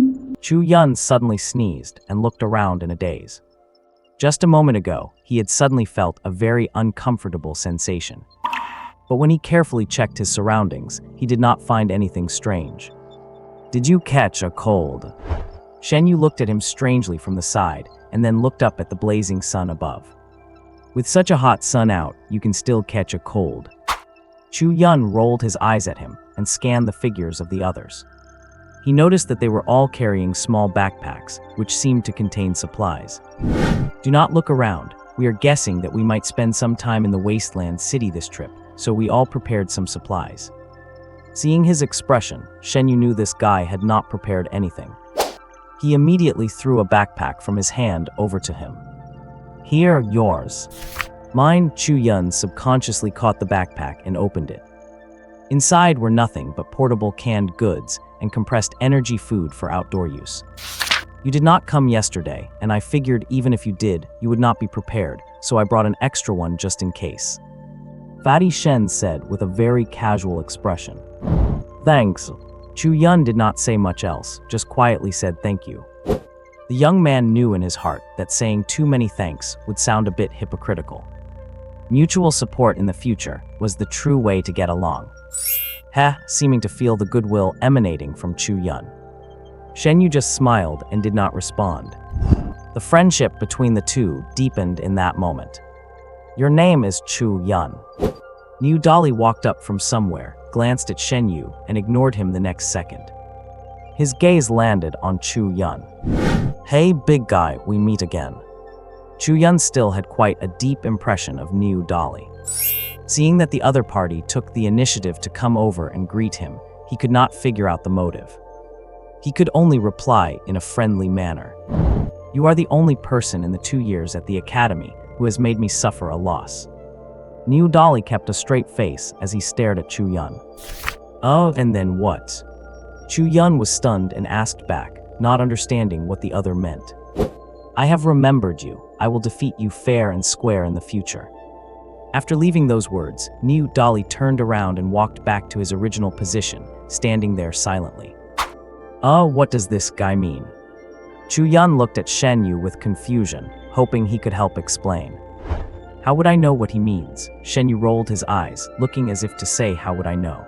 [SPEAKER 1] Chu Yun suddenly sneezed and looked around in a daze. Just a moment ago, he had suddenly felt a very uncomfortable sensation. But when he carefully checked his surroundings, he did not find anything strange. Did you catch a cold? Shen Yu looked at him strangely from the side, and then looked up at the blazing sun above. With such a hot sun out, you can still catch a cold. Chu Yun rolled his eyes at him and scanned the figures of the others. He noticed that they were all carrying small backpacks, which seemed to contain supplies. Do not look around. We are guessing that we might spend some time in the wasteland city this trip, so we all prepared some supplies. Seeing his expression, Shen Yu knew this guy had not prepared anything. He immediately threw a backpack from his hand over to him. Here, yours. Mine. Chu Yun subconsciously caught the backpack and opened it. Inside were nothing but portable canned goods and compressed energy food for outdoor use. You did not come yesterday, and I figured even if you did, you would not be prepared, so I brought an extra one just in case. Fatty Shen said with a very casual expression. Thanks. Chu Yun did not say much else, just quietly said thank you. The young man knew in his heart that saying too many thanks would sound a bit hypocritical. Mutual support in the future was the true way to get along. Seeming to feel the goodwill emanating from Chu Yun. Shen Yu just smiled and did not respond. The friendship between the two deepened in that moment. Your name is Chu Yun. Niu Dali walked up from somewhere, glanced at Shen Yu, and ignored him the next second. His gaze landed on Chu Yun. Hey, big guy, we meet again. Chu Yun still had quite a deep impression of Niu Dali. Seeing that the other party took the initiative to come over and greet him, he could not figure out the motive. He could only reply in a friendly manner. You are the only person in the 2 years at the academy who has made me suffer a loss. Niu Dali kept a straight face as he stared at Chu Yun. Oh, and then what? Chu Yun was stunned and asked back, not understanding what the other meant. I have remembered you. I will defeat you fair and square in the future. After leaving those words, Niu Dali turned around and walked back to his original position, standing there silently. Oh, what does this guy mean? Chu Yun looked at Shen Yu with confusion, hoping he could help explain. How would I know what he means? Shen Yu rolled his eyes, looking as if to say, how would I know?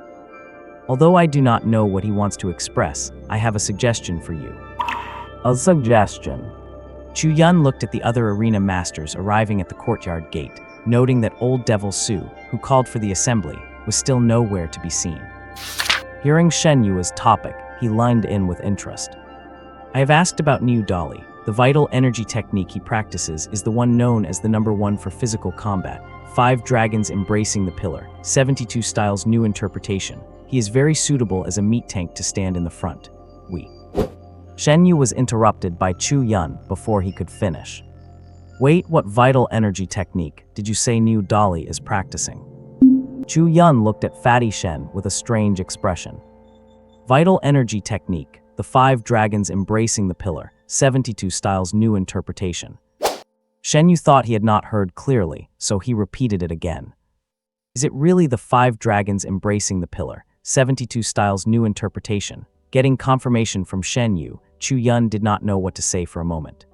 [SPEAKER 1] Although I do not know what he wants to express, I have a suggestion for you. A suggestion? Chu Yun looked at the other arena masters arriving at the courtyard gate, noting that old Devil Su, who called for the assembly, was still nowhere to be seen. Hearing Shen Yu's topic, he lined in with interest. I have asked about Niu Dali. The vital energy technique he practices is the one known as the #1 for physical combat, 5 dragons embracing the pillar, 72 styles new interpretation. He is very suitable as a meat tank to stand in the front. Shen Yu was interrupted by Chu Yun before he could finish. Wait, what vital energy technique did you say Niu Dali is practicing? Chu Yun looked at Fatty Shen with a strange expression. Vital energy technique, The Five Dragons Embracing the Pillar, 72 Styles New Interpretation. Shen Yu thought he had not heard clearly, so he repeated it again. Is it really the Five Dragons Embracing the Pillar, 72 Styles New Interpretation? Getting confirmation from Shen Yu, Chu Yun did not know what to say for a moment.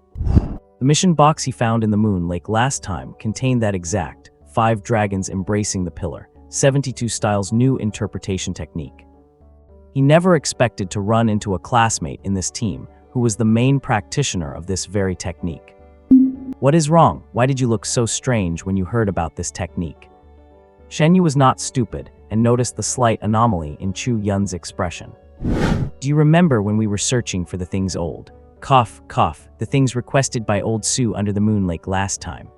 [SPEAKER 1] The mission box he found in the Moon Lake last time contained that exact Five Dragons Embracing the Pillar, 72 Styles New Interpretation technique. He never expected to run into a classmate in this team who was the main practitioner of this very technique. What is wrong? Why did you look so strange when you heard about this technique? Shen Yu was not stupid and noticed the slight anomaly in Chu Yun's expression. Do you remember when we were searching for the things old? Cough, cough, the things requested by old Su under the Moon Lake last time.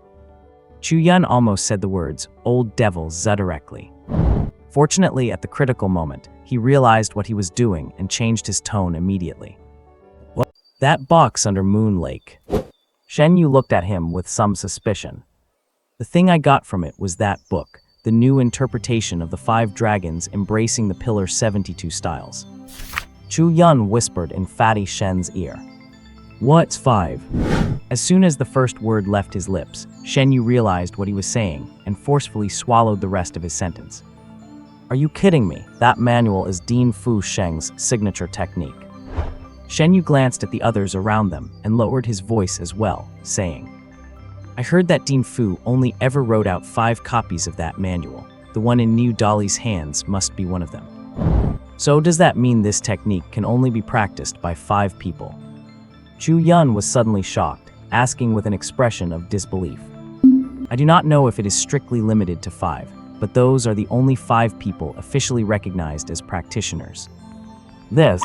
[SPEAKER 1] Chu Yun almost said the words, old devil, directly. Fortunately, at the critical moment, he realized what he was doing and changed his tone immediately. What? That box under Moon Lake. Shen Yu looked at him with some suspicion. The thing I got from it was that book, the new interpretation of the Five Dragons Embracing the Pillar 72 Styles. Chu Yun whispered in Fatty Shen's ear. What's five? As soon as the first word left his lips, Shen Yu realized what he was saying and forcefully swallowed the rest of his sentence. Are you kidding me? That manual is Dean Fu Sheng's signature technique. Shen Yu glanced at the others around them and lowered his voice as well, saying, I heard that Dean Fu only ever wrote out 5 copies of that manual. The one in New Dolly's hands must be one of them. So does that mean this technique can only be practiced by 5 people? Chu Yun was suddenly shocked, asking with an expression of disbelief. I do not know if it is strictly limited to 5, but those are the only 5 people officially recognized as practitioners. This,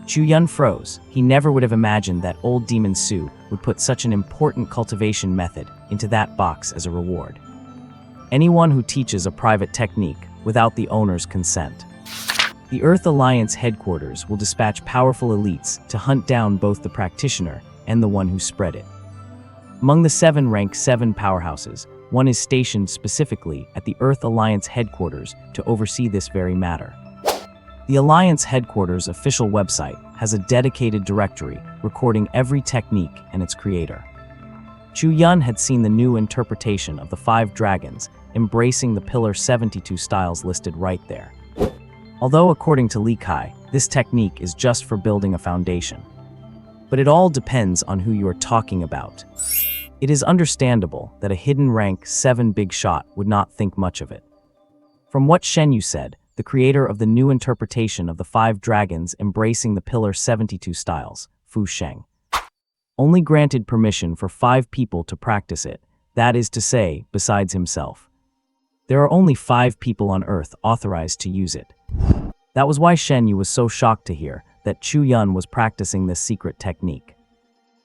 [SPEAKER 1] Chu Yun froze. He never would have imagined that old Demon Su would put such an important cultivation method into that box as a reward. Anyone who teaches a private technique without the owner's consent. The Earth Alliance headquarters will dispatch powerful elites to hunt down both the practitioner and the one who spread it. Among the 7 rank 7 powerhouses, one is stationed specifically at the Earth Alliance headquarters to oversee this very matter. The Alliance headquarters' official website has a dedicated directory recording every technique and its creator. Chu Yun had seen the new interpretation of the 5 dragons embracing the Pillar 72 styles listed right there. Although according to Li Kai, this technique is just for building a foundation. But it all depends on who you are talking about. It is understandable that a hidden rank 7 big shot would not think much of it. From what Shen Yu said, the creator of the new interpretation of the 5 dragons embracing the Pillar 72 styles, Fu Sheng, only granted permission for 5 people to practice it, that is to say, besides himself. There are only 5 people on Earth authorized to use it. That was why Shen Yu was so shocked to hear that Chu Yun was practicing this secret technique.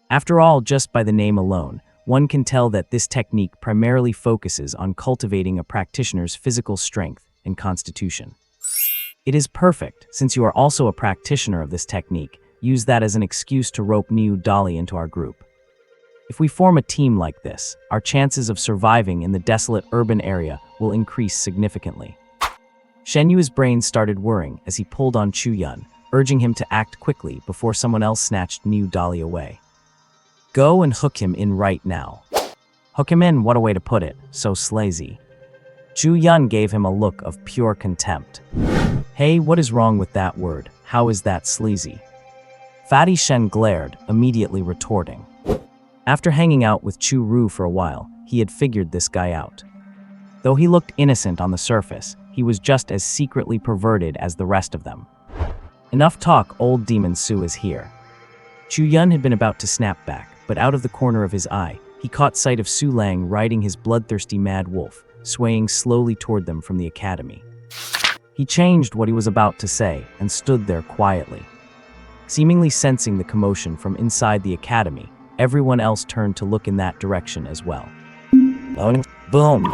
[SPEAKER 1] After all, just by the name alone, one can tell that this technique primarily focuses on cultivating a practitioner's physical strength and constitution. It is perfect, since you are also a practitioner of this technique. Use that as an excuse to rope New Dolly into our group. If we form a team like this, our chances of surviving in the desolate urban area will increase significantly. Shen Yu's brain started whirring as he pulled on Chu Yun, urging him to act quickly before someone else snatched New Dolly away. Go and hook him in right now. Hook him in, what a way to put it, so slazy. Chu Yun gave him a look of pure contempt. Hey, what is wrong with that word? How is that sleazy? Fatty Shen glared, immediately retorting. After hanging out with Chu Ru for a while, he had figured this guy out. Though he looked innocent on the surface, he was just as secretly perverted as the rest of them. Enough talk, old Demon Su is here. Chu Yun had been about to snap back, but out of the corner of his eye, he caught sight of Su Lang riding his bloodthirsty mad wolf, swaying slowly toward them from the academy. He changed what he was about to say and stood there quietly. Seemingly sensing the commotion from inside the academy, everyone else turned to look in that direction as well. Boom!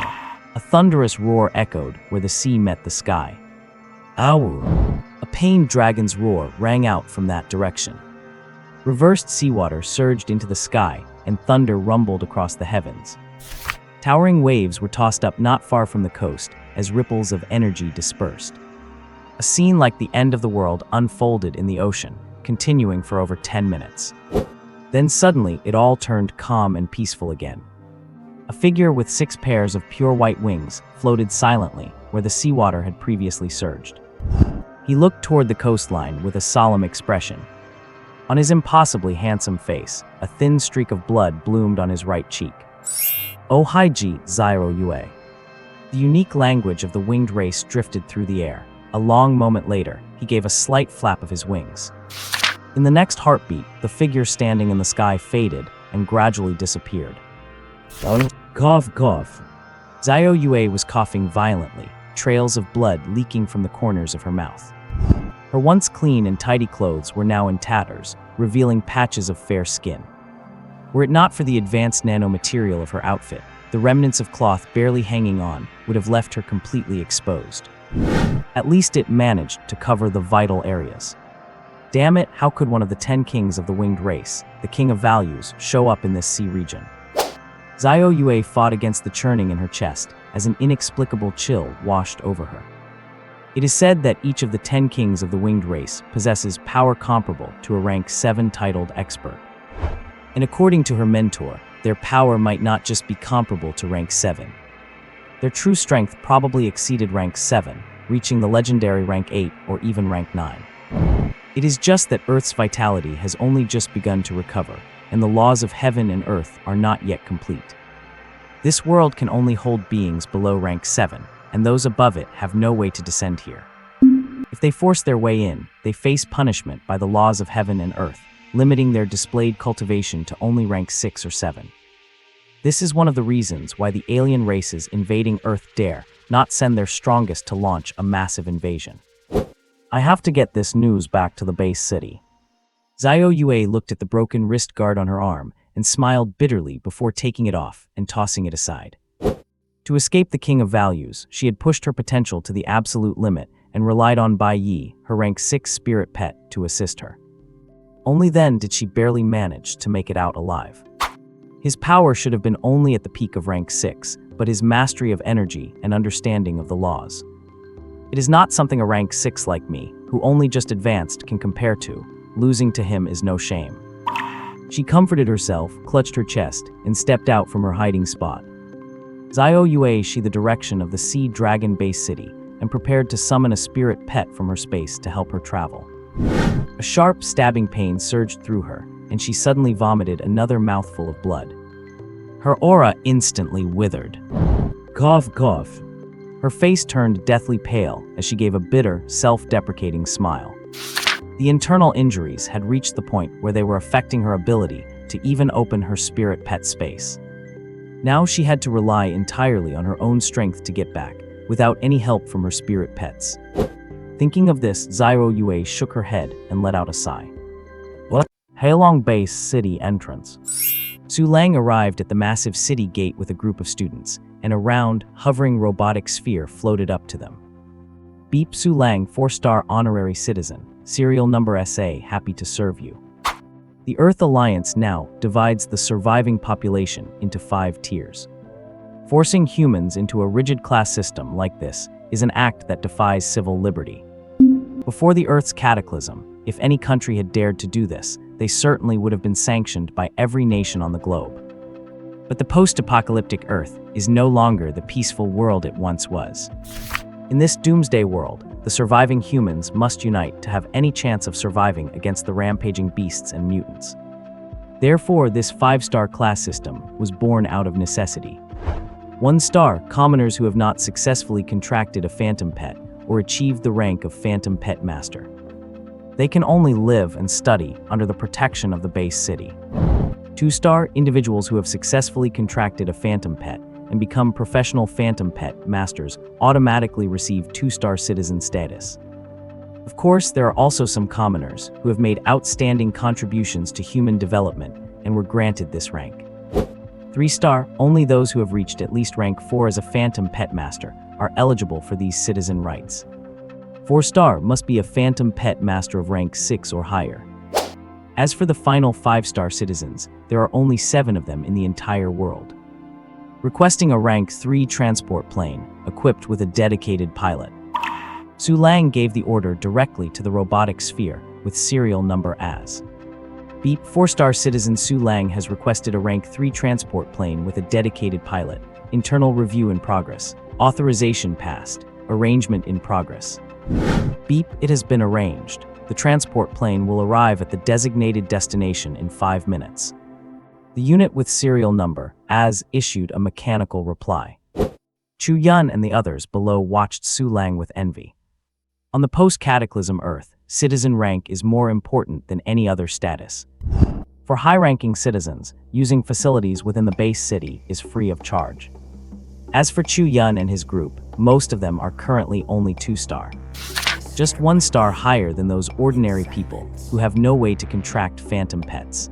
[SPEAKER 1] A thunderous roar echoed where the sea met the sky. Ow! A pained dragon's roar rang out from that direction. Reversed seawater surged into the sky, and thunder rumbled across the heavens. Towering waves were tossed up not far from the coast as ripples of energy dispersed. A scene like the end of the world unfolded in the ocean, continuing for over 10 minutes. Then suddenly, it all turned calm and peaceful again. A figure with 6 pairs of pure white wings floated silently where the seawater had previously surged. He looked toward the coastline with a solemn expression. On his impossibly handsome face, a thin streak of blood bloomed on his right cheek. "Oh Haiji Zyro Yue." The unique language of the winged race drifted through the air. A long moment later, he gave a slight flap of his wings. In the next heartbeat, the figure standing in the sky faded and gradually disappeared. Cough, cough. Zyro Yue was coughing violently, trails of blood leaking from the corners of her mouth. Her once clean and tidy clothes were now in tatters, revealing patches of fair skin. Were it not for the advanced nanomaterial of her outfit, the remnants of cloth barely hanging on would have left her completely exposed. At least it managed to cover the vital areas. Damn it, how could one of the 10 kings of the winged race, the king of values, show up in this sea region? Zyro Yue fought against the churning in her chest as an inexplicable chill washed over her. It is said that each of the 10 kings of the winged race possesses power comparable to a rank 7 titled expert. And according to her mentor, their power might not just be comparable to rank 7. Their true strength probably exceeded rank 7, reaching the legendary rank 8 or even rank 9. It is just that Earth's vitality has only just begun to recover, and the laws of heaven and earth are not yet complete. This world can only hold beings below rank 7, and those above it have no way to descend here. If they force their way in, they face punishment by the laws of heaven and earth, limiting their displayed cultivation to only rank 6 or 7. This is one of the reasons why the alien races invading Earth dare not send their strongest to launch a massive invasion. I have to get this news back to the base city. Zyro Yue looked at the broken wrist guard on her arm and smiled bitterly before taking it off and tossing it aside. To escape the king of values, she had pushed her potential to the absolute limit and relied on Bai Yi, her rank 6 spirit pet, to assist her. Only then did she barely manage to make it out alive. His power should have been only at the peak of rank 6, but his mastery of energy and understanding of the laws. It is not something a rank 6 like me, who only just advanced, can compare to. Losing to him is no shame. She comforted herself, clutched her chest, and stepped out from her hiding spot. Zyro Yue she the direction of the Sea Dragon base city and prepared to summon a spirit pet from her space to help her travel. A sharp, stabbing pain surged through her, and she suddenly vomited another mouthful of blood. Her aura instantly withered. Cough, cough. Her face turned deathly pale as she gave a bitter, self-deprecating smile. The internal injuries had reached the point where they were affecting her ability to even open her spirit pet space. Now she had to rely entirely on her own strength to get back, without any help from her spirit pets. Thinking of this, Zyro Yue shook her head and let out a sigh. What? Heilong Base City entrance. Su Lang arrived at the massive city gate with a group of students, and a round, hovering robotic sphere floated up to them. Beep Su Lang, 4-star honorary citizen, serial number SA, happy to serve you. The Earth Alliance now divides the surviving population into 5 tiers. Forcing humans into a rigid class system like this is an act that defies civil liberty. Before the Earth's cataclysm, if any country had dared to do this, they certainly would have been sanctioned by every nation on the globe. But the post-apocalyptic Earth is no longer the peaceful world it once was. In this doomsday world, the surviving humans must unite to have any chance of surviving against the rampaging beasts and mutants. Therefore, this 5-star class system was born out of necessity. 1-star, commoners who have not successfully contracted a phantom pet or achieved the rank of phantom pet master. They can only live and study under the protection of the base city. 2-star, individuals who have successfully contracted a phantom pet and become professional phantom pet masters automatically receive 2-star citizen status. Of course, there are also some commoners who have made outstanding contributions to human development and were granted this rank. 3-star, only those who have reached at least rank 4 as a phantom pet master are eligible for these citizen rights. 4-star must be a phantom pet master of rank 6 or higher. As for the final 5-star citizens, there are only 7 of them in the entire world. Requesting a rank 3 transport plane, equipped with a dedicated pilot. Su Lang gave the order directly to the robotic sphere with serial number as Beep. 4-star citizen Su Lang has requested a rank 3 transport plane with a dedicated pilot. Internal review in progress. Authorization passed. Arrangement in progress. Beep. It has been arranged. The transport plane will arrive at the designated destination in 5 minutes. The unit with serial number as issued a mechanical reply. Chu Yun and the others below watched Su Lang with envy. On the post-cataclysm Earth, citizen rank is more important than any other status. For high-ranking citizens, using facilities within the base city is free of charge. As for Chu Yun and his group, most of them are currently only 2-star. Just 1 star higher than those ordinary people who have no way to contract phantom pets.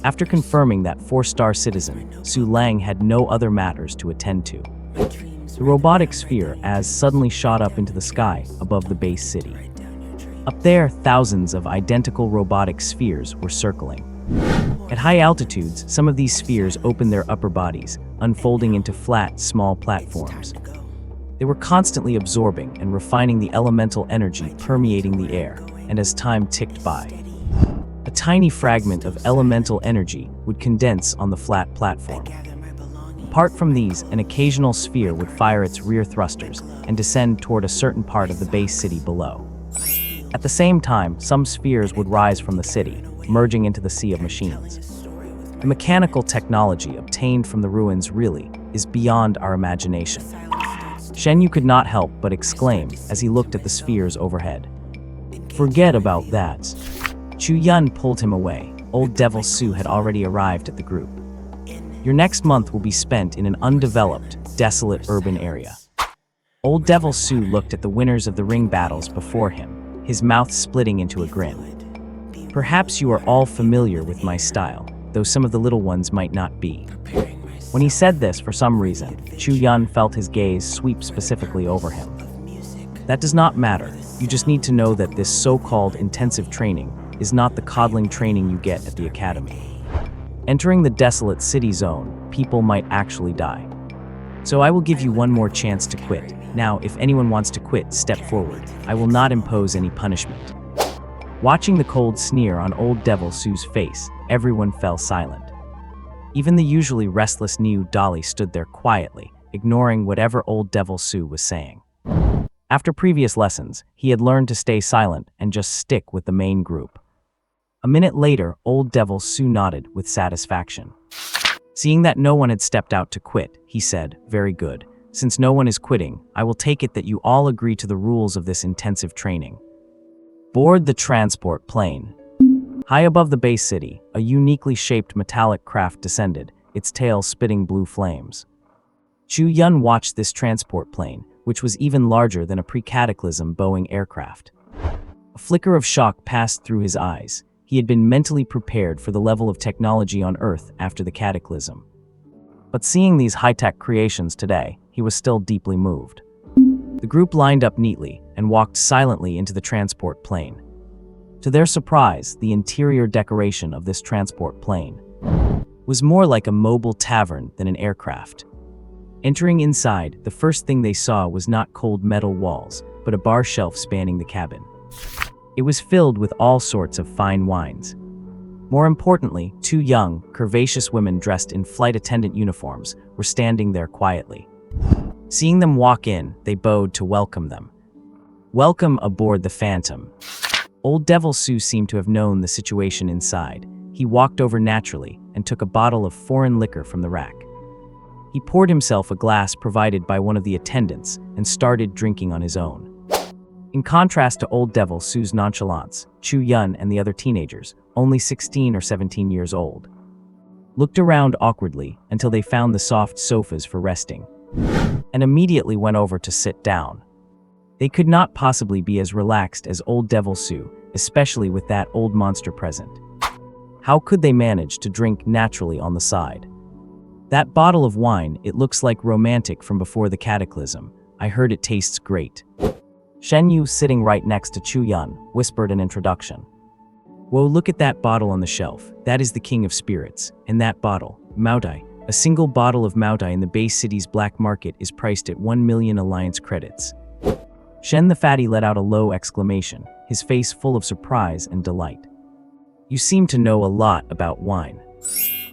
[SPEAKER 1] After confirming that 4-star citizen, Su Lang had no other matters to attend to. The robotic sphere as suddenly shot up into the sky above the base city. Up there, thousands of identical robotic spheres were circling. At high altitudes, some of these spheres opened their upper bodies, unfolding into flat, small platforms. They were constantly absorbing and refining the elemental energy permeating the air, and as time ticked by, a tiny fragment of elemental energy would condense on the flat platform. Apart from these, an occasional sphere would fire its rear thrusters and descend toward a certain part of the base city below. At the same time, some spheres would rise from the city, merging into the sea of machines. The mechanical technology obtained from the ruins really is beyond our imagination. Shen Yu could not help but exclaim as he looked at the spheres overhead. Forget about that. Chu Yun pulled him away. Old Devil Su had already arrived at the group. Your next month will be spent in an undeveloped, desolate urban area. Old Devil Su looked at the winners of the ring battles before him, his mouth splitting into a grin. Perhaps you are all familiar with my style, though some of the little ones might not be. When he said this, for some reason, Chu Yun felt his gaze sweep specifically over him. That does not matter. You just need to know that this so-called intensive training is not the coddling training you get at the academy. Entering the desolate city zone, people might actually die. So I will give you one more chance to quit. Now, if anyone wants to quit, step forward. I will not impose any punishment. Watching the cold sneer on Old Devil Su's face, everyone fell silent. Even the usually restless Niu Dali stood there quietly, ignoring whatever Old Devil Su was saying. After previous lessons, he had learned to stay silent and just stick with the main group. A minute later, Old Devil Su nodded with satisfaction. Seeing that no one had stepped out to quit, he said, "Very good. Since no one is quitting, I will take it that you all agree to the rules of this intensive training. Board the transport plane." High above the base city, a uniquely shaped metallic craft descended, its tail spitting blue flames. Chu Yun watched this transport plane, which was even larger than a pre-cataclysm Boeing aircraft. A flicker of shock passed through his eyes. He had been mentally prepared for the level of technology on Earth after the cataclysm. But seeing these high-tech creations today, he was still deeply moved. The group lined up neatly and walked silently into the transport plane. To their surprise, the interior decoration of this transport plane was more like a mobile tavern than an aircraft. Entering inside, the first thing they saw was not cold metal walls, but a bar shelf spanning the cabin. It was filled with all sorts of fine wines. More importantly, 2 young, curvaceous women dressed in flight attendant uniforms were standing there quietly. Seeing them walk in, they bowed to welcome them. Welcome aboard the Phantom. Old Devil Su seemed to have known the situation inside. He walked over naturally and took a bottle of foreign liquor from the rack. He poured himself a glass provided by one of the attendants and started drinking on his own. In contrast to Old Devil Su's nonchalance, Chu Yun and the other teenagers, only 16 or 17 years old, looked around awkwardly until they found the soft sofas for resting, and immediately went over to sit down. They could not possibly be as relaxed as Old Devil Su, especially with that old monster present. How could they manage to drink naturally on the side? That bottle of wine, it looks like romantic from before the cataclysm. I heard it tastes great. Shen Yu, sitting right next to Chu Yun, whispered an introduction. Whoa, look at that bottle on the shelf. That is the king of spirits. And that bottle, Maodai. A single bottle of Maodai in the base city's black market is priced at 1 million alliance credits. Shen the fatty let out a low exclamation, his face full of surprise and delight. You seem to know a lot about wine.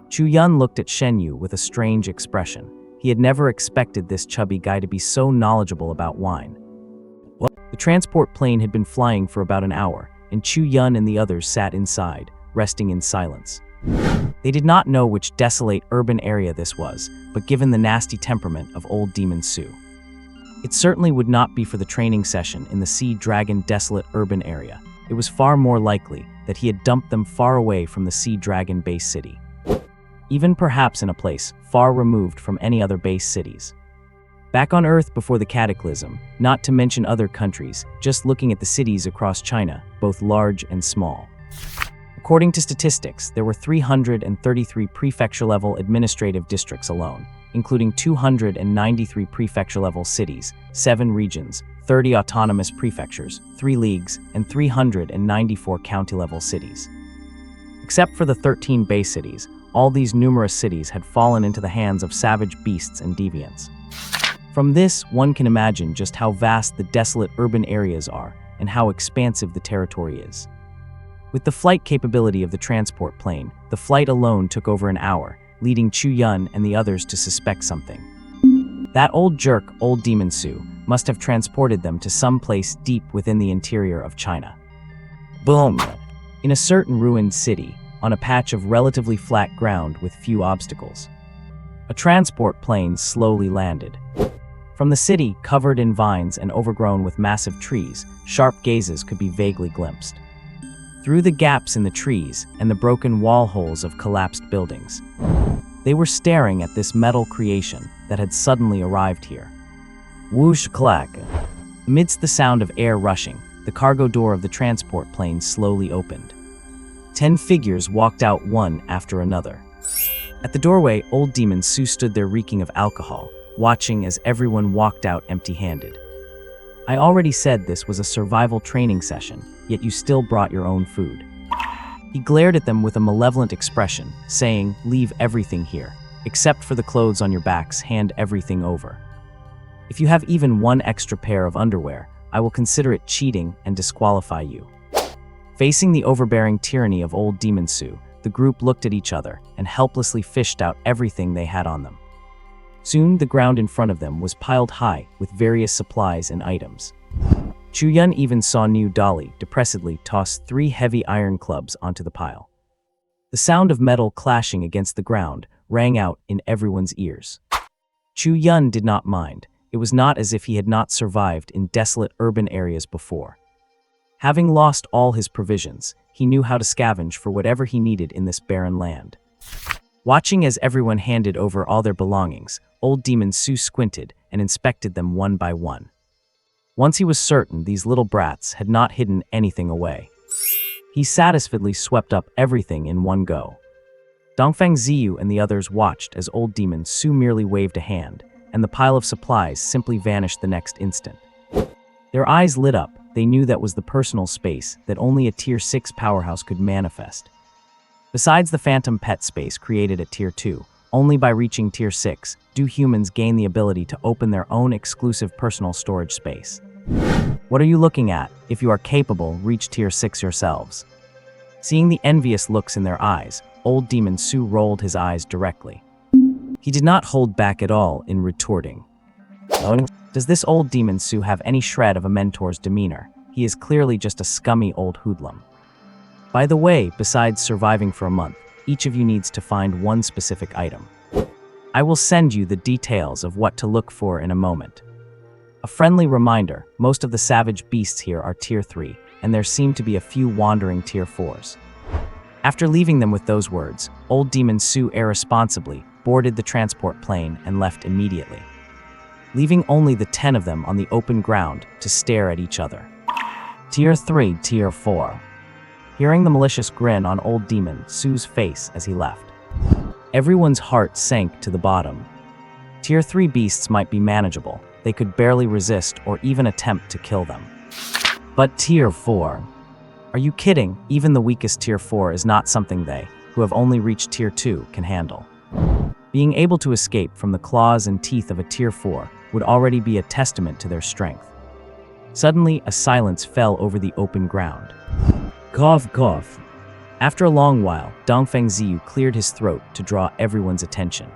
[SPEAKER 1] Chu Yun looked at Shen Yu with a strange expression. He had never expected this chubby guy to be so knowledgeable about wine. The transport plane had been flying for about an hour, and Chu Yun and the others sat inside, resting in silence. They did not know which desolate urban area this was, but given the nasty temperament of old Demon Su, it certainly would not be for the training session in the Sea Dragon desolate urban area. It was far more likely that he had dumped them far away from the Sea Dragon base city, even perhaps in a place far removed from any other base cities. Back on Earth before the cataclysm, not to mention other countries, just looking at the cities across China, both large and small. According to statistics, there were 333 prefecture-level administrative districts alone, including 293 prefecture-level cities, 7 regions, 30 autonomous prefectures, 3 leagues, and 394 county-level cities. Except for the 13 base cities, all these numerous cities had fallen into the hands of savage beasts and deviants. From this, one can imagine just how vast the desolate urban areas are and how expansive the territory is. With the flight capability of the transport plane, the flight alone took over an hour, leading Chu Yun and the others to suspect something. That old jerk, old Demon Su, must have transported them to some place deep within the interior of China. Boom! In a certain ruined city, on a patch of relatively flat ground with few obstacles, a transport plane slowly landed. From the city, covered in vines and overgrown with massive trees, sharp gazes could be vaguely glimpsed. Through the gaps in the trees and the broken wall holes of collapsed buildings, they were staring at this metal creation that had suddenly arrived here. Whoosh clack! Amidst the sound of air rushing, the cargo door of the transport plane slowly opened. 10 figures walked out one after another. At the doorway, old Demon Su stood there reeking of alcohol, watching as everyone walked out empty-handed. I already said this was a survival training session, yet you still brought your own food. He glared at them with a malevolent expression, saying, "Leave everything here. Except for the clothes on your backs, hand everything over. If you have even one extra pair of underwear, I will consider it cheating and disqualify you." Facing the overbearing tyranny of old Demon Su, the group looked at each other and helplessly fished out everything they had on them. Soon, the ground in front of them was piled high with various supplies and items. Chu Yun even saw New Dolly depressedly toss 3 heavy iron clubs onto the pile. The sound of metal clashing against the ground rang out in everyone's ears. Chu Yun did not mind. It was not as if he had not survived in desolate urban areas before. Having lost all his provisions, he knew how to scavenge for whatever he needed in this barren land. Watching as everyone handed over all their belongings, old Demon Su squinted and inspected them one by one. Once he was certain these little brats had not hidden anything away, he satisfiedly swept up everything in one go. Dongfang Ziyu and the others watched as old Demon Su merely waved a hand, and the pile of supplies simply vanished the next instant. Their eyes lit up. They knew that was the personal space that only a Tier 6 powerhouse could manifest. Besides the phantom pet space created at Tier 2, only by reaching Tier 6 do humans gain the ability to open their own exclusive personal storage space. What are you looking at? If you are capable, reach Tier 6 yourselves. Seeing the envious looks in their eyes, old Demon Su rolled his eyes directly. He did not hold back at all in retorting. Does this old Demon Su have any shred of a mentor's demeanor? He is clearly just a scummy old hoodlum. By the way, besides surviving for a month, each of you needs to find one specific item. I will send you the details of what to look for in a moment. A friendly reminder, most of the savage beasts here are Tier 3, and there seem to be a few wandering Tier 4s. After leaving them with those words, old Demon Su irresponsibly boarded the transport plane and left immediately, leaving only the 10 of them on the open ground to stare at each other. Tier 3, Tier 4. Hearing the malicious grin on old Demon Su's face as he left, everyone's heart sank to the bottom. Tier 3 beasts might be manageable. They could barely resist or even attempt to kill them. But Tier 4? Are you kidding? Even the weakest Tier 4 is not something they, who have only reached Tier 2, can handle. Being able to escape from the claws and teeth of a Tier 4 would already be a testament to their strength. Suddenly, a silence fell over the open ground. Cough, cough. After a long while, Dongfeng Ziyu cleared his throat to draw everyone's attention.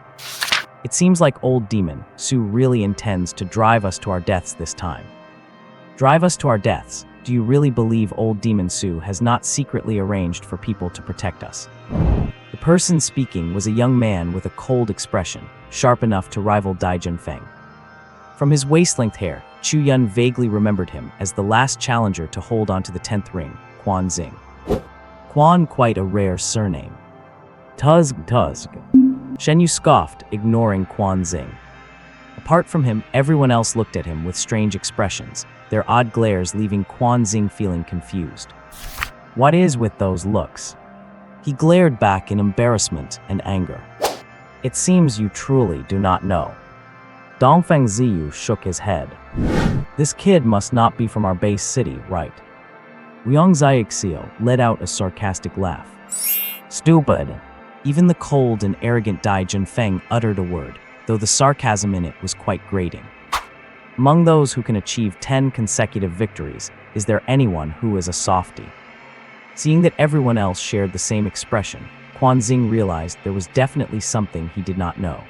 [SPEAKER 1] It seems like old demon Su really intends to drive us to our deaths this time. Drive us to our deaths? Do you really believe old demon Su has not secretly arranged for people to protect us? The person speaking was a young man with a cold expression, sharp enough to rival Dai Junfeng. From his waist-length hair, Chu Yun vaguely remembered him as the last challenger to hold onto the 10th ring, Quan Xing. Quan, quite a rare surname. Tuzg. Shen Yu scoffed, ignoring Quan Xing. Apart from him, everyone else looked at him with strange expressions, their odd glares leaving Quan Xing feeling confused. What is with those looks? He glared back in embarrassment and anger. It seems you truly do not know. Dongfeng Ziyu shook his head. This kid must not be from our base city, right? Liang Xiaoxiao let out a sarcastic laugh. Stupid. Even the cold and arrogant Dai Junfeng uttered a word, though the sarcasm in it was quite grating. Among those who can achieve 10 consecutive victories, is there anyone who is a softie? Seeing that everyone else shared the same expression, Quan Xing realized there was definitely something he did not know.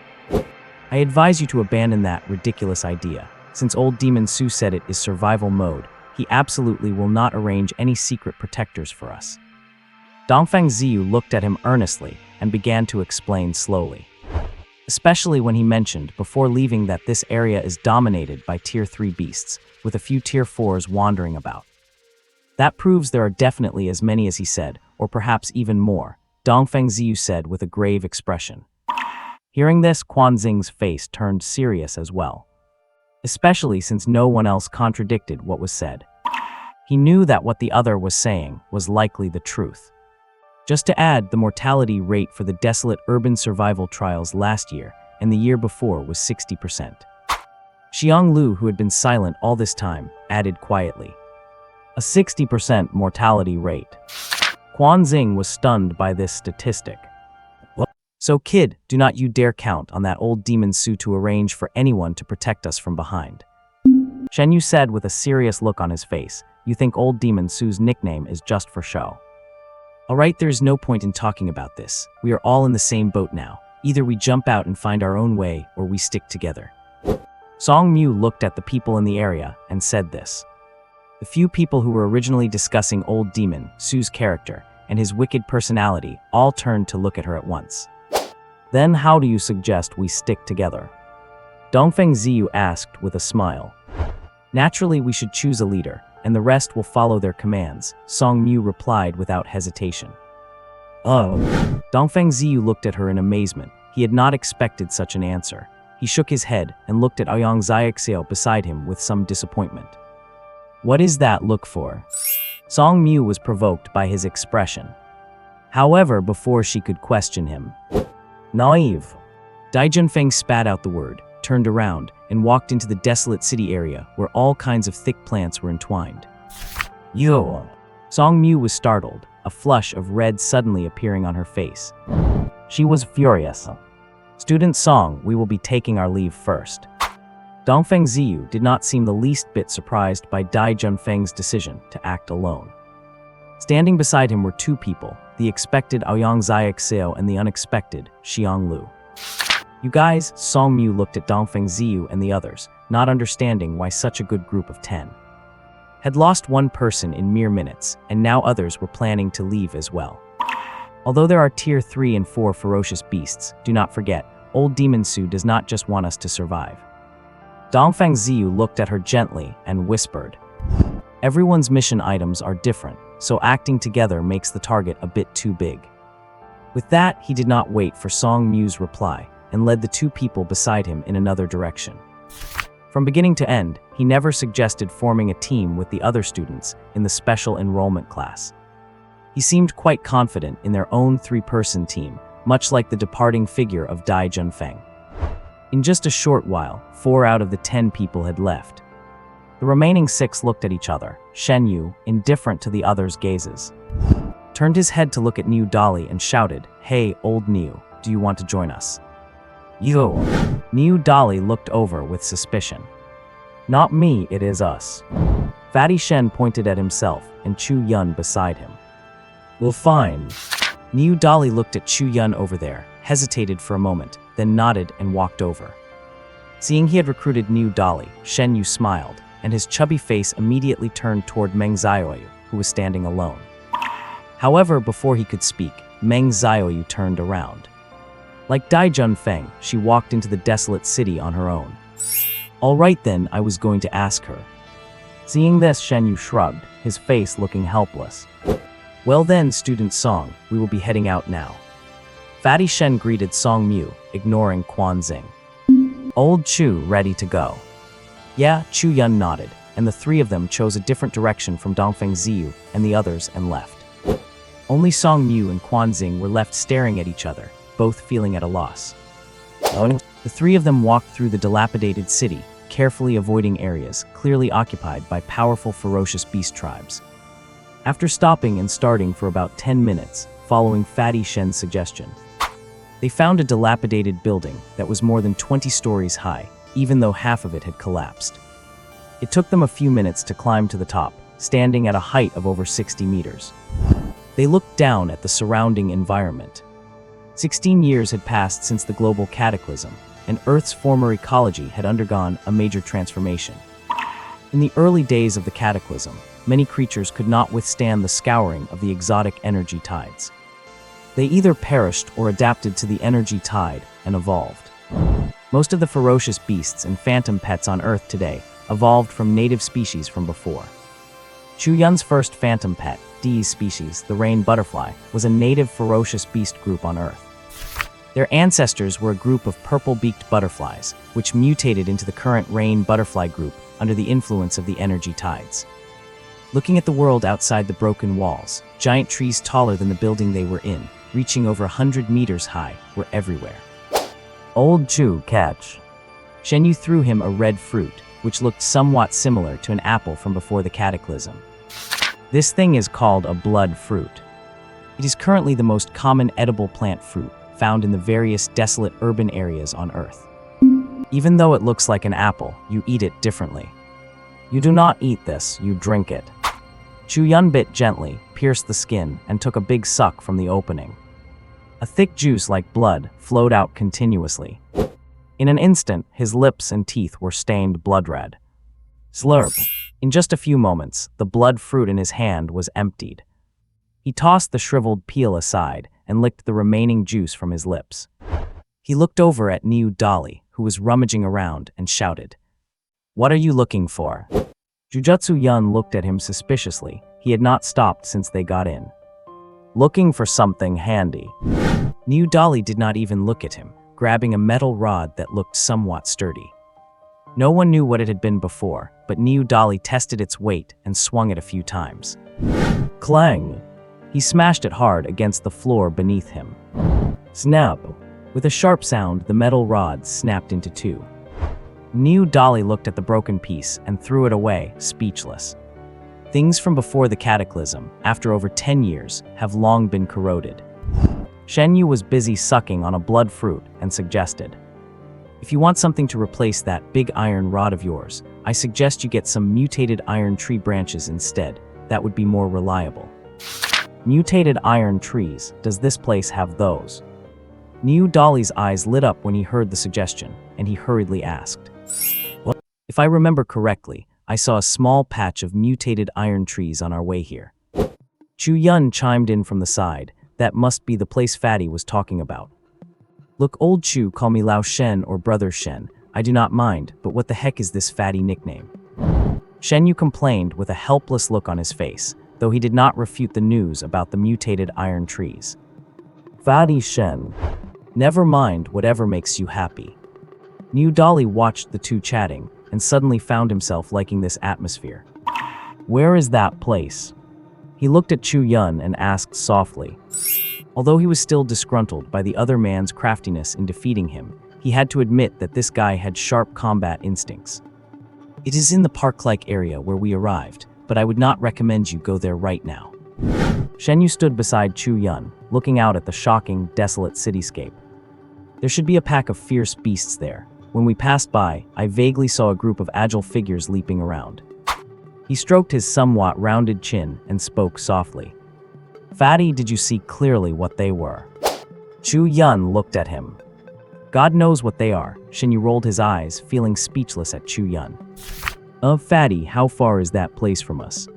[SPEAKER 1] I advise you to abandon that ridiculous idea. Since old demon Su said it is survival mode, he absolutely will not arrange any secret protectors for us. Dongfeng Ziyu looked at him earnestly and began to explain slowly. Especially when he mentioned before leaving that this area is dominated by Tier 3 beasts, with a few Tier 4s wandering about. That proves there are definitely as many as he said, or perhaps even more, Dongfeng Ziyu said with a grave expression. Hearing this, Quan Xing's face turned serious as well. Especially since no one else contradicted what was said. He knew that what the other was saying was likely the truth. Just to add, the mortality rate for the desolate urban survival trials last year and the year before was 60%. Xiang Lu, who had been silent all this time, added quietly. A 60% mortality rate. Quan Xing was stunned by this statistic. So kid, do not you dare count on that old demon Su to arrange for anyone to protect us from behind. Shen Yu said with a serious look on his face, you think old demon Su's nickname is just for show. Alright, there's no point in talking about this. We are all in the same boat now. Either we jump out and find our own way, or we stick together. Song Mu looked at the people in the area and said this. The few people who were originally discussing old demon Su's character and his wicked personality all turned to look at her at once. Then how do you suggest we stick together? Dongfeng Ziyu asked with a smile. Naturally, we should choose a leader, and the rest will follow their commands, Song Mu replied without hesitation. Oh. Dongfeng Ziyu looked at her in amazement. He had not expected such an answer. He shook his head and looked at Liang Xiaoxiao beside him with some disappointment. What is that look for? Song Mu was provoked by his expression. However, before she could question him, naive. Dai Junfeng spat out the word, turned around, and walked into the desolate city area where all kinds of thick plants were entwined. Yo! Song Mu was startled, a flush of red suddenly appearing on her face. She was furious. Student Song, we will be taking our leave first. Dongfeng Ziyu did not seem the least bit surprised by Dai Junfeng's decision to act alone. Standing beside him were two people, the expected Liang Xiaoxiao and the unexpected Xiang Lu. You guys, Song Mu looked at Dongfeng Ziyu and the others, not understanding why such a good group of 10 had lost one person in mere minutes, and now others were planning to leave as well. Although there are Tier 3 and 4 ferocious beasts, do not forget, old demon Su does not just want us to survive. Dongfeng Ziyu looked at her gently and whispered. Everyone's mission items are different, so acting together makes the target a bit too big. With that, he did not wait for Song Mu's reply, and led the two people beside him in another direction. From beginning to end, he never suggested forming a team with the other students in the special enrollment class. He seemed quite confident in their own 3-person team, much like the departing figure of Dai Junfeng. In just a short while, 4 out of the 10 people had left. The remaining 6 looked at each other. Shen Yu, indifferent to the others' gazes, turned his head to look at Niu Dali and shouted, "Hey, old Niu, do you want to join us?" Yo! Niu Dali looked over with suspicion. Not me, it is us. Fatty Shen pointed at himself and Chu Yun beside him. We'll find. Niu Dali looked at Chu Yun over there, hesitated for a moment, then nodded and walked over. Seeing he had recruited Niu Dali, Shen Yu smiled, and his chubby face immediately turned toward Meng Xiaoyu, who was standing alone. However, before he could speak, Meng Xiaoyu turned around. Like Dai Junfeng, she walked into the desolate city on her own. All right then, I was going to ask her. Seeing this, Shen Yu shrugged, his face looking helpless. Well then, student Song, we will be heading out now. Fatty Shen greeted Song Mu, ignoring Quan Xing. Old Chu ready to go. Yeah, Chu Yun nodded, and the three of them chose a different direction from Dongfeng Ziyu and the others and left. Only Song Mu and Quan Xing were left staring at each other, both feeling at a loss. The three of them walked through the dilapidated city, carefully avoiding areas clearly occupied by powerful ferocious beast tribes. After stopping and starting for about 10 minutes, following Fatty Shen's suggestion, they found a dilapidated building that was more than 20 stories high, even though half of it had collapsed. It took them a few minutes to climb to the top, standing at a height of over 60 meters. They looked down at the surrounding environment. 16 years had passed since the global cataclysm, and Earth's former ecology had undergone a major transformation. In the early days of the cataclysm, many creatures could not withstand the scouring of the exotic energy tides. They either perished or adapted to the energy tide and evolved. Most of the ferocious beasts and phantom pets on Earth today evolved from native species from before. Chu Yun's first phantom pet, Dee's species, the rain butterfly, was a native ferocious beast group on Earth. Their ancestors were a group of purple-beaked butterflies, which mutated into the current rain butterfly group under the influence of the energy tides. Looking at the world outside the broken walls, giant trees taller than the building they were in, reaching over 100 meters high, were everywhere. Old Chu, catch. Shen Yu threw him a red fruit, which looked somewhat similar to an apple from before the cataclysm. This thing is called a blood fruit. It is currently the most common edible plant fruit found in the various desolate urban areas on Earth. Even though it looks like an apple, you eat it differently. You do not eat this, you drink it. Chu Yun bit gently, pierced the skin, and took a big suck from the opening. A thick juice like blood flowed out continuously. In an instant, his lips and teeth were stained blood red. Slurp. In just a few moments, the blood fruit in his hand was emptied. He tossed the shriveled peel aside and licked the remaining juice from his lips. He looked over at Niu Dali, who was rummaging around, and shouted, "What are you looking for?" Jujutsu Yun looked at him suspiciously. He had not stopped since they got in. Looking for something handy. Niu Dali did not even look at him, grabbing a metal rod that looked somewhat sturdy. No one knew what it had been before, but Niu Dali tested its weight and swung it a few times. Clang! He smashed it hard against the floor beneath him. Snap! With a sharp sound, the metal rod snapped into two. Niu Dali looked at the broken piece and threw it away, speechless. Things from before the cataclysm, after over 10 years, have long been corroded. Shen Yu was busy sucking on a blood fruit and suggested, "If you want something to replace that big iron rod of yours, I suggest you get some mutated iron tree branches instead. That would be more reliable." Mutated iron trees, does this place have those? Niu Dali's eyes lit up when he heard the suggestion, and he hurriedly asked, "What?" If I remember correctly, I saw a small patch of mutated iron trees on our way here. Chu Yun chimed in from the side. That must be the place Fatty was talking about. Look, old Chu, call me Lao Shen or Brother Shen. I do not mind, but what the heck is this Fatty nickname? Shen Yu complained with a helpless look on his face, though he did not refute the news about the mutated iron trees. Fatty Shen. Never mind, whatever makes you happy. Niu Dali watched the two chatting, and suddenly found himself liking this atmosphere. Where is that place? He looked at Chu Yun and asked softly. Although he was still disgruntled by the other man's craftiness in defeating him, he had to admit that this guy had sharp combat instincts. It is in the park-like area where we arrived, but I would not recommend you go there right now. Shen Yu stood beside Chu Yun, looking out at the shocking, desolate cityscape. There should be a pack of fierce beasts there. When we passed by, I vaguely saw a group of agile figures leaping around. He stroked his somewhat rounded chin and spoke softly. "Fatty, did you see clearly what they were?" Chu Yun looked at him. "God knows what they are." Shenyu rolled his eyes, feeling speechless at Chu Yun. Fatty, how far is that place from us?"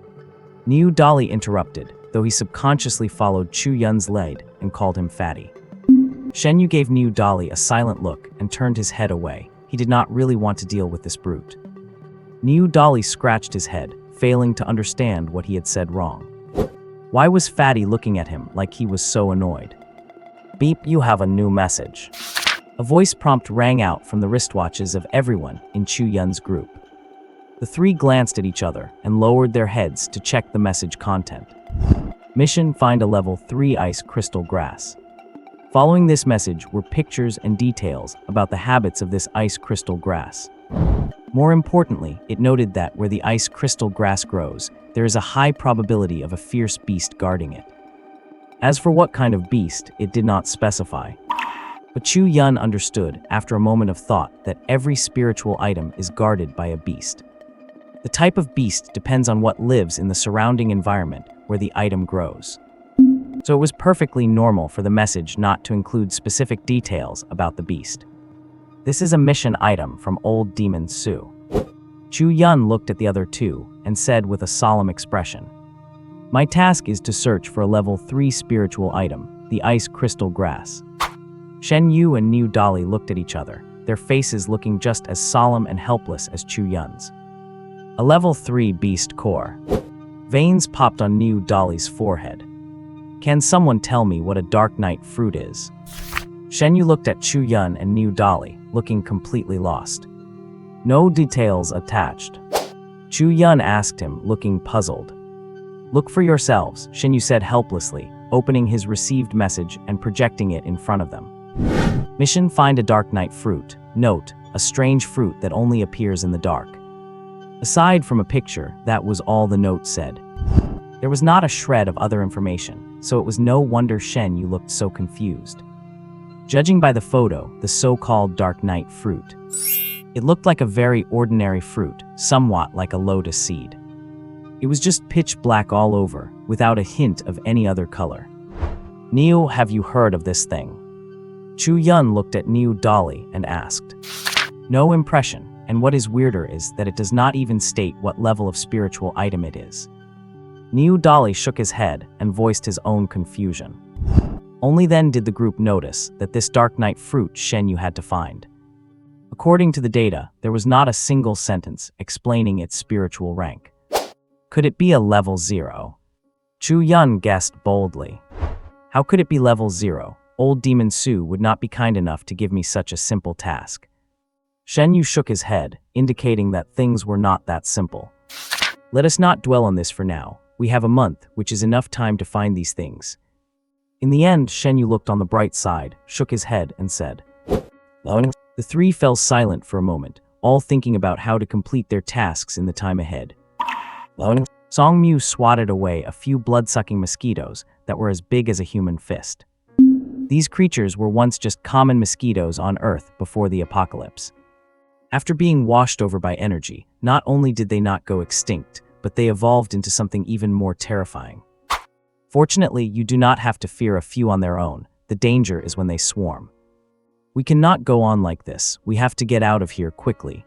[SPEAKER 1] Niu Dali interrupted, though he subconsciously followed Chu Yun's lead and called him Fatty. Shenyu gave Niu Dali a silent look and turned his head away. He did not really want to deal with this brute. Niu Dali scratched his head, failing to understand what he had said wrong. Why was Fatty looking at him like he was so annoyed? "Beep, you have a new message." A voice prompt rang out from the wristwatches of everyone in Chu Yun's group. The three glanced at each other and lowered their heads to check the message content. Mission: find a level 3 ice crystal grass. Following this message were pictures and details about the habits of this ice crystal grass. More importantly, it noted that where the ice crystal grass grows, there is a high probability of a fierce beast guarding it. As for what kind of beast, it did not specify. But Chu Yun understood, after a moment of thought, that every spiritual item is guarded by a beast. The type of beast depends on what lives in the surrounding environment where the item grows. So it was perfectly normal for the message not to include specific details about the beast. "This is a mission item from Old Demon Su." Chu Yun looked at the other two and said with a solemn expression, "My task is to search for a level 3 spiritual item, the ice crystal grass." Shen Yu and Niu Dali looked at each other, their faces looking just as solemn and helpless as Chu Yun's. A level 3 beast core. Veins popped on Niu Dali's forehead. "Can someone tell me what a dark night fruit is?" Shen Yu looked at Chu Yun and Niu Dali, looking completely lost. "No details attached." Chu Yun asked him, looking puzzled. "Look for yourselves," Shen Yu said helplessly, opening his received message and projecting it in front of them. Mission: find a dark night fruit. Note: a strange fruit that only appears in the dark. Aside from a picture, that was all the note said. There was not a shred of other information, so it was no wonder Shen Yu looked so confused. Judging by the photo, the so-called dark night fruit. It looked like a very ordinary fruit, somewhat like a lotus seed. It was just pitch black all over, without a hint of any other color. "Niu, have you heard of this thing?" Chu Yun looked at Niu Dali and asked. "No impression, and what is weirder is that it does not even state what level of spiritual item it is." Niu Dali shook his head and voiced his own confusion. Only then did the group notice that this dark night fruit Shen Yu had to find. According to the data, there was not a single sentence explaining its spiritual rank. Could it be a level 0? Chu Yun guessed boldly. "How could it be level 0? Old Demon Su would not be kind enough to give me such a simple task." Shen Yu shook his head, indicating that things were not that simple. "Let us not dwell on this for now. We have a month, which is enough time to find these things." In the end, Shen Yu looked on the bright side, shook his head, and said, "Loading." The three fell silent for a moment, all thinking about how to complete their tasks in the time ahead. "Loading." Song Mu swatted away a few blood-sucking mosquitoes that were as big as a human fist. These creatures were once just common mosquitoes on Earth before the apocalypse. After being washed over by energy, not only did they not go extinct, but they evolved into something even more terrifying. Fortunately, you do not have to fear a few on their own. The danger is when they swarm. "We cannot go on like this. We have to get out of here quickly."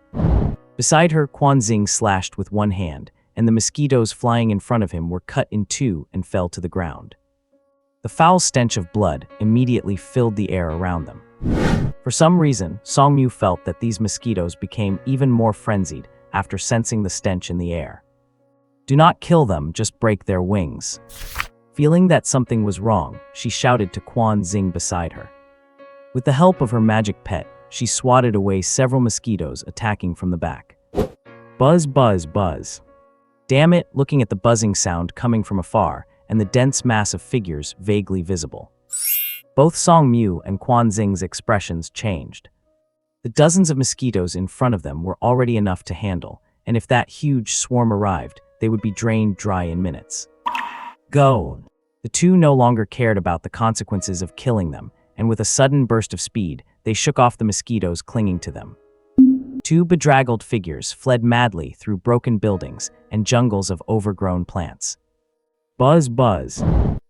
[SPEAKER 1] Beside her, Quan Xing slashed with one hand, and the mosquitoes flying in front of him were cut in two and fell to the ground. The foul stench of blood immediately filled the air around them. For some reason, Songmu felt that these mosquitoes became even more frenzied after sensing the stench in the air. "Do not kill them, just break their wings." Feeling that something was wrong, she shouted to Quan Xing beside her. With the help of her magic pet, she swatted away several mosquitoes attacking from the back. Buzz, buzz, buzz. Damn it, looking at the buzzing sound coming from afar, and the dense mass of figures vaguely visible. Both Song Mu and Quan Xing's expressions changed. The dozens of mosquitoes in front of them were already enough to handle, and if that huge swarm arrived, they would be drained dry in minutes. Go! The two no longer cared about the consequences of killing them, and with a sudden burst of speed, they shook off the mosquitoes clinging to them. Two bedraggled figures fled madly through broken buildings and jungles of overgrown plants. Buzz, buzz.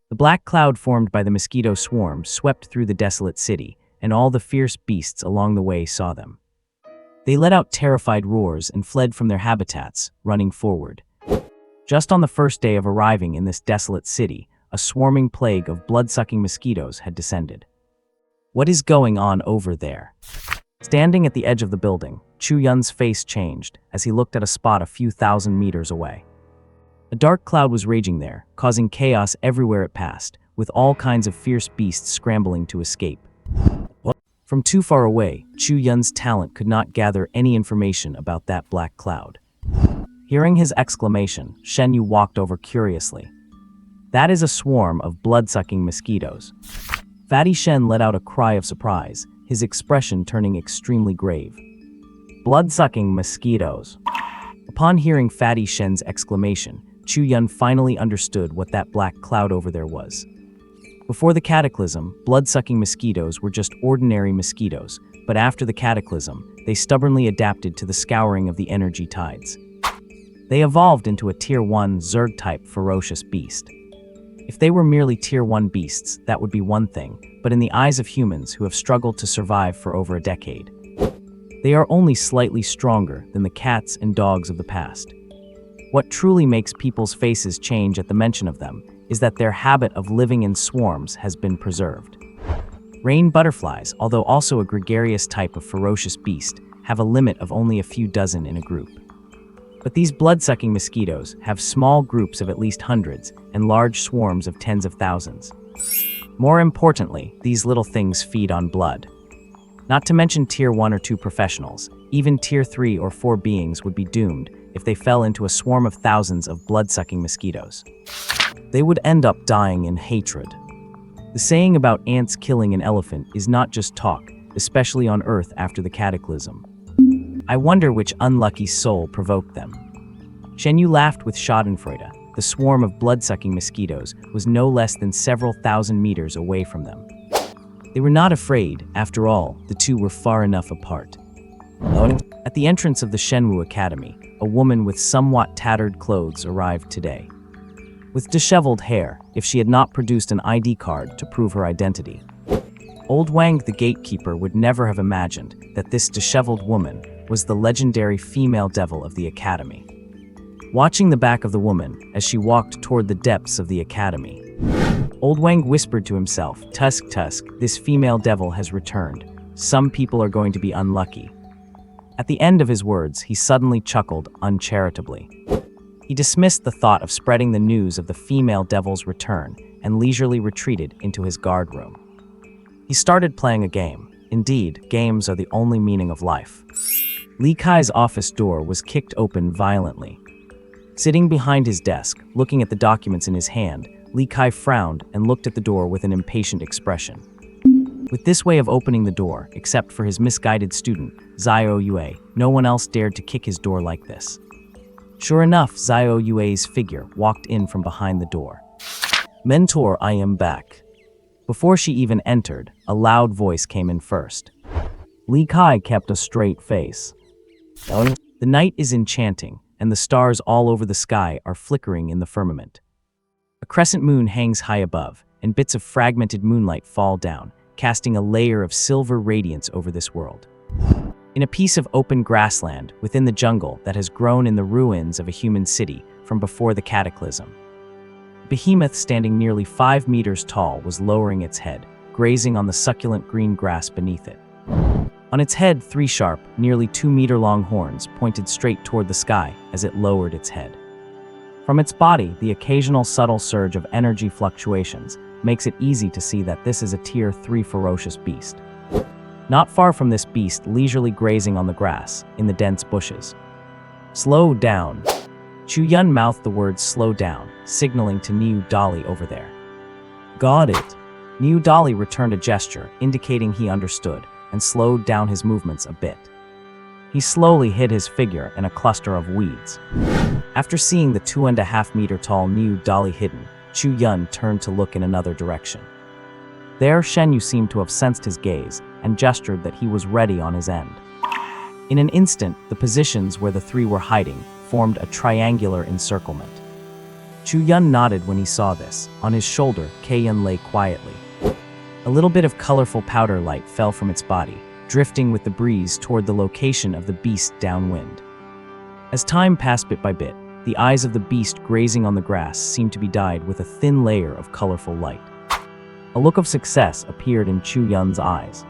[SPEAKER 1] The black cloud formed by the mosquito swarm swept through the desolate city, and all the fierce beasts along the way saw them. They let out terrified roars and fled from their habitats, running forward. Just on the first day of arriving in this desolate city, a swarming plague of blood-sucking mosquitoes had descended. What is going on over there? Standing at the edge of the building, Chu Yun's face changed as he looked at a spot a few thousand meters away. A dark cloud was raging there, causing chaos everywhere it passed, with all kinds of fierce beasts scrambling to escape. From too far away, Chu Yun's talent could not gather any information about that black cloud. Hearing his exclamation, Shen Yu walked over curiously. That is a swarm of blood-sucking mosquitoes. Fatty Shen let out a cry of surprise, his expression turning extremely grave. Blood-sucking mosquitoes. Upon hearing Fatty Shen's exclamation, Chu Yun finally understood what that black cloud over there was. Before the cataclysm, blood-sucking mosquitoes were just ordinary mosquitoes, but after the cataclysm, they stubbornly adapted to the scouring of the energy tides. They evolved into a Tier 1 Zerg-type ferocious beast. If they were merely Tier 1 beasts, that would be one thing, but in the eyes of humans who have struggled to survive for over a decade, they are only slightly stronger than the cats and dogs of the past. What truly makes people's faces change at the mention of them is that their habit of living in swarms has been preserved. Rain butterflies, although also a gregarious type of ferocious beast, have a limit of only a few dozen in a group. But these blood-sucking mosquitoes have small groups of at least hundreds and large swarms of tens of thousands. More importantly, these little things feed on blood. Not to mention Tier 1 or 2 professionals, even Tier 3 or 4 beings would be doomed if they fell into a swarm of thousands of blood-sucking mosquitoes. They would end up dying in hatred. The saying about ants killing an elephant is not just talk, especially on Earth after the cataclysm. I wonder which unlucky soul provoked them. Shen Yu laughed with schadenfreude. The swarm of blood-sucking mosquitoes was no less than several thousand meters away from them. They were not afraid, after all, the two were far enough apart. At the entrance of the Shenwu Academy, a woman with somewhat tattered clothes arrived today. With disheveled hair, if she had not produced an ID card to prove her identity. Old Wang the gatekeeper would never have imagined that this disheveled woman was the legendary female devil of the academy. Watching the back of the woman as she walked toward the depths of the academy, Old Wang whispered to himself, "Tusk, Tusk, this female devil has returned. Some people are going to be unlucky." At the end of his words, he suddenly chuckled uncharitably. He dismissed the thought of spreading the news of the female devil's return and leisurely retreated into his guard room. He started playing a game. Indeed, games are the only meaning of life. Li Kai's office door was kicked open violently. Sitting behind his desk, looking at the documents in his hand, Li Kai frowned and looked at the door with an impatient expression. With this way of opening the door, except for his misguided student, Zio Yue, no one else dared to kick his door like this. Sure enough, Zio Yue's figure walked in from behind the door. "Mentor, I am back." Before she even entered, a loud voice came in first. Li Kai kept a straight face. "The night is enchanting, and the stars all over the sky are flickering in the firmament. A crescent moon hangs high above, and bits of fragmented moonlight fall down, casting a layer of silver radiance over this world. In a piece of open grassland within the jungle that has grown in the ruins of a human city from before the cataclysm, a behemoth standing nearly 5 meters tall was lowering its head, grazing on the succulent green grass beneath it. On its head, 3 sharp, nearly 2-meter-long horns pointed straight toward the sky as it lowered its head. From its body, the occasional subtle surge of energy fluctuations makes it easy to see that this is a Tier 3 ferocious beast. Not far from this beast, leisurely grazing on the grass, in the dense bushes. "Slow down." Chu Yun mouthed the words "slow down," signaling to Niu Dali over there. "Got it." Niu Dali returned a gesture, indicating he understood, and slowed down his movements a bit. He slowly hid his figure in a cluster of weeds. After seeing the 2.5-meter-tall Niu Dali hidden, Chu Yun turned to look in another direction. There, Shen Yu seemed to have sensed his gaze and gestured that he was ready on his end. In an instant, the positions where the three were hiding formed a triangular encirclement. Chu Yun nodded when he saw this. On his shoulder, Kaeyun lay quietly. A little bit of colorful powder light fell from its body, drifting with the breeze toward the location of the beast downwind. As time passed bit by bit, the eyes of the beast grazing on the grass seemed to be dyed with a thin layer of colorful light. A look of success appeared in Chu Yun's eyes.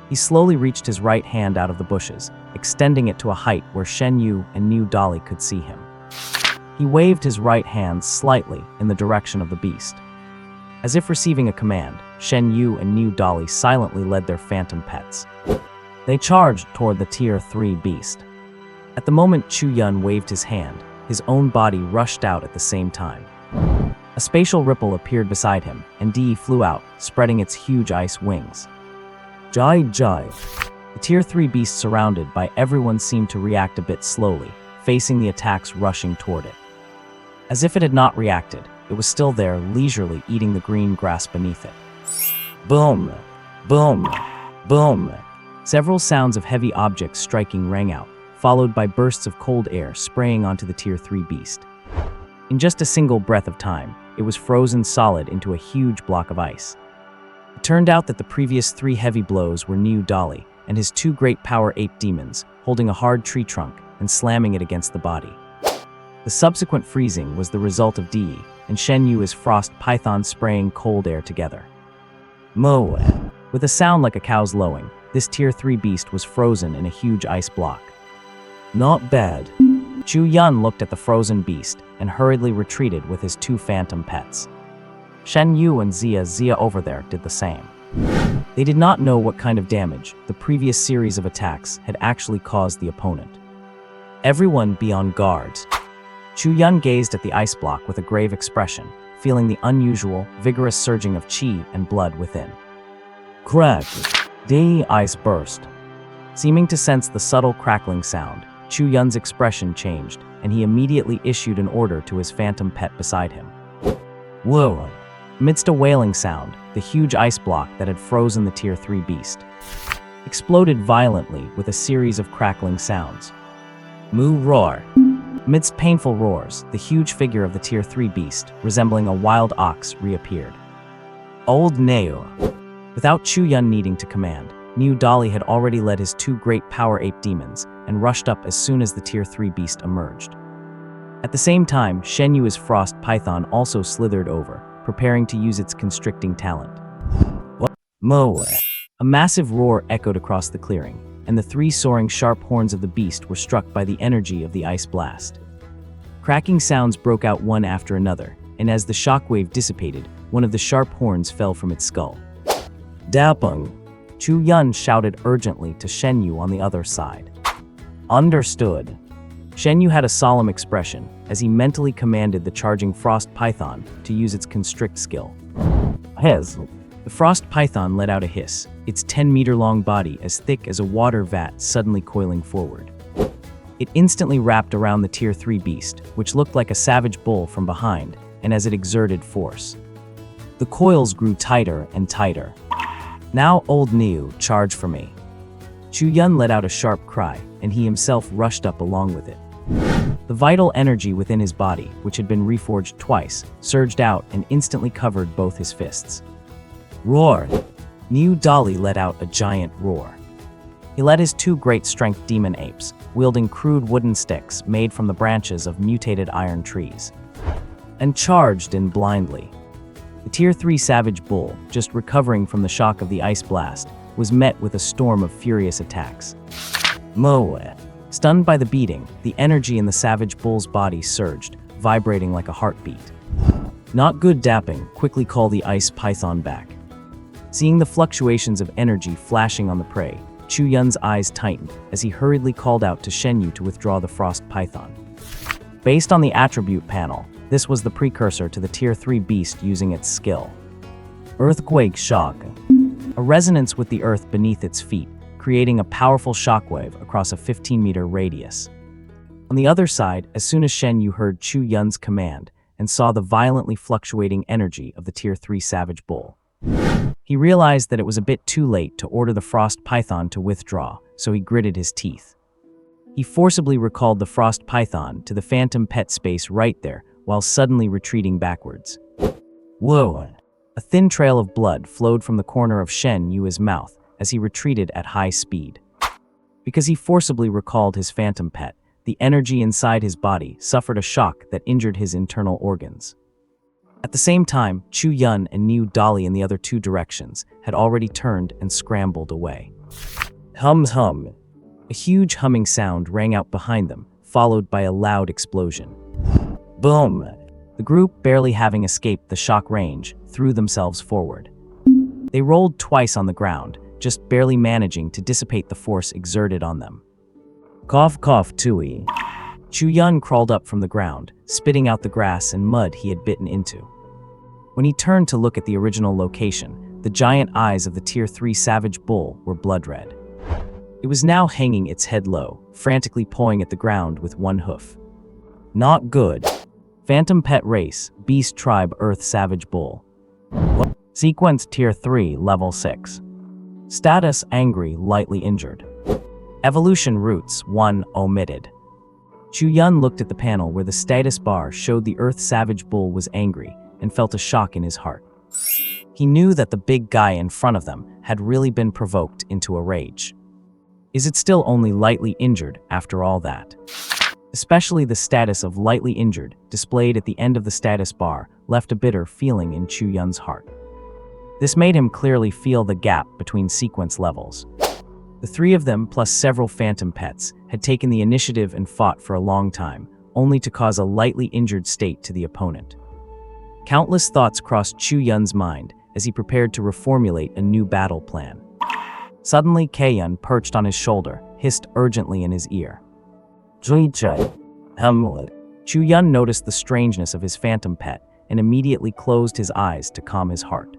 [SPEAKER 1] He slowly reached his right hand out of the bushes, extending it to a height where Shen Yu and Niu Dali could see him. He waved his right hand slightly in the direction of the beast. As if receiving a command, Shen Yu and Niu Dali silently led their phantom pets. They charged toward the Tier 3 beast. At the moment Chu Yun waved his hand, his own body rushed out at the same time. A spatial ripple appeared beside him, and Di flew out, spreading its huge ice wings. Jai Jai. The Tier 3 beast surrounded by everyone seemed to react a bit slowly, facing the attacks rushing toward it. As if it had not reacted, it was still there, leisurely eating the green grass beneath it. Boom! Boom! Boom! Several sounds of heavy objects striking rang out, followed by bursts of cold air spraying onto the Tier 3 beast. In just a single breath of time, it was frozen solid into a huge block of ice. It turned out that the previous 3 heavy blows were Niu Dali and his 2 great power ape demons, holding a hard tree trunk and slamming it against the body. The subsequent freezing was the result of Di and Shen Yu's frost python spraying cold air together. Mo! With a sound like a cow's lowing, this Tier 3 beast was frozen in a huge ice block. Not bad. Chu Yun looked at the frozen beast and hurriedly retreated with his 2 phantom pets. Shen Yu and Zia over there did the same. They did not know what kind of damage the previous series of attacks had actually caused the opponent. Everyone be on guard. Chu Yun gazed at the ice block with a grave expression, feeling the unusual, vigorous surging of qi and blood within. Crack! The ice burst. Seeming to sense the subtle crackling sound, Chu Yun's expression changed, and he immediately issued an order to his phantom pet beside him. Whoa! Amidst a wailing sound, the huge ice block that had frozen the Tier 3 beast exploded violently with a series of crackling sounds. Moo roar! Amidst painful roars, the huge figure of the Tier 3 beast, resembling a wild ox, reappeared. Old Neo! Without Chu Yun needing to command, Niu Dali had already led his 2 great power ape demons and rushed up as soon as the Tier 3 beast emerged. At the same time, Shen Yu's frost python also slithered over, preparing to use its constricting talent. Mo! A massive roar echoed across the clearing, and the 3 soaring sharp horns of the beast were struck by the energy of the ice blast. Cracking sounds broke out one after another, and as the shockwave dissipated, one of the sharp horns fell from its skull. Dapeng! Chu Yun shouted urgently to Shen Yu on the other side. Understood. Shen Yu had a solemn expression as he mentally commanded the charging frost python to use its constrict skill. Hez! The frost python let out a hiss, its 10-meter-long body as thick as a water vat suddenly coiling forward. It instantly wrapped around the Tier 3 beast, which looked like a savage bull from behind, and as it exerted force. The coils grew tighter and tighter. Now, old Niu, charge for me. Chu Yun let out a sharp cry, and he himself rushed up along with it. The vital energy within his body, which had been reforged twice, surged out and instantly covered both his fists. Roar! Niu Dali let out a giant roar. He led his 2 great strength demon apes, wielding crude wooden sticks made from the branches of mutated iron trees, and charged in blindly. The Tier 3 savage bull, just recovering from the shock of the ice blast, was met with a storm of furious attacks. Moe! Stunned by the beating, the energy in the savage bull's body surged, vibrating like a heartbeat. Not good. Dapeng, quickly call the ice python back. Seeing the fluctuations of energy flashing on the prey, Chu Yun's eyes tightened as he hurriedly called out to Shen Yu to withdraw the frost python. Based on the attribute panel, this was the precursor to the Tier 3 beast using its skill. Earthquake shock. A resonance with the earth beneath its feet, creating a powerful shockwave across a 15-meter radius. On the other side, as soon as Shen Yu heard Chu Yun's command and saw the violently fluctuating energy of the Tier 3 savage bull, he realized that it was a bit too late to order the frost python to withdraw, so he gritted his teeth. He forcibly recalled the frost python to the phantom pet space right there, while suddenly retreating backwards. Whoa! A thin trail of blood flowed from the corner of Shen Yu's mouth as he retreated at high speed. Because he forcibly recalled his phantom pet, the energy inside his body suffered a shock that injured his internal organs. At the same time, Chu Yun and Niu Dali in the other two directions had already turned and scrambled away. Hum hum. A huge humming sound rang out behind them, followed by a loud explosion. Boom! The group, barely having escaped the shock range, threw themselves forward. They rolled twice on the ground, just barely managing to dissipate the force exerted on them. Cough cough tooey. Chu Yun crawled up from the ground, spitting out the grass and mud he had bitten into. When he turned to look at the original location, the giant eyes of the Tier 3 savage bull were blood red. It was now hanging its head low, frantically pawing at the ground with one hoof. Not good. Phantom Pet Race, Beast Tribe Earth Savage Bull. Sequence Tier 3, Level 6. Status Angry, lightly injured. Evolution Roots 1 omitted. Chu Yun looked at the panel where the status bar showed the Earth Savage Bull was angry and felt a shock in his heart. He knew that the big guy in front of them had really been provoked into a rage. Is it still only lightly injured after all that? Especially the status of lightly injured displayed at the end of the status bar left a bitter feeling in Chu Yun's heart. This made him clearly feel the gap between sequence levels. The three of them, plus several phantom pets, had taken the initiative and fought for a long time, only to cause a lightly injured state to the opponent. Countless thoughts crossed Chu Yun's mind as he prepared to reformulate a new battle plan. Suddenly, Kaeyun, perched on his shoulder, hissed urgently in his ear. Chu Yun noticed the strangeness of his phantom pet and immediately closed his eyes to calm his heart.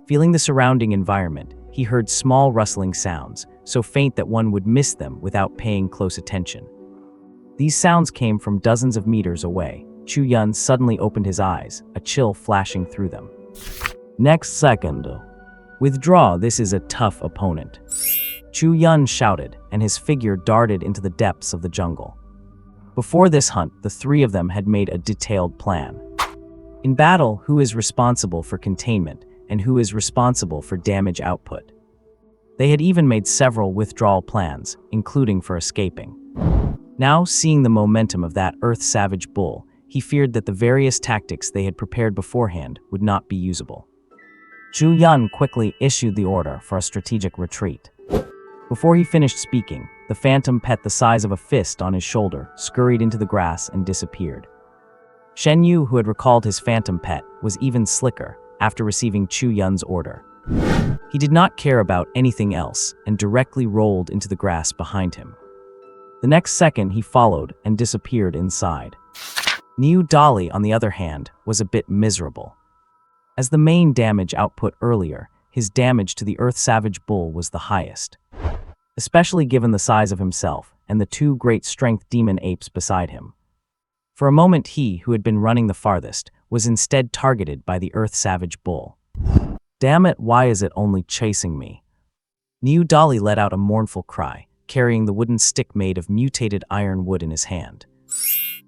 [SPEAKER 1] Feeling the surrounding environment, he heard small rustling sounds, so faint that one would miss them without paying close attention. These sounds came from dozens of meters away. Chu Yun suddenly opened his eyes, a chill flashing through them. Next second. Withdraw, this is a tough opponent. Chu Yun shouted, and his figure darted into the depths of the jungle. Before this hunt, the three of them had made a detailed plan. In battle, who is responsible for containment, and who is responsible for damage output? They had even made several withdrawal plans, including for escaping. Now, seeing the momentum of that Earth Savage Bull, he feared that the various tactics they had prepared beforehand would not be usable. Chu Yun quickly issued the order for a strategic retreat. Before he finished speaking, the phantom pet the size of a fist on his shoulder scurried into the grass and disappeared. Shen Yu, who had recalled his phantom pet, was even slicker after receiving Chu Yun's order. He did not care about anything else and directly rolled into the grass behind him. The next second, he followed and disappeared inside. Niu Dali, on the other hand, was a bit miserable. As the main damage output earlier, his damage to the Earth Savage Bull was the highest, especially given the size of himself and the two great strength demon apes beside him. For a moment, he, who had been running the farthest, was instead targeted by the Earth Savage Bull. Damn it, why is it only chasing me? Niu Dali let out a mournful cry, carrying the wooden stick made of mutated iron wood in his hand.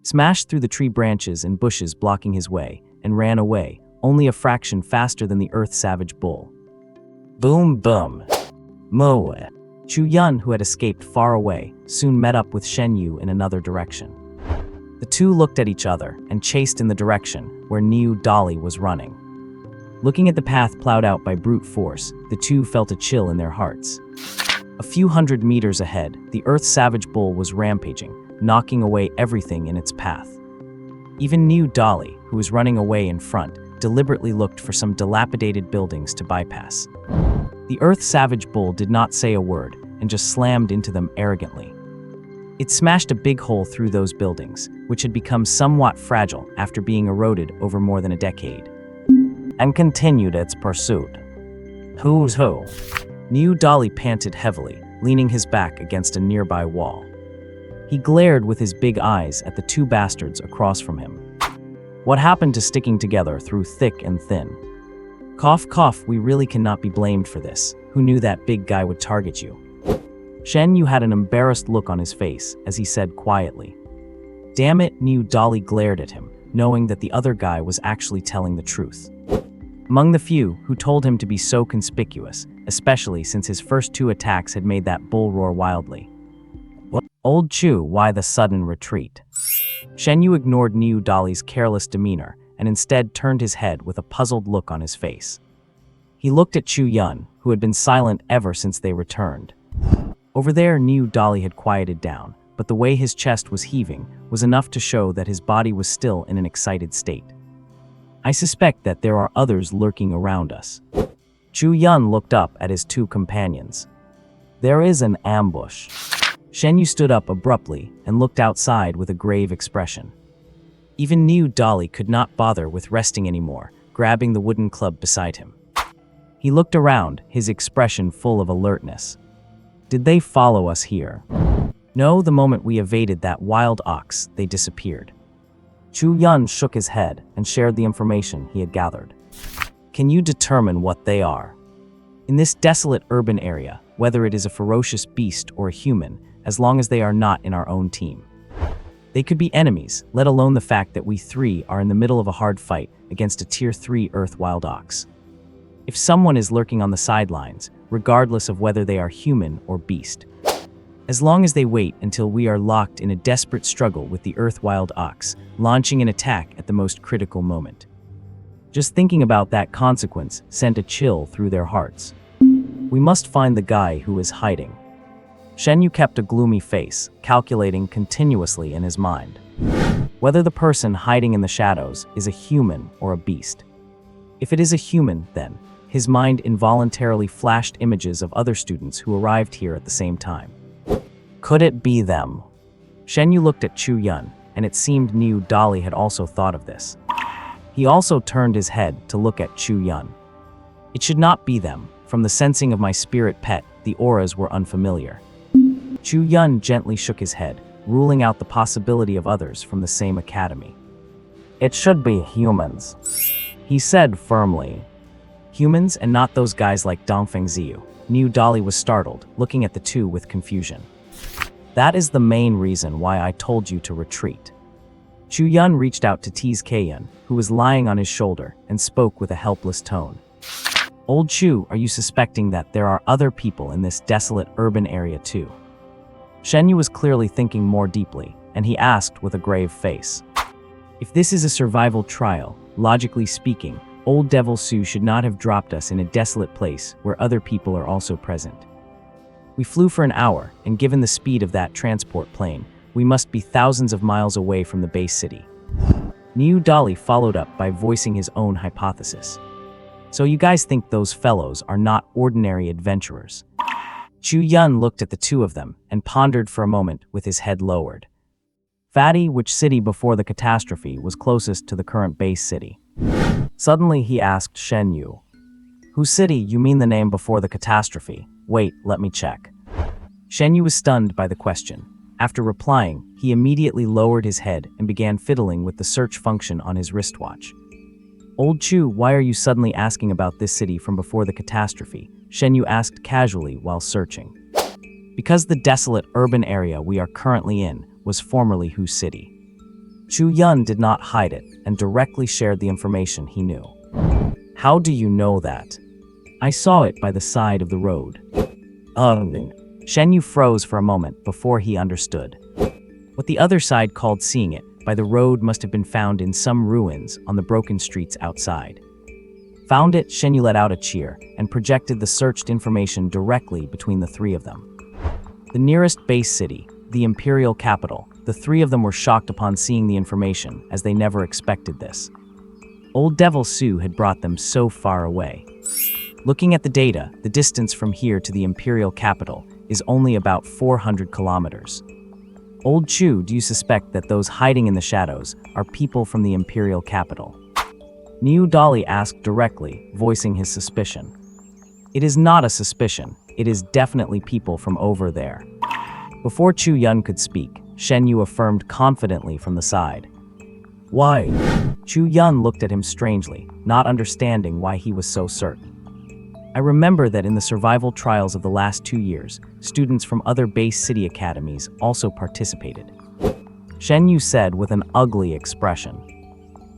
[SPEAKER 1] Smashed through the tree branches and bushes blocking his way, and ran away, only a fraction faster than the Earth Savage Bull. Boom boom. Moe. Chu Yun, who had escaped far away, soon met up with Shen Yu in another direction. The two looked at each other and chased in the direction where Niu Dali was running. Looking at the path plowed out by brute force, the two felt a chill in their hearts. A few hundred meters ahead, the Earth Savage Bull was rampaging, knocking away everything in its path. Even Niu Dali, who was running away in front, deliberately looked for some dilapidated buildings to bypass. The Earth Savage Bull did not say a word and just slammed into them arrogantly. It smashed a big hole through those buildings, which had become somewhat fragile after being eroded over more than a decade, and continued its pursuit. Who's who? Niu Dali panted heavily, leaning his back against a nearby wall. He glared with his big eyes at the two bastards across from him. What happened to sticking together through thick and thin? Cough cough, we really cannot be blamed for this. Who knew that big guy would target you? Shen Yu had an embarrassed look on his face as he said quietly. Damn it, Niu Dali glared at him, knowing that the other guy was actually telling the truth. Among the few who told him to be so conspicuous, especially since his first 2 attacks had made that bull roar wildly. Old Chu, why the sudden retreat? Shen Yu ignored Niu Dali's careless demeanor and instead turned his head with a puzzled look on his face. He looked at Chu Yun, who had been silent ever since they returned. Over there, Niu Dali had quieted down, but the way his chest was heaving was enough to show that his body was still in an excited state. I suspect that there are others lurking around us. Chu Yun looked up at his 2 companions. There is an ambush. Shen Yu stood up abruptly and looked outside with a grave expression. Even Niu Dali could not bother with resting anymore, grabbing the wooden club beside him. He looked around, his expression full of alertness. Did they follow us here? No, the moment we evaded that wild ox, they disappeared. Chu Yun shook his head and shared the information he had gathered. Can you determine what they are? In this desolate urban area, whether it is a ferocious beast or a human, as long as they are not in our own team. They could be enemies, let alone the fact that we 3 are in the middle of a hard fight against a Tier 3 Earth wild ox. If someone is lurking on the sidelines, regardless of whether they are human or beast, as long as they wait until we are locked in a desperate struggle with the Earth wild ox, launching an attack at the most critical moment. Just thinking about that consequence sent a chill through their hearts. We must find the guy who is hiding. Shen Yu kept a gloomy face, calculating continuously in his mind whether the person hiding in the shadows is a human or a beast. If it is a human, then his mind involuntarily flashed images of other students who arrived here at the same time. Could it be them? Shen Yu looked at Chu Yun, and it seemed Niu Dali had also thought of this. He also turned his head to look at Chu Yun. It should not be them. From the sensing of my spirit pet, the auras were unfamiliar. Chu Yun gently shook his head, ruling out the possibility of others from the same academy. It should be humans, he said firmly. Humans and not those guys like Dongfeng Ziyu. Niu Dali was startled, looking at the 2 with confusion. That is the main reason why I told you to retreat. Chu Yun reached out to tease Kaiyun, who was lying on his shoulder, and spoke with a helpless tone. Old Chu, are you suspecting that there are other people in this desolate urban area too? Shen Yu was clearly thinking more deeply, and he asked with a grave face. If this is a survival trial, logically speaking, Old Devil Su should not have dropped us in a desolate place where other people are also present. We flew for an hour, and given the speed of that transport plane, we must be thousands of miles away from the base city. Niu Dali followed up by voicing his own hypothesis. So you guys think those fellows are not ordinary adventurers? Chu Yun looked at the 2 of them and pondered for a moment with his head lowered. Fatty, which city before the catastrophe was closest to the current base city? Suddenly he asked Shen Yu. Whose city, you mean the name before the catastrophe? Wait, let me check. Shen Yu was stunned by the question. After replying, he immediately lowered his head and began fiddling with the search function on his wristwatch. Old Chu, why are you suddenly asking about this city from before the catastrophe? Shen Yu asked casually while searching. Because the desolate urban area we are currently in was formerly whose city. Chu Yun did not hide it and directly shared the information he knew. How do you know that? I saw it by the side of the road. Shen Yu froze for a moment before he understood. What the other side called seeing it by the road must have been found in some ruins on the broken streets outside. Found it, Shen Yu let out a cheer and projected the searched information directly between the 3 of them. The nearest base city, the imperial capital, the 3 of them were shocked upon seeing the information as they never expected this. Old Devil Su had brought them so far away. Looking at the data, the distance from here to the imperial capital is only about 400 kilometers. Old Chu, do you suspect that those hiding in the shadows are people from the imperial capital? Niu Dali asked directly, voicing his suspicion. It is not a suspicion, it is definitely people from over there. Before Chu Yun could speak, Shen Yu affirmed confidently from the side. Why? Chu Yun looked at him strangely, not understanding why he was so certain. I remember that in the survival trials of the last 2 years, students from other base city academies also participated. Shen Yu said with an ugly expression.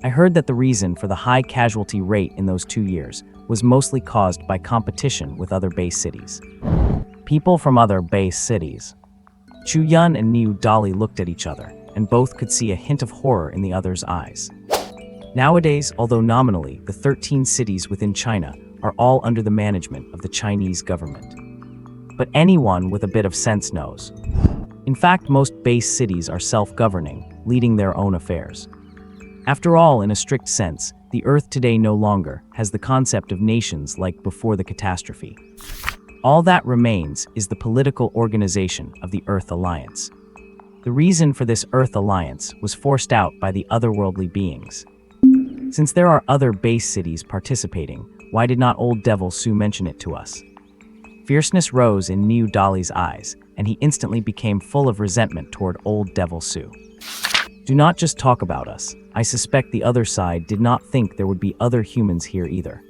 [SPEAKER 1] I heard that the reason for the high casualty rate in those 2 years was mostly caused by competition with other base cities. People from other base cities. Chu Yun and Niu Dali looked at each other, and both could see a hint of horror in the other's eyes. Nowadays, although nominally, the 13 cities within China are all under the management of the Chinese government. But anyone with a bit of sense knows. In fact, most base cities are self-governing, leading their own affairs. After all, in a strict sense, the Earth today no longer has the concept of nations like before the catastrophe. All that remains is the political organization of the Earth Alliance. The reason for this Earth Alliance was forced out by the otherworldly beings. Since there are other base cities participating, why did not old Devil Su mention it to us? Fierceness rose in Niu Dali's eyes, and he instantly became full of resentment toward old Devil Su. Do not just talk about us. I suspect the other side did not think there would be other humans here either.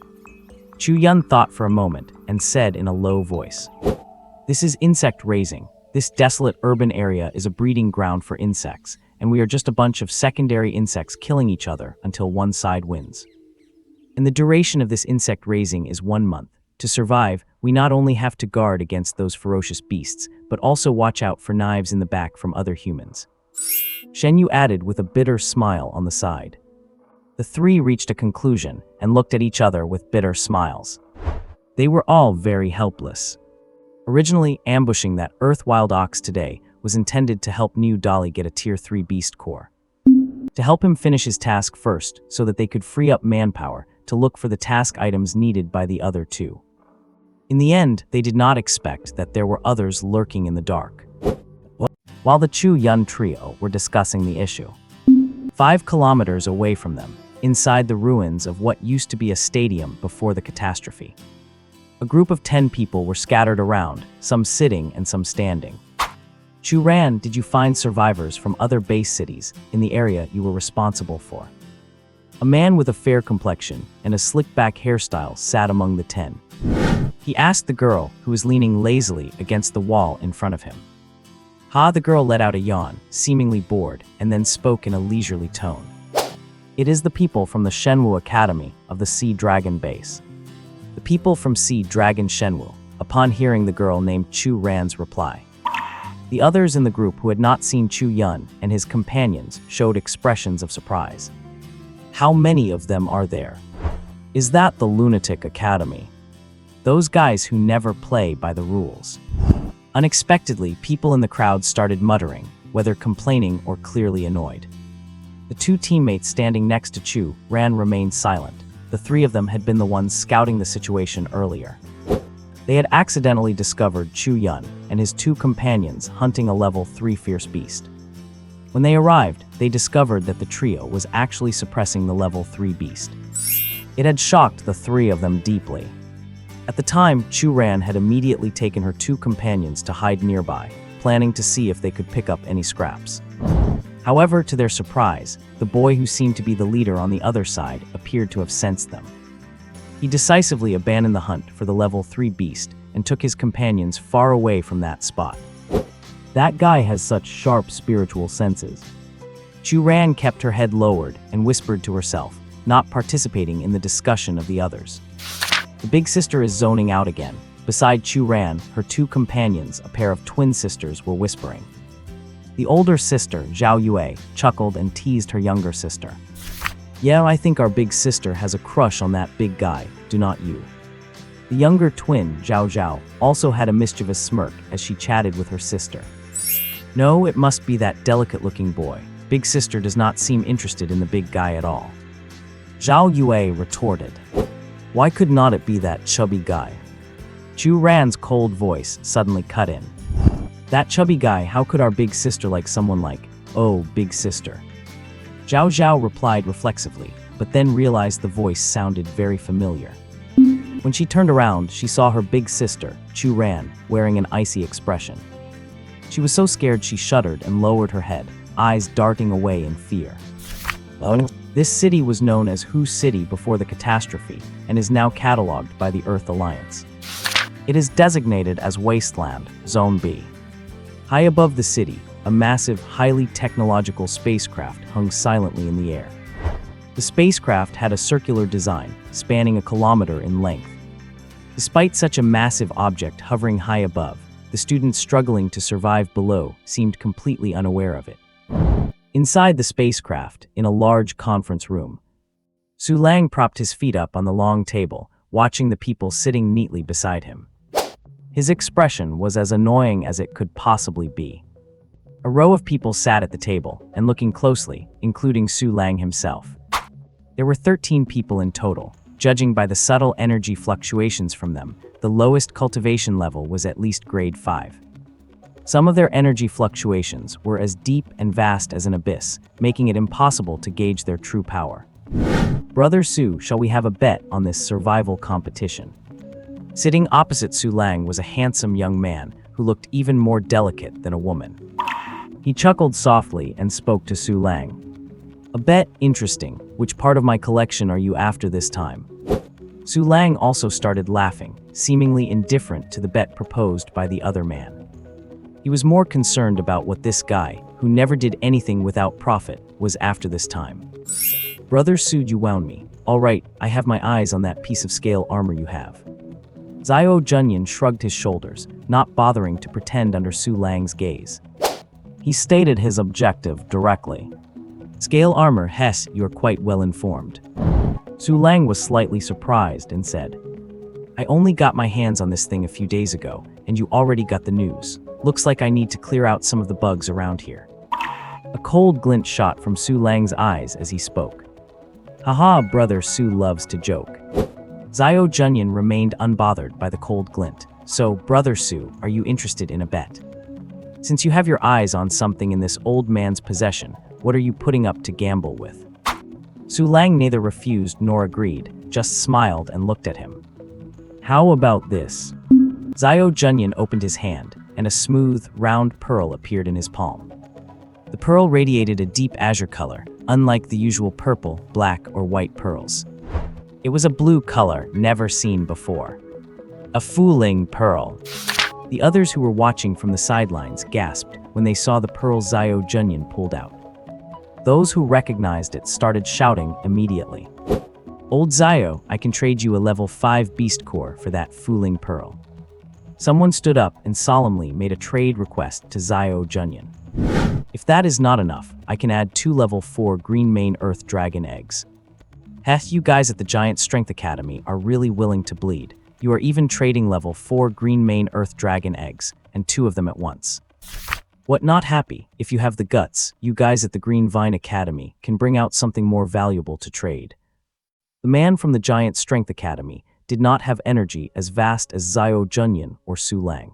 [SPEAKER 1] Chu Yun thought for a moment and said in a low voice, This is insect raising. This desolate urban area is a breeding ground for insects, and we are just a bunch of secondary insects killing each other until one side wins. And the duration of this insect raising is 1 month. To survive, we not only have to guard against those ferocious beasts, but also watch out for knives in the back from other humans. Shen Yu added with a bitter smile on the side. The three reached a conclusion and looked at each other with bitter smiles. They were all very helpless. Originally, ambushing that Earth Wild Ox today was intended to help Niu Dali get a Tier 3 beast core. To help him finish his task first so that they could free up manpower to look for the task items needed by the other two. In the end, they did not expect that there were others lurking in the dark. While the Chu Yun trio were discussing the issue, 5 kilometers away from them, inside the ruins of what used to be a stadium before the catastrophe, a group of 10 people were scattered around, some sitting and some standing. Chu Ran, did you find survivors from other base cities in the area you were responsible for? A man with a fair complexion and a slick-back hairstyle sat among the 10. He asked the girl, who was leaning lazily against the wall in front of him. The girl let out a yawn, seemingly bored, and then spoke in a leisurely tone. It is the people from the Shenwu Academy of the Sea Dragon base. The people from Sea Dragon Shenwu, upon hearing the girl named Chu Ran's reply. The others in the group who had not seen Chu Yun and his companions showed expressions of surprise. How many of them are there? Is that the Lunatic Academy? Those guys who never play by the rules. Unexpectedly, people in the crowd started muttering, whether complaining or clearly annoyed. The 2 teammates standing next to Chu Ran remained silent. The 3 of them had been the ones scouting the situation earlier. They had accidentally discovered Chu Yun and his 2 companions hunting a level 3 fierce beast. When they arrived, they discovered that the trio was actually suppressing the level 3 beast. It had shocked the 3 of them deeply. At the time, Chu Ran had immediately taken her 2 companions to hide nearby, planning to see if they could pick up any scraps. However, to their surprise, the boy who seemed to be the leader on the other side appeared to have sensed them. He decisively abandoned the hunt for the level 3 beast and took his companions far away from that spot. That guy has such sharp spiritual senses. Chu Ran kept her head lowered and whispered to herself, not participating in the discussion of the others. The big sister is zoning out again. Beside Chu Ran, her 2 companions, a pair of twin sisters, were whispering. The older sister, Zhao Yue, chuckled and teased her younger sister. Yeah, I think our big sister has a crush on that big guy, do not you? The younger twin, Zhao Zhao, also had a mischievous smirk as she chatted with her sister. No, it must be that delicate-looking boy. Big sister does not seem interested in the big guy at all. Zhao Yue retorted. Why could not it be that chubby guy? Chu Ran's cold voice suddenly cut in. That chubby guy, how could our big sister like someone like, oh, big sister? Zhao Zhao replied reflexively, but then realized the voice sounded very familiar. When she turned around, she saw her big sister, Chu Ran, wearing an icy expression. She was so scared she shuddered and lowered her head, eyes darting away in fear. This city was known as Hu City before the catastrophe and is now catalogued by the Earth Alliance. It is designated as Wasteland, Zone B. High above the city, a massive, highly technological spacecraft hung silently in the air. The spacecraft had a circular design, spanning a kilometer in length. Despite such a massive object hovering high above, the students struggling to survive below seemed completely unaware of it. Inside the spacecraft, in a large conference room, Su Lang propped his feet up on the long table, watching the people sitting neatly beside him. His expression was as annoying as it could possibly be. A row of people sat at the table, and looking closely, including Su Lang himself. There were 13 people in total. Judging by the subtle energy fluctuations from them, the lowest cultivation level was at least grade 5. Some of their energy fluctuations were as deep and vast as an abyss, making it impossible to gauge their true power. Brother Su, shall we have a bet on this survival competition? Sitting opposite Su Lang was a handsome young man who looked even more delicate than a woman. He chuckled softly and spoke to Su Lang. A bet? Interesting. Which part of my collection are you after this time? Su Lang also started laughing, seemingly indifferent to the bet proposed by the other man. He was more concerned about what this guy, who never did anything without profit, was after this time. Brother Su, you wound me. All right, I have my eyes on that piece of scale armor you have. Zhao Junyan shrugged his shoulders, not bothering to pretend under Su Lang's gaze. He stated his objective directly. Scale armor, Hess, you're quite well informed. Su Lang was slightly surprised and said, I only got my hands on this thing a few days ago, and you already got the news. Looks like I need to clear out some of the bugs around here. A cold glint shot from Su Lang's eyes as he spoke. Haha, brother Su loves to joke. Zhao Junyan remained unbothered by the cold glint. So, brother Su, are you interested in a bet? Since you have your eyes on something in this old man's possession, what are you putting up to gamble with? Su Lang neither refused nor agreed, just smiled and looked at him. How about this? Zhao Junyan opened his hand, and a smooth, round pearl appeared in his palm. The pearl radiated a deep azure color, unlike the usual purple, black, or white pearls. It was a blue color never seen before. A fooling pearl. The others who were watching from the sidelines gasped when they saw the pearl Zhao Junyan pulled out. Those who recognized it started shouting immediately. Old Zhao, I can trade you a level 5 beast core for that fooling pearl. Someone stood up and solemnly made a trade request to Zhao Junyan. If that is not enough, I can add 2 level 4 green main earth dragon eggs. Heth, you guys at the Giant Strength Academy are really willing to bleed. You are even trading level 4 green main earth dragon eggs, and 2 of them at once. What, not happy? If you have the guts, you guys at the Green Vine Academy can bring out something more valuable to trade. The man from the Giant Strength Academy did not have energy as vast as Zhao Junyan or Su Lang.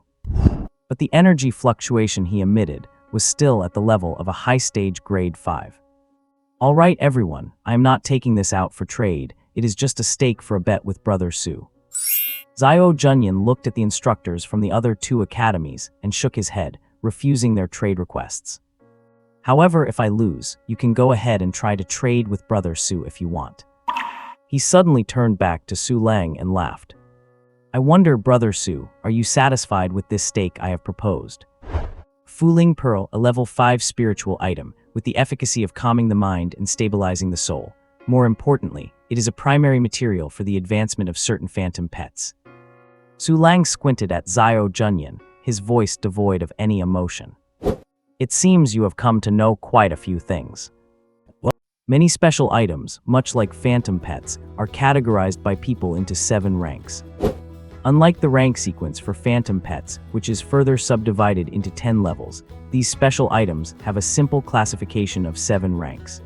[SPEAKER 1] But the energy fluctuation he emitted was still at the level of a high-stage grade 5. All right, everyone, I am not taking this out for trade. It is just a stake for a bet with Brother Su. Zhao Junyan looked at the instructors from the other 2 academies and shook his head, refusing their trade requests. However, if I lose, you can go ahead and try to trade with Brother Su if you want. He suddenly turned back to Su Lang and laughed. I wonder, Brother Su, are you satisfied with this stake I have proposed? Fooling Pearl, a level 5 spiritual item, with the efficacy of calming the mind and stabilizing the soul. More importantly, it is a primary material for the advancement of certain phantom pets. Su Lang squinted at Zhao Junyan, his voice devoid of any emotion. It seems you have come to know quite a few things. Many special items, much like phantom pets, are categorized by people into 7 ranks. Unlike the rank sequence for phantom pets, which is further subdivided into 10 levels, these special items have a simple classification of 7 ranks.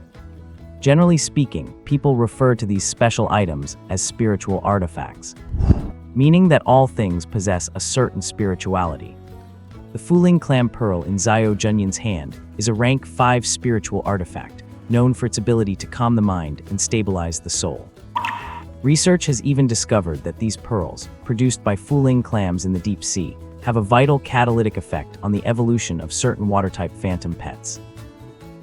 [SPEAKER 1] Generally speaking, people refer to these special items as spiritual artifacts, meaning that all things possess a certain spirituality. The Fooling Clam Pearl in Zhao Junyan's hand is a rank 5 spiritual artifact, known for its ability to calm the mind and stabilize the soul. Research has even discovered that these pearls, produced by fooling clams in the deep sea, have a vital catalytic effect on the evolution of certain water-type phantom pets.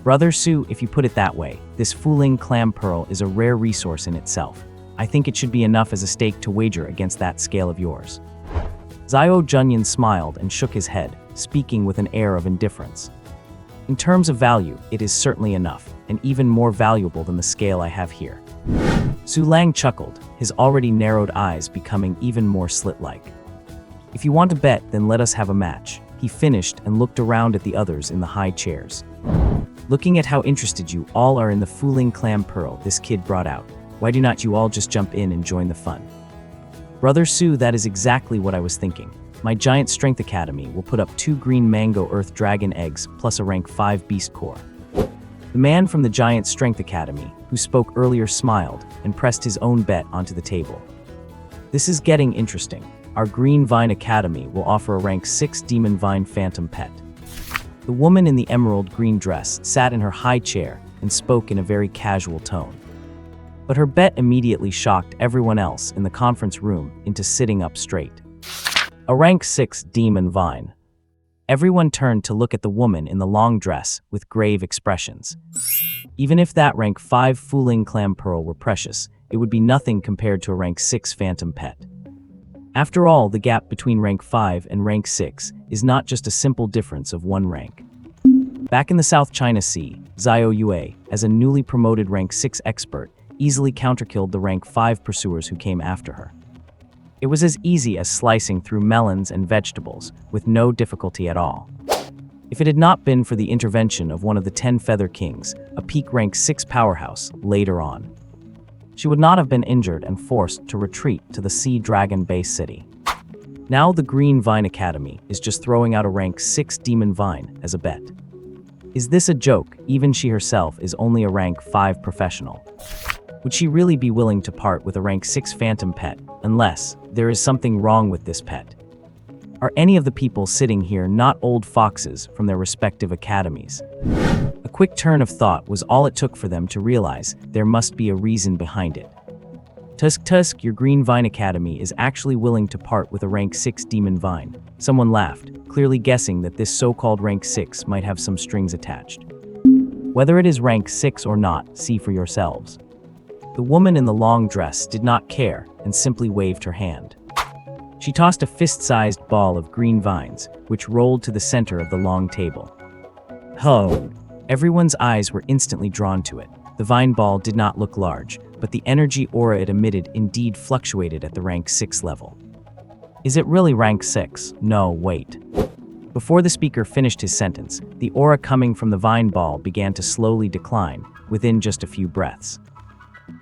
[SPEAKER 1] Brother Su, if you put it that way, this Fuling clam pearl is a rare resource in itself. I think it should be enough as a stake to wager against that scale of yours. Zhao Junyan smiled and shook his head, speaking with an air of indifference. In terms of value, it is certainly enough, and even more valuable than the scale I have here. Su Lang chuckled, his already narrowed eyes becoming even more slit-like. If you want to bet, then let us have a match. He finished and looked around at the others in the high chairs. Looking at how interested you all are in the Fuling clam pearl this kid brought out, why do not you all just jump in and join the fun? Brother Su, that is exactly what I was thinking. My Giant Strength Academy will put up 2 green mango earth dragon eggs plus a rank 5 beast core. The man from the Giant Strength Academy, who spoke earlier, smiled and pressed his own bet onto the table. This is getting interesting. Our Green Vine Academy will offer a rank 6 Demon Vine Phantom Pet. The woman in the emerald green dress sat in her high chair and spoke in a very casual tone. But her bet immediately shocked everyone else in the conference room into sitting up straight. A rank 6 Demon Vine. Everyone turned to look at the woman in the long dress with grave expressions. Even if that rank 5 Fuling clam pearl were precious, it would be nothing compared to a rank 6 Phantom Pet. After all, the gap between rank 5 and rank 6 is not just a simple difference of 1 rank. Back in the South China Sea, Zhao Yue, as a newly promoted rank 6 expert, easily counterkilled the rank 5 pursuers who came after her. It was as easy as slicing through melons and vegetables, with no difficulty at all. If it had not been for the intervention of one of the 10 Feather Kings, a peak rank 6 powerhouse, later on, she would not have been injured and forced to retreat to the Sea Dragon base city. Now the Green Vine Academy is just throwing out a rank 6 Demon Vine as a bet. Is this a joke? Even she herself is only a rank 5 professional. Would she really be willing to part with a rank 6 Phantom Pet, unless there is something wrong with this pet? Are any of the people sitting here not old foxes from their respective academies? A quick turn of thought was all it took for them to realize there must be a reason behind it. Tusk, your Green Vine Academy is actually willing to part with a rank 6 Demon Vine. Someone laughed, clearly guessing that this so-called rank 6 might have some strings attached. Whether it is rank 6 or not, see for yourselves. The woman in the long dress did not care and simply waved her hand. She tossed a fist-sized ball of green vines, which rolled to the center of the long table. Ho! Everyone's eyes were instantly drawn to it. The vine ball did not look large, but the energy aura it emitted indeed fluctuated at the rank 6 level. Is it really rank 6? No, wait. Before the speaker finished his sentence, the aura coming from the vine ball began to slowly decline, within just a few breaths.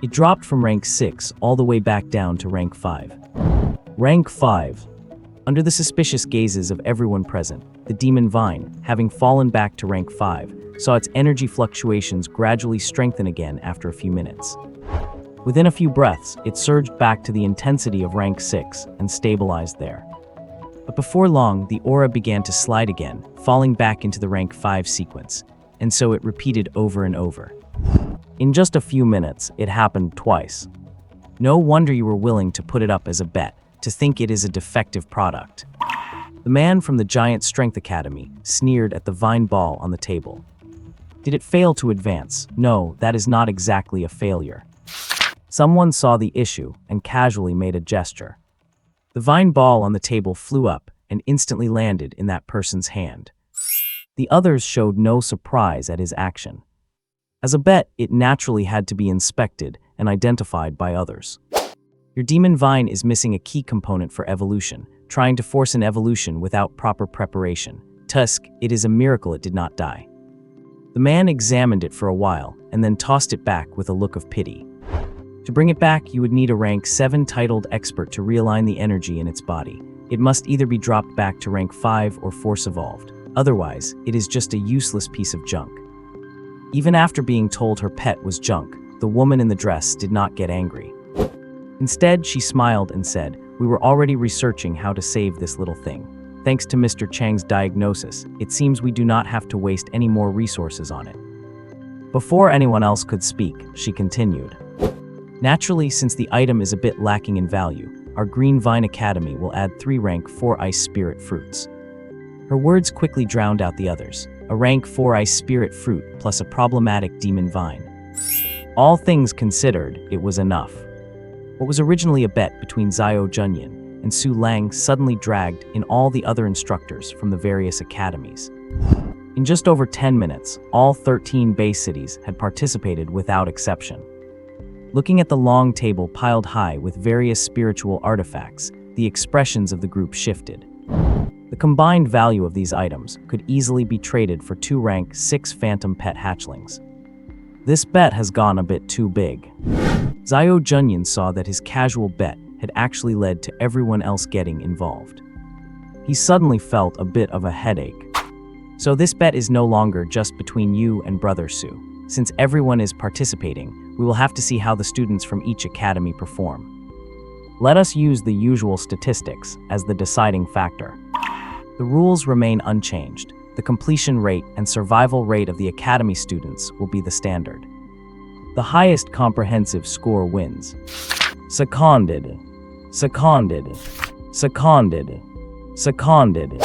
[SPEAKER 1] It dropped from rank 6 all the way back down to rank 5. Rank 5. Under the suspicious gazes of everyone present, the Demon Vine, having fallen back to rank 5, saw its energy fluctuations gradually strengthen again after a few minutes. Within a few breaths, it surged back to the intensity of rank 6 and stabilized there. But before long, the aura began to slide again, falling back into the rank 5 sequence, and so it repeated over and over. In just a few minutes, it happened twice. No wonder you were willing to put it up as a bet, to think it is a defective product. The man from the Giant Strength Academy sneered at the vine ball on the table. Did it fail to advance? No, that is not exactly a failure. Someone saw the issue and casually made a gesture. The vine ball on the table flew up and instantly landed in that person's hand. The others showed no surprise at his action. As a bet, it naturally had to be inspected and identified by others. Your Demon Vine is missing a key component for evolution, trying to force an evolution without proper preparation. Tusk, it is a miracle it did not die. The man examined it for a while and then tossed it back with a look of pity. To bring it back, you would need a rank 7 titled expert to realign the energy in its body. It must either be dropped back to rank 5 or force evolved. Otherwise, it is just a useless piece of junk. Even after being told her pet was junk, the woman in the dress did not get angry. Instead, she smiled and said, "We were already researching how to save this little thing. Thanks to Mr. Chang's diagnosis, it seems we do not have to waste any more resources on it." Before anyone else could speak, she continued. Naturally, since the item is a bit lacking in value, our Green Vine Academy will add 3 rank 4 Ice Spirit fruits. Her words quickly drowned out the others. a rank 4 ice spirit fruit plus a problematic demon vine. All things considered, it was enough. What was originally a bet between Xiao Junyan and Su Lang suddenly dragged in all the other instructors from the various academies. In just over 10 minutes, all 13 base cities had participated without exception. Looking at the long table piled high with various spiritual artifacts, the expressions of the group shifted. The combined value of these items could easily be traded for 2 rank 6 phantom pet hatchlings. This bet has gone a bit too big. Xiao Junyan saw that his casual bet had actually led to everyone else getting involved. He suddenly felt a bit of a headache. So this bet is no longer just between you and Brother Su. Since everyone is participating, we will have to see how the students from each academy perform. Let us use the usual statistics as the deciding factor. The rules remain unchanged. The completion rate and survival rate of the academy students will be the standard. The highest comprehensive score wins. Seconded. Seconded. Seconded. Seconded.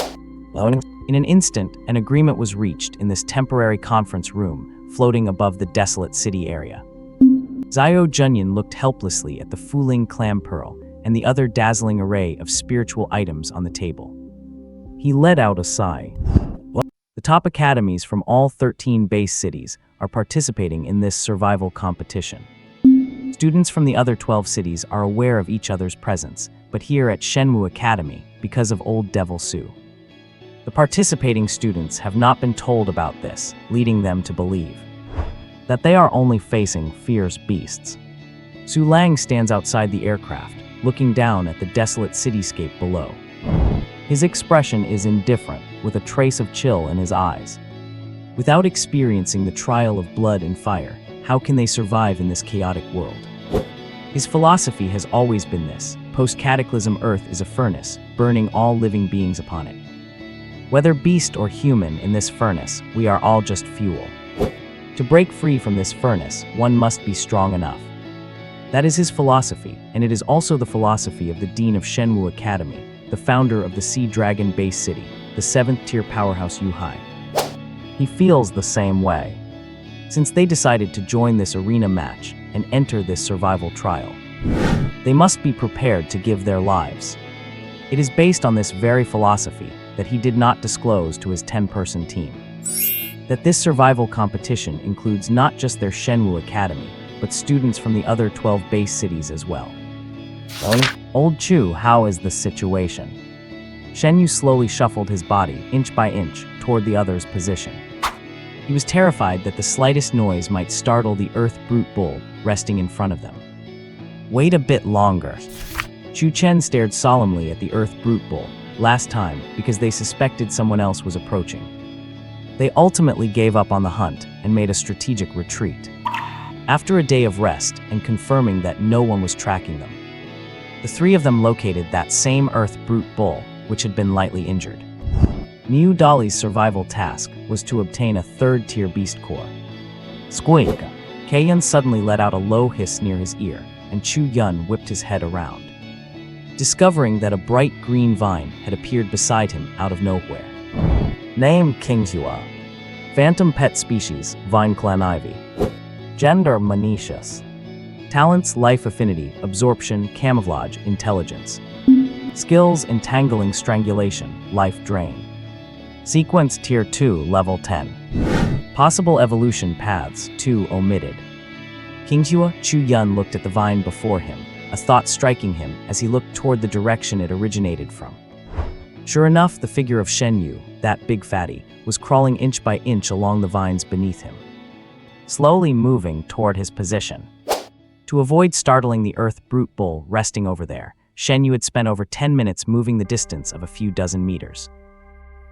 [SPEAKER 1] In an instant, an agreement was reached in this temporary conference room floating above the desolate city area. Xiao Junyan looked helplessly at the Fuling clam pearl and the other dazzling array of spiritual items on the table. He let out a sigh. The top academies from all 13 base cities are participating in this survival competition. Students from the other 12 cities are aware of each other's presence, but here at Shenwu Academy, because of Old Devil Su. The participating students have not been told about this, leading them to believe that they are only facing fierce beasts. Su Lang stands outside the aircraft, looking down at the desolate cityscape below. His expression is indifferent, with a trace of chill in his eyes. Without experiencing the trial of blood and fire, how can they survive in this chaotic world? His philosophy has always been this: post-cataclysm Earth is a furnace, burning all living beings upon it. Whether beast or human in this furnace, we are all just fuel. To break free from this furnace, one must be strong enough. That is his philosophy, and it is also the philosophy of the Dean of Shenwu Academy, the founder of the Sea Dragon Base City, the 7th-tier powerhouse Yuhai. He feels the same way. Since they decided to join this arena match and enter this survival trial, they must be prepared to give their lives. It is based on this very philosophy that he did not disclose to his 10-person team that this survival competition includes not just their Shenwu Academy, but students from the other 12 base cities as well. Old Chu, how is the situation? Shenyu slowly shuffled his body, inch by inch, toward the other's position. He was terrified that the slightest noise might startle the Earth Brute Bull resting in front of them. Wait a bit longer. Chu Chen stared solemnly at the Earth Brute Bull, last time because they suspected someone else was approaching. They ultimately gave up on the hunt and made a strategic retreat. After a day of rest and confirming that no one was tracking them, the 3 of them located that same Earth Brute Bull, which had been lightly injured. Niu Dali's survival task was to obtain a 3rd-tier beast core. Squeak! Kaiyun suddenly let out a low hiss near his ear, and Chu Yun whipped his head around, discovering that a bright green vine had appeared beside him out of nowhere. Name Kinghua. Phantom pet species, vine clan ivy. Gender Manicious. Talents: life affinity, absorption, camouflage, intelligence. Skills: entangling strangulation, life drain. Sequence Tier 2, Level 10. Possible evolution paths: 2 omitted. Kinghua. Chu Yun looked at the vine before him, a thought striking him as he looked toward the direction it originated from. Sure enough, the figure of Shenyu, that big fatty, was crawling inch by inch along the vines beneath him, slowly moving toward his position. To avoid startling the Earth Brute Bull resting over there, Shenyu had spent over 10 minutes moving the distance of a few dozen meters,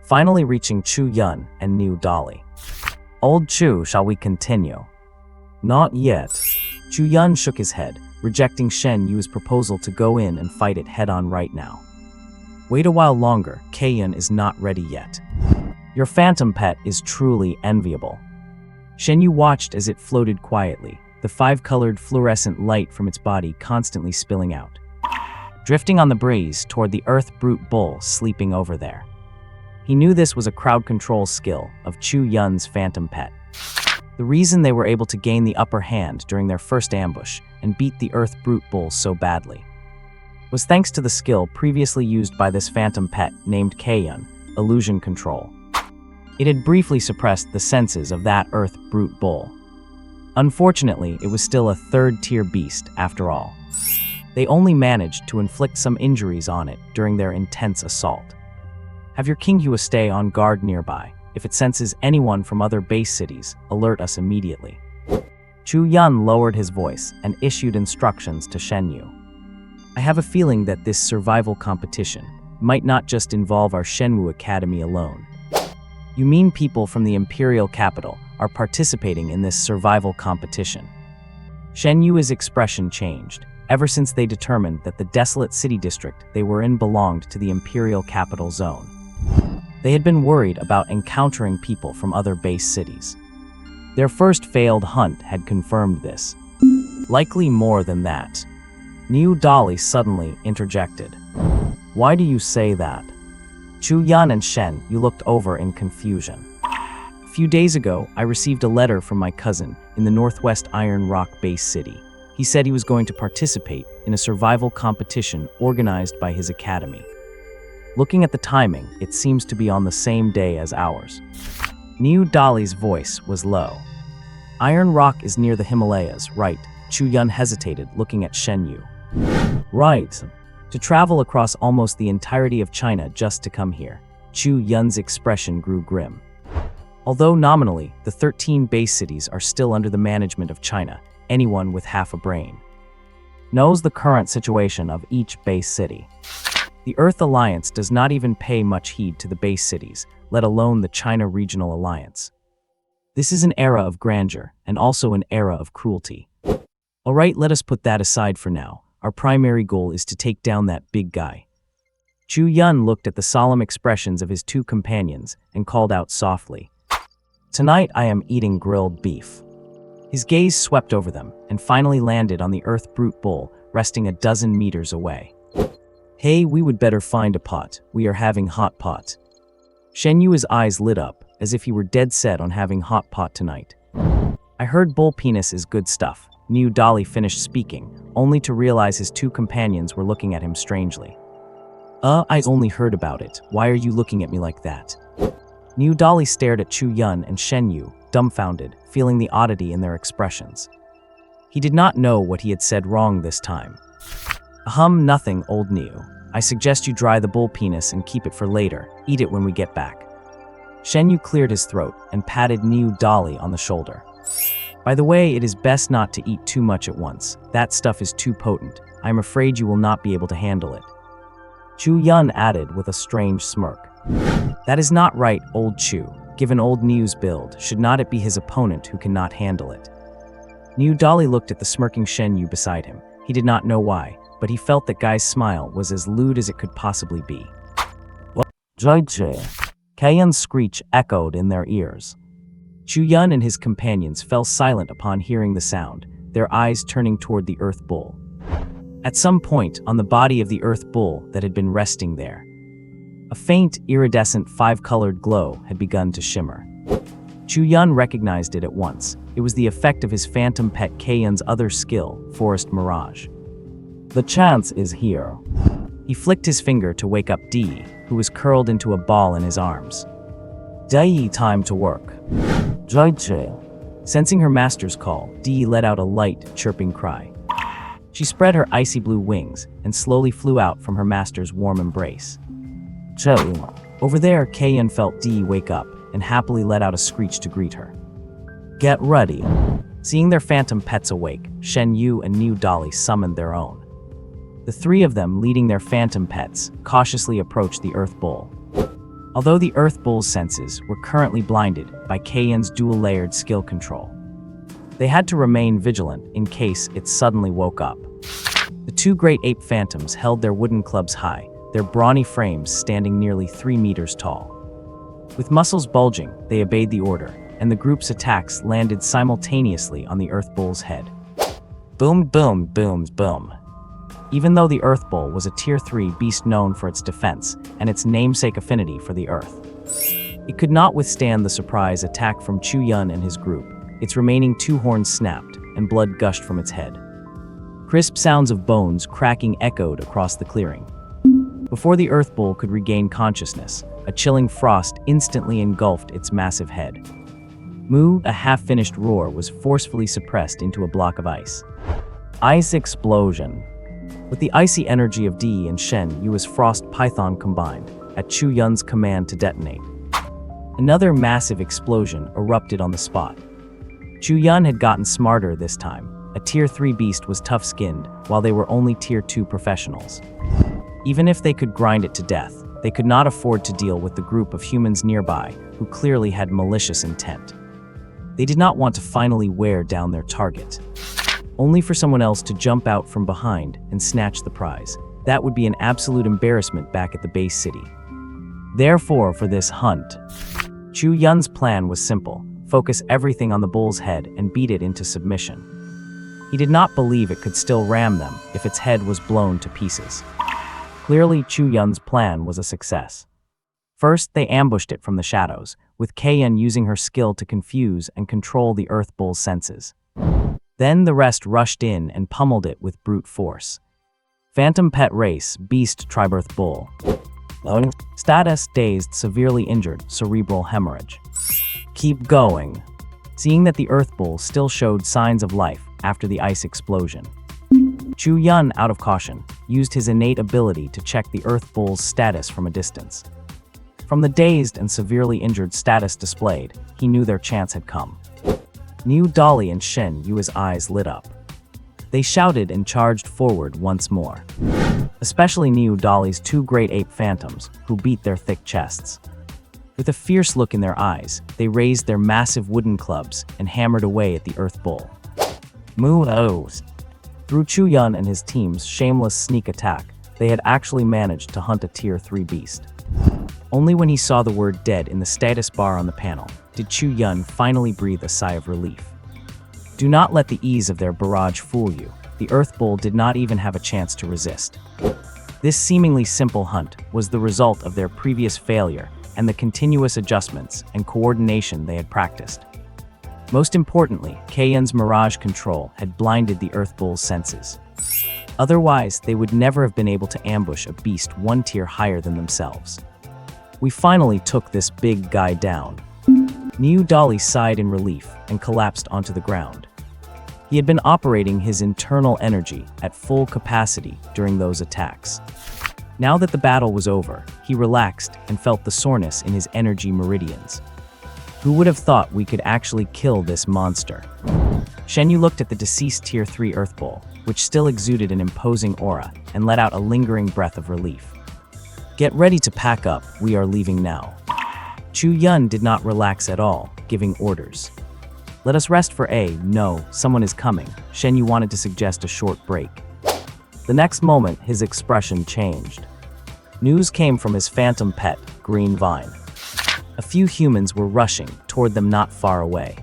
[SPEAKER 1] finally reaching Chu Yun and Niu Dali. Old Chu, shall we continue? Not yet. Chu Yun shook his head, rejecting Shenyu's proposal to go in and fight it head-on right now. Wait a while longer, Kaiyun is not ready yet. Your phantom pet is truly enviable. Shenyu watched as it floated quietly, the 5-colored fluorescent light from its body constantly spilling out, drifting on the breeze toward the Earth Brute Bull sleeping over there. He knew this was a crowd control skill of Chu Yun's phantom pet. The reason they were able to gain the upper hand during their first ambush and beat the Earth Brute Bull so badly was thanks to the skill previously used by this phantom pet named Kaeyun, illusion control. It had briefly suppressed the senses of that Earth Brute Bull. Unfortunately, it was still a third-tier beast after all. They only managed to inflict some injuries on it during their intense assault. Have your Kinghua stay on guard nearby. If it senses anyone from other base cities, alert us immediately. Chu Yun lowered his voice and issued instructions to Shen Yu. I have a feeling that this survival competition might not just involve our Shenwu Academy alone. You mean people from the imperial capital are participating in this survival competition? Shen Yu's expression changed ever since they determined that the desolate city district they were in belonged to the imperial capital zone. They had been worried about encountering people from other base cities. Their first failed hunt had confirmed this. Likely more than that. Niu Dali suddenly interjected. Why do you say that? Chu Yun and Shen Yu looked over in confusion. A few days ago, I received a letter from my cousin in the Northwest Iron Rock base city. He said he was going to participate in a survival competition organized by his academy. Looking at the timing, it seems to be on the same day as ours. Niu Dali's voice was low. Iron Rock is near the Himalayas, right? Chu Yun hesitated, looking at Shen Yu. Right. To travel across almost the entirety of China just to come here. Chu Yun's expression grew grim. Although nominally, the 13 base cities are still under the management of China, anyone with half a brain knows the current situation of each base city. The Earth Alliance does not even pay much heed to the base cities, let alone the China Regional Alliance. This is an era of grandeur, and also an era of cruelty. Alright, let us put that aside for now. Our primary goal is to take down that big guy. Chu Yun looked at the solemn expressions of his two companions and called out softly. Tonight I am eating grilled beef. His gaze swept over them and finally landed on the Earth Brute Bull, resting a dozen meters away. Hey, we would better find a pot. We are having hot pot. Shen Yu's eyes lit up, as if he were dead set on having hot pot tonight. I heard bull penis is good stuff. Niu Dali finished speaking, only to realize his two companions were looking at him strangely. I only heard about it. Why are you looking at me like that? Niu Dali stared at Chu Yun and Shen Yu, dumbfounded, feeling the oddity in their expressions. He did not know what he had said wrong this time. Nothing, old Niu. I suggest you dry the bull penis and keep it for later. Eat it when we get back. Shen Yu cleared his throat and patted Niu Dali on the shoulder. By the way, it is best not to eat too much at once. That stuff is too potent. I am afraid you will not be able to handle it. Chu Yun added with a strange smirk. That is not right, old Chu. Given old Niu's build, should not it be his opponent who cannot handle it? Niu Dali looked at the smirking Shen Yu beside him. He did not know why, but he felt that guy's smile was as lewd as it could possibly be. Kaeyun's screech echoed in their ears. Chu Yun and his companions fell silent upon hearing the sound, their eyes turning toward the Earth Bull. At some point on the body of the Earth Bull that had been resting there, a faint, iridescent five-colored glow had begun to shimmer. Chu Yun recognized it at once. It was the effect of his phantom pet Kaeyun's other skill, Forest Mirage. The chance is here. He flicked his finger to wake up Dee, who was curled into a ball in his arms. Dai, time to work. Sensing her master's call, Dee let out a light, chirping cry. She spread her icy blue wings and slowly flew out from her master's warm embrace. Over there, Kaeyun felt Dee wake up and happily let out a screech to greet her. Get ready. Seeing their phantom pets awake, Shen Yu and Niu Dali summoned their own. The three of them, leading their phantom pets, cautiously approached the Earth Bull. Although the Earth Bull's senses were currently blinded by Kaeyun's dual-layered skill control, they had to remain vigilant in case it suddenly woke up. The two great ape phantoms held their wooden clubs high, their brawny frames standing nearly 3 meters tall. With muscles bulging, they obeyed the order, and the group's attacks landed simultaneously on the Earth Bull's head. Boom, boom, boom, boom. Even though the Earth Bull was a Tier 3 beast known for its defense and its namesake affinity for the Earth, It could not withstand the surprise attack from Chu Yun and his group. Its remaining two horns snapped, and blood gushed from its head. Crisp sounds of bones cracking echoed across the clearing. Before the Earth Bull could regain consciousness, a chilling frost instantly engulfed its massive head. Moo, a half-finished roar, was forcefully suppressed into a block of ice. Ice explosion. With the icy energy of Di and Shen Yu's frost python combined, at Chu Yun's command to detonate. Another massive explosion erupted on the spot. Chu Yun had gotten smarter this time. A Tier 3 beast was tough-skinned, while they were only Tier 2 professionals. Even if they could grind it to death, they could not afford to deal with the group of humans nearby who clearly had malicious intent. They did not want to finally wear down their target, only for someone else to jump out from behind and snatch the prize. That would be an absolute embarrassment back at the base city. Therefore, for this hunt, Chu Yun's plan was simple: focus everything on the bull's head and beat it into submission. He did not believe it could still ram them if its head was blown to pieces. Clearly, Chu Yun's plan was a success. First, they ambushed it from the shadows, with Kayan using her skill to confuse and control the Earth Bull's senses. Then the rest rushed in and pummeled it with brute force. Phantom Pet Race, Beast Tribirth Bull. Status: dazed, severely injured, cerebral hemorrhage. Keep going. Seeing that the Earth Bull still showed signs of life after the ice explosion, Chu Yun, out of caution, used his innate ability to check the Earth Bull's status from a distance. From the dazed and severely injured status displayed, he knew their chance had come. Niu, Dolly, and Shen Yu's eyes lit up. They shouted and charged forward once more. Especially Niu Dolly's two great ape phantoms, who beat their thick chests. With a fierce look in their eyes, they raised their massive wooden clubs and hammered away at the Earth Bull. Moo-ohs. Through Chu Yun and his team's shameless sneak attack, they had actually managed to hunt a Tier 3 beast. Only when he saw the word dead in the status bar on the panel did Chu Yun finally breathe a sigh of relief. Do not let the ease of their barrage fool you. The Earth Bull did not even have a chance to resist. This seemingly simple hunt was the result of their previous failure and the continuous adjustments and coordination they had practiced. Most importantly, Kayan's mirage control had blinded the Earth Bull's senses. Otherwise, they would never have been able to ambush a beast one tier higher than themselves. We finally took this big guy down. Niu Dolly sighed in relief and collapsed onto the ground. He had been operating his internal energy at full capacity during those attacks. Now that the battle was over, he relaxed and felt the soreness in his energy meridians. Who would have thought we could actually kill this monster? Shen Yu looked at the deceased Tier 3 Earth Bull, which still exuded an imposing aura, and let out a lingering breath of relief. Get ready to pack up, we are leaving now. Chu Yun did not relax at all, giving orders. Let us rest for no, someone is coming. Shen Yu wanted to suggest a short break. The next moment, his expression changed. News came from his phantom pet, Green Vine. A few humans were rushing toward them not far away.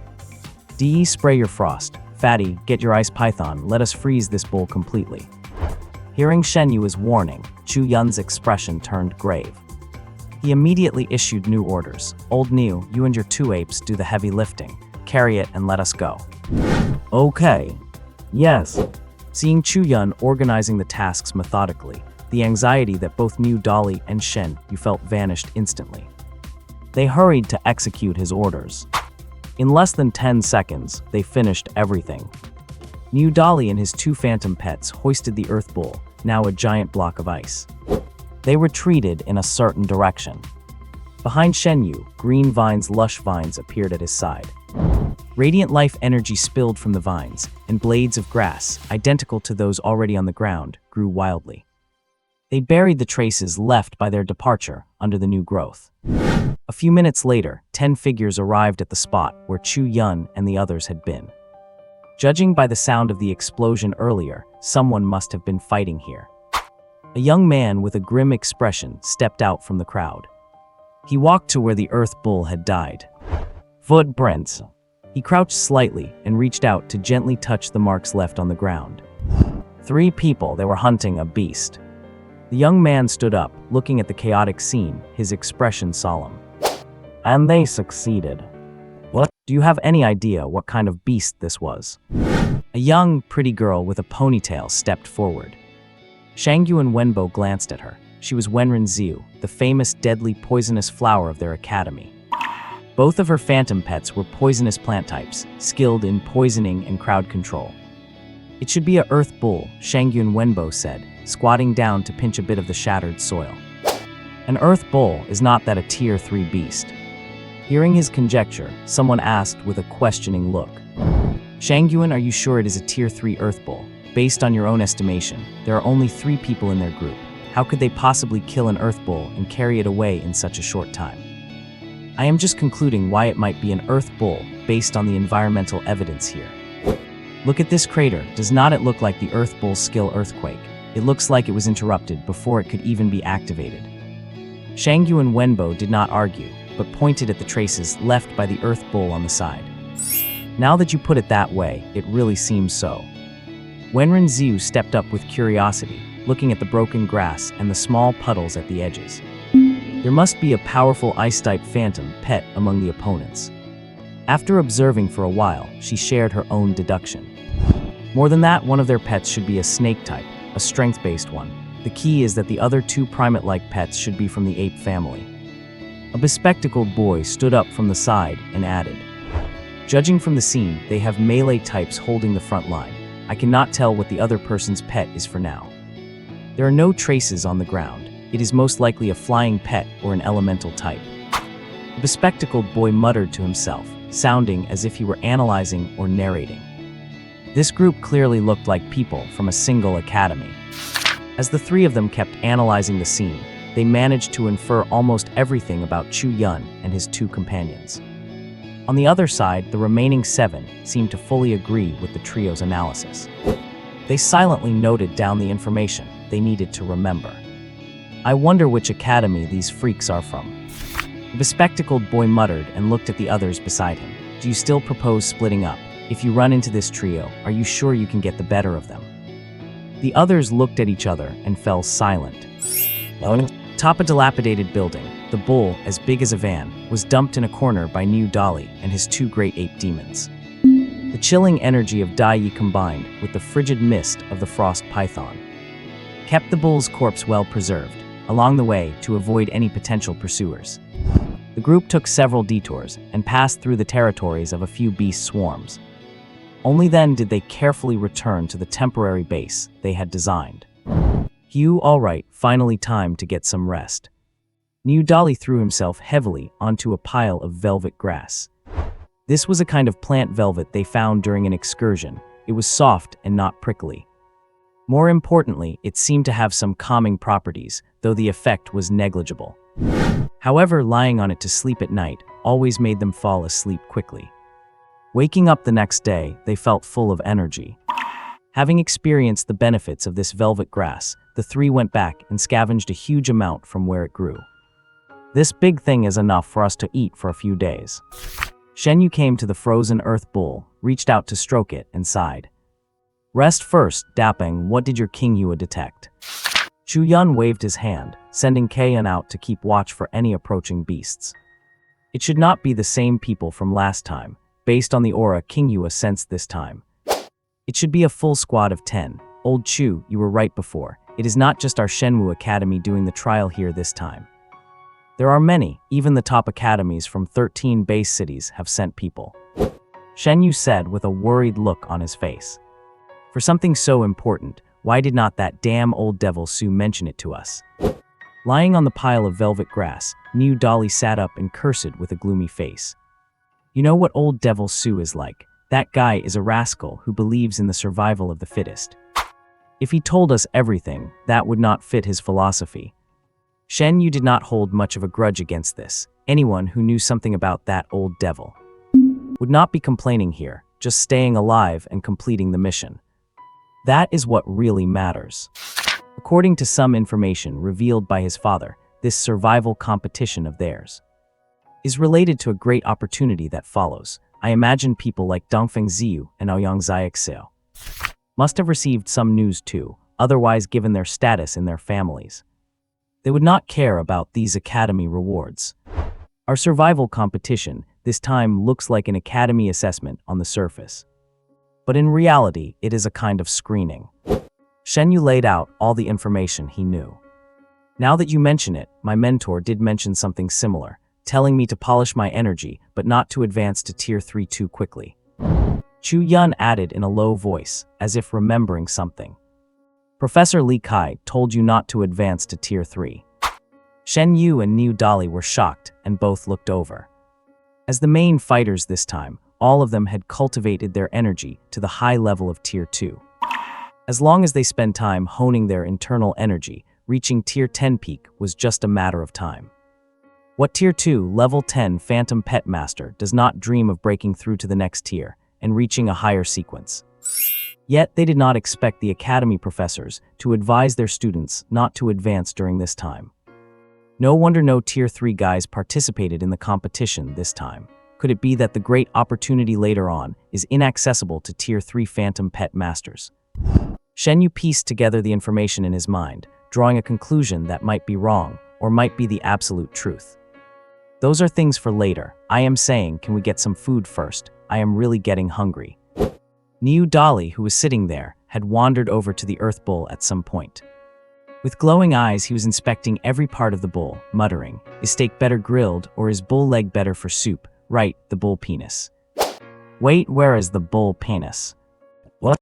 [SPEAKER 1] Dee, spray your frost. Fatty, get your ice python, let us freeze this bull completely. Hearing Shen Yu's warning, Chu Yun's expression turned grave. He immediately issued new orders. Old Niu, you and your two apes do the heavy lifting. Carry it and let us go. Okay. Yes. Seeing Chu Yun organizing the tasks methodically, the anxiety that both Niu Dolly and Shen Yu felt vanished instantly. They hurried to execute his orders. In less than 10 seconds, they finished everything. Niu Dolly and his two phantom pets hoisted the Earth Bull, now a giant block of ice. They retreated in a certain direction. Behind Shen Yu, Green Vine's lush vines appeared at his side. Radiant life energy spilled from the vines, and blades of grass, identical to those already on the ground, grew wildly. They buried the traces left by their departure under the new growth. A few minutes later, 10 figures arrived at the spot where Chu Yun and the others had been. Judging by the sound of the explosion earlier, someone must have been fighting here. A young man with a grim expression stepped out from the crowd. He walked to where the Earth Bull had died. Footprints. He crouched slightly and reached out to gently touch the marks left on the ground. 3 people, they were hunting a beast. The young man stood up, looking at the chaotic scene, his expression solemn. And they succeeded. What? Do you have any idea what kind of beast this was? A young, pretty girl with a ponytail stepped forward. Shangyu and Wenbo glanced at her. She was Wenren Xiu, the famous deadly poisonous flower of their academy. Both of her phantom pets were poisonous plant types, skilled in poisoning and crowd control. It should be a earth bull, Shangyu and Wenbo said, squatting down to pinch a bit of the shattered soil. An earth bull is not that a tier 3 beast. Hearing his conjecture, someone asked with a questioning look. Shangyuan, are you sure it is a tier 3 earth bull? Based on your own estimation, there are only 3 people in their group. How could they possibly kill an earth bull and carry it away in such a short time? I am just concluding why it might be an earth bull based on the environmental evidence here. Look at this crater. Does not it look like the earth bull's skill earthquake? It looks like it was interrupted before it could even be activated. Shangyu and Wenbo did not argue, but pointed at the traces left by the earth bull on the side. Now that you put it that way, it really seems so. Wenren Xiu stepped up with curiosity, looking at the broken grass and the small puddles at the edges. There must be a powerful ice-type phantom pet among the opponents. After observing for a while, she shared her own deduction. More than that, one of their pets should be a snake type, a strength-based one. The key is that the other 2 primate-like pets should be from the ape family. A bespectacled boy stood up from the side and added, judging from the scene, they have melee types holding the front line. I cannot tell what the other person's pet is for now. There are no traces on the ground. It is most likely a flying pet or an elemental type. The bespectacled boy muttered to himself, sounding as if he were analyzing or narrating. This group clearly looked like people from a single academy. As the 3 of them kept analyzing the scene, they managed to infer almost everything about Chu Yun and his 2 companions. On the other side, the remaining 7 seemed to fully agree with the trio's analysis. They silently noted down the information they needed to remember. I wonder which academy these freaks are from. The bespectacled boy muttered and looked at the others beside him. Do you still propose splitting up? If you run into this trio, are you sure you can get the better of them? The others looked at each other and fell silent. Atop a dilapidated building, the bull, as big as a van, was dumped in a corner by Niu Dali and his 2 great ape demons. The chilling energy of Dai Yi combined with the frigid mist of the frost python kept the bull's corpse well preserved, along the way to avoid any potential pursuers. The group took several detours and passed through the territories of a few beast swarms. Only then did they carefully return to the temporary base they had designed. Hugh, all right, finally time to get some rest. Niu Dali threw himself heavily onto a pile of velvet grass. This was a kind of plant velvet they found during an excursion. It was soft and not prickly. More importantly, it seemed to have some calming properties, though the effect was negligible. However, lying on it to sleep at night always made them fall asleep quickly. Waking up the next day, they felt full of energy. Having experienced the benefits of this velvet grass, the 3 went back and scavenged a huge amount from where it grew. This big thing is enough for us to eat for a few days. Shenyu came to the frozen earth bull, reached out to stroke it, and sighed. Rest first, Dapeng, what did your King Yua detect? Chu Yun waved his hand, sending Kayan out to keep watch for any approaching beasts. It should not be the same people from last time, based on the aura King Yua sensed this time. It should be a full squad of 10. Old Chu, you were right before. It is not just our Shenwu Academy doing the trial here this time. There are many, even the top academies from 13 base cities have sent people. Shenyu said with a worried look on his face. For something so important, why did not that damn old devil Su mention it to us? Lying on the pile of velvet grass, Niu Dali sat up and cursed with a gloomy face. You know what old devil Su is like? That guy is a rascal who believes in the survival of the fittest. If he told us everything, that would not fit his philosophy. Shen Yu did not hold much of a grudge against this. Anyone who knew something about that old devil would not be complaining here, just staying alive and completing the mission. That is what really matters. According to some information revealed by his father, this survival competition of theirs is related to a great opportunity that follows. I imagine people like Dongfeng Ziyu and Aoyang Xiaoxiao must have received some news too, otherwise given their status in their families, they would not care about these academy rewards. Our survival competition this time looks like an academy assessment on the surface. But in reality, it is a kind of screening. Shenyu laid out all the information he knew. Now that you mention it, my mentor did mention something similar, telling me to polish my energy but not to advance to Tier 3 too quickly. Chu Yun added in a low voice, as if remembering something. Professor Li Kai told you not to advance to Tier 3. Shen Yu and Niu Dali were shocked and both looked over. As the main fighters this time, all of them had cultivated their energy to the high level of Tier 2. As long as they spend time honing their internal energy, reaching Tier 10 peak was just a matter of time. What Tier 2 Level 10 Phantom Pet Master does not dream of breaking through to the next tier and reaching a higher sequence? Yet they did not expect the academy professors to advise their students not to advance during this time. No wonder no Tier 3 guys participated in the competition this time. Could it be that the great opportunity later on is inaccessible to Tier 3 Phantom Pet Masters? Shenyu pieced together the information in his mind, drawing a conclusion that might be wrong or might be the absolute truth. Those are things for later. I am saying, can we get some food first? I am really getting hungry. Niu Dali, who was sitting there, had wandered over to the earth bull at some point. With glowing eyes, he was inspecting every part of the bull, muttering, "Is steak better grilled, or is bull leg better for soup? Right, the bull penis. Wait, where is the bull penis?